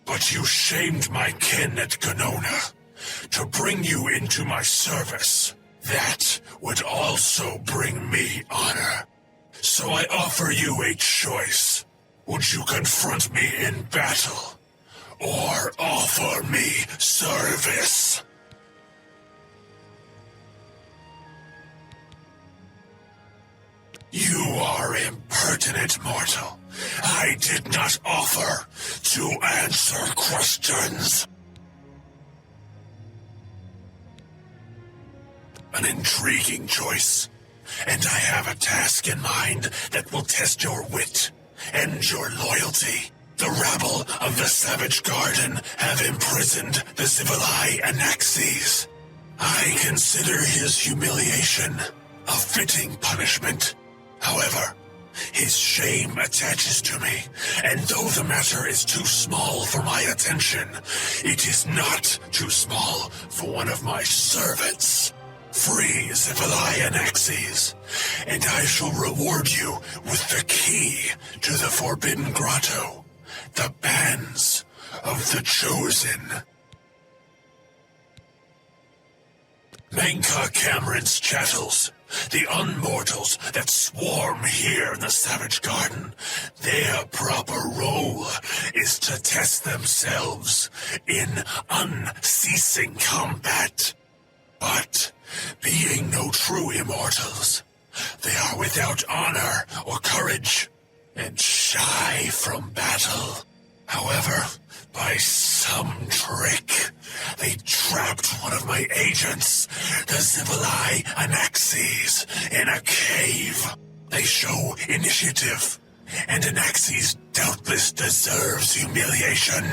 But you shamed my kin at Ganona. To bring you into my service, that would also bring me honor. So I offer you a choice. Would you confront me in battle, or offer me service? You are impertinent, mortal. I did not offer to answer questions. An intriguing choice, and I have a task in mind that will test your wit and your loyalty. The rabble of the Savage Garden have imprisoned the Zivilai Anaxes. I consider his humiliation a fitting punishment. However, his shame attaches to me, and though the matter is too small for my attention, it is not too small for one of my servants. Free Zivilai Anaxes, and I shall reward you with the key to the Forbidden Grotto, the bands of the Chosen. Menka Cameron's chattels, the unmortals that swarm here in the Savage Garden, their proper role is to test themselves in unceasing combat. But, being no true immortals, they are without honor or courage, and shy from battle. However, by some trick, they trapped one of my agents, the Zivilai Anaxes, in a cave. They show initiative, and Anaxes doubtless deserves humiliation.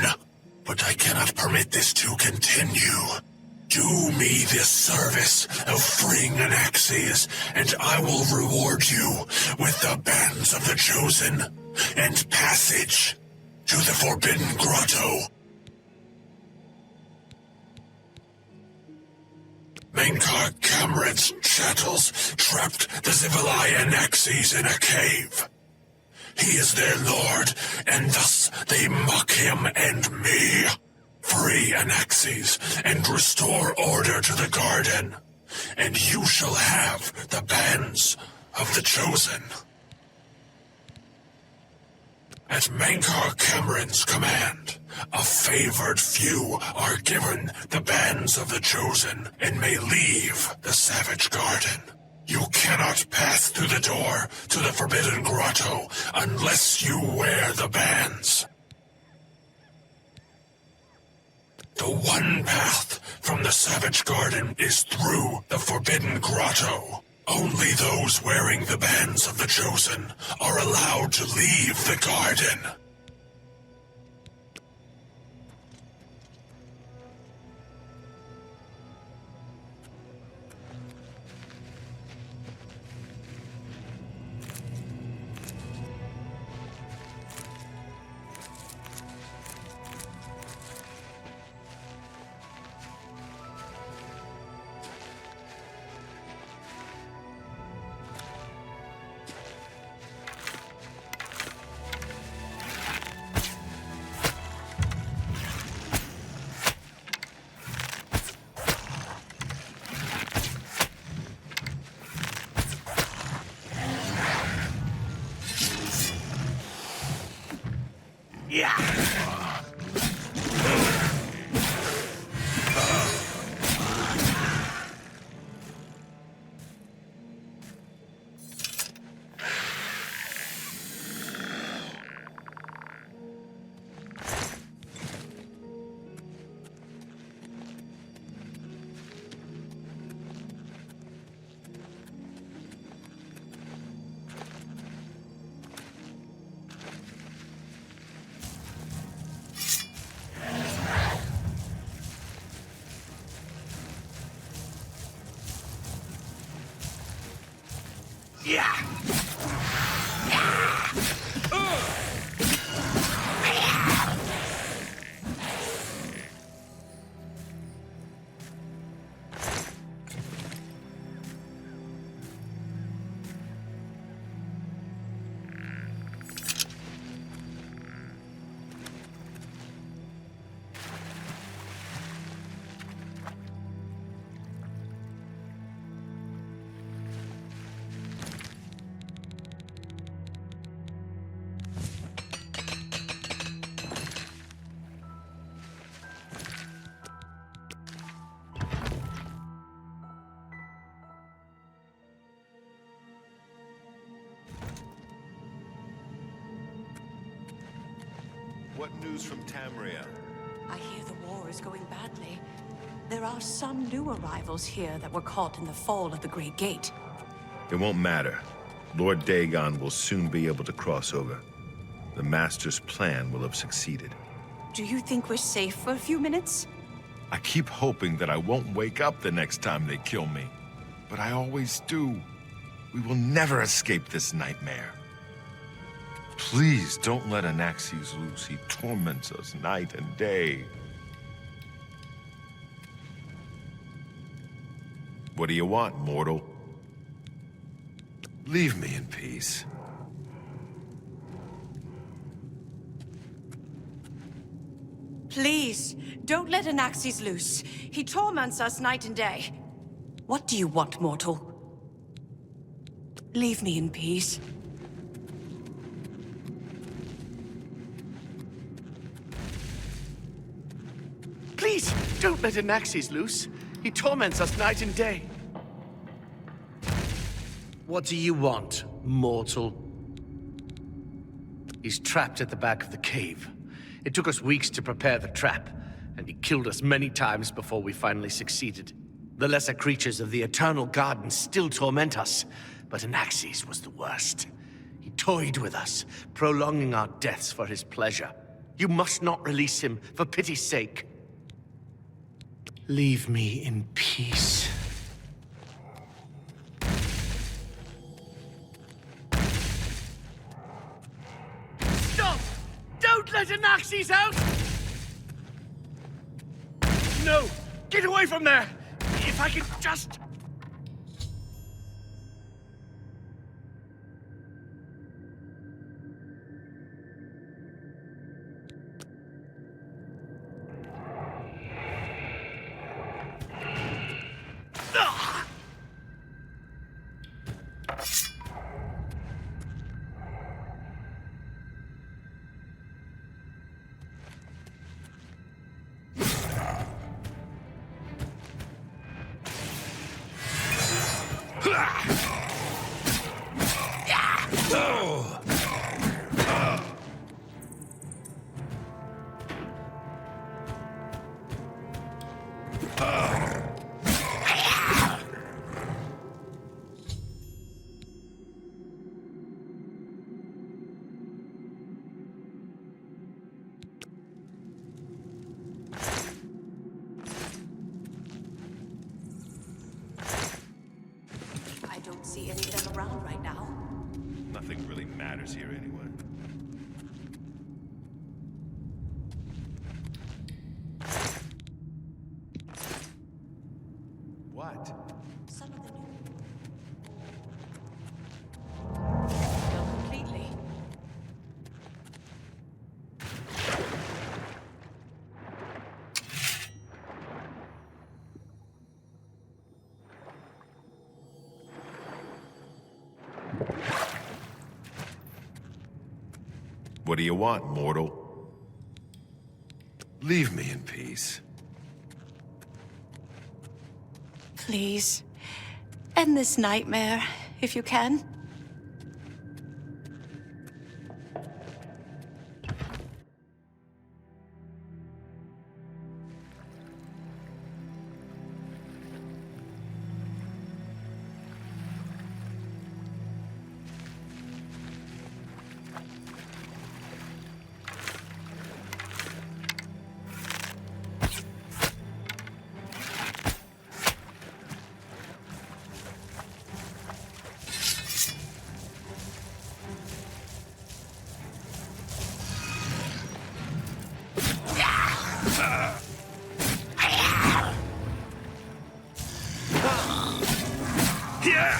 But I cannot permit this to continue. Do me this service of freeing Anaxes, and I will reward you with the bands of the Chosen and passage to the Forbidden Grotto. Menkar Cameron's chattels trapped the Zivilai Anaxes in a cave. He is their lord, and thus they mock him and me. Free Anaxes and restore order to the garden, and you shall have the bands of the Chosen. At Menkar Cameron's command, a favored few are given the bands of the Chosen and may leave the Savage Garden. You cannot pass through the door to the Forbidden Grotto unless you wear the bands. The one path from the Savage Garden is through the Forbidden Grotto. Only those wearing the bands of the Chosen are allowed to leave the garden. What news from Tamria? I hear the war is going badly. There are some new arrivals here that were caught in the fall of the Great Gate. It won't matter. Lord Dagon will soon be able to cross over. The Master's plan will have succeeded. Do you think we're safe for a few minutes? I keep hoping that I won't wake up the next time they kill me. But I always do. We will never escape this nightmare. Please don't let Anaxes loose. He torments us night and day. What do you want, mortal? Leave me in peace. Please, don't let Anaxes loose. He torments us night and day. What do you want, mortal? Leave me in peace. Please, don't let Anaxes loose. He torments us night and day. What do you want, mortal? He's trapped at the back of the cave. It took us weeks to prepare the trap, and he killed us many times before we finally succeeded. The lesser creatures of the Eternal Garden still torment us, but Anaxes was the worst. He toyed with us, prolonging our deaths for his pleasure. You must not release him, for pity's sake. Leave me in peace. Stop! Don't let Anaxes out! No! Get away from there! If I could just... I don't see any of them around right now. Nothing really matters here anyway. What? Some of the new... Not completely. What do you want, mortal? Leave me in peace. Please, end this nightmare, if you can. Yeah!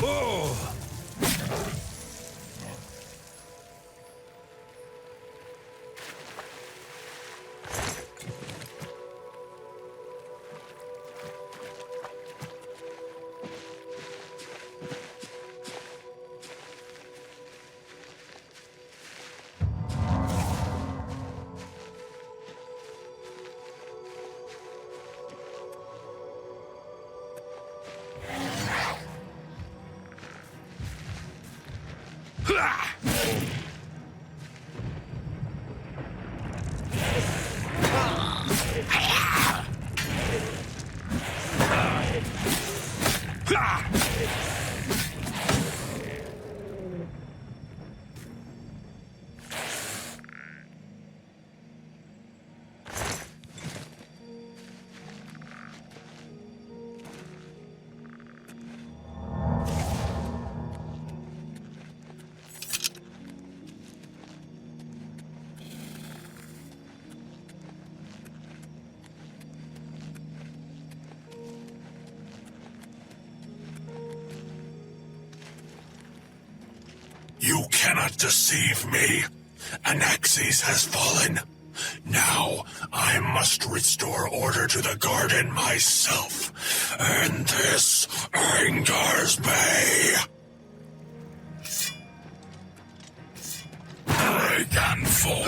Oh! You cannot deceive me. Anaxes has fallen. Now, I must restore order to the garden myself. And this angers me. I can fall.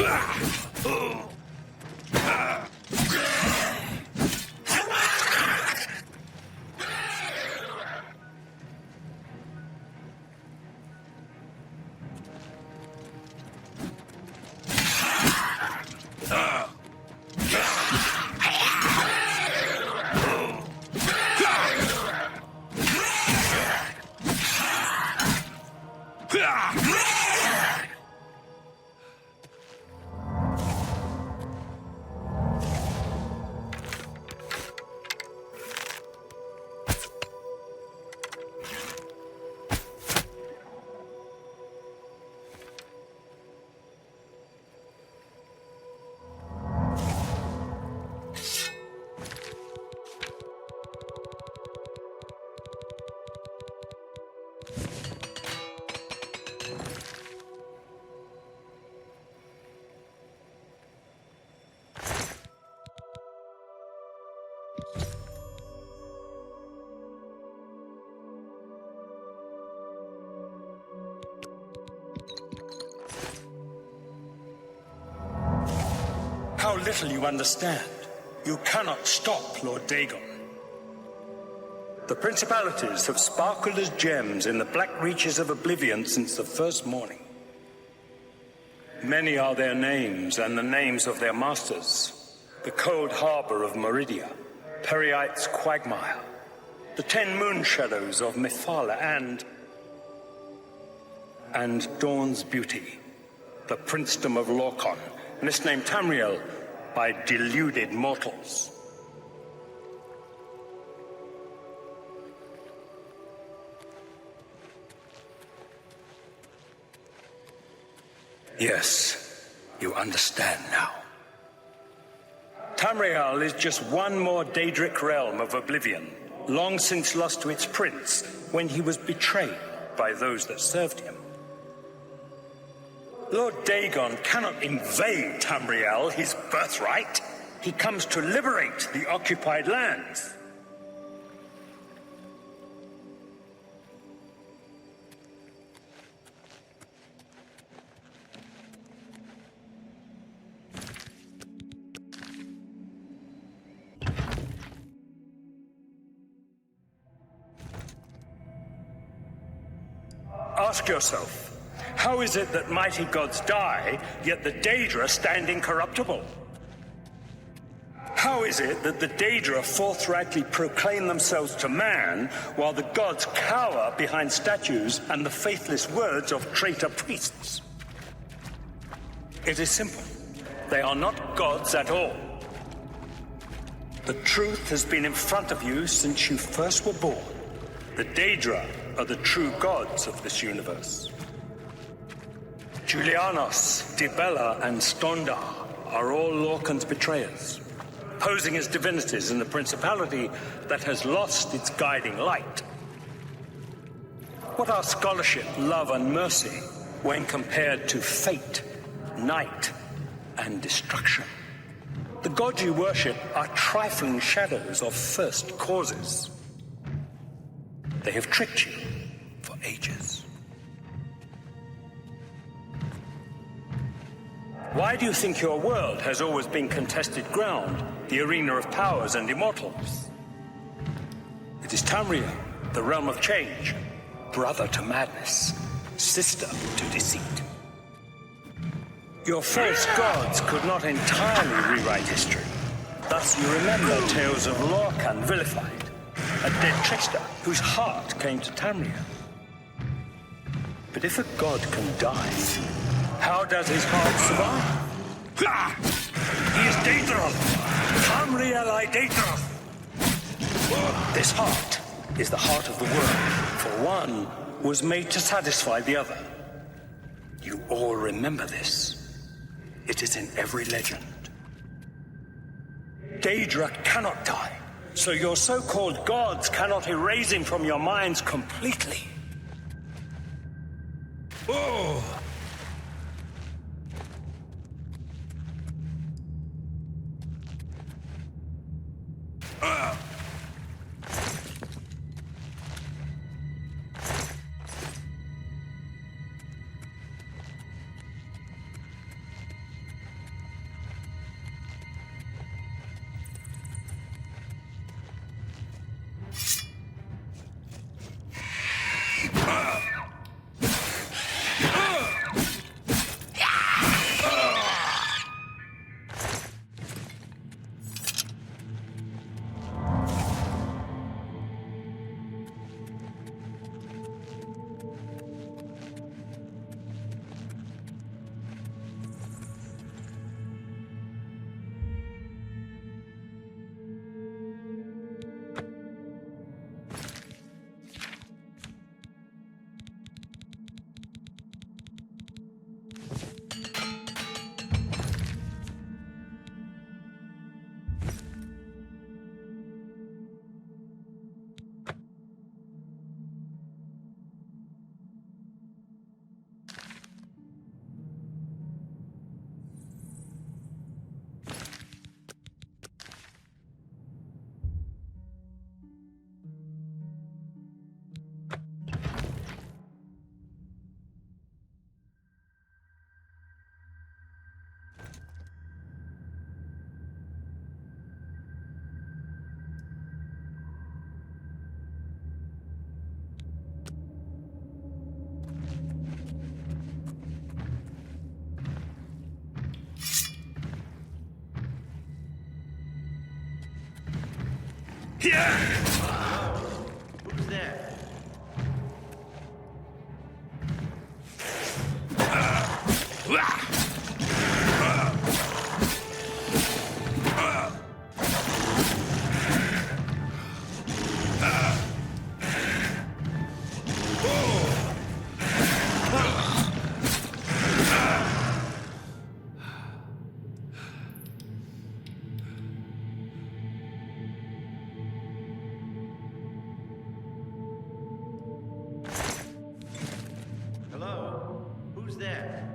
How little you understand. You cannot stop Lord Dagon. The principalities have sparkled as gems in the black reaches of Oblivion since the first morning. Many are their names and the names of their masters. The cold harbor of Meridia, Periite's quagmire, the 10 moon shadows of Mephala, and Dawn's beauty, the princedom of Lorkon, misnamed Tamriel by deluded mortals. Yes, you understand now. Tamriel is just one more Daedric realm of Oblivion, long since lost to its prince when he was betrayed by those that served him. Lord Dagon cannot invade Tamriel, his birthright. He comes to liberate the occupied lands. Ask yourself, how is it that mighty gods die, yet the Daedra stand incorruptible? How is it that the Daedra forthrightly proclaim themselves to man, while the gods cower behind statues and the faithless words of traitor priests? It is simple. They are not gods at all. The truth has been in front of you since you first were born. The Daedra are the true gods of this universe. Julianos, Dibella, and Stondar are all Lorcan's betrayers, posing as divinities in the principality that has lost its guiding light. What are scholarship, love, and mercy when compared to fate, night, and destruction? The gods you worship are trifling shadows of first causes. They have tricked you for ages. Why do you think your world has always been contested ground, the arena of powers and immortals? It is Tamriel, the realm of change, brother to madness, sister to deceit. Your false gods could not entirely rewrite history. Thus you remember tales of Lorcan vilified, a dead trickster whose heart came to Tamriel. But if a god can die, how does his heart survive? He is Daedral! Tamriel I Daedral! This heart is the heart of the world, for one was made to satisfy the other. You all remember this. It is in every legend. Daedra cannot die, so your so-called gods cannot erase him from your minds completely. Who's there? Hello? Who's there?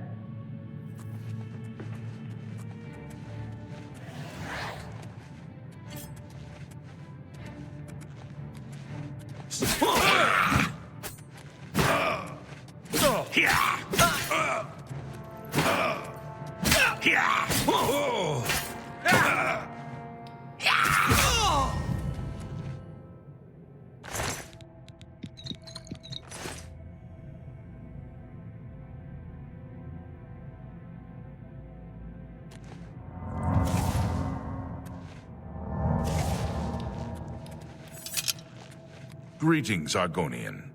Greetings, Argonian.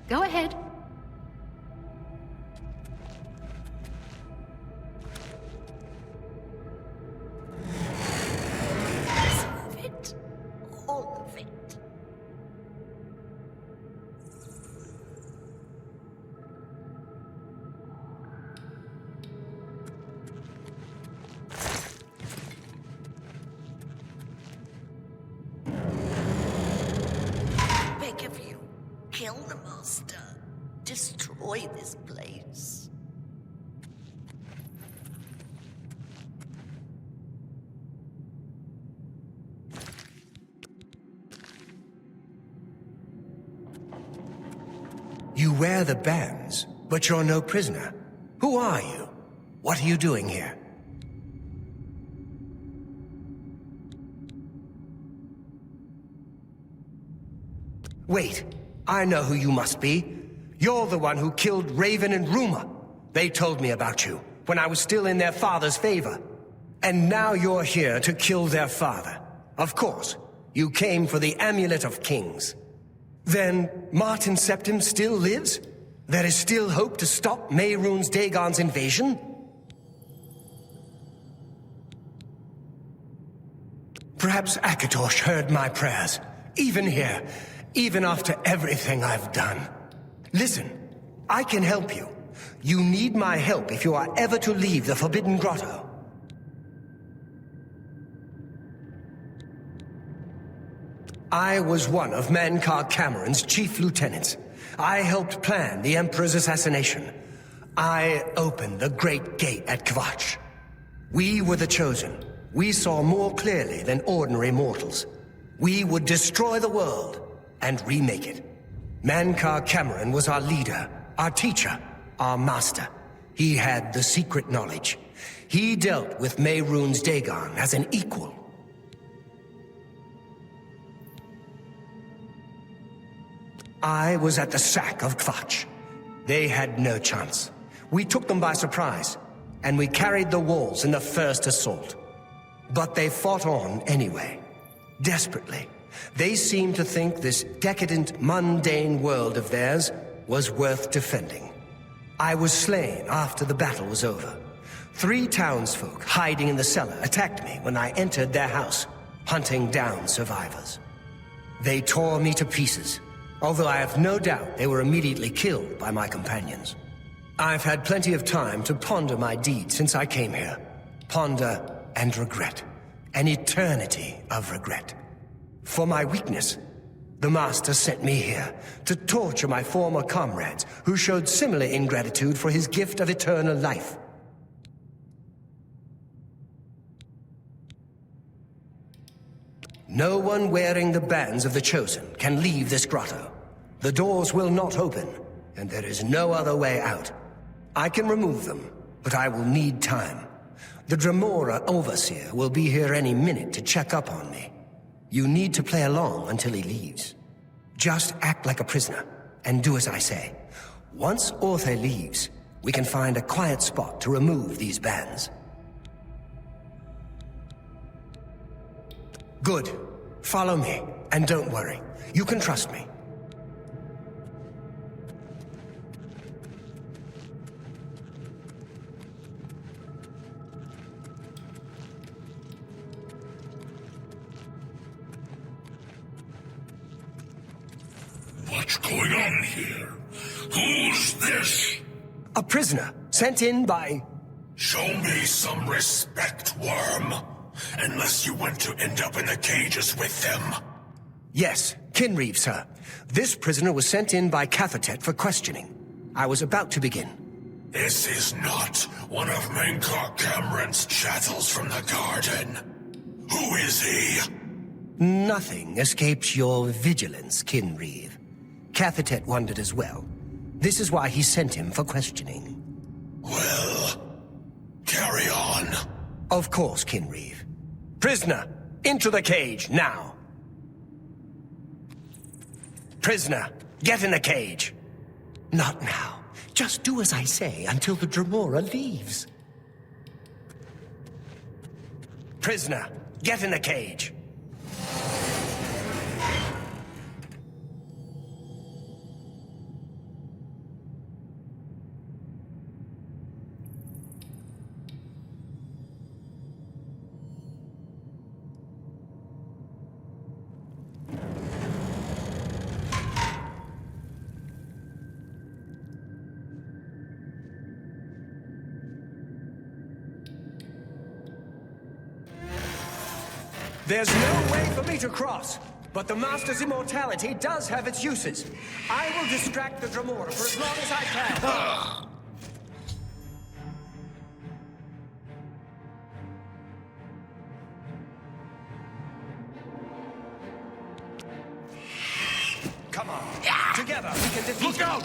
Go ahead. Some of it. All of it. Beg of you, kill the master. Destroy this place. You wear the bands, but you're no prisoner. Who are you? What are you doing here? Wait, I know who you must be. You're the one who killed Raven and Bruma. They told me about you when I was still in their father's favor. And now you're here to kill their father. Of course, you came for the Amulet of Kings. Then Martin Septim still lives? There is still hope to stop Mehrunes Dagon's invasion? Perhaps Akatosh heard my prayers. Even here, even after everything I've done. Listen, I can help you. You need my help if you are ever to leave the Forbidden Grotto. I was one of Mankar Cameron's chief lieutenants. I helped plan the Emperor's assassination. I opened the Great Gate at Kvatch. We were the chosen. We saw more clearly than ordinary mortals. We would destroy the world and remake it. Mankar Cameron was our leader, our teacher, our master. He had the secret knowledge. He dealt with Mehrunes Dagon as an equal. I was at the sack of Kvatch. They had no chance. We took them by surprise, and we carried the walls in the first assault. But they fought on anyway, desperately. They seemed to think this decadent, mundane world of theirs was worth defending. I was slain after the battle was over. 3 townsfolk hiding in the cellar attacked me when I entered their house, hunting down survivors. They tore me to pieces, although I have no doubt they were immediately killed by my companions. I've had plenty of time to ponder my deed since I came here. Ponder and regret. An eternity of regret. For my weakness, the Master sent me here to torture my former comrades who showed similar ingratitude for his gift of eternal life. No one wearing the bands of the Chosen can leave this grotto. The doors will not open, and there is no other way out. I can remove them, but I will need time. The Dremora Overseer will be here any minute to check up on me. You need to play along until he leaves. Just act like a prisoner, and do as I say. Once Orthe leaves, we can find a quiet spot to remove these bands. Good. Follow me, and don't worry. You can trust me. What's going on here? Who's this? A prisoner, sent in by... Show me some respect, worm. Unless you want to end up in the cages with them. Yes, Kinreeve, sir. This prisoner was sent in by Cathatet for questioning. I was about to begin. This is not one of Mankar Cameron's chattels from the garden. Who is he? Nothing escapes your vigilance, Kinreeve. Cathatet wondered as well. This is why he sent him for questioning. Well, carry on. Of course, Kinreeve. Prisoner, into the cage, now. Prisoner, get in the cage. Not now. Just do as I say until the Dremora leaves. Prisoner, get in the cage. There's no way for me to cross, but the Master's immortality does have its uses. I will distract the Dremora for as long as I can. Come on. Together we can defeat him. Look out!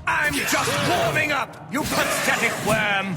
I'm just warming up, you pathetic worm!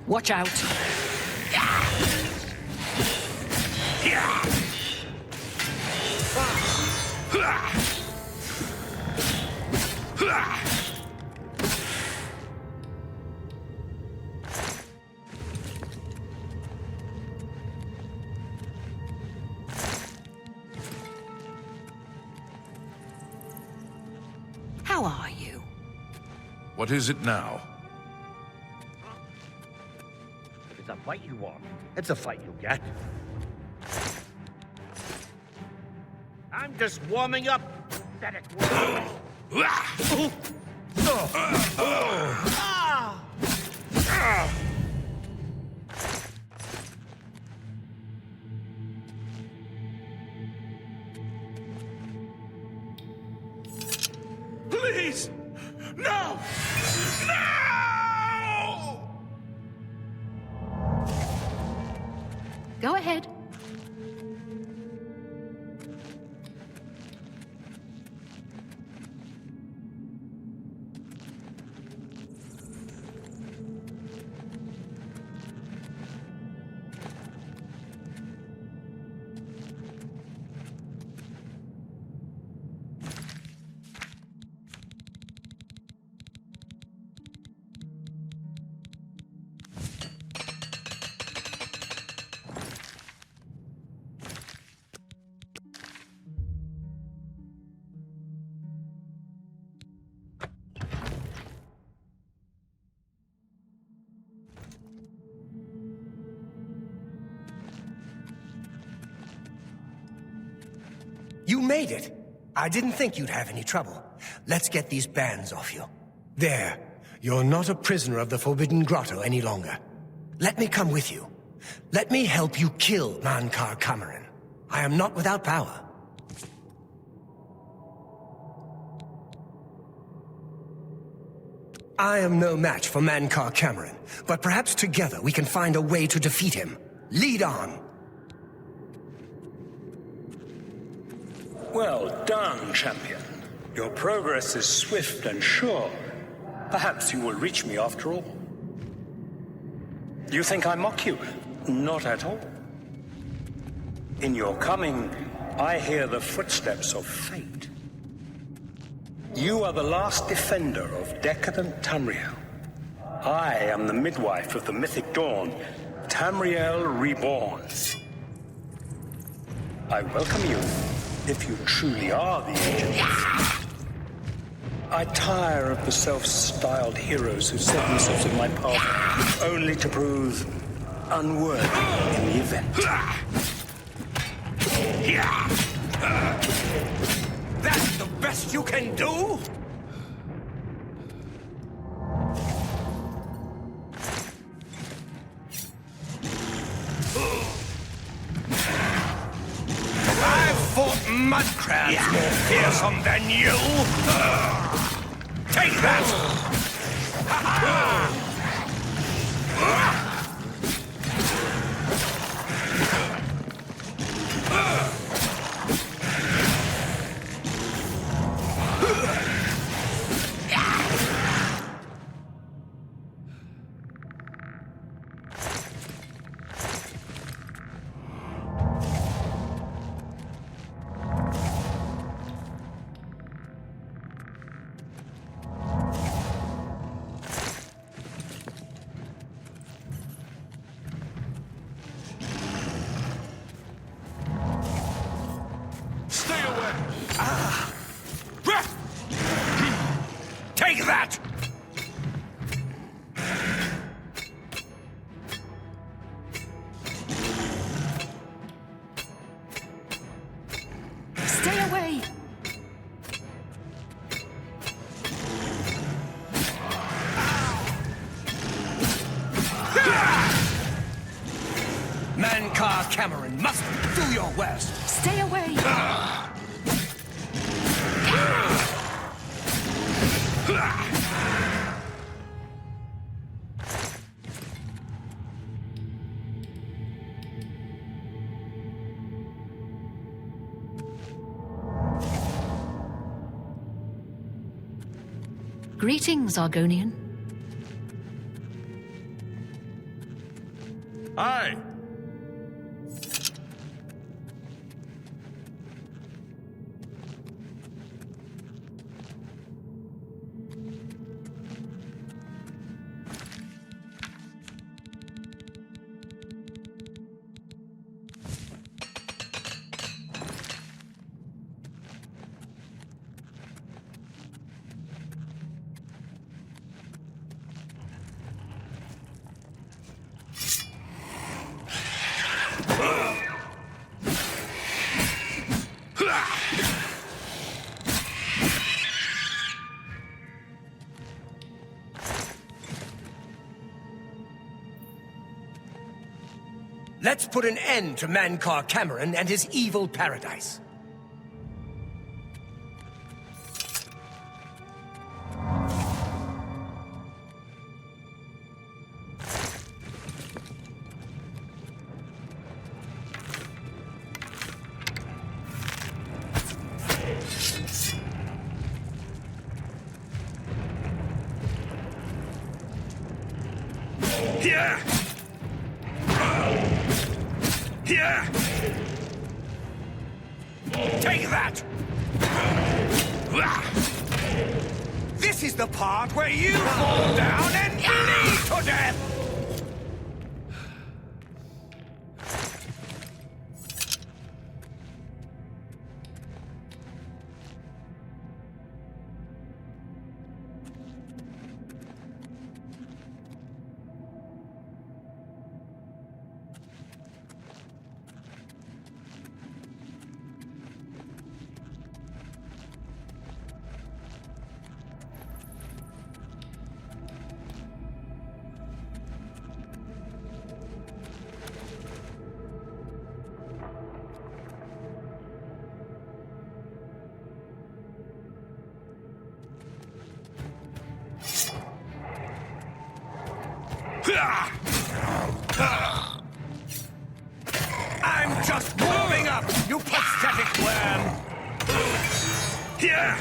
Watch out. How are you? What is it now? If it's a fight you want, it's a fight you'll get. I'm just warming up. That it Please! No! No! Go ahead. You made it. I didn't think you'd have any trouble. Let's get these bands off you. There. You're not a prisoner of the Forbidden Grotto any longer. Let me come with you. Let me help you kill Mankar Cameron. I am not without power. I am no match for Mankar Cameron, but perhaps together we can find a way to defeat him. Lead on. Well done, champion. Your progress is swift and sure. Perhaps you will reach me after all. You think I mock you? Not at all. In your coming, I hear the footsteps of fate. You are the last defender of decadent Tamriel. I am the midwife of the Mythic Dawn, Tamriel Reborn. I welcome you, if you truly are the agent. I tire of the self-styled heroes who set themselves in my path only to prove unworthy in the event. That's the best you can do? I've fought mud crabs more fearsome than you! Take that! Take that! Stay away! Mankar Cameron must do your worst. Stay away! Greetings, Argonian. Aye. Let's put an end to Mankar Cameron and his evil paradise. Here! Here! Take that! This is the part where you fall down and bleed to death! I'm just warming up, you pathetic worm! Here!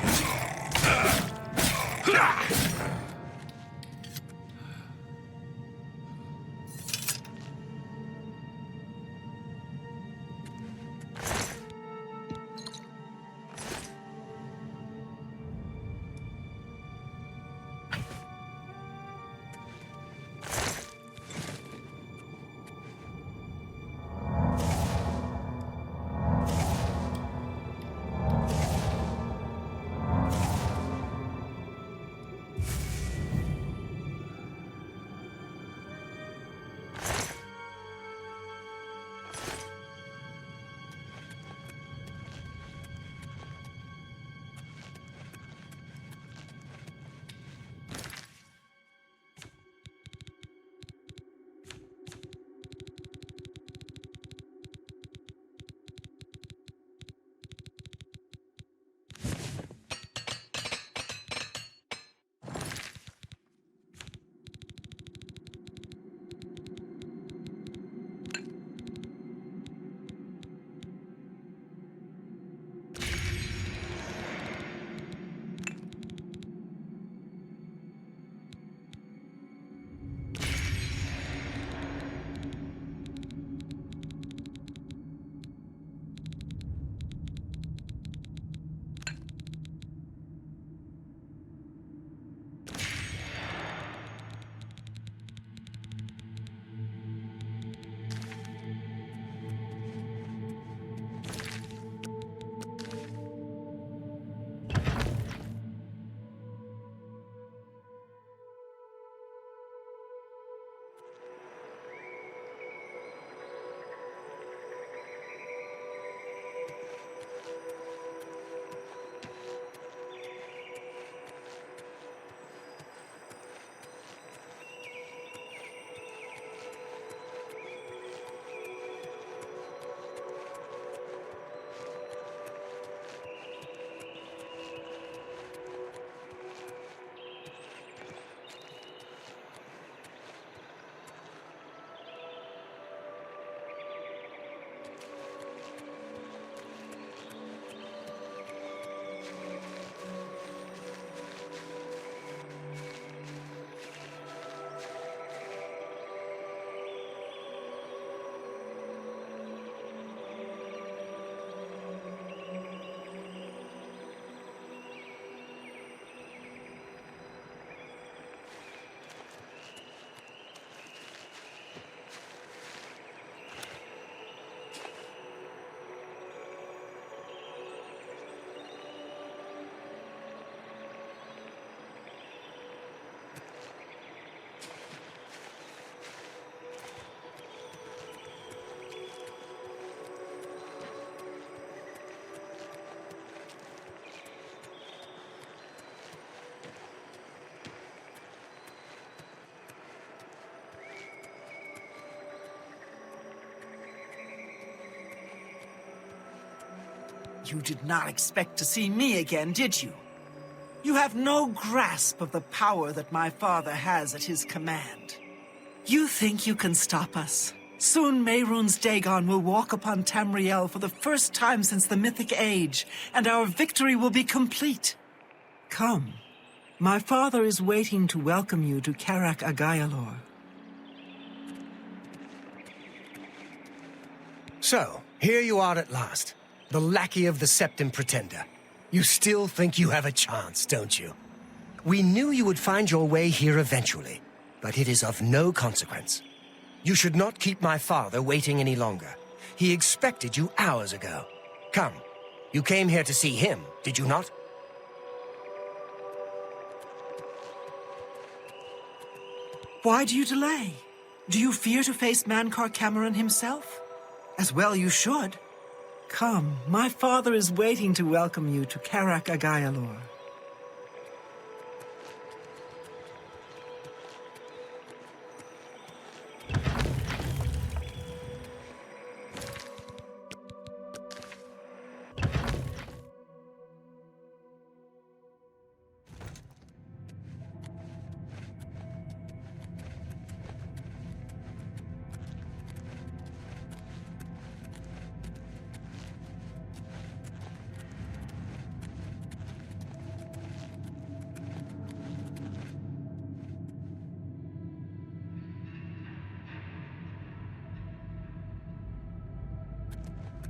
You did not expect to see me again, did you? You have no grasp of the power that my father has at his command. You think you can stop us? Soon Mehrunes Dagon will walk upon Tamriel for the first time since the Mythic Age, and our victory will be complete. Come. My father is waiting to welcome you to Karak Agayalor. So, here you are at last, the lackey of the Septim Pretender. You still think you have a chance, don't you? We knew you would find your way here eventually, but it is of no consequence. You should not keep my father waiting any longer. He expected you hours ago. Come, you came here to see him, did you not? Why do you delay? Do you fear to face Mankar Cameron himself? As well you should. Come, my father is waiting to welcome you to Karak Agayalor.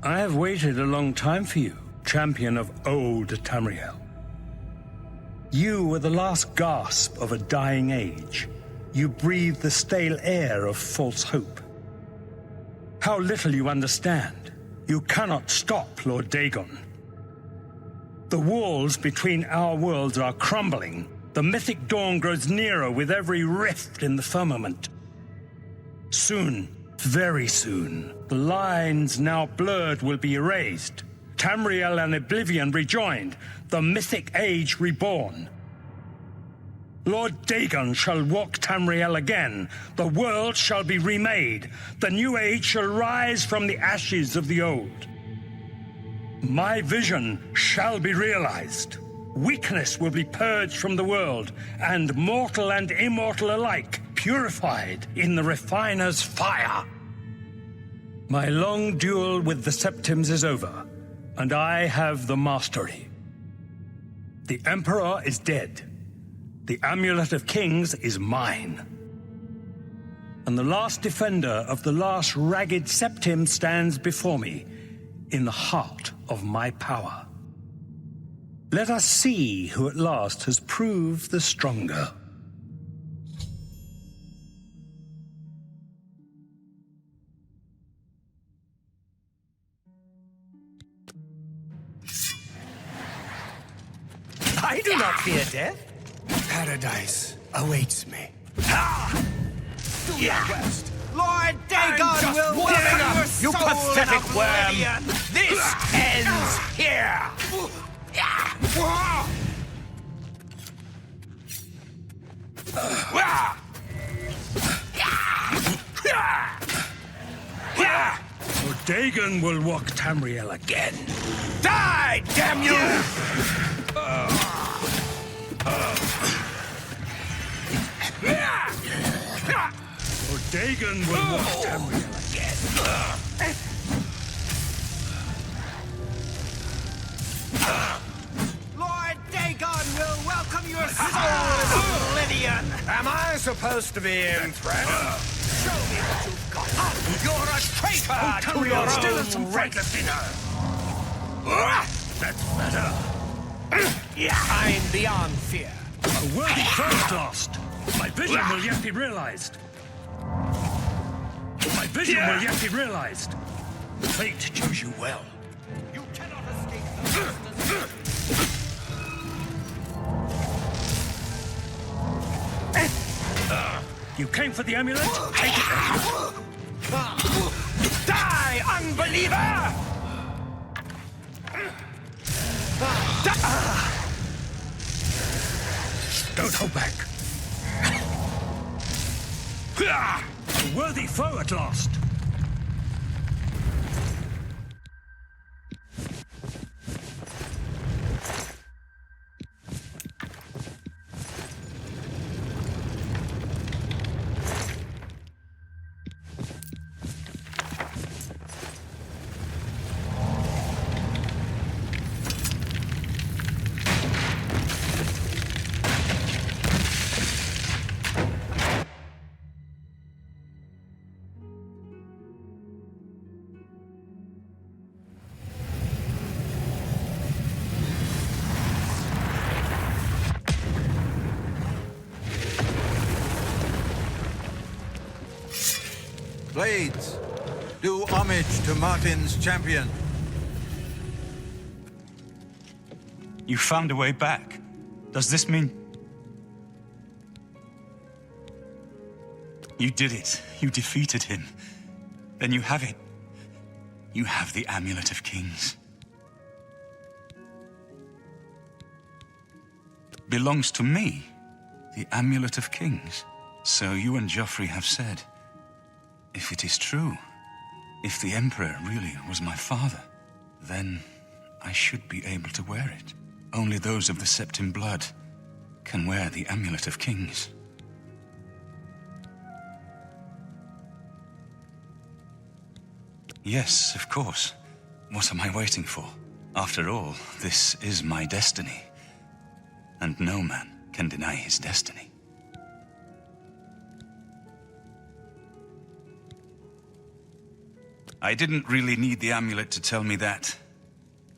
I have waited a long time for you, champion of old Tamriel. You were the last gasp of a dying age. You breathed the stale air of false hope. How little you understand. You cannot stop Lord Dagon. The walls between our worlds are crumbling. The mythic dawn grows nearer with every rift in the firmament. Soon, very soon, the lines now blurred will be erased. Tamriel and Oblivion rejoined, the mythic age reborn. Lord Dagon shall walk Tamriel again. The world shall be remade. The new age shall rise from the ashes of the old. My vision shall be realized. Weakness will be purged from the world, and mortal and immortal alike purified in the refiner's fire. My long duel with the Septims is over, and I have the mastery. The Emperor is dead. The Amulet of Kings is mine. And the last defender of the last ragged Septim stands before me, in the heart of my power. Let us see who at last has proved the stronger. I do not fear death. Paradise awaits me. To the west. Lord Dagon will warm up, you pathetic worm. This ends here. Lord Dagon will walk Tamriel again. Die, damn you! Lord Dagon will walk Tamriel again. Lord Dagon will welcome your soul in Oblivion. Am I supposed to be in threat? Show me what you've got. You're a traitor to your still own has some race. frankness in her. That's better. I'm beyond fear. A worthy foe lost. My vision will yet be realized. My vision will yet be realized. Fate chose you well. You cannot escape the You came for the amulet? Take it then. Die, unbeliever! Don't hold back. A worthy foe at last. Blades, do homage to Martin's champion. You found a way back. Does this mean... You did it. You defeated him. Then you have it. You have the Amulet of Kings. Belongs to me, the Amulet of Kings. So you and Jauffre have said, if it is true, if the Emperor really was my father, then I should be able to wear it. Only those of the Septim blood can wear the Amulet of Kings. Yes, of course. What am I waiting for? After all, this is my destiny. And no man can deny his destiny. I didn't really need the amulet to tell me that.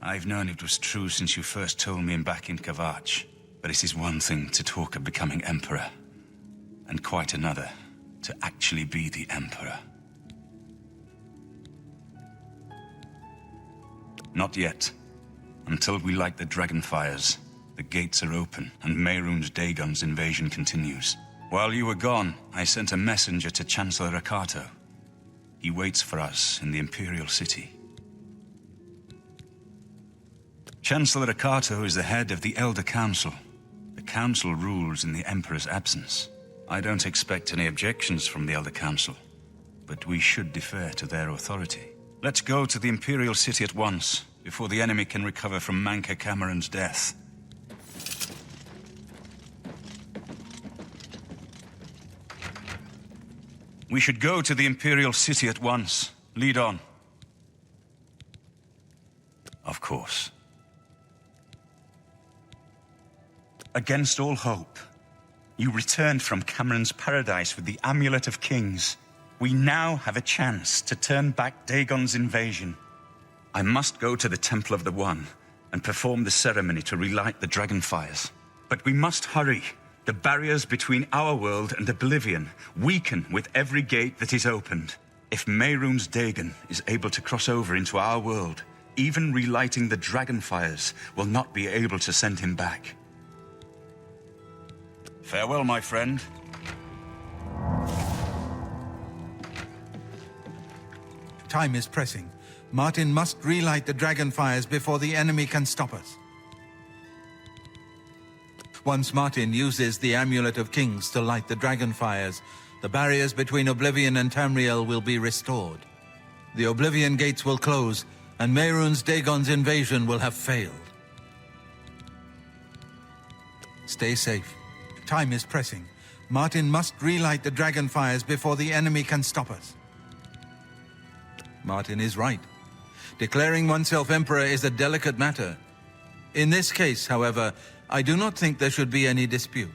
I've known it was true since you first told me back in Kvatch. But it is one thing to talk of becoming Emperor, and quite another to actually be the Emperor. Not yet. Until we light the Dragonfires, the gates are open, and Mehrunes Dagon's invasion continues. While you were gone, I sent a messenger to Chancellor Akato. He waits for us in the Imperial City. Chancellor Akato is the head of the Elder Council. The Council rules in the Emperor's absence. I don't expect any objections from the Elder Council, but we should defer to their authority. Let's go to the Imperial City at once, before the enemy can recover from Manca Cameron's death. We should go to the Imperial City at once. Lead on. Of course. Against all hope, you returned from Cameron's paradise with the Amulet of Kings. We now have a chance to turn back Dagon's invasion. I must go to the Temple of the One and perform the ceremony to relight the Dragonfires. But we must hurry. The barriers between our world and Oblivion weaken with every gate that is opened. If Mehrunes Dagon is able to cross over into our world, even relighting the Dragonfires will not be able to send him back. Farewell, my friend. Time is pressing. Martin must relight the Dragonfires before the enemy can stop us. Once Martin uses the Amulet of Kings to light the Dragonfires, the barriers between Oblivion and Tamriel will be restored. The Oblivion Gates will close, and Mehrunes Dagon's invasion will have failed. Stay safe. Time is pressing. Martin must relight the Dragonfires before the enemy can stop us. Martin is right. Declaring oneself Emperor is a delicate matter. In this case, however, I do not think there should be any dispute.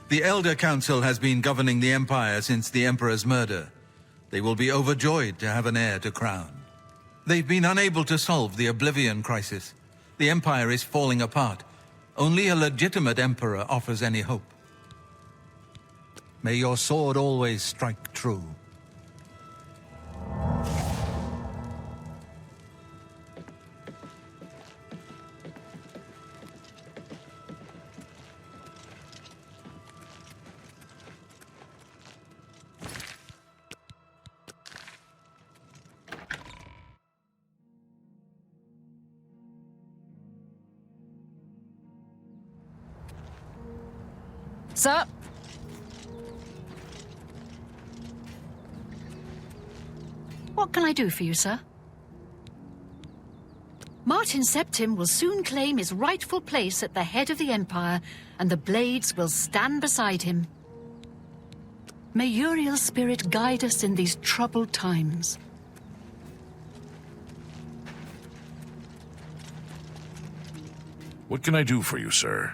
The Elder Council has been governing the Empire since the Emperor's murder. They will be overjoyed to have an heir to crown. They've been unable to solve the Oblivion crisis. The Empire is falling apart. Only a legitimate Emperor offers any hope. May your sword always strike true. Sir? What can I do for you, sir? Martin Septim will soon claim his rightful place at the head of the Empire, and the Blades will stand beside him. May Uriel's spirit guide us in these troubled times. What can I do for you, sir?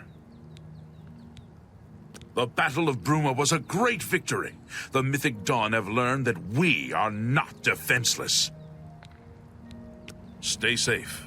The Battle of Bruma was a great victory. The Mythic Dawn have learned that we are not defenseless. Stay safe.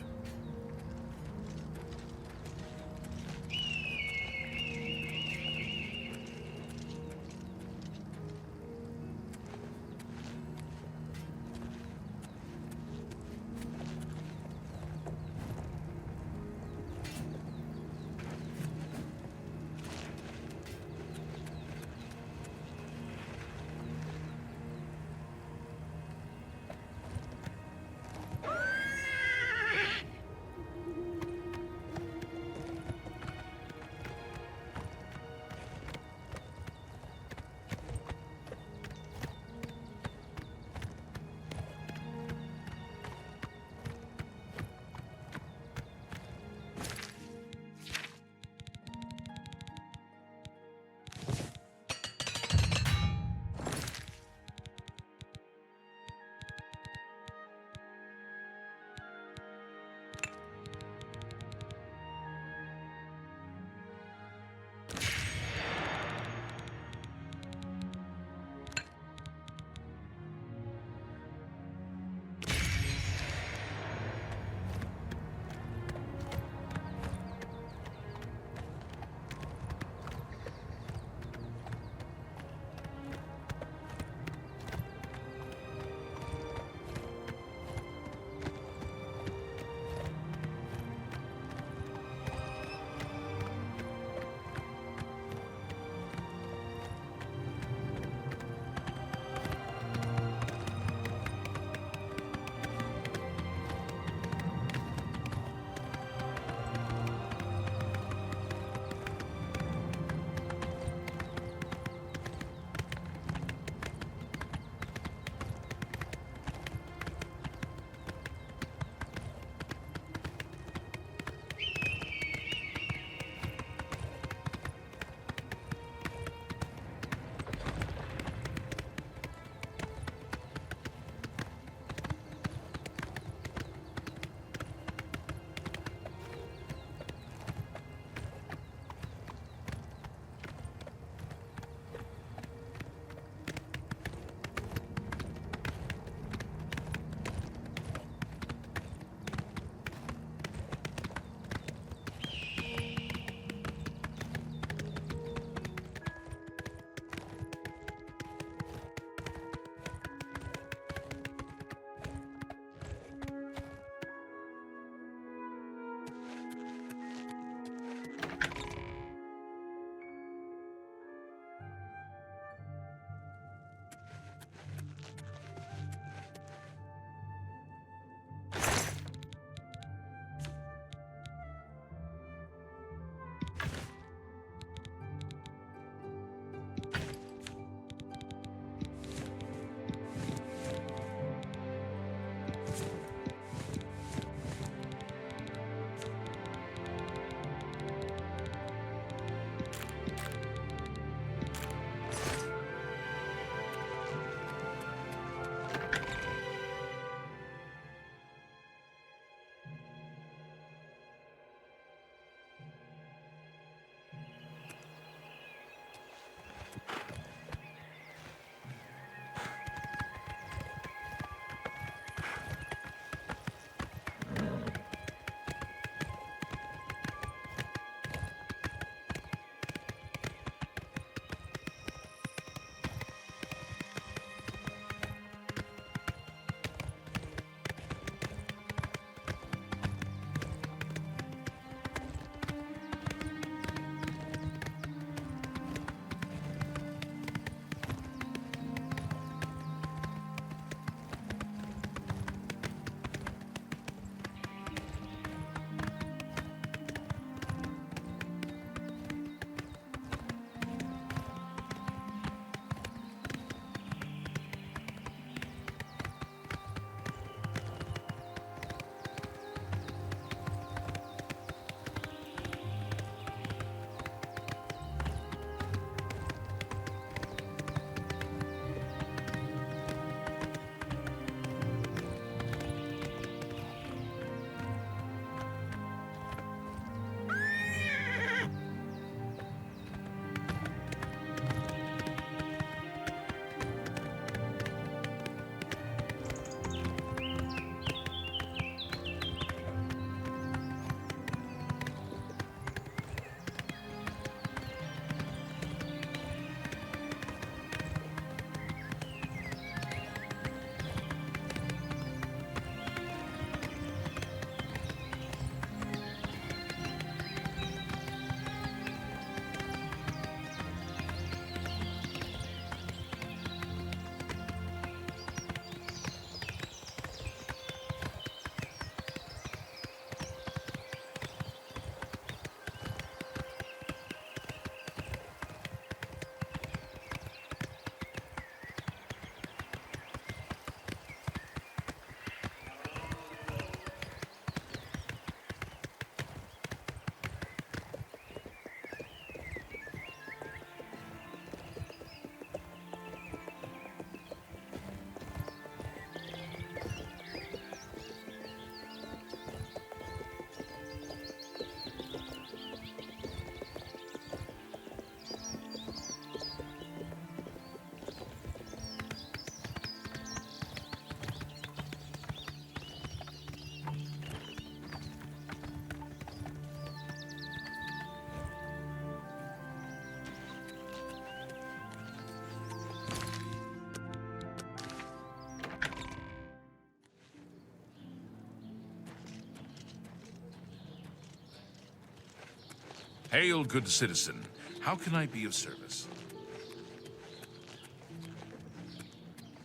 Hail, good citizen. How can I be of service?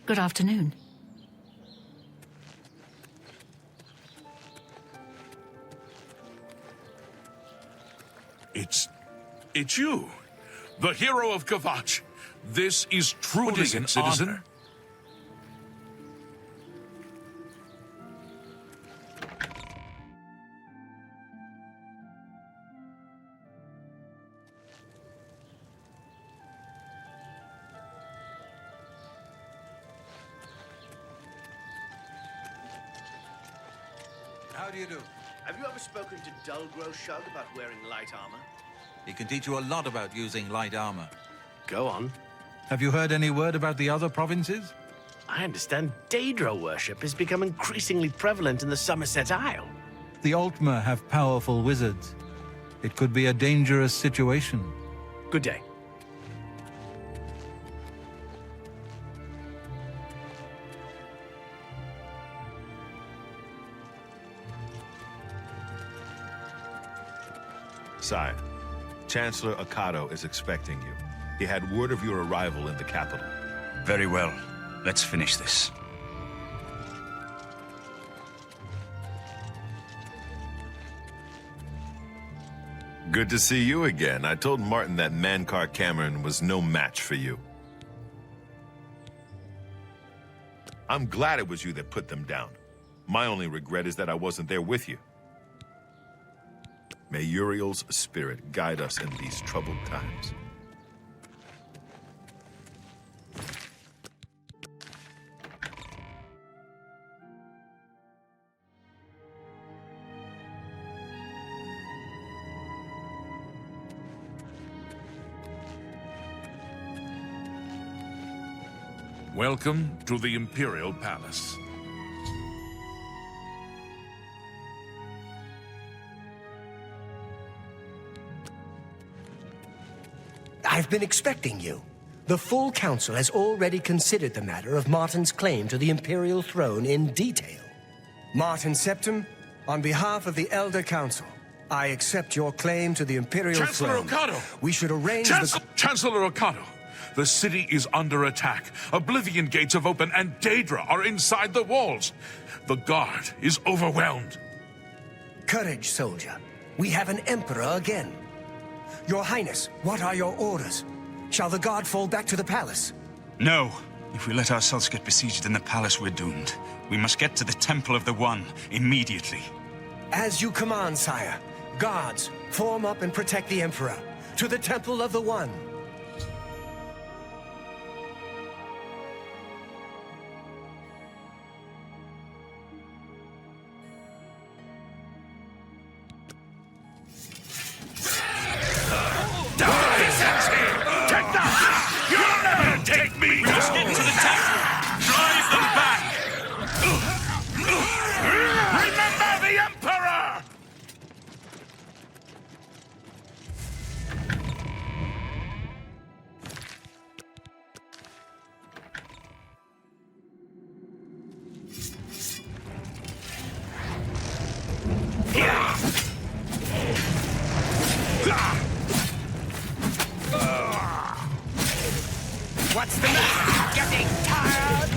Good afternoon. It's you, the hero of Kvatch. This is truly an citizen. Honor. How do you do? Have you ever spoken to Dulgro Shug about wearing light armor? He can teach you a lot about using light armor. Go on. Have you heard any word about the other provinces? I understand Daedra worship has become increasingly prevalent in the Somerset Isle. The Altmer have powerful wizards. It could be a dangerous situation. Good day. Sire, Chancellor Akato is expecting you. He had word of your arrival in the capital. Very well. Let's finish this. Good to see you again. I told Martin that Mankar Cameron was no match for you. I'm glad it was you that put them down. My only regret is that I wasn't there with you. May Uriel's spirit guide us in these troubled times. Welcome to the Imperial Palace. I've been expecting you. The full council has already considered the matter of Martin's claim to the Imperial throne in detail. Martin Septim, on behalf of the Elder Council, I accept your claim to the Imperial Chancellor throne. Okato! We should arrange Chancellor Okato! The city is under attack. Oblivion Gates have opened and Daedra are inside the walls. The guard is overwhelmed. Courage, soldier. We have an emperor again. Your Highness, what are your orders? Shall the guard fall back to the palace? No. If we let ourselves get besieged in the palace, we're doomed. We must get to the Temple of the One immediately. As you command, sire. Guards, form up and protect the Emperor. To the Temple of the One. What's the matter? Getting tired?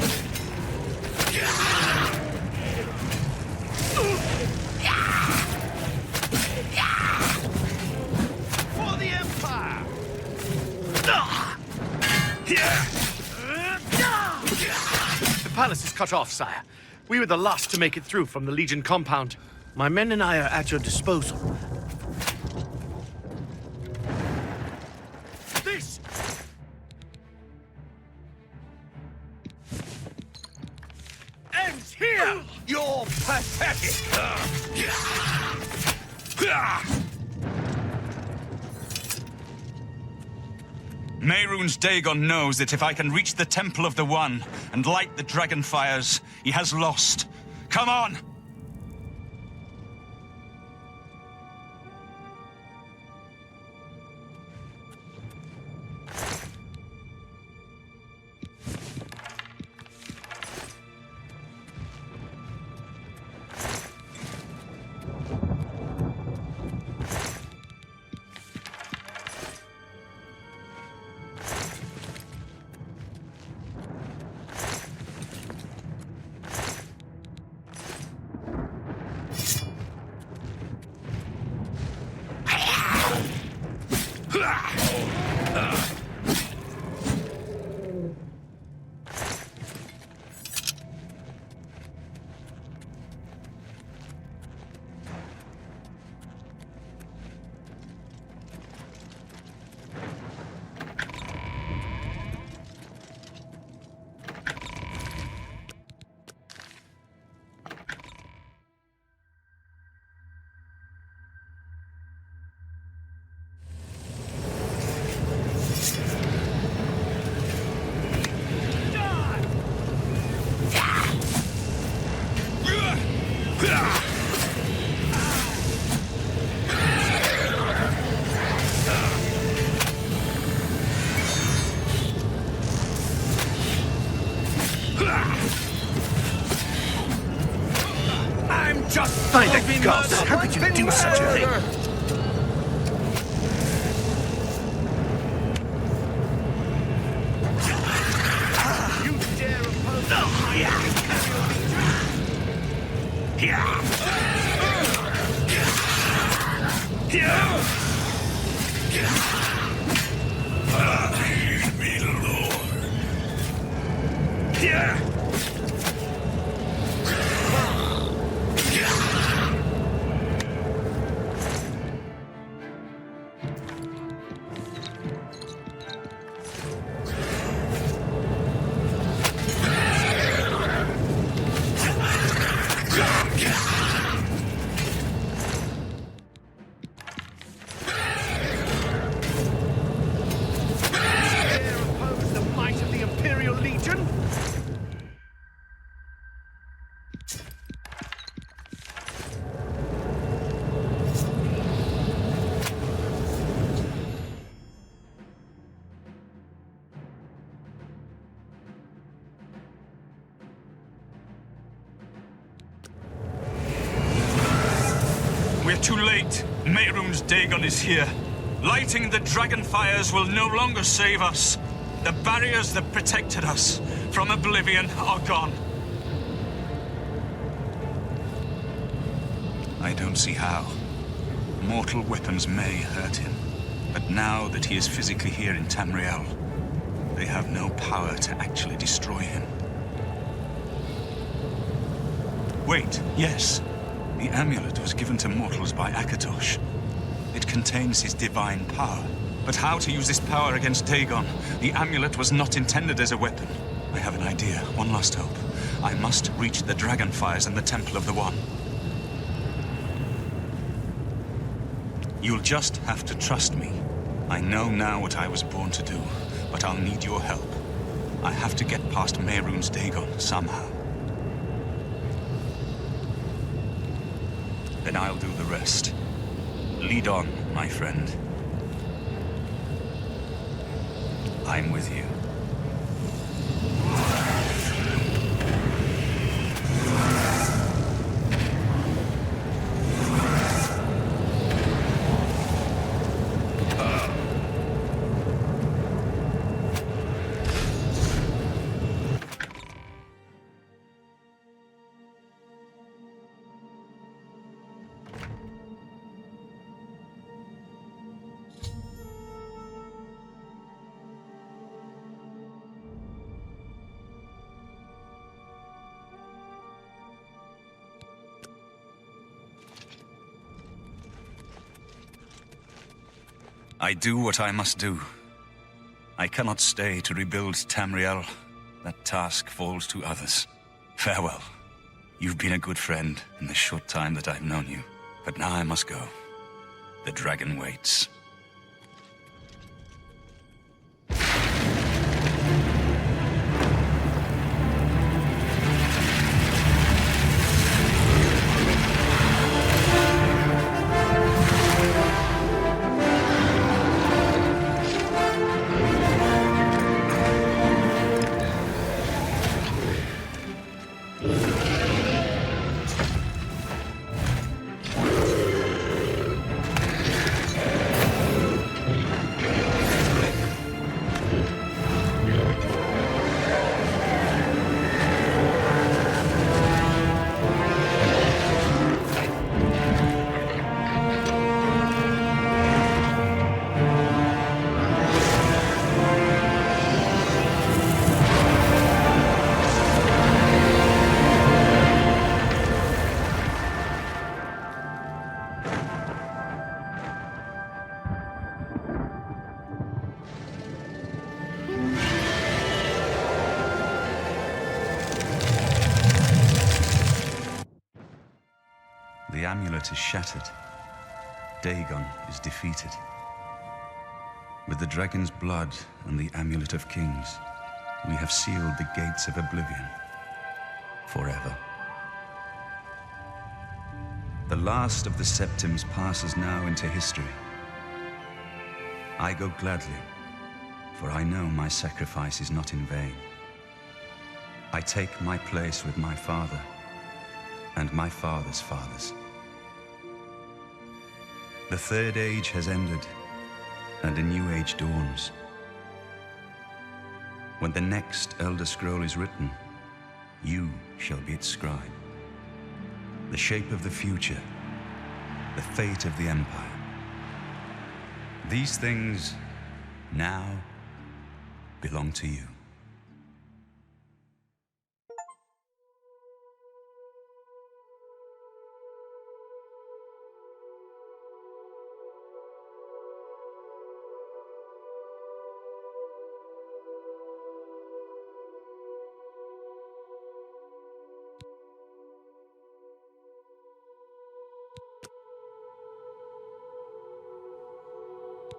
For the Empire! The palace is cut off, sire. We were the last to make it through from the Legion compound. My men and I are at your disposal. This ends here! You're pathetic! Mehrunes Dagon knows that if I can reach the Temple of the One and light the dragon fires, he has lost. Come on! do such a thing? You dare oppose the Lead me, Lord. We're too late. Mehrunes Dagon is here. Lighting the dragon fires will no longer save us. The barriers that protected us from Oblivion are gone. I don't see how. Mortal weapons may hurt him, but now that he is physically here in Tamriel, they have no power to actually destroy him. Wait, yes. The amulet was given to mortals by Akatosh. It contains his divine power. But how to use this power against Dagon? The amulet was not intended as a weapon. I have an idea. One last hope. I must reach the dragonfires and the Temple of the One. You'll just have to trust me. I know now what I was born to do, but I'll need your help. I have to get past Mehrunes Dagon somehow. Then I'll do the rest. Lead on, my friend. I'm with you. I do what I must do. I cannot stay to rebuild Tamriel. That task falls to others. Farewell. You've been a good friend in the short time that I've known you. But now I must go. The dragon waits. The amulet is shattered. Dagon is defeated. With the dragon's blood and the amulet of kings, we have sealed the gates of Oblivion forever. The last of the Septims passes now into history. I go gladly, for I know my sacrifice is not in vain. I take my place with my father and my father's fathers. The Third Age has ended, and a new age dawns. When the next Elder Scroll is written, you shall be its scribe. The shape of the future, the fate of the Empire. These things now belong to you.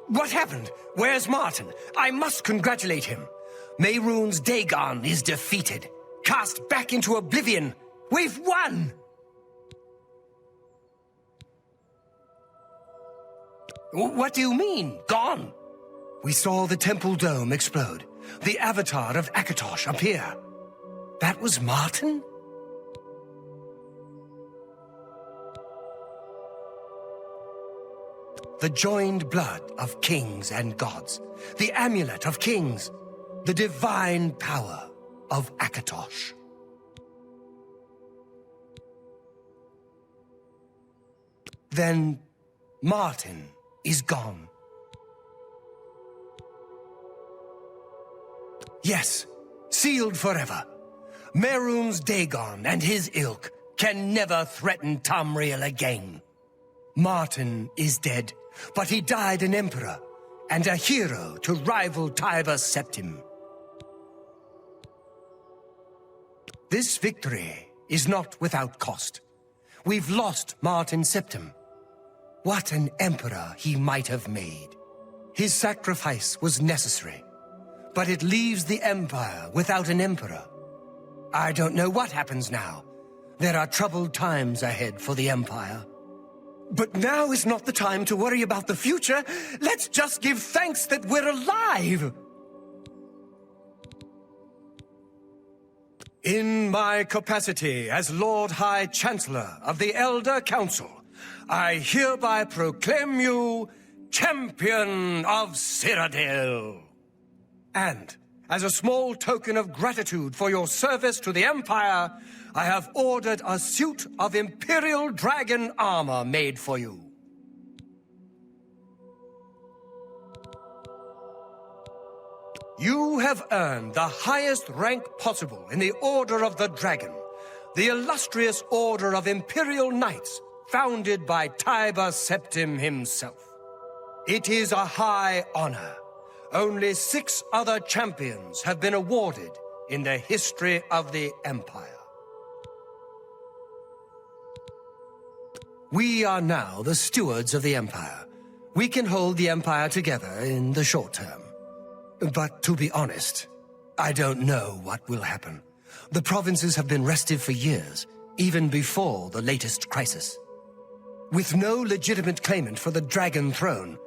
What happened? Where's Martin? I must congratulate him. Mehrunes Dagon is defeated. Cast back into oblivion. We've won! What do you mean, gone? We saw the temple dome explode. The avatar of Akatosh appear. That was Martin? The joined blood of kings and gods, the amulet of kings, the divine power of Akatosh. Then Martin is gone. Yes, sealed forever. Mehrunes Dagon and his ilk can never threaten Tamriel again. Martin is dead, but he died an emperor and a hero to rival Tiber Septim. This victory is not without cost. We've lost Martin Septim. What an emperor he might have made. His sacrifice was necessary, but it leaves the Empire without an emperor. I don't know what happens now. There are troubled times ahead for the Empire. But now is not the time to worry about the future. Let's just give thanks that we're alive! In my capacity as Lord High Chancellor of the Elder Council, I hereby proclaim you Champion of Cyrodiil. And, as a small token of gratitude for your service to the Empire, I have ordered a suit of Imperial Dragon armor made for you. You have earned the highest rank possible in the Order of the Dragon, the illustrious Order of Imperial Knights, founded by Tiber Septim himself. It is a high honor. Only 6 other champions have been awarded in the history of the Empire. We are now the stewards of the Empire. We can hold the Empire together in the short term. But to be honest, I don't know what will happen. The provinces have been restive for years, even before the latest crisis. With no legitimate claimant for the Dragon Throne,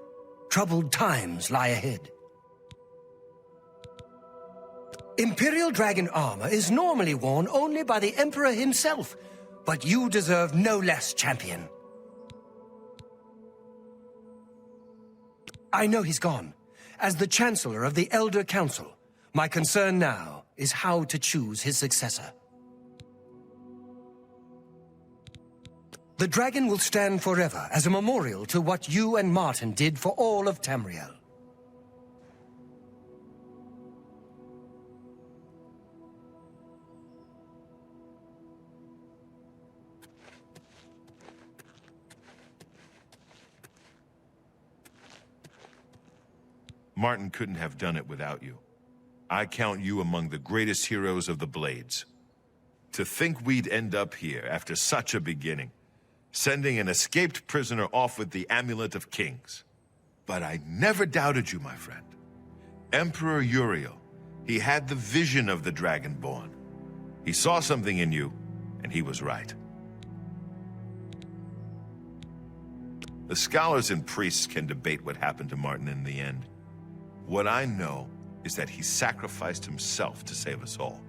troubled times lie ahead. Imperial Dragon armor is normally worn only by the Emperor himself, but you deserve no less, champion. I know he's gone. As the Chancellor of the Elder Council, my concern now is how to choose his successor. The dragon will stand forever as a memorial to what you and Martin did for all of Tamriel. Martin couldn't have done it without you. I count you among the greatest heroes of the Blades. To think we'd end up here after such a beginning, sending an escaped prisoner off with the Amulet of Kings. But I never doubted you, my friend. Emperor Uriel, he had the vision of the Dragonborn. He saw something in you, and he was right. The scholars and priests can debate what happened to Martin in the end. What I know is that he sacrificed himself to save us all.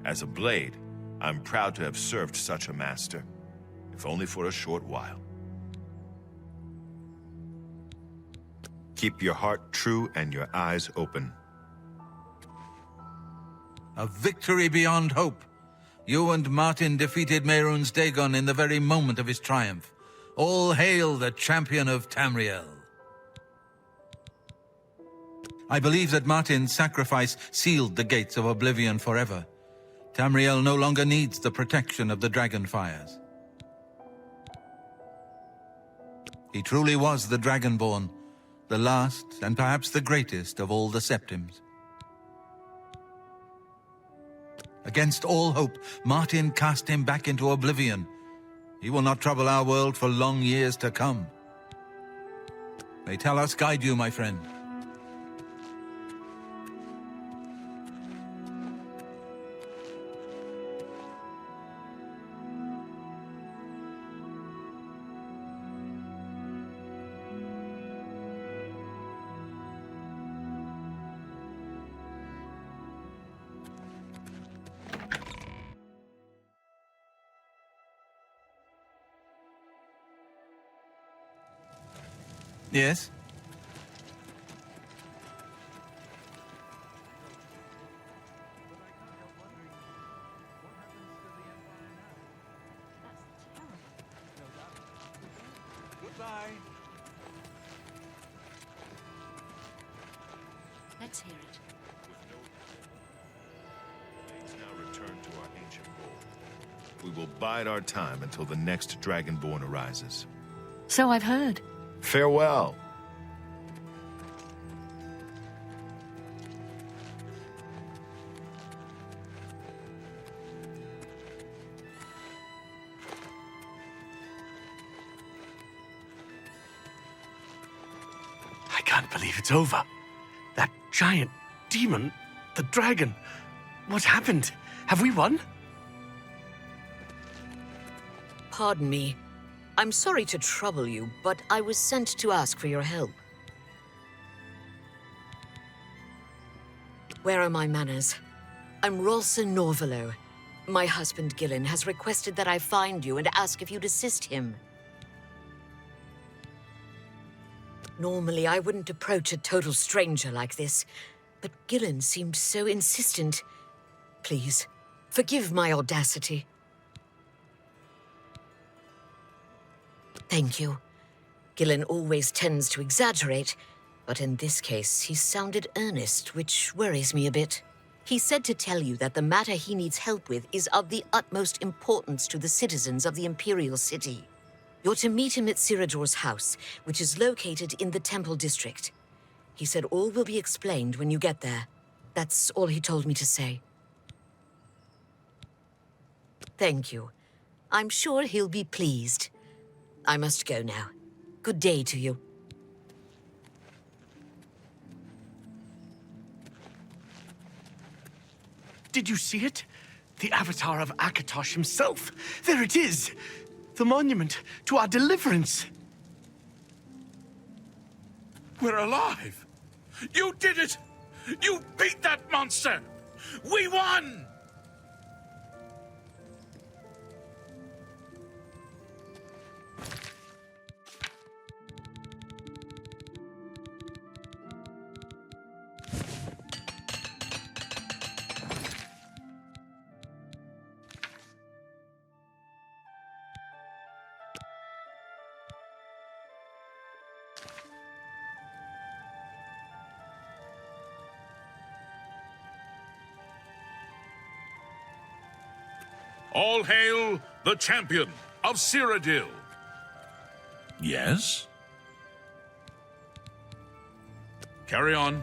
As a Blade, I'm proud to have served such a master, if only for a short while. Keep your heart true and your eyes open. A victory beyond hope. You and Martin defeated Mehrunes Dagon in the very moment of his triumph. All hail the champion of Tamriel. I believe that Martin's sacrifice sealed the gates of Oblivion forever. Tamriel no longer needs the protection of the Dragonfires. He truly was the Dragonborn, the last and perhaps the greatest of all the Septims. Against all hope, Martin cast him back into Oblivion. He will not trouble our world for long years to come. May Talos guide you, my friend. Yes? Goodbye. Let's hear it. Let's now return to our ancient goal. We will bide our time until the next Dragonborn arises. So I've heard. Farewell. I can't believe it's over. That giant demon, the dragon. What happened? Have we won? Pardon me. I'm sorry to trouble you, but I was sent to ask for your help. Where are my manners? I'm Rolsa Norvalo. My husband Gillen has requested that I find you and ask if you'd assist him. Normally, I wouldn't approach a total stranger like this, but Gillen seemed so insistent. Please, forgive my audacity. Thank you. Gillen always tends to exaggerate, but in this case, he sounded earnest, which worries me a bit. He said to tell you that the matter he needs help with is of the utmost importance to the citizens of the Imperial City. You're to meet him at Ciridor's house, which is located in the Temple District. He said all will be explained when you get there. That's all he told me to say. Thank you. I'm sure he'll be pleased. I must go now. Good day to you. Did you see it? The avatar of Akatosh himself. There it is. The monument to our deliverance. We're alive! You did it! You beat that monster! We won! All hail the champion of Cyrodiil. Yes? Carry on.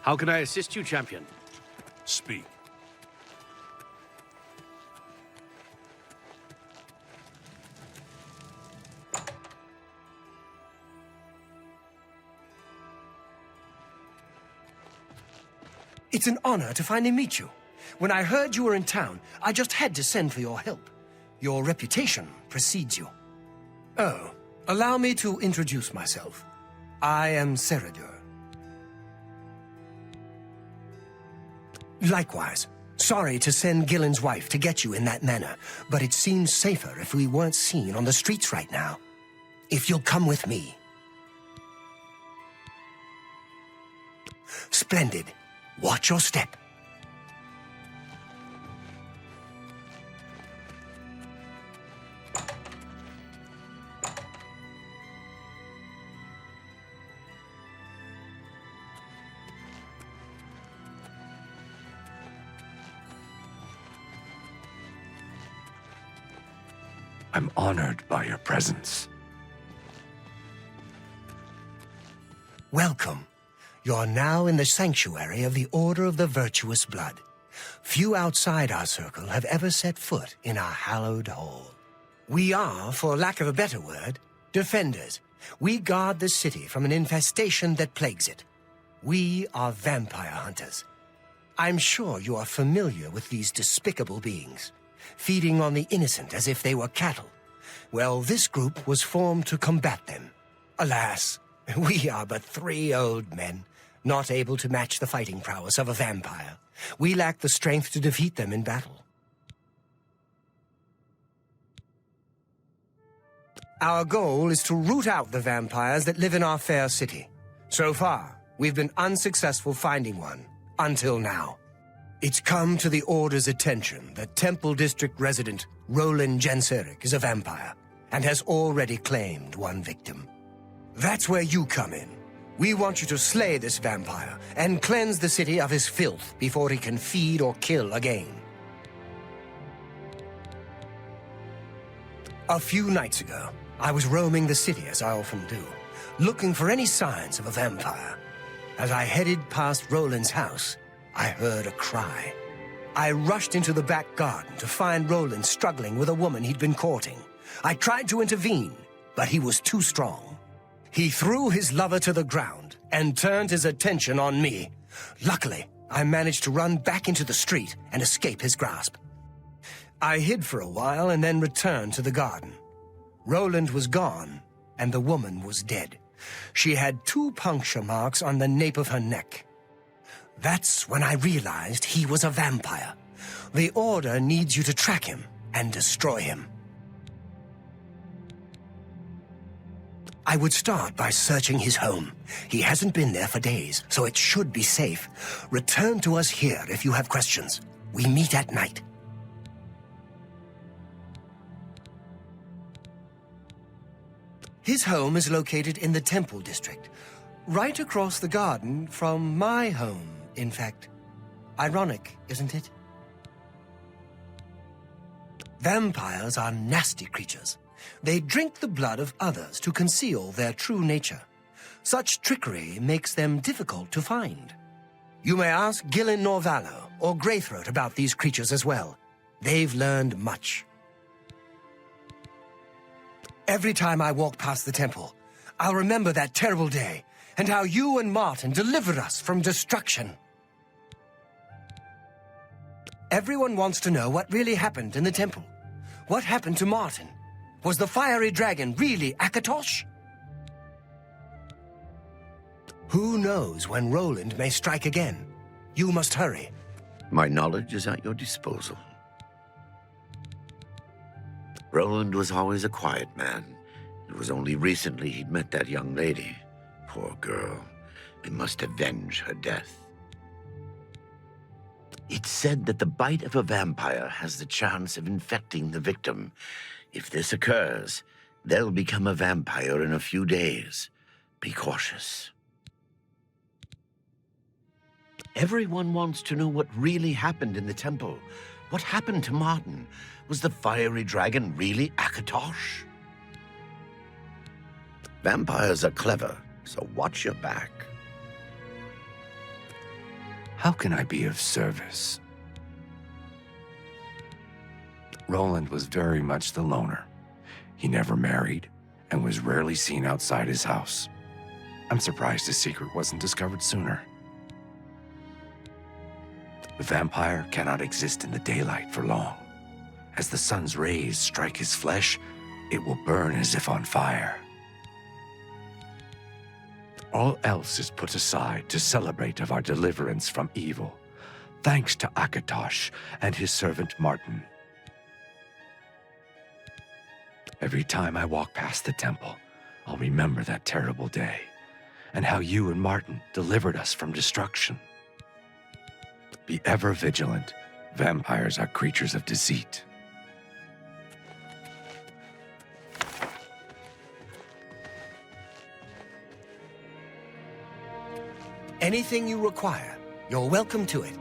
How can I assist you, champion? Speak. It's an honor to finally meet you. When I heard you were in town, I just had to send for your help. Your reputation precedes you. Oh, allow me to introduce myself. I am Seradur. Likewise. Sorry to send Gillen's wife to get you in that manner, but it seems safer if we weren't seen on the streets right now. If you'll come with me. Splendid. Watch your step. I'm honored by your presence. Welcome. You're now in the sanctuary of the Order of the Virtuous Blood. Few outside our circle have ever set foot in our hallowed hall. We are, for lack of a better word, defenders. We guard the city from an infestation that plagues it. We are vampire hunters. I'm sure you are familiar with these despicable beings, feeding on the innocent as if they were cattle. Well, this group was formed to combat them. Alas, we are but 3 old men, not able to match the fighting prowess of a vampire. We lack the strength to defeat them in battle. Our goal is to root out the vampires that live in our fair city. So far, we've been unsuccessful finding one, until now. It's come to the Order's attention that Temple District resident Roland Genseric is a vampire, and has already claimed one victim. That's where you come in. We want you to slay this vampire and cleanse the city of his filth before he can feed or kill again. A few nights ago, I was roaming the city as I often do, looking for any signs of a vampire. As I headed past Roland's house, I heard a cry. I rushed into the back garden to find Roland struggling with a woman he'd been courting. I tried to intervene, but he was too strong. He threw his lover to the ground and turned his attention on me. Luckily, I managed to run back into the street and escape his grasp. I hid for a while and then returned to the garden. Roland was gone, and the woman was dead. She had 2 puncture marks on the nape of her neck. That's when I realized he was a vampire. The Order needs you to track him and destroy him. I would start by searching his home. He hasn't been there for days, so it should be safe. Return to us here if you have questions. We meet at night. His home is located in the Temple District, right across the garden from my home, in fact. Ironic, isn't it? Vampires are nasty creatures. They drink the blood of others to conceal their true nature. Such trickery makes them difficult to find. You may ask Gillen Norvallo or Greythroat about these creatures as well. They've learned much. Every time I walk past the temple, I'll remember that terrible day and how you and Martin delivered us from destruction. Everyone wants to know what really happened in the temple. What happened to Martin? Was the fiery dragon really Akatosh? Who knows when Roland may strike again? You must hurry. My knowledge is at your disposal. Roland was always a quiet man. It was only recently he'd met that young lady. Poor girl. We must avenge her death. It's said that the bite of a vampire has the chance of infecting the victim. If this occurs, they'll become a vampire in a few days. Be cautious. Everyone wants to know what really happened in the temple. What happened to Martin? Was the fiery dragon really Akatosh? Vampires are clever, so watch your back. How can I be of service? Roland was very much the loner. He never married and was rarely seen outside his house. I'm surprised his secret wasn't discovered sooner. The vampire cannot exist in the daylight for long. As the sun's rays strike his flesh, it will burn as if on fire. All else is put aside to celebrate of our deliverance from evil, thanks to Akatosh and his servant Martin. Every time I walk past the temple, I'll remember that terrible day, and how you and Martin delivered us from destruction. Be ever vigilant. Vampires are creatures of deceit. Anything you require, you're welcome to it.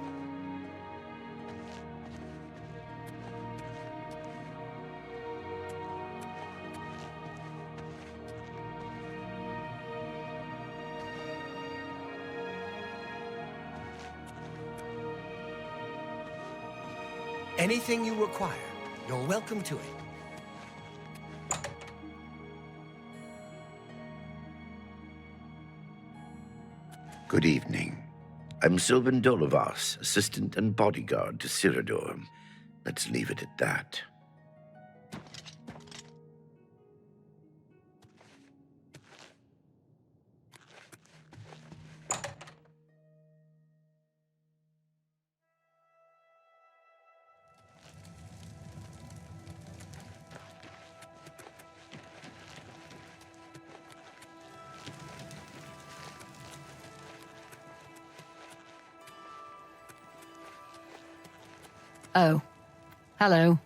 Anything you require, you're welcome to it. Good evening. I'm Sylvan Dolovas, assistant and bodyguard to Cyrodiil. Let's leave it at that. Oh, hello.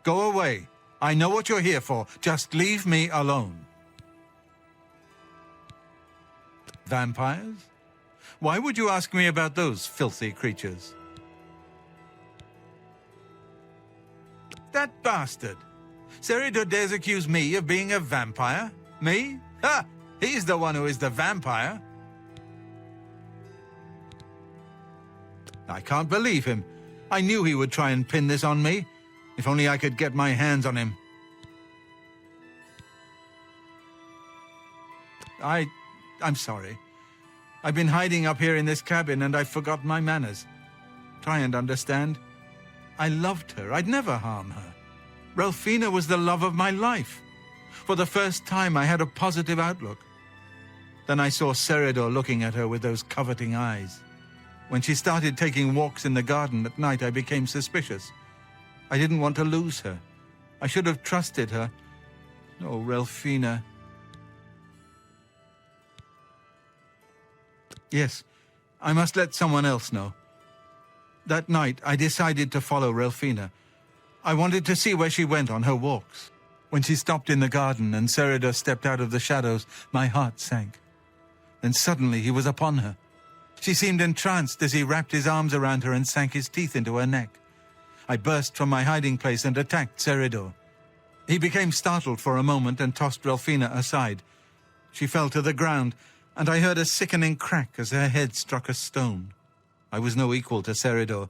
Go away. I know what you're here for. Just leave me alone. Vampires? Why would you ask me about those filthy creatures? That bastard! Seridor dares accuse me of being a vampire? Me? Ha! He's the one who is the vampire. I can't believe him. I knew he would try and pin this on me. If only I could get my hands on him. I'm sorry. I've been hiding up here in this cabin and I forgot my manners. Try and understand. I loved her. I'd never harm her. Ralphina was the love of my life. For the first time, I had a positive outlook. Then I saw Seridor looking at her with those coveting eyes. When she started taking walks in the garden at night, I became suspicious. I didn't want to lose her. I should have trusted her. Oh, Ralphina. Yes, I must let someone else know. That night, I decided to follow Ralphina. I wanted to see where she went on her walks. When she stopped in the garden and Seridor stepped out of the shadows, my heart sank. Then suddenly he was upon her. She seemed entranced as he wrapped his arms around her and sank his teeth into her neck. I burst from my hiding place and attacked Seridor. He became startled for a moment and tossed Ralphina aside. She fell to the ground, and I heard a sickening crack as her head struck a stone. I was no equal to Seridor.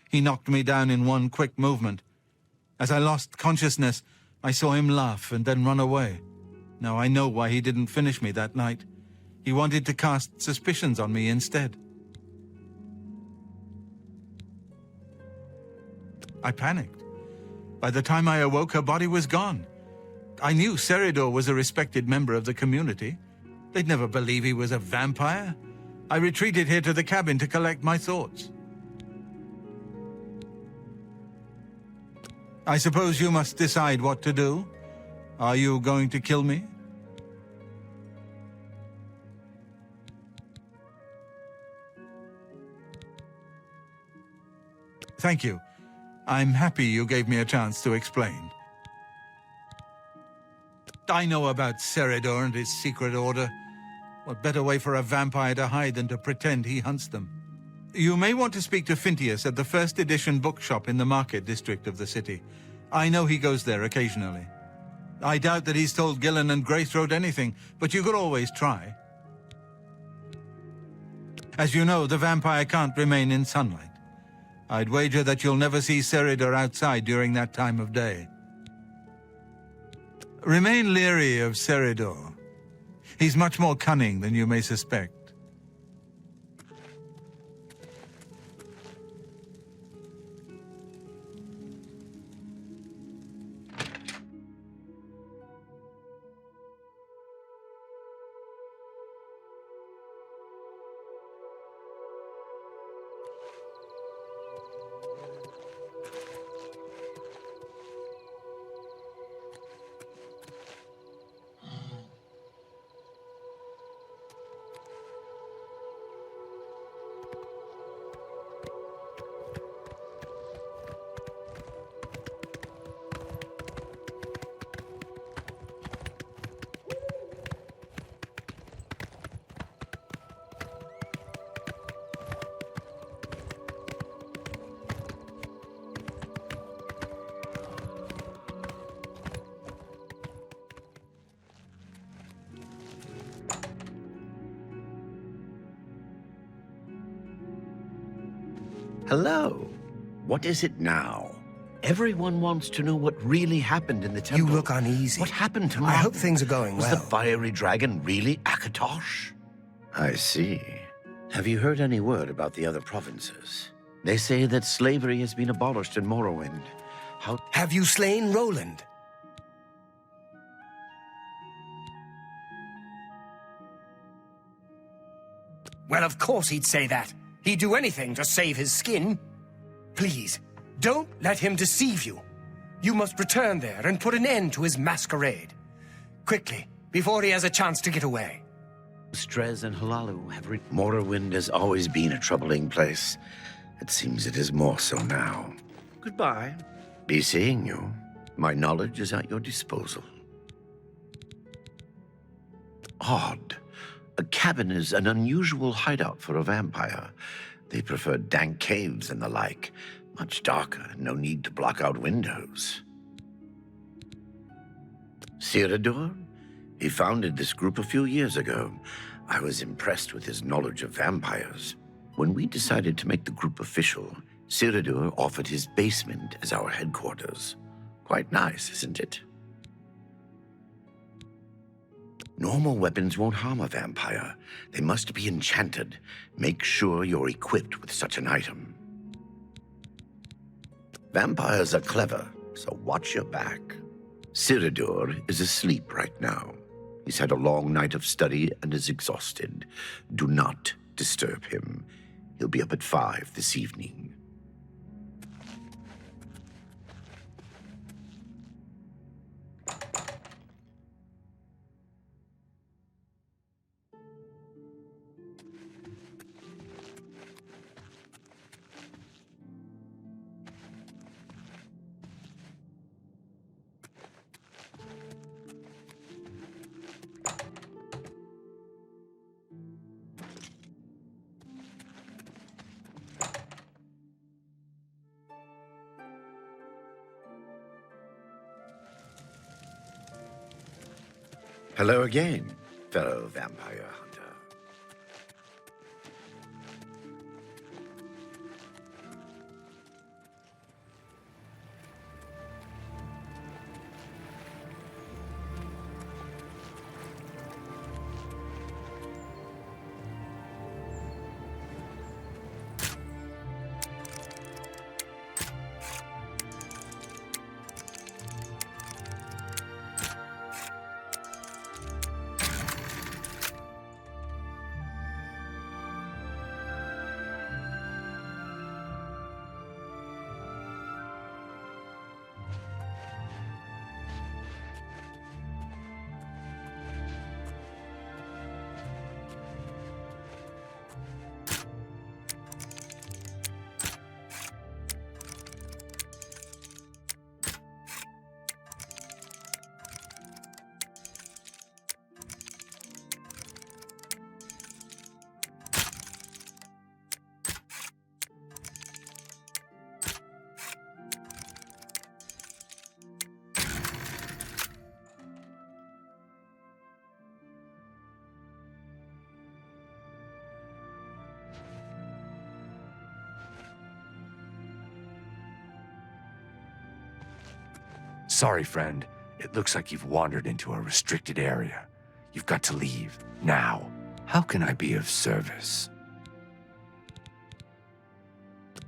He knocked me down in one quick movement. As I lost consciousness, I saw him laugh and then run away. Now I know why he didn't finish me that night. He wanted to cast suspicions on me instead. I panicked. By the time I awoke, her body was gone. I knew Seridor was a respected member of the community. They'd never believe he was a vampire. I retreated here to the cabin to collect my thoughts. I suppose you must decide what to do. Are you going to kill me? Thank you. I'm happy you gave me a chance to explain. I know about Seridor and his secret order. What better way for a vampire to hide than to pretend he hunts them? You may want to speak to Phintius at the first edition bookshop in the market district of the city. I know he goes there occasionally. I doubt that he's told Gillen and Greythroat anything, but you could always try. As you know, the vampire can't remain in sunlight. I'd wager that you'll never see Seridor outside during that time of day. Remain leery of Seridor. He's much more cunning than you may suspect. Hello. What is it now? Everyone wants to know what really happened in the temple. You look uneasy. What happened to I Martin? hope things are going Was well. the fiery dragon really Akatosh? I see. Have you heard any word about the other provinces? They say that slavery has been abolished in Morrowind. How... Have you slain Roland? Well, of course he'd say that. He'd do anything to save his skin. Please, don't let him deceive you. You must return there and put an end to his masquerade. Quickly, before he has a chance to get away. Strez and Halalu have Morrowind has always been a troubling place. It seems it is more so now. Goodbye. Be seeing you. My knowledge is at your disposal. Odd. A cabin is an unusual hideout for a vampire. They prefer dank caves and the like. Much darker, and no need to block out windows. Cyrodiil? He founded this group a few years ago. I was impressed with his knowledge of vampires. When we decided to make the group official, Cyrodiil offered his basement as our headquarters. Quite nice, isn't it? Normal weapons won't harm a vampire. They must be enchanted. Make sure you're equipped with such an item. Vampires are clever, so watch your back. Cyrodiil is asleep right now. He's had a long night of study and is exhausted. Do not disturb him. He'll be up at 5 this evening. Hello again, fellow vampire hunter. Sorry, friend. It looks like you've wandered into a restricted area. You've got to leave, now. How can I be of service?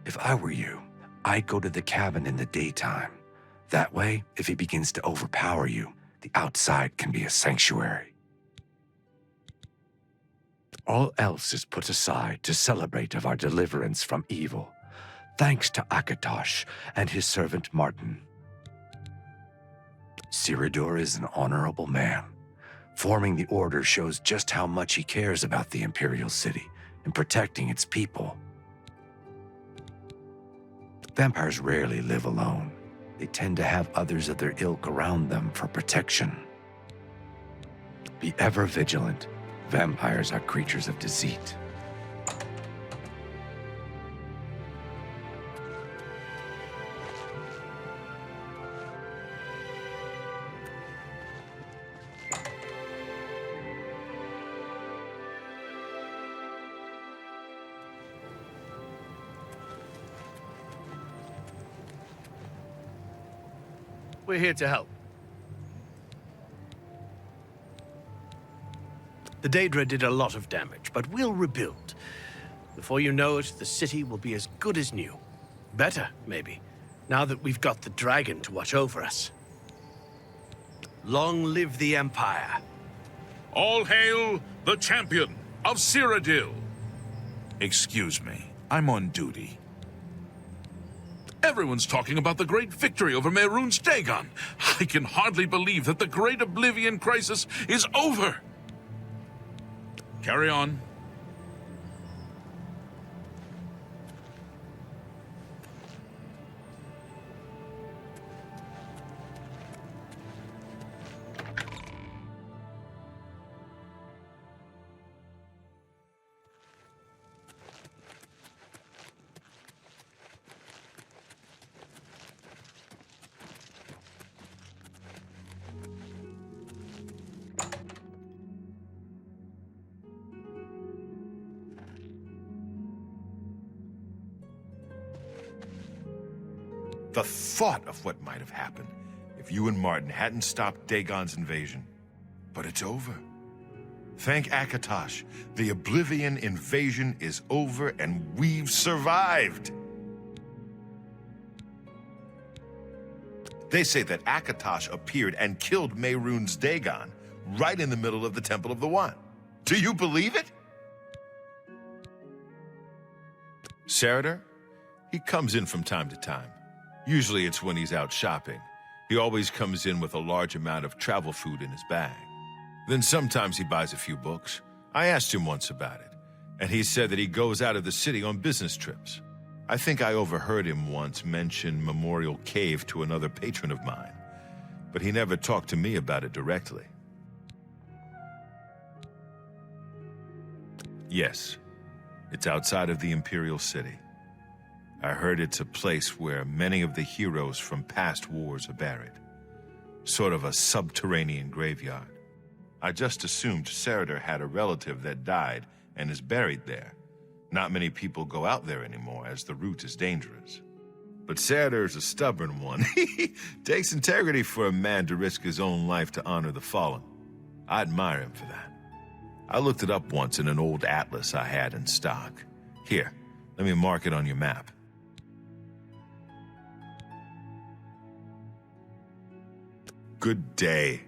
If I were you, I'd go to the cabin in the daytime. That way, if he begins to overpower you, the outside can be a sanctuary. All else is put aside to celebrate of our deliverance from evil, thanks to Akatosh and his servant Martin. Cyrodiil is an honorable man. Forming the Order shows just how much he cares about the Imperial City and protecting its people. Vampires rarely live alone. They tend to have others of their ilk around them for protection. Be ever vigilant. Vampires are creatures of deceit. We're here to help. The Daedra did a lot of damage, but we'll rebuild. Before you know it, the city will be as good as new. Better, maybe, now that we've got the dragon to watch over us. Long live the Empire. All hail the champion of Cyrodiil. Excuse me, I'm on duty. Everyone's talking about the great victory over Mehrunes Dagon. I can hardly believe that the great Oblivion crisis is over. Carry on. The thought of what might have happened if you and Martin hadn't stopped Dagon's invasion. But it's over. Thank Akatosh, the Oblivion invasion is over and we've survived. They say that Akatosh appeared and killed Mehrunes Dagon right in the middle of the Temple of the One. Do you believe it? Saradur? He comes in from time to time. Usually it's when he's out shopping. He always comes in with a large amount of travel food in his bag. Then sometimes he buys a few books. I asked him once about it, and he said that he goes out of the city on business trips. I think I overheard him once mention Memorial Cave to another patron of mine, but he never talked to me about it directly. Yes, it's outside of the Imperial City. I heard it's a place where many of the heroes from past wars are buried. Sort of a subterranean graveyard. I just assumed Saradur had a relative that died and is buried there. Not many people go out there anymore, as the route is dangerous. But Saradur's a stubborn one. Takes integrity for a man to risk his own life to honor the fallen. I admire him for that. I looked it up once in an old atlas I had in stock. Here, let me mark it on your map. Good day.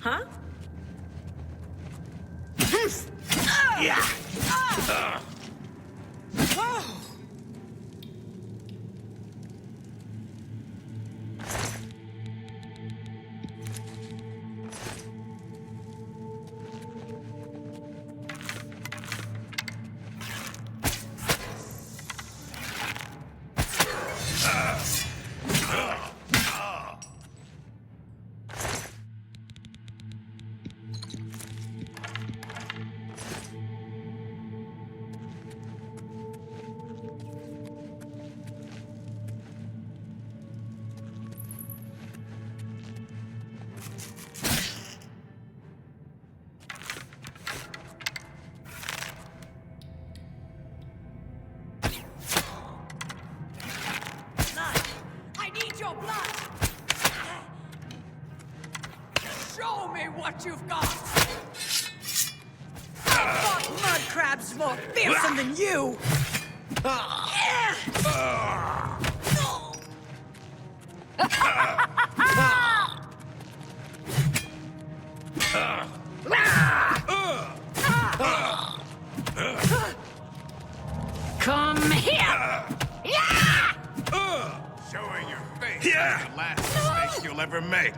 Huh? Yeah. What you've got! I've fought mud crabs more fearsome than you! Come here! Showing your face is the last mistake you'll ever make.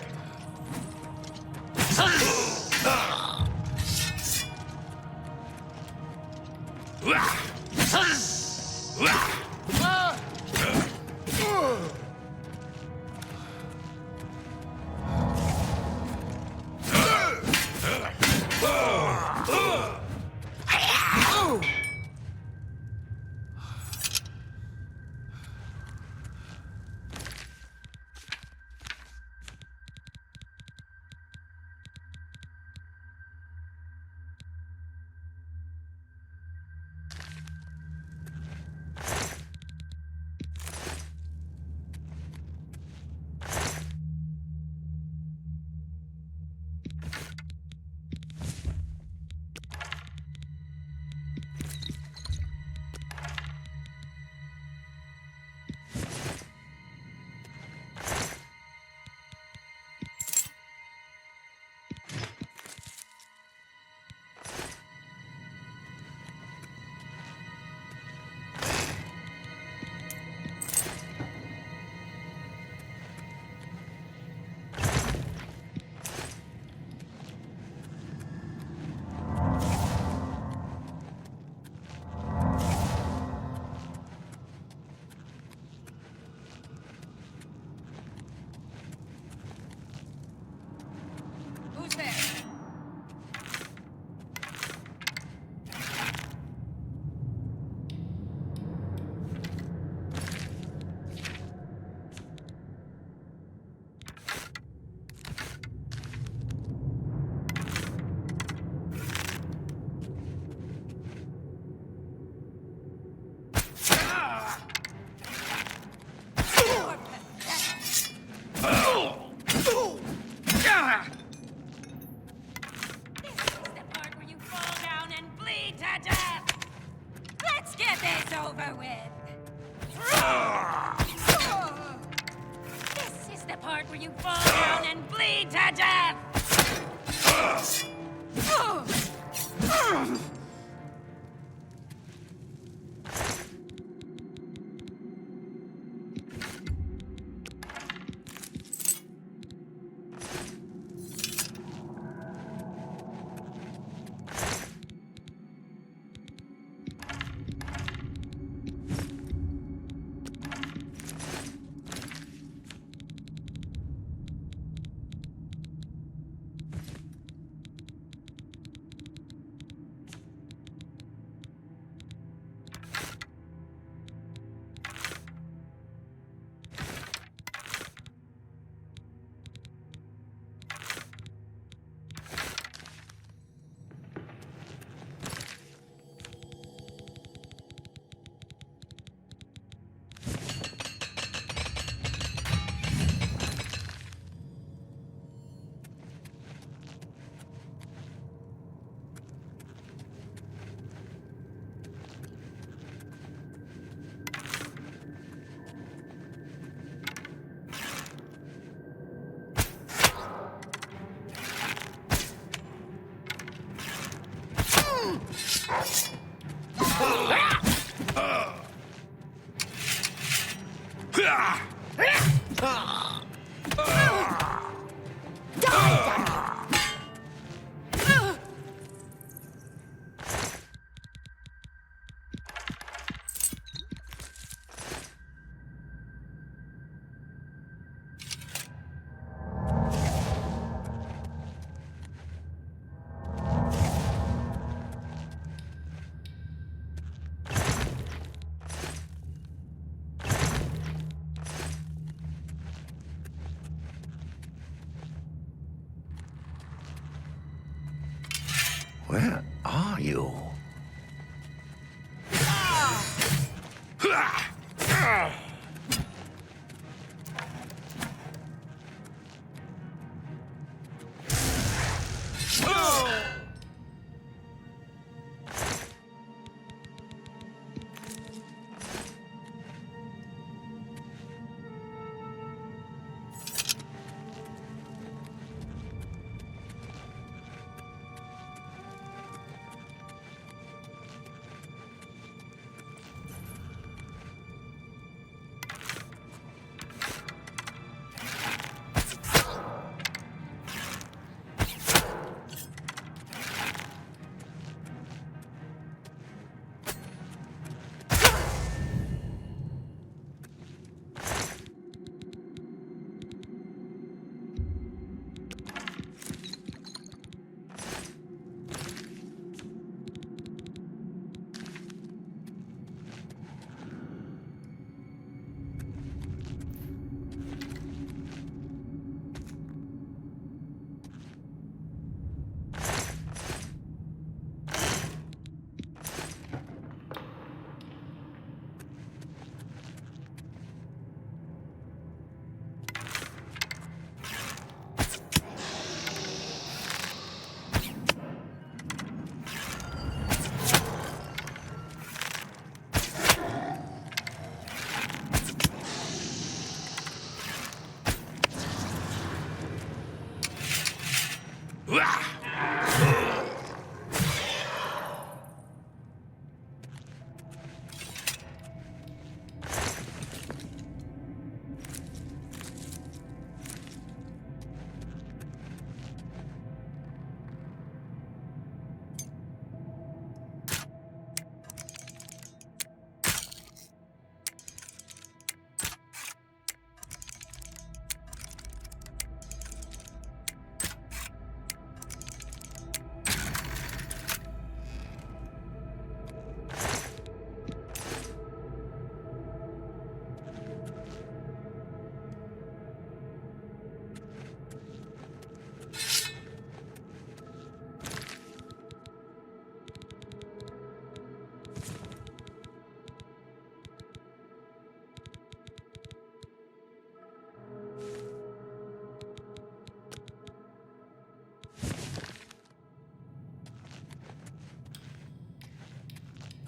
Where are you?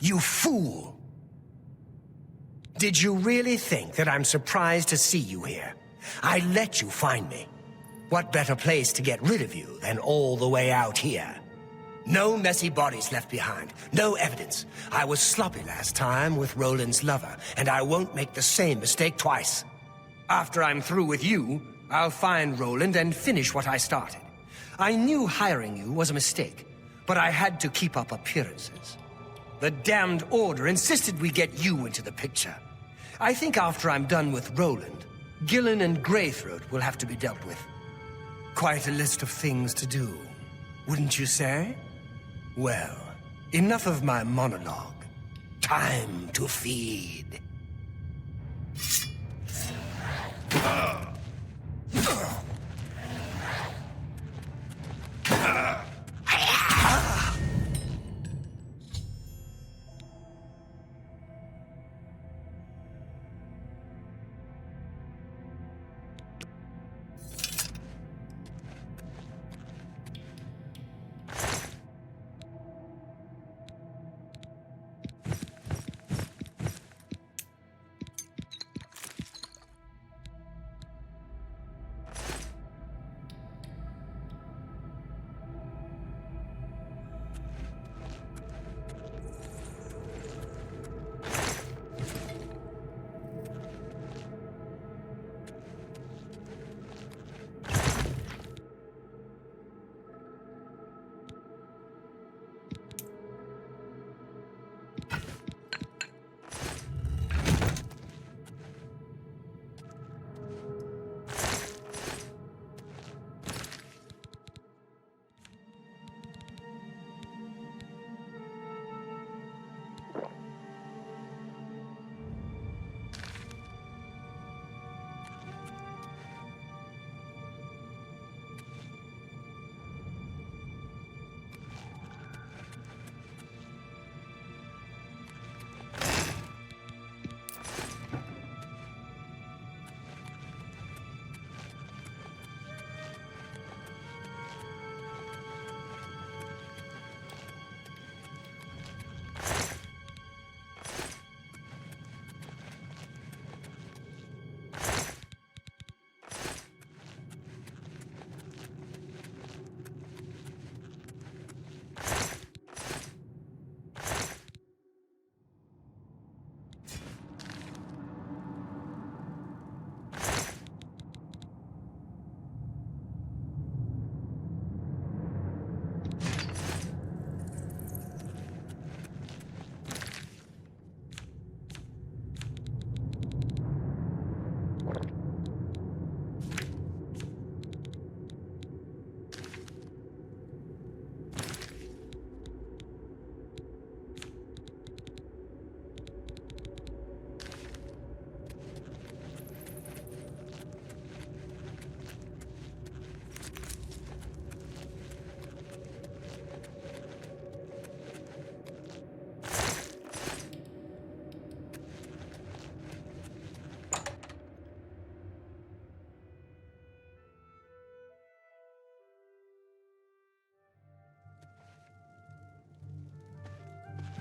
You fool! Did you really think that I'm surprised to see you here? I let you find me. What better place to get rid of you than all the way out here? No messy bodies left behind, no evidence. I was sloppy last time with Roland's lover, and I won't make the same mistake twice. After I'm through with you, I'll find Roland and finish what I started. I knew hiring you was a mistake, but I had to keep up appearances. The damned Order insisted we get you into the picture. I think after I'm done with Roland, Gillen and Greythroat will have to be dealt with. Quite a list of things to do, wouldn't you say? Well, enough of my monologue. Time to feed.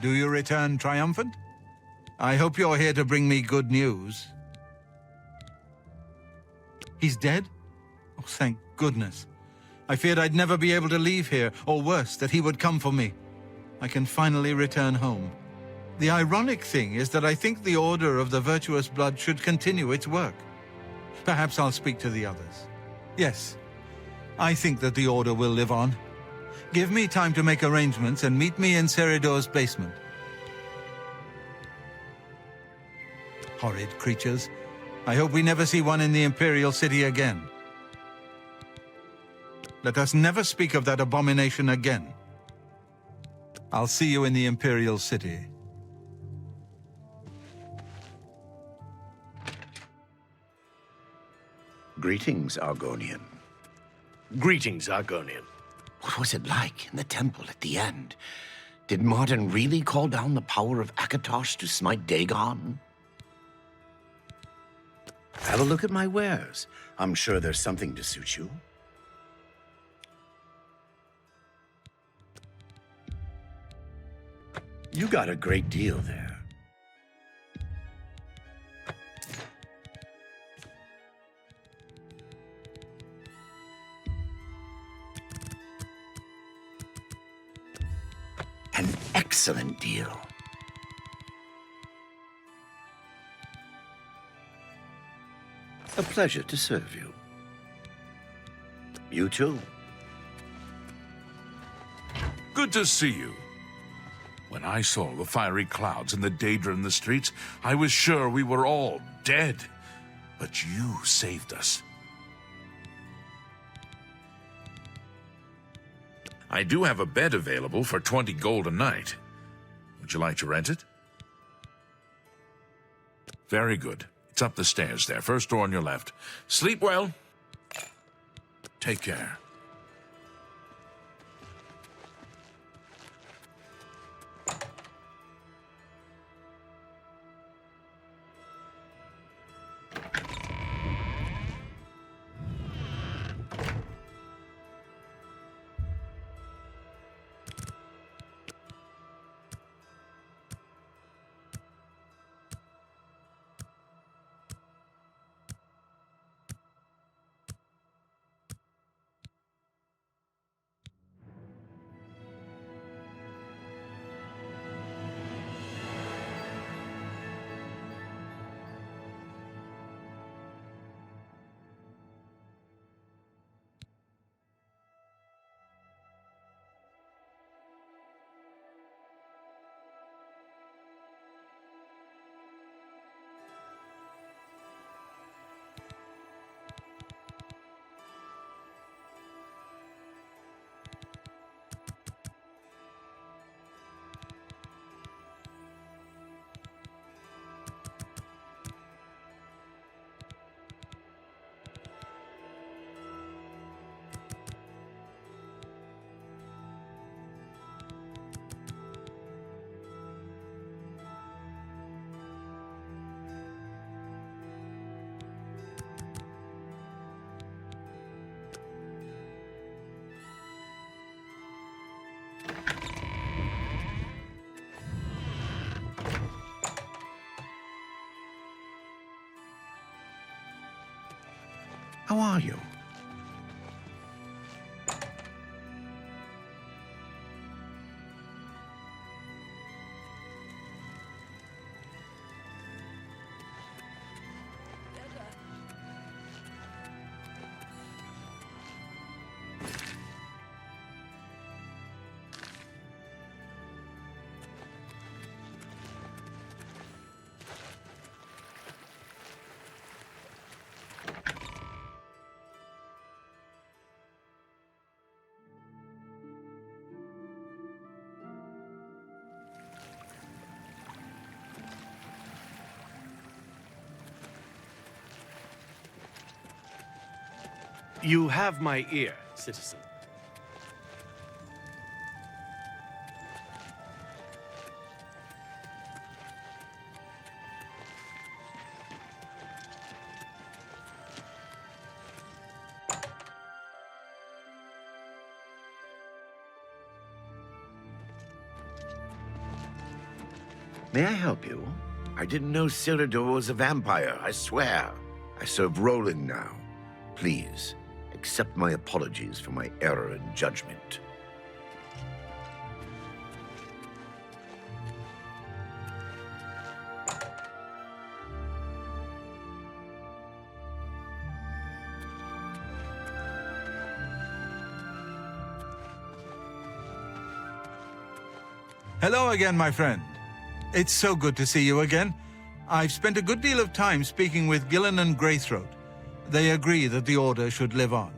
Do you return triumphant? I hope you're here to bring me good news. He's dead? Oh, thank goodness. I feared I'd never be able to leave here, or worse, that he would come for me. I can finally return home. The ironic thing is that I think the Order of the Virtuous Blood should continue its work. Perhaps I'll speak to the others. Yes, I think that the Order will live on. Give me time to make arrangements and meet me in Seridor's basement. Horrid creatures. I hope we never see one in the Imperial City again. Let us never speak of that abomination again. I'll see you in the Imperial City. Greetings, Argonian. Greetings, Argonian. What was it like in the temple at the end? Did Martin really call down the power of Akatosh to smite Dagon? Have a look at my wares. I'm sure there's something to suit you. You got a great deal there. An excellent deal. A pleasure to serve you. You too. Good to see you. When I saw the fiery clouds and the Daedra in the streets, I was sure we were all dead. But you saved us. I do have a bed available for 20 gold a night. Would you like to rent it? Very good. It's up the stairs there, first door on your left. Sleep well. Take care. How are you? You have my ear, citizen. May I help you? I didn't know Cyrodiil was a vampire, I swear. I serve Roland now. Please, accept my apologies for my error in judgment. Hello again, my friend. It's so good to see you again. I've spent a good deal of time speaking with Gillen and Greythroat. They agree that the Order should live on.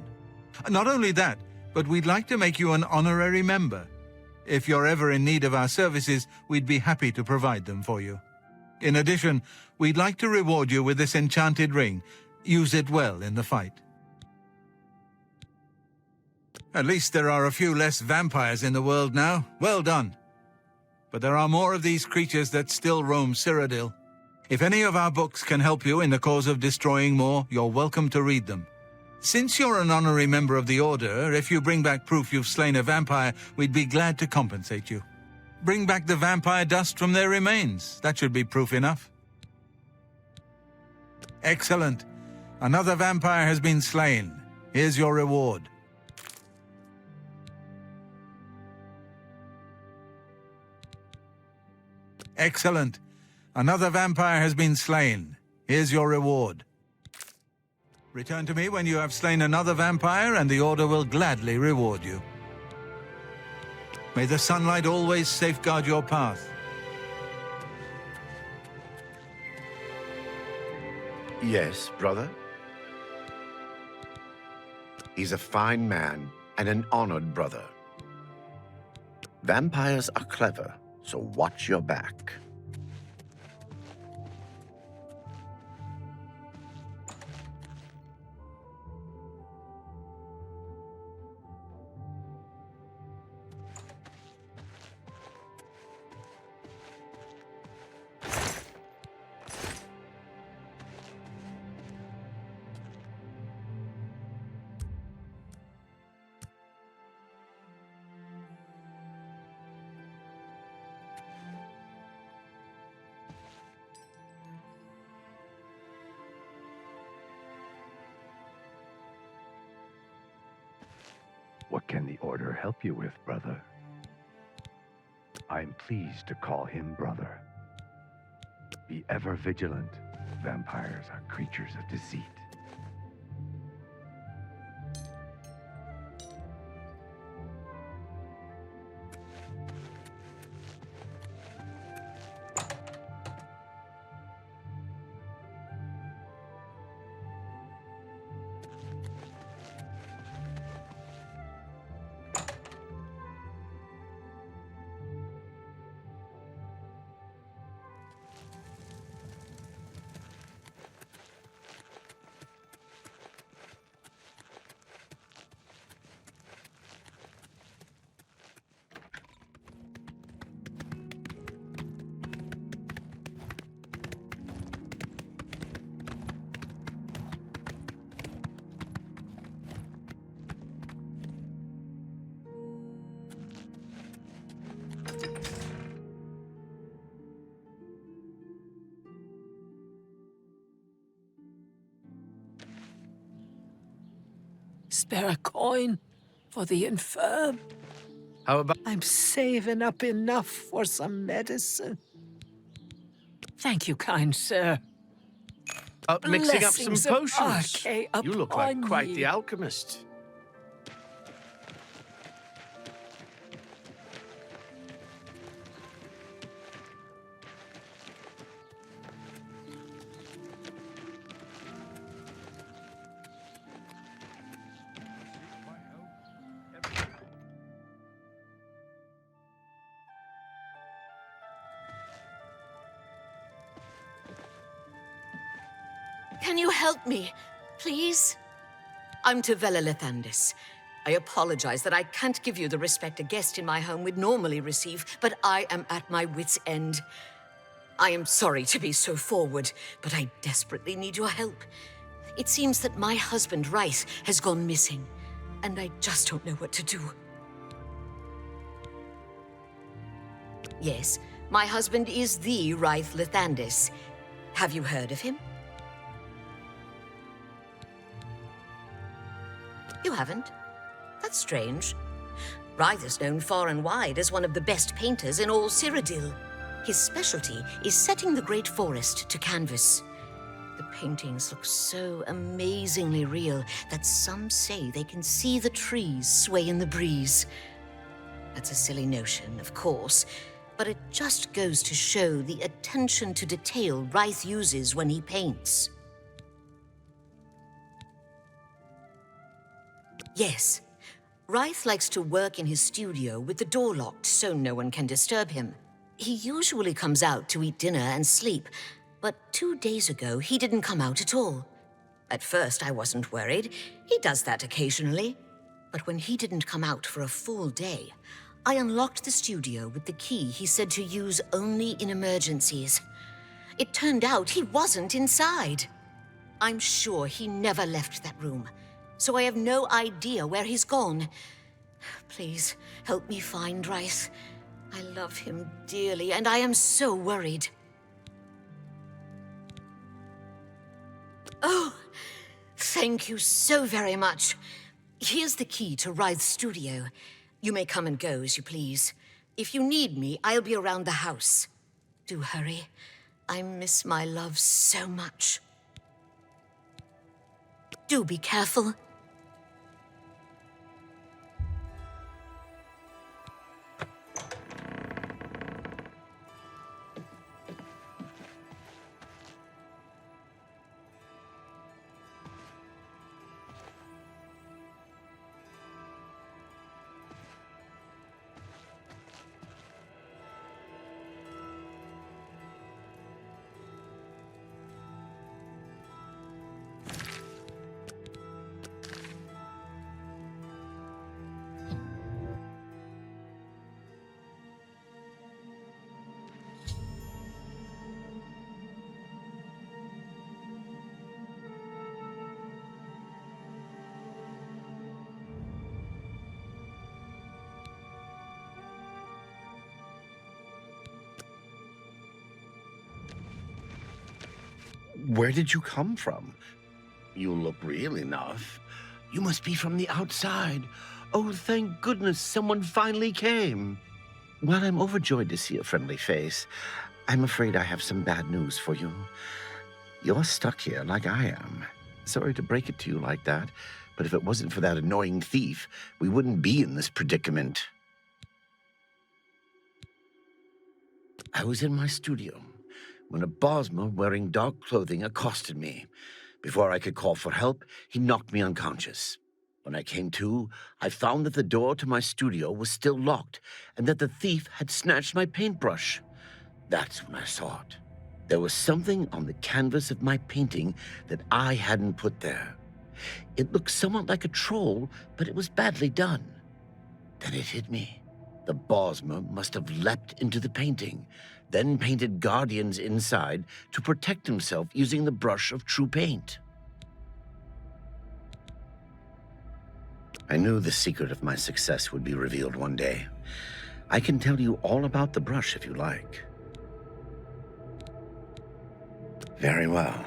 Not only that, but we'd like to make you an honorary member. If you're ever in need of our services, we'd be happy to provide them for you. In addition, we'd like to reward you with this enchanted ring. Use it well in the fight. At least there are a few less vampires in the world now. Well done. But there are more of these creatures that still roam Cyrodiil. If any of our books can help you in the cause of destroying more, you're welcome to read them. Since you're an honorary member of the Order, if you bring back proof you've slain a vampire, we'd be glad to compensate you. Bring back the vampire dust from their remains. That should be proof enough. Excellent. Another vampire has been slain. Here's your reward. Excellent. Another vampire has been slain. Here's your reward. Return to me when you have slain another vampire, and the Order will gladly reward you. May the sunlight always safeguard your path. Yes, brother? He's a fine man and an honored brother. Vampires are clever, so watch your back. What can the Order help you with, brother? I'm pleased to call him brother. Be ever vigilant. Vampires are creatures of deceit. Spare a coin for the infirm. How about... I'm saving up enough for some medicine. Thank you, kind sir. Mixing up some Blessings of potions. Arche You look like upon quite ye. the alchemist. Can you help me, please? I'm Tavella Lethandis. I apologize that I can't give you the respect a guest in my home would normally receive, but I am at my wit's end. I am sorry to be so forward, but I desperately need your help. It seems that my husband, Rice, has gone missing, and I just don't know what to do. Yes, My husband is the Ryth Lithandis. Have you heard of him? You haven't? That's strange. Ryth is known far and wide as one of the best painters in all Cyrodiil. His specialty is setting the Great Forest to canvas. The paintings look so amazingly real that some say they can see the trees sway in the breeze. That's a silly notion, of course, but it just goes to show the attention to detail Ryth uses when he paints. Yes, Ryth likes to work in his studio with the door locked so no one can disturb him. He usually comes out to eat dinner and sleep, but 2 days ago he didn't come out at all. At first I wasn't worried. He does that occasionally. But when he didn't come out for a full day, I unlocked the studio with the key he said to use only in emergencies. It turned out he wasn't inside. I'm sure he never left that room, so I have no idea where he's gone. Please, help me find Ryth. I love him dearly, and I am so worried. Oh, thank you so very much. Here's the key to Ryth's studio. You may come and go as you please. If you need me, I'll be around the house. Do hurry. I miss my love so much. Do be careful. Where did you come from? You look real enough. You must be from the outside. Oh, thank goodness someone finally came. Well, I'm overjoyed to see a friendly face. I'm afraid I have some bad news for you. You're stuck here like I am. Sorry to break it to you like that, but if it wasn't for that annoying thief, we wouldn't be in this predicament. I was in my studio when a Bosmer wearing dark clothing accosted me. Before I could call for help, he knocked me unconscious. When I came to, I found that the door to my studio was still locked and that the thief had snatched my paintbrush. That's when I saw it. There was something on the canvas of my painting that I hadn't put there. It looked somewhat like a troll, but it was badly done. Then it hit me. The Bosmer must have leapt into the painting, then painted guardians inside to protect himself using the brush of true paint. I knew the secret of my success would be revealed one day. I can tell you all about the brush if you like. Very well.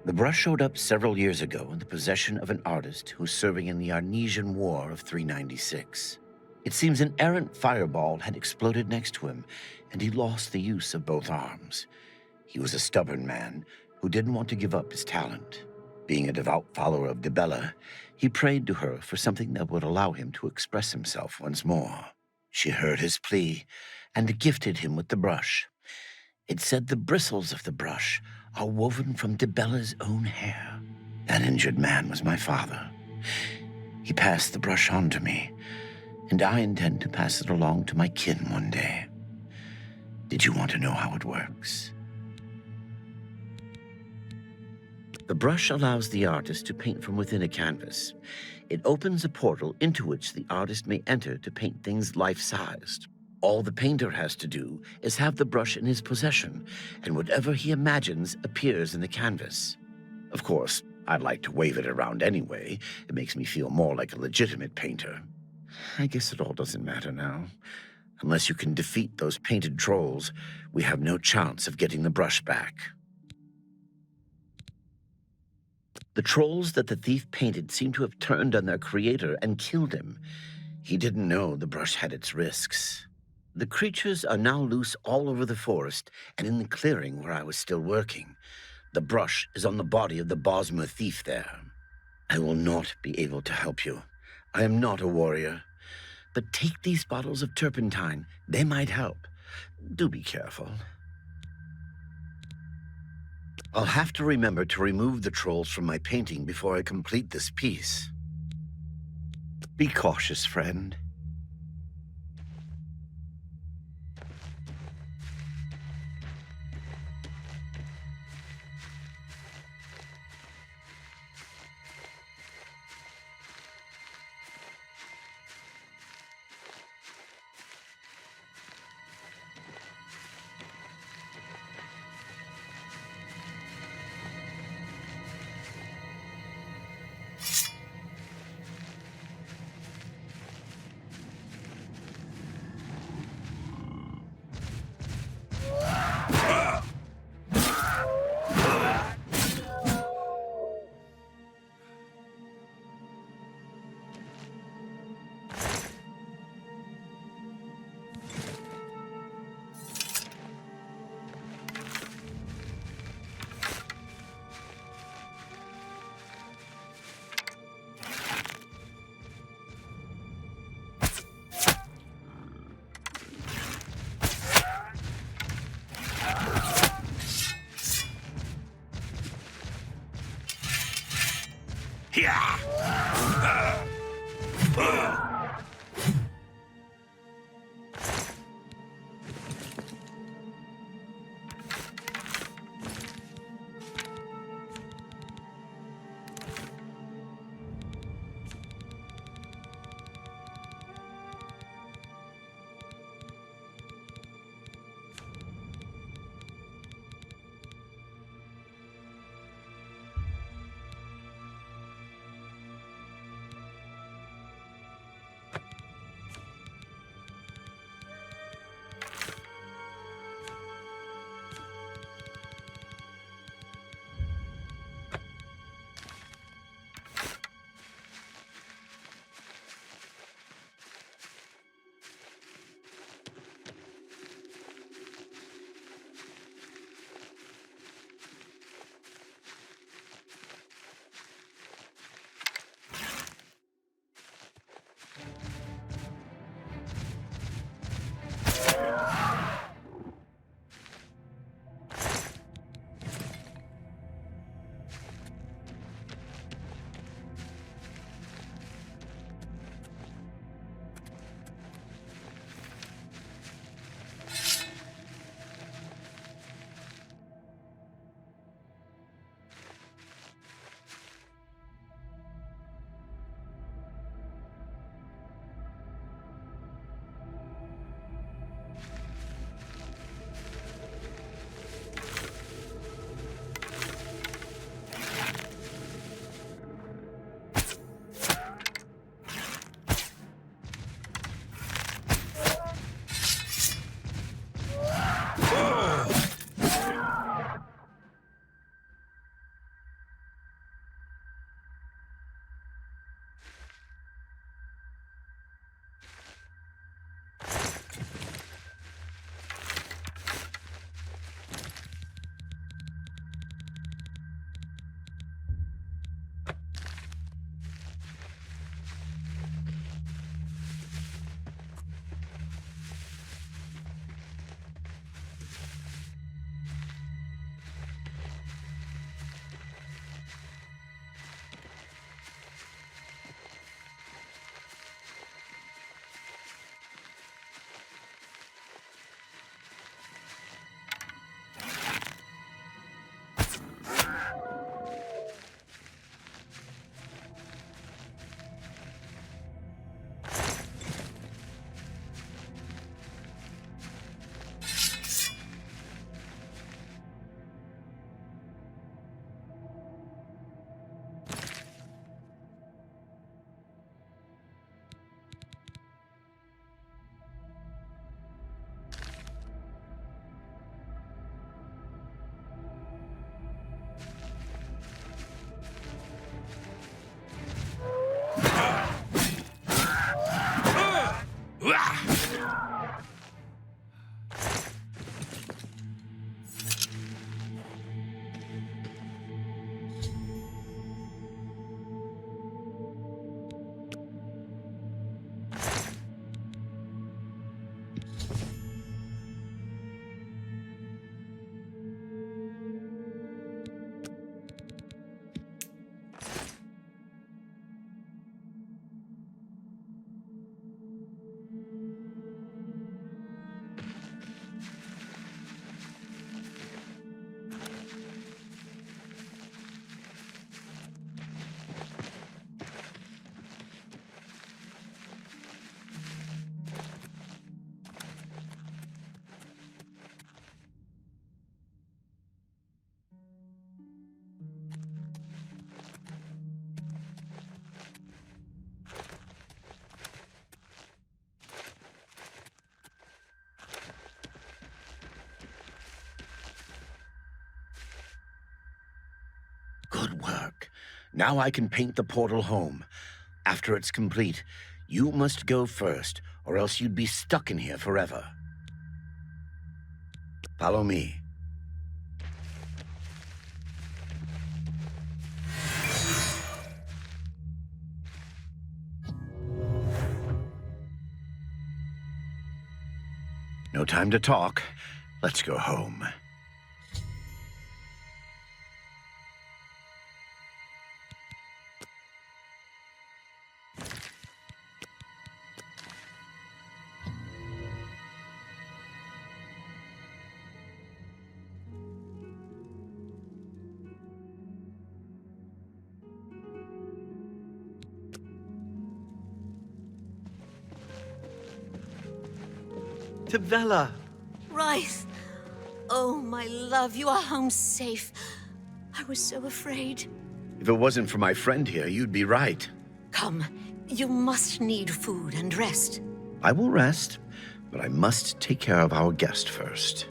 The brush showed up several years ago in the possession of an artist who was serving in the Arnesian War of 396. It seems an errant fireball had exploded next to him, and he lost the use of both arms. He was a stubborn man who didn't want to give up his talent. Being a devout follower of Dibella, he prayed to her for something that would allow him to express himself once more. She heard his plea and gifted him with the brush. It said the bristles of the brush are woven from Dibella's own hair. That injured man was my father. He passed the brush on to me, and I intend to pass it along to my kin one day. Did you want to know how it works? The brush allows the artist to paint from within a canvas. It opens a portal into which the artist may enter to paint things life-sized. All the painter has to do is have the brush in his possession, and whatever he imagines appears in the canvas. Of course, I'd like to wave it around anyway. It makes me feel more like a legitimate painter. I guess it all doesn't matter now. Unless you can defeat those painted trolls, we have no chance of getting the brush back. The trolls that the thief painted seem to have turned on their creator and killed him. He didn't know the brush had its risks. The creatures are now loose all over the forest and in the clearing where I was still working. The brush is on the body of the Bosmer thief there. I will not be able to help you. I am not a warrior. But take these bottles of turpentine. They might help. Do be careful. I'll have to remember to remove the trolls from my painting before I complete this piece. Be cautious, friend. Good work. Now I can paint the portal home. After it's complete, you must go first, or else you'd be stuck in here forever. Follow me. No time to talk. Let's go home. To Vela. Rice! Oh, my love, you are home safe. I was so afraid. If it wasn't for my friend here, you'd be right. Come, you must need food and rest. I will rest, but I must take care of our guest first.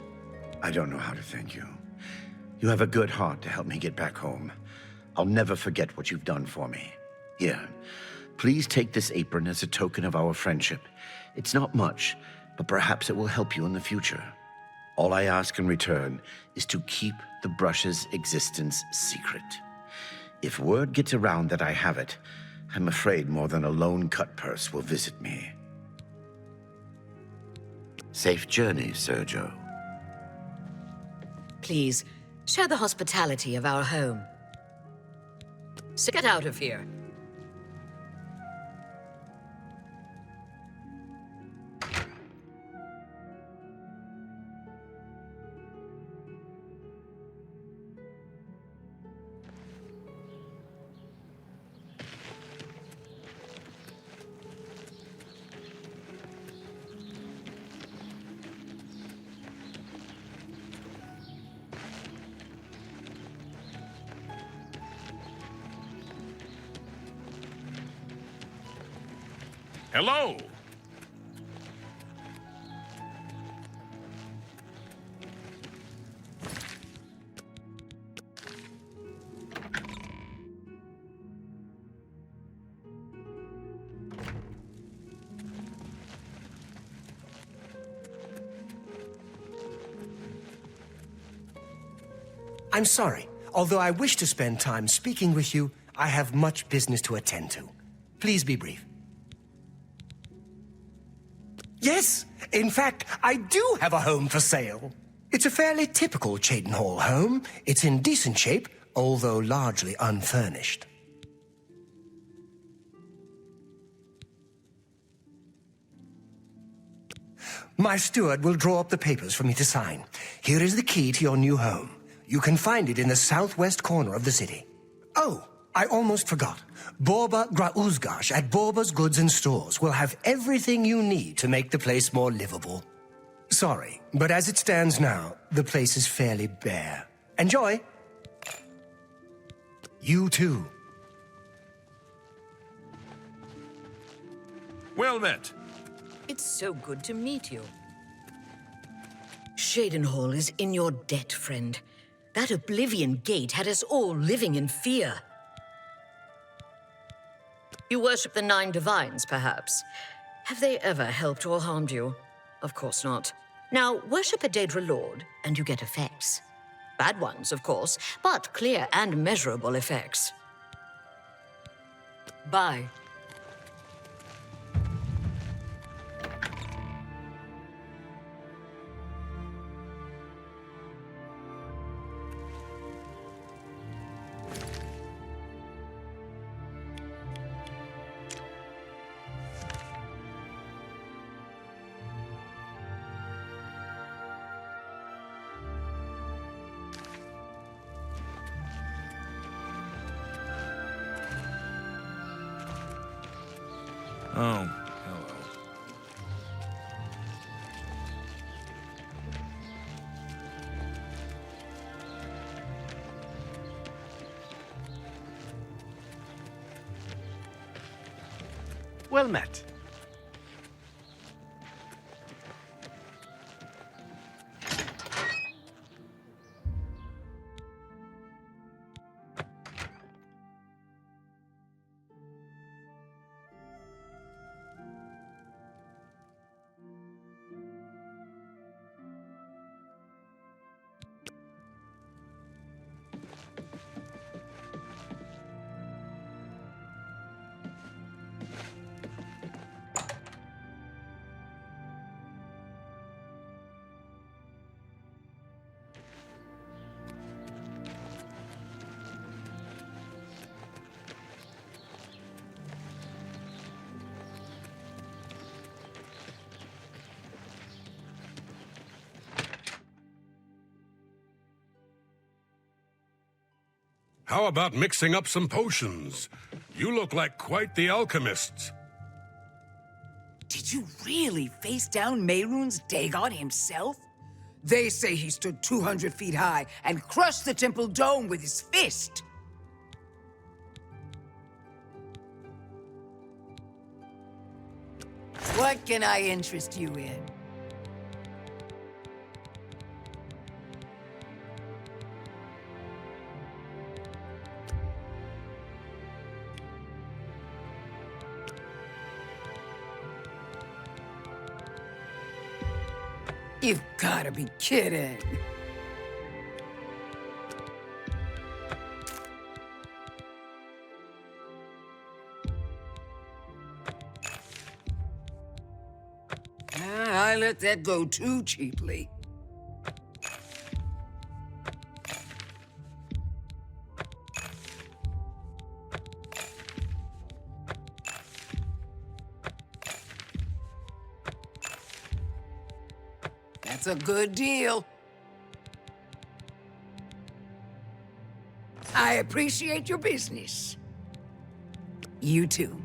I don't know how to thank you. You have a good heart to help me get back home. I'll never forget what you've done for me. Here, please take this apron as a token of our friendship. It's not much, but perhaps it will help you in the future. All I ask in return is to keep the brush's existence secret. If word gets around that I have it, I'm afraid more than a lone cut purse will visit me. Safe journey, Sergio. Please, share the hospitality of our home. So get out of here. Hello! I'm sorry. Although I wish to spend time speaking with you, I have much business to attend to. Please be brief. Yes, in fact, I do have a home for sale. It's a fairly typical Cheydinhall home. It's in decent shape, although largely unfurnished. My steward will draw up the papers for me to sign. Here is the key to your new home. You can find it in the southwest corner of the city. Oh, I almost forgot. Borba Grauzgash at Borba's Goods and Stores will have everything you need to make the place more livable. Sorry, but as it stands now, the place is fairly bare. Enjoy! You too. Well met. It's so good to meet you. Cheydinhall is in your debt, friend. That Oblivion Gate had us all living in fear. You worship the 9 divines, perhaps. Have they ever helped or harmed you? Of course not. Now, worship a Daedra Lord, and you get effects. Bad ones, of course, but clear and measurable effects. Bye. Oh, hello. Well met. How about mixing up some potions? You look like quite the alchemist. Did you really face down Mehrunes Dagon himself? They say he stood 200 feet high and crushed the temple dome with his fist. What can I interest you in? You've gotta be kidding. I let that go too cheaply. That's a good deal. I appreciate your business. You too.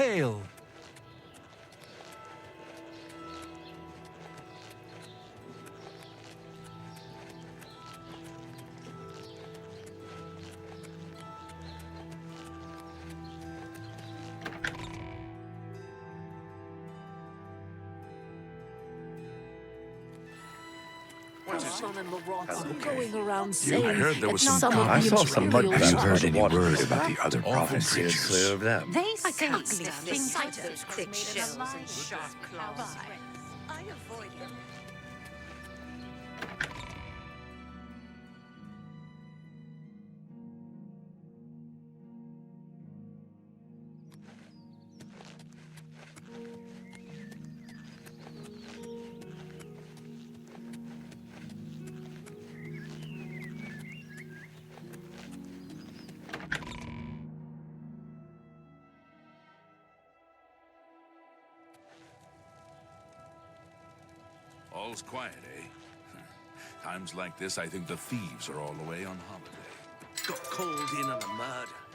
Hail! Going around I saying heard there was that some some of I the saw some mud. Imperials Have you heard are any watching word us. about the other Awful provinces? creatures. Clear of them. They I say can't the lift the things sight like of those those thick shells and sharp claws. I avoid them. All's quiet, eh? Times like this, I think the thieves are all away on holiday. Got called in on a murder.